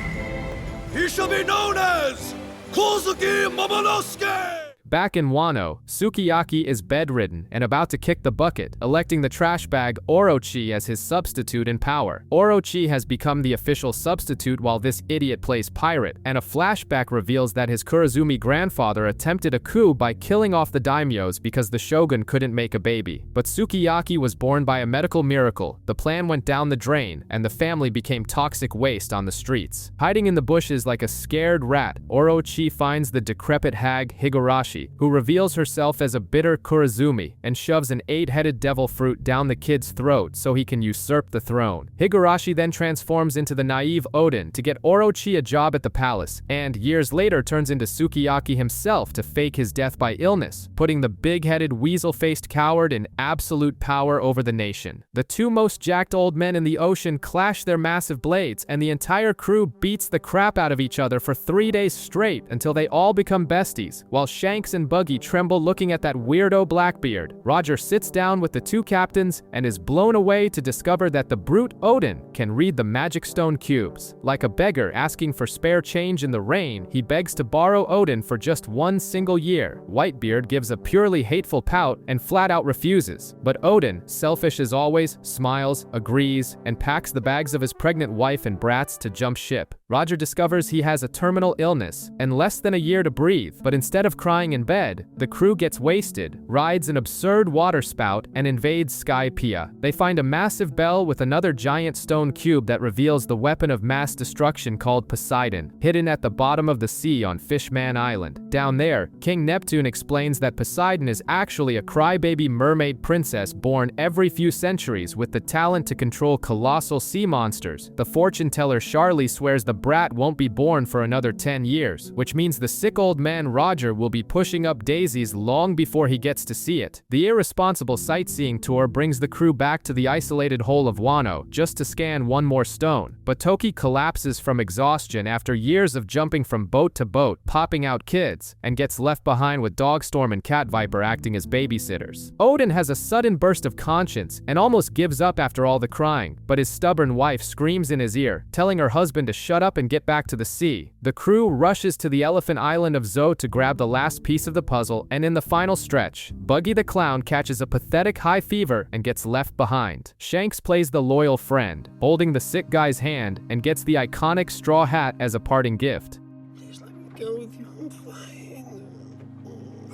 He shall be known as Kozuki Momonosuke! Back in Wano, Sukiyaki is bedridden and about to kick the bucket, electing the trash bag Orochi as his substitute in power. Orochi has become the official substitute while this idiot plays pirate, and a flashback reveals that his Kurozumi grandfather attempted a coup by killing off the daimyos because the shogun couldn't make a baby. But Sukiyaki was born by a medical miracle, the plan went down the drain, and the family became toxic waste on the streets. Hiding in the bushes like a scared rat, Orochi finds the decrepit hag Higurashi, who reveals herself as a bitter Kurozumi and shoves an 8-headed devil fruit down the kid's throat so he can usurp the throne. Higurashi then transforms into the naive Odin to get Orochi a job at the palace, and years later turns into Sukiyaki himself to fake his death by illness, putting the big-headed weasel-faced coward in absolute power over the nation. The two most jacked old men in the ocean clash their massive blades, and the entire crew beats the crap out of each other for 3 days straight until they all become besties, while Shanks and Buggy tremble looking at that weirdo Blackbeard. Roger sits down with the two captains and is blown away to discover that the brute Odin can read the magic stone cubes. Like a beggar asking for spare change in the rain, he begs to borrow Odin for just 1 single year. Whitebeard gives a purely hateful pout and flat out refuses. But Odin, selfish as always, smiles, agrees, and packs the bags of his pregnant wife and brats to jump ship. Roger discovers he has a terminal illness and less than a year to breathe, but instead of crying in bed, the crew gets wasted, rides an absurd water spout, and invades Skypiea. They find a massive bell with another giant stone cube that reveals the weapon of mass destruction called Poseidon, hidden at the bottom of the sea on Fishman Island. Down there, King Neptune explains that Poseidon is actually a crybaby mermaid princess born every few centuries with the talent to control colossal sea monsters. The fortune teller Charlie swears the brat won't be born for another 10 years, which means the sick old man Roger will be pushing up daisies long before he gets to see it. The irresponsible sightseeing tour brings the crew back to the isolated hole of Wano just to scan one more stone, but Toki collapses from exhaustion after years of jumping from boat to boat, popping out kids, and gets left behind with Dogstorm and Cat Viper acting as babysitters. Odin has a sudden burst of conscience and almost gives up after all the crying, but his stubborn wife screams in his ear, telling her husband to shut up and get back to the sea. The crew rushes to the elephant island of Zo to grab the last piece of the puzzle, and in the final stretch, Buggy the Clown catches a pathetic high fever and gets left behind. Shanks plays the loyal friend, holding the sick guy's hand, and gets the iconic straw hat as a parting gift. Please let me go with you. I'm flying.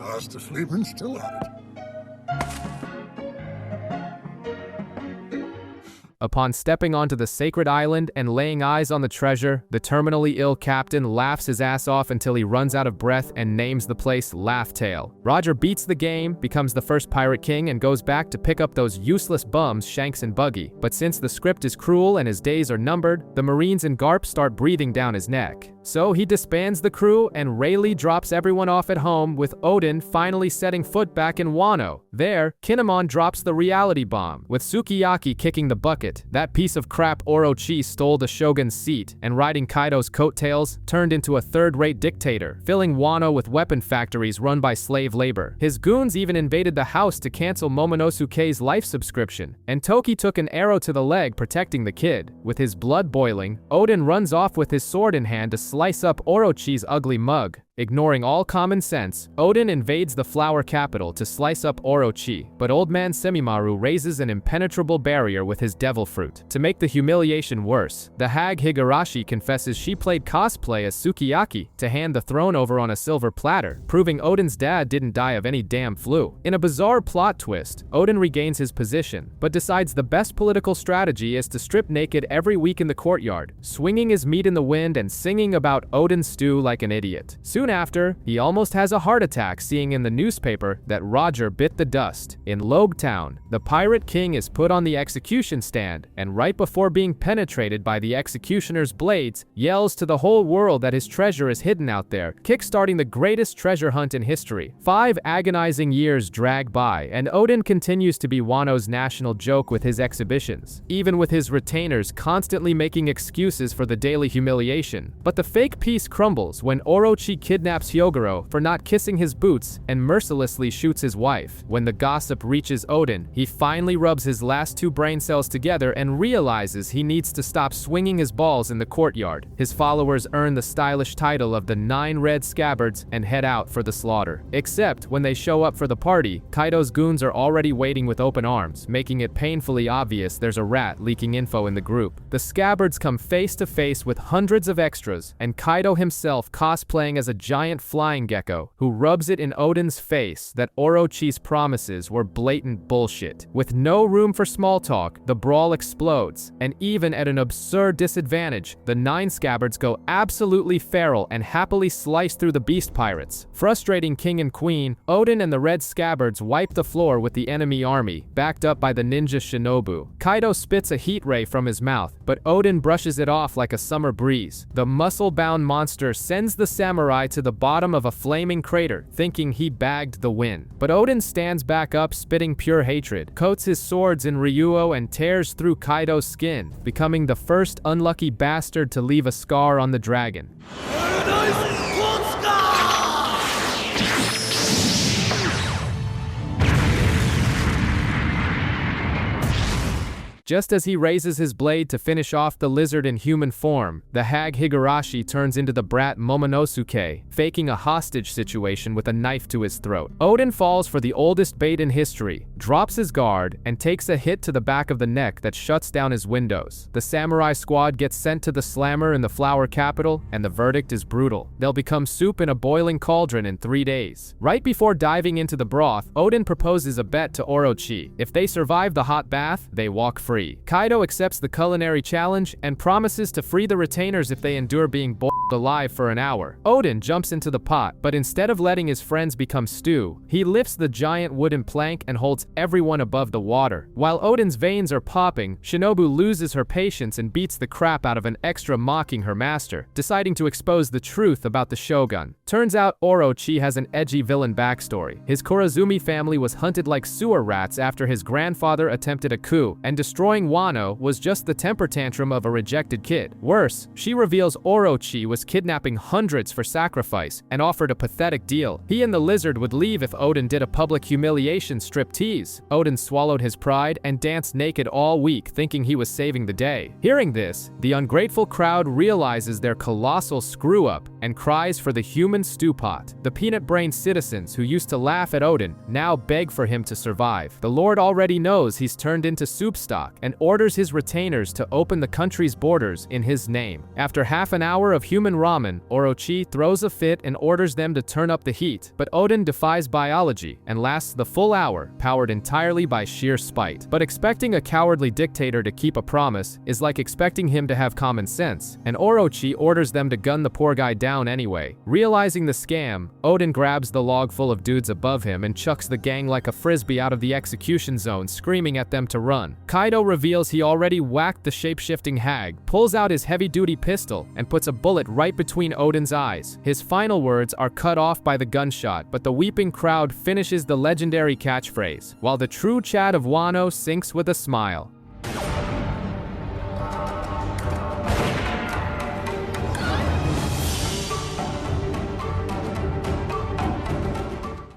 Ask the Fleeman still at it. Upon stepping onto the sacred island and laying eyes on the treasure, the terminally ill captain laughs his ass off until he runs out of breath and names the place Laugh-Tale. Roger beats the game, becomes the first pirate king, and goes back to pick up those useless bums Shanks and Buggy. But since the script is cruel and his days are numbered, the Marines and Garp start breathing down his neck. So he disbands the crew and Rayleigh drops everyone off at home, with Odin finally setting foot back in Wano. There, Kinemon drops the reality bomb, with Sukiyaki kicking the bucket. That piece of crap Orochi stole the shogun's seat, and riding Kaido's coattails, turned into a third-rate dictator, filling Wano with weapon factories run by slave labor. His goons even invaded the house to cancel Momonosuke's life subscription, and Toki took an arrow to the leg protecting the kid. With his blood boiling, Odin runs off with his sword in hand to slice up Orochi's ugly mug. Ignoring all common sense, Odin invades the flower capital to slice up Orochi, but Old Man Semimaru raises an impenetrable barrier with his devil fruit. To make the humiliation worse, the hag Higurashi confesses she played cosplay as Sukiyaki to hand the throne over on a silver platter, proving Odin's dad didn't die of any damn flu. In a bizarre plot twist, Odin regains his position, but decides the best political strategy is to strip naked every week in the courtyard, swinging his meat in the wind and singing about Odin's stew like an idiot. Soon after, he almost has a heart attack seeing in the newspaper that Roger bit the dust. In Logue Town, the Pirate King is put on the execution stand, and right before being penetrated by the executioner's blades, yells to the whole world that his treasure is hidden out there, kickstarting the greatest treasure hunt in history. 5 agonizing years drag by, and Odin continues to be Wano's national joke with his exhibitions, even with his retainers constantly making excuses for the daily humiliation. But the fake peace crumbles when Orochi kidnaps Hyogoro for not kissing his boots and mercilessly shoots his wife. When the gossip reaches Odin, he finally rubs his last 2 brain cells together and realizes he needs to stop swinging his balls in the courtyard. His followers earn the stylish title of the 9 Red Scabbards and head out for the slaughter. Except when they show up for the party, Kaido's goons are already waiting with open arms, making it painfully obvious there's a rat leaking info in the group. The Scabbards come face to face with hundreds of extras, and Kaido himself cosplaying as a giant flying gecko, who rubs it in Odin's face that Orochi's promises were blatant bullshit. With no room for small talk, the brawl explodes, and even at an absurd disadvantage, the 9 Scabbards go absolutely feral and happily slice through the beast pirates. Frustrating King and Queen, Odin and the Red Scabbards wipe the floor with the enemy army, backed up by the ninja Shinobu. Kaido spits a heat ray from his mouth, but Odin brushes it off like a summer breeze. The muscle-bound monster sends the samurai to the bottom of a flaming crater, thinking he bagged the win. But Odin stands back up spitting pure hatred, coats his swords in Ryuo and tears through Kaido's skin, becoming the first unlucky bastard to leave a scar on the dragon. Just as he raises his blade to finish off the lizard in human form, the hag Higurashi turns into the brat Momonosuke, faking a hostage situation with a knife to his throat. Odin falls for the oldest bait in history, drops his guard, and takes a hit to the back of the neck that shuts down his windows. The samurai squad gets sent to the slammer in the flower capital, and the verdict is brutal. They'll become soup in a boiling cauldron in 3 days. Right before diving into the broth, Odin proposes a bet to Orochi. If they survive the hot bath, they walk free. Kaido accepts the culinary challenge and promises to free the retainers if they endure being boiled alive for an hour. Odin jumps into the pot, but instead of letting his friends become stew, he lifts the giant wooden plank and holds everyone above the water. While Odin's veins are popping, Shinobu loses her patience and beats the crap out of an extra mocking her master, deciding to expose the truth about the Shogun. Turns out Orochi has an edgy villain backstory. His Korazumi family was hunted like sewer rats after his grandfather attempted a coup, and destroying Wano was just the temper tantrum of a rejected kid. Worse, she reveals Orochi was kidnapping hundreds for sacrifice and offered a pathetic deal. He and the lizard would leave if Odin did a public humiliation striptease. Odin swallowed his pride and danced naked all week, thinking he was saving the day. Hearing this, the ungrateful crowd realizes their colossal screw-up and cries for the human stew pot. The peanut-brained citizens who used to laugh at Odin now beg for him to survive. The Lord already knows he's turned into soup stock and orders his retainers to open the country's borders in his name. After half an hour of human ramen, Orochi throws a fit and orders them to turn up the heat, but Odin defies biology and lasts the full hour, powered entirely by sheer spite. But expecting a cowardly dictator to keep a promise is like expecting him to have common sense, and Orochi orders them to gun the poor guy down anyway. Realizing the scam, Odin grabs the log full of dudes above him and chucks the gang like a frisbee out of the execution zone, screaming at them to run. Kaido reveals he already whacked the shape-shifting hag, pulls out his heavy-duty pistol, and puts a bullet right between Odin's eyes. His final words are cut off by the gunshot, but the weeping crowd finishes the legendary catchphrase, while the true Chad of Wano sinks with a smile.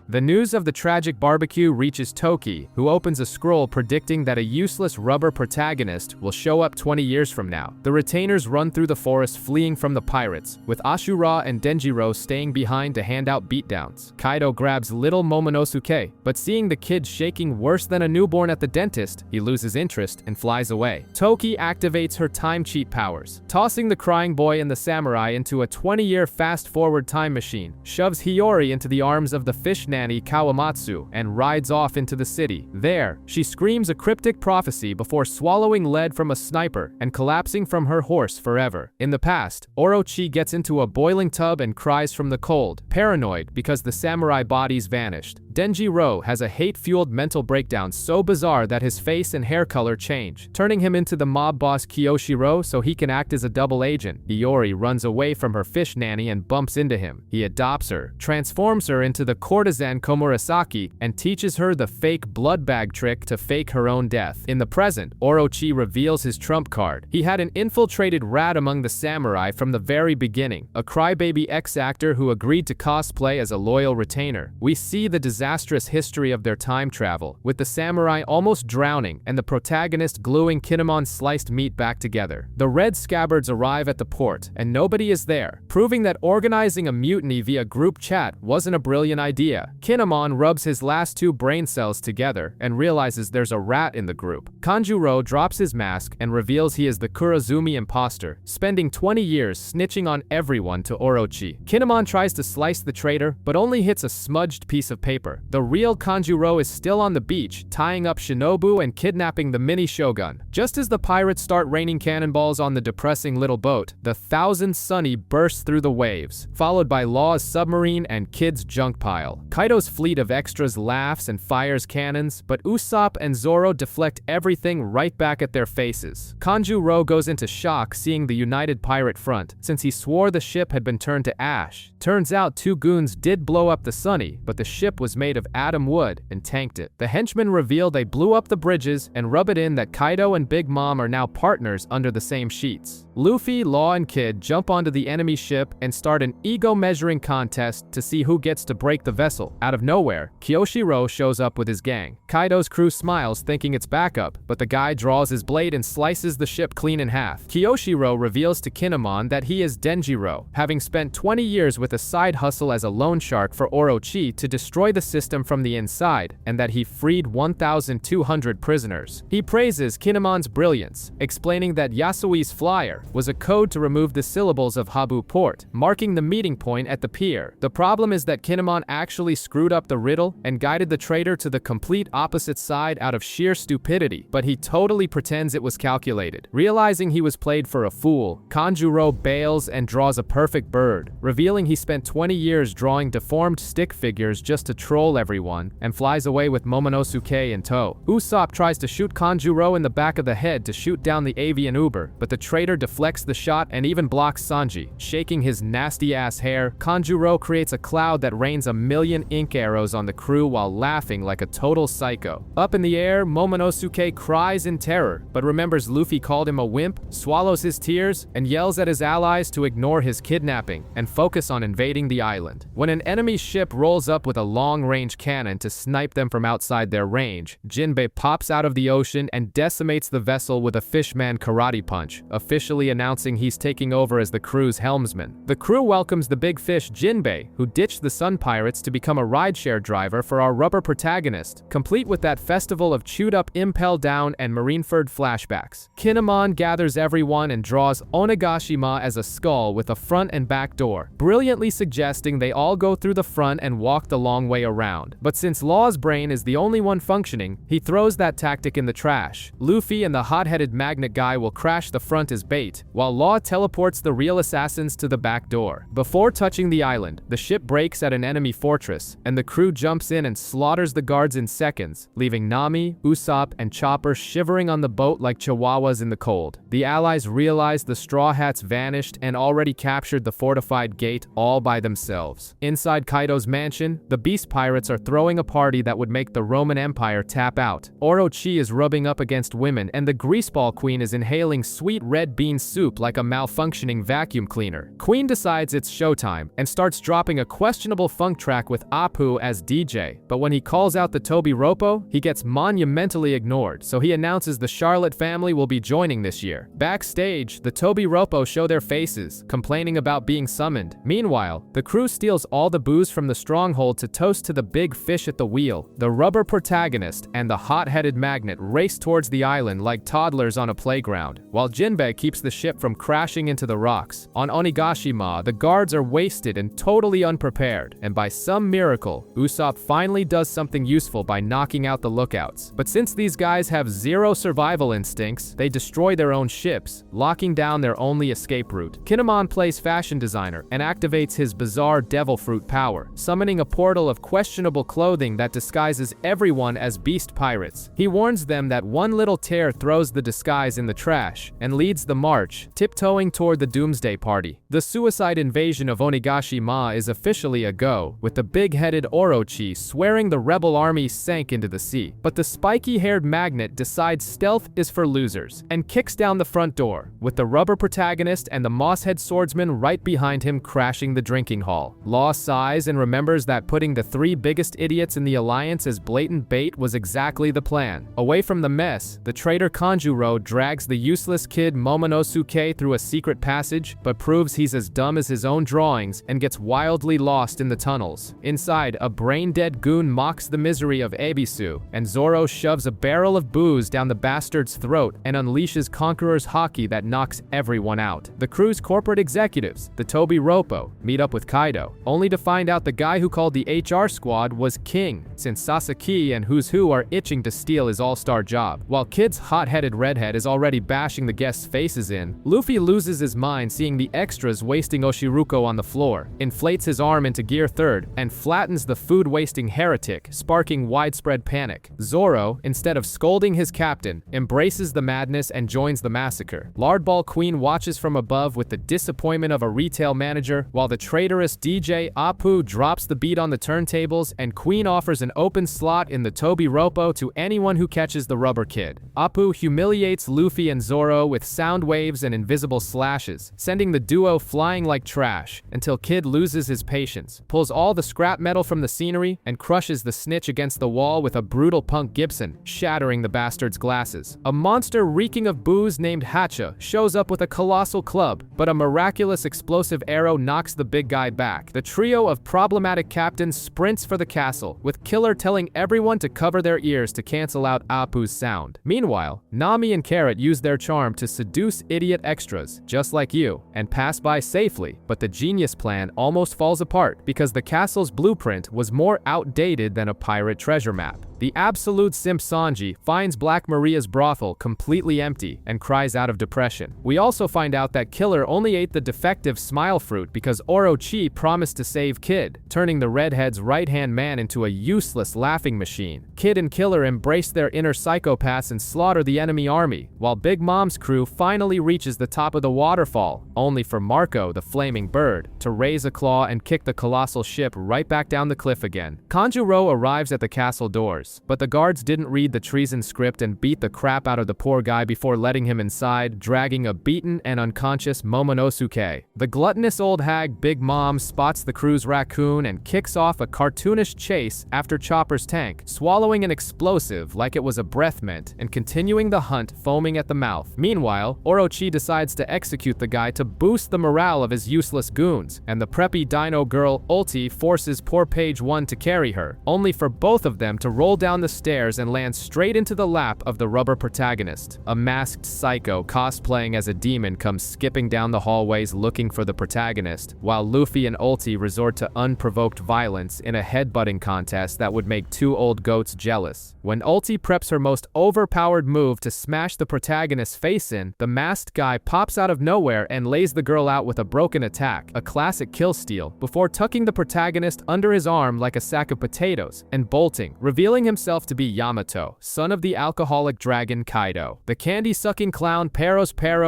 The news of the tragic barbecue reaches Toki, who opens a scroll predicting that a useless rubber protagonist will show up 20 years from now. The retainers run through the forest fleeing from the pirates, with Ashura and Denjiro staying behind to hand out beatdowns. Kaido grabs little Momonosuke, but seeing the kid shaking worse than a newborn at the dentist, he loses interest and flies away. Toki activates her time cheat powers, tossing the crying boy and the samurai into a 20-year fast-forward time machine, shoves Hiyori into the arms of the fish nan nanny Kawamatsu and rides off into the city. There, she screams a cryptic prophecy before swallowing lead from a sniper and collapsing from her horse forever. In the past, Orochi gets into a boiling tub and cries from the cold, paranoid because the samurai bodies vanished. Denjiro has a hate-fueled mental breakdown so bizarre that his face and hair color change, turning him into the mob boss Kiyoshiro so he can act as a double agent. Iori runs away from her fish nanny and bumps into him. He adopts her, transforms her into the courtesan Komurasaki, and teaches her the fake blood bag trick to fake her own death. In the present, Orochi reveals his trump card. He had an infiltrated rat among the samurai from the very beginning, a crybaby ex-actor who agreed to cosplay as a loyal retainer. We see the disastrous history of their time travel, with the samurai almost drowning and the protagonist gluing Kinemon's sliced meat back together. The red scabbards arrive at the port, and nobody is there, proving that organizing a mutiny via group chat wasn't a brilliant idea. Kinemon rubs his last two brain cells together and realizes there's a rat in the group. Kanjuro drops his mask and reveals he is the Kurazumi imposter, spending 20 years snitching on everyone to Orochi. Kinemon tries to slice the traitor, but only hits a smudged piece of paper. The real Kanjuro is still on the beach, tying up Shinobu and kidnapping the mini shogun. Just as the pirates start raining cannonballs on the depressing little boat, the Thousand Sunny bursts through the waves, followed by Law's submarine and Kid's junk pile. Kaido's fleet of extras laughs and fires cannons, but Usopp and Zoro deflect everything right back at their faces. Kanjuro goes into shock seeing the united pirate front, since he swore the ship had been turned to ash. Turns out two goons did blow up the Sunny, but the ship was made of atom wood and tanked it. The henchmen reveal they blew up the bridges and rub it in that Kaido and Big Mom are now partners under the same sheets. Luffy, Law, and Kid jump onto the enemy ship and start an ego-measuring contest to see who gets to break the vessel. Out of nowhere, Kiyoshiro shows up with his gang. Kaido's crew smiles thinking it's backup, but the guy draws his blade and slices the ship clean in half. Kiyoshiro reveals to Kinemon that he is Denjiro, having spent 20 years with a side hustle as a loan shark for Orochi to destroy the system from the inside, and that he freed 1,200 prisoners. He praises Kinemon's brilliance, explaining that Yasui's flyer was a code to remove the syllables of Habu Port, marking the meeting point at the pier. The problem is that Kinemon actually screwed up the riddle and guided the traitor to the complete opposite side out of sheer stupidity, but he totally pretends it was calculated. Realizing he was played for a fool, Kanjuro bails and draws a perfect bird, revealing he spent 20 years drawing deformed stick figures just to troll everyone, and flies away with Momonosuke in tow. Usopp tries to shoot Kanjuro in the back of the head to shoot down the avian Uber, but the traitor deflects the shot and even blocks Sanji. Shaking his nasty-ass hair, Kanjuro creates a cloud that rains 1,000,000 ink arrows on the crew while laughing like a total psycho. Up in the air, Momonosuke cries in terror, but remembers Luffy called him a wimp, swallows his tears, and yells at his allies to ignore his kidnapping and focus on invading the island. When an enemy ship rolls up with a long-range cannon to snipe them from outside their range, Jinbei pops out of the ocean and decimates the vessel with a fishman karate punch, officially announcing he's taking over as the crew's helmsman. The crew welcomes the big fish Jinbei, who ditched the Sun Pirates to become a rideshare driver for our rubber protagonist, complete with that festival of chewed-up Impel Down and Marineford flashbacks. Kinemon gathers everyone and draws Onigashima as a skull with a front and back door, brilliantly suggesting they all go through the front and walk the long way around. But since Law's brain is the only one functioning, he throws that tactic in the trash. Luffy and the hot-headed magnet guy will crash the front as bait, while Law teleports the real assassins to the back door. Before touching the island, the ship breaks at an enemy fortress, and the crew jumps in and slaughters the guards in seconds, leaving Nami, Usopp, and Chopper shivering on the boat like chihuahuas in the cold. The allies realize the Straw Hats vanished and already captured the fortified gate all by themselves. Inside Kaido's mansion, the Beast Pirates are throwing a party that would make the Roman Empire tap out. Orochi is rubbing up against women, and the Greaseball Queen is inhaling sweet red bean soup like a malfunctioning vacuum cleaner. Queen decides it's showtime and starts dropping a questionable funk track with Apu as DJ, but when he calls out the Toby Roppo, he gets monumentally ignored, so he announces the Charlotte family will be joining this year. Backstage, the Toby Roppo show their faces, complaining about being summoned. Meanwhile, the crew steals all the booze from the stronghold to toast to the big fish at the wheel. The rubber protagonist and the hot-headed magnet race towards the island like toddlers on a playground, while Jinbei keeps the the ship from crashing into the rocks. On Onigashima, the guards are wasted and totally unprepared, and by some miracle, Usopp finally does something useful by knocking out the lookouts. But since these guys have zero survival instincts, they destroy their own ships, locking down their only escape route. Kinemon plays fashion designer and activates his bizarre devil fruit power, summoning a portal of questionable clothing that disguises everyone as beast pirates. He warns them that one little tear throws the disguise in the trash and leads the march, tiptoeing toward the Doomsday Party. The suicide invasion of Onigashima is officially a go, with the big-headed Orochi swearing the rebel army sank into the sea. But the spiky-haired magnet decides stealth is for losers and kicks down the front door, with the rubber protagonist and the mosshead swordsman right behind him crashing the drinking hall. Law sighs and remembers that putting the three biggest idiots in the alliance as blatant bait was exactly the plan. Away from the mess, the traitor Kanjuro drags the useless kid Momonosuke through a secret passage, but proves he's as dumb as his own drawings and gets wildly lost in the tunnels. Inside, a brain-dead goon mocks the misery of Ebisu, and Zoro shoves a barrel of booze down the bastard's throat and unleashes Conqueror's Haki that knocks everyone out. The crew's corporate executives, the Toby Roppo, meet up with Kaido, only to find out the guy who called the HR squad was King, since Sasaki and Who's Who are itching to steal his all-star job. While Kid's hot-headed redhead is already bashing the guests' faces in, Luffy loses his mind seeing the extras wasting Oshiruko on the floor, inflates his arm into gear third, and flattens the food-wasting heretic, sparking widespread panic. Zoro, instead of scolding his captain, embraces the madness and joins the massacre. Lardball Queen watches from above with the disappointment of a retail manager, while the traitorous DJ Apu drops the beat on the turntables, and Queen offers an open slot in the Toby Roppo to anyone who catches the rubber kid. Apu humiliates Luffy and Zoro with sound waves and invisible slashes, sending the duo flying like trash, until Kid loses his patience, pulls all the scrap metal from the scenery, and crushes the snitch against the wall with a brutal Punk Gibson, shattering the bastard's glasses. A monster reeking of booze named Hacha shows up with a colossal club, but a miraculous explosive arrow knocks the big guy back. The trio of problematic captains sprints for the castle, with Killer telling everyone to cover their ears to cancel out Apu's sound. Meanwhile, Nami and Carrot use their charm to seduce idiot extras, just like you, and pass by safely, but the genius plan almost falls apart because the castle's blueprint was more outdated than a pirate treasure map. The absolute simp Sanji finds Black Maria's brothel completely empty and cries out of depression. We also find out that Killer only ate the defective smile fruit because Orochi promised to save Kid, turning the redhead's right-hand man into a useless laughing machine. Kid and Killer embrace their inner psychopaths and slaughter the enemy army, while Big Mom's crew finally reaches the top of the waterfall, only for Marco, the flaming bird, to raise a claw and kick the colossal ship right back down the cliff again. Kanjuro arrives at the castle doors, but the guards didn't read the treason script and beat the crap out of the poor guy before letting him inside, dragging a beaten and unconscious Momonosuke. The gluttonous old hag Big Mom spots the crew's raccoon and kicks off a cartoonish chase after Chopper's tank, swallowing an explosive like it was a breath mint and continuing the hunt foaming at the mouth. Meanwhile, Orochi decides to execute the guy to boost the morale of his useless goons, and the preppy dino girl Ulti forces poor Page 1 to carry her, only for both of them to roll down the stairs and land straight into the lap of the rubber protagonist. A masked psycho cosplaying as a demon comes skipping down the hallways looking for the protagonist, while Luffy and Ulti resort to unprovoked violence in a headbutting contest that would make two old goats jealous. When Ulti preps her most overpowered move to smash the protagonist's face in, the masked guy pops out of nowhere and lays the girl out with a broken attack, a classic kill steal, before tucking the protagonist under his arm like a sack of potatoes and bolting, revealing himself to be Yamato, son of the alcoholic dragon Kaido. The candy-sucking clown Pero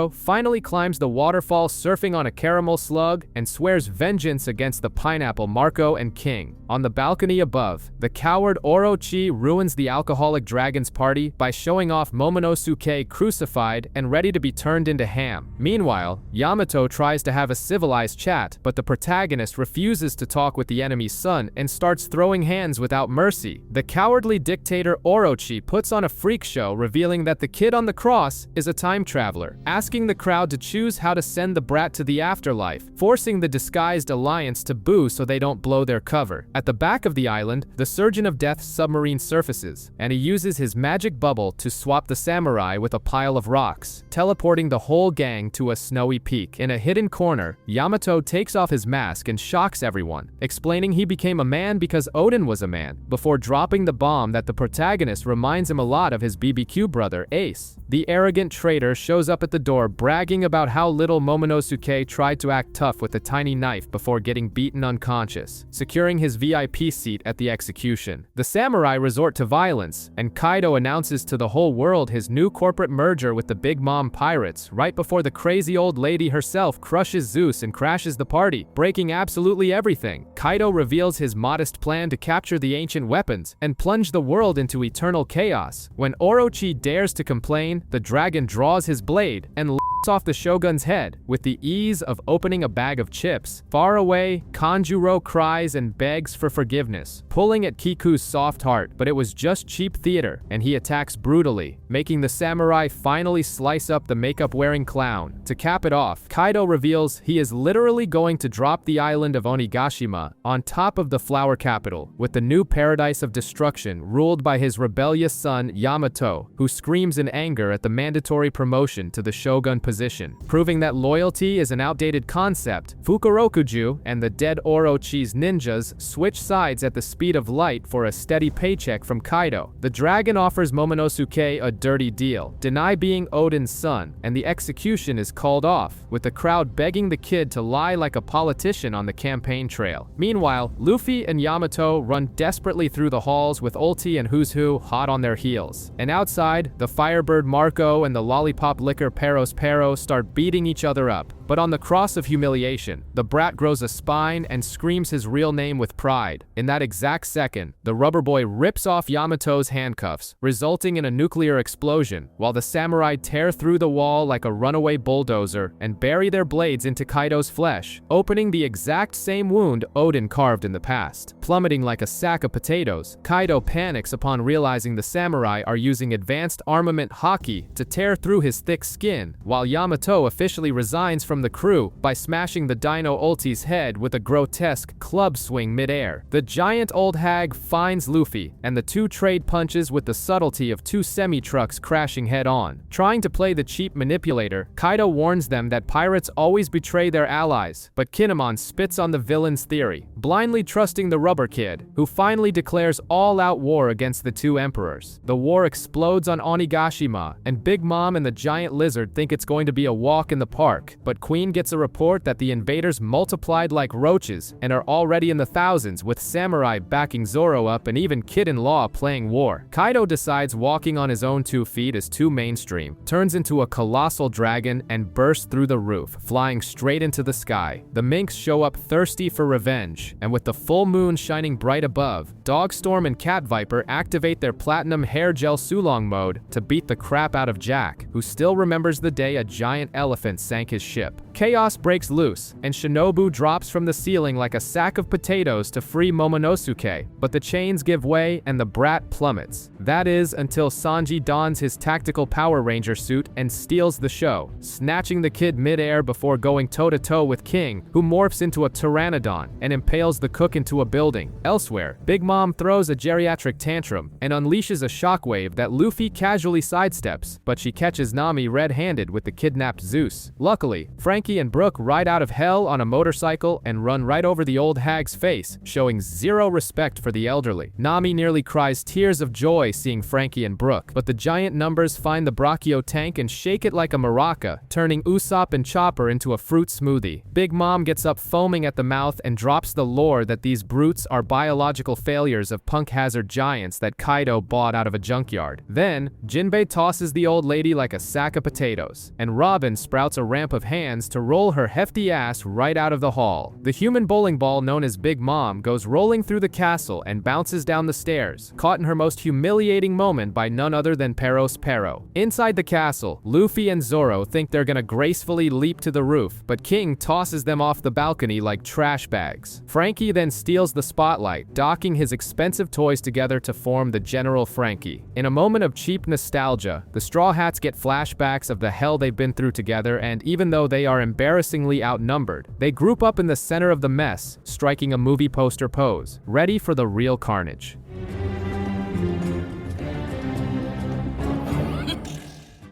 finally climbs the waterfall surfing on a caramel slug and swears vengeance against the pineapple Marco and King. On the balcony above, the coward Orochi ruins the alcoholic dragon's party by showing off Momonosuke crucified and ready to be turned into ham. Meanwhile, Yamato tries to have a civilized chat, but the protagonist refuses to talk with the enemy's son and starts throwing hands without mercy. The cowardly cowardly dictator Orochi puts on a freak show revealing that the kid on the cross is a time traveler, asking the crowd to choose how to send the brat to the afterlife, forcing the disguised alliance to boo so they don't blow their cover. At the back of the island, the Surgeon of Death's submarine surfaces, and he uses his magic bubble to swap the samurai with a pile of rocks, teleporting the whole gang to a snowy peak. In a hidden corner, Yamato takes off his mask and shocks everyone, explaining he became a man because Odin was a man, before dropping the bomb that the protagonist reminds him a lot of his BBQ brother, Ace. The arrogant traitor shows up at the door bragging about how little Momonosuke tried to act tough with a tiny knife before getting beaten unconscious, securing his VIP seat at the execution. The samurai resort to violence, and Kaido announces to the whole world his new corporate merger with the Big Mom Pirates right before the crazy old lady herself crushes Zeus and crashes the party, breaking absolutely everything. Kaido reveals his modest plan to capture the ancient weapons and plunge the world into eternal chaos. When Orochi dares to complain, the dragon draws his blade and locks off the shogun's head with the ease of opening a bag of chips. Far away, Kanjuro cries and begs for forgiveness, pulling at Kiku's soft heart, but it was just cheap theater, and he attacks brutally, making the samurai finally slice up the makeup-wearing clown. To cap it off, Kaido reveals he is literally going to drop the island of Onigashima on top of the flower capital, with the new paradise of destruction ruled by his rebellious son Yamato, who screams in anger at the mandatory promotion to the shogun position. Proving that loyalty is an outdated concept, Fukurokuju and the dead Orochi's ninjas switch sides at the speed of light for a steady paycheck from Kaido. The dragon offers Momonosuke a dirty deal, deny being Odin's son, and the execution is called off, with the crowd begging the kid to lie like a politician on the campaign trail. Meanwhile, Luffy and Yamato run desperately through the halls with Ulti and Who's Who hot on their heels. And outside, the Firebird Marco and the Lollipop Licker Peros start beating each other up. But on the cross of humiliation, the brat grows a spine and screams his real name with pride. In that exact second, the rubber boy rips off Yamato's handcuffs, resulting in a nuclear explosion, while the samurai tear through the wall like a runaway bulldozer and bury their blades into Kaido's flesh, opening the exact same wound Odin carved in the past. Plummeting like a sack of potatoes, Kaido panics upon realizing the samurai are using advanced armament haki to tear through his thick skin, while Yamato officially resigns from the crew by smashing the Dino Ulti's head with a grotesque club swing midair. The giant old hag finds Luffy, and the two trade punches with the subtlety of two semi-trucks crashing head-on. Trying to play the cheap manipulator, Kaido warns them that pirates always betray their allies, but Kinemon spits on the villain's theory, blindly trusting the rubber kid, who finally declares all-out war against the two emperors. The war explodes on Onigashima, and Big Mom and the giant lizard think it's going to be a walk in the park, but Queen gets a report that the invaders multiplied like roaches and are already in the thousands, with samurai backing Zoro up and even Kid-in-Law playing war. Kaido decides walking on his own 2 feet is too mainstream, turns into a colossal dragon and bursts through the roof, flying straight into the sky. The minks show up thirsty for revenge, and with the full moon shining bright above, Dogstorm and Cat Viper activate their platinum hair gel Sulong mode to beat the crap out of Jack, who still remembers the day a giant elephant sank his ship. Chaos breaks loose, and Shinobu drops from the ceiling like a sack of potatoes to free Momonosuke, but the chains give way and the brat plummets. That is until Sanji dons his tactical Power Ranger suit and steals the show, snatching the kid mid-air before going toe-to-toe with King, who morphs into a pteranodon and impales the cook into a building. Elsewhere, Big Mom throws a geriatric tantrum and unleashes a shockwave that Luffy casually sidesteps, but she catches Nami red-handed with the kidnapped Zeus. Luckily, Frankie and Brook ride out of hell on a motorcycle and run right over the old hag's face, showing zero respect for the elderly. Nami nearly cries tears of joy seeing Frankie and Brook, but the giant numbers find the Brachio tank and shake it like a maraca, turning Usopp and Chopper into a fruit smoothie. Big Mom gets up foaming at the mouth and drops the lore that these brutes are biological failures of punk hazard giants that Kaido bought out of a junkyard. Then, Jinbei tosses the old lady like a sack of potatoes, and Robin sprouts a ramp of hands to to roll her hefty ass right out of the hall. The human bowling ball known as Big Mom goes rolling through the castle and bounces down the stairs, caught in her most humiliating moment by none other than Peros Pero. Inside the castle, Luffy and Zoro think they're gonna gracefully leap to the roof, but King tosses them off the balcony like trash bags. Frankie then steals the spotlight, docking his expensive toys together to form the General Frankie. In a moment of cheap nostalgia, the Straw Hats get flashbacks of the hell they've been through together, and even though they are embarrassingly outnumbered, they group up in the center of the mess, striking a movie poster pose, ready for the real carnage.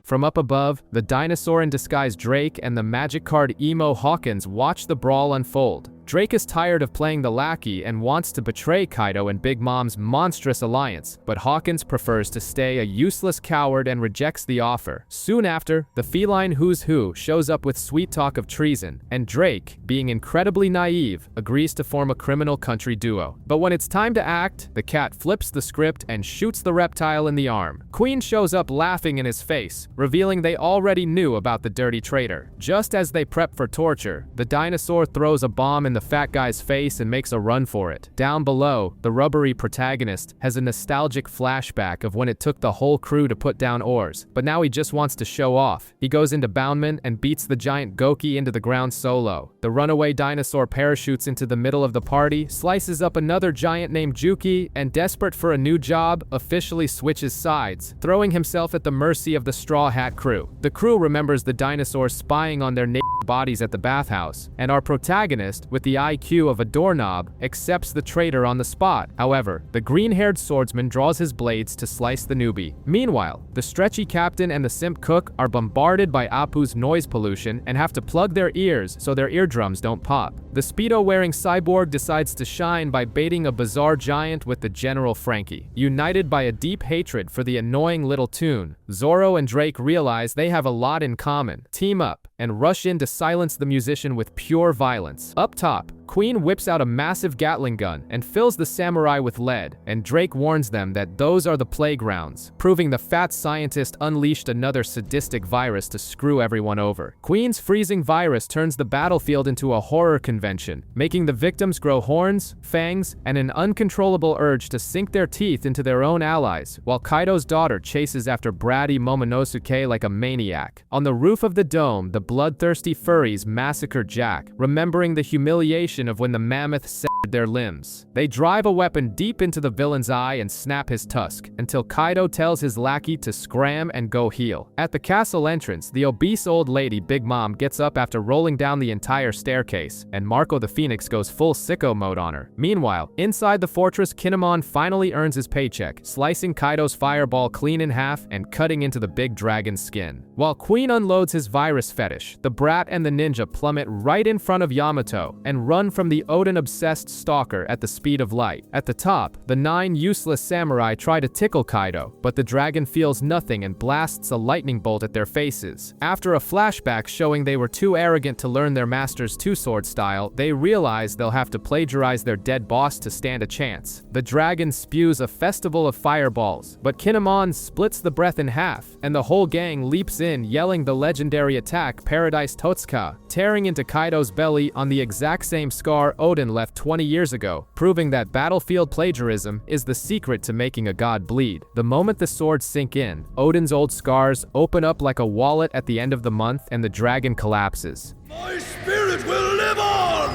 From up above, the dinosaur in disguise Drake and the magic card Emo Hawkins watch the brawl unfold. Drake is tired of playing the lackey and wants to betray Kaido and Big Mom's monstrous alliance, but Hawkins prefers to stay a useless coward and rejects the offer. Soon after, the feline Who's Who shows up with sweet talk of treason, and Drake, being incredibly naive, agrees to form a criminal country duo. But when it's time to act, the cat flips the script and shoots the reptile in the arm. Queen shows up laughing in his face, revealing they already knew about the dirty traitor. Just as they prep for torture, the dinosaur throws a bomb in the fat guy's face and makes a run for it. Down below, the rubbery protagonist has a nostalgic flashback of when it took the whole crew to put down oars, but now he just wants to show off. He goes into Boundman and beats the giant Goki into the ground solo. The runaway dinosaur parachutes into the middle of the party, slices up another giant named Juki, and desperate for a new job, officially switches sides, throwing himself at the mercy of the Straw Hat crew. The crew remembers the dinosaur spying on their naked bodies at the bathhouse, and our protagonist, with the IQ of a doorknob, accepts the traitor on the spot. However, the green-haired swordsman draws his blades to slice the newbie. Meanwhile, the stretchy captain and the simp cook are bombarded by Apu's noise pollution and have to plug their ears so their eardrums don't pop. The Speedo-wearing cyborg decides to shine by baiting a bizarre giant with the General Frankie. United by a deep hatred for the annoying little toon, Zoro and Drake realize they have a lot in common, team up, and rush in to silence the musician with pure violence. Up top, Queen whips out a massive Gatling gun and fills the samurai with lead, and Drake warns them that those are the playgrounds, proving the fat scientist unleashed another sadistic virus to screw everyone over. Queen's freezing virus turns the battlefield into a horror convention, making the victims grow horns, fangs, and an uncontrollable urge to sink their teeth into their own allies, while Kaido's daughter chases after bratty Momonosuke like a maniac. On the roof of the dome, the bloodthirsty furries massacre Jack, remembering the humiliation of when the mammoth severed their limbs. They drive a weapon deep into the villain's eye and snap his tusk, until Kaido tells his lackey to scram and go heal. At the castle entrance, the obese old lady Big Mom gets up after rolling down the entire staircase, and Marco the Phoenix goes full sicko mode on her. Meanwhile, inside the fortress, Kinemon finally earns his paycheck, slicing Kaido's fireball clean in half and cutting into the big dragon's skin. While Queen unloads his virus fetish, the brat and the ninja plummet right in front of Yamato and run from the Odin-obsessed stalker at the speed of light. At the top, the 9 useless samurai try to tickle Kaido, but the dragon feels nothing and blasts a lightning bolt at their faces. After a flashback showing they were too arrogant to learn their master's two-sword style, they realize they'll have to plagiarize their dead boss to stand a chance. The dragon spews a festival of fireballs, but Kinemon splits the breath in half, and the whole gang leaps in, yelling the legendary attack Paradise Totsuka, tearing into Kaido's belly on the exact same scar Odin left 20 years ago, proving that battlefield plagiarism is the secret to making a god bleed. The moment the swords sink in, Odin's old scars open up like a wallet at the end of the month, and the dragon collapses. My spirit will live on!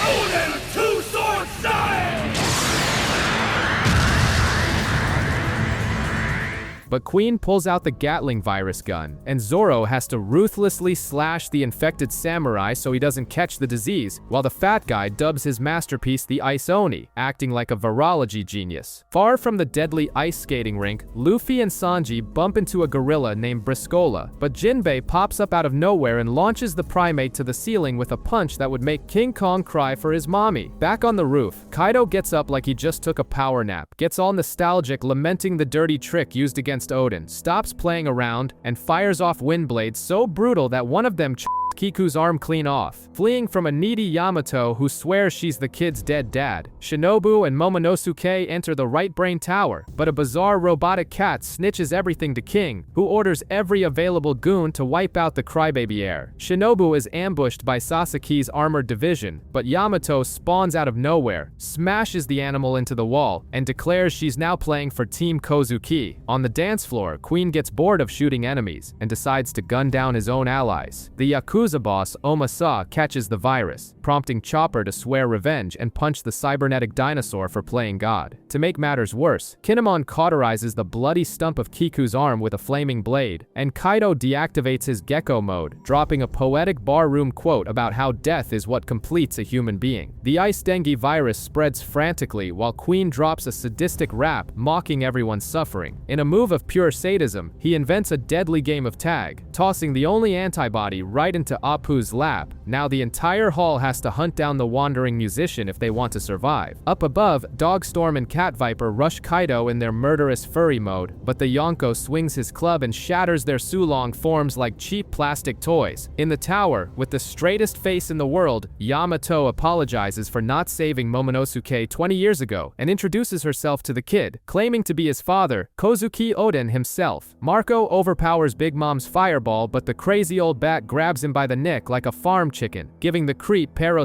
Odin, two-sword style! But Queen pulls out the Gatling virus gun, and Zoro has to ruthlessly slash the infected samurai so he doesn't catch the disease, while the fat guy dubs his masterpiece the Ice Oni, acting like a virology genius. Far from the deadly ice skating rink, Luffy and Sanji bump into a gorilla named Briscola, but Jinbei pops up out of nowhere and launches the primate to the ceiling with a punch that would make King Kong cry for his mommy. Back on the roof, Kaido gets up like he just took a power nap, gets all nostalgic lamenting the dirty trick used against Odin, stops playing around, and fires off wind blades so brutal that one of them Kiku's arm clean off. Fleeing from a needy Yamato who swears she's the kid's dead dad, Shinobu and Momonosuke enter the right brain tower, but a bizarre robotic cat snitches everything to King, who orders every available goon to wipe out the crybaby heir. Shinobu is ambushed by Sasaki's armored division, but Yamato spawns out of nowhere, smashes the animal into the wall, and declares she's now playing for Team Kozuki. On the dance floor, Queen gets bored of shooting enemies and decides to gun down his own allies. The Yakuza boss, Omasa, catches the virus, prompting Chopper to swear revenge and punch the cybernetic dinosaur for playing God. To make matters worse, Kinemon cauterizes the bloody stump of Kiku's arm with a flaming blade, and Kaido deactivates his Gecko mode, dropping a poetic barroom quote about how death is what completes a human being. The ice dengue virus spreads frantically while Queen drops a sadistic rap mocking everyone's suffering. In a move of pure sadism, he invents a deadly game of tag, tossing the only antibody right into Apu's lap. Now the entire hall has to hunt down the wandering musician if they want to survive. Up above, Dogstorm and Cat Viper rush Kaido in their murderous furry mode, but the Yonko swings his club and shatters their Sulong forms like cheap plastic toys. In the tower, with the straightest face in the world, Yamato apologizes for not saving Momonosuke 20 years ago and introduces herself to the kid, claiming to be his father, Kozuki Oden himself. Marco overpowers Big Mom's fireball, but the crazy old bat grabs him by the neck like a farm chicken, giving the creep Pero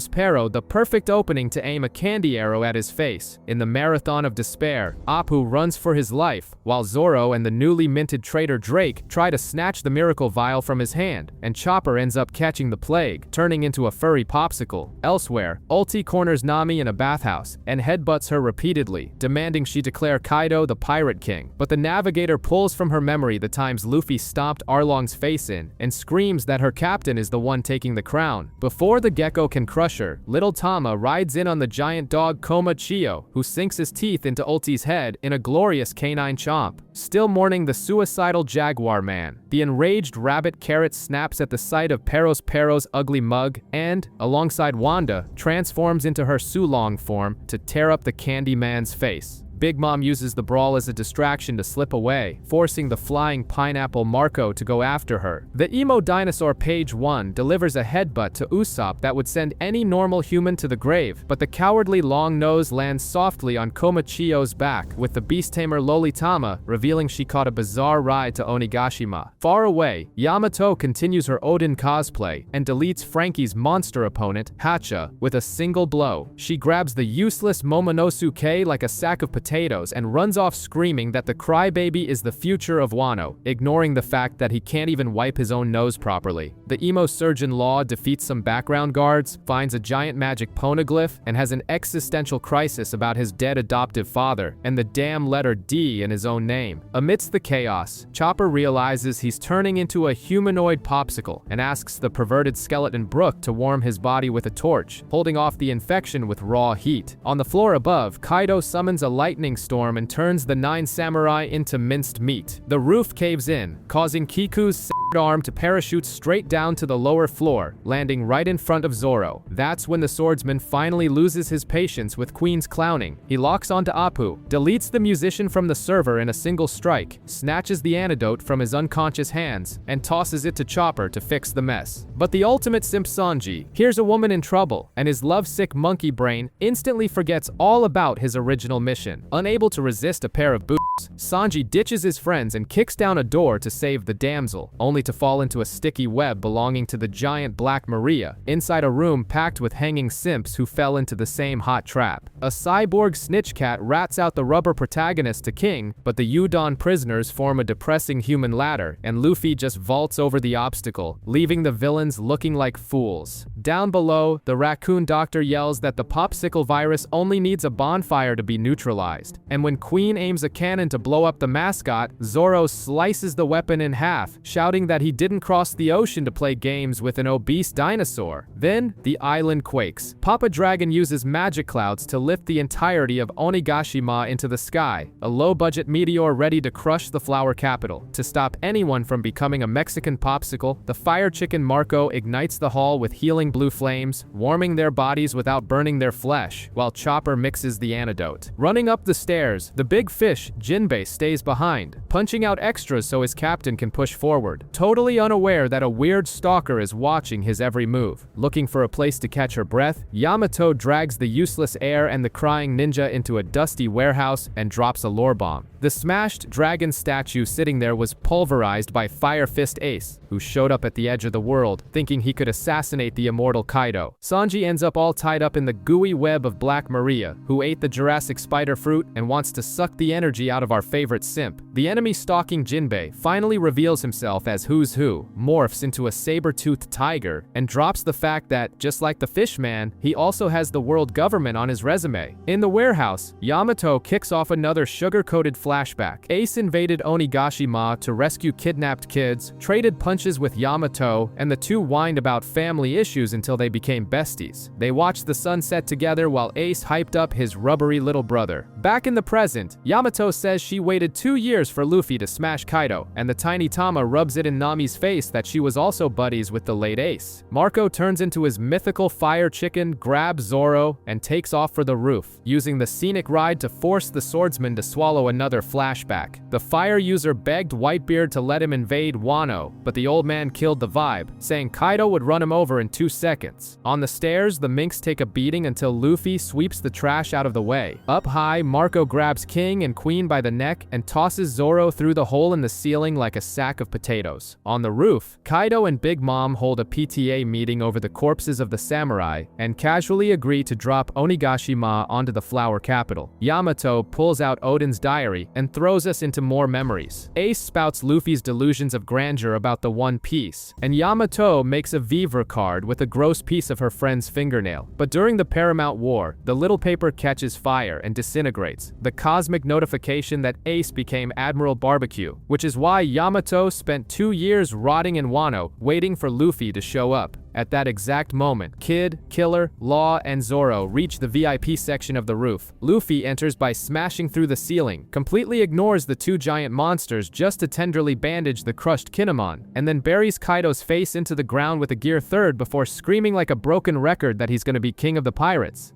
the perfect opening to aim a candy arrow at his face. In the marathon of despair, Apu runs for his life, while Zoro and the newly minted traitor Drake try to snatch the miracle vial from his hand, and Chopper ends up catching the plague, turning into a furry popsicle. Elsewhere, Ulti corners Nami in a bathhouse and headbutts her repeatedly, demanding she declare Kaido the Pirate King. But the Navigator pulls from her memory the times Luffy stomped Arlong's face in and screams that her captain is the one taking the crown. Before the Gecko can crush her, Little Tama rides in on the giant dog Koma Chio, who sinks his teeth into Ulti's head in a glorious canine chomp. Still mourning the suicidal Jaguar Man, the enraged Rabbit Carrot snaps at the sight of Pero's ugly mug and, alongside Wanda, transforms into her Sulong form to tear up the Candy Man's face. Big Mom uses the brawl as a distraction to slip away, forcing the flying pineapple Marco to go after her. The emo dinosaur Page 1 delivers a headbutt to Usopp that would send any normal human to the grave, but the cowardly long nose lands softly on Komachio's back, with the beast tamer Lolitama revealing she caught a bizarre ride to Onigashima. Far away, Yamato continues her Odin cosplay and deletes Frankie's monster opponent, Hacha, with a single blow. She grabs the useless Momonosuke like a sack of potatoes and runs off screaming that the crybaby is the future of Wano, ignoring the fact that he can't even wipe his own nose properly. The emo surgeon Law defeats some background guards, finds a giant magic poneglyph, and has an existential crisis about his dead adoptive father and the damn letter D in his own name. Amidst the chaos, Chopper realizes he's turning into a humanoid popsicle and asks the perverted skeleton Brook to warm his body with a torch, holding off the infection with raw heat. On the floor above, Kaido summons a lightning storm and turns the 9 samurai into minced meat. The roof caves in, causing Kiku's arm to parachute straight down to the lower floor, landing right in front of Zoro. That's when the swordsman finally loses his patience with Queen's clowning. He locks onto Apu, deletes the musician from the server in a single strike, snatches the antidote from his unconscious hands, and tosses it to Chopper to fix the mess. But the ultimate simp Sanji hears a woman in trouble, and his lovesick monkey brain instantly forgets all about his original mission. Unable to resist a pair of boobs, Sanji ditches his friends and kicks down a door to save the damsel, only to fall into a sticky web belonging to the giant Black Maria, inside a room packed with hanging simps who fell into the same hot trap. A cyborg snitch cat rats out the rubber protagonist to King, but the Udon prisoners form a depressing human ladder, and Luffy just vaults over the obstacle, leaving the villains looking like fools. Down below, the raccoon doctor yells that the popsicle virus only needs a bonfire to be neutralized, and when Queen aims a cannon to blow up the mascot, Zoro slices the weapon in half, shouting that he didn't cross the ocean to play games with an obese dinosaur. Then, the island quakes. Papa Dragon uses magic clouds to lift the entirety of Onigashima into the sky, a low-budget meteor ready to crush the flower capital. To stop anyone from becoming a Mexican popsicle, the fire chicken Marco ignites the hall with healing blue flames, warming their bodies without burning their flesh, while Chopper mixes the antidote. Running up the stairs, the big fish, Jinbei, stays behind, punching out extras so his captain can push forward. totally unaware that a weird stalker is watching his every move. Looking for a place to catch her breath, Yamato drags the useless heir and the crying ninja into a dusty warehouse and drops a lore bomb. The smashed dragon statue sitting there was pulverized by Fire Fist Ace, who showed up at the edge of the world, thinking he could assassinate the immortal Kaido. Sanji ends up all tied up in the gooey web of Black Maria, who ate the Jurassic spider fruit and wants to suck the energy out of our favorite simp. The enemy stalking Jinbei finally reveals himself as Who's Who, morphs into a saber-toothed tiger, and drops the fact that, just like the Fishman, he also has the world government on his resume. In the warehouse, Yamato kicks off another sugar-coated flashback. Ace invaded Onigashima to rescue kidnapped kids, traded punches with Yamato, and the two whined about family issues until they became besties. They watched the sun set together while Ace hyped up his rubbery little brother. Back in the present, Yamato says she waited 2 years for Luffy to smash Kaido, and the tiny Tama rubs it in Nami's face that she was also buddies with the late Ace. Marco turns into his mythical fire chicken, grabs Zoro, and takes off for the roof, using the scenic ride to force the swordsman to swallow another flashback. The fire user begged Whitebeard to let him invade Wano, but the old man killed the vibe, saying Kaido would run him over in 2 seconds. On the stairs, the minks take a beating until Luffy sweeps the trash out of the way. Up high, Marco grabs King and Queen by the neck and tosses Zoro through the hole in the ceiling like a sack of potatoes. On the roof, Kaido and Big Mom hold a PTA meeting over the corpses of the samurai and casually agree to drop Onigashima onto the flower capital. Yamato pulls out Odin's diary and throws us into more memories. Ace spouts Luffy's delusions of grandeur about the One Piece, and Yamato makes a Vivre card with a gross piece of her friend's fingernail. But during the Paramount War, the little paper catches fire and disintegrates, the cosmic notification that Ace became Admiral Barbecue, which is why Yamato spent 2 years rotting in Wano, waiting for Luffy to show up. At that exact moment, Kid, Killer, Law, and Zoro reach the VIP section of the roof. Luffy enters by smashing through the ceiling, completely ignores the 2 giant monsters just to tenderly bandage the crushed Kinemon, and then buries Kaido's face into the ground with a Gear 3rd before screaming like a broken record that he's gonna be king of the pirates.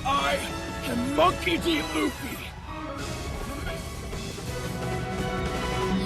I am Monkey D. Luffy.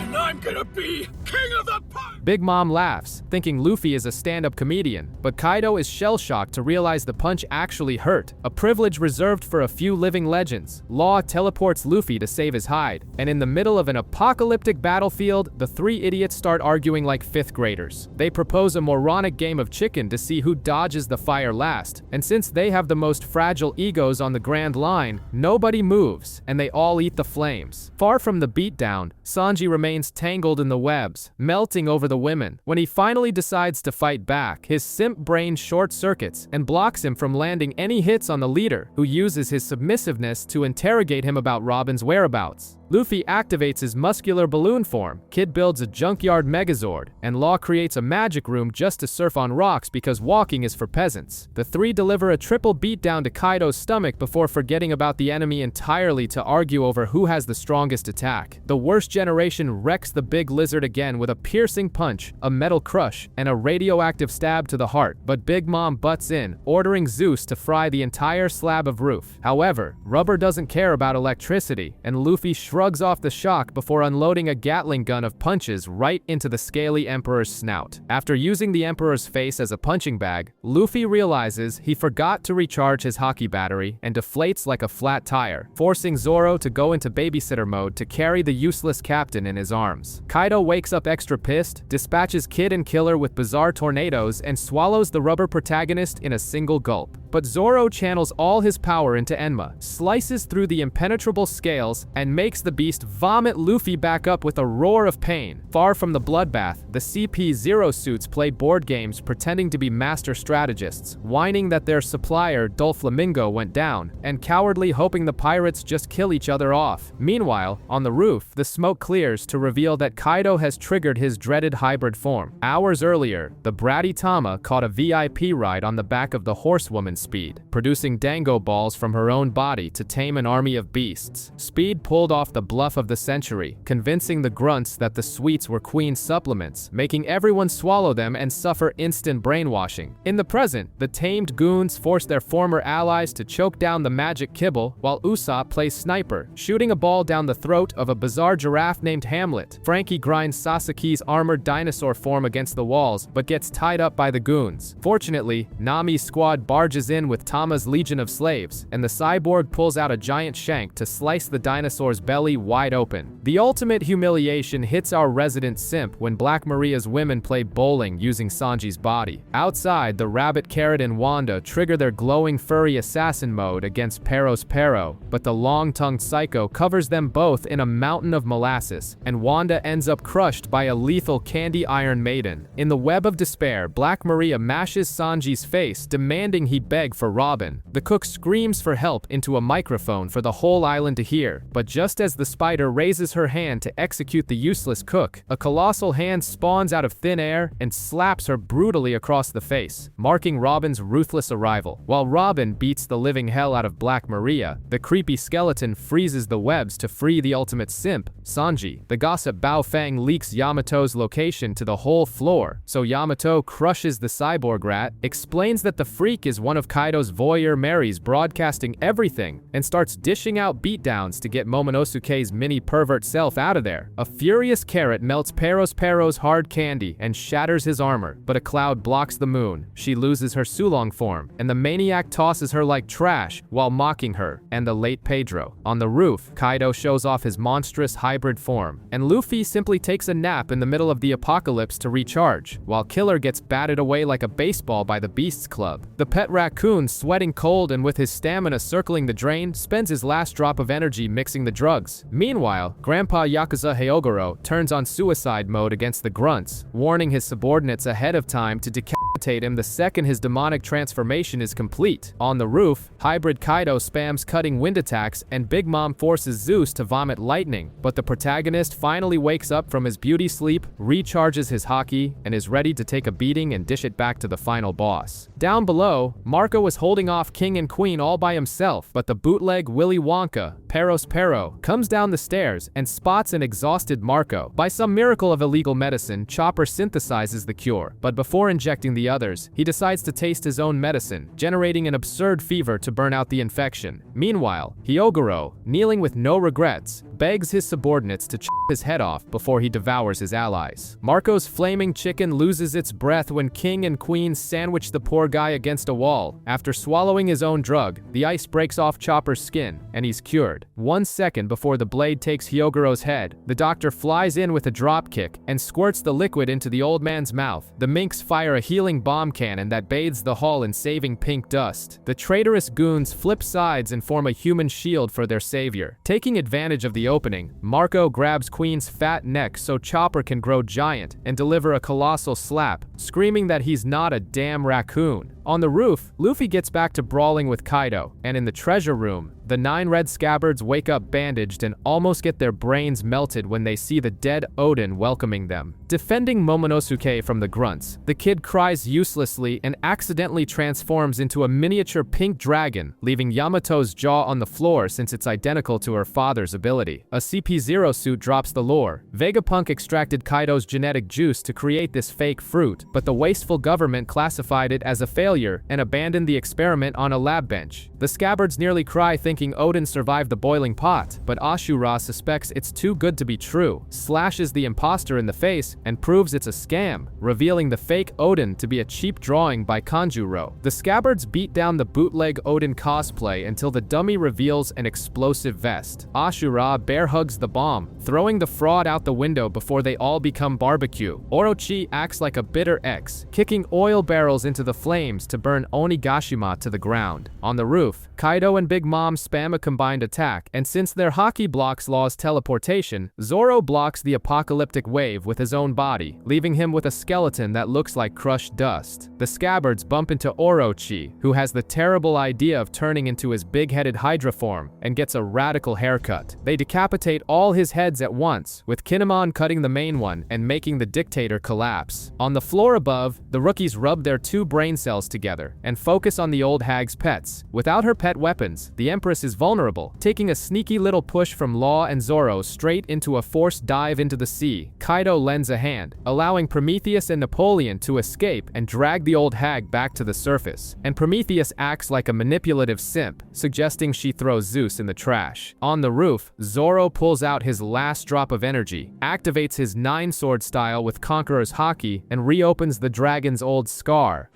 And I'm gonna be king of the pirates. Big Mom laughs, thinking Luffy is a stand-up comedian, but Kaido is shell-shocked to realize the punch actually hurt, a privilege reserved for a few living legends. Law teleports Luffy to save his hide, and in the middle of an apocalyptic battlefield, the 3 idiots start arguing like 5th graders. They propose a moronic game of chicken to see who dodges the fire last, and since they have the most fragile egos on the Grand Line, nobody moves, and they all eat the flames. Far from the beatdown, Sanji remains tangled in the webs, melting over the women. When he finally decides to fight back, his simp brain short-circuits and blocks him from landing any hits on the leader, who uses his submissiveness to interrogate him about Robin's whereabouts. Luffy activates his muscular balloon form, Kid builds a junkyard Megazord, and Law creates a magic room just to surf on rocks because walking is for peasants. The 3 deliver a triple beatdown to Kaido's stomach before forgetting about the enemy entirely to argue over who has the strongest attack. The worst generation wrecks the big lizard again with a piercing punch, a metal crush, and a radioactive stab to the heart, but Big Mom butts in, ordering Zeus to fry the entire slab of roof. However, Rubber doesn't care about electricity, and Luffy shrugs off the shock before unloading a Gatling gun of punches right into the scaly Emperor's snout. After using the Emperor's face as a punching bag, Luffy realizes he forgot to recharge his hockey battery and deflates like a flat tire, forcing Zoro to go into babysitter mode to carry the useless captain in his arms. Kaido wakes up extra pissed, dispatches Kid and Killer with bizarre tornadoes, and swallows the Rubber protagonist in a single gulp. But Zoro channels all his power into Enma, slices through the impenetrable scales, and makes the beast vomit Luffy back up with a roar of pain. Far from the bloodbath, the CP0 suits play board games pretending to be master strategists, whining that their supplier, Doflamingo, went down, and cowardly hoping the pirates just kill each other off. Meanwhile, on the roof, the smoke clears to reveal that Kaido has triggered his dreaded hybrid form. Hours earlier, the bratty Tama caught a VIP ride on the back of the horsewoman Speed, producing dango balls from her own body to tame an army of beasts. Speed pulled off the bluff of the century, convincing the grunts that the sweets were queen supplements, making everyone swallow them and suffer instant brainwashing. In the present, the tamed goons force their former allies to choke down the magic kibble, while Usopp plays sniper, shooting a ball down the throat of a bizarre giraffe named Hamlet. Frankie grinds Sasuke's armored dinosaur form against the walls, but gets tied up by the goons. Fortunately, Nami's squad barges in with Tama's legion of slaves, and the cyborg pulls out a giant shank to slice the dinosaur's belly wide open. The ultimate humiliation hits our resident simp when Black Maria's women play bowling using Sanji's body. Outside, the Rabbit Carrot and Wanda trigger their glowing furry assassin mode against Pero, but the long-tongued psycho covers them both in a mountain of molasses, and Wanda ends up crushed by a lethal Candy Iron Maiden. In the web of despair, Black Maria mashes Sanji's face, demanding he beg for Robin. The cook screams for help into a microphone for the whole island to hear, but just as the spider raises her hand to execute the useless cook, a colossal hand spawns out of thin air and slaps her brutally across the face, marking Robin's ruthless arrival. While Robin beats the living hell out of Black Maria, the creepy skeleton freezes the webs to free the ultimate simp, Sanji. The gossip Bao Fang leaks Yamato's location to the whole floor, so Yamato crushes the cyborg rat, explains that the freak is one of Kaido's voyeur Marys broadcasting everything, and starts dishing out beatdowns to get Momonosuke's mini pervert self out of there. A furious carrot melts Pero's hard candy and shatters his armor, but a cloud blocks the moon. She loses her Sulong form, and the maniac tosses her like trash while mocking her and the late Pedro. On the roof, Kaido shows off his monstrous hybrid form, and Luffy simply takes a nap in the middle of the apocalypse to recharge, while Killer gets batted away like a baseball by the Beasts Club. The pet raccoon, sweating cold and with his stamina circling the drain, spends his last drop of energy mixing the drugs. Meanwhile, Grandpa Yakuza Hyogoro turns on suicide mode against the grunts, warning his subordinates ahead of time to decapitate him the second his demonic transformation is complete. On the roof, Hybrid Kaido spams cutting wind attacks and Big Mom forces Zeus to vomit lightning, but the protagonist finally wakes up from his beauty sleep, recharges his haki, and is ready to take a beating and dish it back to the final boss. Down below, Marco is holding off King and Queen all by himself, but the bootleg Willy Wonka, Pero, comes down the stairs and spots an exhausted Marco. By some miracle of illegal medicine, Chopper synthesizes the cure, but before injecting the others, he decides to taste his own medicine, generating an absurd fever to burn out the infection. Meanwhile, Hyogoro, kneeling with no regrets, begs his subordinates to chop his head off before he devours his allies. Marco's flaming chicken loses its breath when King and Queen sandwich the poor guy against a wall. After swallowing his own drug, the ice breaks off Chopper's skin, and he's cured. 1 second before the blade takes Hyogoro's head, the doctor flies in with a dropkick and squirts the liquid into the old man's mouth. The minks fire a healing bomb cannon that bathes the hall in saving pink dust. The traitorous goons flip sides and form a human shield for their savior. Taking advantage of the opening, Marco grabs Queen's fat neck so Chopper can grow giant and deliver a colossal slap, screaming that he's not a damn raccoon. On the roof, Luffy gets back to brawling with Kaido, and in the treasure room, the 9 red scabbards wake up bandaged and almost get their brains melted when they see the dead Odin welcoming them. Defending Momonosuke from the grunts, the kid cries uselessly and accidentally transforms into a miniature pink dragon, leaving Yamato's jaw on the floor since it's identical to her father's ability. A CP0 suit drops the lore. Vegapunk extracted Kaido's genetic juice to create this fake fruit, but the wasteful government classified it as a failure and abandoned the experiment on a lab bench. The scabbards nearly cry thinking Odin survived the boiling pot, but Ashura suspects it's too good to be true, slashes the imposter in the face, and proves it's a scam, revealing the fake Odin to be a cheap drawing by Kanjuro. The scabbards beat down the bootleg Odin cosplay until the dummy reveals an explosive vest. Ashura bear hugs the bomb, throwing the fraud out the window before they all become barbecue. Orochi acts like a bitter ex, kicking oil barrels into the flames to burn Onigashima to the ground. On the roof, Kaido and Big Mom spam a combined attack, and since their haki blocks Law's teleportation, Zoro blocks the apocalyptic wave with his own body, leaving him with a skeleton that looks like crushed dust. The scabbards bump into Orochi, who has the terrible idea of turning into his big-headed Hydra form, and gets a radical haircut. They decapitate all his heads at once, with Kinemon cutting the main one and making the dictator collapse. On the floor above, the rookies rub their 2 brain cells house together and focus on the old hag's pets. Without her pet weapons, the Empress is vulnerable. Taking a sneaky little push from Law and Zoro straight into a forced dive into the sea, Kaido lends a hand, allowing Prometheus and Napoleon to escape and drag the old hag back to the surface. And Prometheus acts like a manipulative simp, suggesting she throws Zeus in the trash. On the roof, Zoro pulls out his last drop of energy, activates his 9-sword style with Conqueror's Haki, and reopens the dragon's old scar.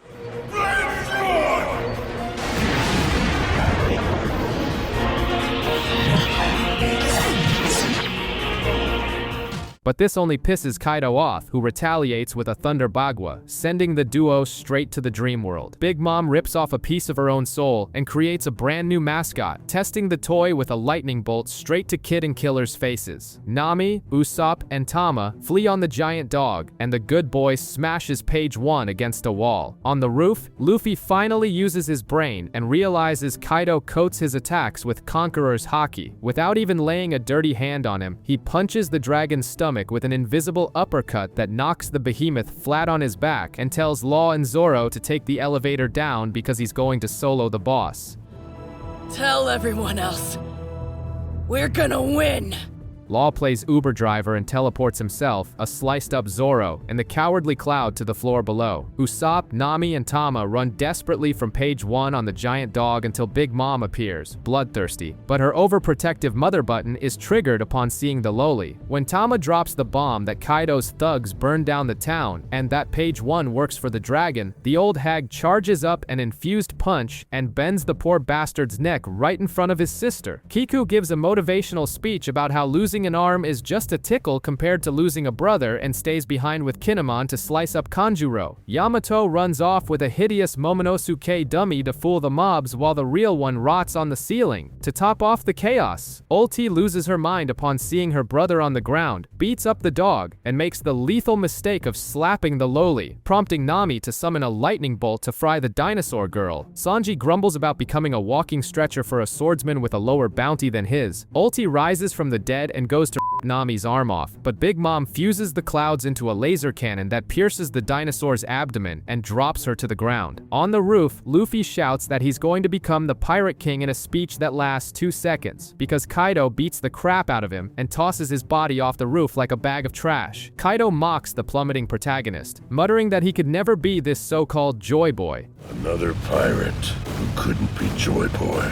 But this only pisses Kaido off, who retaliates with a Thunder Bagua, sending the duo straight to the dream world. Big Mom rips off a piece of her own soul and creates a brand new mascot, testing the toy with a lightning bolt straight to Kid and Killer's faces. Nami, Usopp, and Tama flee on the giant dog, and the good boy smashes Page 1 against a wall. On the roof, Luffy finally uses his brain and realizes Kaido coats his attacks with Conqueror's Haki. Without even laying a dirty hand on him, he punches the dragon's stomach with an invisible uppercut that knocks the behemoth flat on his back and tells Law and Zoro to take the elevator down because he's going to solo the boss. Tell everyone else, we're gonna win! Law plays Uber driver and teleports himself, a sliced-up Zoro, and the cowardly Cloud to the floor below. Usopp, Nami, and Tama run desperately from Page 1 on the giant dog until Big Mom appears, bloodthirsty. But her overprotective mother button is triggered upon seeing the lowly. When Tama drops the bomb that Kaido's thugs burn down the town, and that Page 1 works for the dragon, the old hag charges up an infused punch and bends the poor bastard's neck right in front of his sister. Kiku gives a motivational speech about how losing an arm is just a tickle compared to losing a brother and stays behind with Kinemon to slice up Kanjuro. Yamato runs off with a hideous Momonosuke dummy to fool the mobs while the real one rots on the ceiling. To top off the chaos, Ulti loses her mind upon seeing her brother on the ground, beats up the dog, and makes the lethal mistake of slapping the lowly, prompting Nami to summon a lightning bolt to fry the dinosaur girl. Sanji grumbles about becoming a walking stretcher for a swordsman with a lower bounty than his. Ulti rises from the dead and goes to Nami's arm off, but Big Mom fuses the clouds into a laser cannon that pierces the dinosaur's abdomen and drops her to the ground. On the roof, Luffy shouts that he's going to become the Pirate King in a speech that lasts 2 seconds, because Kaido beats the crap out of him and tosses his body off the roof like a bag of trash. Kaido mocks the plummeting protagonist, muttering that he could never be this so-called Joy Boy. Another pirate who couldn't be Joy Boy.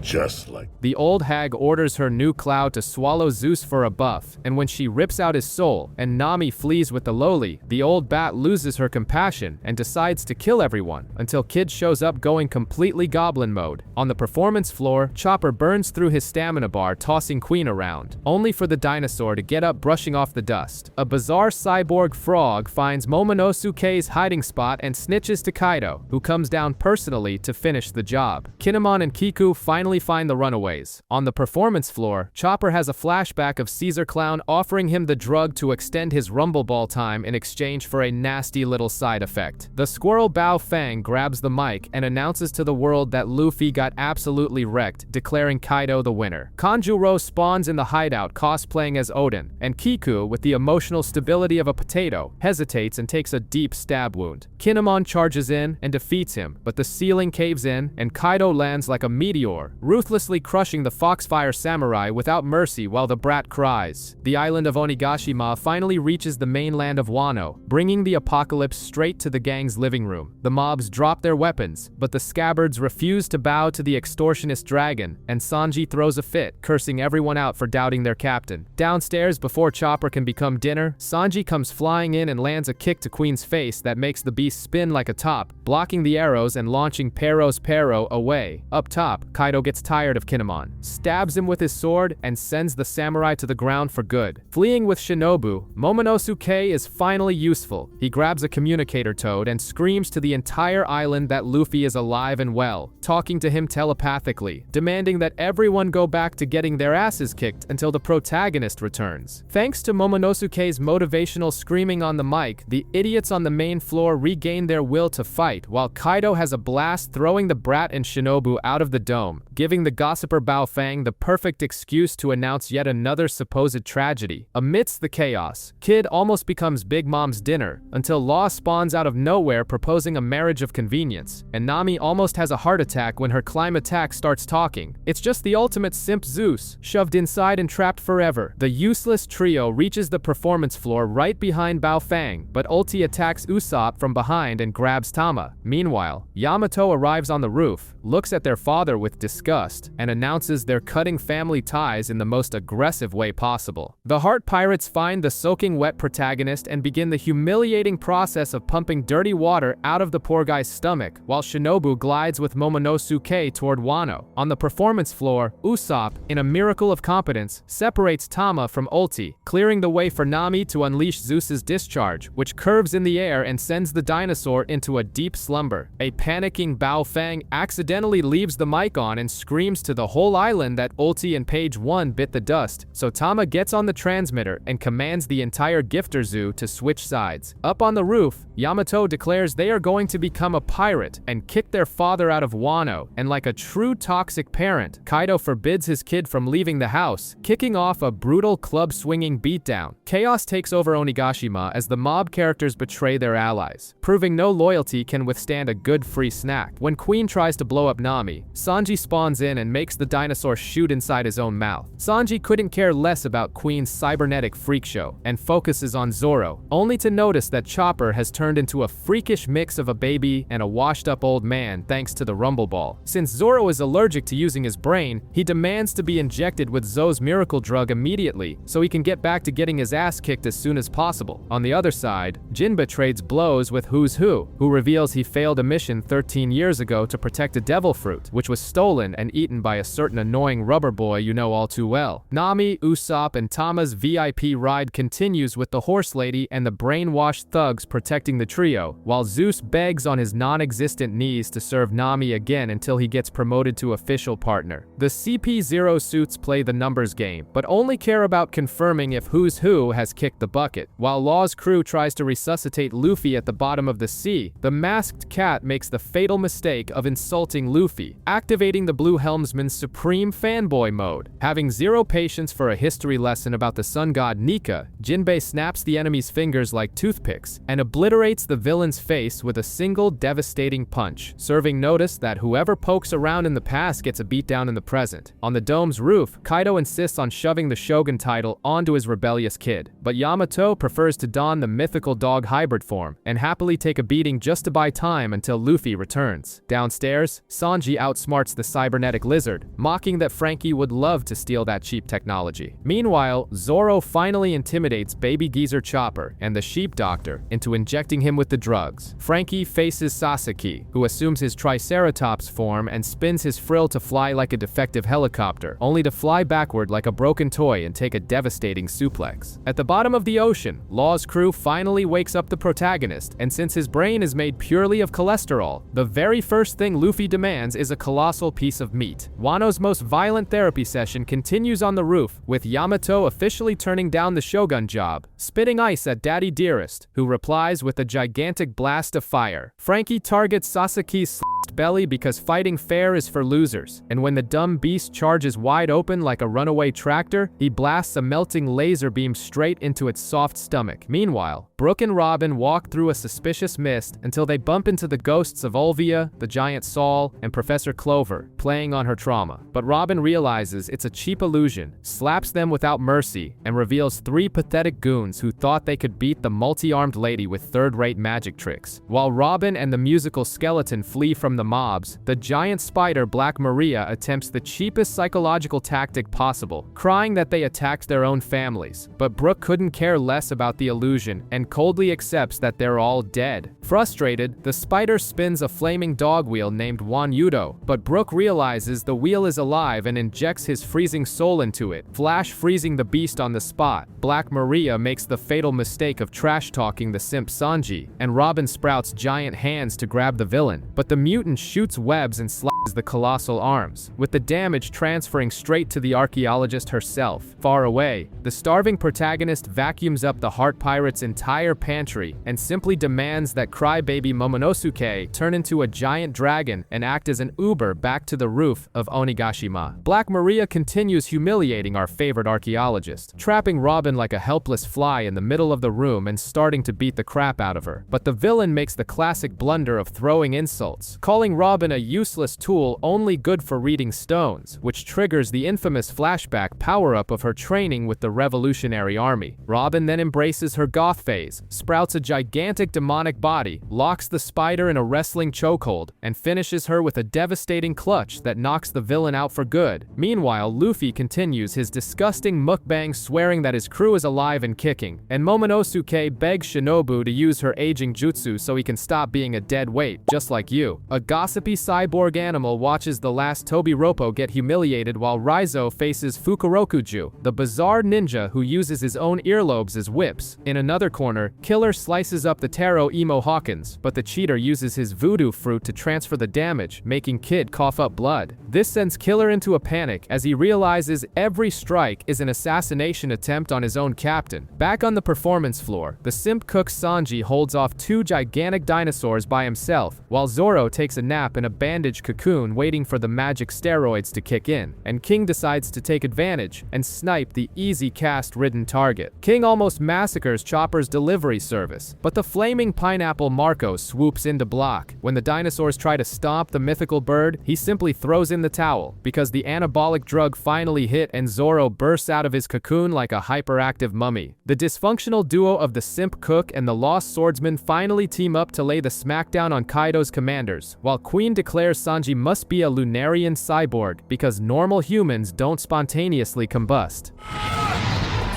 Just like the old hag orders her new Cloud to swallow Zeus for a buff, and when she rips out his soul and Nami flees with the lowly, the old bat loses her compassion and decides to kill everyone until Kid shows up going completely goblin mode. On the performance floor, Chopper burns through his stamina bar tossing Queen around, only for the dinosaur to get up brushing off the dust. A bizarre cyborg frog finds Momonosuke's hiding spot and snitches to Kaido, who comes down personally to finish the job. Kinemon and Kiku finally find the runaways. On the performance floor, Chopper has a flashback of Caesar Clown offering him the drug to extend his Rumble Ball time in exchange for a nasty little side effect. The squirrel Bao Fang grabs the mic and announces to the world that Luffy got absolutely wrecked, declaring Kaido the winner. Kanjuro spawns in the hideout cosplaying as Odin, and Kiku, with the emotional stability of a potato, hesitates and takes a deep stab wound. Kinemon charges in and defeats him, but the ceiling caves in and Kaido lands like a meteor, ruthlessly crushing the Foxfire Samurai without mercy while the brat cries. The island of Onigashima finally reaches the mainland of Wano, bringing the apocalypse straight to the gang's living room. The mobs drop their weapons, but the scabbards refuse to bow to the extortionist dragon, and Sanji throws a fit, cursing everyone out for doubting their captain. Downstairs, before Chopper can become dinner, Sanji comes flying in and lands a kick to Queen's face that makes the beast spin like a top, blocking the arrows and launching Pero's Pero away. Up top, Kaido gets tired of Kinemon, stabs him with his sword, and sends the samurai to the ground for good. Fleeing with Shinobu, Momonosuke is finally useful. He grabs a communicator toad and screams to the entire island that Luffy is alive and well, talking to him telepathically, demanding that everyone go back to getting their asses kicked until the protagonist returns. Thanks to Momonosuke's motivational screaming on the mic, the idiots on the main floor regain their will to fight, while Kaido has a blast throwing the brat and Shinobu out of the dome, giving the gossiper Bao Fang the perfect excuse to announce yet another supposed tragedy. Amidst the chaos, Kid almost becomes Big Mom's dinner, until Law spawns out of nowhere proposing a marriage of convenience, and Nami almost has a heart attack when her Climattack starts talking. It's just the ultimate simp Zeus, shoved inside and trapped forever. The useless trio reaches the performance floor right behind Bao Fang, but Ulti attacks Usopp from behind and grabs Tama. Meanwhile, Yamato arrives on the roof, looks at their father with disgust, and announces they're cutting family ties in the most aggressive way possible. The Heart Pirates find the soaking wet protagonist and begin the humiliating process of pumping dirty water out of the poor guy's stomach, while Shinobu glides with Momonosuke toward Wano. On the performance floor, Usopp, in a miracle of competence, separates Tama from Ulti, clearing the way for Nami to unleash Zeus's discharge, which curves in the air and sends the dinosaur into a deep slumber. A panicking Bao Fang accidentally leaves the mic on and screams to the whole island that Ulti and Page 1 bit the dust, so Tama gets on the transmitter and commands the entire Gifter Zoo to switch sides. Up on the roof, Yamato declares they are going to become a pirate and kick their father out of Wano, and like a true toxic parent, Kaido forbids his kid from leaving the house, kicking off a brutal club-swinging beatdown. Chaos takes over Onigashima as the mob characters betray their allies, proving no loyalty can withstand a good free snack. When Queen tries to blow up Nami, Sanji spawns in and makes the dinosaur shoot inside his own mouth. Sanji couldn't care less about Queen's cybernetic freak show and focuses on Zoro, only to notice that Chopper has turned into a freakish mix of a baby and a washed-up old man thanks to the Rumble Ball. Since Zoro is allergic to using his brain, he demands to be injected with Zoe's miracle drug immediately so he can get back to getting his ass kicked as soon as possible. On the other side, Jinbe trades blows with Who's Who reveals he failed a mission 13 years ago to protect a devil fruit, which was stolen and eaten by a certain annoying rubber boy you know all too well. Nami, Usopp, and Tama's VIP ride continues with the Horse Lady and the brainwashed thugs protecting the trio, while Zeus begs on his non-existent knees to serve Nami again until he gets promoted to official partner. The CP0 suits play the numbers game, but only care about confirming if Who's Who has kicked the bucket. While Law's crew tries to resuscitate Luffy at the bottom of the sea, the masked cat makes the fatal mistake of insulting Luffy, activating the Blue Helmsman's supreme fanboy mode. Having zero patience for a history lesson about the sun god Nika, Jinbe snaps the enemy's fingers like toothpicks and obliterates the villain's face with a single devastating punch, serving notice that whoever pokes around in the past gets a beatdown in the present. On the dome's roof, Kaido insists on shoving the Shogun title onto his rebellious kid, but Yamato prefers to don the mythical dog hybrid form and happily take a beating just to buy time until Luffy returns. Downstairs, Sanji outsmarts the cybernetic lizard, mocking that Frankie would love to steal that cheap technology. Meanwhile, Zoro finally intimidates baby geezer Chopper and the sheep doctor into injecting him with the drugs. Frankie faces Sasaki, who assumes his Triceratops form and spins his frill to fly like a defective helicopter, only to fly backward like a broken toy and take a devastating suplex. At the bottom of the ocean, Law's crew finally wakes up the protagonist, and since his brain is made purely of cholesterol, the very first thing Luffy demands is a colossal piece of meat. Wano's most violent therapy session continues on the roof, with Yamato officially turning down the Shogun job, spitting ice at Daddy Dearest, who replies with a gigantic blast of fire. Frankie targets Sasaki's belly because fighting fair is for losers, and when the dumb beast charges wide open like a runaway tractor, he blasts a melting laser beam straight into its soft stomach. Meanwhile, Brook and Robin walk through a suspicious mist until they bump into the ghosts of Olvia, the giant Saul, and Professor Clover, playing on her trauma. But Robin realizes it's a cheap illusion, slaps them without mercy, and reveals 3 pathetic goons who thought they could beat the multi-armed lady with third-rate magic tricks. While Robin and the musical skeleton flee from the mobs, the giant spider Black Maria attempts the cheapest psychological tactic possible, crying that they attacked their own families. But Brook couldn't care less about the illusion and coldly accepts that they're all dead. Frustrated, the spider spins a flaming dog wheel named Wanyudo, but Brook realizes the wheel is alive and injects his freezing soul into it, flash freezing the beast on the spot. Black Maria makes the fatal mistake of trash-talking the simp Sanji, and Robin sprouts giant hands to grab the villain, but the mutant shoots webs and slices the colossal arms, with the damage transferring straight to the archaeologist herself. Far away, the starving protagonist vacuums up the Heart Pirate's entire pantry and simply demands that crybaby Momonosuke turn into a giant dragon and act as an Uber back to the roof of Onigashima. Black Maria continues humiliating our favorite archaeologist, trapping Robin like a helpless fly in the middle of the room and starting to beat the crap out of her. But the villain makes the classic blunder of throwing insults, calling Robin a useless tool only good for reading stones, which triggers the infamous flashback power-up of her training with the Revolutionary Army. Robin then embraces her goth phase, sprouts a gigantic demonic body, locks the spider in a wrestling chokehold, and finishes her with a devastating clutch that knocks the villain out for good. Meanwhile, Luffy continues his disgusting mukbang, swearing that his crew is alive and kicking, and Momonosuke begs Shinobu to use her aging jutsu so he can stop being a dead weight, just like you. A gossipy cyborg animal watches the last Tobiropo get humiliated while Raizo faces Fukurokuju, the bizarre ninja who uses his own earlobes as whips. In another corner, Killer slices up the Taro Emo Hawkins, but the cheater uses his voodoo fruit to transfer the damage, making Kid cough up blood. This sends Killer into a panic as he realizes every strike is an assassination attempt on his own captain. Back on the performance floor, the simp cook Sanji holds off two gigantic dinosaurs by himself, while Zoro takes a nap in a bandaged cocoon waiting for the magic steroids to kick in, and King decides to take advantage and snipe the easy cast-ridden target. King almost massacres Chopper's delivery service, but the flaming pineapple Marco swoops in to block. When the dinosaurs try to stomp the mythical bird, he simply throws in the towel, because the anabolic drug finally hit and Zoro bursts out of his cocoon like a hyperactive mummy. The dysfunctional duo of the simp cook and the lost swordsman finally team up to lay the smackdown on Kaido's commanders, while Queen declares Sanji must be a Lunarian cyborg because normal humans don't spontaneously combust.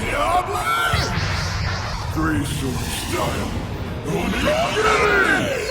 Diable! Three sword style. Onigiri!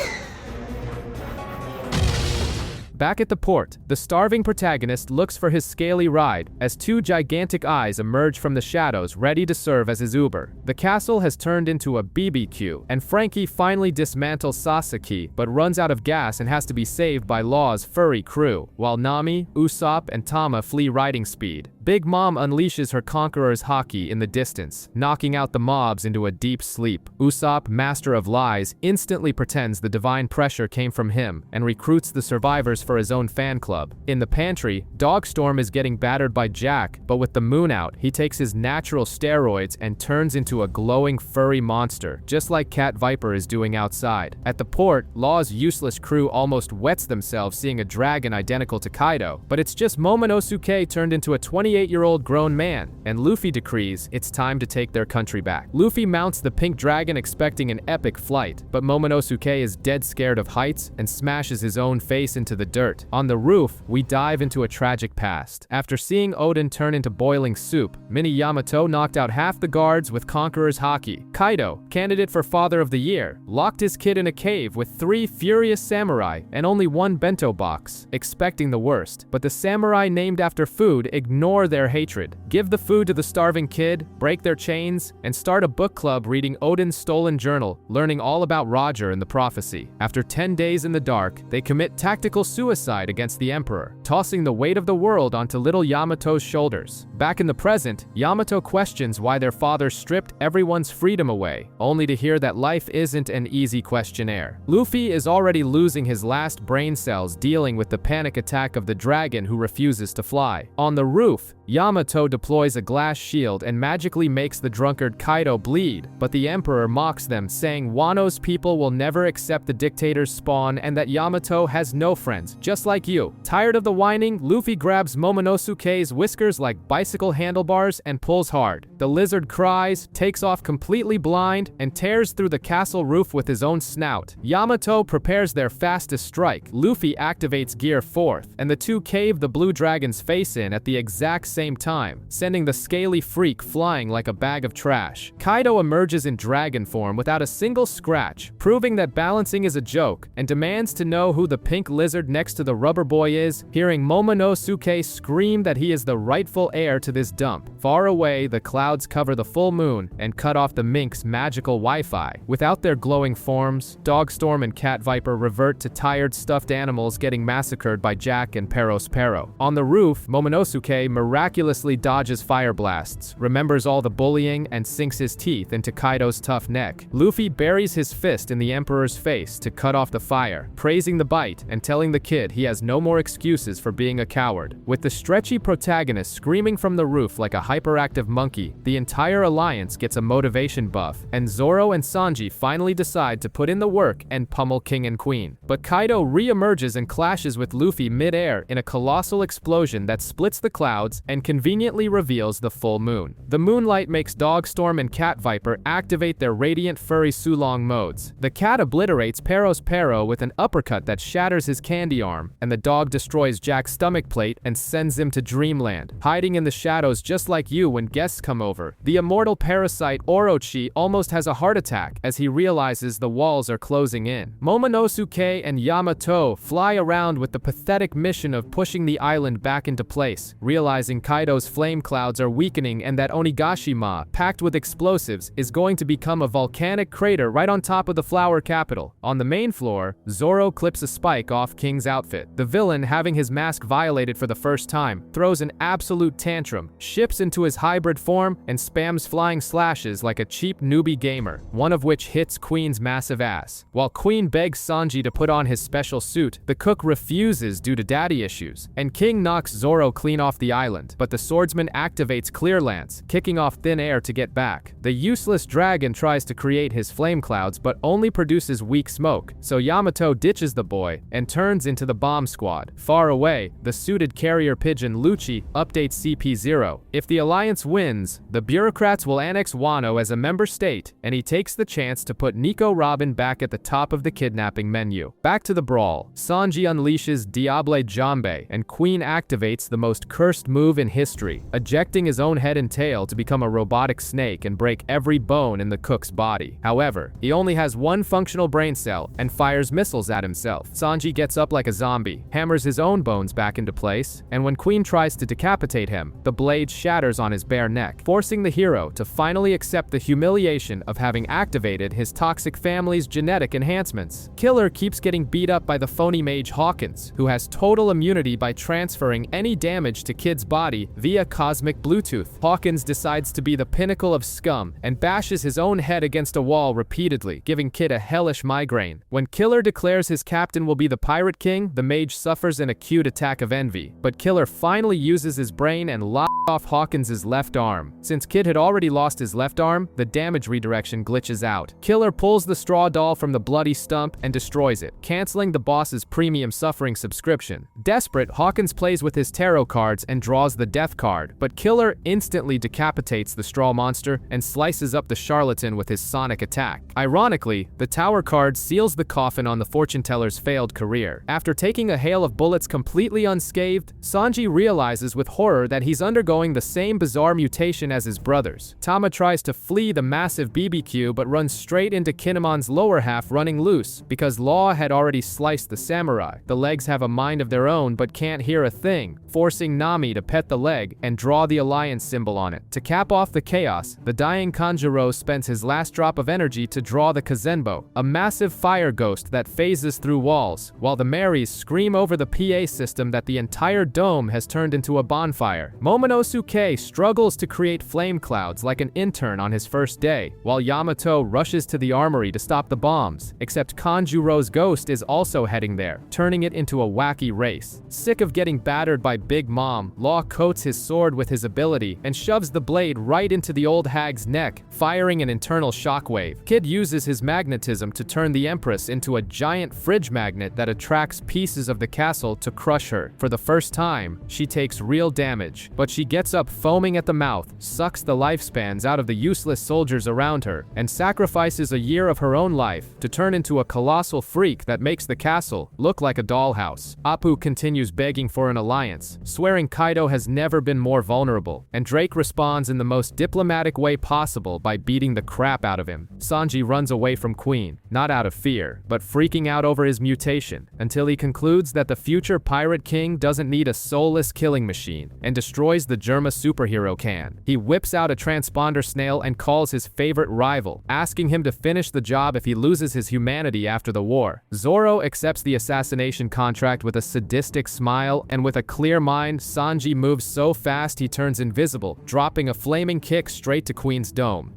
Back at the port, the starving protagonist looks for his scaly ride as two gigantic eyes emerge from the shadows ready to serve as his Uber. The castle has turned into a BBQ, and Frankie finally dismantles Sasaki but runs out of gas and has to be saved by Law's furry crew, while Nami, Usopp, and Tama flee riding speed. Big Mom unleashes her Conqueror's Haki in the distance, knocking out the mobs into a deep sleep. Usopp, master of lies, instantly pretends the divine pressure came from him and recruits the survivors for his own fan club. In the pantry, Dogstorm is getting battered by Jack, but with the moon out, he takes his natural steroids and turns into a glowing furry monster, just like Cat Viper is doing outside. At the port, Law's useless crew almost wets themselves seeing a dragon identical to Kaido, but it's just Momonosuke turned into a 28-year-old grown man, and Luffy decrees it's time to take their country back. Luffy mounts the pink dragon expecting an epic flight, but Momonosuke is dead scared of heights and smashes his own face into the dirt. On the roof, we dive into a tragic past. After seeing Oden turn into boiling soup, Mini Yamato knocked out half the guards with Conqueror's Haki. Kaido, candidate for Father of the Year, locked his kid in a cave with 3 furious samurai and only 1 bento box, expecting the worst. But the samurai named after food ignore their hatred, give the food to the starving kid, break their chains, and start a book club reading Oden's stolen journal, learning all about Roger and the prophecy. After 10 days in the dark, they commit tactical suicide against the Emperor, tossing the weight of the world onto little Yamato's shoulders. Back in the present, Yamato questions why their father stripped everyone's freedom away, only to hear that life isn't an easy questionnaire. Luffy is already losing his last brain cells dealing with the panic attack of the dragon who refuses to fly. On the roof, Yamato deploys a glass shield and magically makes the drunkard Kaido bleed, but the Emperor mocks them, saying Wano's people will never accept the dictator's spawn and that Yamato has no friends, just like you. Tired of the whining, Luffy grabs Momonosuke's whiskers like bicycle handlebars and pulls hard. The lizard cries, takes off completely blind, and tears through the castle roof with his own snout. Yamato prepares their fastest strike. Luffy activates Gear 4th, and the two cave the blue dragon's face in at the exact same time, sending the scaly freak flying like a bag of trash. Kaido emerges in dragon form without a single scratch, proving that balancing is a joke, and demands to know who the pink lizard next to the rubber boy is, hearing Momonosuke scream that he is the rightful heir to this dump. Far away, the clouds cover the full moon and cut off the mink's magical Wi-Fi. Without their glowing forms, Dogstorm and Cat Viper revert to tired stuffed animals getting massacred by Jack and Peros Pero. On the roof, Momonosuke miraculously miraculously dodges fire blasts, remembers all the bullying, and sinks his teeth into Kaido's tough neck. Luffy buries his fist in the Emperor's face to cut off the fire, praising the bite and telling the kid he has no more excuses for being a coward. With the stretchy protagonist screaming from the roof like a hyperactive monkey, the entire alliance gets a motivation buff, and Zoro and Sanji finally decide to put in the work and pummel King and Queen. But Kaido re-emerges and clashes with Luffy mid-air in a colossal explosion that splits the clouds and conveniently reveals the full moon. The moonlight makes Dogstorm and Cat Viper activate their radiant furry Sulong modes. The cat obliterates Peros Pero with an uppercut that shatters his candy arm, and the dog destroys Jack's stomach plate and sends him to Dreamland, hiding in the shadows just like you when guests come over. The immortal parasite Orochi almost has a heart attack as he realizes the walls are closing in. Momonosuke and Yamato fly around with the pathetic mission of pushing the island back into place, realizing Kaido's flame clouds are weakening and that Onigashima, packed with explosives, is going to become a volcanic crater right on top of the flower capital. On the main floor, Zoro clips a spike off King's outfit. The villain, having his mask violated for the first time, throws an absolute tantrum, ships into his hybrid form, and spams flying slashes like a cheap newbie gamer, one of which hits Queen's massive ass. While Queen begs Sanji to put on his special suit, the cook refuses due to daddy issues, and King knocks Zoro clean off the island, but the swordsman activates Clear Lance, kicking off thin air to get back. The useless dragon tries to create his flame clouds but only produces weak smoke, so Yamato ditches the boy and turns into the bomb squad. Far away, the suited carrier pigeon Lucci updates CP0. If the Alliance wins, the bureaucrats will annex Wano as a member state, and he takes the chance to put Nico Robin back at the top of the kidnapping menu. Back to the brawl. Sanji unleashes Diable Jambe, and Queen activates the most cursed move in history, ejecting his own head and tail to become a robotic snake and break every bone in the cook's body. However, he only has one functional brain cell and fires missiles at himself. Sanji gets up like a zombie, hammers his own bones back into place, and when Queen tries to decapitate him, the blade shatters on his bare neck, forcing the hero to finally accept the humiliation of having activated his toxic family's genetic enhancements. Killer keeps getting beat up by the phony mage Hawkins, who has total immunity by transferring any damage to Kid's body via cosmic Bluetooth. Hawkins decides to be the pinnacle of scum and bashes his own head against a wall repeatedly, giving Kid a hellish migraine. When Killer declares his captain will be the Pirate King, the mage suffers an acute attack of envy, but Killer finally uses his brain and locks off Hawkins' left arm. Since Kid had already lost his left arm, the damage redirection glitches out. Killer pulls the straw doll from the bloody stump and destroys it, canceling the boss's premium suffering subscription. Desperate, Hawkins plays with his tarot cards and draws the death card, but Killer instantly decapitates the straw monster and slices up the charlatan with his sonic attack. Ironically, the tower card seals the coffin on the fortune teller's failed career. After taking a hail of bullets completely unscathed, Sanji realizes with horror that he's undergoing the same bizarre mutation as his brothers. Tama tries to flee the massive BBQ but runs straight into Kinemon's lower half running loose because Law had already sliced the samurai. The legs have a mind of their own but can't hear a thing, forcing Nami to pet the leg and draw the alliance symbol on it. To cap off the chaos, the dying Kanjuro spends his last drop of energy to draw the Kazenbo, a massive fire ghost that phases through walls, while the Marys scream over the PA system that the entire dome has turned into a bonfire. Momonosuke struggles to create flame clouds like an intern on his first day, while Yamato rushes to the armory to stop the bombs, except Kanjuro's ghost is also heading there, turning it into a wacky race. Sick of getting battered by Big Mom, Law coats his sword with his ability and shoves the blade right into the old hag's neck, firing an internal shockwave. Kid uses his magnetism to turn the Empress into a giant fridge magnet that attracts pieces of the castle to crush her. For the first time, she takes real damage, but she gets up foaming at the mouth, sucks the lifespans out of the useless soldiers around her, and sacrifices a year of her own life to turn into a colossal freak that makes the castle look like a dollhouse. Appu continues begging for an alliance, swearing Kaido has never been more vulnerable, and Drake responds in the most diplomatic way possible by beating the crap out of him. Sanji runs away from Queen, not out of fear, but freaking out over his mutation, until he concludes that the future Pirate King doesn't need a soulless killing machine, and destroys the Germa superhero can. He whips out a transponder snail and calls his favorite rival, asking him to finish the job if he loses his humanity after the war. Zoro accepts the assassination contract with a sadistic smile, and with a clear mind, Sanji moves so fast he turns invisible, dropping a flaming kick straight to Queen's dome.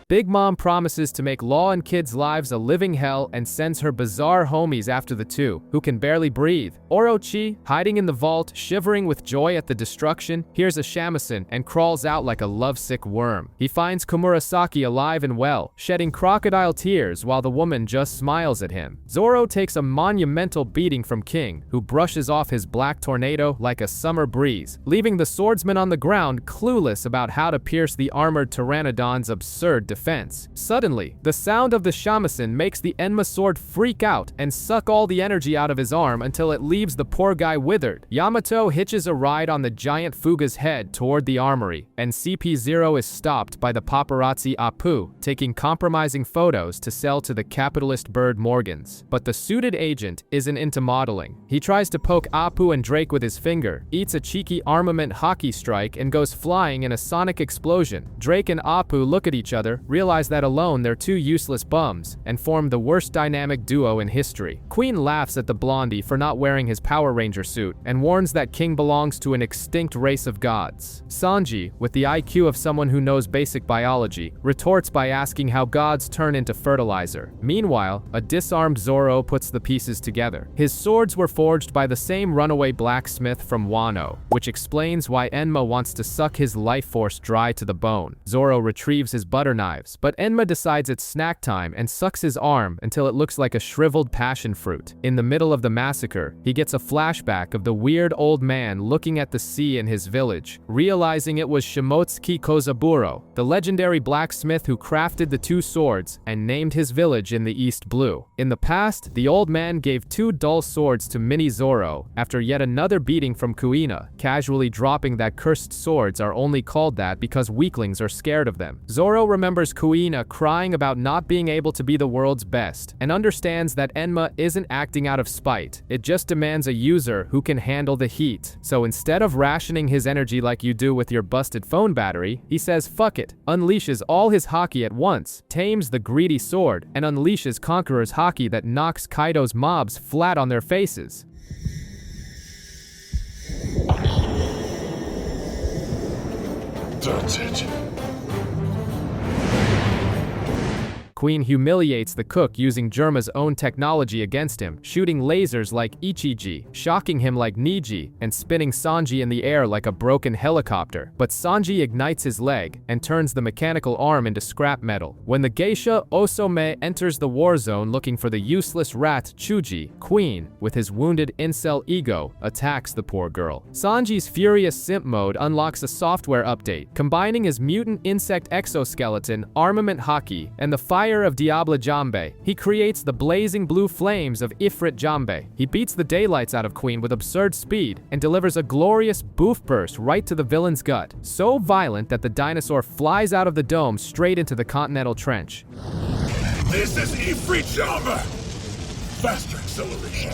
Big Mom promises to make Law and Kid's lives a living hell and sends her bizarre homies after the two, who can barely breathe. Orochi, hiding in the vault, shivering with joy at the destruction, hears a shamisen and crawls out like a lovesick worm. He finds Komurasaki alive and well, shedding crocodile tears while the woman just smiles at him. Zoro takes a monumental beating from King, who brushes off his black tornado like a summer breeze, leaving the swordsman on the ground clueless about how to pierce the armored pteranodon's absurd defense. Suddenly, the sound of the shamisen makes the Enma sword freak out and suck all the energy out of his arm until it leaves the poor guy withered. Yamato hitches a ride on the giant Fuga's head toward the armory, and CP0 is stopped by the paparazzi Apu, taking compromising photos to sell to the capitalist bird Morgans. But the suited agent isn't into modeling. He tries to poke Apu and Drake with his finger, eats a cheeky armament hockey strike, and goes flying in a sonic explosion. Drake and Apu look at each other, realize that alone they're two useless bums, and form the worst dynamic duo in history. Queen laughs at the blondie for not wearing his Power Ranger suit, and warns that King belongs to an extinct race of gods. Sanji, with the IQ of someone who knows basic biology, retorts by asking how gods turn into fertilizer. Meanwhile, a disarmed Zoro puts the pieces together. His swords were forged by the same runaway blacksmith from Wano, which explains why Enma wants to suck his life force dry to the bone. Zoro retrieves his butter knives, but Enma decides it's snack time and sucks his arm until it looks like a shriveled passion fruit. In the middle of the massacre, he gets a flashback of the weird old man looking at the sea in his village, realizing it was Shimotsuki Kozaburo, the legendary blacksmith who crafted the two swords and named his village in the East Blue. In the past, the old man gave two dull swords to Mini Zoro after yet another beating from Kuina, casually dropping that cursed swords are only called that because weaklings are scared of them. Zoro remembers Kuina crying about not being able to be the world's best, and understands that Enma isn't acting out of spite, it just demands a user who can handle the heat. So instead of rationing his energy like you do with your busted phone battery, he says fuck it, unleashes all his haki at once, tames the greedy sword, and unleashes Conqueror's haki that knocks Kaido's mobs flat on their faces. That's it. Queen humiliates the cook using Germa's own technology against him, shooting lasers like Ichiji, shocking him like Niji, and spinning Sanji in the air like a broken helicopter. But Sanji ignites his leg and turns the mechanical arm into scrap metal. When the geisha Osome enters the war zone looking for the useless rat Chuji, Queen, with his wounded incel ego, attacks the poor girl. Sanji's furious simp mode unlocks a software update, combining his mutant insect exoskeleton, armament haki, and the fire of Diable Jambe. He creates the blazing blue flames of Ifrit Jambe. He beats the daylights out of Queen with absurd speed and delivers a glorious boof burst right to the villain's gut, so violent that the dinosaur flies out of the dome straight into the Continental Trench. This is Ifrit Jambe! Faster acceleration.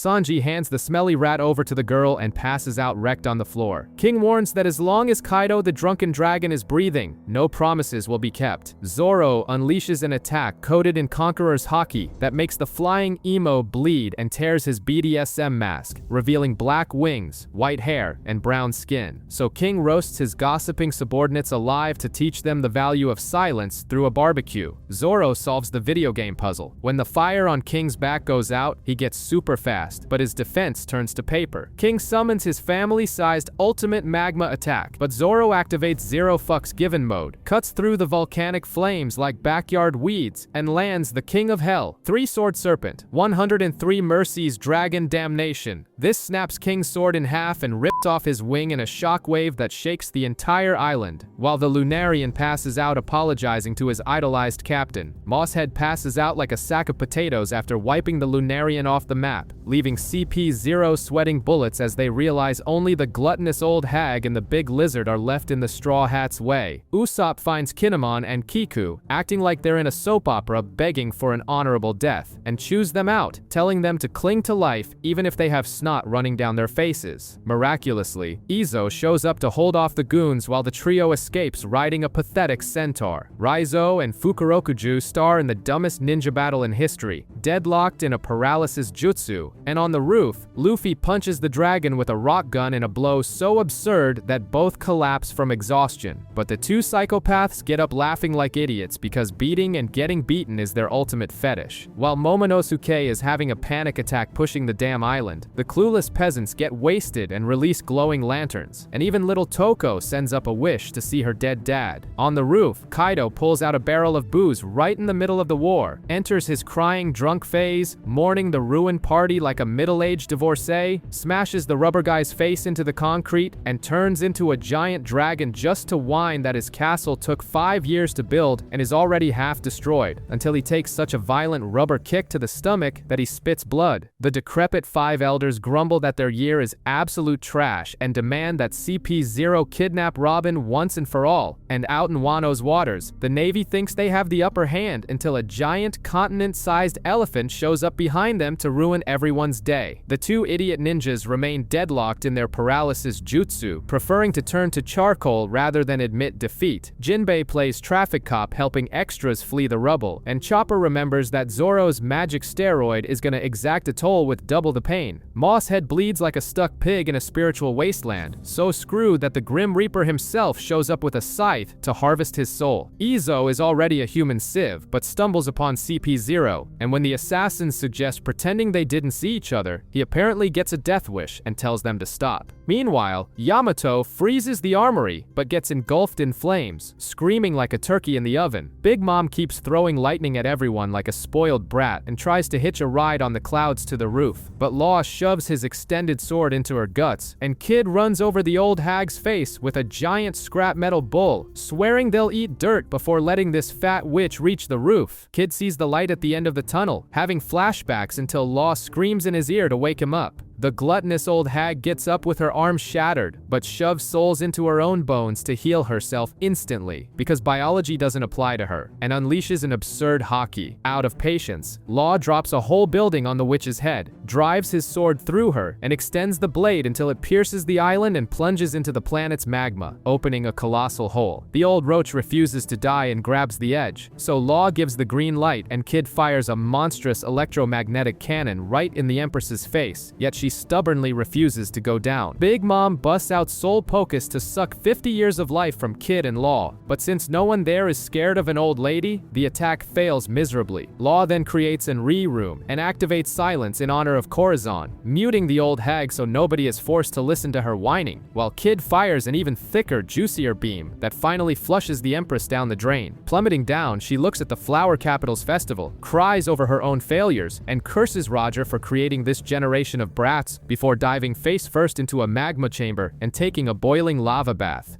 Sanji hands the smelly rat over to the girl and passes out wrecked on the floor. King warns that as long as Kaido the Drunken Dragon is breathing, no promises will be kept. Zoro unleashes an attack coated in Conqueror's haki that makes the flying emo bleed and tears his BDSM mask, revealing black wings, white hair, and brown skin. So King roasts his gossiping subordinates alive to teach them the value of silence through a barbecue. Zoro solves the video game puzzle. When the fire on King's back goes out, he gets super fast, but his defense turns to paper. King summons his family-sized ultimate magma attack, but Zoro activates zero fucks given mode, cuts through the volcanic flames like backyard weeds, and lands the King of Hell, Three-Sword Serpent, 103 Mercies Dragon Damnation. This snaps King's sword in half and rips off his wing in a shockwave that shakes the entire island, while the Lunarian passes out apologizing to his idolized captain. Mosshead passes out like a sack of potatoes after wiping the Lunarian off the map, leaving leaving CP0 sweating bullets as they realize only the gluttonous old hag and the big lizard are left in the Straw Hat's way. Usopp finds Kinemon and Kiku, acting like they're in a soap opera begging for an honorable death, and chews them out, telling them to cling to life even if they have snot running down their faces. Miraculously, Izo shows up to hold off the goons while the trio escapes riding a pathetic centaur. Raizo and Fukurokuju star in the dumbest ninja battle in history, deadlocked in a paralysis jutsu, and on the roof, Luffy punches the dragon with a rock gun in a blow so absurd that both collapse from exhaustion. But the two psychopaths get up laughing like idiots because beating and getting beaten is their ultimate fetish. While Momonosuke is having a panic attack pushing the damn island, the clueless peasants get wasted and release glowing lanterns, and even little Toko sends up a wish to see her dead dad. On the roof, Kaido pulls out a barrel of booze right in the middle of the war, enters his crying drunk phase, mourning the ruined party like a middle-aged divorcee, smashes the rubber guy's face into the concrete, and turns into a giant dragon just to whine that his castle took 5 years to build and is already half destroyed, until he takes such a violent rubber kick to the stomach that he spits blood. The decrepit five elders grumble that their year is absolute trash and demand that CP0 kidnap Robin once and for all. And out in Wano's waters, the Navy thinks they have the upper hand until a giant continent-sized elephant shows up behind them to ruin everyone's day. The two idiot ninjas remain deadlocked in their paralysis jutsu, preferring to turn to charcoal rather than admit defeat. Jinbei plays traffic cop helping extras flee the rubble, and Chopper remembers that Zoro's magic steroid is gonna exact a toll with double the pain. Mosshead bleeds like a stuck pig in a spiritual wasteland, so screwed that the Grim Reaper himself shows up with a scythe to harvest his soul. Izo is already a human sieve, but stumbles upon CP0, and when the assassins suggest pretending they didn't see each other, he apparently gets a death wish and tells them to stop. Meanwhile, Yamato freezes the armory, but gets engulfed in flames, screaming like a turkey in the oven. Big Mom keeps throwing lightning at everyone like a spoiled brat and tries to hitch a ride on the clouds to the roof, but Law shoves his extended sword into her guts, and Kid runs over the old hag's face with a giant scrap metal bull, swearing they'll eat dirt before letting this fat witch reach the roof. Kid sees the light at the end of the tunnel, having flashbacks until Law screams in his ear to wake him up. The gluttonous old hag gets up with her arm shattered, but shoves souls into her own bones to heal herself instantly, because biology doesn't apply to her, and unleashes an absurd haki. Out of patience, Law drops a whole building on the witch's head, drives his sword through her, and extends the blade until it pierces the island and plunges into the planet's magma, opening a colossal hole. The old roach refuses to die and grabs the edge, so Law gives the green light and Kid fires a monstrous electromagnetic cannon right in the Empress's face, yet she stubbornly refuses to go down. Big Mom busts out Soul Pocus to suck 50 years of life from Kid and Law, but since no one there is scared of an old lady, the attack fails miserably. Law then creates an Re-Room and activates silence in honor of Corazon, muting the old hag so nobody is forced to listen to her whining, while Kid fires an even thicker, juicier beam that finally flushes the Empress down the drain. Plummeting down, she looks at the Flower Capital's festival, cries over her own failures, and curses Roger for creating this generation of brats before diving face first into a magma chamber and taking a boiling lava bath.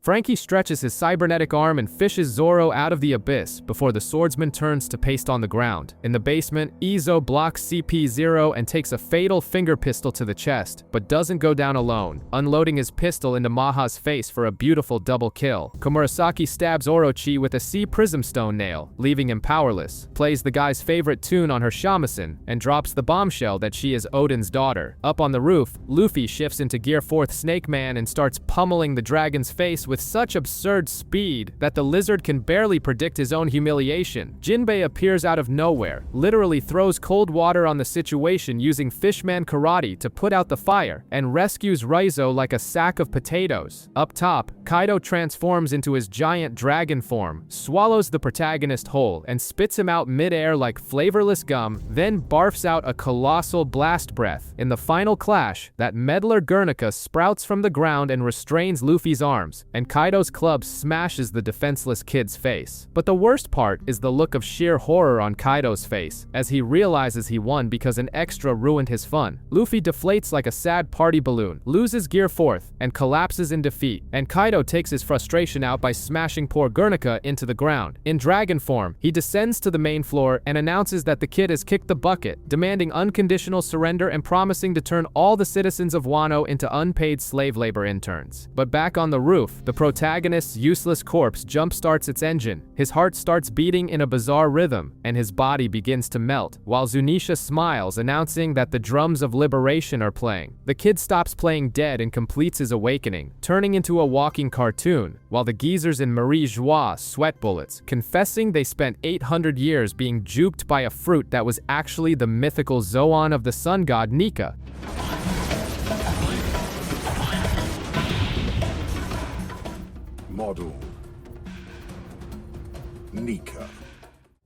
Frankie stretches his cybernetic arm and fishes Zoro out of the abyss before the swordsman turns to paste on the ground. In the basement, Izo blocks CP0 and takes a fatal finger pistol to the chest, but doesn't go down alone, unloading his pistol into Maha's face for a beautiful double kill. Komurasaki stabs Orochi with a C Prism Stone nail, leaving him powerless, plays the guy's favorite tune on her shamisen, and drops the bombshell that she is Odin's daughter. Up on the roof, Luffy shifts into Gear 4th Snake Man and starts pummeling the dragon's face with such absurd speed that the lizard can barely predict his own humiliation. Jinbei appears out of nowhere, literally throws cold water on the situation using Fishman Karate to put out the fire, and rescues Raizo like a sack of potatoes. Up top, Kaido transforms into his giant dragon form, swallows the protagonist whole, and spits him out mid-air like flavorless gum, then barfs out a colossal blast breath. In the final clash, that meddler Guernica sprouts from the ground and restrains Luffy's arms, and and Kaido's club smashes the defenseless kid's face. But the worst part is the look of sheer horror on Kaido's face as he realizes he won because an extra ruined his fun. Luffy deflates like a sad party balloon, loses Gear 4th, and collapses in defeat, and Kaido takes his frustration out by smashing poor Guernica into the ground. In dragon form, he descends to the main floor and announces that the kid has kicked the bucket, demanding unconditional surrender and promising to turn all the citizens of Wano into unpaid slave labor interns. But back on the roof, the protagonist's useless corpse jumpstarts its engine. His heart starts beating in a bizarre rhythm, and his body begins to melt, while Zunisha smiles, announcing that the drums of liberation are playing. The kid stops playing dead and completes his awakening, turning into a walking cartoon, while the geezers in Marie Joie sweat bullets, confessing they spent 800 years being juked by a fruit that was actually the mythical Zoan of the sun god Nika. Model Nika.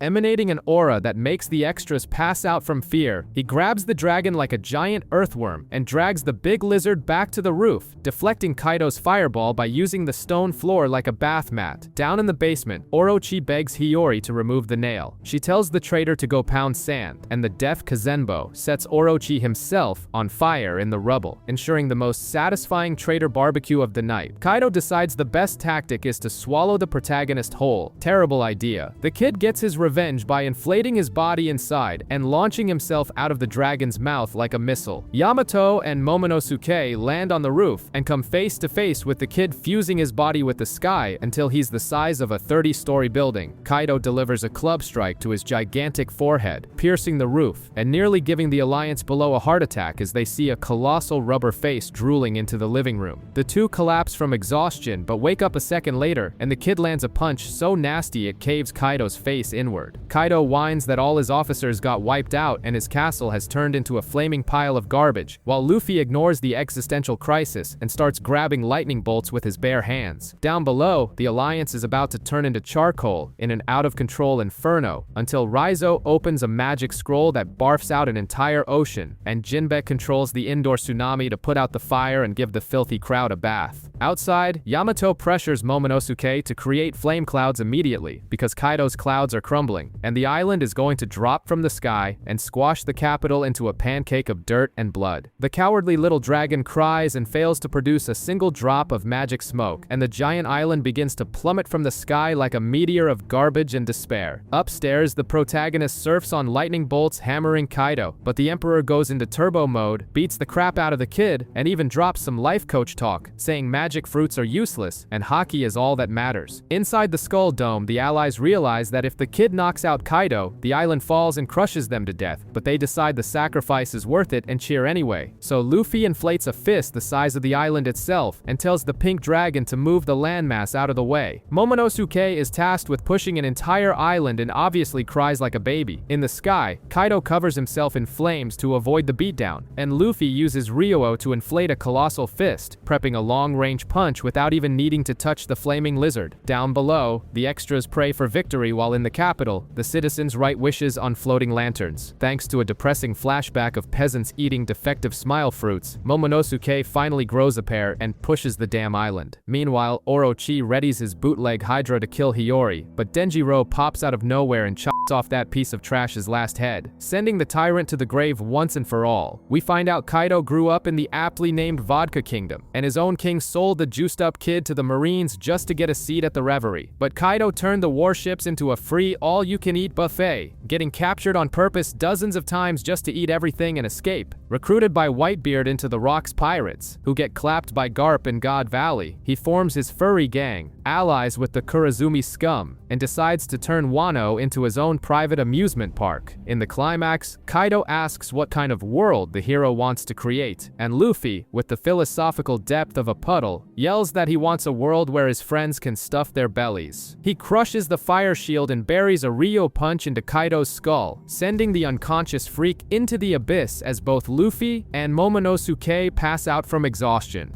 Emanating an aura that makes the extras pass out from fear, he grabs the dragon like a giant earthworm and drags the big lizard back to the roof, deflecting Kaido's fireball by using the stone floor like a bath mat. Down in the basement, Orochi begs Hiyori to remove the nail. She tells the traitor to go pound sand, and the deaf Kazenbo sets Orochi himself on fire in the rubble, ensuring the most satisfying traitor barbecue of the night. Kaido decides the best tactic is to swallow the protagonist whole. Terrible idea. The kid gets his revenge by inflating his body inside and launching himself out of the dragon's mouth like a missile. Yamato and Momonosuke land on the roof and come face to face with the kid fusing his body with the sky until he's the size of a 30-story building. Kaido delivers a club strike to his gigantic forehead, piercing the roof and nearly giving the alliance below a heart attack as they see a colossal rubber face drooling into the living room. The two collapse from exhaustion but wake up a second later, and the kid lands a punch so nasty it caves Kaido's face inward. Kaido whines that all his officers got wiped out and his castle has turned into a flaming pile of garbage, while Luffy ignores the existential crisis and starts grabbing lightning bolts with his bare hands. Down below, the alliance is about to turn into charcoal in an out-of-control inferno until Raizo opens a magic scroll that barfs out an entire ocean, and Jinbe controls the indoor tsunami to put out the fire and give the filthy crowd a bath. Outside, Yamato pressures Momonosuke to create flame clouds immediately because Kaido's clouds are crumbling, and the island is going to drop from the sky and squash the capital into a pancake of dirt and blood. The cowardly little dragon cries and fails to produce a single drop of magic smoke, and the giant island begins to plummet from the sky like a meteor of garbage and despair. Upstairs, the protagonist surfs on lightning bolts hammering Kaido, but the Emperor goes into turbo mode, beats the crap out of the kid, and even drops some life coach talk, saying magic fruits are useless and hockey is all that matters. Inside the Skull Dome, the allies realize that if the kid knocks out Kaido, the island falls and crushes them to death, but they decide the sacrifice is worth it and cheer anyway. So Luffy inflates a fist the size of the island itself and tells the pink dragon to move the landmass out of the way. Momonosuke is tasked with pushing an entire island and obviously cries like a baby. In the sky, Kaido covers himself in flames to avoid the beatdown, and Luffy uses Ryuo to inflate a colossal fist, prepping a long-range punch without even needing to touch the flaming lizard. Down below, the extras pray for victory, while in the capital, the citizens write wishes on floating lanterns. Thanks to a depressing flashback of peasants eating defective smile fruits, Momonosuke finally grows a pair and pushes the damn island. Meanwhile, Orochi readies his bootleg Hydra to kill Hiyori, but Denjiro pops out of nowhere and chops off that piece of trash's last head, sending the tyrant to the grave once and for all. We find out Kaido grew up in the aptly named Vodka Kingdom, and his own king sold the juiced-up kid to the Marines just to get a seat at the reverie. But Kaido turned the warships into a free all-you-can-eat buffet, getting captured on purpose dozens of times just to eat everything and escape. Recruited by Whitebeard into the Rocks Pirates, who get clapped by Garp in God Valley, he forms his furry gang, allies with the Kurazumi scum, and decides to turn Wano into his own private amusement park. In the climax, Kaido asks what kind of world the hero wants to create, and Luffy, with the philosophical depth of a puddle, yells that he wants a world where his friends can stuff their bellies. He crushes the fire shield and buries a Rio punch into Kaido's skull, sending the unconscious freak into the abyss as both Luffy and Momonosuke pass out from exhaustion.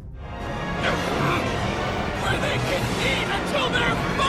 Where they can eat until they're full!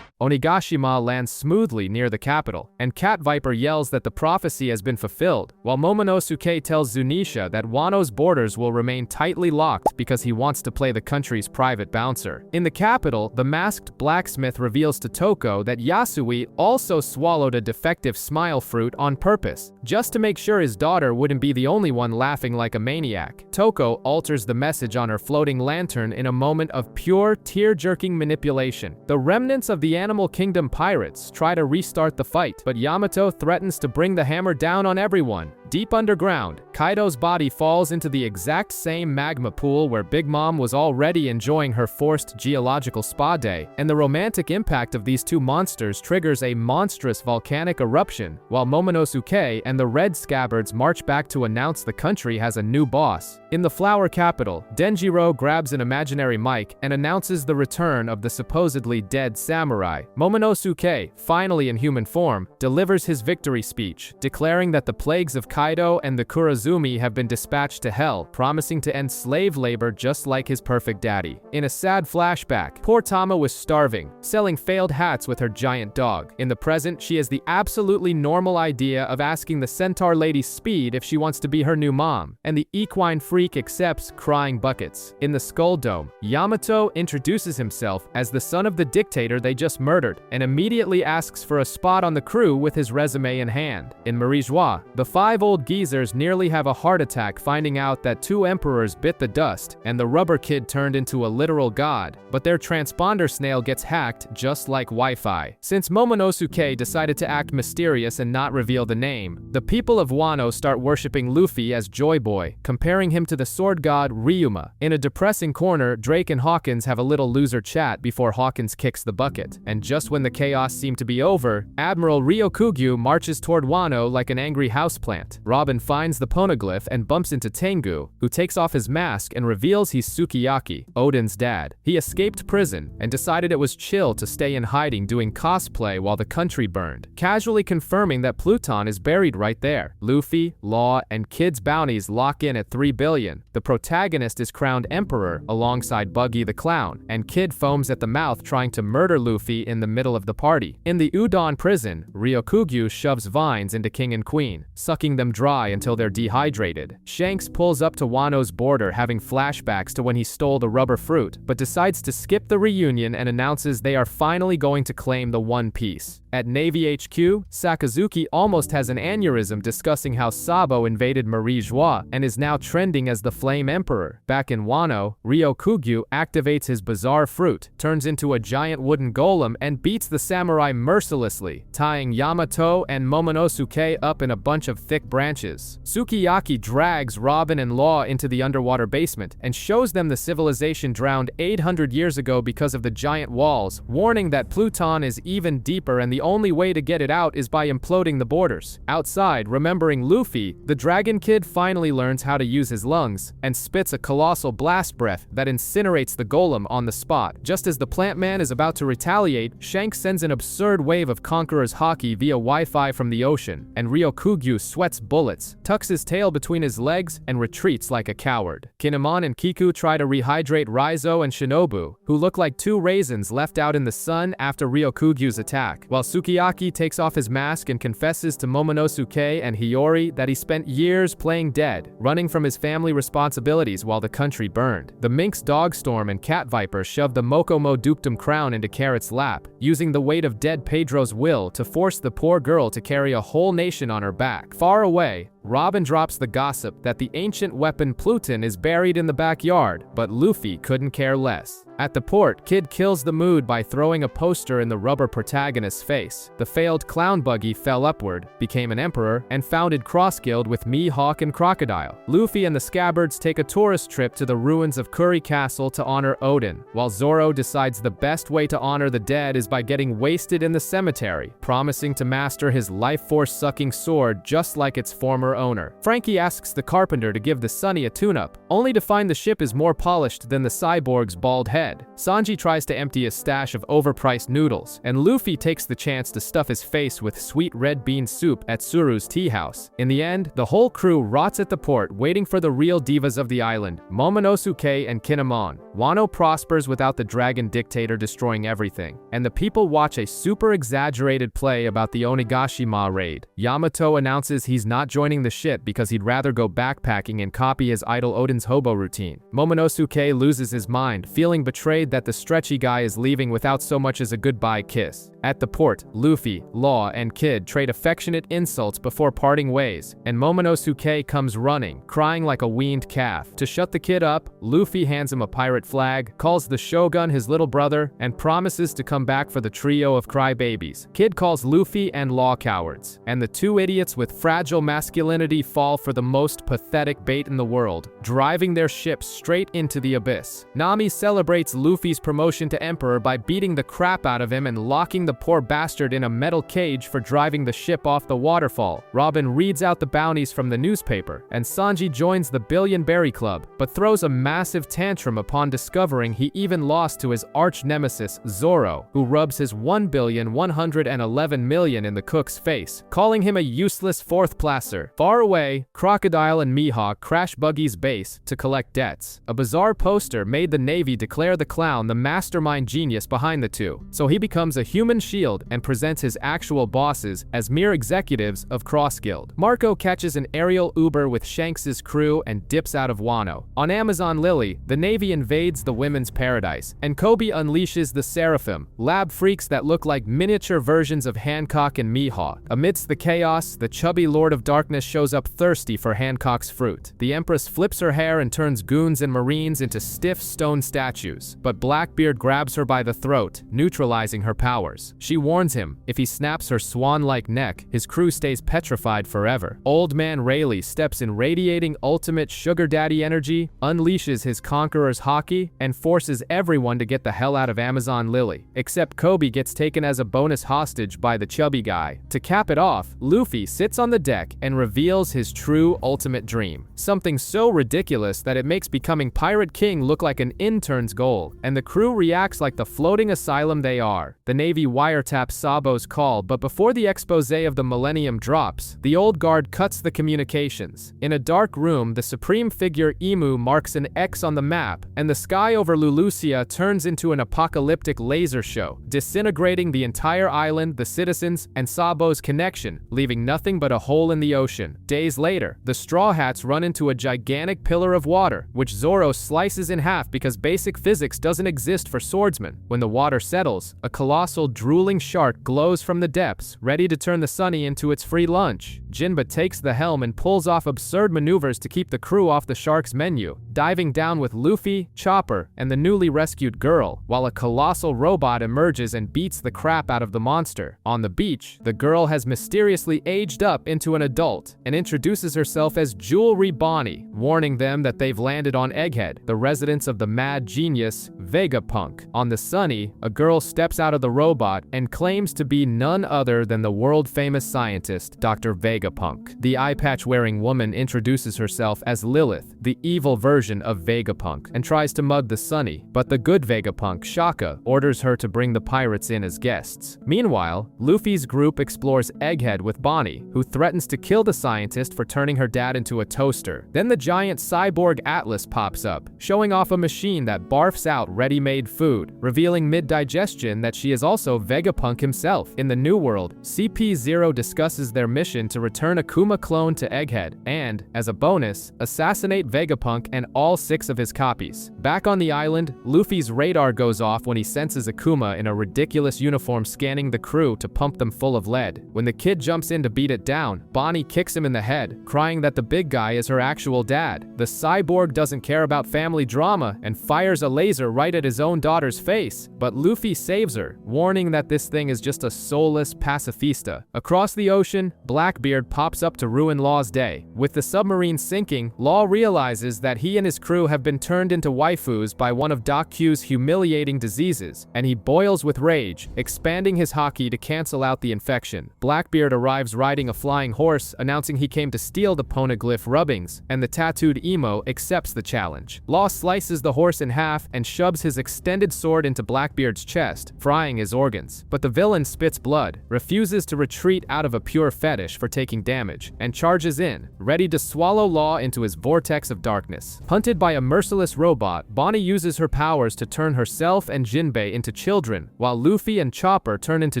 Onigashima lands smoothly near the capital, and Cat Viper yells that the prophecy has been fulfilled, while Momonosuke tells Zunisha that Wano's borders will remain tightly locked because he wants to play the country's private bouncer. In the capital, the masked blacksmith reveals to Toko that Yasui also swallowed a defective smile fruit on purpose, just to make sure his daughter wouldn't be the only one laughing like a maniac. Toko alters the message on her floating lantern in a moment of pure, tear-jerking manipulation. The remnants of the Animal Kingdom pirates try to restart the fight, but Yamato threatens to bring the hammer down on everyone. Deep underground, Kaido's body falls into the exact same magma pool where Big Mom was already enjoying her forced geological spa day, and the romantic impact of these two monsters triggers a monstrous volcanic eruption, while Momonosuke and the Red Scabbards march back to announce the country has a new boss. In the Flower Capital, Denjiro grabs an imaginary mic and announces the return of the supposedly dead samurai. Momonosuke, finally in human form, delivers his victory speech, declaring that the plagues of Kaido and the Kurazumi have been dispatched to hell, promising to end slave labor just like his perfect daddy. In a sad flashback, poor Tama was starving, selling failed hats with her giant dog. In the present, she has the absolutely normal idea of asking the centaur lady Speed if she wants to be her new mom, and the equine freak accepts crying buckets. In the Skull Dome, Yamato introduces himself as the son of the dictator they just murdered, and immediately asks for a spot on the crew with his resume in hand. In Marijois, the 5 old geezers nearly have a heart attack finding out that 2 emperors bit the dust, and the rubber kid turned into a literal god, but their transponder snail gets hacked just like Wi-Fi. Since Momonosuke decided to act mysterious and not reveal the name, the people of Wano start worshipping Luffy as Joy Boy, comparing him to the sword god Ryuma. In a depressing corner, Drake and Hawkins have a little loser chat before Hawkins kicks the bucket, and just when the chaos seemed to be over, Admiral Ryokugyu marches toward Wano like an angry houseplant. Robin finds the poneglyph and bumps into Tengu, who takes off his mask and reveals he's Sukiyaki, Odin's dad. He escaped prison and decided it was chill to stay in hiding doing cosplay while the country burned, casually confirming that Pluton is buried right there. Luffy, Law, and Kid's bounties lock in at 3 billion. The protagonist is crowned emperor alongside Buggy the Clown, and Kid foams at the mouth trying to murder Luffy in the middle of the party. In the Udon prison, Ryokugyu shoves vines into King and Queen, sucking them dry until they're dehydrated. Shanks pulls up to Wano's border having flashbacks to when he stole the rubber fruit, but decides to skip the reunion and announces they are finally going to claim the One Piece. At Navy HQ, Sakazuki almost has an aneurysm discussing how Sabo invaded Marijois and is now trending as the Flame Emperor. Back in Wano, Ryokugyu activates his bizarre fruit, turns into a giant wooden golem, and beats the samurai mercilessly, tying Yamato and Momonosuke up in a bunch of thick branches. Sukiyaki drags Robin and Law into the underwater basement and shows them the civilization drowned 800 years ago because of the giant walls, warning that Pluton is even deeper and the only way to get it out is by imploding the borders. Outside, remembering Luffy, the Dragon Kid finally learns how to use his lungs and spits a colossal blast breath that incinerates the golem on the spot. Just as the plant man is about to retaliate, Shanks sends an absurd wave of Conqueror's Haki via Wi-Fi from the ocean, and Ryokugyu sweats bullets, tucks his tail between his legs, and retreats like a coward. Kinemon and Kiku try to rehydrate Raizo and Shinobu, who look like 2 raisins left out in the sun after Ryokugyu's attack, while Sukiyaki takes off his mask and confesses to Momonosuke and Hiyori that he spent years playing dead, running from his family responsibilities while the country burned. The Minx Dogstorm and Cat Viper shove the Mokomo Dukedom crown into Carrot's lap, using the weight of dead Pedro's will to force the poor girl to carry a whole nation on her back. Far away, Robin drops the gossip that the ancient weapon Pluton is buried in the backyard, but Luffy couldn't care less. At the port, Kid kills the mood by throwing a poster in the rubber protagonist's face. The failed clown Buggy fell upward, became an emperor, and founded Cross Guild with Mihawk and Crocodile. Luffy and the Scabbards take a tourist trip to the ruins of Curry Castle to honor Odin, while Zoro decides the best way to honor the dead is by getting wasted in the cemetery, promising to master his life force-sucking sword just like its former owner. Frankie asks the carpenter to give the Sunny a tune-up, only to find the ship is more polished than the cyborg's bald head. head. Sanji tries to empty his stash of overpriced noodles, and Luffy takes the chance to stuff his face with sweet red bean soup at Suru's tea house. In the end, the whole crew rots at the port waiting for the real divas of the island, Momonosuke and Kinemon. Wano prospers without the dragon dictator destroying everything, and the people watch a super exaggerated play about the Onigashima raid. Yamato announces he's not joining the ship because he'd rather go backpacking and copy his idol Odin's hobo routine. Momonosuke loses his mind, feeling betrayed that the stretchy guy is leaving without so much as a goodbye kiss. At the port, Luffy, Law, and Kid trade affectionate insults before parting ways, and Momonosuke comes running, crying like a weaned calf. To shut the kid up, Luffy hands him a pirate flag, calls the Shogun his little brother, and promises to come back for the trio of crybabies. Kid calls Luffy and Law cowards, and the two idiots with fragile masculinity fall for the most pathetic bait in the world, driving their ship straight into the abyss. Nami celebrates Luffy's promotion to Emperor by beating the crap out of him and locking the poor bastard in a metal cage for driving the ship off the waterfall. Robin reads out the bounties from the newspaper, and Sanji joins the Billion Berry Club, but throws a massive tantrum upon discovering he even lost to his arch-nemesis, Zoro, who rubs his 1,111,000,000 in the cook's face, calling him a useless fourth-plasser. Far away, Crocodile and Mihawk crash Buggy's base to collect debts. A bizarre poster made the Navy declare the clown the mastermind genius behind the two, so he becomes a human shield and presents his actual bosses as mere executives of Cross Guild. Marco catches an aerial Uber with Shanks's crew and dips out of Wano. On Amazon Lily, the Navy invades the women's paradise, and Kobe unleashes the Seraphim, lab freaks that look like miniature versions of Hancock and Mihawk. Amidst the chaos, the chubby Lord of Darkness shows up thirsty for Hancock's fruit. The Empress flips her hair and turns goons and marines into stiff stone statues, but Blackbeard grabs her by the throat, neutralizing her powers. She warns him, if he snaps her swan-like neck, his crew stays petrified forever. Old Man Rayleigh steps in radiating ultimate sugar daddy energy, unleashes his conqueror's hockey, and forces everyone to get the hell out of Amazon Lily. Except Kobe gets taken as a bonus hostage by the chubby guy. To cap it off, Luffy sits on the deck and reveals his true ultimate dream. Something so ridiculous that it makes becoming Pirate King look like an intern's goal, and the crew reacts like the floating asylum they are. The Navy wiretaps Sabo's call, but before the expose of the Millennium drops, the old guard cuts the communications. In a dark room, the supreme figure Imu marks an X on the map, and the sky over Lulusia turns into an apocalyptic laser show, disintegrating the entire island, the citizens, and Sabo's connection, leaving nothing but a hole in the ocean. Days later, the Straw Hats run into a gigantic pillar of water, which Zoro slices in half because basic physics doesn't exist for swordsmen. When the water settles, a colossal drooling shark glows from the depths, ready to turn the Sunny into its free lunch. Jinba takes the helm and pulls off absurd maneuvers to keep the crew off the shark's menu, diving down with Luffy, Chopper, and the newly rescued girl, while a colossal robot emerges and beats the crap out of the monster. On the beach, the girl has mysteriously aged up into an adult and introduces herself as Jewelry Bonnie, warning them that they've landed on Egghead, the residence of the mad genius, Vegapunk. On the Sunny, a girl steps out of the robot and claims to be none other than the world-famous scientist, Dr. Vegapunk. The eye-patch-wearing woman introduces herself as Lilith, the evil version of Vegapunk, and tries to mug the Sunny, but the good Vegapunk, Shaka, orders her to bring the pirates in as guests. Meanwhile, Luffy's group explores Egghead with Bonnie, who threatens to kill the scientist for turning her dad into a toaster. Then the giant cyborg Atlas pops up, showing off a machine that barfs out ready-made food, revealing mid-digestion that she is also Vegapunk himself. In the New World, CP0 discusses their mission to return a Kuma clone to Egghead and, as a bonus, assassinate Vegapunk and all 6 of his copies. Back on the island, Luffy's radar goes off when he senses Akuma in a ridiculous uniform scanning the crew to pump them full of lead. When the kid jumps in to beat it down, Bonnie kicks him in the head, crying that the big guy is her actual dad. The cyborg doesn't care about family drama and fires a laser right at his own daughter's face, but Luffy saves her, warning that this thing is just a soulless pacifista. Across the ocean, Blackbeard pops up to ruin Law's day. With the submarine sinking, Law realizes that he and his crew have been turned into waifus by one of Doc Q's humiliating diseases, and he boils with rage, expanding his haki to cancel out the infection. Blackbeard arrives riding a flying horse, announcing he came to steal the poneglyph rubbings, and the tattooed emo accepts the challenge. Law slices the horse in half and shoves his extended sword into Blackbeard's chest, frying his organs. But the villain spits blood, refuses to retreat out of a pure fetish for taking damage, and charges in, ready to swallow Law into his vortex of darkness. Hunted by a merciless robot, Bonnie uses her powers to turn herself and Jinbei into children, while Luffy and Chopper turn into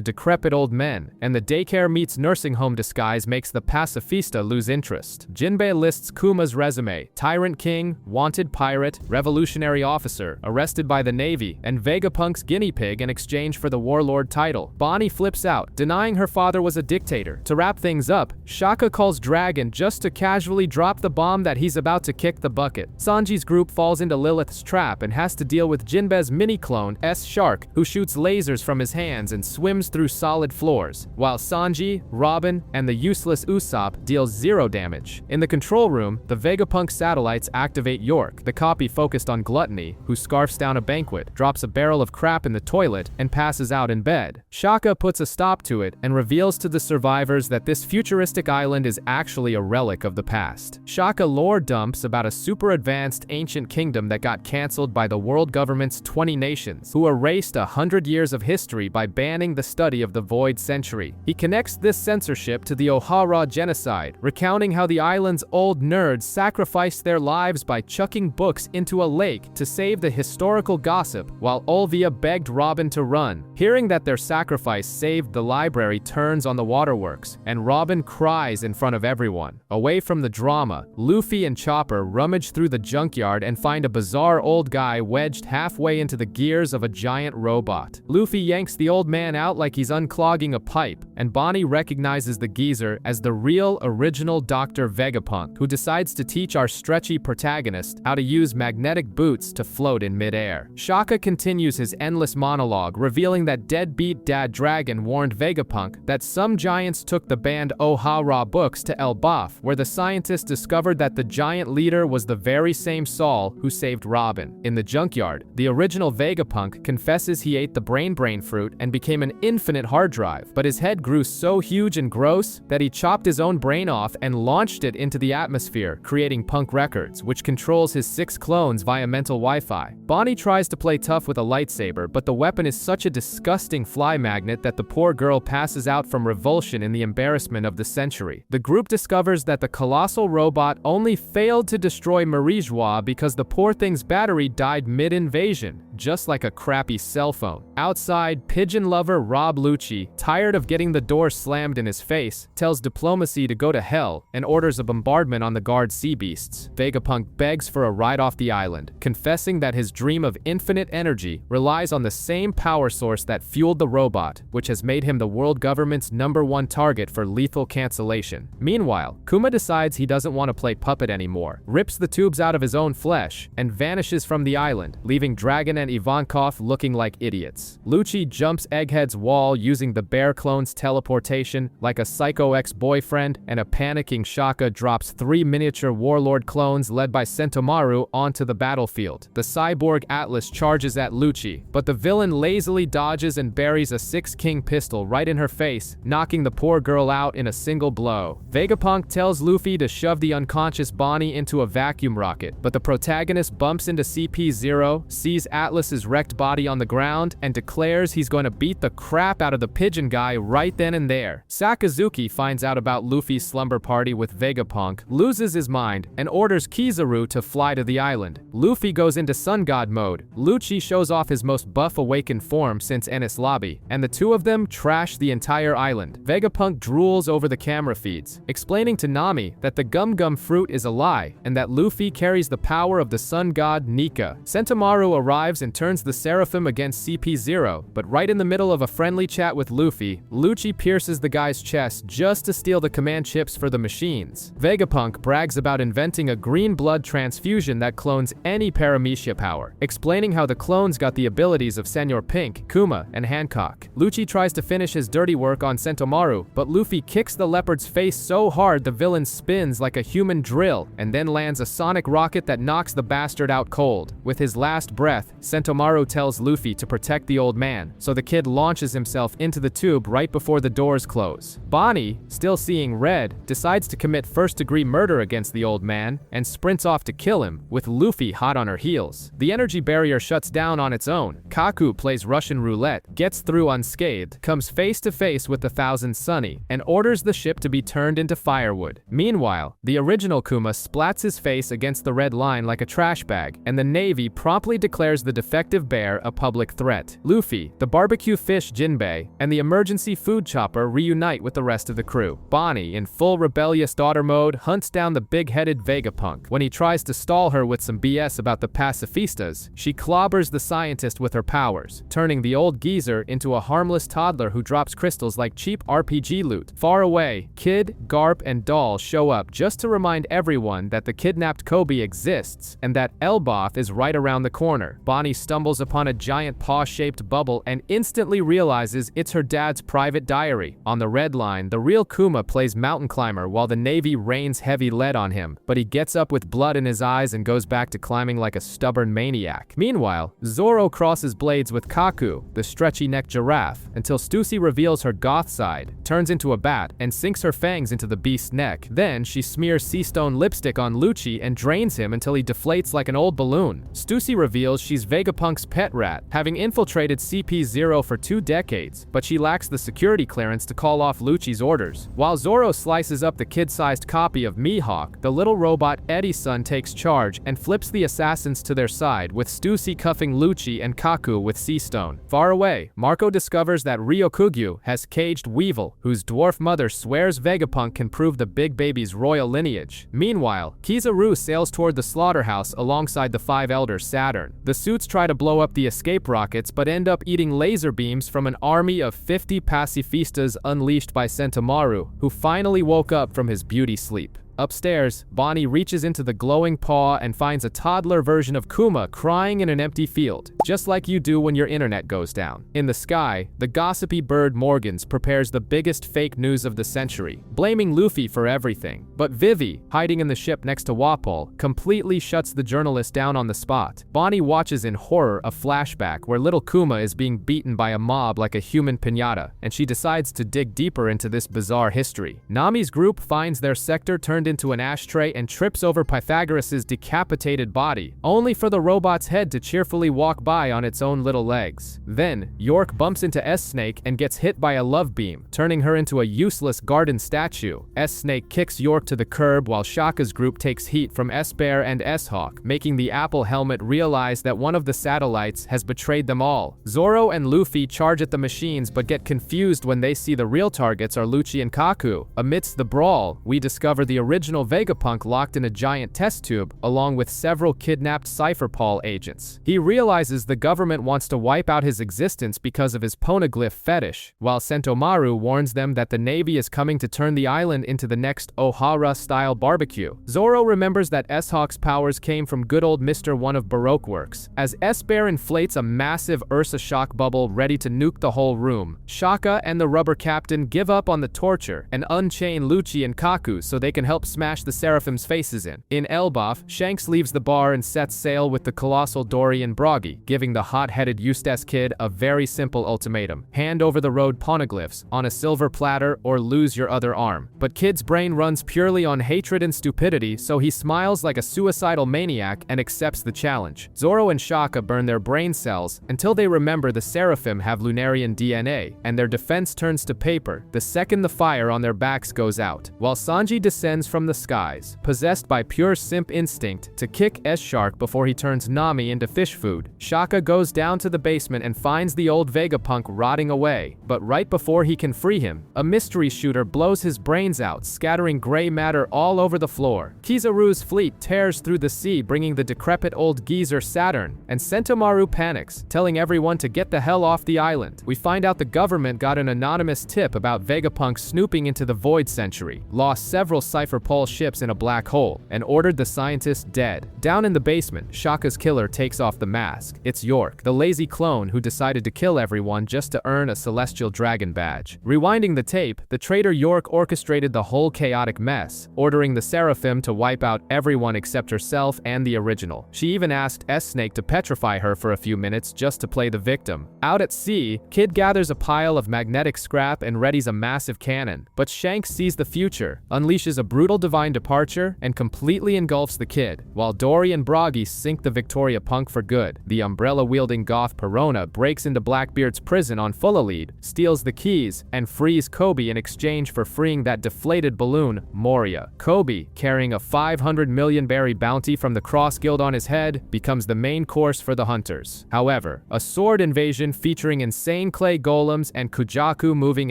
decrepit old men, and the daycare meets nursing home disguise makes the pacifista lose interest. Jinbei lists Kuma's resume: Tyrant King, wanted pirate, revolutionary officer, arrested by the Navy, and Vegapunk's guinea pig in exchange for the warlord title. Bonnie flips out, denying her father was a dictator. To wrap things up, Shaka calls Dragon just to casually drop the bomb that he's about to kick the bucket. Sanji's group falls into Lilith's trap and has to deal with Jinbei's mini-clone, S-Shark, who shoots lasers from his hands and swims through solid floors, while Sanji, Robin, and the useless Usopp deal 0 damage. In the control room, the Vegapunk satellites activate York, the copy focused on Gluttony, who scarfs down a banquet, drops a barrel of crap in the toilet, and passes out in bed. Shaka puts a stop to it and reveals to the survivors that this futuristic island is actually a relic of the past. Shaka lore dumps about a super advanced ancient kingdom that got cancelled by the world government's 20 nations, who erased 100 years of history by banning the study of the Void Century. He connects this censorship to the O'Hara genocide, recounting how the island's old nerds sacrificed their lives by chucking books into a lake to save the historical gossip, while Olvia begged Robin to run. Hearing that their sacrifice saved the library turns on the waterworks, and Robin cries in front of everyone. Away from the drama, Luffy and Chopper rummage through the junkyard and find a bizarre old guy wedged halfway into the gears of a giant robot. Luffy yanks the old man out like he's unclogging a pipe, and Bonnie recognizes the geezer as the real original Dr. Vegapunk, who decides to teach our stretchy protagonist how to use magnetic boots to float in midair. Shaka continues his endless monologue, revealing that deadbeat Dad Dragon warned Vegapunk that some giants took the banned O'Hara books to Elbaf, where the scientists discovered that the giant leader was the very same Saul who saved Robin. In the junkyard, the original Vegapunk confesses he ate the brain fruit and became an infinite hard drive, but his head grew so huge and gross that he chopped his own brain off and launched it into the atmosphere, creating Punk Records, which controls his 6 clones via mental Wi-Fi. Bonnie tries to play tough with a lightsaber, but the weapon is such a disgusting fly magnet that the poor girl passes out from revulsion in the embarrassment of the century. The group discovers that the colossal robot only failed to destroy Marie Joie because the poor thing's battery died mid-invasion, just like a crappy cell phone. Outside, pigeon lover Rob Lucci, tired of getting the door slammed in his face, tells Diplomacy to go to hell and orders a bombardment on the guard sea beasts. Vegapunk begs for a ride off the island, confessing that his dream of infinite energy relies on the same power source that fueled the robot, which has made him the world government's #1 target for lethal cancellation. Meanwhile, Kuma decides he doesn't want to play puppet anymore, rips the tubes out of his own flesh, and vanishes from the island, leaving Dragon and Ivankov looking like idiots. Lucci jumps Egghead's wall using the bear clone's teleportation like a psycho ex-boyfriend, and a panicking Shaka drops 3 miniature warlord clones led by Sentomaru onto the battlefield. The cyborg Atlas charges at Lucci, but the villain lazily dodges and buries a 6-king pistol right in her face, knocking the poor girl out in a single blow. Vegapunk tells Luffy to shove the unconscious Bonnie into a vacuum rocket, but the protagonist bumps into CP0, sees Atlas's wrecked body on the ground, and declares he's going to beat the crap out of the pigeon guy right then and there. Sakazuki finds out about Luffy's slumber party with Vegapunk, loses his mind, and orders Kizaru to fly to the island. Luffy goes into Sun God mode. Lucci shows off his most buff awakened form since Enies Lobby, and the two of them trash the entire island. Vegapunk drools over the camera feeds, explaining to Nami that the Gum Gum fruit is a lie, and that Luffy carries the power of the sun god Nika. Sentomaru arrives and turns the Seraphim against CP0, but right in the middle of a friendly chat with Luffy, Lucci pierces the guy's chest just to steal the command chips for the machines. Vegapunk brags about inventing a green blood transfusion that clones any paramecia power, explaining how the clones got the abilities of Senor Pink, Kuma, and Hancock. Lucci tries to finish his dirty work on Sentomaru, but Luffy kicks the leopard's face so hard the villain spins like a human drill, and then lands a sonic rocket that knocks the bastard out cold. With his last breath, Sentomaru tells Luffy to protect the old man, so the kid launches himself into the tube right before the doors close. Bonnie, still seeing red, decides to commit first-degree murder against the old man and sprints off to kill him, with Luffy hot on her heels. The energy barrier shuts down on its own. Kaku plays Russian roulette, gets through unscathed, comes face to face with the Thousand Sunny, and orders the ship to be turned into firewood. Meanwhile, the original Kuma splats his face against the red line like a trash bag, and the Navy promptly declares the defective bear a public threat. Luffy, the barbecue fish Jinbei, and the emergency food chopper reunite with the rest of the crew. Bonnie, in full rebellious daughter mode, hunts down the big-headed Vegapunk. When he tries to stall her with some BS about the pacifistas, she clobbers the scientist with her powers, turning the old geezer into a harmless toddler who drops crystals like cheap RPG loot. Far away, Kid, Garp, and Doll show up just to remind everyone that the kidnapped Kobe exists and that Elbaf is right around the corner. Bonnie stumbles upon a giant paw-shaped bubble and instantly realizes it's her dad's private diary. On the red line, the real Kuma plays mountain climber while the Navy rains heavy lead on him, but he gets up with blood in his eyes and goes back to climbing like a stubborn maniac. Meanwhile, Zoro crosses blades with Kaku, the stretchy-necked giraffe, until Stussy reveals her goth side, turns into a bat, and sinks her fangs into the beast's neck. Then she smears sea stone lipstick on Lucci and drains him until he deflates like an old balloon. Stussy reveals she's Vegapunk's pet rat, having infiltrated CP0 for 2 decades, but she lacks the security clearance to call off Lucci's orders. While Zoro slices up the kid-sized copy of Mihawk, the little robot Eddie-san takes charge and flips the assassins to their side, with Stussy cuffing Lucci and Kaku with sea stone. Far away, Marco discovers that Ryokugyu has caged Weevil, whose dwarf mother swears Vegapunk can prove the big baby's royal lineage. Meanwhile, Kizaru sails toward the slaughterhouse alongside the 5 elders Saturn. The suits try to blow up the escape rockets but end up eating laser beams from an army of 50 pacifistas unleashed by Sentomaru, who finally woke up from his beauty sleep. Upstairs, Bonnie reaches into the glowing paw and finds a toddler version of Kuma crying in an empty field, just like you do when your internet goes down. In the sky, the gossipy bird Morgans prepares the biggest fake news of the century, blaming Luffy for everything. But Vivi, hiding in the ship next to Wapol, completely shuts the journalist down on the spot. Bonnie watches in horror a flashback where little Kuma is being beaten by a mob like a human piñata, and she decides to dig deeper into this bizarre history. Nami's group finds their sector turned into an ashtray and trips over Pythagoras' decapitated body, only for the robot's head to cheerfully walk by on its own little legs. Then, York bumps into S-Snake and gets hit by a love beam, turning her into a useless garden statue. S-Snake kicks York to the curb while Shaka's group takes heat from S-Bear and S-Hawk, making the Apple helmet realize that one of the satellites has betrayed them all. Zoro and Luffy charge at the machines but get confused when they see the real targets are Lucci and Kaku. Amidst the brawl, we discover the original Vegapunk locked in a giant test tube, along with several kidnapped Cypherpol agents. He realizes the government wants to wipe out his existence because of his poneglyph fetish, while Sentomaru warns them that the Navy is coming to turn the island into the next Ohara-style barbecue. Zoro remembers that S-Hawk's powers came from good old Mr. One of Baroque Works. As S-Bear inflates a massive Ursa shock bubble ready to nuke the whole room, Shaka and the rubber captain give up on the torture and unchain Lucci and Kaku so they can help smash the Seraphim's faces in. In Elbaf, Shanks leaves the bar and sets sail with the colossal Dory and Broggy, giving the hot-headed Eustace Kid a very simple ultimatum: hand over the road poneglyphs on a silver platter or lose your other arm. But Kid's brain runs purely on hatred and stupidity, so he smiles like a suicidal maniac and accepts the challenge. Zoro and Shaka burn their brain cells until they remember the Seraphim have Lunarian DNA, and their defense turns to paper the second the fire on their backs goes out, while Sanji descends from the skies, possessed by pure simp instinct to kick S-Shark before he turns Nami into fish food. Shaka goes down to the basement and finds the old Vegapunk rotting away, but right before he can free him, a mystery shooter blows his brains out, scattering gray matter all over the floor. Kizaru's fleet tears through the sea, bringing the decrepit old geezer Saturn, and Sentomaru panics, telling everyone to get the hell off the island. We find out the government got an anonymous tip about Vegapunk snooping into the Void Century, lost several Cypher repel ships in a black hole, and ordered the scientists dead. Down in the basement, Shaka's killer takes off the mask. It's York, the lazy clone who decided to kill everyone just to earn a celestial dragon badge. Rewinding the tape, the traitor York orchestrated the whole chaotic mess, ordering the Seraphim to wipe out everyone except herself and the original. She even asked S-Snake to petrify her for a few minutes just to play the victim. Out at sea, Kid gathers a pile of magnetic scrap and readies a massive cannon. But Shanks sees the future, unleashes a brutal divine departure, and completely engulfs the kid, while Dory and Broggy sink the Victoria Punk for good. The umbrella-wielding goth Perona breaks into Blackbeard's prison on Fullalead, steals the keys, and frees Kobe in exchange for freeing that deflated balloon, Moria. Kobe, carrying a 500 million berry bounty from the Cross Guild on his head, becomes the main course for the hunters. However, a sword invasion featuring insane clay golems and Kujaku moving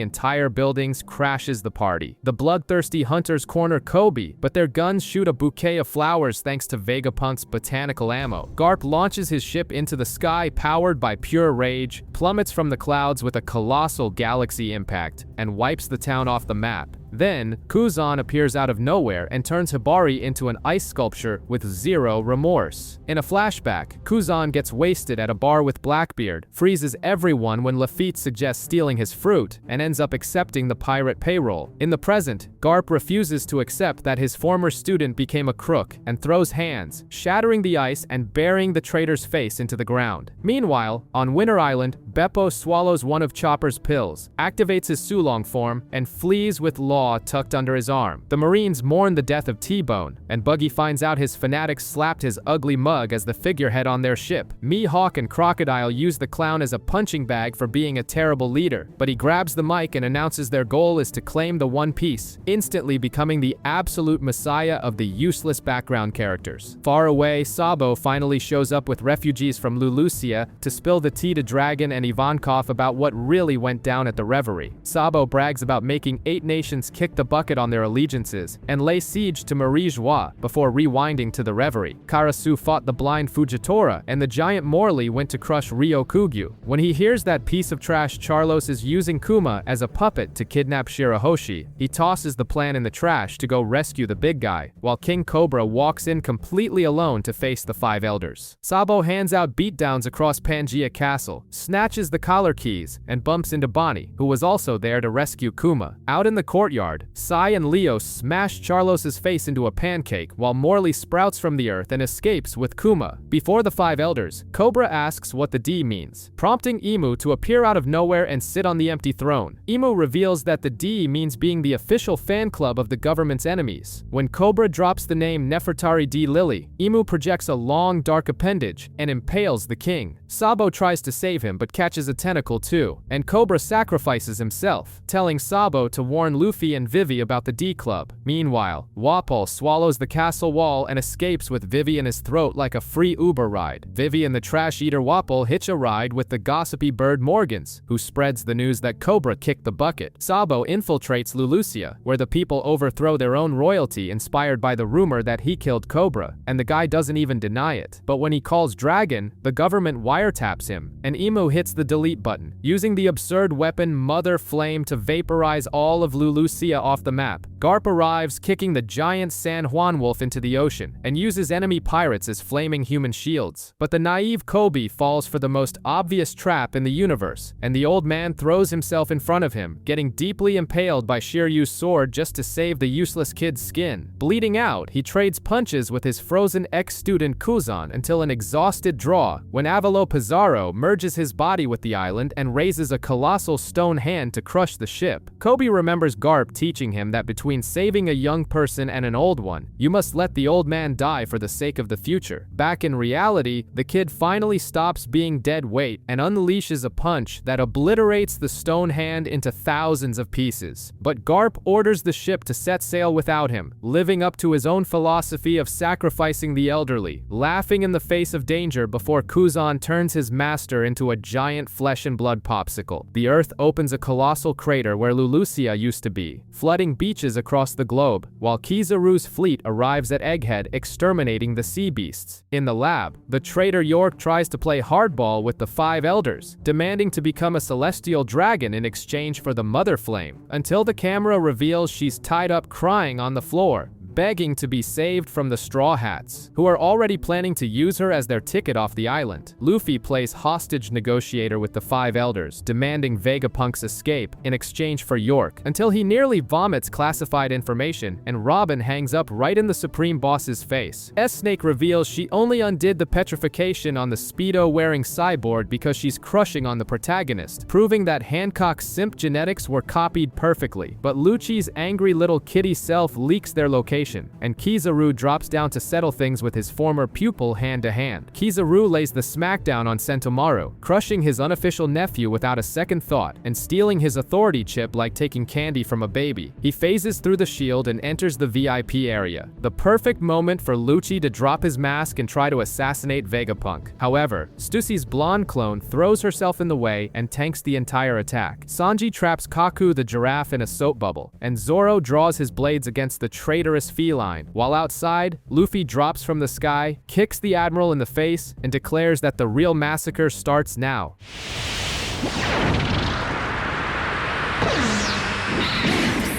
entire buildings crashes the party. The bloodthirsty hunters corner Kobe, but their guns shoot a bouquet of flowers thanks to Vegapunk's botanical ammo. Garp launches his ship into the sky powered by pure rage, plummets from the clouds with a colossal galaxy impact, and wipes the town off the map. Then, Kuzan appears out of nowhere and turns Hibari into an ice sculpture with zero remorse. In a flashback, Kuzan gets wasted at a bar with Blackbeard, freezes everyone when Lafitte suggests stealing his fruit, and ends up accepting the pirate payroll. In the present, Garp refuses to accept that his former student became a crook and throws hands, shattering the ice and burying the traitor's face into the ground. Meanwhile, on Winter Island, Beppo swallows one of Chopper's pills, activates his Sulong form, and flees with Law tucked under his arm. The Marines mourn the death of T-Bone, and Buggy finds out his fanatics slapped his ugly mug as the figurehead on their ship. Mihawk and Crocodile use the clown as a punching bag for being a terrible leader, but he grabs the mic and announces their goal is to claim the One Piece, instantly becoming the absolute messiah of the useless background characters. Far away, Sabo finally shows up with refugees from Lulusia to spill the tea to Dragon and Ivankov about what really went down at the Reverie. Sabo brags about making 8 nations kick the bucket on their allegiances and lay siege to Marie Joie before rewinding to the Reverie. Karasu fought the blind Fujitora, and the giant Morley went to crush Ryokugyu. When he hears that piece of trash Charlos is using Kuma as a puppet to kidnap Shirahoshi, he tosses the plan in the trash to go rescue the big guy, while King Cobra walks in completely alone to face the 5 elders. Sabo hands out beatdowns across Pangaea Castle, snatches the collar keys, and bumps into Bonnie, who was also there to rescue Kuma. Out in the courtyard, Sai and Leo smash Charlos's face into a pancake while Morley sprouts from the earth and escapes with Kuma. Before the 5 elders, Cobra asks what the D means, prompting Imu to appear out of nowhere and sit on the empty throne. Imu reveals that the D means being the official fan club of the government's enemies. When Cobra drops the name Nefertari D. Lily, Imu projects a long dark appendage and impales the king. Sabo tries to save him but catches a tentacle too, and Cobra sacrifices himself, telling Sabo to warn Luffy and Vivi about the D Club. Meanwhile, Wapol swallows the castle wall and escapes with Vivi in his throat like a free Uber ride. Vivi and the trash eater Wapol hitch a ride with the gossipy bird Morgans, who spreads the news that Cobra kicked the bucket. Sabo infiltrates Lulusia, where the people overthrow their own royalty inspired by the rumor that he killed Cobra, and the guy doesn't even deny it. But when he calls Dragon, the government wiretaps him, and Imu hits the delete button, using the absurd weapon Mother Flame to vaporize all of Lulusia off the map. Garp arrives, kicking the giant San Juan wolf into the ocean, and uses enemy pirates as flaming human shields. But the naive Kobe falls for the most obvious trap in the universe, and the old man throws himself in front of him, getting deeply impaled by Shiryu's sword just to save the useless kid's skin. Bleeding out, he trades punches with his frozen ex-student Kuzan until an exhausted draw, when Avalo Pizarro merges his body with the island and raises a colossal stone hand to crush the ship. Kobe remembers Garp teaching him that between saving a young person and an old one, you must let the old man die for the sake of the future. Back in reality, the kid finally stops being dead weight and unleashes a punch that obliterates the stone hand into thousands of pieces. But Garp orders the ship to set sail without him, living up to his own philosophy of sacrificing the elderly, laughing in the face of danger before Kuzan turns his master into a giant flesh and blood popsicle. The Earth opens a colossal crater where Lulusia used to be, flooding beaches across the globe, while Kizaru's fleet arrives at Egghead, exterminating the sea beasts. In the lab, the traitor York tries to play hardball with the 5 elders, demanding to become a celestial dragon in exchange for the Mother Flame, until the camera reveals she's tied up crying on the floor, begging to be saved from the Straw Hats, who are already planning to use her as their ticket off the island. Luffy plays hostage negotiator with the Five Elders, demanding Vegapunk's escape in exchange for York, until he nearly vomits classified information and Robin hangs up right in the Supreme Boss's face. S-Snake reveals she only undid the petrification on the Speedo-wearing cyborg because she's crushing on the protagonist, proving that Hancock's simp genetics were copied perfectly. But Lucci's angry little kitty self leaks their location, and Kizaru drops down to settle things with his former pupil hand to hand. Kizaru lays the smackdown on Sentomaru, crushing his unofficial nephew without a second thought, and stealing his authority chip like taking candy from a baby. He phases through the shield and enters the VIP area. The perfect moment for Lucci to drop his mask and try to assassinate Vegapunk. However, Stussy's blonde clone throws herself in the way and tanks the entire attack. Sanji traps Kaku the giraffe in a soap bubble, and Zoro draws his blades against the traitorous feline. While outside, Luffy drops from the sky, kicks the Admiral in the face, and declares that the real massacre starts now.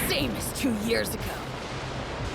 Same as 2 years ago.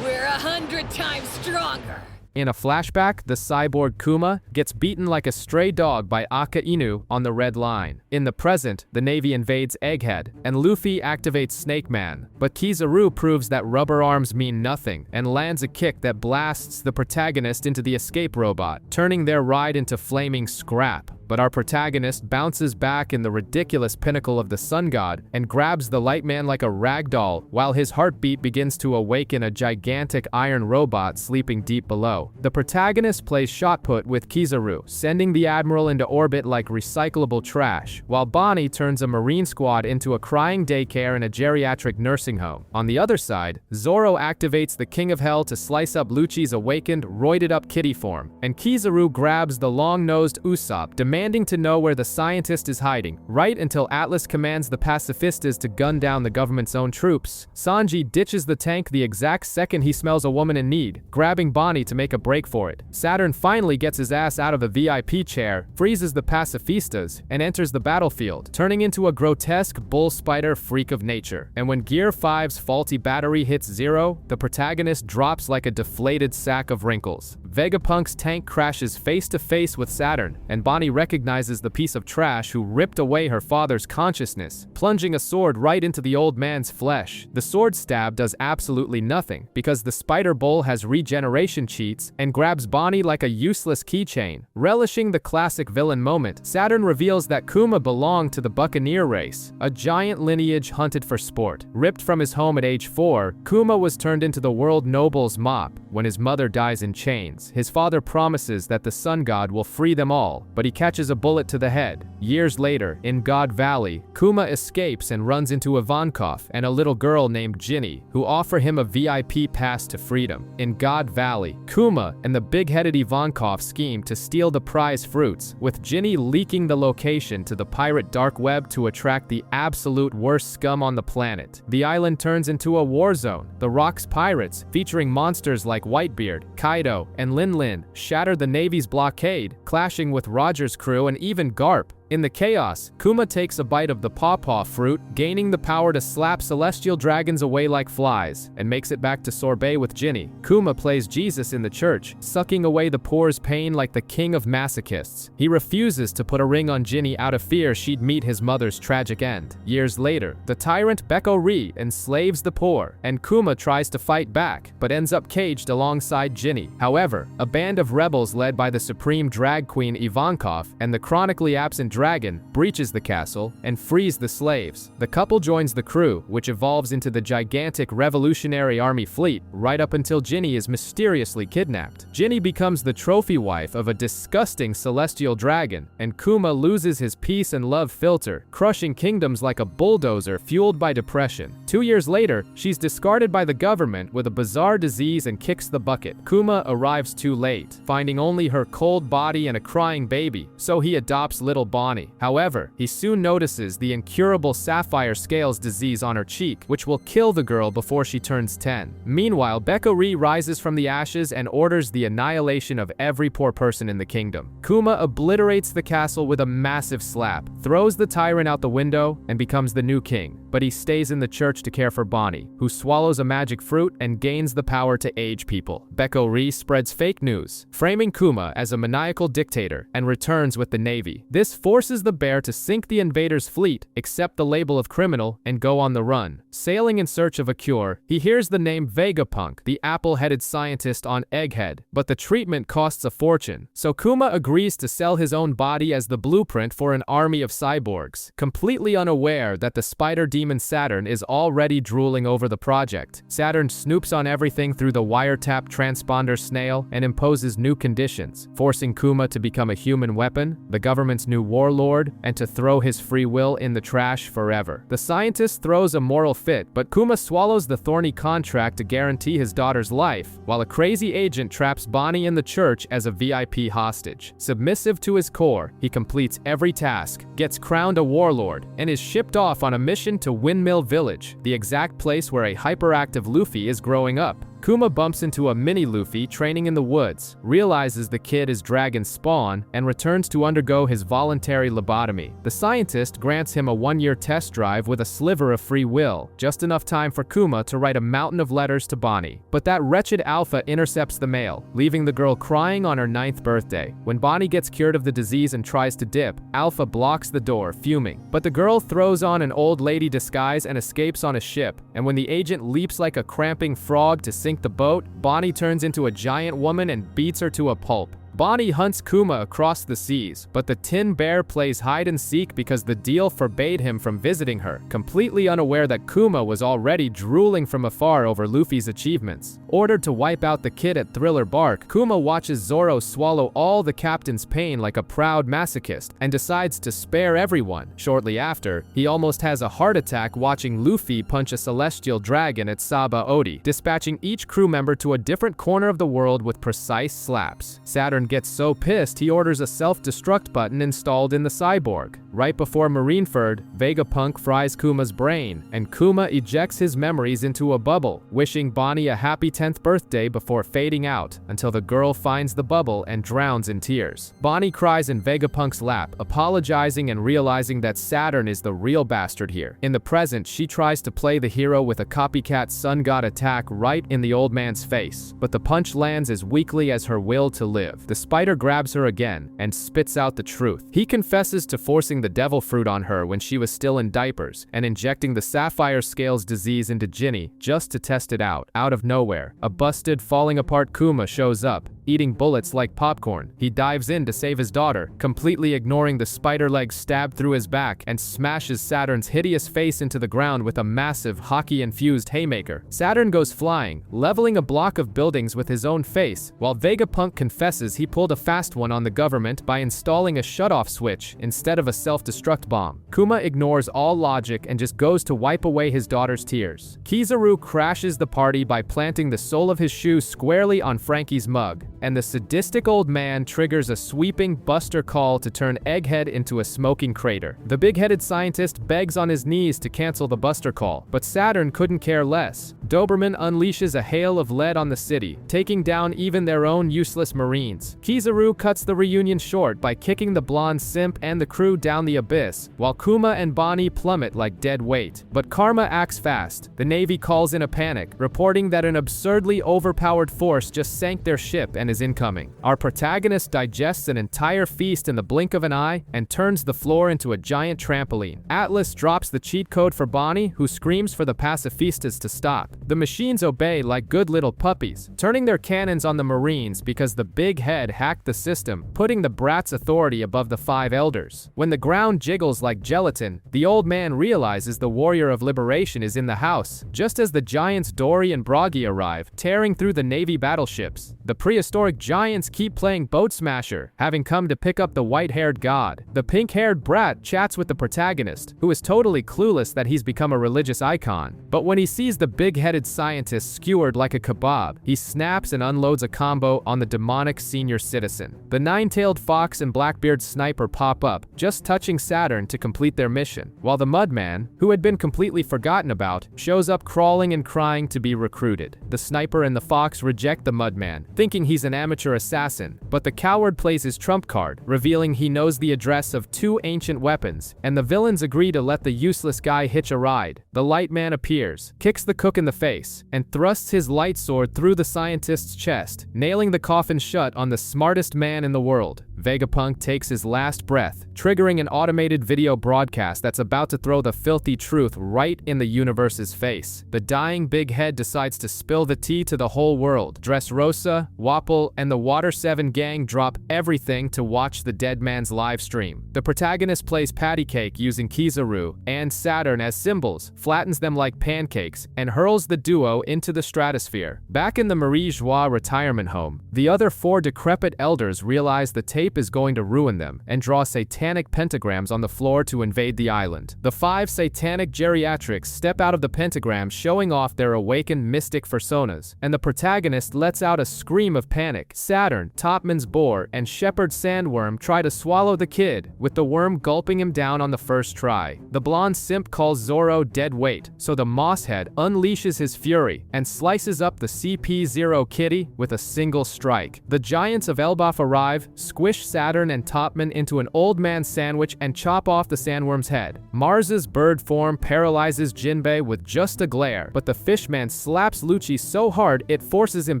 We're 100 times stronger. In a flashback, the cyborg Kuma gets beaten like a stray dog by Aka Inu on the Red Line. In the present, the Navy invades Egghead, and Luffy activates Snake Man, but Kizaru proves that rubber arms mean nothing, and lands a kick that blasts the protagonist into the escape robot, turning their ride into flaming scrap. But our protagonist bounces back in the ridiculous pinnacle of the Sun God and grabs the Light Man like a rag doll, while his heartbeat begins to awaken a gigantic iron robot sleeping deep below. The protagonist plays shot put with Kizaru, sending the Admiral into orbit like recyclable trash, while Bonnie turns a Marine squad into a crying daycare and a geriatric nursing home. On the other side, Zoro activates the King of Hell to slice up Lucci's awakened, roided-up kitty form, and Kizaru grabs the long-nosed Usopp, demanding to know where the scientist is hiding, right until Atlas commands the pacifistas to gun down the government's own troops. Sanji ditches the tank the exact second he smells a woman in need, grabbing Bonnie to make a break for it. Saturn finally gets his ass out of the VIP chair, freezes the pacifistas, and enters the battlefield, turning into a grotesque bull spider freak of nature. And when Gear 5's faulty battery hits zero, the protagonist drops like a deflated sack of wrinkles. Vegapunk's tank crashes face to face with Saturn, and Bonnie recognizes the piece of trash who ripped away her father's consciousness, plunging a sword right into the old man's flesh. The sword stab does absolutely nothing, because the Spider Bull has regeneration cheats and grabs Bonnie like a useless keychain. Relishing the classic villain moment, Saturn reveals that Kuma belonged to the Buccaneer race, a giant lineage hunted for sport. Ripped from his home at age 4, Kuma was turned into the world noble's mop when his mother dies in chains. His father promises that the Sun God will free them all, but he catches a bullet to the head. Years later, in God Valley, Kuma escapes and runs into Ivankov and a little girl named Ginny, who offer him a VIP pass to freedom. In God Valley, Kuma and the big-headed Ivankov scheme to steal the prize fruits, with Ginny leaking the location to the pirate dark web to attract the absolute worst scum on the planet. The island turns into a war zone. The Rocks pirates, featuring monsters like Whitebeard, Kaido, and Lin Lin, shatter the Navy's blockade, clashing with Roger's crew and even Garp. In the chaos, Kuma takes a bite of the pawpaw fruit, gaining the power to slap celestial dragons away like flies, and makes it back to Sorbet with Ginny. Kuma plays Jesus in the church, sucking away the poor's pain like the king of masochists. He refuses to put a ring on Ginny out of fear she'd meet his mother's tragic end. Years later, the tyrant Beko Ri enslaves the poor, and Kuma tries to fight back, but ends up caged alongside Ginny. However, a band of rebels led by the supreme drag queen Ivankov and the chronically absent dragon breaches the castle and frees the slaves. The couple joins the crew, which evolves into the gigantic Revolutionary Army fleet right up until Ginny is mysteriously kidnapped. Ginny becomes the trophy wife of a disgusting celestial dragon, and Kuma loses his peace and love filter, crushing kingdoms like a bulldozer fueled by depression. 2 years later, she's discarded by the government with a bizarre disease and kicks the bucket. Kuma arrives too late, finding only her cold body and a crying baby, so he adopts little Bonnie. However, he soon notices the incurable sapphire scales disease on her cheek, which will kill the girl before she turns 10. Meanwhile, Beko Ri rises from the ashes and orders the annihilation of every poor person in the kingdom. Kuma obliterates the castle with a massive slap, throws the tyrant out the window, and becomes the new king. But but he stays in the church to care for Bonnie, who swallows a magic fruit and gains the power to age people. Beko Ri spreads fake news, framing Kuma as a maniacal dictator, and returns with the Navy. This forces the bear to sink the invaders' fleet, accept the label of criminal, and go on the run. Sailing in search of a cure, he hears the name Vegapunk, the apple-headed scientist on Egghead, but the treatment costs a fortune, so Kuma agrees to sell his own body as the blueprint for an army of cyborgs, completely unaware that the spider demon Saturn is already drooling over the project. Saturn snoops on everything through the wiretap transponder snail and imposes new conditions, forcing Kuma to become a human weapon, the government's new warlord, and to throw his free will in the trash forever. The scientist throws a moral fit, but Kuma swallows the thorny contract to guarantee his daughter's life, while a crazy agent traps Bonnie in the church as a VIP hostage. Submissive to his core, he completes every task, gets crowned a warlord, and is shipped off on a mission to Windmill Village, the exact place where a hyperactive Luffy is growing up. Kuma bumps into a mini Luffy training in the woods, realizes the kid is dragon spawn, and returns to undergo his voluntary lobotomy. The scientist grants him a 1-year test drive with a sliver of free will, just enough time for Kuma to write a mountain of letters to Bonnie. But that wretched Alpha intercepts the mail, leaving the girl crying on her 9th birthday. When Bonnie gets cured of the disease and tries to dip, Alpha blocks the door, fuming. But the girl throws on an old lady disguise and escapes on a ship, and when the agent leaps like a cramping frog to sink the boat, Bonnie turns into a giant woman and beats her to a pulp. Bonnie hunts Kuma across the seas, but the Tin Bear plays hide and seek because the deal forbade him from visiting her, completely unaware that Kuma was already drooling from afar over Luffy's achievements. Ordered to wipe out the kid at Thriller Bark, Kuma watches Zoro swallow all the captain's pain like a proud masochist and decides to spare everyone. Shortly after, he almost has a heart attack watching Luffy punch a celestial dragon at Saba Odi, dispatching each crew member to a different corner of the world with precise slaps. Saturn gets so pissed he orders a self-destruct button installed in the cyborg. Right before Marineford, Vegapunk fries Kuma's brain, and Kuma ejects his memories into a bubble, wishing Bonnie a happy 10th birthday before fading out, until the girl finds the bubble and drowns in tears. Bonnie cries in Vegapunk's lap, apologizing and realizing that Saturn is the real bastard here. In the present, she tries to play the hero with a copycat sun god attack right in the old man's face, but the punch lands as weakly as her will to live. The spider grabs her again and spits out the truth. He confesses to forcing the devil fruit on her when she was still in diapers and injecting the sapphire scales disease into Ginny just to test it out. Out of nowhere, a busted, falling apart Kuma shows up, eating bullets like popcorn. He dives in to save his daughter, completely ignoring the spider leg stab through his back, and smashes Saturn's hideous face into the ground with a massive hockey-infused haymaker. Saturn goes flying, leveling a block of buildings with his own face, while Vegapunk confesses he pulled a fast one on the government by installing a shutoff switch instead of a self-destruct bomb. Kuma ignores all logic and just goes to wipe away his daughter's tears. Kizaru crashes the party by planting the sole of his shoe squarely on Frankie's mug, and the sadistic old man triggers a sweeping Buster call to turn Egghead into a smoking crater. The big-headed scientist begs on his knees to cancel the Buster call, but Saturn couldn't care less. Doberman unleashes a hail of lead on the city, taking down even their own useless marines. Kizaru cuts the reunion short by kicking the blonde simp and the crew down the abyss, while Kuma and Bonnie plummet like dead weight. But karma acts fast. The Navy calls in a panic, reporting that an absurdly overpowered force just sank their ship and is incoming. Our protagonist digests an entire feast in the blink of an eye and turns the floor into a giant trampoline. Atlas drops the cheat code for Bonnie, who screams for the pacifistas to stop. The machines obey like good little puppies, turning their cannons on the Marines because the big head hacked the system, putting the brat's authority above the 5 elders. When the ground jiggles like gelatin, the old man realizes the warrior of liberation is in the house, just as the giants Dory and Bragi arrive, tearing through the Navy battleships. The prehistoric giants keep playing Boat Smasher, having come to pick up the white-haired god. The pink-haired brat chats with the protagonist, who is totally clueless that he's become a religious icon. But when he sees the big-headed scientist skewered like a kebab, he snaps and unloads a combo on the demonic senior citizen. The nine-tailed fox and Blackbeard sniper pop up, just touching Saturn to complete their mission, while the Mudman, who had been completely forgotten about, shows up crawling and crying to be recruited. The sniper and the fox reject the Mudman, thinking he's an amateur assassin, but the coward plays his trump card, revealing he knows the address of 2 ancient weapons, and the villains agree to let the useless guy hitch a ride. The light man appears, kicks the cook in the face, and thrusts his light sword through the scientist's chest, nailing the coffin shut on the smartest man in the world. Vegapunk takes his last breath, triggering an automated video broadcast that's about to throw the filthy truth right in the universe's face. The dying big head decides to spill the tea to the whole world. Dressrosa, Wapol, and the Water 7 gang drop everything to watch the dead man's live stream. The protagonist plays patty cake using Kizaru and Saturn as symbols, flattens them like pancakes, and hurls the duo into the stratosphere. Back in the Marie Joie retirement home, the other 4 decrepit elders realize the tape is going to ruin them and draw satanic pentagrams on the floor to invade the island. The 5 satanic geriatrics step out of the pentagram, showing off their awakened mystic personas, and the protagonist lets out a scream of panic. Saturn, Topman's boar, and Shepherd Sandworm try to swallow the kid, with the worm gulping him down on the first try. The blonde simp calls Zoro dead weight, so the Mosshead unleashes his fury and slices up the CP0 kitty with a single strike. The giants of Elbaf arrive, squish Saturn and Topman into an old man sandwich and chop off the sandworm's head. Mars's bird form paralyzes Jinbei with just a glare, but the fishman slaps Lucci so hard it forces him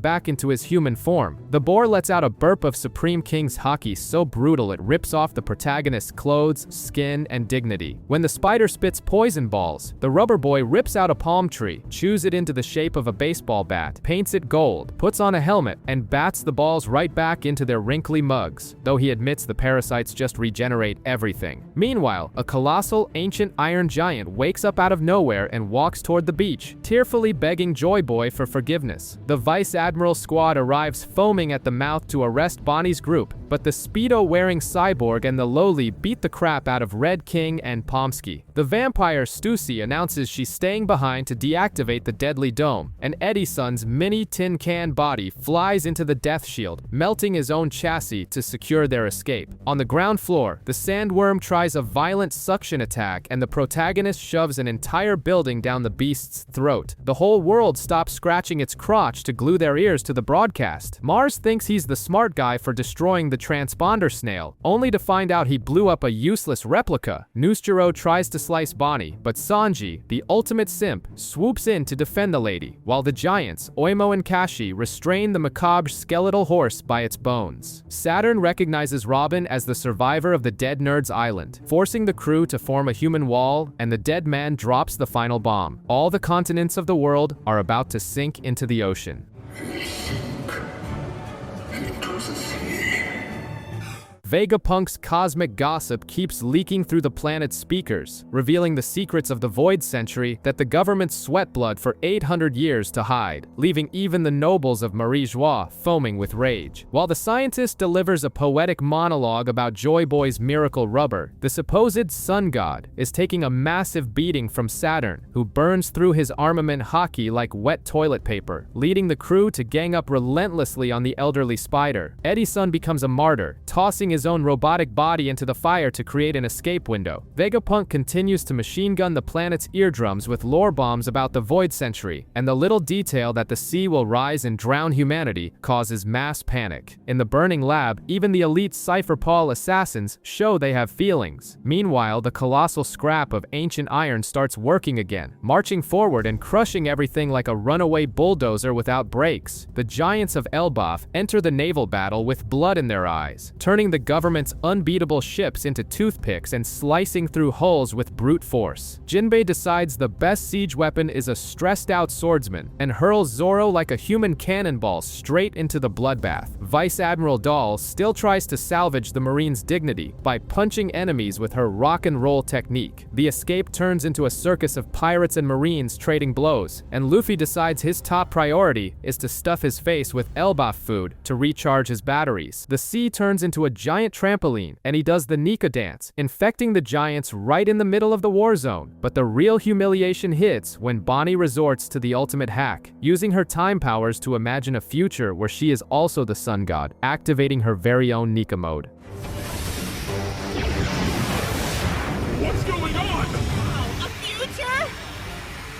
back into his human form. The boar lets out a burp of Supreme King's haki so brutal it rips off the protagonist's clothes, skin, and dignity. When the spider spits poison balls, the rubber boy rips out a palm tree, chews it into the shape of a baseball bat, paints it gold, puts on a helmet, and bats the balls right back into their wrinkly mugs, though he admits the parasites just regenerate everything. Meanwhile, a colossal, ancient iron giant wakes up out of nowhere and walks toward the beach, tearfully begging Joy Boy for forgiveness. The Vice Admiral squad arrives foaming at the mouth to arrest Bonnie's group, but the Speedo-wearing Cyborg and the Lowly beat the crap out of Red King and Pomsky. The vampire Stussy announces she's staying behind to deactivate the deadly dome, and Edison's mini tin can body flies into the Death Shield, melting his own chassis to secure their escape. On the ground floor, the sandworm tries a violent suction attack and the protagonist shoves an entire building down the beast's throat. The whole world stops scratching its crotch to glue their ears to the broadcast. Mars thinks he's the smart guy for destroying the transponder snail, only to find out he blew up a useless replica. Nusjiro tries to slice Bonnie, but Sanji, the ultimate simp, swoops in to defend the lady, while the giants, Oimo and Kashi, restrain the macabre skeletal horse by its bones. Saturn recognizes Robin as the survivor of the Dead Nerds Island, forcing the crew to form a human wall, and the dead man drops the final bomb. All the continents of the world are about to sink into the ocean. Vegapunk's cosmic gossip keeps leaking through the planet's speakers, revealing the secrets of the Void Century that the government sweat blood for 800 years to hide, leaving even the nobles of Marie Joie foaming with rage. While the scientist delivers a poetic monologue about Joy Boy's miracle rubber, the supposed sun god is taking a massive beating from Saturn, who burns through his armament haki like wet toilet paper, leading the crew to gang up relentlessly on the elderly spider. Edison becomes a martyr, tossing his own robotic body into the fire to create an escape window. Vegapunk continues to machine gun the planet's eardrums with lore bombs about the Void Century, and the little detail that the sea will rise and drown humanity causes mass panic. In the burning lab, even the elite Cypher Paul assassins show they have feelings. Meanwhile, the colossal scrap of ancient iron starts working again, marching forward and crushing everything like a runaway bulldozer without brakes. The giants of Elbaf enter the naval battle with blood in their eyes, turning the government's unbeatable ships into toothpicks and slicing through hulls with brute force. Jinbei decides the best siege weapon is a stressed-out swordsman and hurls Zoro like a human cannonball straight into the bloodbath. Vice Admiral Dahl still tries to salvage the Marine's dignity by punching enemies with her rock and roll technique. The escape turns into a circus of pirates and Marines trading blows, and Luffy decides his top priority is to stuff his face with Elbaf food to recharge his batteries. The sea turns into a giant trampoline, and he does the Nika dance, infecting the giants right in the middle of the war zone. But the real humiliation hits when Bonnie resorts to the ultimate hack, using her time powers to imagine a future where she is also the sun god, activating her very own Nika mode. What's going on? A future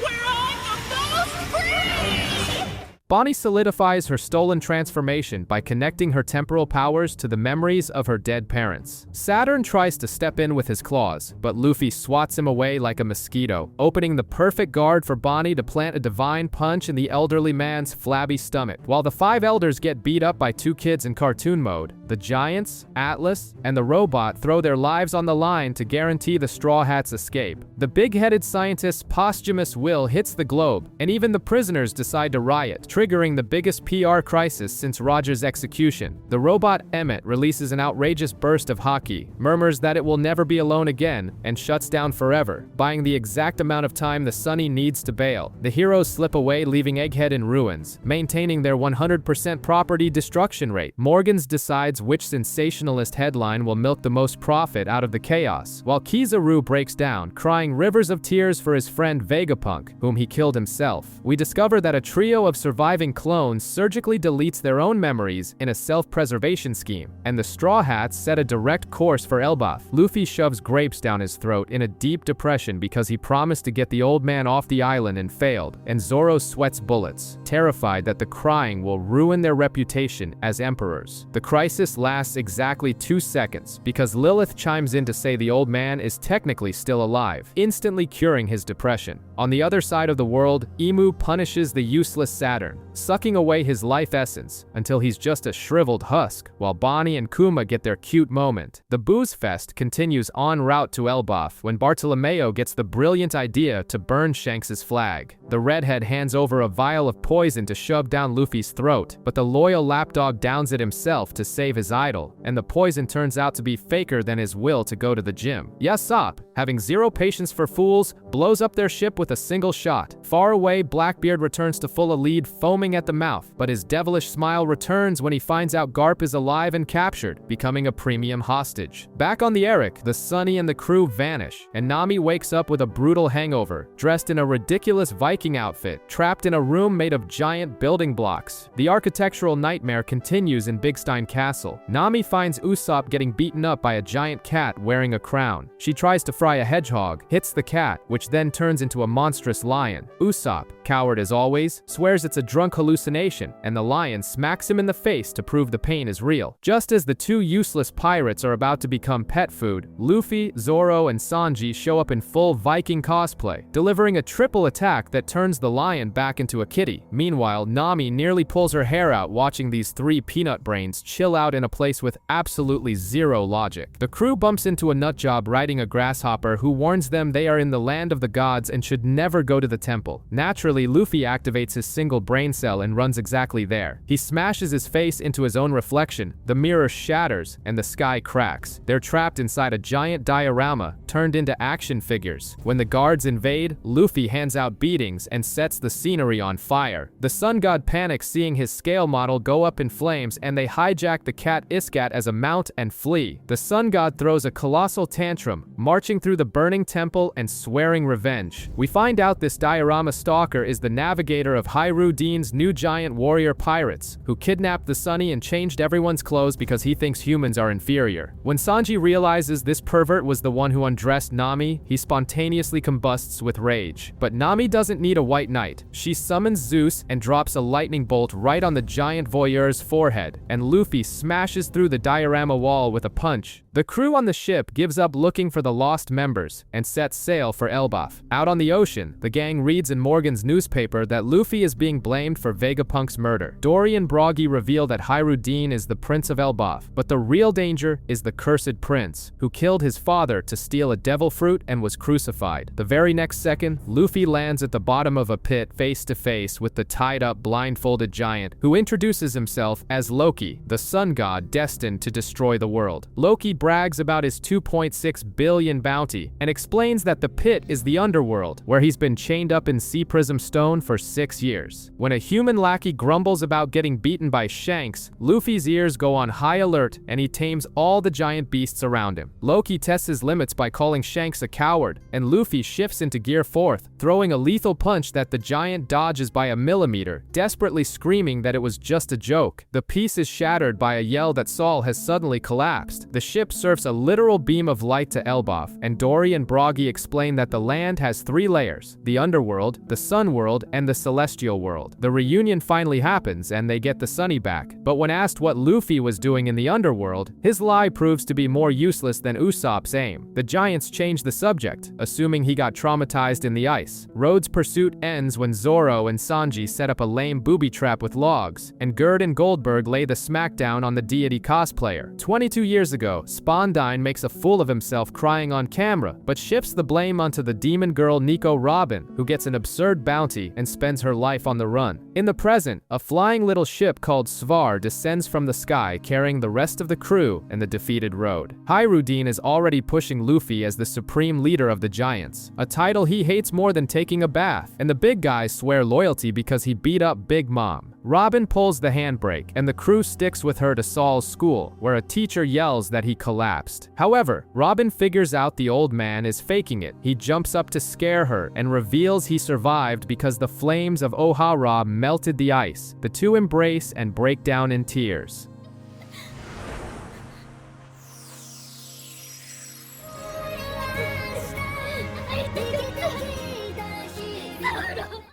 where I'm the most free! Bonnie solidifies her stolen transformation by connecting her temporal powers to the memories of her dead parents. Saturn tries to step in with his claws, but Luffy swats him away like a mosquito, opening the perfect guard for Bonnie to plant a divine punch in the elderly man's flabby stomach. While the 5 elders get beat up by 2 kids in cartoon mode, the Giants, Atlas, and the robot throw their lives on the line to guarantee the Straw Hats' escape. The big-headed scientist's posthumous will hits the globe, and even the prisoners decide to riot, triggering the biggest PR crisis since Roger's execution. The robot Emmett releases an outrageous burst of haki, murmurs that it will never be alone again, and shuts down forever, buying the exact amount of time the Sunny needs to bail. The heroes slip away, leaving Egghead in ruins, maintaining their 100% property destruction rate. Morgans decides which sensationalist headline will milk the most profit out of the chaos, while Kizaru breaks down, crying rivers of tears for his friend Vegapunk, whom he killed himself. We discover that a trio of surviving clones surgically deletes their own memories in a self-preservation scheme, and the Straw Hats set a direct course for Elbaf. Luffy shoves grapes down his throat in a deep depression because he promised to get the old man off the island and failed, and Zoro sweats bullets, terrified that the crying will ruin their reputation as emperors. The crisis lasts exactly 2 seconds because Lilith chimes in to say the old man is technically still alive, instantly curing his depression. On the other side of the world, Emu punishes the useless Saturn, sucking away his life essence until he's just a shriveled husk, while Bonnie and Kuma get their cute moment. The booze fest continues en route to Elbaf when Bartolomeo gets the brilliant idea to burn Shanks's flag. The redhead hands over a vial of poison to shove down Luffy's throat, but the loyal lapdog downs it himself to save his idol, and the poison turns out to be faker than his will to go to the gym. Yasopp, having zero patience for fools, blows up their ship with a single shot. Far away, Blackbeard returns to full a lead, foaming at the mouth, but his devilish smile returns when he finds out Garp is alive and captured, becoming a premium hostage. Back on the Eric, the Sunny and the crew vanish, and Nami wakes up with a brutal hangover, dressed in a ridiculous Viking outfit, trapped in a room made of giant building blocks. The architectural nightmare continues in Big Stein Castle. Nami finds Usopp getting beaten up by a giant cat wearing a crown. She tries to fry a hedgehog, hits the cat, which then turns into a monstrous lion. Usopp, coward as always, swears it's a drunk hallucination, and the lion smacks him in the face to prove the pain is real. Just as the 2 useless pirates are about to become pet food, Luffy, Zoro, and Sanji show up in full Viking cosplay, delivering a triple attack that turns the lion back into a kitty. Meanwhile, Nami nearly pulls her hair out watching these 3 peanut brains chill out in a place with absolutely zero logic. The crew bumps into a nutjob riding a grasshopper who warns them they are in the land of the gods and should never go to the temple. Naturally, Luffy activates his single brain cell and runs exactly there. He smashes his face into his own reflection, the mirror shatters, and the sky cracks. They're trapped inside a giant diorama, turned into action figures. When the guards invade, Luffy hands out beatings and sets the scenery on fire. The sun god panics seeing his scale model go up in flames, and they hijack the cat Iscat as a mount and flee. The sun god throws a colossal tantrum, marching through the burning temple and swearing revenge. We find out this diorama stalker is the navigator of Hyrule Dean's new giant warrior pirates, who kidnapped the Sunny and changed everyone's clothes because he thinks humans are inferior. When Sanji realizes this pervert was the one who undressed Nami, he spontaneously combusts with rage. But Nami doesn't need a white knight. She summons Zeus and drops a lightning bolt right on the giant voyeur's forehead, and Luffy smashes through the diorama wall with a punch. The crew on the ship gives up looking for the lost members and sets sail for Elbaf. Out on the ocean, the gang reads in Morgan's newspaper that Luffy is being blamed for Vegapunk's murder. Dory and Broggy reveal that Hyrule Dean is the Prince of Elbaf, but the real danger is the Cursed Prince, who killed his father to steal a devil fruit and was crucified. The very next second, Luffy lands at the bottom of a pit face to face with the tied-up blindfolded giant, who introduces himself as Loki, the sun god destined to destroy the world. Loki brags about his 2.6 billion bounty and explains that the pit is the underworld, where he's been chained up in Sea Prism Stone for 6 years. When a human lackey grumbles about getting beaten by Shanks, Luffy's ears go on high alert and he tames all the giant beasts around him. Loki tests his limits by calling Shanks a coward, and Luffy shifts into gear 4th, throwing a lethal punch that the giant dodges by a millimeter, desperately screaming that it was just a joke. The piece is shattered by a yell that Saul has suddenly collapsed. The ship surfs a literal beam of light to Elbaf, and Dory and Broggy explain that the land has 3 layers: the underworld, the sun world and the celestial world. The reunion finally happens and they get the Sunny back, but when asked what Luffy was doing in the underworld, his lie proves to be more useless than Usopp's aim. The giants change the subject, assuming he got traumatized in the ice. Road's pursuit ends when Zoro and Sanji set up a lame booby trap with logs, and Gerd and Goldberg lay the smackdown on the deity cosplayer. 22 years ago, Spondine makes a fool of himself crying on camera, but shifts the blame onto the demon girl Nico Robin, who gets an absurd bounty and spends her life on the run. In the present, a flying little ship called Svar descends from the sky carrying the rest of the crew and the defeated Road. Hirudin is already pushing Luffy as the supreme leader of the giants, a title he hates more than taking a bath, and the big guys swear loyalty because he beat up Big Mom. Robin pulls the handbrake, and the crew sticks with her to Saul's school, where a teacher yells that he collapsed. However, Robin figures out the old man is faking it. He jumps up to scare her and reveals he survived because the flames of Ohara melted the ice. The two embrace and break down in tears.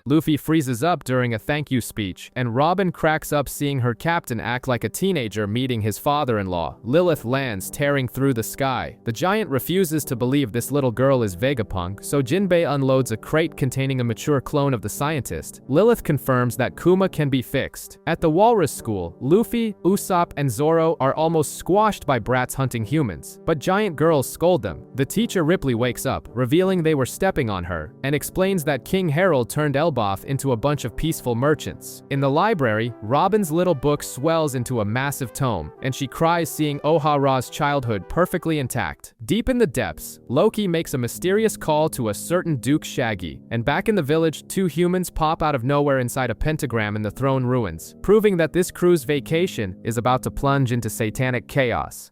Luffy freezes up during a thank you speech, and Robin cracks up seeing her captain act like a teenager meeting his father-in-law. Lilith lands, tearing through the sky. The giant refuses to believe this little girl is Vegapunk, so Jinbei unloads a crate containing a mature clone of the scientist. Lilith confirms that Kuma can be fixed. At the Walrus School, Luffy, Usopp, and Zoro are almost squashed by brats hunting humans, but giant girls scold them. The teacher Ripley wakes up, revealing they were stepping on her, and explains that King Harold turned Elbaf into a bunch of peaceful merchants. In the library, Robin's little book swells into a massive tome, and she cries seeing Ohara's childhood perfectly intact. Deep in the depths, Loki makes a mysterious call to a certain Duke Shaggy, and back in the village, two humans pop out of nowhere inside a pentagram in the throne ruins, proving that this crew's vacation is about to plunge into satanic chaos.